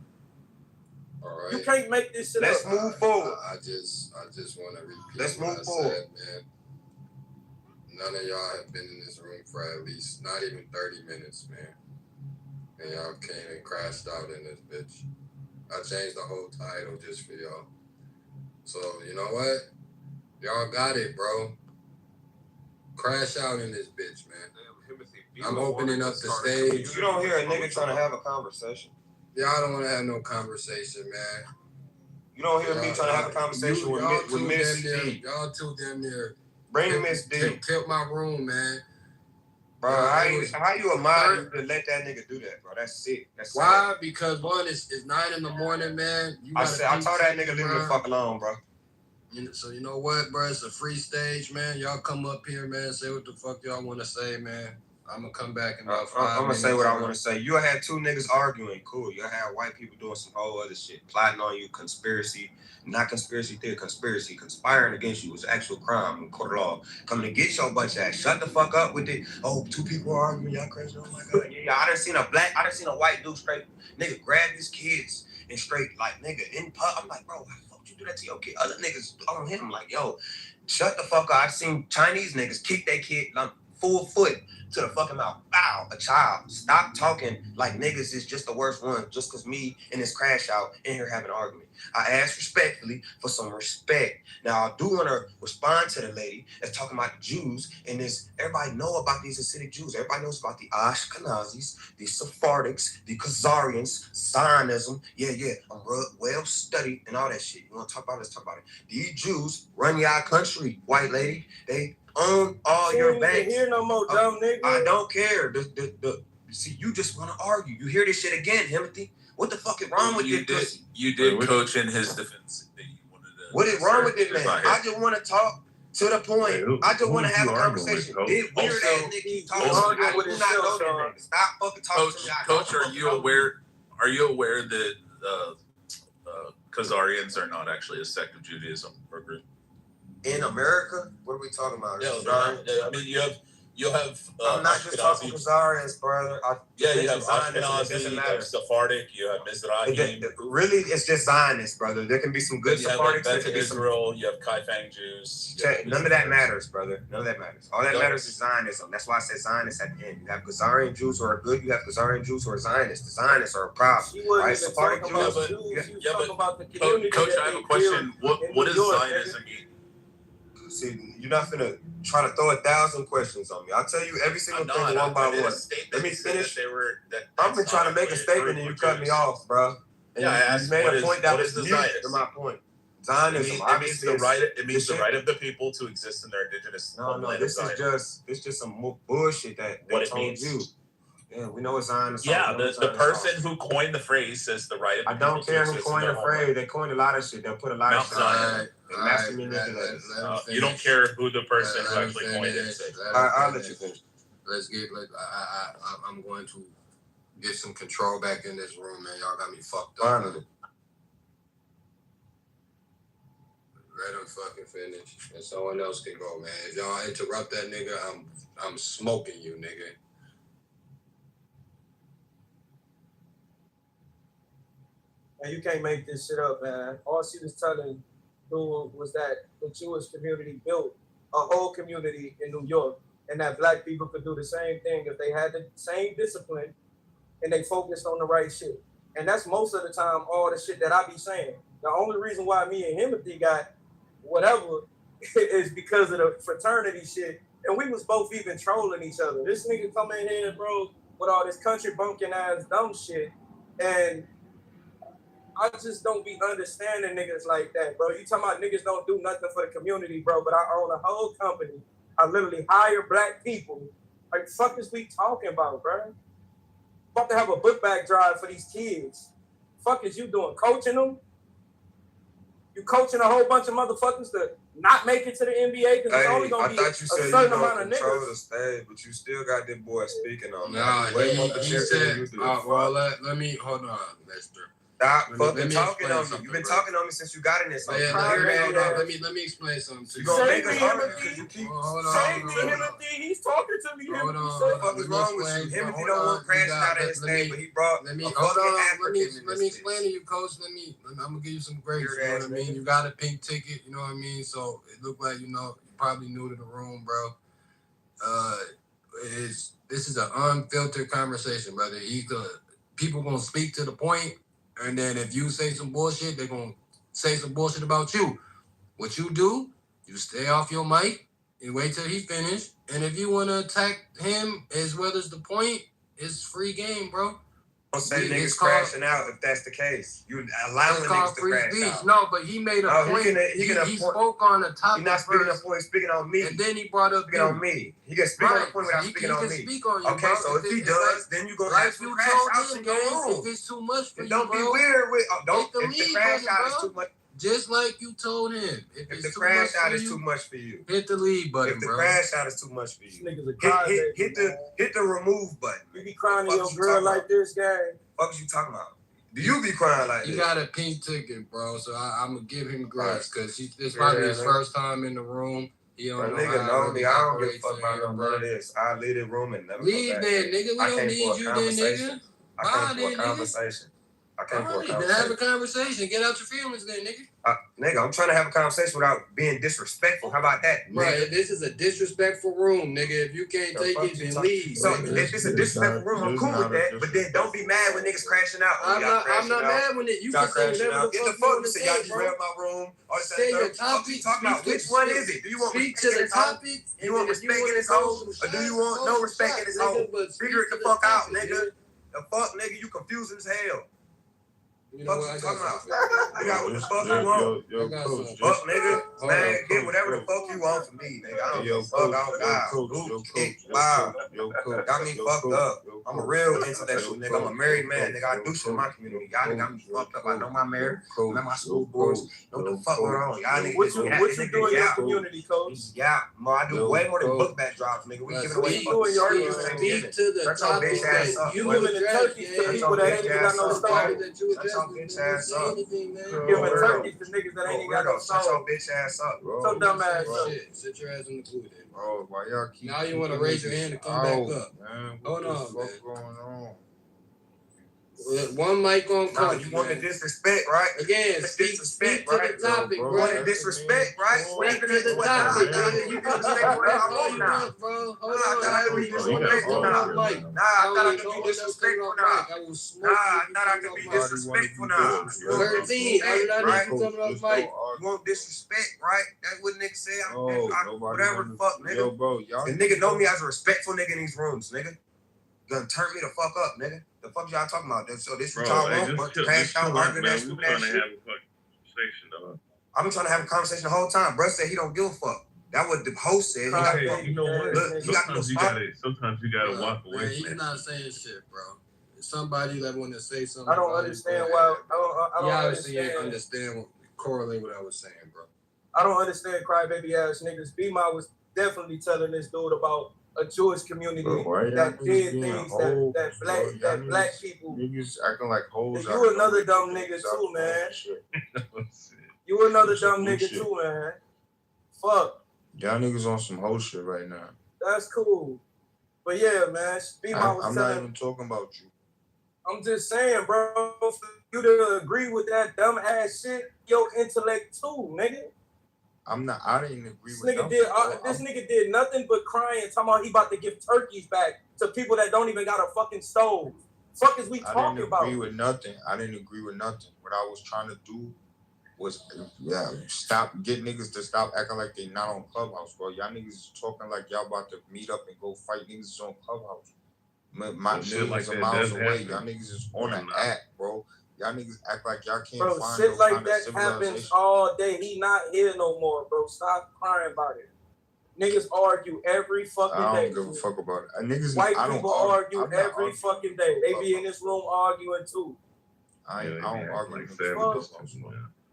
right. You can't make this shit Let's up. move forward. I just want to repeat. Let's what move I forward. said, man. None of y'all have been in this room for at least not even 30 minutes, man. And y'all came and crashed out in this bitch. I changed the whole title just for y'all. So, you know what? Y'all got it, bro. Crash out in this bitch, man. I'm opening up the stage. You don't hear a nigga trying to have a conversation. Y'all don't want to have no conversation, man. You don't hear me trying to have a conversation with Miss D. Y'all too damn near. Bring Miss D. Tilt my room, man. Bro, how you a mind to let that nigga do that, bro? That's sick. That's why? sad. Because one, it's 9 in the morning, man. I told that nigga leave me the fuck alone, bro. So you know what, bro? It's a free stage, man. Y'all come up here, man. Say what the fuck y'all want to say, man. I'm gonna come back in about 5 minutes. I'm gonna say what I want to say. You had 2 niggas arguing, cool. You had white people doing some whole other shit, plotting on you, conspiracy, not conspiracy theory, conspiring against you was actual crime in court of law. Coming to get your bunch ass. Shut the fuck up with it. Oh, 2 people are arguing, y'all crazy. Oh my god. Yeah, I done seen a white dude straight nigga grab his kids and straight like nigga in pub. I'm like, bro, how the fuck you do that to your kid? Other niggas on him like, yo, shut the fuck up. I've seen Chinese niggas kick their kid like full foot to the fucking mouth. Bow, a child. Stop talking like niggas is just the worst one just because me and this crash out in here having an argument. I asked respectfully for some respect. Now, I do want to respond to the lady that's talking about the Jews and this. Everybody know about these Hasidic Jews. Everybody knows about the Ashkenazis, the Sephardics, the Khazarians, Zionism. Yeah, I'm well studied and all that shit. You want to talk about it? Let's talk about it. These Jews run y'all country, white lady. They own all your banks. Hear no more dumb nigga. I don't care. See, you just want to argue. You hear this shit again, Timothy. What the fuck is wrong with this? You did coach in his defense. What is wrong with this man? I just want to talk to the point. I just want to have a conversation. This weird ass nigga keep talking. I do not know that nigga. Stop fucking talking to me. Coach, are you aware? Are you aware that Khazarians are not actually a sect of Judaism or group? In America, what are we talking about? I mean, you'll have. I'm not just talking Khazarians, brother. You have Ashkenazi, you have Sephardic, you have Mizrahi. Really, it's just Zionists, brother. There can be some good Sephardics. There can be Israel. You have Kaifang Jews. None of that matters, brother. None of that matters. All that matters is Zionism. That's why I said Zionists at the end. You have Khazarian Jews who are good. You have Khazarian Jews who are Zionists. The Zionists are a problem. Right? Sephardic Jews. Coach, I have a question. What does Zionism mean? See, you're not finna try to throw 1,000 questions on me. I'll tell you every single thing one by one. Let me finish. I've been trying to make a statement and you cut me off, bro. And you made a point that was mute to my point. Zionism, obviously, it means the right of the people to exist in their indigenous homeland. This is just some bullshit that they told you. Yeah, we know it's Zionism. Yeah, the person who coined the phrase says the right of the people. I don't care who coined the phrase. They coined a lot of shit. They'll put a lot of shit. You don't care who the person who actually coined it says. I'll let you finish. I'm going to get some control back in this room, man. Y'all got me fucked up. Finally. Let him fucking finish, and someone else can go, man. If y'all interrupt that nigga, I'm smoking you, nigga. Man, you can't make this shit up, man. All she was telling dude was that the Jewish community built a whole community in New York, and that black people could do the same thing if they had the same discipline and they focused on the right shit. And that's most of the time all the shit that I be saying. The only reason why me and Timothy got whatever is because of the fraternity shit. And we was both even trolling each other. This nigga come in here, bro, with all this country bumpkin ass dumb shit. And I just don't be understanding niggas like that, bro. You talking about niggas don't do nothing for the community, bro, but I own a whole company. I literally hire black people. Like, fuck is we talking about, bro? About to have a book bag drive for these kids. Fuck is you doing? Coaching them? You coaching a whole bunch of motherfuckers to not make it to the NBA because it's only gonna be a certain amount of niggas. The stage, but you still got this boy speaking on that. Nah, he said, well, let me, hold on, mister. Stop fucking talking on me. You've been talking on me since you got in this. Let me explain something to you. Say me, Timothy. Say me, Timothy. He's talking to me. Hold on. What the fuck is wrong with you? Timothy don't want crashing out of his name, but he brought let me explain to you, Coach. I'm gonna give you some grace. You know what I mean? You got a pink ticket. You know what I mean? So it looked like you probably new to the room, bro. This is an unfiltered conversation, brother. People gonna speak to the point. And then if you say some bullshit, they're going to say some bullshit about you. What you do, you stay off your mic and wait till he finished. And if you want to attack him as well as the point, it's free game, bro. Don't say It's niggas called- crashing out if that's the case. You allowing It's niggas called to free crash speech. out. No, but he made a No, point. He spoke on a topic He's not speaking first, on speaking on me. and then he brought up Speaking on me. He can speak on the point without He speaking can on me. speak on you, Okay, bro. so if he it's does, then you gonna like have some you crash told outs him, in your gang, room. if it's too much for And you, don't bro, be weird with don't. take the If the lead, crash button, out is bro. too much. Just like you told him. If If it's the too crash much out for is you, too much for you. hit the lead button, If the bro. crash out is too much for you. Niggas a Hit the remove button. You be crying to Fuck your you girl talking like about? this, gang. Fuck is you talking about? Do you be crying like He this? got a pink ticket, bro. So I'm gonna give him grace because it's Yeah, probably his man. first time in the room. He My don't know nigga how know it me. really I don't give a operates fuck in about here, none bro. of this. I leave the room and never Leave come back. then, nigga. We I don't came need for a you then, conversation. nigga. I Bye came for then, a nigga. conversation. I came for a Alright, then have a conversation. conversation. Get out your feelings then, nigga. Nigga, I'm trying to have a conversation without being disrespectful. How about that, Right, nigga? this is a disrespectful room, nigga. If you can't take it, then leave. So nigga. if it's a disrespectful room, I'm cool with that. But then don't be mad when niggas crashing out. I'm not mad when it. You can say whatever the Get the fuck you fuck. want You to say y'all say, just bro. read my room. All this Say other your stuff. What you talking about? Which one is it? Do you want speak respect to in the this hoe? topic? Do you want respect in this hoe? Or do you want no respect in this hoe? Figure it the fuck out, nigga. The fuck, nigga, you confusing as hell. You know what? Fuck I you got talking about? something. You got what the fuck you want. Yo, coach. Fuck, nigga. Hold Man, on, get whatever the fuck you want from me, nigga. I don't give a fuck. I don't die. Got me fucked up. I'm a real intellectual nigga. I'm a married man, nigga. I do shit in my community. Y'all nigga got me fucked up. I know my mayor. I know my school boys. Know what the fuck going on. Y'all niggas What you do in your community, coach? Yeah, I do way more than book bag drops, nigga. We giving away fucking turkeys. Speak to the Shut your topic bitch ass that up. You boy. giving the turkeys to people that ain't even got no Shut stove. your bitch ass up. Giving turkeys to niggas that ain't even got no Shut your stove. bitch ass up. So dumb ass up. Shit, sit your ass in the pool then. Bro, why y'all keep Now you want to raise your hand to come back up. Man, Hold what on, the fuck man. going on? One mic on Nah, coach. you want the disrespect, right? Again, speak to the topic, bro. bro. Want the disrespect, right? Speak to the What topic, now? nigga. You can say whatever I want now. Bro. Hold Nah, on. I thought I could be disrespectful now. Nah, I thought I could be disrespectful now. I will smoke. Nah, I thought I could be disrespectful now. 13. I'm not Right? even coming off mic. You want disrespect, right? That's what niggas say. Nobody Whatever the fuck, nigga. Yo, bro, y'all. The nigga know me as a respectful nigga in these rooms, nigga. Gonna turn me the fuck up, nigga. The fuck y'all talking about? So this what y'all want? But crash out, arguing that stupid ass shit. I've been trying to have a conversation the whole time. Bruh said he don't give a fuck. That what the host said. He got You know what? Look, he got no spot. Sometimes you gotta walk Man, away. he's not saying shit, bro. It's somebody that want to say something. I don't understand why. I don't obviously understand. understand correlate what I was saying, bro. I don't understand crybaby ass niggas. B-Ma was definitely telling this dude about a Jewish community that did things that black people. Niggas acting like hoes. You another dumb nigga too, man. You another dumb nigga too, man. Fuck. Y'all niggas on some hoe shit right now. That's cool. But yeah, man. B-Ma was I'm not telling. even talking about you. I'm just saying, bro. For you to agree with that dumb ass shit, your intellect too, nigga. I didn't agree This with nigga nothing. this nigga did nothing but crying, talking about he about to give turkeys back to people that don't even got a fucking stove. Fuck is we talking about? I didn't agree with nothing. What I was trying to do was get niggas to stop acting like they not on Clubhouse, bro. Y'all niggas is talking like y'all about to meet up and go fight. Niggas is on Clubhouse. My millions of miles away. Y'all niggas is on an app, bro. Y'all niggas act like y'all can't Bro, find shit no like kind that of civilization. happens all day. He not here no more, bro. Stop crying about it. Niggas argue every fucking day. I don't give a fuck about it. Niggas, White I don't people argue every fucking day. They be in this room arguing too. I don't argue with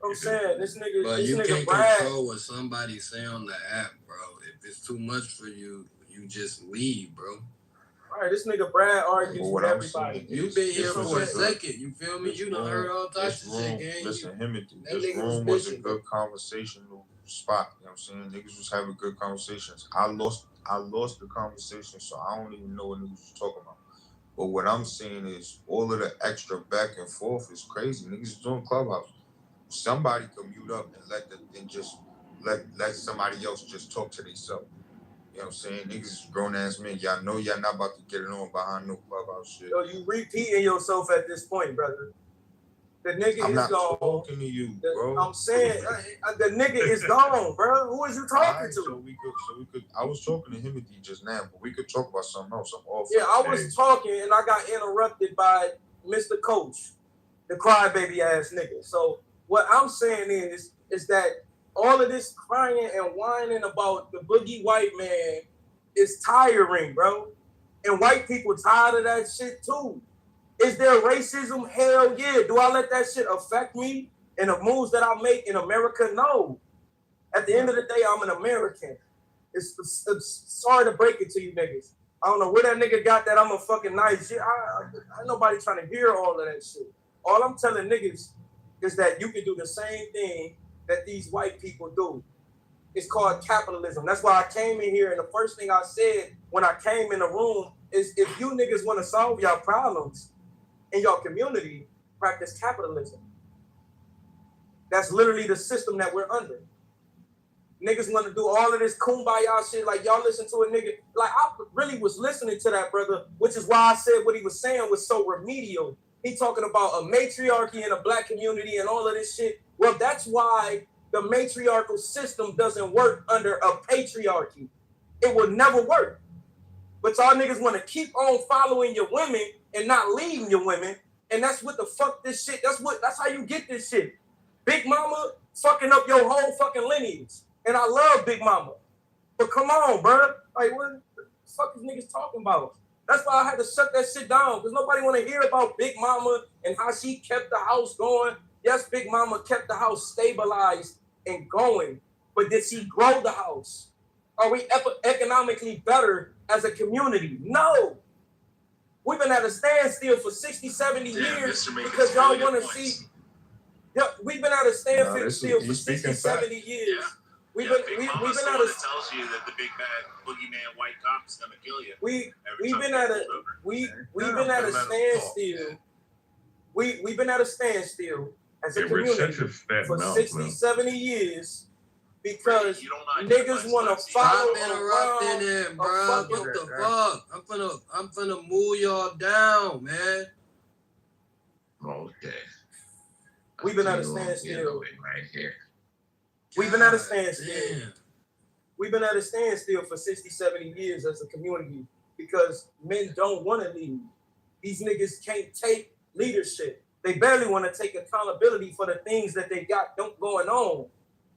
I'm saying this nigga. But this you nigga can't Brad. control what somebody say on the app, bro. If it's too much for you, you just leave, bro. All right, this nigga Brad argues with everybody. You been here for a second. You feel me? You done heard all types of shit, gang. Listen, Himothy, That this nigga was room was a bitching, good conversational spot. You know what I'm saying? Niggas was having good conversations. I lost the conversation, so I don't even know what niggas was talking about. But what I'm saying is all of the extra back and forth is crazy. Niggas is doing Clubhouse. Somebody can mute up and let somebody else just talk to themselves. You know what I'm saying? Niggas is grown ass men. Y'all know y'all not about to get it on behind no Clubhouse shit. Yo, you repeating yourself at this point, brother. The nigga I'm is not gone. talking to you, bro. I'm saying the nigga is gone, bro. Who is you talking to? So we could. I was talking to Himothy just now, but we could talk about something else. I'm off. Yeah, I was talking and I got interrupted by Mr. Coach, the crybaby ass nigga. So what I'm saying is that all of this crying and whining about the boogie white man is tiring, bro. And white people tired of that shit too. Is there racism? Hell yeah. Do I let that shit affect me and the moves that I make in America? No. At the end of the day, I'm an American. It's sorry to break it to you niggas. I don't know where that nigga got that I'm a fucking nice shit. I nobody trying to hear all of that shit. All I'm telling niggas is that you can do the same thing that these white people do. It's called capitalism. That's why I came in here and the first thing I said when I came in the room is if you niggas want to solve y'all problems in your community, practice capitalism. That's literally the system that we're under. Niggas want to do all of this kumbaya shit. Like, y'all listen to a nigga. Like, I really was listening to that brother, which is why I said what he was saying was so remedial. He talking about a matriarchy in a black community and all of this shit. Well, that's why the matriarchal system doesn't work under a patriarchy. It will never work. But y'all niggas want to keep on following your women and not leading your women. And that's what the fuck this shit, that's how you get this shit. Big mama fucking up your whole fucking lineage. And I love Big Mama. But come on, bro. Like, what the fuck is niggas talking about? That's why I had to shut that shit down. Because nobody want to hear about Big Mama and how she kept the house going. Yes, Big Mama kept the house stabilized and going. But did she grow the house? Are we economically better as a community? No. We've been at a standstill for 60, 70 years because y'all want to see... Yeah, we've been at a standstill for 60, 70 years. Yeah. We've Big been Mama's at the one a that tells you that the big bad boogeyman white cop is gonna kill you. we've been at a standstill. We've been at a standstill as a community for 60, 70 years because niggas want to follow interrupting him, bro. What the fuck? I'm finna move y'all down, man. Okay. We've been at a standstill. Right here. We've been at a standstill. We've been at a standstill for 60, 70 years as a community because men don't want to lead. These niggas can't take leadership. They barely want to take accountability for the things that they got going on.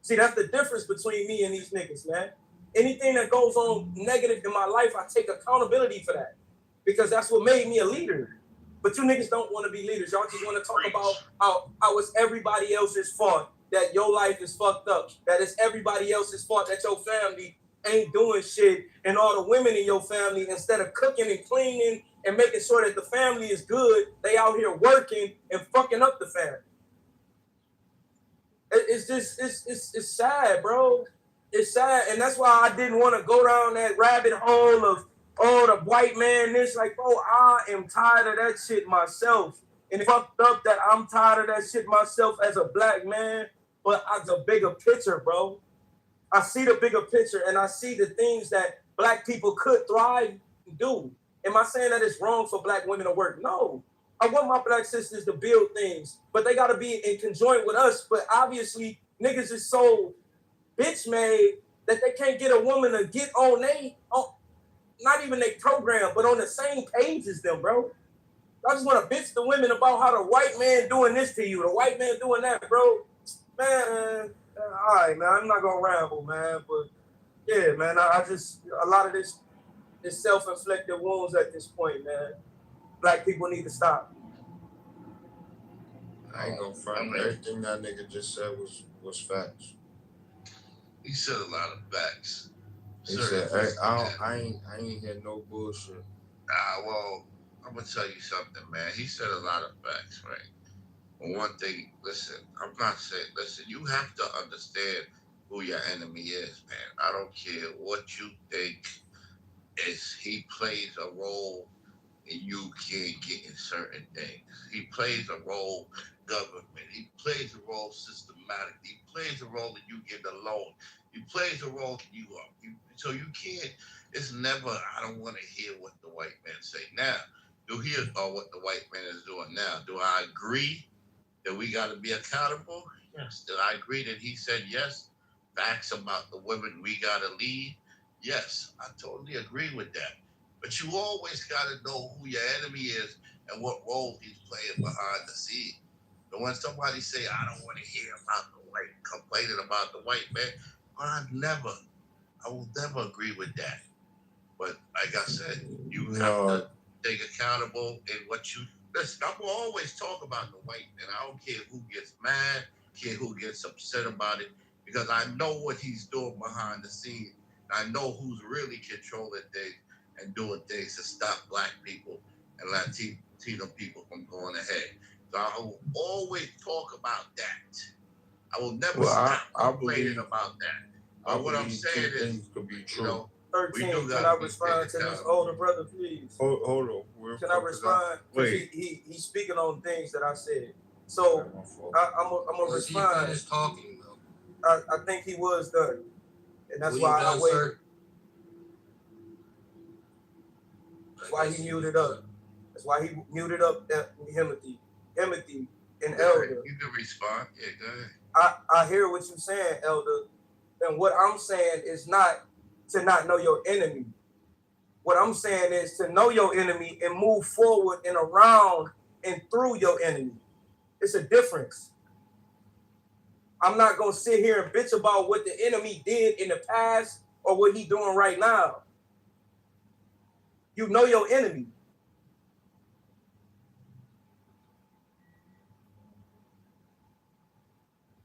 See, that's the difference between me and these niggas, man. Anything that goes on negative in my life, I take accountability for that because that's what made me a leader. But you niggas don't want to be leaders. Y'all just want to talk about how it's everybody else's fault that your life is fucked up, that it's everybody else's fault that your family ain't doing shit, and all the women in your family, instead of cooking and cleaning and making sure that the family is good, they out here working and fucking up the family. It's just, it's sad, bro. It's sad, and that's why I didn't want to go down that rabbit hole of, oh, the white man, this, like, bro, I am tired of that shit myself. And it's fucked up that I'm tired of that shit myself as a black man, but as a bigger picture, bro. I see the bigger picture, and I see the things that black people could thrive and do. Am I saying that it's wrong for black women to work? No. I want my black sisters to build things, but they got to be in conjoint with us. But obviously, niggas is so bitch-made that they can't get a woman to get on not even their program, but on the same page as them, bro. I just want to bitch the women about how the white man doing this to you, the white man doing that, bro. Man, all right, man, I'm not going to ramble, man. But, yeah, man, I just, a lot of this self-inflicted wounds at this point, man. Black people need to stop. I ain't gonna front. Everything that nigga just said was facts. He said a lot of facts. He said, hey, I ain't hear no bullshit. Well, I'm gonna tell you something, man. He said a lot of facts, right? But one thing, listen, I'm not saying, listen, you have to understand who your enemy is, man. I don't care what you think is he plays a role and you can't get in certain things. He plays a role government. He plays a role systematic. He plays a role that you get a loan. He plays a role that you are. So you can't, it's never, I don't want to hear what the white man say. Now, you hear what the white man is doing now. Do I agree that we got to be accountable? Yes. Do I agree that he said yes? Facts about the women we got to lead? Yes, I totally agree with that. But you always got to know who your enemy is and what role he's playing behind the scene. But when somebody say, I don't want to hear about the white, complaining about the white man, I will never agree with that. But like I said, you have to take accountable in what you listen. I will always talk about the white man. I don't care who gets mad, care who gets upset about it, because I know what he's doing behind the scenes. I know who's really controlling things and doing things to stop black people and Latino people from going ahead. So I will always talk about that. I will never stop complaining about that. But what I'm saying is, you know, 13, can I respond to this older brother, please? Hold on. Can I respond? Wait. He's speaking on things that I said. So I'm gonna respond. He talking though. I think he was done, and that's why I waited. That's why he muted up. That's why he muted up Himothy, and Elder. You can respond. Yeah, go ahead. I hear what you're saying, Elder, and what I'm saying is not to not know your enemy. What I'm saying is to know your enemy and move forward and around and through your enemy. It's a difference. I'm not going to sit here and bitch about what the enemy did in the past or what he's doing right now. You know your enemy.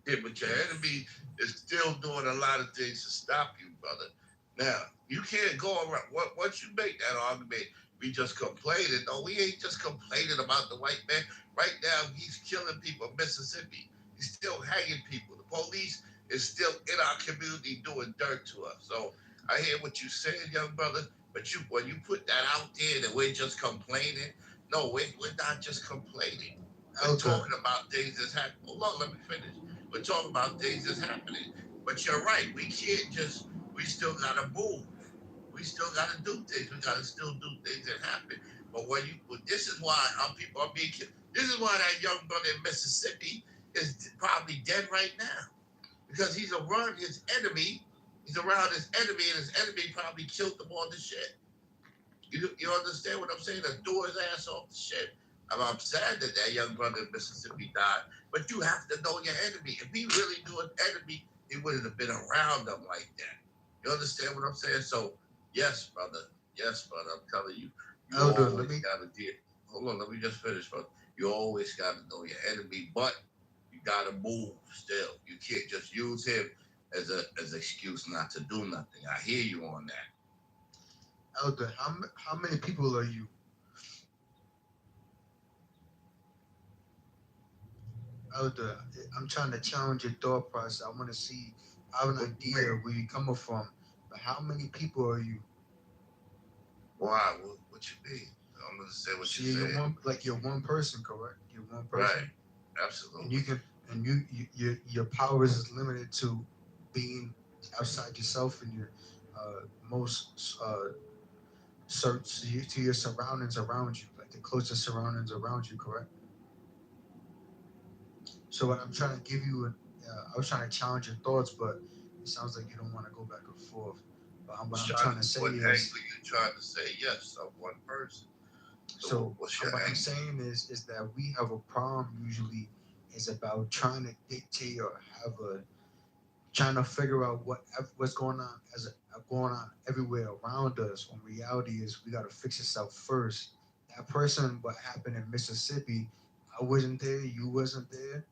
Yeah, but your enemy is still doing a lot of things to stop you, brother. Now, you can't go around. Once you make that argument, we just complaining. No, we ain't just complaining about the white man. Right now, he's killing people in Mississippi. He's still hanging people. The police is still in our community doing dirt to us. So I hear what you're saying, young brother, but when you put that out there that we're just complaining, no, we're not just complaining. We're talking about things that's happening. Hold on, let me finish. We're talking about things that's happening. But you're right. We can't just, we still got to move. We still got to do things. We got to still do things that happen. But this is why our people are being killed. This is why that young brother in Mississippi is probably dead right now. Because he's around his enemy. He's around his enemy, and his enemy probably killed him on the shit. You understand what I'm saying? To threw his ass off the shit. I'm sad that young brother in Mississippi died, but you have to know your enemy. If he really knew an enemy, he wouldn't have been around them like that. You understand what I'm saying? So, yes, brother, I'm telling you, always got to deal. Hold on, let me just finish, brother. You always got to know your enemy, but you got to move still. You can't just use him as an excuse not to do nothing. I hear you on that. Elder, how many people are you? Elder, I'm trying to challenge your thought process. I want to see, I have an idea where you're coming from, but how many people are you? Why? What you mean? I'm going to say what you said. You're one person, correct? You're one person. Right. Absolutely. And you can, your powers is limited to being outside yourself and your most search to your surroundings around you, like the closest surroundings around you, correct? So what I'm trying to give you, I was trying to challenge your thoughts, but it sounds like you don't want to go back and forth. But what I'm trying to say is, you're trying to say yes, of one person. So what I'm saying is that we have a problem usually is about trying to dictate or trying to figure out what's going on everywhere around us. When reality is we got to fix itself first. That person, what happened in Mississippi, I wasn't there, you wasn't there,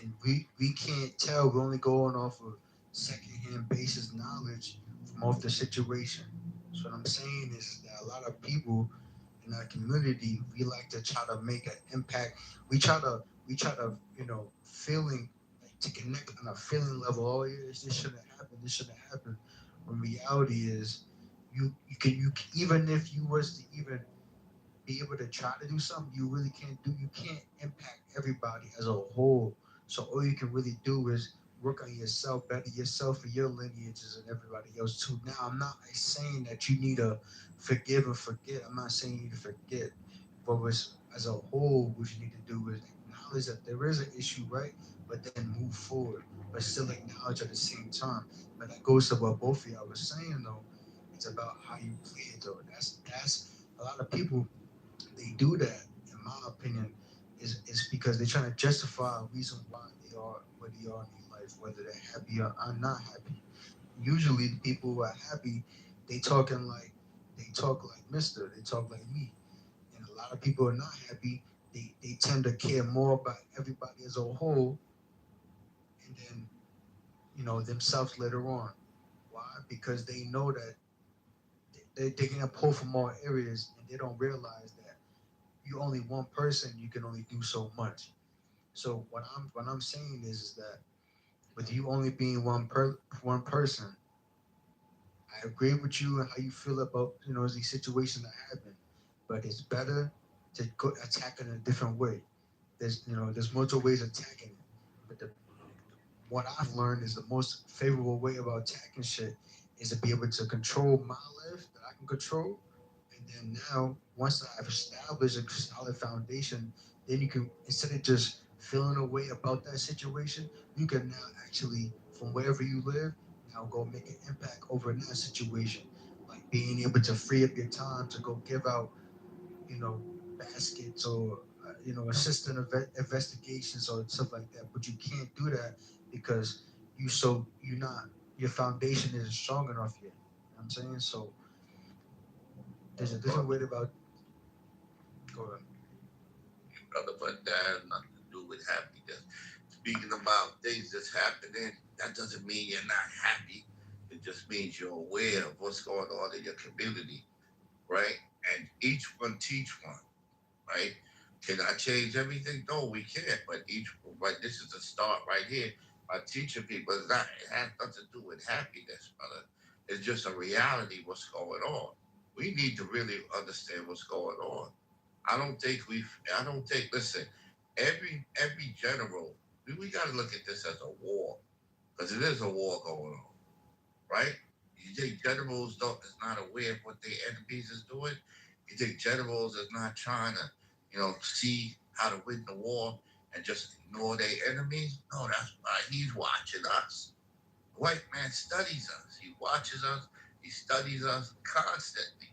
and we can't tell. We're only going off of secondhand basis knowledge from off the situation. So what I'm saying is that a lot of people in our community, we like to try to make an impact. We try to feeling to connect on a feeling level. Oh yeah, this shouldn't happen. This shouldn't happen. When reality is, you can even if you was to even be able to try to do something, you really can't do. You can't impact everybody as a whole. So all you can really do is work on yourself, better yourself and your lineages and everybody else too. Now, I'm not saying that you need to forgive and forget. I'm not saying you need to forget. But as a whole, what you need to do is acknowledge that there is an issue, right? But then move forward, but still acknowledge at the same time. But that goes to what both of y'all were saying, though. It's about how you play it, though. That's people, they do that, in my opinion, is because they're trying to justify a reason why they are where they are in their life, whether they're happy or not happy. Usually the people who are happy, they talk like Mister, they talk like me. And a lot of people who are not happy, they tend to care more about everybody as a whole and then, themselves later on. Why? Because they know that they can pull from all areas and they don't realize that you only one person, you can only do so much. So what I'm saying is that with you only being one person, I agree with you and how you feel about these situations that happen, but it's better to go attack it in a different way. There's multiple ways of attacking it, but what I've learned is the most favorable way about attacking shit is to be able to control my life that I can control, and then now once I've established a solid foundation, then you can, instead of just feeling a way about that situation, you can now actually, from wherever you live, now go make an impact over in that situation, like being able to free up your time to go give out, baskets or assistant investigations or stuff like that. But you can't do that because your foundation isn't strong enough yet. You know what I'm saying? So there's a different way about. Go ahead. Brother, but that has nothing to do with happiness. Speaking about things that's happening, that doesn't mean you're not happy. It just means you're aware of what's going on in your community, right? And each one teach one, right? Can I change everything? No, we can't. But this is the start right here by teaching people. It has nothing to do with happiness, brother. It's just a reality what's going on. We need to really understand what's going on. I don't think, listen, every general, we got to look at this as a war, because it is a war going on, right? You think generals is not aware of what their enemies is doing? You think generals is not trying to, see how to win the war and just ignore their enemies? No, that's why he's watching us. The white man studies us. He watches us. He studies us constantly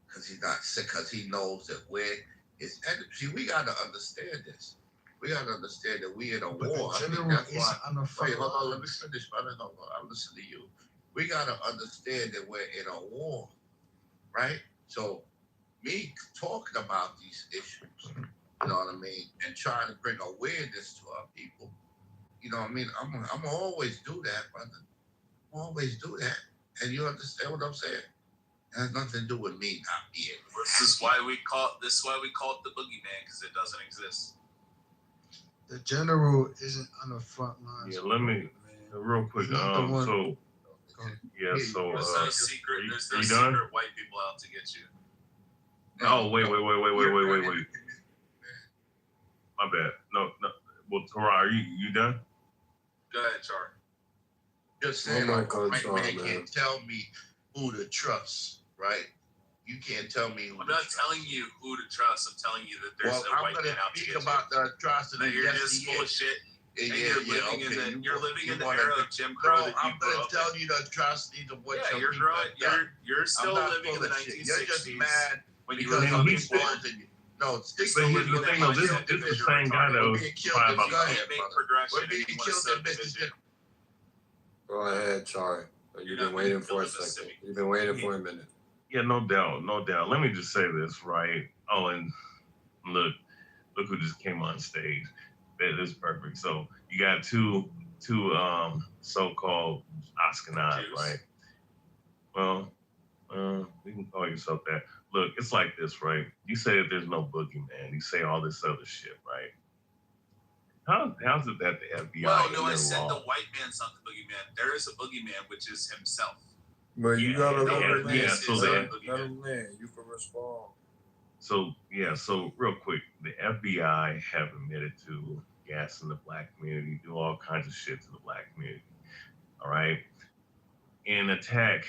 because he's not sick, because he knows that we're his enemy. See, we got to understand this. We got to understand that we in a war. I think that's why. Wait, hold on. Let me finish, brother. No, I'm listening to you. We got to understand that we're in a war, right? So, me talking about these issues, you know what I mean, and trying to bring awareness to our people, you know what I mean? I'm gonna always do that, brother. Always do that. And you understand what I'm saying? It has nothing to do with me not being. This is why we call it the boogeyman, because it doesn't exist. The general isn't on the front lines. Yeah, let me real quick. There's no secret. You, There's no you secret done? white people out to get you. Oh, wait. My bad. No. Well, Tara, are you done? Go ahead, Char. Just saying, my like, God, right Char, man man. can't tell me who to trust, right? You can't tell me who I'm to not trust. telling you who to trust. I'm telling you that there's no I'm white gonna man out to speak get about you. the atrocity. That you're Yes, just he full of is. shit. Yeah, And you're living in the wanna- era of Jim Crow No, that you I'm grew gonna up tell in. you the atrocities of what Yeah, your people have done. you're still I'm not living in full the of shit. You're just 1960s mad when you because were I'm being exposed to you. No, stick But to here's the thing, though. This is the same guy that was crying about. Go ahead, make brother. progression. We're being and you wanna killed in subdivision. Go ahead, Charlie. You've been waiting for a second. You've been waiting for a minute. Yeah, no doubt. Let me just say this, right? Oh, and look who just came on stage. That is perfect. So you got two so-called Ashkenaz, right? Well, you can call yourself that. Look, it's like this, right? You say that there's no boogeyman. You say all this other shit, right? How's it that the FBI Well, no, in I their said law? the white man's not the boogeyman. There is a boogeyman, which is himself. But you gotta let him land. Yeah, so Let him land. You can respond. So real quick, the FBI have admitted to gassing the black community, do all kinds of shit to the black community, all right? And attack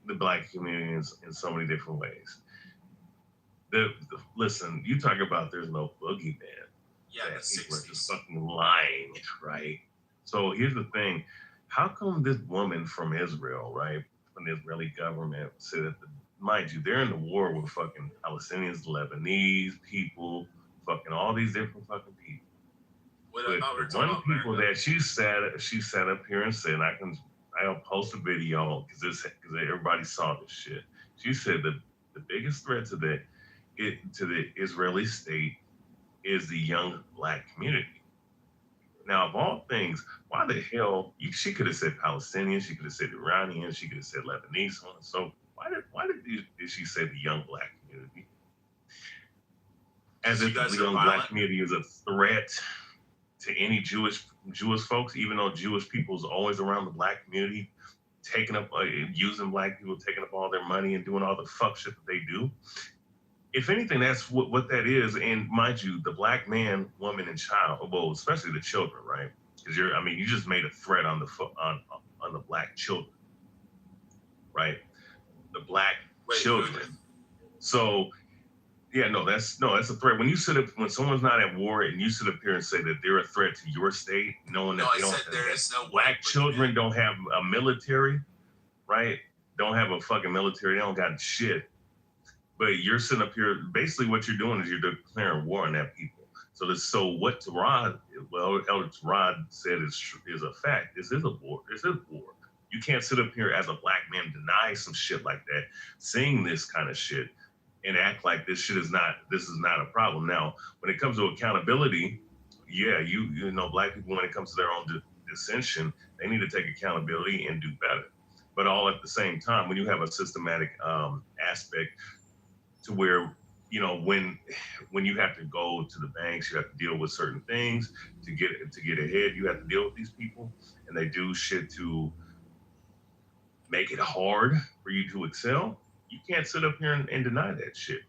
the black community in so many different ways. Listen, you talk about there's no boogeyman. Yeah, that the people are just 60s. fucking lying, right? So here's the thing. How come this woman from Israel, right, from the Israeli government, said that the mind you, they're in the war with fucking Palestinians, Lebanese people, fucking all these different fucking people. But the one people that she sat up here and said, I'll post a video because everybody saw this shit. She said that the biggest threat to the Israeli state is the young black community. Now, of all things, why the hell she could have said Palestinian, she could have said Iranian, she could have said Lebanese, so on and so. Why did she say the young black community? As if the young black community is a threat to any Jewish folks, even though Jewish people is always around the black community, taking up, using black people, taking up all their money and doing all the fuck shit that they do. If anything, that's what that is. And mind you, the black man, woman, and child, well, especially the children, right? Because you just made a threat on the black children, right? The black children. So, yeah, that's a threat. When someone's not at war and you sit up here and say that they're a threat to your state, knowing that black children don't have a military, right? Don't have a fucking military. They don't got shit. But you're sitting up here, basically what you're doing is you're declaring war on that people. So what Elder Tarad said is a fact. This is a war. This is a war. You can't sit up here as a black man, deny some shit like that, saying this kind of shit, and act like this is not a problem. Now, when it comes to accountability, yeah, you know, black people, when it comes to their own dissension, they need to take accountability and do better. But all at the same time, when you have a systematic aspect to where, you know, when you have to go to the banks, you have to deal with certain things to get ahead. You have to deal with these people, and they do shit to make it hard for you to excel. You can't sit up here and deny that shit.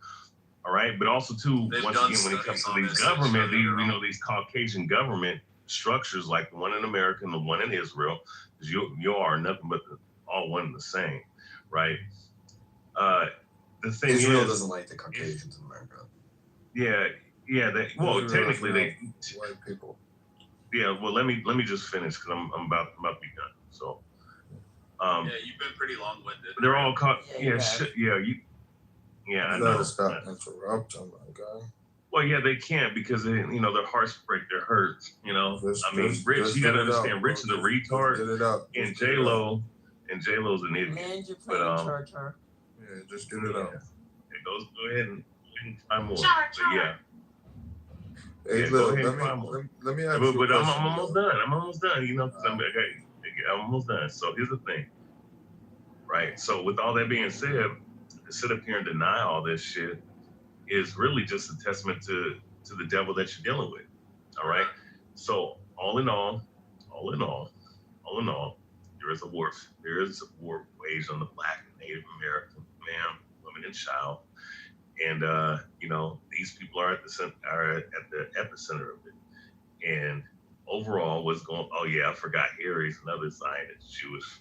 All right, but also too, once again, when it comes to these government, these Caucasian government structures, like the one in America and the one in Israel, because you are nothing but all one and the same, right? The thing Israel is, doesn't like the Caucasians in America. Yeah. Technically they white people. Yeah. Well, let me just finish because I'm about to be done. So. Yeah, you've been pretty long-winded. They're all caught. Yeah, I You know. gotta stop interrupting, my guy. Well, yeah, they can't because their hearts break, their hurt. You know, Rich, you gotta understand, Rich is a retard, and J-Lo's an idiot. Man, you're But playing Char. Yeah, just get it out. Go ahead and find more. Char. But yeah. Hey, Yeah, look, go ahead and find more. let me ask you a But question. I'm almost done. I'm almost done. You know, because I'm almost done. So here's the thing, right? So with all that being said, to sit up here and deny all this shit is really just a testament to the devil that you're dealing with. All right. So all in all, there is a war. There is a war waged on the Black and Native American man, woman, and child. And you know, these people are at the epicenter of it. And overall, what's going? Oh yeah, I forgot. Harry's another Zionist Jewish.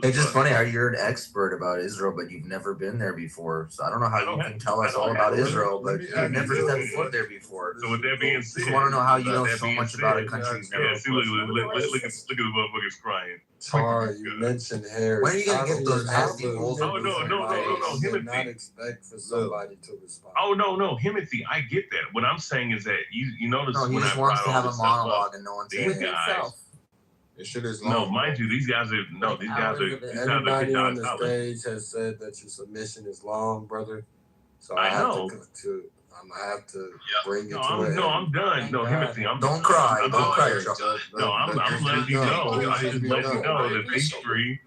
It's just funny how you're an expert about Israel, but you've never been there before. So I don't know how you can tell us all about Israel, but you've never stepped foot there before. So with that being said, just want to know how you know so much about a country you've never. Yeah, see, look at the motherfuckers crying. Tar, you mentioned Harry. When are you gonna get those nasty holes? Oh no, Did not expect for somebody to respond. Oh no, Himothy, I get that. What I'm saying is that you notice No, he when just I wants brought to all have a this stuff up, monologue and no one's these saying guys. This shit is No, long. mind you, these guys are Everybody on the stage has said that your submission is long, brother. So I I'm know. I'm gonna have to bring it to I'm done. No, Himothy, I'm Don't cry. I'm Don't cry, done. Chuck. No, I'm letting you know. I just let you know that these three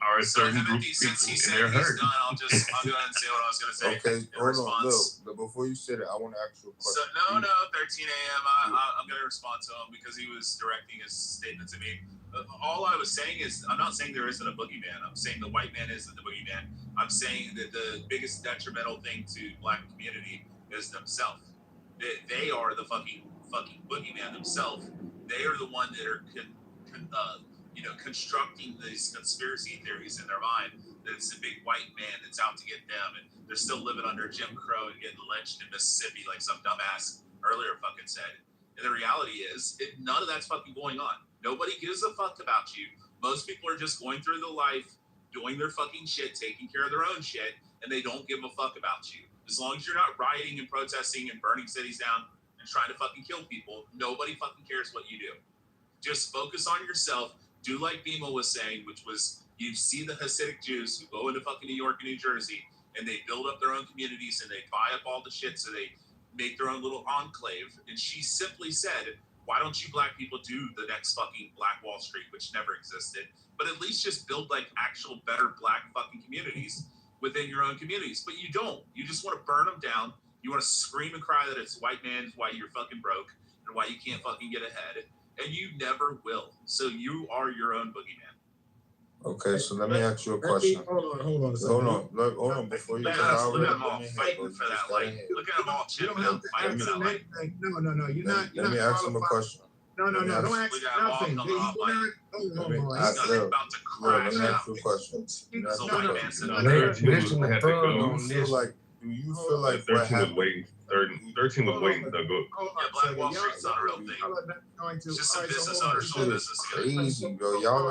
are a So certain group Timothy, of since he people, said and they're he's hurt. done, I'll go ahead and say what I was going to say. Okay, in hold on. response. Look, before you say that, I want to ask you a So question. no, 13 a.m. I'm going to respond to him because he was directing his statement to me. All I was saying is, I'm not saying there isn't a boogeyman. I'm saying the white man isn't the boogeyman. I'm saying that the biggest detrimental thing to Black community is themselves. They are the fucking boogeyman themselves. They are the one that are constructing these conspiracy theories in their mind that it's a big white man that's out to get them, and they're still living under Jim Crow and getting lynched in Mississippi like some dumbass earlier fucking said. And the reality is, none of that's fucking going on. Nobody gives a fuck about you. Most people are just going through the life, doing their fucking shit, taking care of their own shit, and they don't give a fuck about you. As long as you're not rioting and protesting and burning cities down and trying to fucking kill people, nobody fucking cares what you do. Just focus on yourself. Do like Bima was saying, which was you see the Hasidic Jews who go into fucking New York and New Jersey and they build up their own communities and they buy up all the shit so they make their own little enclave. And she simply said, why don't you black people do the next fucking Black Wall Street, which never existed, but at least just build like actual better black fucking communities within your own communities. But you don't. You just want to burn them down. You want to scream and cry that it's white man, why you're fucking broke and why you can't fucking get ahead. And you never will. So you are your own boogeyman. Okay, so let me ask you a question. Hold on. Hold on. Before you Look at them all fighting for that light. Look at them all chipping up, fighting for that light. No. You're not. Let me ask him a question. No. Don't ask Look at them all nothing. coming off like Let he's about to crash me out. ask you a question. There's a white man sitting No, there. listen to Thug on this. Do you feel like 13 was waiting to go. Yeah, Black Wall Street's not a real thing. It's just some business owners doing business together. crazy, bro? Y'all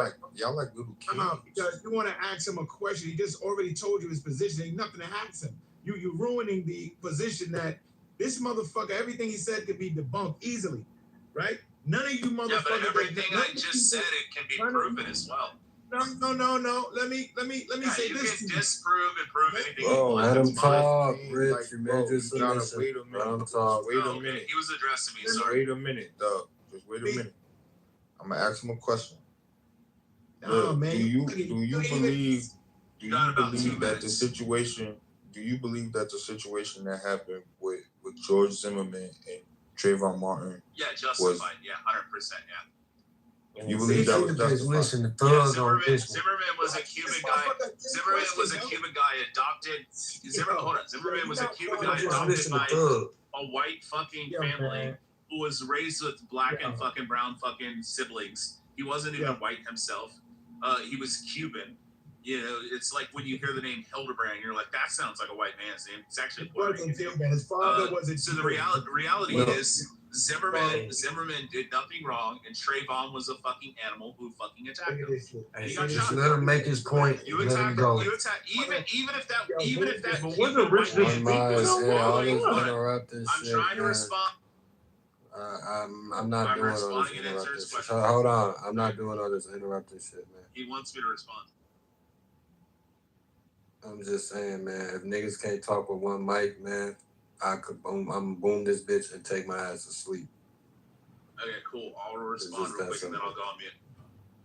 like little kids. Come out, because you want to ask him a question. He just already told you his position. Ain't nothing to ask him. You ruining the position that this motherfucker. Everything he said could be debunked easily, right? None of you motherfuckers. Yeah, but everything I just said it can be proven as well. No. Let me say you this. can disprove and prove anything you Bro, want. let him That's fine. talk, Rich. Like, You bro, made your you gotta submission. wait a minute. Let him talk. Wait a Okay, minute. he was addressing me. Just Sorry. wait a minute, dog. Just wait a minute. I'm gonna ask him a question. No, Look, man. do you believe got about 2 that the minutes. situation? Do you believe that the situation that happened with George Zimmerman and Trayvon Martin? Yeah, justified. Yeah, 100%. Yeah. You believe that was justified? Listen to Yeah, Thug on this one. Zimmerman was a Cuban guy. Zimmerman was a Cuban guy adopted. Zimmerman was a Cuban guy Just adopted listen to by Thug. a white fucking family who was raised with black and fucking brown fucking siblings. He wasn't even white himself. He was Cuban. You know, it's like when you hear the name Hildebrand, you're like, that sounds like a white man's name. It's actually Puerto Rican. His father wasn't. So the reality is Zimmerman did nothing wrong, and Trayvon was a fucking animal who fucking attacked him. He got Just shot. let him make his point. You Let him attack go. him. You attack even if that But Cuban white man was all this following. interrupting I'm shit, trying to man. respond. I'm not I'm doing all this responding and answering interrupting his shit. question. Hold on. I'm not doing all this interrupting shit, man. He wants me to respond. I'm just saying, man, if niggas can't talk with one mic, man, I'm boom this bitch and take my ass to sleep. Okay, cool. I'll respond just real that quick and then simple. I'll go on mute.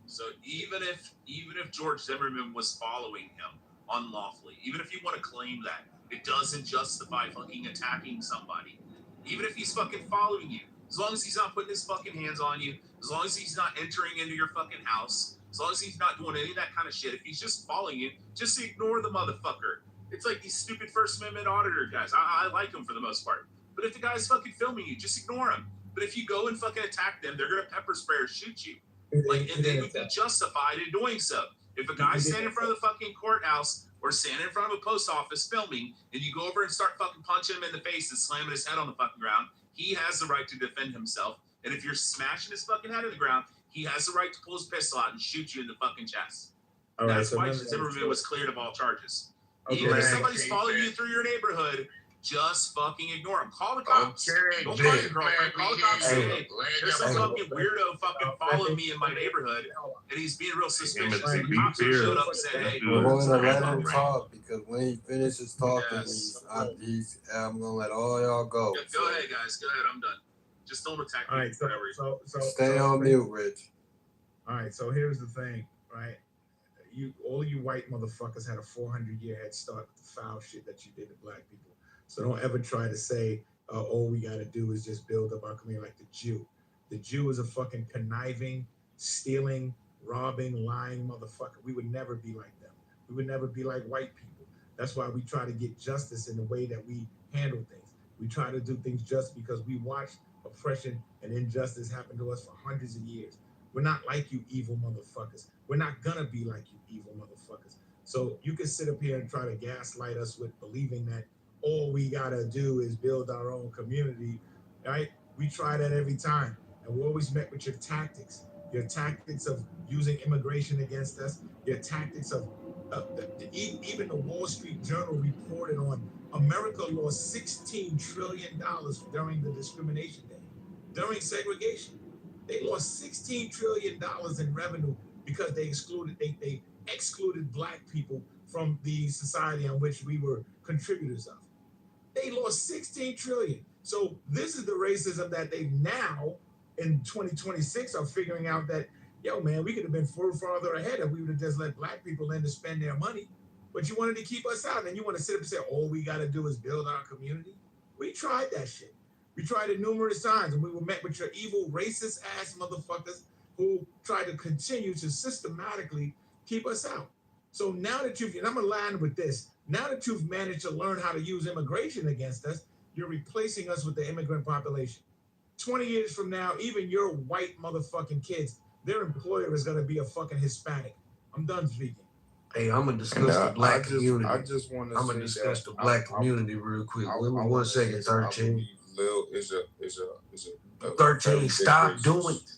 So even if George Zimmerman was following him unlawfully, even if you want to claim that, it doesn't justify fucking attacking somebody. Even if he's fucking following you, as long as he's not putting his fucking hands on you, as long as he's not entering into your fucking house, as long as he's not doing any of that kind of shit, if he's just following you, just ignore the motherfucker. It's like these stupid First Amendment auditor guys. I like them for the most part. But if the guy's fucking filming you, just ignore him. But if you go and fucking attack them, they're gonna pepper spray or shoot you. Like, and they would be justified in doing so. If a guy's standing in front of the fucking courthouse or standing in front of a post office filming, and you go over and start fucking punching him in the face and slamming his head on the fucking ground, he has the right to defend himself. And if you're smashing his fucking head in the ground, he has the right to pull his pistol out and shoot you in the fucking chest. All right, That's so why let me- Zimmerman was cleared of all charges. Okay. Even if Man, somebody's following you through your neighborhood, just fucking ignore them. Call the cops. Don't call your girlfriend. Call the cops. Say, hey, there's some fucking weirdo fucking following me in my neighborhood, and he's being real suspicious. And the cops showed up and said, hey, I'm going to let him Right. talk because when he finishes talking, Yes. I'm going to let all y'all go. Yeah, go ahead, guys. Go ahead. I'm done. Just don't attack me. All right, so Whatever. Stay on mute, Rich. All right, so here's the thing, right? All you white motherfuckers had a 400-year head start with the foul shit that you did to black people. So don't ever try to say, all we got to do is just build up our community like the Jew. The Jew is a fucking conniving, stealing, robbing, lying motherfucker. We would never be like them. We would never be like white people. That's why we try to get justice in the way that we handle things. We try to do things just because we watched oppression and injustice happen to us for hundreds of years. We're not like you evil motherfuckers. We're not gonna be like you evil motherfuckers. So you can sit up here and try to gaslight us with believing that all we gotta do is build our own community, right? We try that every time. And we're always met with your tactics of using immigration against us, your tactics of Even the Wall Street Journal reported on America lost $16 trillion during the discrimination day, during segregation. They lost $16 trillion in revenue because they excluded black people from the society in which we were contributors of. They lost 16 trillion. So this is the racism that they now in 2026 are figuring out that, yo, man, we could have been farther ahead if we would have just let black people in to spend their money. But you wanted to keep us out, and you want to sit up and say, all we got to do is build our community. We tried that shit. We tried it numerous times, and we were met with your evil, racist ass motherfuckers who tried to continue to systematically keep us out. So now that and I'm gonna land with this, now that you've managed to learn how to use immigration against us, you're replacing us with the immigrant population. 20 years from now, even your white motherfucking kids, their employer is gonna be a fucking Hispanic. I'm done speaking. Hey, I'm gonna discuss the black community. I just want to. I'm gonna discuss the black community real quick. Wait 1 second, 13. Lil is a 13.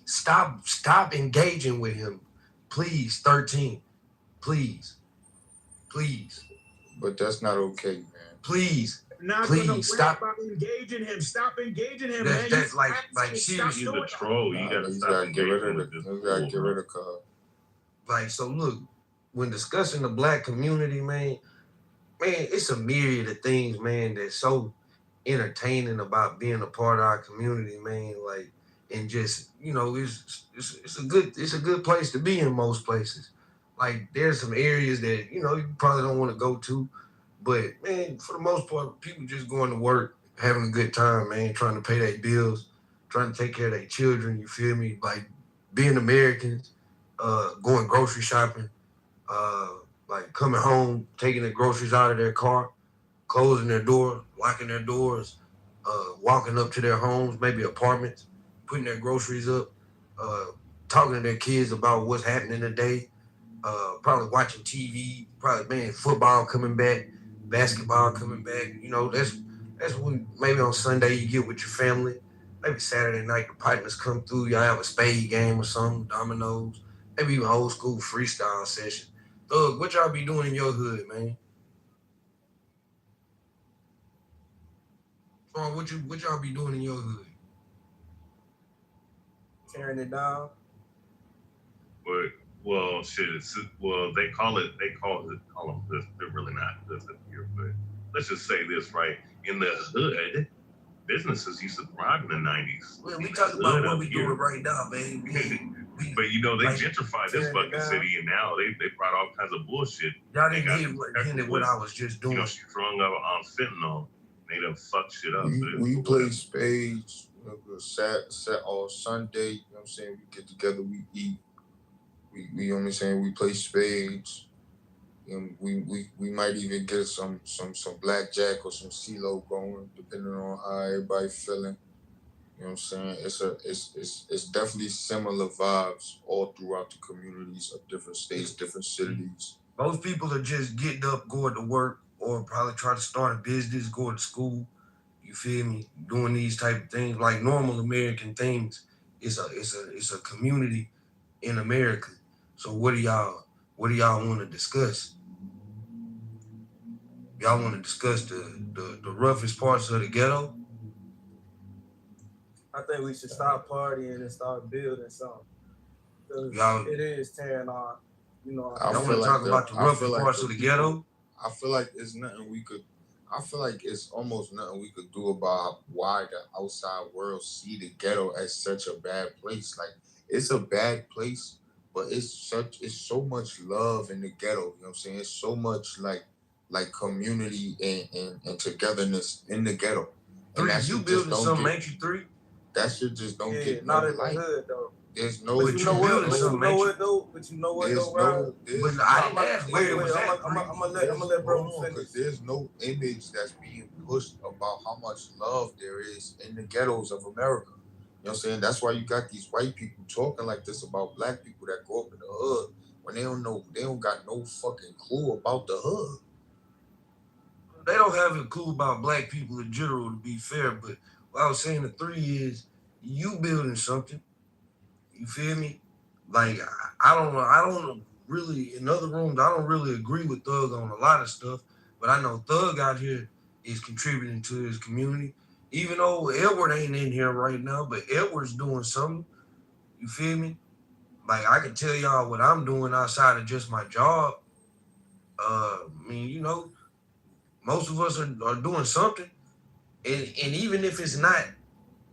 Stop engaging with him, please. 13, please. But that's not okay, man. Please. Not please stop engaging him. Stop engaging him, man. That's like seriously. He's a troll. You gotta get rid of Carl. Like, so look, when discussing the black community, man, it's a myriad of things, man, that's so entertaining about being a part of our community, man. Like, and just, you know, it's a good place to be in most places. Like, there's some areas that, you know, you probably don't want to go to, but man, for the most part, people just going to work, having a good time, man, trying to pay their bills, trying to take care of their children, you feel me? Like, being Americans, going grocery shopping, like coming home, taking the groceries out of their car, closing their door, locking their doors, walking up to their homes, maybe apartments, putting their groceries up, talking to their kids about what's happening today, probably watching TV, probably football coming back, basketball coming back. You know, that's when maybe on Sunday you get with your family. Maybe Saturday night the partners come through, y'all have a spade game or something, dominoes, maybe even old school freestyle session. Thug, what y'all be doing in your hood, man? What y'all be doing in your hood? Tearing it down. Well, shit. They call them this. They're really not this up here, but let's just say this, right? In the hood, businesses used to thrive in the 90s. Well, we talking about what we doing right now, man. But you know, they gentrified this fucking city, and now they brought all kinds of bullshit. Y'all didn't hear what I was just doing. You know, strung up on fentanyl. They done fucked shit up. We play spades. Set on Sunday. You know what I'm saying? We get together. We eat. You know what I'm saying? We play spades. And we might even get some blackjack or some CeeLo going, depending on how everybody feeling. You know what I'm saying? It's definitely similar vibes all throughout the communities of different states, different cities. Most people are just getting up, going to work, or probably trying to start a business, going to school. You feel me? Doing these type of things, like normal American things. It's a community in America. So what do y'all want to discuss? Y'all want to discuss the roughest parts of the ghetto? I think we should stop partying and start building something. It is tearing on, you know. I want to talk about the roughest parts of the ghetto. I feel like it's nothing we could. I feel like it's almost nothing we could do about why the outside world see the ghetto as such a bad place. Like, it's a bad place, but it's so much love in the ghetto. You know what I'm saying? It's so much like community and togetherness in the ghetto. And Three, you building something, ain't you? Three. That shit just don't get not no in the light. hood though. There's no. But you know what though? But you know what though, Rob? But I didn't ask where it was at. I'm gonna let bro finish. Because there's no image that's being pushed about how much love there is in the ghettos of America. You know what I'm saying? That's why you got these white people talking like this about black people that grow up in the hood when they don't got no fucking clue about the hood. They don't have a clue about black people in general, to be fair, but what I was saying the three is you building something. You feel me? Like, I don't know. really, in other rooms, I don't really agree with Thug on a lot of stuff, but I know Thug out here is contributing to his community. Even though Edward ain't in here right now, but Edward's doing something. You feel me? Like, I can tell y'all what I'm doing outside of just my job. I mean, you know, most of us are doing something. And even if it's not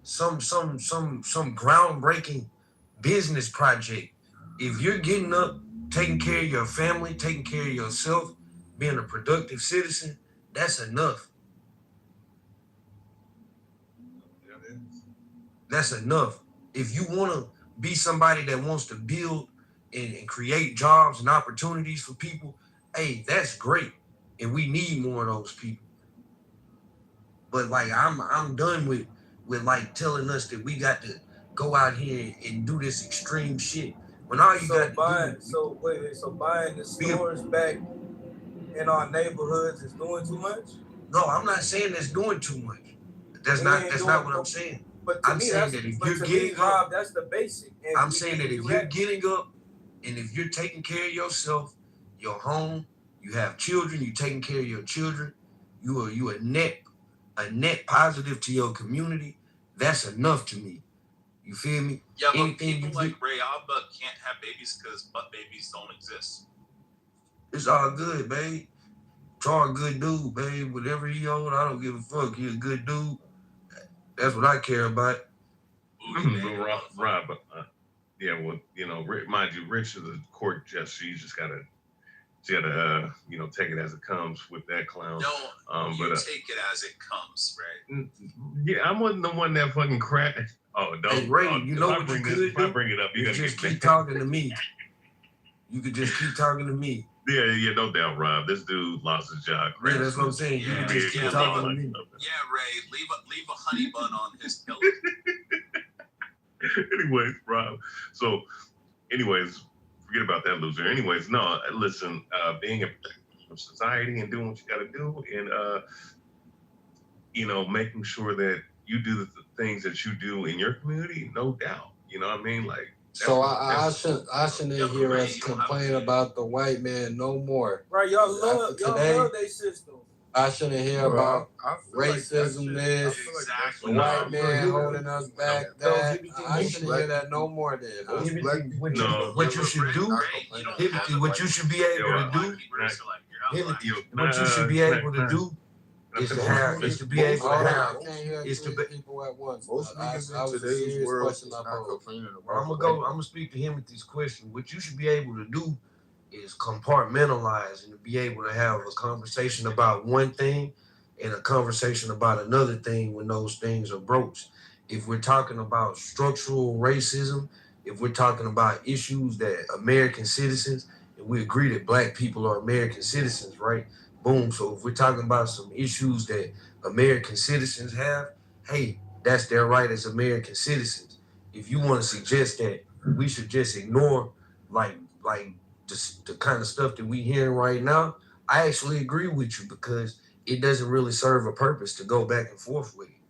some groundbreaking business project, if you're getting up, taking care of your family, taking care of yourself, being a productive citizen, that's enough. That's enough. If you want to be somebody that wants to build and create jobs and opportunities for people, hey, that's great. And we need more of those people. But like I'm done with like telling us that we got to go out here and do this extreme shit. When all you got to do so buying the stores back in our neighborhoods is doing too much? No, I'm not saying that's doing too much. That's not what I'm saying. But to I'm me, saying that's, that if but you're to getting me, up, Rob, that's the basic. And I'm we saying need that to if do you're that. getting up and if you're taking care of yourself, your home, you have children, you're taking care of your children, you a net positive to your community, that's enough to me. You feel me? Yeah, but Anything people you like get, Ray Alba can't have babies because butt babies don't exist. it's all good, babe. Troy a good dude, babe. Whatever he own, I don't give a fuck. He a good dude. That's what I care about. Rob, yeah, well, you know, mind you, Rich is a court gesture. You just gotta, you know, take it as it comes with that clown. No, you take it as it comes, right? Yeah, I wasn't the one that fucking cracked. Oh, don't. Hey, Ray, oh, you know what you could do? If I bring it up, you gotta just get keep talking to me. You could just keep talking to me. Yeah, no doubt, Rob. This dude lost his job. Yeah, that's what I'm saying. You can just keep talking to me. Yeah, Ray, leave a honey bun on his pillow. Anyways, Rob. So, anyways, forget about that loser. Anyways, no, listen, being a society and doing what you got to do, and you know, making sure that you do the things that you do in your community, no doubt. You know what I mean? Like, so I shouldn't hear us complain about the white man no more. Right, y'all love their system. I shouldn't hear about racism, this, the white man holding us back, that. I shouldn't hear that no more then. What you should do, what you should be able to do, what you should be able to do is to have, is to be able to have, is to be people at once. Most niggas in today's world is not complaining about. I'm gonna speak to him with this question. What you should be able to do is compartmentalize and to be able to have a conversation about one thing and a conversation about another thing when those things are broached. If we're talking about structural racism, if we're talking about issues that American citizens, and we agree that black people are American citizens, right? Boom. So if we're talking about some issues that American citizens have, hey, that's their right as American citizens. If you want to suggest that we should just ignore like the kind of stuff that we hearing right now, I actually agree with you because it doesn't really serve a purpose to go back and forth with it,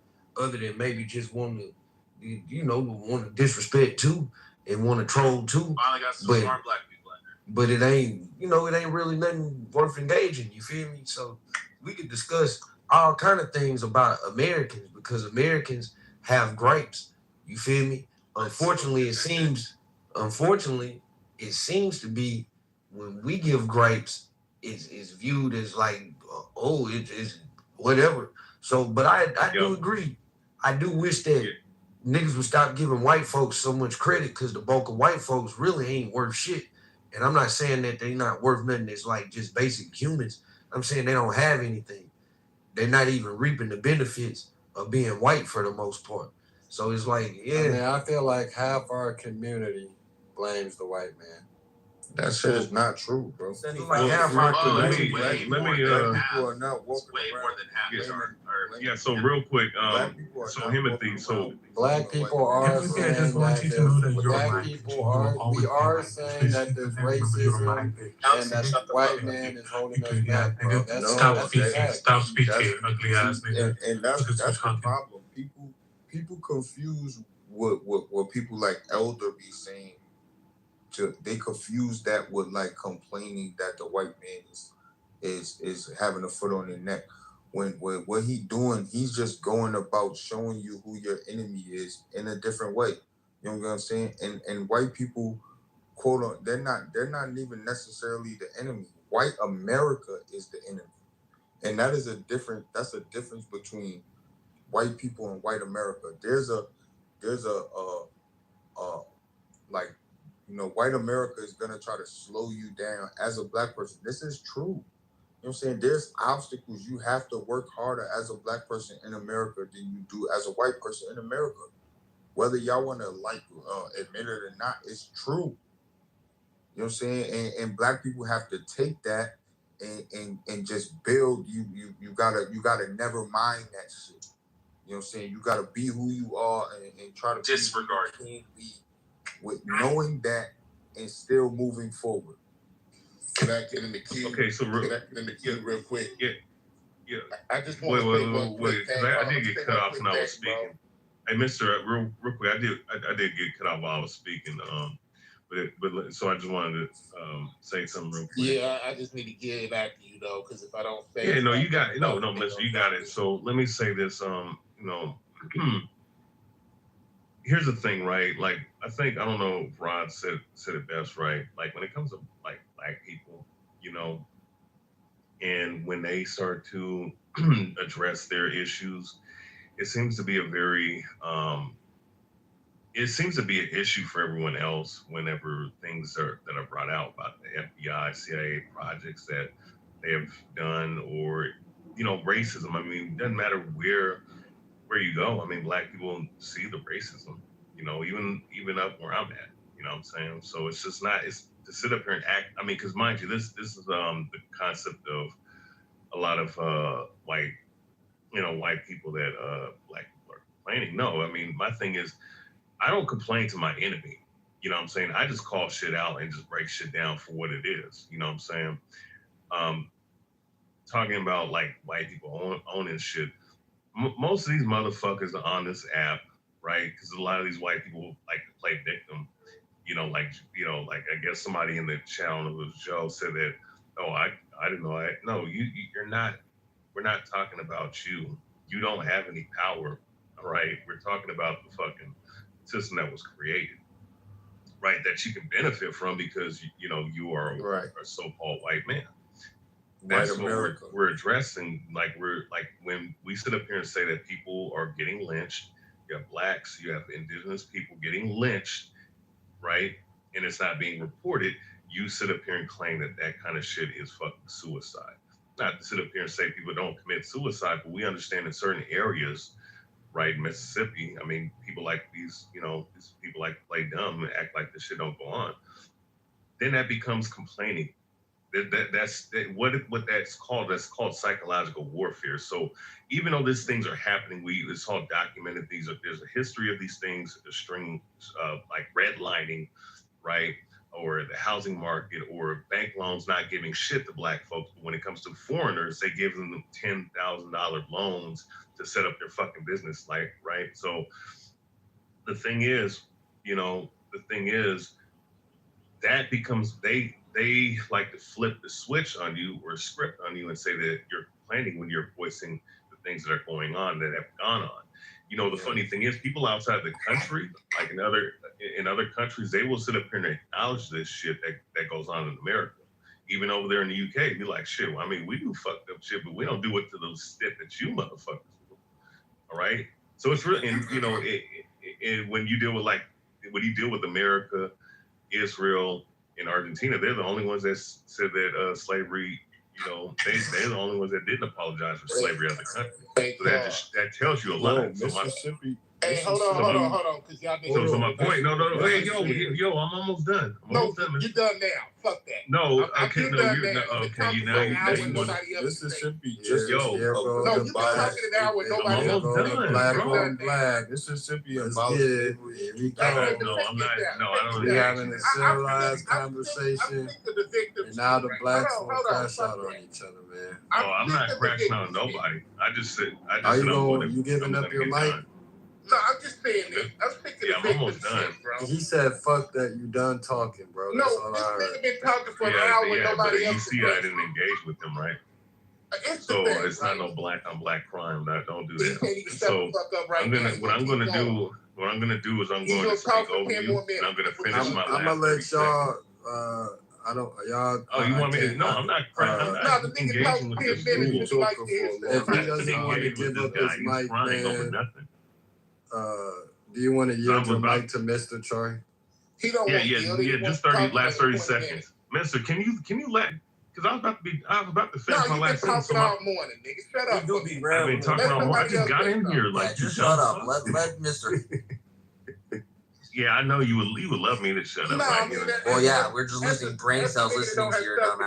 other than maybe just want to, want to disrespect too and want to troll too. Finally got some smart black people in there. But it ain't really nothing worth engaging. You feel me? So we could discuss all kind of things about Americans because Americans have gripes. You feel me? Unfortunately, it seems to be when we give gripes, it's viewed as like, it's whatever. So, but I do agree. I do wish that niggas would stop giving white folks so much credit because the bulk of white folks really ain't worth shit. And I'm not saying that they not worth nothing that's like just basic humans. I'm saying they don't have anything. They're not even reaping the benefits of being white for the most part. So it's like, yeah. I mean, I feel like half our community blames the white man. That shit is not true, bro. Let me people are not walking way more than half. So real quick, so Himothy, so black people are saying we are saying that there's racism and that the white man is holding us back, bro. Stop speaking, ugly ass nigga. And that's the problem. People confuse what people like Elder be saying they confuse that with like complaining that the white man is having a foot on their neck. When what he doing, he's just going about showing you who your enemy is in a different way. You know what I'm saying? And white people, quote on, they're not even necessarily the enemy. White America is the enemy, and that's a difference between white people and white America. There's a like, you know, white America is gonna try to slow you down as a black person. This is true. You know what I'm saying? There's obstacles. You have to work harder as a black person in America than you do as a white person in America. Whether y'all want to admit it or not, it's true. You know what I'm saying? And black people have to take that and just build. You gotta never mind that shit. You know what I'm saying? You gotta be who you are and try to disregard be who you can be with knowing that and still moving forward. Can I get in the queue? Okay, so real quick? Yeah. I just want to say one quick thing. I did get cut off when I was speaking. Hey, Mister, real quick, I did get cut off while I was speaking. But so I just wanted to say something real quick. Yeah, I just need to get it back to you though, because if I don't say yeah, no, you got it. No, Mister, you got it. So let me say this. You know, here's the thing, right? Like, I don't know if Rod said it best, right? Like, when it comes to like black people, you know, and when they start to address their issues, it seems to be an issue for everyone else whenever things that are brought out about the FBI, CIA projects that they have done, or, you know, racism. I mean, it doesn't matter where you go. I mean, black people see the racism, you know, even up where I'm at, you know what I'm saying? So it's just not, it's to sit up here and act. I mean, because mind you, this is the concept of a lot of white people that black people are complaining. No, I mean, my thing is, I don't complain to my enemy. You know what I'm saying? I just call shit out and just break shit down for what it is. You know what I'm saying? Talking about like white people owning shit. Most of these motherfuckers are on this app, right? Because a lot of these white people like to play victim. Like I guess somebody in the channel, it was Joe, said that, oh, I didn't know that. No, you're not. We're not talking about you. You don't have any power, all right? We're talking about the fucking system that was created, right? That you can benefit from because you are a so-called white man. That's what we're addressing. We're when we sit up here and say that people are getting lynched, you have blacks, you have indigenous people getting lynched, right? And it's not being reported. You sit up here and claim that kind of shit is fucking suicide. Not to sit up here and say people don't commit suicide, but we understand in certain areas, right, Mississippi, I mean, people like these people like to play dumb and act like this shit don't go on. Then that becomes complaining. That's what that's called. That's called psychological warfare. So even though these things are happening, it's all documented. There's a history of these things, a string like redlining, right? Or the housing market, or bank loans not giving shit to black folks. But when it comes to foreigners, they give them $10,000 loans to set up their fucking business, like, right? So the thing is, that becomes, they like to flip the switch on you or script on you and say that you're complaining when you're voicing the things that are going on that have gone on. The funny thing is, people outside the country, like in other countries, they will sit up here and acknowledge this shit that goes on in America. Even over there in the UK, be like, shit, I mean, we do fucked up shit, but we don't do it to the extent that you motherfuckers do. All right? So it's really, and when you deal with America, Israel, and Argentina, they're the only ones that said that slavery, they're the only ones that didn't apologize for slavery as a country. So that tells you a lot. So Mississippi. Hey, hold on, because y'all niggas. So my point, no. Hey, yo, I'm almost done. You're done now. Fuck that. No, okay, Mississippi. No, you've been talking an hour with nobody else. Black on black. Mississippi and Here we go. No, I'm not. No, I don't. We're having a civilized conversation, and now the blacks will crash out on each other, man. No, I'm not crashing on nobody. I just said. You giving up your mic? No, I'm just saying this. I'm sick of the I'm almost victim done. shit, bro. He said, "Fuck that, you done talking, bro." That's No, all this I heard. nigga been talking for an hour with but nobody you else. see, I didn't engage with them, right? So it's not no black on black crime. Don't do that. So I'm gonna what I'm gonna do is I'm going to speak over you, and I'm gonna finish my last. I'm gonna let y'all. I don't y'all. Oh, you want me to? No, I'm not. I'm not engaging with this fool. If he doesn't want to give up his mic, man. Do you want to yield your mic to Mr. Char? He don't want to yield. Just last 30 seconds, Mister. Can you let? Because I was about to finish my last sentence. No, you've been talking all morning, nigga. Shut up. You do be I've rambling. been talking all morning. I just got in here. Like, just shut up. Let Mr. Yeah, I know you would love me to shut up. Right here. Well, yeah, we're just losing brain cells listening to your dumb.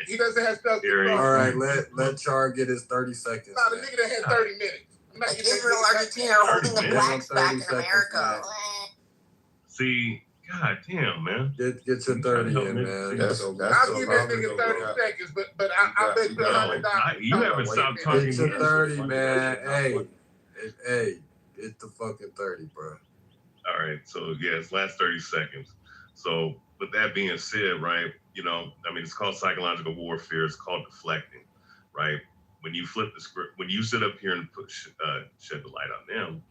He doesn't have self-control. All right, let Char get his 30 seconds. No, the nigga that had 30 minutes. Like Israel, Argentina are holding the blacks back in America. See, god damn, man. Get your 30 in, man. I'll give that nigga 30 seconds, but I bet you $100. You haven't stopped talking. Get your 30, man. Hey, get the fucking 30, bro. All right, so it's last 30 seconds. So with that being said, right, it's called psychological warfare. It's called deflecting, right? When you flip the script, when you sit up here and shed the light on them,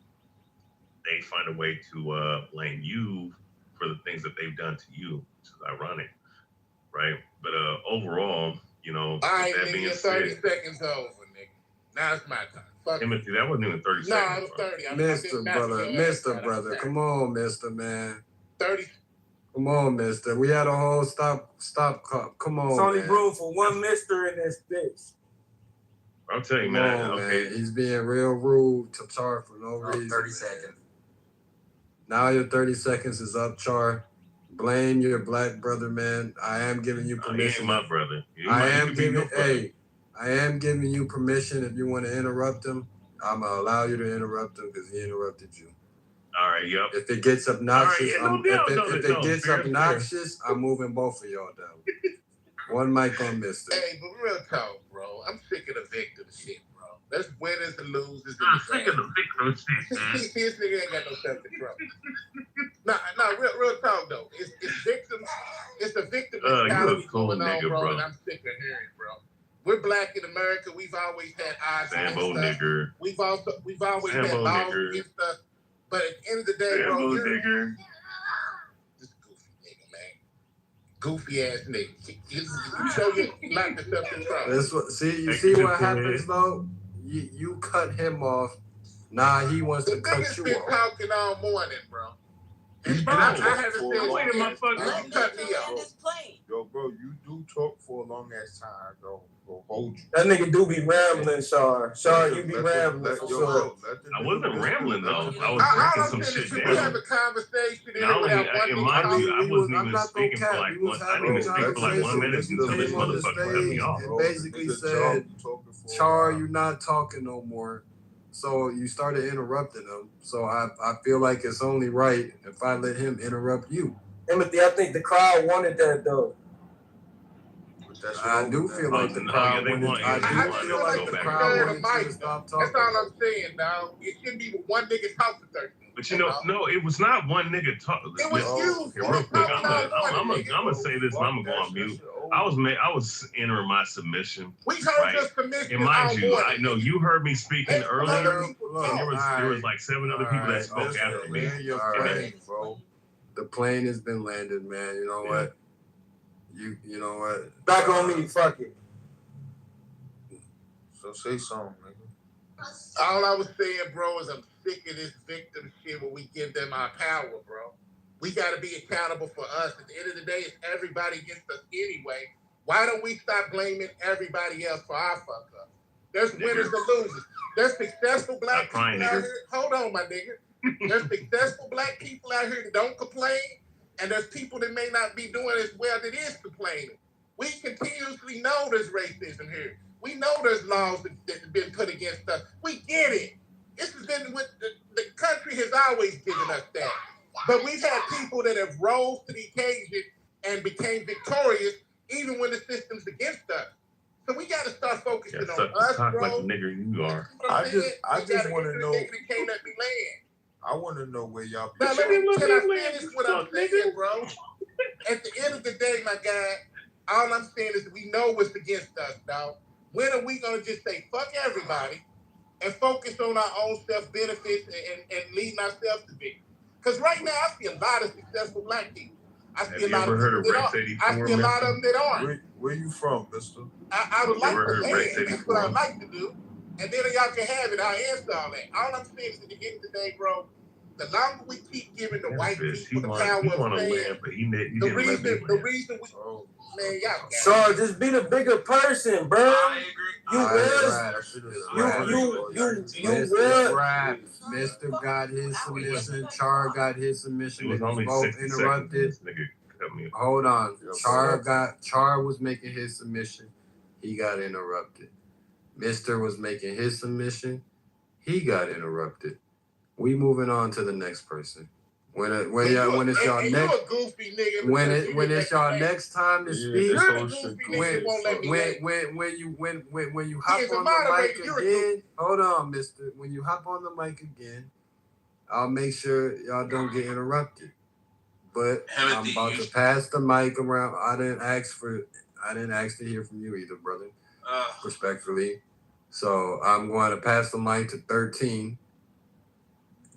they find a way to blame you for the things that they've done to you, which is ironic, right? But overall, all right, nigga, 30 seconds over, nigga. Now it's my time. Fuck Timothy, that wasn't even 30 no, seconds. No, it was 30. Mr. Brother. Come on, Mr. Man. 30. Come on, Mister. We had a whole stop. Come on, It's only man. room for one Mister in this bitch. I'll tell you, Come man. on, Okay. man. He's being real rude to Char for no reason. 30 seconds. Now your 30 seconds is up, Char. Blame your black brother, man. I am giving you permission. He ain't my brother. I am giving you permission if you want to interrupt him. I'm gonna allow you to interrupt him because he interrupted you. All right, yep. If it gets obnoxious, All right, if it gets obnoxious, I'm moving both of y'all down. One mic on Mister. Hey, but real talk, bro. I'm sick of the victim shit, bro. There's winners and losers. I'm sick of the victim shit, man. This nigga ain't got no self-control. No, real talk though. It's victims. It's the victim mentality going on, bro. And I'm sick of hearing, bro. We're black in America. We've always had odds Sambo against us. nigger. We've always had Sambo laws nigger. against us. But at the end of the day, bro, Sambo you're nigger. this goofy nigga, man. Goofy ass nigga. You show your lack of self-control. That's what. You see what happens though. You cut him off. Nah, he wants to cut you been off. talking all morning, bro. And Bro, I haven't said wait a minute, motherfucker. You cut me off. Yo, bro, you do talk for a long ass time. Go hold you. That nigga do be rambling, Shar. Shar, you be rambling for sure. I wasn't rambling though. I was breaking some shit We down. have a conversation Not only, without one in my view, I wasn't I'm even not gonna speaking for cap. like We was one. I didn't even speak for like 1 minute until this Came on the motherfucker cut me stage off. and basically said, Char, you not talking no more. So you started interrupting him. So I feel like it's only right if I let him interrupt you. Timothy, I think the crowd wanted that though. I do feel like the crowd wanted. I do feel like the crowd wanted to stop talking. That's all I'm saying, dog. It shouldn't be one nigga talking 30. But no, it was not one nigga talking. It was you. Real quick, I'm gonna say this and I'm gonna go on mute. I was entering my submission. We heard your submission. And mind you, I know you heard me speaking earlier. Look, And there was like 7 other people that spoke after me. Bro. The plane has been landed, man. You know what? You know what? Back on me, fuck it. So say something, nigga. All I was saying, bro, is I'm sick of this victim shit where we give them our power, bro. We got to be accountable for us. At the end of the day, it's everybody against us anyway. Why don't we stop blaming everybody else for our fuck up? There's winners and losers. There's successful black people out here. Hold on, my nigga. There's successful black people out here that don't complain, and there's people that may not be doing as well that is complaining. We continuously know there's racism here. We know there's laws that have been put against us. We get it. This has been what the country has always given us that. But we've had people that have rose to the occasion and became victorious even when the system's against us. So we got to start focusing on us, bro. Like the nigger you are. I'm saying? I just want to know. They can't let me land. I want to know where y'all be. Now, can I finish what I'm saying, bro? At the end of the day, my guy, all I'm saying is we know what's against us, dog. When are we going to just say, fuck everybody, and focus on our own self-benefits and leading ourselves to victory? Because right now, I see a lot of successful black people. I see a lot of people that aren't. I see a lot of them that aren't. Where you from, mister? I would like to land. That's what I'd like to do. And then y'all can have it. I'll answer all that. All I'm saying is at the end of the day, bro, the longer we keep giving the white people the power of saying, the reason we, man, y'all. So just be the bigger person, bro. I agree. Mr. got his submission. Char got his submission. It was only both interrupted. Hold on. Char was making his submission. He got interrupted. Mr. was making his submission. He got interrupted. We moving on to the next person. When it's y'all next time to speak, when you hop on the mic again, hold on, mister. When you hop on the mic again, I'll make sure y'all don't get interrupted. But I'm about to pass the mic around. I didn't ask to hear from you either, brother. Respectfully. So I'm going to pass the mic to 13.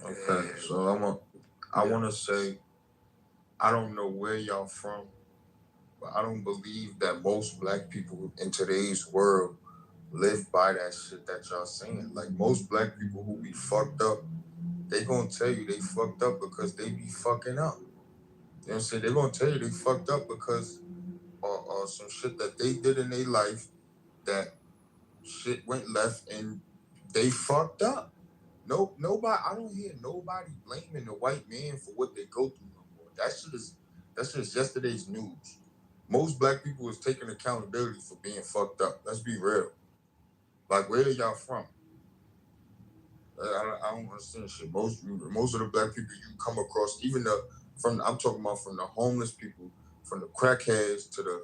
Okay, so I want to say, I don't know where y'all from, but I don't believe that most black people in today's world live by that shit that y'all saying. Like, most black people who be fucked up, they gonna tell you they fucked up because they be fucking up. You know what I'm saying? They gonna tell you they fucked up because some shit that they did in their life, that shit went left and they fucked up. Nobody. I don't hear nobody blaming the white man for what they go through no more. That's just yesterday's news. Most black people is taking accountability for being fucked up. Let's be real. Like, where are y'all from? I don't understand shit. Most of the black people you come across, even I'm talking about from the homeless people, from the crackheads to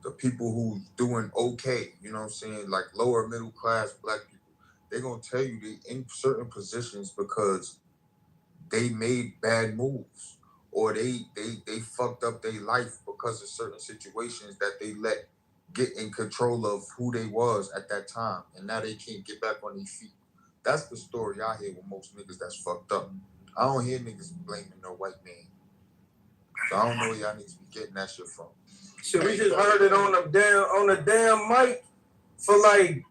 the people who's doing okay. You know what I'm saying? Like lower middle class black people. They're gonna tell you they in certain positions because they made bad moves, or they fucked up their life because of certain situations that they let get in control of who they was at that time, and now they can't get back on their feet. That's the story I hear with most niggas that's fucked up. I don't hear niggas blaming no white man. So I don't know where y'all niggas be getting that shit from. Shit, we just heard it on the damn mic for like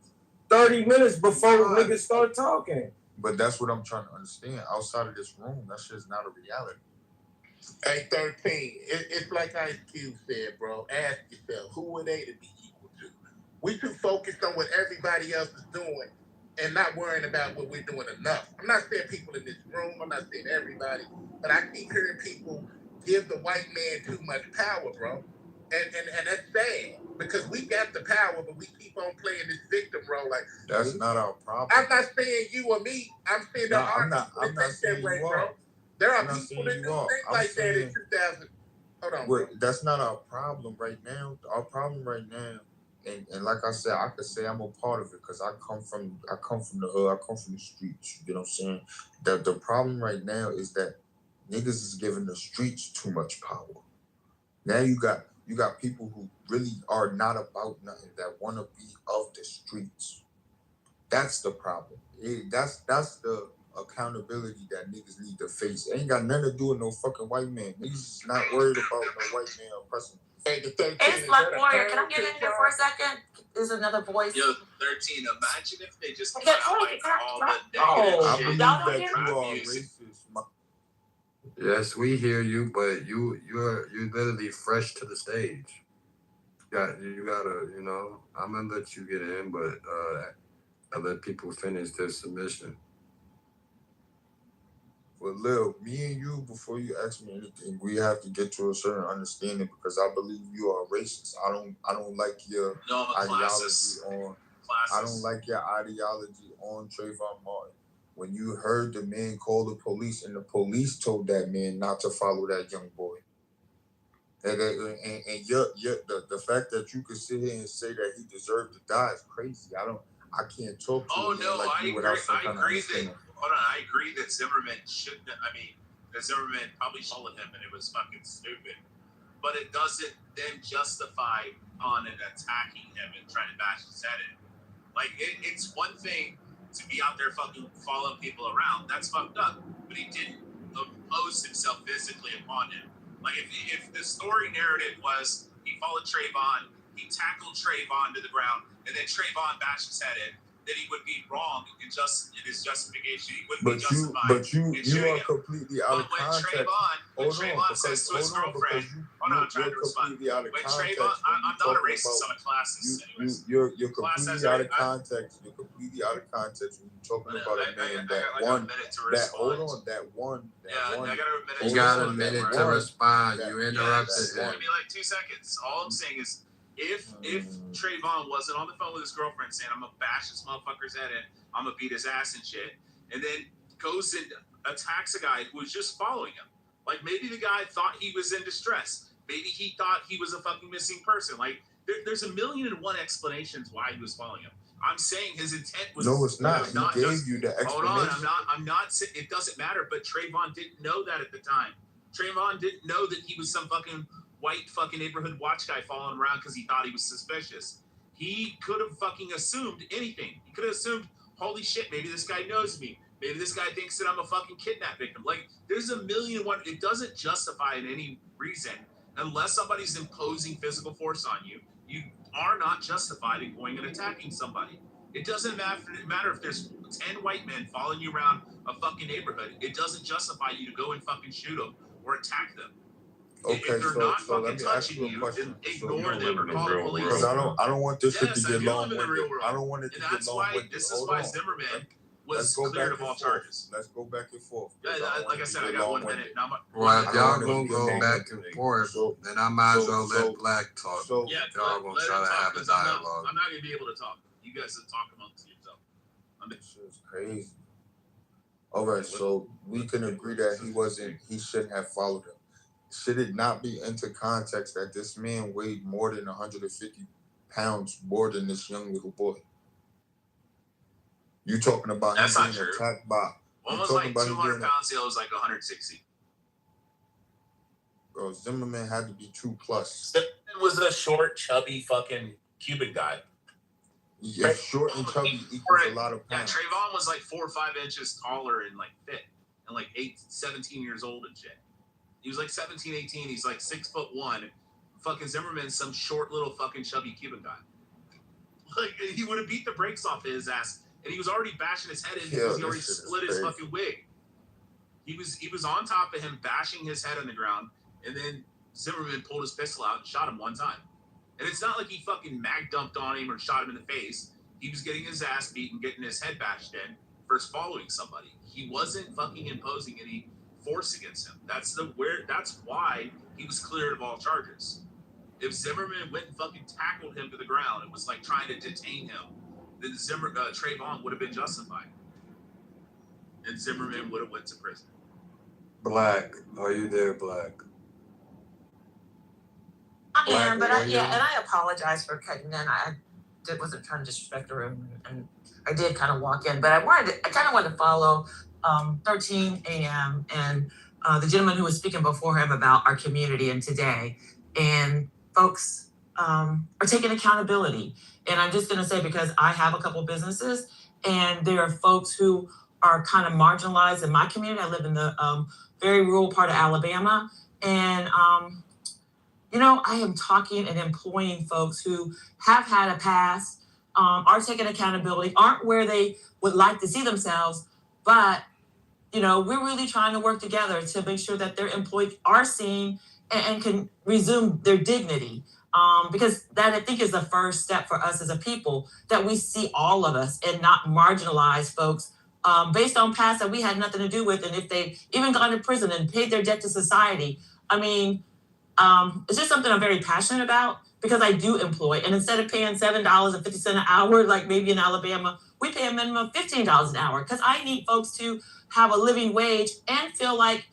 30 minutes before niggas start talking. But that's what I'm trying to understand. Outside of this room, that shit's not a reality. Hey, 13. It's like Ice Cube said, bro. Ask yourself, who are they to be equal to? We too focused on what everybody else is doing and not worrying about what we're doing enough. I'm not saying people in this room. I'm not saying everybody. But I keep hearing people give the white man too much power, bro. And that's sad because we got the power, but we keep on playing this victim role. Like, that's not our problem. I'm not saying you or me. I'm saying there are people that think that way, bro. There are people that do things like that in 2000. Hold on, bro. That's not our problem right now. Our problem right now, and like I said, I could say I'm a part of it because I come from the hood. I come from the streets. You know what I'm saying? The problem right now is that niggas is giving the streets too much power. Now you got people who really are not about nothing, that want to be of the streets. That's the problem. That's the accountability that niggas need to face. It ain't got nothing to do with no fucking white man. Niggas is not worried about no white man oppressing. It's Black Warrior. Can I get in here for a second? There's another voice. Yo, 13. Imagine if they just Okay, all the I believe y'all don't that hear you me? are racist. Yes, we hear you, but you're literally fresh to the stage. You gotta, you know, I'm gonna let you get in, but I let people finish their submission. But Lil, me and you, before you ask me anything, we have to get to a certain understanding because I believe you are racist. I don't like your ideology on. I don't like your ideology on Trayvon Martin. When you heard the man call the police and the police told that man not to follow that young boy. And the fact that you could sit here and say that he deserved to die is crazy. I can't talk to Oh a man no, like I you agree. without some I kind of agree that. understanding. Hold on, I agree that Zimmerman shouldn't. I mean, that Zimmerman probably followed him, and it was fucking stupid. But it doesn't then justify on and attacking him and trying to bash his head in. Like it's one thing to be out there fucking following people around. That's fucked up. But he didn't impose himself physically upon him. Like if the story narrative was he followed Trayvon, he tackled Trayvon to the ground, and then Trayvon bashed his head in, then he would be wrong in his justification. He wouldn't be justified. You are completely out of context. When Trayvon says to his girlfriend, hold on, I'm trying to respond. When Trayvon, I'm not a racist, I'm a classist. You're completely out of context. You're completely out of context when you're talking about a man You got a minute to respond. You interrupted him. Give me like 2 seconds. All I'm saying is, if Trayvon wasn't on the phone with his girlfriend saying, I'm gonna bash this motherfucker's head in, I'm gonna beat his ass and shit, and then goes and attacks a guy who was just following him. Like maybe the guy thought he was in distress. Maybe he thought he was a fucking missing person. Like there's a million and one explanations why he was following him. I'm saying his intent was no, it's not. He gave just, you the explanation. Hold on, I'm not saying it doesn't matter, but Trayvon didn't know that at the time. Trayvon didn't know that he was some fucking white fucking neighborhood watch guy following around because he thought he was suspicious. He could have fucking assumed anything. He could have assumed, holy shit, maybe this guy knows me. Maybe this guy thinks that I'm a fucking kidnap victim. Like, there's a million and one. It doesn't justify in any reason unless somebody's imposing physical force on you. You are not justified in going and attacking somebody. It doesn't matter if there's 10 white men following you around a fucking neighborhood. It doesn't justify you to go and fucking shoot them or attack them. Okay, if they're not fucking touching you, then ignore them or call the police. Because I don't want this shit to get long. I don't want it to get long. This is why Zimmerman was cleared of all charges. Let's go back and forth. Like I said, I got 1 minute. Well, if y'all gonna go back and forth, then I might as well let Black talk. Yeah, y'all gonna try to have a dialogue. I'm not gonna be able to talk. You guys will talk amongst yourself. This is crazy. All right, so we can agree that he shouldn't have followed him. Should it not be into context that this man weighed more than 150 pounds more than this young little boy? You talking about That's him not being true. attacked by? One was like 200 pounds, the other was like 160. Bro, Zimmerman had to be 2+. Zimmerman was a short, chubby, fucking Cuban guy. Yeah, short and chubby equals a lot of pounds. Yeah, Trayvon was like 4 or 5 inches taller and like fit, and like 17 years old and shit. He was like 17, 18. He's like 6'1". Fucking Zimmerman's some short little fucking chubby Cuban guy. Like he would have beat the brakes off his ass, and he was already bashing his head in because he already split his fucking wig. He was on top of him, bashing his head on the ground, and then Zimmerman pulled his pistol out and shot him 1 time. And it's not like he fucking mag dumped on him or shot him in the face. He was getting his ass beat and getting his head bashed in for following somebody. He wasn't fucking imposing any force against him. That's why he was cleared of all charges. If Zimmerman went and fucking tackled him to the ground, it was like trying to detain him, then Trayvon would have been justified. And Zimmerman would have went to prison. Black, are you there, Black? I am, but and I apologize for cutting in. I wasn't trying to disrespect the room, and I did kind of walk in, but I kind of wanted to follow 13 a.m. and the gentleman who was speaking before him about our community and today, and folks are taking accountability. And I'm just going to say, because I have a couple businesses, and there are folks who are kind of marginalized in my community. I live in the very rural part of Alabama, and I am talking and employing folks who have had a past, are taking accountability, aren't where they would like to see themselves, but, we're really trying to work together to make sure that their employees are seen and can resume their dignity. Because that, I think, is the first step for us as a people, that we see all of us and not marginalize folks based on past that we had nothing to do with. And if they even gone to prison and paid their debt to society, it's just something I'm very passionate about, because I do employ. And instead of paying $7.50 an hour, like maybe in Alabama, we pay a minimum of $15 an hour, because I need folks to have a living wage and feel like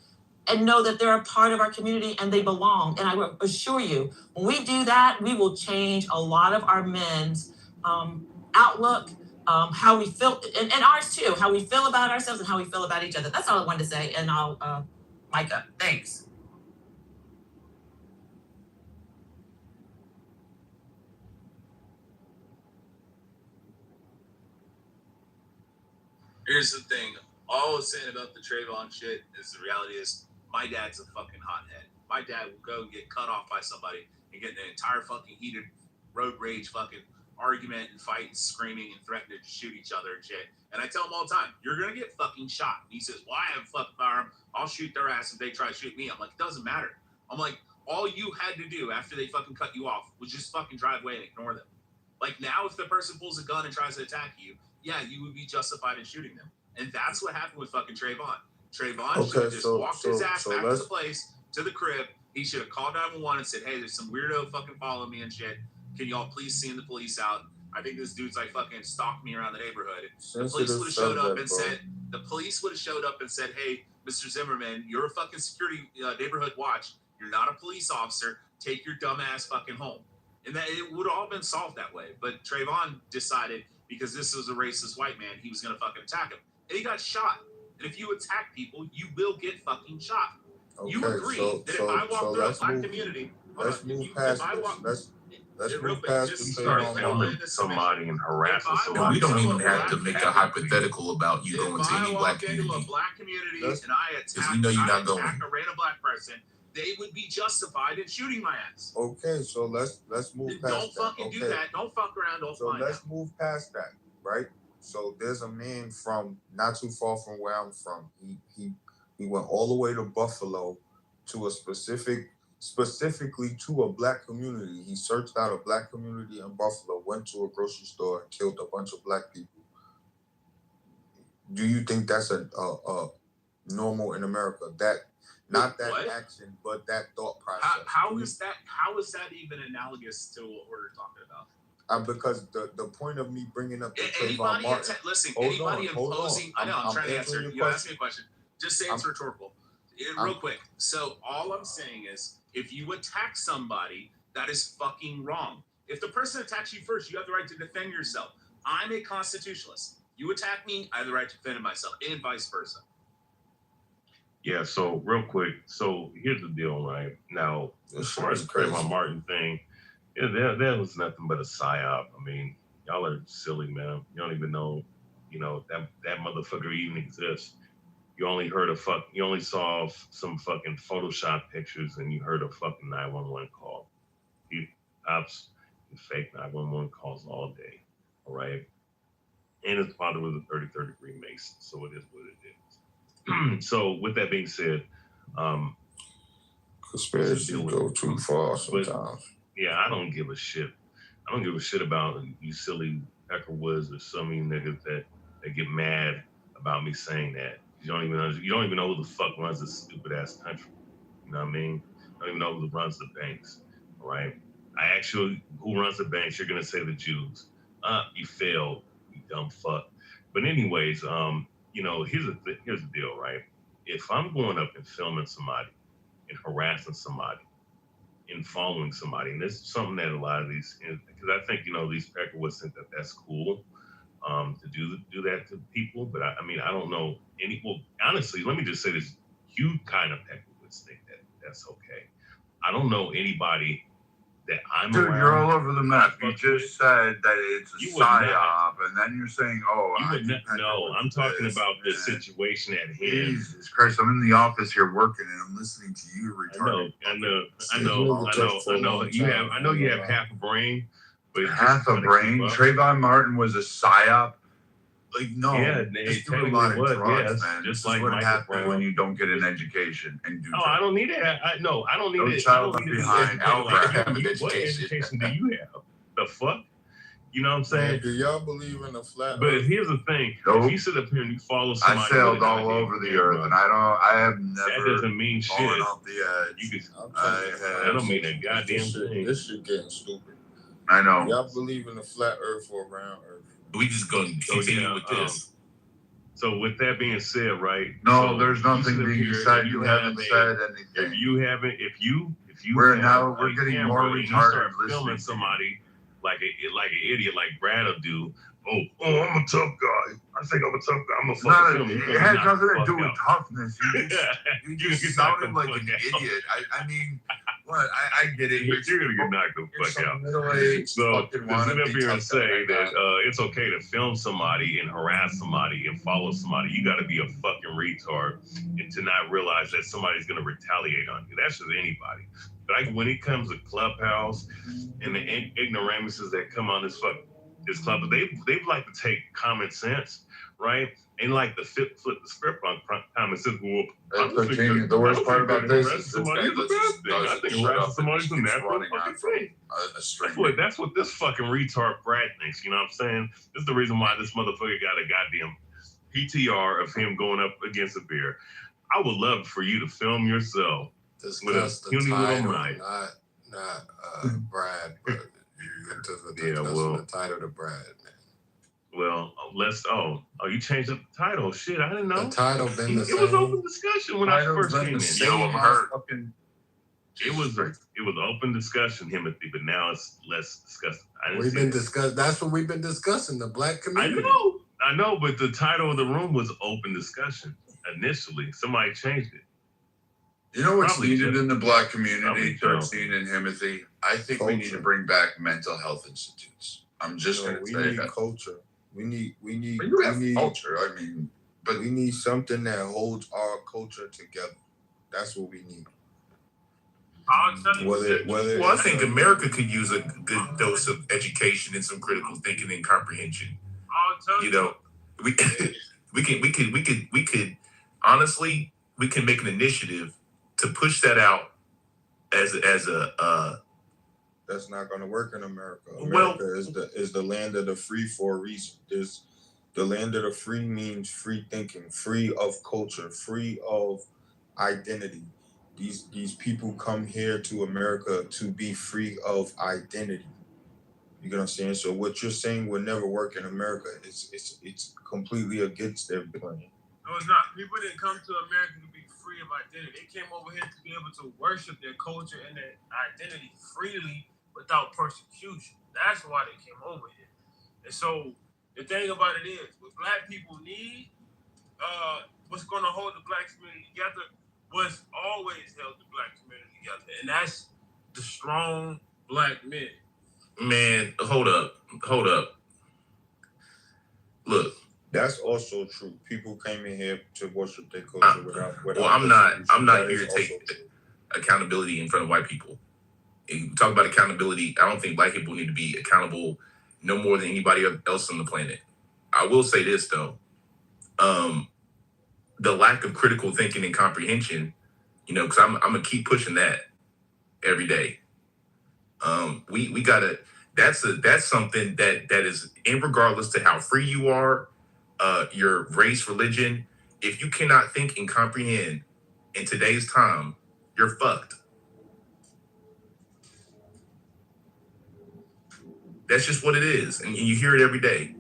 and know that they're a part of our community and they belong. And I will assure you, when we do that, we will change a lot of our men's outlook how we feel, and ours too, how we feel about ourselves and how we feel about each other. That's all I wanted to say. And I'll mic up. Thanks. Here's the thing. All I was saying about the Trayvon shit is the reality is my dad's a fucking hothead. My dad will go and get cut off by somebody and get in an entire fucking heated road rage fucking argument and fight and screaming and threatening to shoot each other and shit. And I tell him all the time, you're going to get fucking shot. And he says, well, I have a fucking firearm. I'll shoot their ass if they try to shoot me. I'm like, it doesn't matter. I'm like, all you had to do after they fucking cut you off was just fucking drive away and ignore them. Like now, if the person pulls a gun and tries to attack you, yeah, you would be justified in shooting them. And that's what happened with fucking Trayvon. Trayvon should have just walked his ass back to the place, to the crib. He should have called 911 and said, hey, there's some weirdo fucking following me and shit. Can y'all please send the police out? I think this dude's like fucking stalked me around the neighborhood. The police would have showed up and said, hey, Mr. Zimmerman, you're a fucking security neighborhood watch. You're not a police officer. Take your dumb ass fucking home. And that it would have all been solved that way. But Trayvon decided, because this was a racist white man, he was going to fucking attack him. And he got shot. And if you attack people, you will get fucking shot. Okay, you agree that if I walk through a black community, let's move past this. Let's move past the start filming somebody and harassing somebody. We don't even have to make a hypothetical about you going to any black community. And I attack we know you're not going. A random black person, they would be justified in shooting my ass. Okay, so let's move past that. Don't fucking do that. Don't fuck around. Don't find out. So let's move past that, right? So there's a man from not too far from where I'm from. He went all the way to Buffalo to a specifically to a black community. He searched out a black community in Buffalo, went to a grocery store and killed a bunch of black people. Do you think that's a normal in America? Not that action, but that thought process. How is that even analogous to what we're talking about? Because the point of me bringing up the Trayvon Martin. Anybody imposing. I know. I'm trying to answer. You asked me a question. Just say it's rhetorical. Real quick. So all I'm saying is, if you attack somebody, that is fucking wrong. If the person attacks you first, you have the right to defend yourself. I'm a constitutionalist. You attack me, I have the right to defend myself, and vice versa. Yeah, so real quick, so here's the deal, right? Now, as far as the Trayvon Martin thing, yeah, that was nothing but a psyop. I mean, y'all are silly, man. You don't even know, that motherfucker even exists. You only saw some fucking Photoshop pictures and you heard a fucking 911 call. Ops, fake 911 calls all day, all right? And his father was a 33rd degree Mason, so it is what it is. So with that being said, conspiracy go too far sometimes. Yeah, I don't give a shit. I don't give a shit about you silly Peckerwoods or some of you niggas that get mad about me saying that. You don't even know who the fuck runs this stupid ass country. You know what I mean? You don't even know who runs the banks. All right. I ask you who runs the banks, you're gonna say the Jews. You failed, you dumb fuck. But anyways, here's the deal, right? If I'm going up and filming somebody and harassing somebody and following somebody, and this is something that a lot of these, because I think these Peckerwoods think that that's cool. To do that to people, but I mean, I don't know any. Well, honestly, let me just say this: you kind of Peckerwoods think that that's okay. I don't know anybody that I'm Dude, around. you're all over the map. You just said that it's a psyop, and then you're saying, no, I'm talking about the situation at hand. Jesus Christ, I'm in the office here working, and I'm listening to you, retarded. I know. I know you have half a brain. But half a brain. Trayvon Martin was a psyop. Like, no, just do a lot of drugs, man. Just this is what happens when you don't get an education and do drugs. I don't need it. I don't need no it. Child left behind. What education do you have? The fuck? You know what I'm saying? Man, do y'all believe in the flat But earth? here's the thing. Nope. If you sit up here and you follow somebody, I sailed all over the earth, and I have never. That doesn't mean shit. Fallen off the edge. That don't mean a goddamn thing. This shit getting stupid. I know. Y'all believe in the flat earth or round earth? We just gonna continue with this. So with that being said, right? No, so there's nothing being said. You haven't said anything. If you we're getting more retarded filming somebody like an idiot like Brad will do, I'm a tough guy. I think I'm a tough guy. I'm a fucking film. It has nothing to do with toughness. You just sounded like an fuck idiot. I mean, what? I get it. You're gonna get knocked the fuck out. So to sit up here and say that it's okay to film somebody and harass somebody and follow somebody, you got to be a fucking retard and to not realize that somebody's gonna retaliate on you. That's just anybody. But when it comes to Clubhouse and the ignoramuses that come on this club, they like to take common sense, right? And like to flip the script on common sense. Well, the worst part about this is somebody is the best thing. I think harassing somebody's a natural fucking thing. That's what this fucking retard Brad thinks. You know what I'm saying? This is the reason why this motherfucker got a goddamn PTR of him going up against a bear. I would love for you to film yourself with a puny little knife. Not Brad, but the title to Brad, man. Well, you changed up the title. Shit, I didn't know. The title been the same. It was open discussion when I first came in. I'm hurt. It was open discussion, Timothy, but now it's less discussed. We've been discussing. That's what we've been discussing. The black community. I know, but the title of the room was open discussion initially. Somebody changed it. You know what's needed in the black community, Darcene and Timothy? I think we need to bring back mental health institutes. I'm just going to say that. We need culture. We need culture. I mean, but we need something that holds our culture together. That's what we need. Well, I think America could use a good dose of education and some critical thinking and comprehension. You know, we could honestly, we can make an initiative to push that out as a that's not going to work in America. America is the land of the free for a reason. The land of the free means free thinking, free of culture, free of identity. These people come here to America to be free of identity. You get what I'm saying? So what you're saying would never work in America. It's completely against their plan. No, it's not. People didn't come to America to be free of identity. They came over here to be able to worship their culture and their identity freely without persecution. That's why they came over here. And so the thing about it is, what black people need, what's going to hold the black community together, what's always held the black community together, and that's the strong black men. Man, hold up. Look. That's also true. People came in here to worship their culture without. Well, I'm not here to take accountability in front of white people. You talk about accountability. I don't think black people need to be accountable no more than anybody else on the planet. I will say this though, the lack of critical thinking and comprehension. You know, because I'm gonna keep pushing that every day. We gotta. That's something that is, regardless to how free you are. Your race, religion, if you cannot think and comprehend in today's time, you're fucked. That's just what it is. And you hear it every day.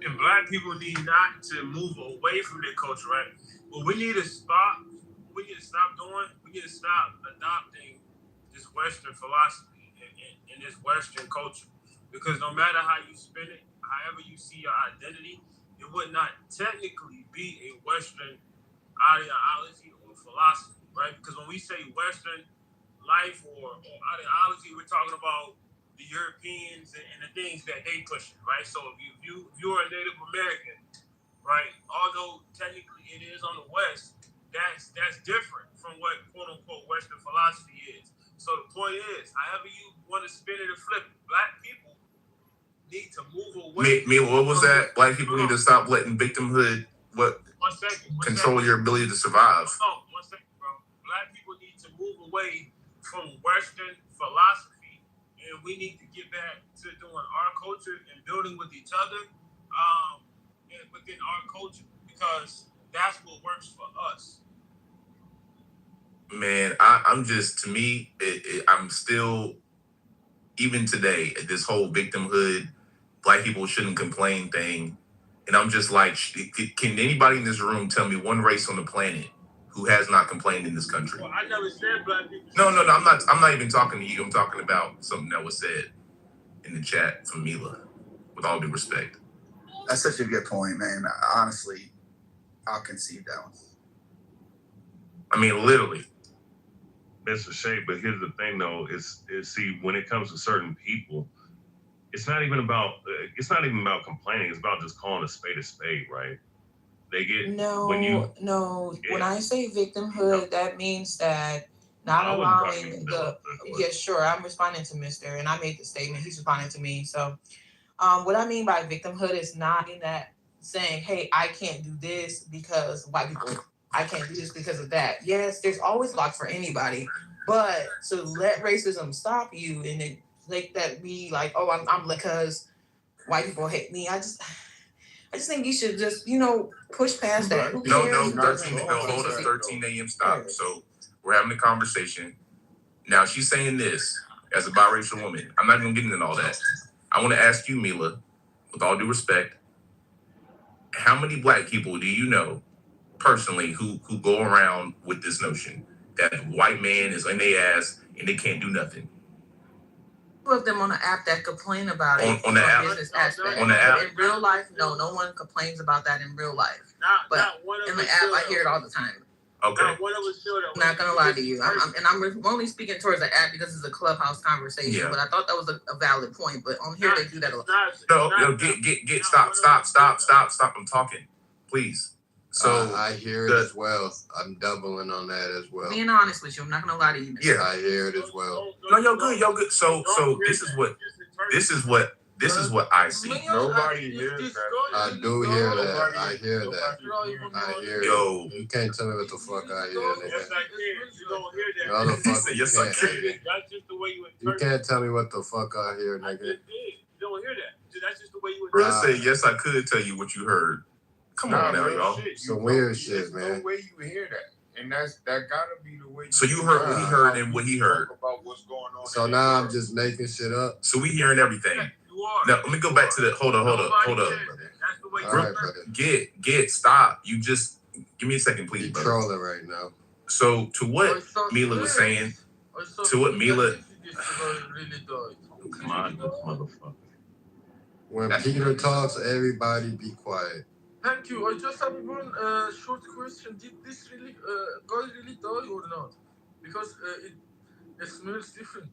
And black people need not to move away from their culture, right? What we need to stop doing, we need to stop adopting this Western philosophy and this Western culture. Because no matter how you spin it, however you see your identity, it would not technically be a Western ideology or philosophy, right? Because when we say Western life or ideology, we're talking about the Europeans and the things that they push, right? So if you're a Native American, right, although technically it is on the West, that's different from what quote unquote Western philosophy is. So the point is, however you want to spin it or flip it, black people need to move away. What was that? Black people need to stop letting victimhood control your ability to survive. One second, bro. Black people need to move away from Western philosophy, and we need to get back to doing our culture and building with each other, and within our culture, because that's what works for us. Man, I'm just, to me, I'm still, even today, this whole victimhood, black people shouldn't complain thing. And I'm just like, can anybody in this room tell me one race on the planet who has not complained in this country? Well, I never said black people. No, I'm not even talking to you. I'm talking about something that was said. in the chat from Mila, with all due respect. That's such a good point, man. Honestly, I'll concede that one. I mean, literally. Mr. Shea, but here's the thing though, is see, when it comes to certain people, it's not even about complaining, it's about just calling a spade, right? They get When I say victimhood, that means that not allowing the sure, I'm responding to Mr. and I made the statement, he's responding to me. So what I mean by victimhood is not in that saying, hey, I can't do this because white people, I can't do this because of that. Yes, there's always luck for anybody, but to let racism stop you and then make that be like, oh, I'm because white people hate me. I just think you should just, push past that. Who cares? 13 a.m. stop. So we're having a conversation. Now she's saying this as a biracial woman. I'm not even getting into all that. I want to ask you, Mila, with all due respect, how many black people do you know personally who go around with this notion that white man is in their ass and they can't do nothing? Two of them on the app that complain about it on the app. Business aspect. On the app. In real life, no one complains about that in real life. But in the app, I hear it all the time. Okay. I'm not gonna lie to you. I'm only speaking towards the app because it's a clubhouse conversation. Yeah. But I thought that was a valid point. But on here, they do that a lot. No, stop. I'm talking, please. So I hear it as well. I'm doubling on that as well. Being honest with you, I'm not gonna lie to you. Yeah, I hear it as well. No, you're good. So this is what I see. Nobody hears that. I do hear that. I hear that. Yo, you can't tell me what the fuck I hear, nigga. Yes, I can. You don't hear that. Motherfucker, yes, I can. That's just the way you interpret. You can't tell me what the fuck I hear, nigga. I just did. You don't hear that. That's just the way you interpret. Brother say, yes, I could tell you what you heard. Come on now, y'all. Some weird shit, man. There's no way you hear that. And that gotta be the way. So you heard what he heard and what he heard. About what's going on. So now I'm just making shit up. So we hearing everything. Now let me go back to the hold up. All right, Get stop. You just give me a second, please, brother. Trolling right now. So to what Mila was saying, to what Mila. Come on, motherfucker. When Peter talks, everybody be quiet. Thank you. I just have one short question. Did this really guy really die or not? Because it smells different.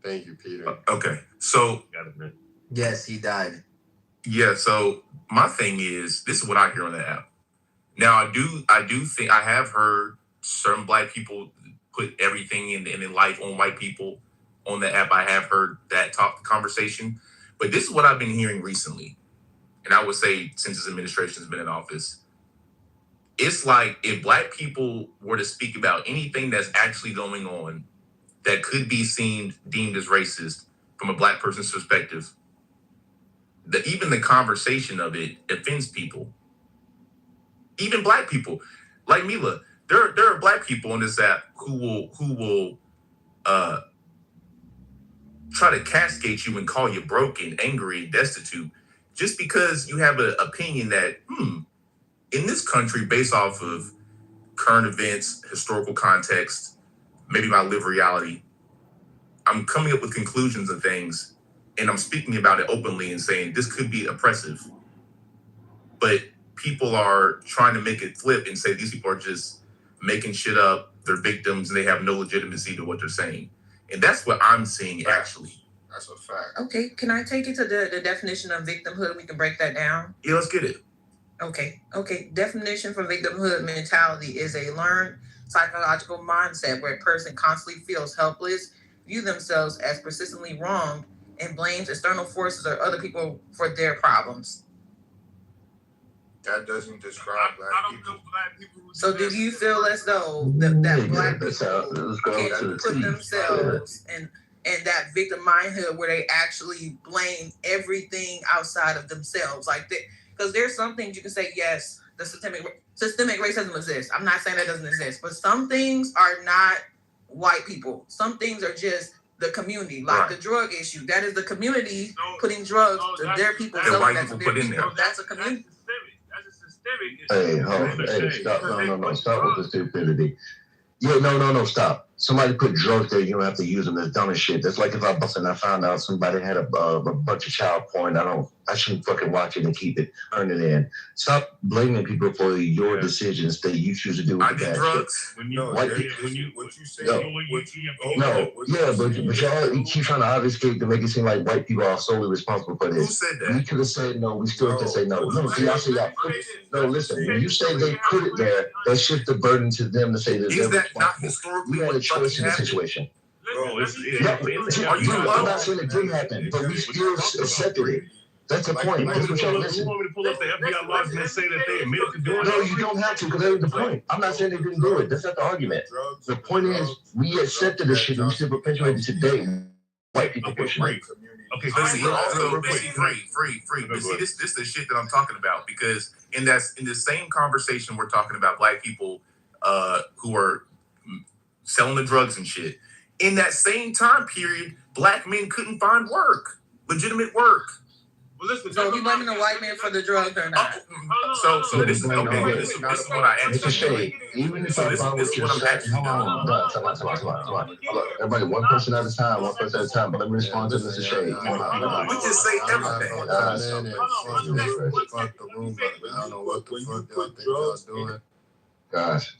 Thank you, Peter. Okay, so yes, he died. Yeah. So my thing is, this is what I hear on the app. Now I do think I have heard certain black people put everything in life on white people on the app. I have heard that conversation. But this is what I've been hearing recently. And I would say since this administration has been in office, it's like if black people were to speak about anything that's actually going on that could be deemed as racist from a black person's perspective, even the conversation of it offends people. Even black people. Like Mila, there are black people on this app who will try to castigate you and call you broken, angry, and destitute just because you have an opinion that, in this country, based off of current events, historical context, maybe my lived reality, I'm coming up with conclusions of things and I'm speaking about it openly and saying this could be oppressive. But people are trying to make it flip and say these people are just making shit up, they're victims, and they have no legitimacy to what they're saying. And that's what I'm seeing, actually. That's a fact. Okay, can I take it to the definition of victimhood? We can break that down. Yeah, let's get it. Okay. Definition for victimhood mentality is a learned psychological mindset where a person constantly feels helpless, view themselves as persistently wrong, and blames external forces or other people for their problems. That doesn't describe black people. So do you feel as though that black people can put themselves in that victim mindhood where they actually blame everything outside of themselves? Like that, because there's some things you can say, yes, the systemic racism exists. I'm not saying that doesn't exist, but some things are not white people. Some things are just the community, like the drug issue. That is the community putting drugs to their people. That white people put in there. That's a community. Hey, stop. No, stop with the stupidity. Yeah, no, stop. somebody put drugs there, you don't have to use them. That's dumb as shit. That's like if I bust and I found out somebody had a bunch of child porn. I shouldn't fucking watch it and keep it, turn it in. Stop blaming people for your decisions that you choose to do with I the did bad drugs. shit. When you, What you say? But y'all you keep trying to obfuscate to make it seem like white people are solely responsible for this. Who said that? We could have said no. We still have to say no. No, see, y'all say y'all put it. No, listen. When you say they put it there, that shifts the burden to them to say that Is they're that not responsible. historically We had a what choice fucking in the happened? situation. Bro, Are you I'm not saying it didn't happen, but we still accepted it. That's the point. You want me That's what y'all to listen. pull up the FBI logs and say that they admitted to doing it? No, you don't have to, because that ain't the point. I'm not saying they didn't do it. That's not the argument. The point is, we accepted this shit and we still perpetuate it today. White people pushing it. Okay, so see, also, free. But see, this is the shit that I'm talking about, because in the same conversation we're talking about black people who are selling the drugs and shit. In that same time period, black men couldn't find work, legitimate work. Well, listen, So you blaming the white man for the drugs or not? So this is okay. This is what I asked. It's a shade. Even if I follow what you're saying, hold on. Come on. Everybody, one person at a time, But let me respond to Mr. Shade. We can say everything. Fuck the room up, man. I don't know what the fuck y'all think y'all doing. Guys,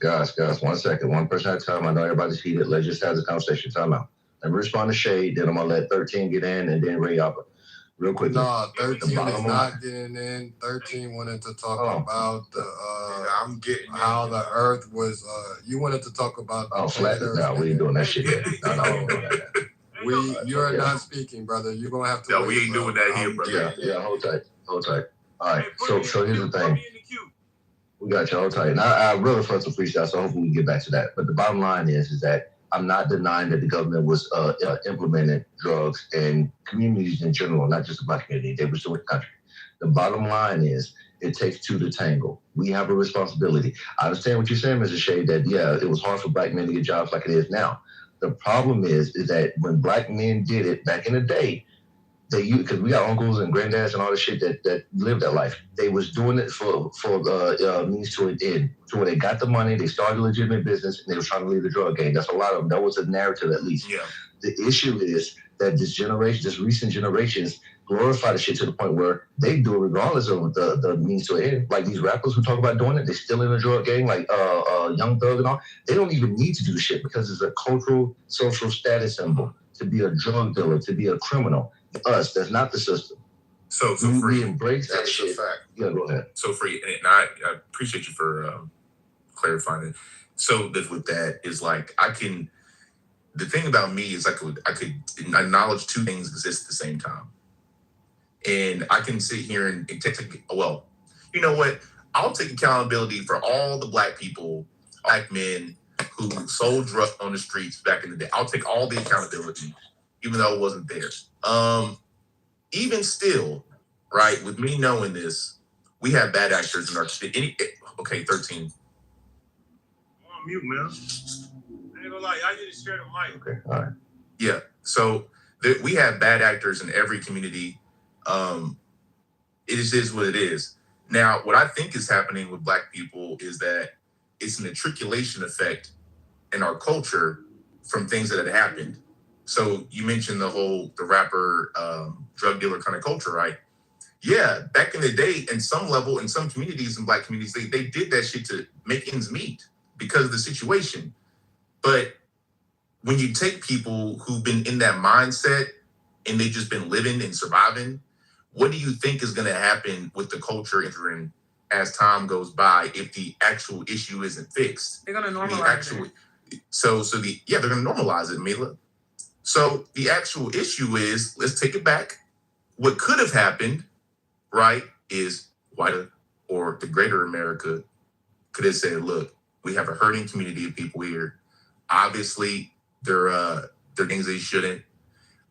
1 second. One person at a time. I know everybody's heated. Let's just have this conversation. Time out. Let me respond to Shade, then I'm gonna let 13 get in, and then Ray Upper. Real quick. No, 13 is not getting in. 13 wanted to talk about the I'm getting how the earth was you wanted to talk about flat earth. No, we ain't doing that shit yet. No. You're not speaking, brother. You're gonna have to No, we ain't doing that here, brother. Yeah, hold tight. All right. So here's the thing. We got you all tight. And I really felt some freestyle, so hopefully we can get back to that. But the bottom line is that I'm not denying that the government was implementing drugs in communities in general, not just the black community. They were still in the country. The bottom line is it takes two to tango. We have a responsibility. I understand what you're saying, Mr. Shade, that, it was hard for black men to get jobs like it is now. The problem is that when black men did it back in the day, because we got uncles and granddads and all the shit that lived that life. They was doing it for means to an end. So when they got the money, they started a legitimate business, and they were trying to leave the drug game. That's a lot of them. That was a narrative, at least. Yeah. The issue is that this recent generations glorify the shit to the point where they do it regardless of the means to an end. Like these rappers who talk about doing it, they're still in the drug game, like Young Thug and all. They don't even need to do the shit because it's a cultural, social status symbol to be a drug dealer, to be a criminal. Us, that's not the system. So free. We embrace that shit. Yeah, go ahead. So free, and I appreciate you for clarifying it. So with that is like the thing about me is I could acknowledge two things exist at the same time, and I can sit here and take you know what? I'll take accountability for all the black men who sold drugs on the streets back in the day. I'll take all the accountability, even though it wasn't there. Even still, right, with me knowing this, we have bad actors in our city. 13. I'm on mute, man. I ain't gonna lie, I need to share the mic. Okay, all right. Yeah, so we have bad actors in every community. It is what it is. Now, what I think is happening with black people is that it's an matriculation effect in our culture from things that had happened. So you mentioned the rapper, drug dealer kind of culture, right? Yeah, back in the day, in some level, in some communities, in black communities, they did that shit to make ends meet because of the situation. But when you take people who've been in that mindset and they've just been living and surviving, what do you think is going to happen with the culture entering as time goes by if the actual issue isn't fixed? They're going to normalize it. They're going to normalize it, Mila. So the actual issue is, let's take it back. What could have happened, right, is white or the greater America could have said, look, we have a hurting community of people here. Obviously, they're things they shouldn't.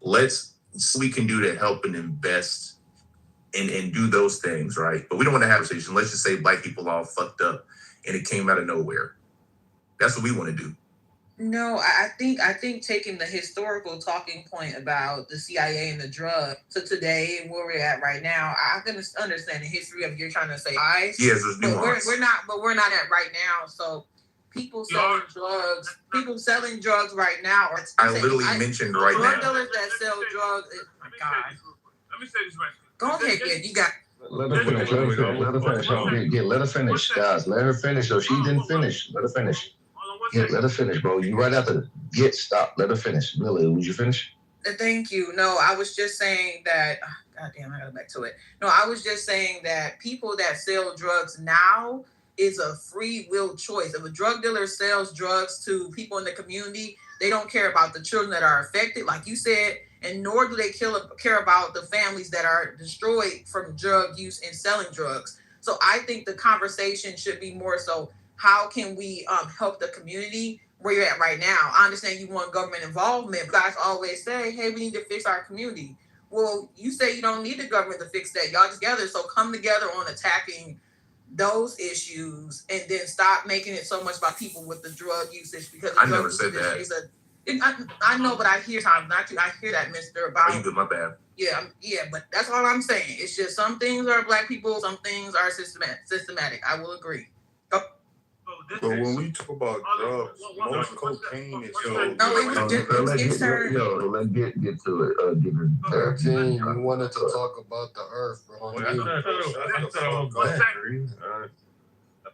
Let's see what we can do to help and invest and do those things, right? But we don't want to have a conversation. Let's just say black people all fucked up and it came out of nowhere. That's what we want to do. No, I think taking the historical talking point about the CIA and the drug to today and where we're at right now, I can understand the history of you're trying to say Yes, there's but nuance. we're not at right now. So people selling drugs right now. Or I literally mentioned right drug now. dealers that sell drugs. My God. Let me say this right. Go ahead, kid. You got. Let her finish. Let her finish. Let her finish. Let her finish, guys. Let her finish. So she didn't finish. Let her finish. Let her finish, bro. You right after. Stop. Let her finish. Really, would you finish? Thank you. No, I was just saying that. God damn, I gotta go back to it. No, I was just saying that people that sell drugs now is a free will choice. If a drug dealer sells drugs to people in the community, they don't care about the children that are affected, like you said, and nor do they care about the families that are destroyed from drug use and selling drugs. So I think the conversation should be more so, how can we help the community where you're at right now? I understand you want government involvement. But guys always say, hey, we need to fix our community. Well, you say you don't need the government to fix that. Y'all together. So come together on attacking those issues and then stop making it so much about people with the drug usage, because I never said that. I know, but I hear times not you. I hear that, Mr. About. Oh, you good? My bad. Yeah, but that's all I'm saying. It's just some things are black people, some things are systematic. I will agree. But when we talk about drugs, most cocaine is sold. No, it was his turn. Let's get to it. You wanted to talk about the earth, bro. I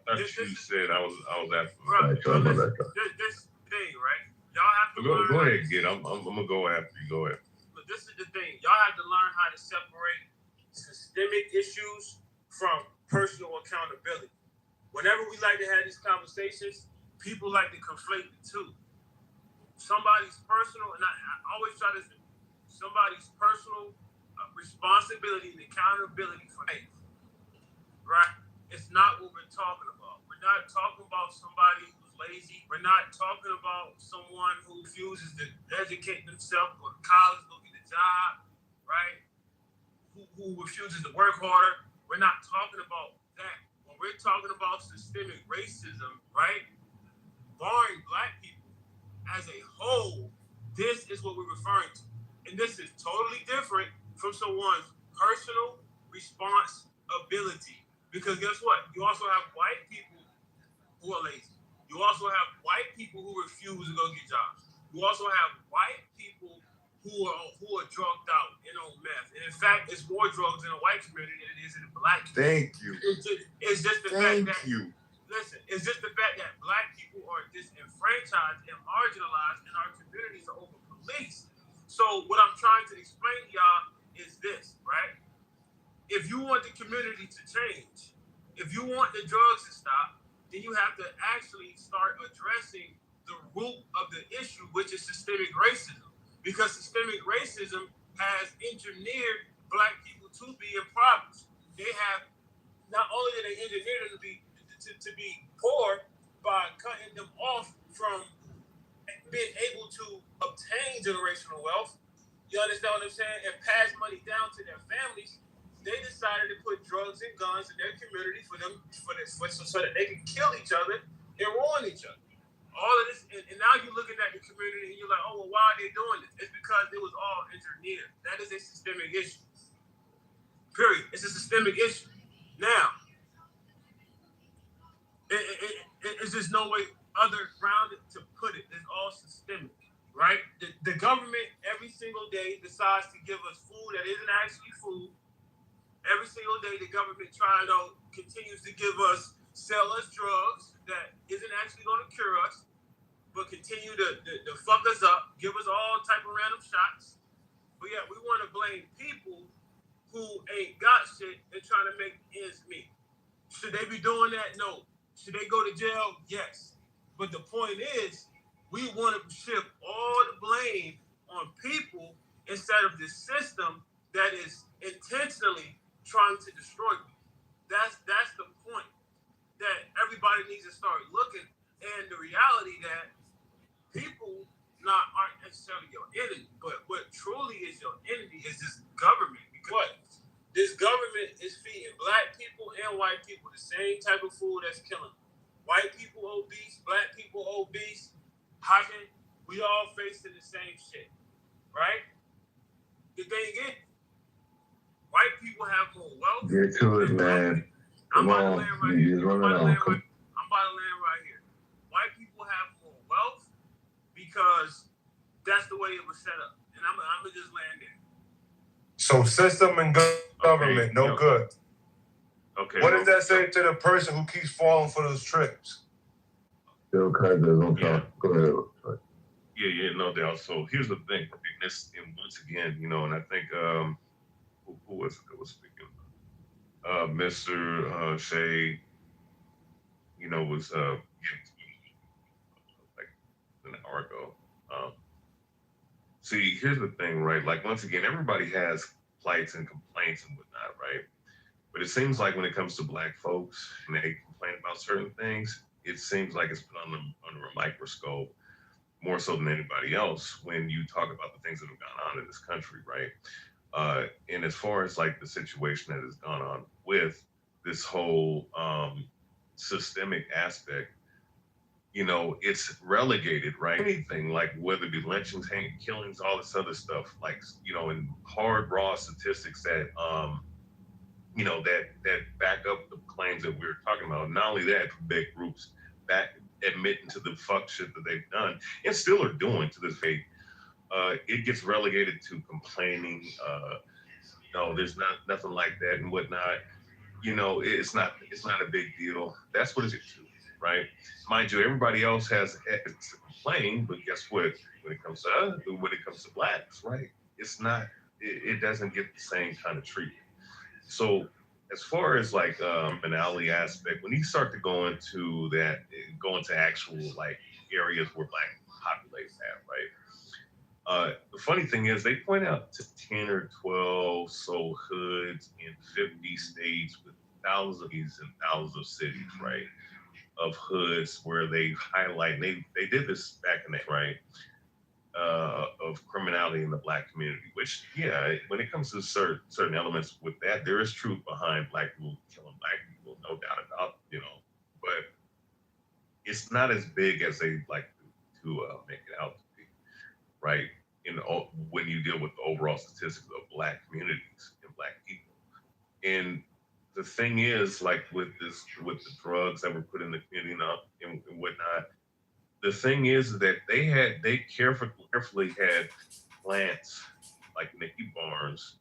thought you said I was after. This thing, right? Y'all have to learn. Go ahead, Gid. I'm gonna go after you. Go ahead. But this is the thing. Y'all have to learn how to separate systemic issues from personal accountability. Whenever we like to have these conversations, people like to conflate the two. Somebody's personal, and I always try to say, somebody's personal responsibility and accountability for faith, right? It's not what we're talking about. We're not talking about somebody who's lazy. We're not talking about someone who refuses to educate themselves, go to college, go get a job, right? Who refuses to work harder. We're not talking about that. When we're talking about systemic racism, right? Barring black people as a whole, this is what we're referring to. And this is totally different from someone's personal responsibility. Because guess what? You also have white people who are lazy. You also have white people who refuse to go get jobs. You also have white people who are drugged out and on meth. And in fact, it's more drugs in the white community than it is in the black community. Thank you. It's just the fact that, listen, it's just the fact that black people are disenfranchised and marginalized and our communities are over-policed. So what I'm trying to explain to y'all is this, right? If you want the community to change, if you want the drugs to stop, then you have to actually start addressing the root of the issue, which is systemic racism. Because systemic racism has engineered black people to be impoverished. They have, not only did they engineer them to be poor by cutting them off from being able to obtain generational wealth, you understand what I'm saying, and pass money down to their families, they decided to put drugs and guns in their community so that they can kill each other and ruin each other. All of this, and now you're looking at the community and you're like, oh, well, why are they doing this? It's because it was all engineered. That is a systemic issue. Period. It's a systemic issue. Now, it's just no way other around it to put it. It's all systemic, right? The government every single day decides to give us food that isn't actually food. Every single day, the government continues to sell us drugs that isn't actually going to cure us, but continue to fuck us up, give us all type of random shots. But yeah, we want to blame people who ain't got shit and trying to make ends meet. Should they be doing that? No. Should they go to jail? Yes. But the point is, we want to shift all the blame on people instead of the system that is intentionally trying to destroy you. That's the point that everybody needs to start looking. And the reality that people aren't necessarily your enemy, but what truly is your enemy is this government. Because this government is feeding black people and white people the same type of food that's killing them. White people obese, black people obese, hopping, we all facing the same shit, right? The thing is, white people have more wealth. Get to it, man. Come on. I'm about to land right here. White people because that's the way it was set up. And I'm gonna just land there. So system and government, no good. Okay. What does that say to the person who keeps falling for those tricks? Still kind of okay. Go ahead. Sorry. Yeah, no doubt. So here's the thing, and once again, and I think who was it that was speaking? Mr. Shea, was like an hour ago. See, here's the thing, right? Like once again, everybody has plights and complaints and whatnot, right? But it seems like when it comes to Black folks and they complain about certain things, it seems like it's put under a microscope more so than anybody else when you talk about the things that have gone on in this country, right? And as far as like the situation that has gone on with this whole systemic aspect, it's relegated, right? Anything like whether it be lynchings, killings, all this other stuff, like, in hard, raw statistics that, that back up the claims that we're talking about. Not only that, big groups back admitting to the fuck shit that they've done and still are doing to this day. It gets relegated to complaining. No, there's nothing like that and whatnot. It's not a big deal. That's what it's to, right? Mind you, everybody else has to complain, but guess what? When it comes to us, when it comes to Blacks, right? It's not. It doesn't get the same kind of treatment. So as far as like an alley aspect, when you start to go into actual like areas where Black populations have, right? The funny thing is they point out to 10 or 12 so hoods in 50 states with thousands and thousands of cities, right? Of hoods where they highlight, and they did this back in the, right? Of criminality in the Black community, which, yeah, when it comes to certain elements with that, there is truth behind Black people killing Black people, no doubt about, but it's not as big as they like to make it out to be, right? When you deal with the overall statistics of Black communities and Black people. And the thing is, like with the drugs that were put in the community and whatnot, the thing is that they carefully had plants like Nicky Barnes,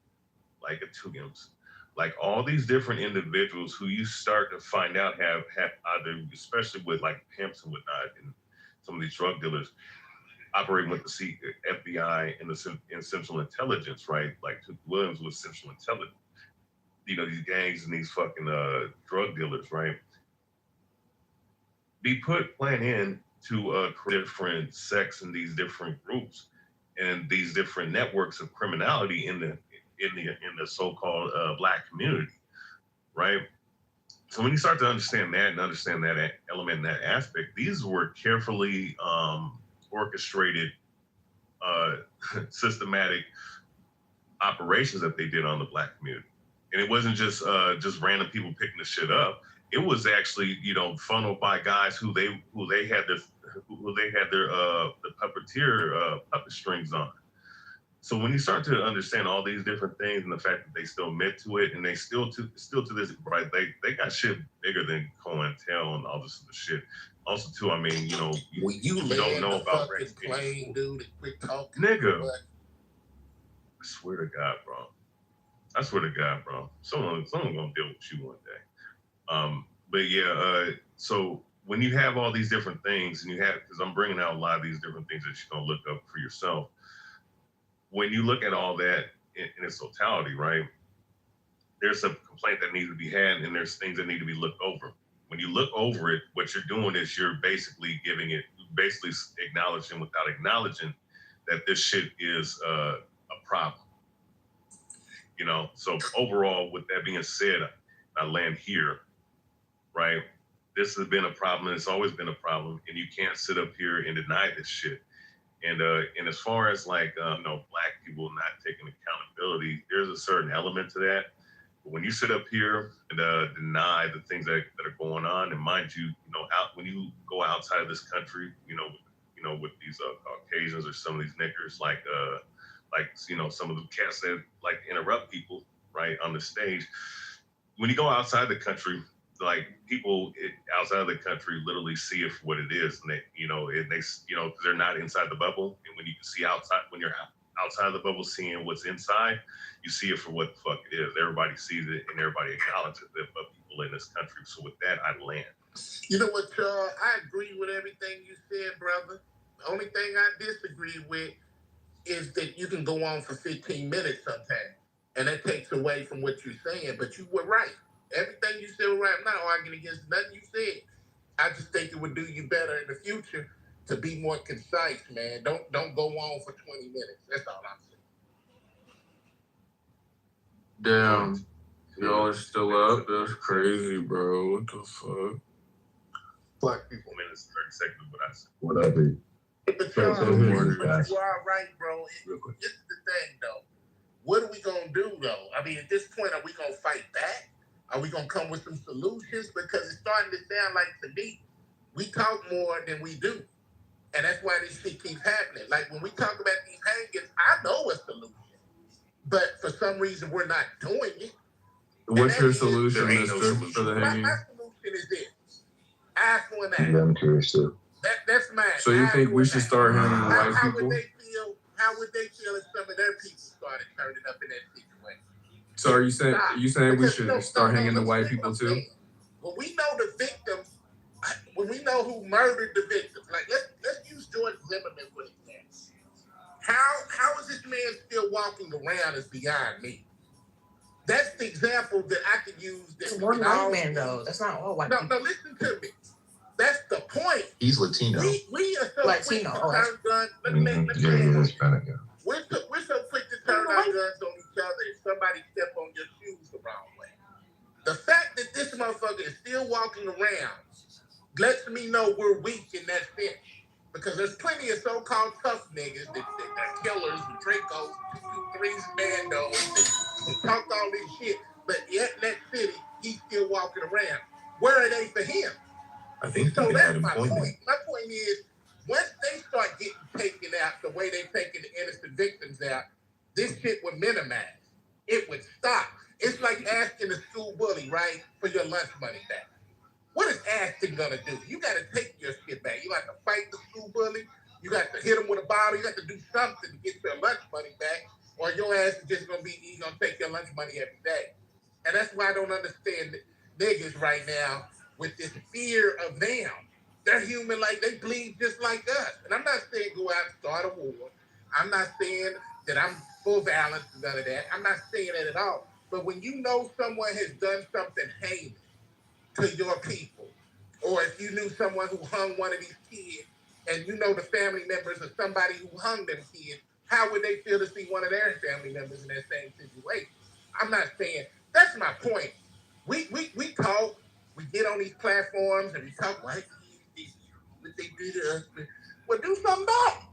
like Atugams, like all these different individuals who you start to find out have either, especially with like pimps and whatnot, and some of these drug dealers operating with the FBI and Central Intelligence, right? Like Tuke Williams was Central Intelligence. These gangs and these fucking drug dealers, right? Be plan in to different sects and these different groups and these different networks of criminality in the so-called Black community, right? So when you start to understand that and understand that element and that aspect, these were carefully orchestrated, systematic operations that they did on the Black community, and it wasn't just random people picking the shit up. It was actually, funneled by guys who they had their the puppeteer puppet strings on. So when you start to understand all these different things and the fact that they still admit to it, and they still to this, right? They got shit bigger than COINTEL and all this other shit. Also, too, I mean, when you don't know about fucking plane, dude, and quit talking, nigga. I swear to God, bro. Someone gonna deal with you one day. But yeah, so when you have all these different things, and because I'm bringing out a lot of these different things that you're gonna look up for yourself. When you look at all that in its totality, right? There's a complaint that needs to be had, and there's things that need to be looked over. When you look over it, what you're doing is you're basically acknowledging without acknowledging that this shit is a problem. So overall, with that being said, I land here, right? This has been a problem, and it's always been a problem, and you can't sit up here and deny this shit. And as far as like Black people not taking accountability, there's a certain element to that. But when you sit up here and deny the things that are going on, and mind you, when you go outside of this country, with these Caucasians or some of these niggers, like some of the cats that like interrupt people right on the stage. When you go outside the country, like people outside of the country literally see it for what it is, and they, because they're not inside the bubble, and when you can see outside, when you're outside of the bubble, seeing what's inside, you see it for what the fuck it is. Everybody sees it, and everybody acknowledges it, but people in this country. So with that, I land. You know what, Charles? I agree with everything you said, brother. The only thing I disagree with is that you can go on for 15 minutes sometimes, and that takes away from what you're saying. But you were right. Everything you said was right. I'm not arguing against nothing you said. I just think it would do you better in the future to be more concise, man. Don't go on for 20 minutes. That's all I'm saying. Damn. Y'all are still up? That's crazy, bro. What the fuck? Black people. Minutes, 30 seconds, what I said. Whatever. But you are right, bro. This is the thing, though. What are we going to do, though? I mean, at this point, are we going to fight back? Are we going to come with some solutions? Because it's starting to sound like, to me, we talk more than we do. And that's why this shit keeps happening. Like, when we talk about these hangings, I know a solution. But for some reason, we're not doing it. What's your solution, mister, for the hanging? My solution is this. Eye for an eye. Yeah, I'm curious, too. That's mine. So you think we should start handling white How people? How would they feel if some of their people started turning up in that situation? So are you saying we should start hanging the white people too? When we know the victims, when we know who murdered the victims, like let's use George Zimmerman for example. How is this man still walking around is beyond me. That's the example that I could use. It's one white man though. That's not all white people. No, listen to me. That's the point. He's Latino. We are so quick to turn guns. Let me Hispanic, yeah. We're so quick to turn our guns on each other if somebody step on your shoes the wrong way. The fact that this motherfucker is still walking around lets me know we're weak in that sense. Because there's plenty of so-called tough niggas that are killers, and Dracos, 223s, bandos, that talk all this shit. But yet in that city, he's still walking around. Where are they for him? I think so. That's my point. My point is, once they start getting taken out the way they're taking the innocent victims out, this shit would minimize. It would stop. It's like asking a school bully, right, for your lunch money back. What is asking gonna do? You gotta take your shit back. You got to fight the school bully. You got to hit him with a bottle. You got to do something to get your lunch money back, or your ass is just gonna take your lunch money every day. And that's why I don't understand niggas right now with this fear of them. They're human, like they bleed just like us. And I'm not saying go out and start a war. I'm not saying that I'm full violence and none of that. I'm not saying that at all. But when you know someone has done something heinous to your people, or if you knew someone who hung one of these kids, and you know the family members of somebody who hung them kids, how would they feel to see one of their family members in that same situation? I'm not saying, that's my point. We talk, we get on these platforms and we talk like what they do to us. Well, do something back.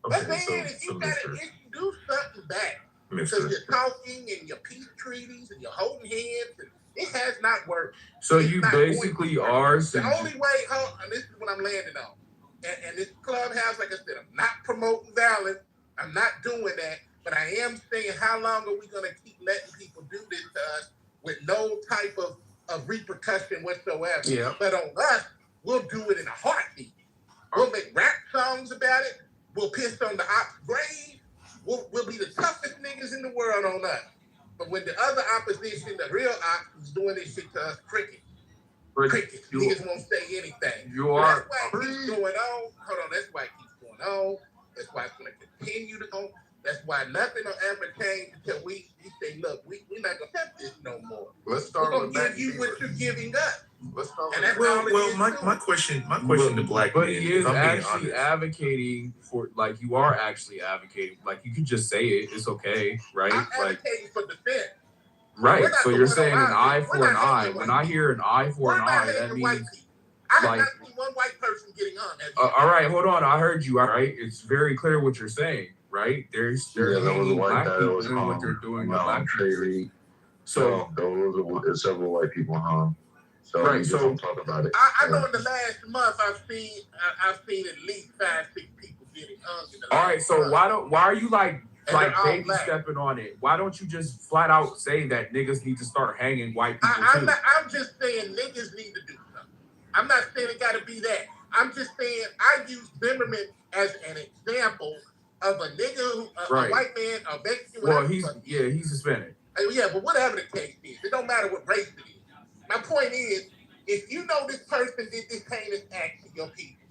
That's it. If you got an issue, do something back. Because you're talking and your peace treaties and you're holding hands, and it has not worked. So you basically are. The only way, and this is what I'm landing on. And this clubhouse, like I said, I'm not promoting violence. I'm not doing that. But I am saying, how long are we going to keep letting people do this to us with no type of repercussion whatsoever? Yeah. But on us, we'll do it in a heartbeat. We'll make rap songs about it. We'll piss on the ops' grave. We'll be the toughest niggas in the world on us. But when the other opposition, the real ops, is doing this shit to us, crickets. Niggas won't say anything. You are. That's why it keeps going on. Hold on, that's why it keeps going on. That's why it's going to continue to go. That's why nothing will ever change until we say, look, we're not going to have this no more. Let's start with with give you what you're giving us. Let's start and with that's my question to black but men, he is if I'm being actually honest. advocating for, like, you are actually advocating, like, you could just say it, it's okay, right? I'm like advocating for defense. Right. We're not So the you're one saying an around eye it. for We're an not eye. hating When white I hear an eye for an eye, that means I have like not seen one white person getting hung. all right, hold on. I heard you. All right. It's very clear what you're saying, right? There's Yeah, there was a hanging white black guy that people was doing what hung. they're doing to black people. So there was several white people hung. So right, we just so don't talk about it. I know in the last month I've seen at least 5-6 people getting hung. In the all right, so why are you like like baby stepping on it. Why don't you just flat out say that niggas need to start hanging white people too? I'm just saying niggas need to do something. I'm not saying it got to be that. I'm just saying I use Zimmerman as an example of a nigga, a white man, a Mexican. Well, he's Hispanic. Yeah, but whatever the case is, it don't matter what race it is. My point is, if you know this person did this heinous act to your people,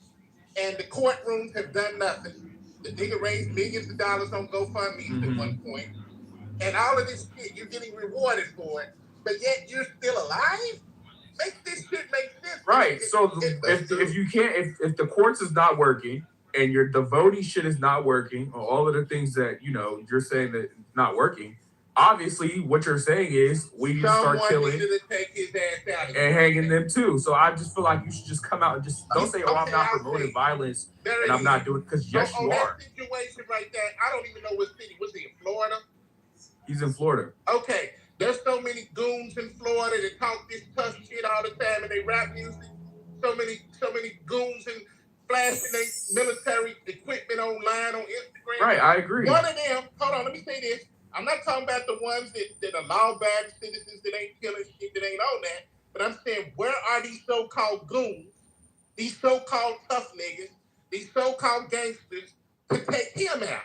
and the courtrooms have done nothing, the nigga raised millions of dollars on GoFundMe at one point, and all of this shit, you're getting rewarded for it, but yet you're still alive? Make this shit make sense. Right. So if you can't, if the courts is not working and the voting shit is not working, or all of the things that you're saying that it's not working, obviously what you're saying is we need to start killing to take his ass out and hanging them too. So I just feel like you should just come out and just don't say, "Oh, I'm not promoting violence and I'm not doing," because yes, you are. That situation right there, I don't even know what city. Was he in Florida? He's in Florida. Okay. There's so many goons in Florida that talk this tough shit all the time and they rap music. So many goons and flashing their military equipment online on Instagram. Right, I agree. One of them, hold on, let me say this. I'm not talking about the ones that are law-abiding citizens that ain't killing shit, that ain't on that. But I'm saying, where are these so-called goons, these so-called tough niggas, these so-called gangsters to take him out?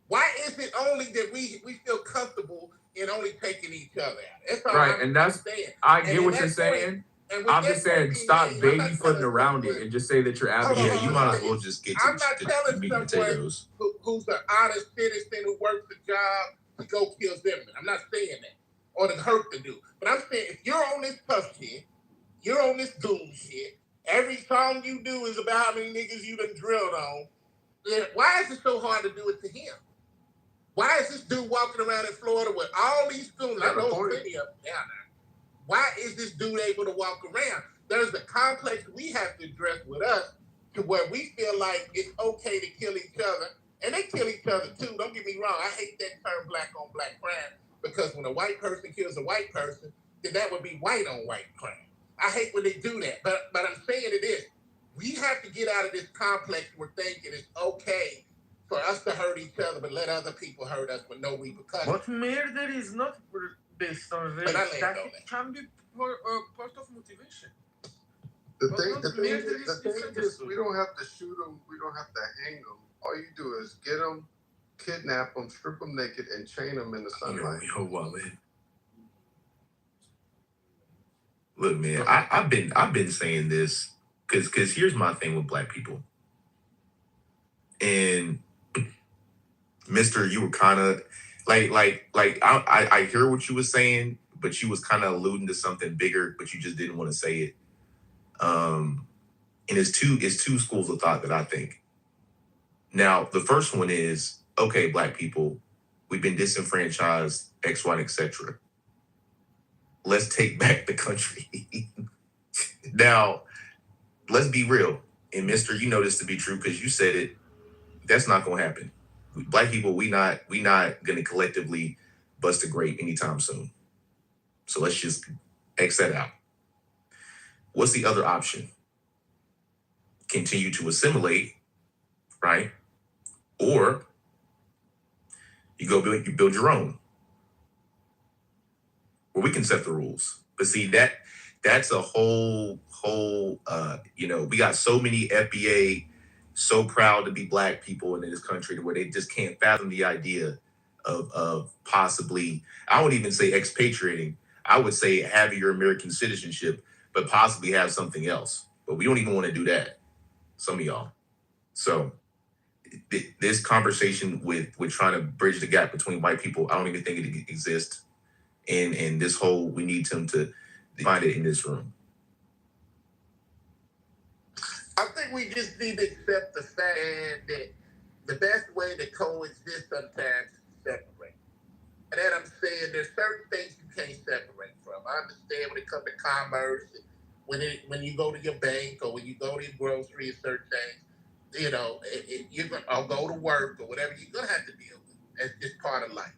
Why is it only that we feel comfortable in only taking each other out? That's all right, I'm and that's saying. I get what you're saying. I'm just saying stop baby footing around it and just say that you're advocating. Yeah, you might as well just get to I'm not telling the someone who's an honest citizen who works a job to go kill Zimmerman. I'm not saying that. Or to hurt the dude. But I'm saying if you're on this tough shit, you're on this goon shit, every song you do is about how many niggas you done drilled on, then why is it so hard to do it to him? Why is this dude walking around in Florida with all these goons? I know plenty of them down there. Why is this dude able to walk around? There's a complex we have to address with us to where we feel like it's okay to kill each other. And they kill each other too. Don't get me wrong. I hate that term black on black crime because when a white person kills a white person, then that would be white on white crime. I hate when they do that. But I'm saying it is. We have to get out of this complex where thinking it's okay for us to hurt each other, but let other people hurt us with no repercussions. But murder is not based on race. That can be part of motivation. The thing is, we don't have to shoot them. We don't have to hang them. All you do is get them, kidnap them, strip them naked, and chain them in the sunlight. Look, man, I've been saying this because here's my thing with black people. And Mister, you were kind of I hear what you were saying, but you was kind of alluding to something bigger, but you just didn't want to say it. And it's two schools of thought that I think. Now, the first one is, okay, black people, we've been disenfranchised, X, Y, etc. Let's take back the country. Now, let's be real. And Mister, you know this to be true because you said it. That's not gonna happen. Black people, we not gonna collectively bust a grape anytime soon. So let's just X that out. What's the other option? Continue to assimilate, right? Or you build your own, where we can set the rules. But see, that's a whole we got so many FBA so proud to be black people in this country where they just can't fathom the idea of possibly, I wouldn't even say expatriating. I would say have your American citizenship, but possibly have something else. But we don't even want to do that. Some of y'all. So this conversation with trying to bridge the gap between white people, I don't even think it exists. And this whole, we need them to find it in this room. I think we just need to accept the fact that the best way to coexist sometimes is to separate. And then I'm saying there's certain things you can't separate from. I understand when it comes to commerce, when you go to your bank or when you go to your grocery and certain things, you're going to go to work or whatever, you're going to have to deal with. That's just part of life.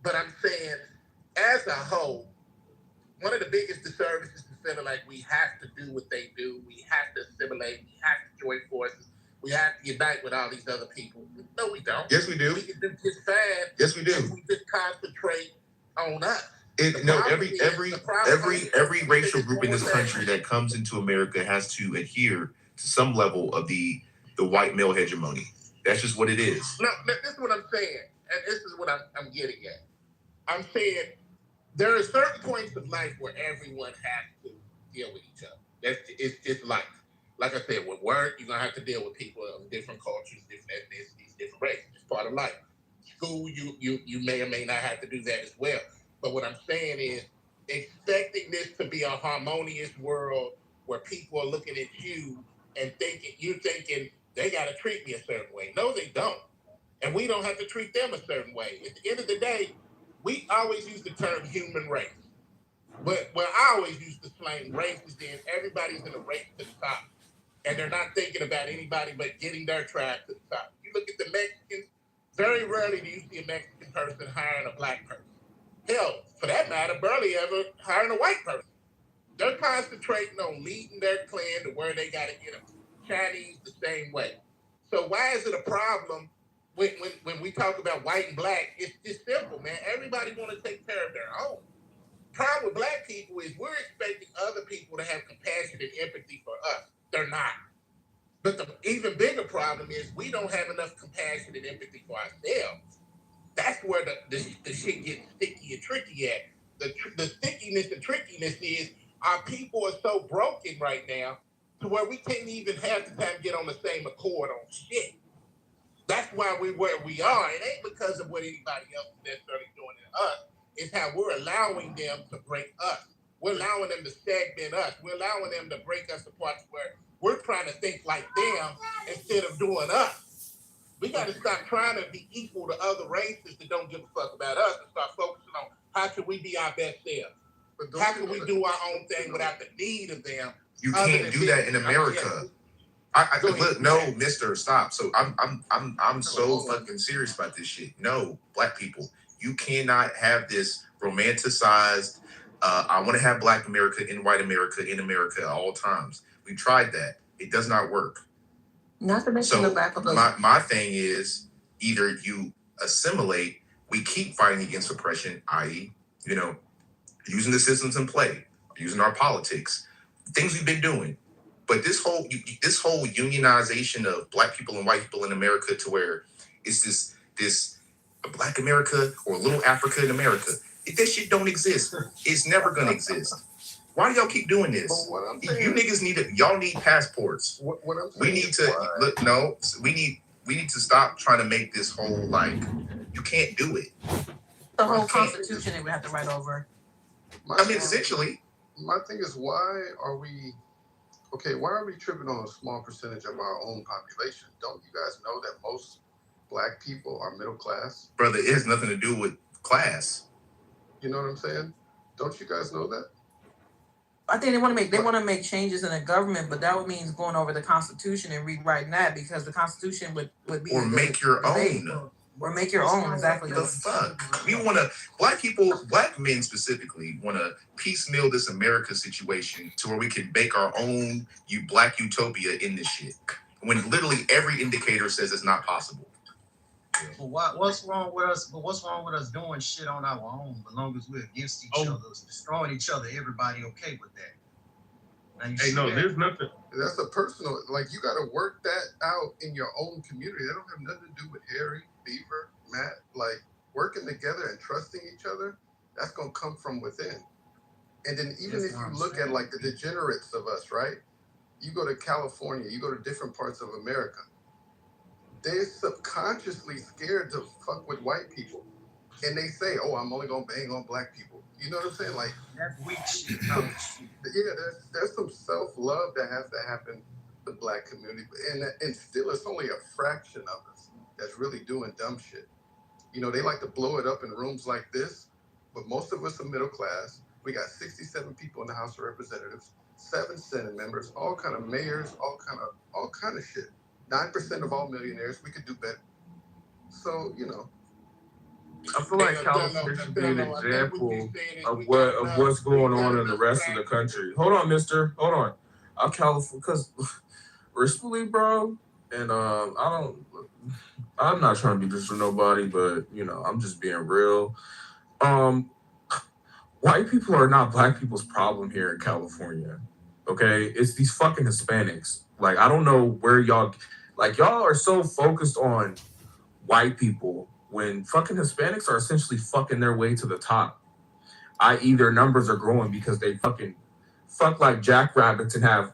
But I'm saying, as a whole, one of the biggest disservices is feeling like we have to do what they do. We have to assimilate. We have to join forces. we have to unite with all these other people. No, we don't. Yes, we do. We can just fine. Yes, we do. If we just concentrate on us. Every racial group in this country that comes into America has to adhere to some level of the white male hegemony. That's just what it is. No, this is what I'm saying, and this is what I'm getting at. I'm saying there are certain points of life where everyone has to deal with each other. It's just life. Like I said, with work, you're gonna have to deal with people of different cultures, different ethnicities, different races. It's part of life. School, you may or may not have to do that as well. But what I'm saying is, expecting this to be a harmonious world where people are looking at you and thinking they gotta treat me a certain way. No, they don't. And we don't have to treat them a certain way. At the end of the day, we always use the term human race. But where I always used to slang race is then everybody's in a race to the top. And they're not thinking about anybody but getting their tribe to the top. You look at the Mexicans, very rarely do you see a Mexican person hiring a black person. Hell, for that matter, barely ever hiring a white person. They're concentrating on leading their clan to where they got to get them. Chinese the same way. So why is it a problem when we talk about white and black? It's just simple, man. Everybody want to take care of their own. Problem with black people is we're expecting other people to have compassion and empathy for us. They're not. But the even bigger problem is we don't have enough compassion and empathy for ourselves. That's where the shit gets sticky and tricky at. The stickiness and trickiness is our people are so broken right now to where we can't even half the time get on the same accord on shit. That's why we're where we are. It ain't because of what anybody else is necessarily doing to us. It's how we're allowing them to break us. We're allowing them to segment us. We're allowing them to break us apart to where we're trying to think like them instead of doing us. We got to stop trying to be equal to other races that don't give a fuck about us and start focusing on how can we be our best selves. How can we do our own thing without the need of them? You can't do that in America. Look, no, mister, stop. So I'm so fucking serious about this shit. No, black people, you cannot have this romanticized, I want to have black America in white America in America at all times. We tried that. It does not work. Not to mention the black population. My thing is either you assimilate, we keep fighting against oppression, i.e., using the systems in play, using our politics, things we've been doing. But this whole unionization of black people and white people in America to where it's this black America or little Africa in America, that shit don't exist. It's never gonna exist. Why do y'all keep doing this? You niggas y'all need passports. We need to stop trying to make this whole you can't do it. The whole Constitution they would have to write over. Essentially. My thing is, why are we tripping on a small percentage of our own population? Don't you guys know that most black people are middle class? Brother, it has nothing to do with class. You know what I'm saying? Don't you guys know that? I think they want to make changes in the government, but that would mean going over the Constitution and rewriting that because the Constitution would be make your own. Or make your own, exactly. The fuck? We want to, black men specifically, want to piecemeal this America situation to where we can make our own black utopia in this shit. When literally every indicator says it's not possible. But what's wrong with us? But what's wrong with us doing shit on our own? As long as we're against each other, destroying each other, everybody okay with that? Now there's nothing. That's a personal. You got to work that out in your own community. That don't have nothing to do with Harry, Beaver, Matt. Working together and trusting each other. That's gonna come from within. And then even if you look at the degenerates of us, right? You go to California, you go to different parts of America. They're subconsciously scared to fuck with white people. And they say, oh, I'm only going to bang on black people. You know what I'm saying? That's weak shit. Yeah, there's some self-love that has to happen in the black community. And still, it's only a fraction of us that's really doing dumb shit. They like to blow it up in rooms like this, but most of us are middle class. We got 67 people in the House of Representatives, 7 Senate members, all kind of mayors, all kind of shit. 9% of all millionaires. We could do better. So, I feel like California should be an example of what's going on in the rest of the country. Hold on, mister. Hold on. California, because respectfully, bro, And I'm not trying to be this for nobody, but I'm just being real. White people are not black people's problem here in California. Okay, it's these fucking Hispanics. Like, I don't know where y'all are so focused on white people when fucking Hispanics are essentially fucking their way to the top. I.e., their numbers are growing because they fucking fuck like jackrabbits and have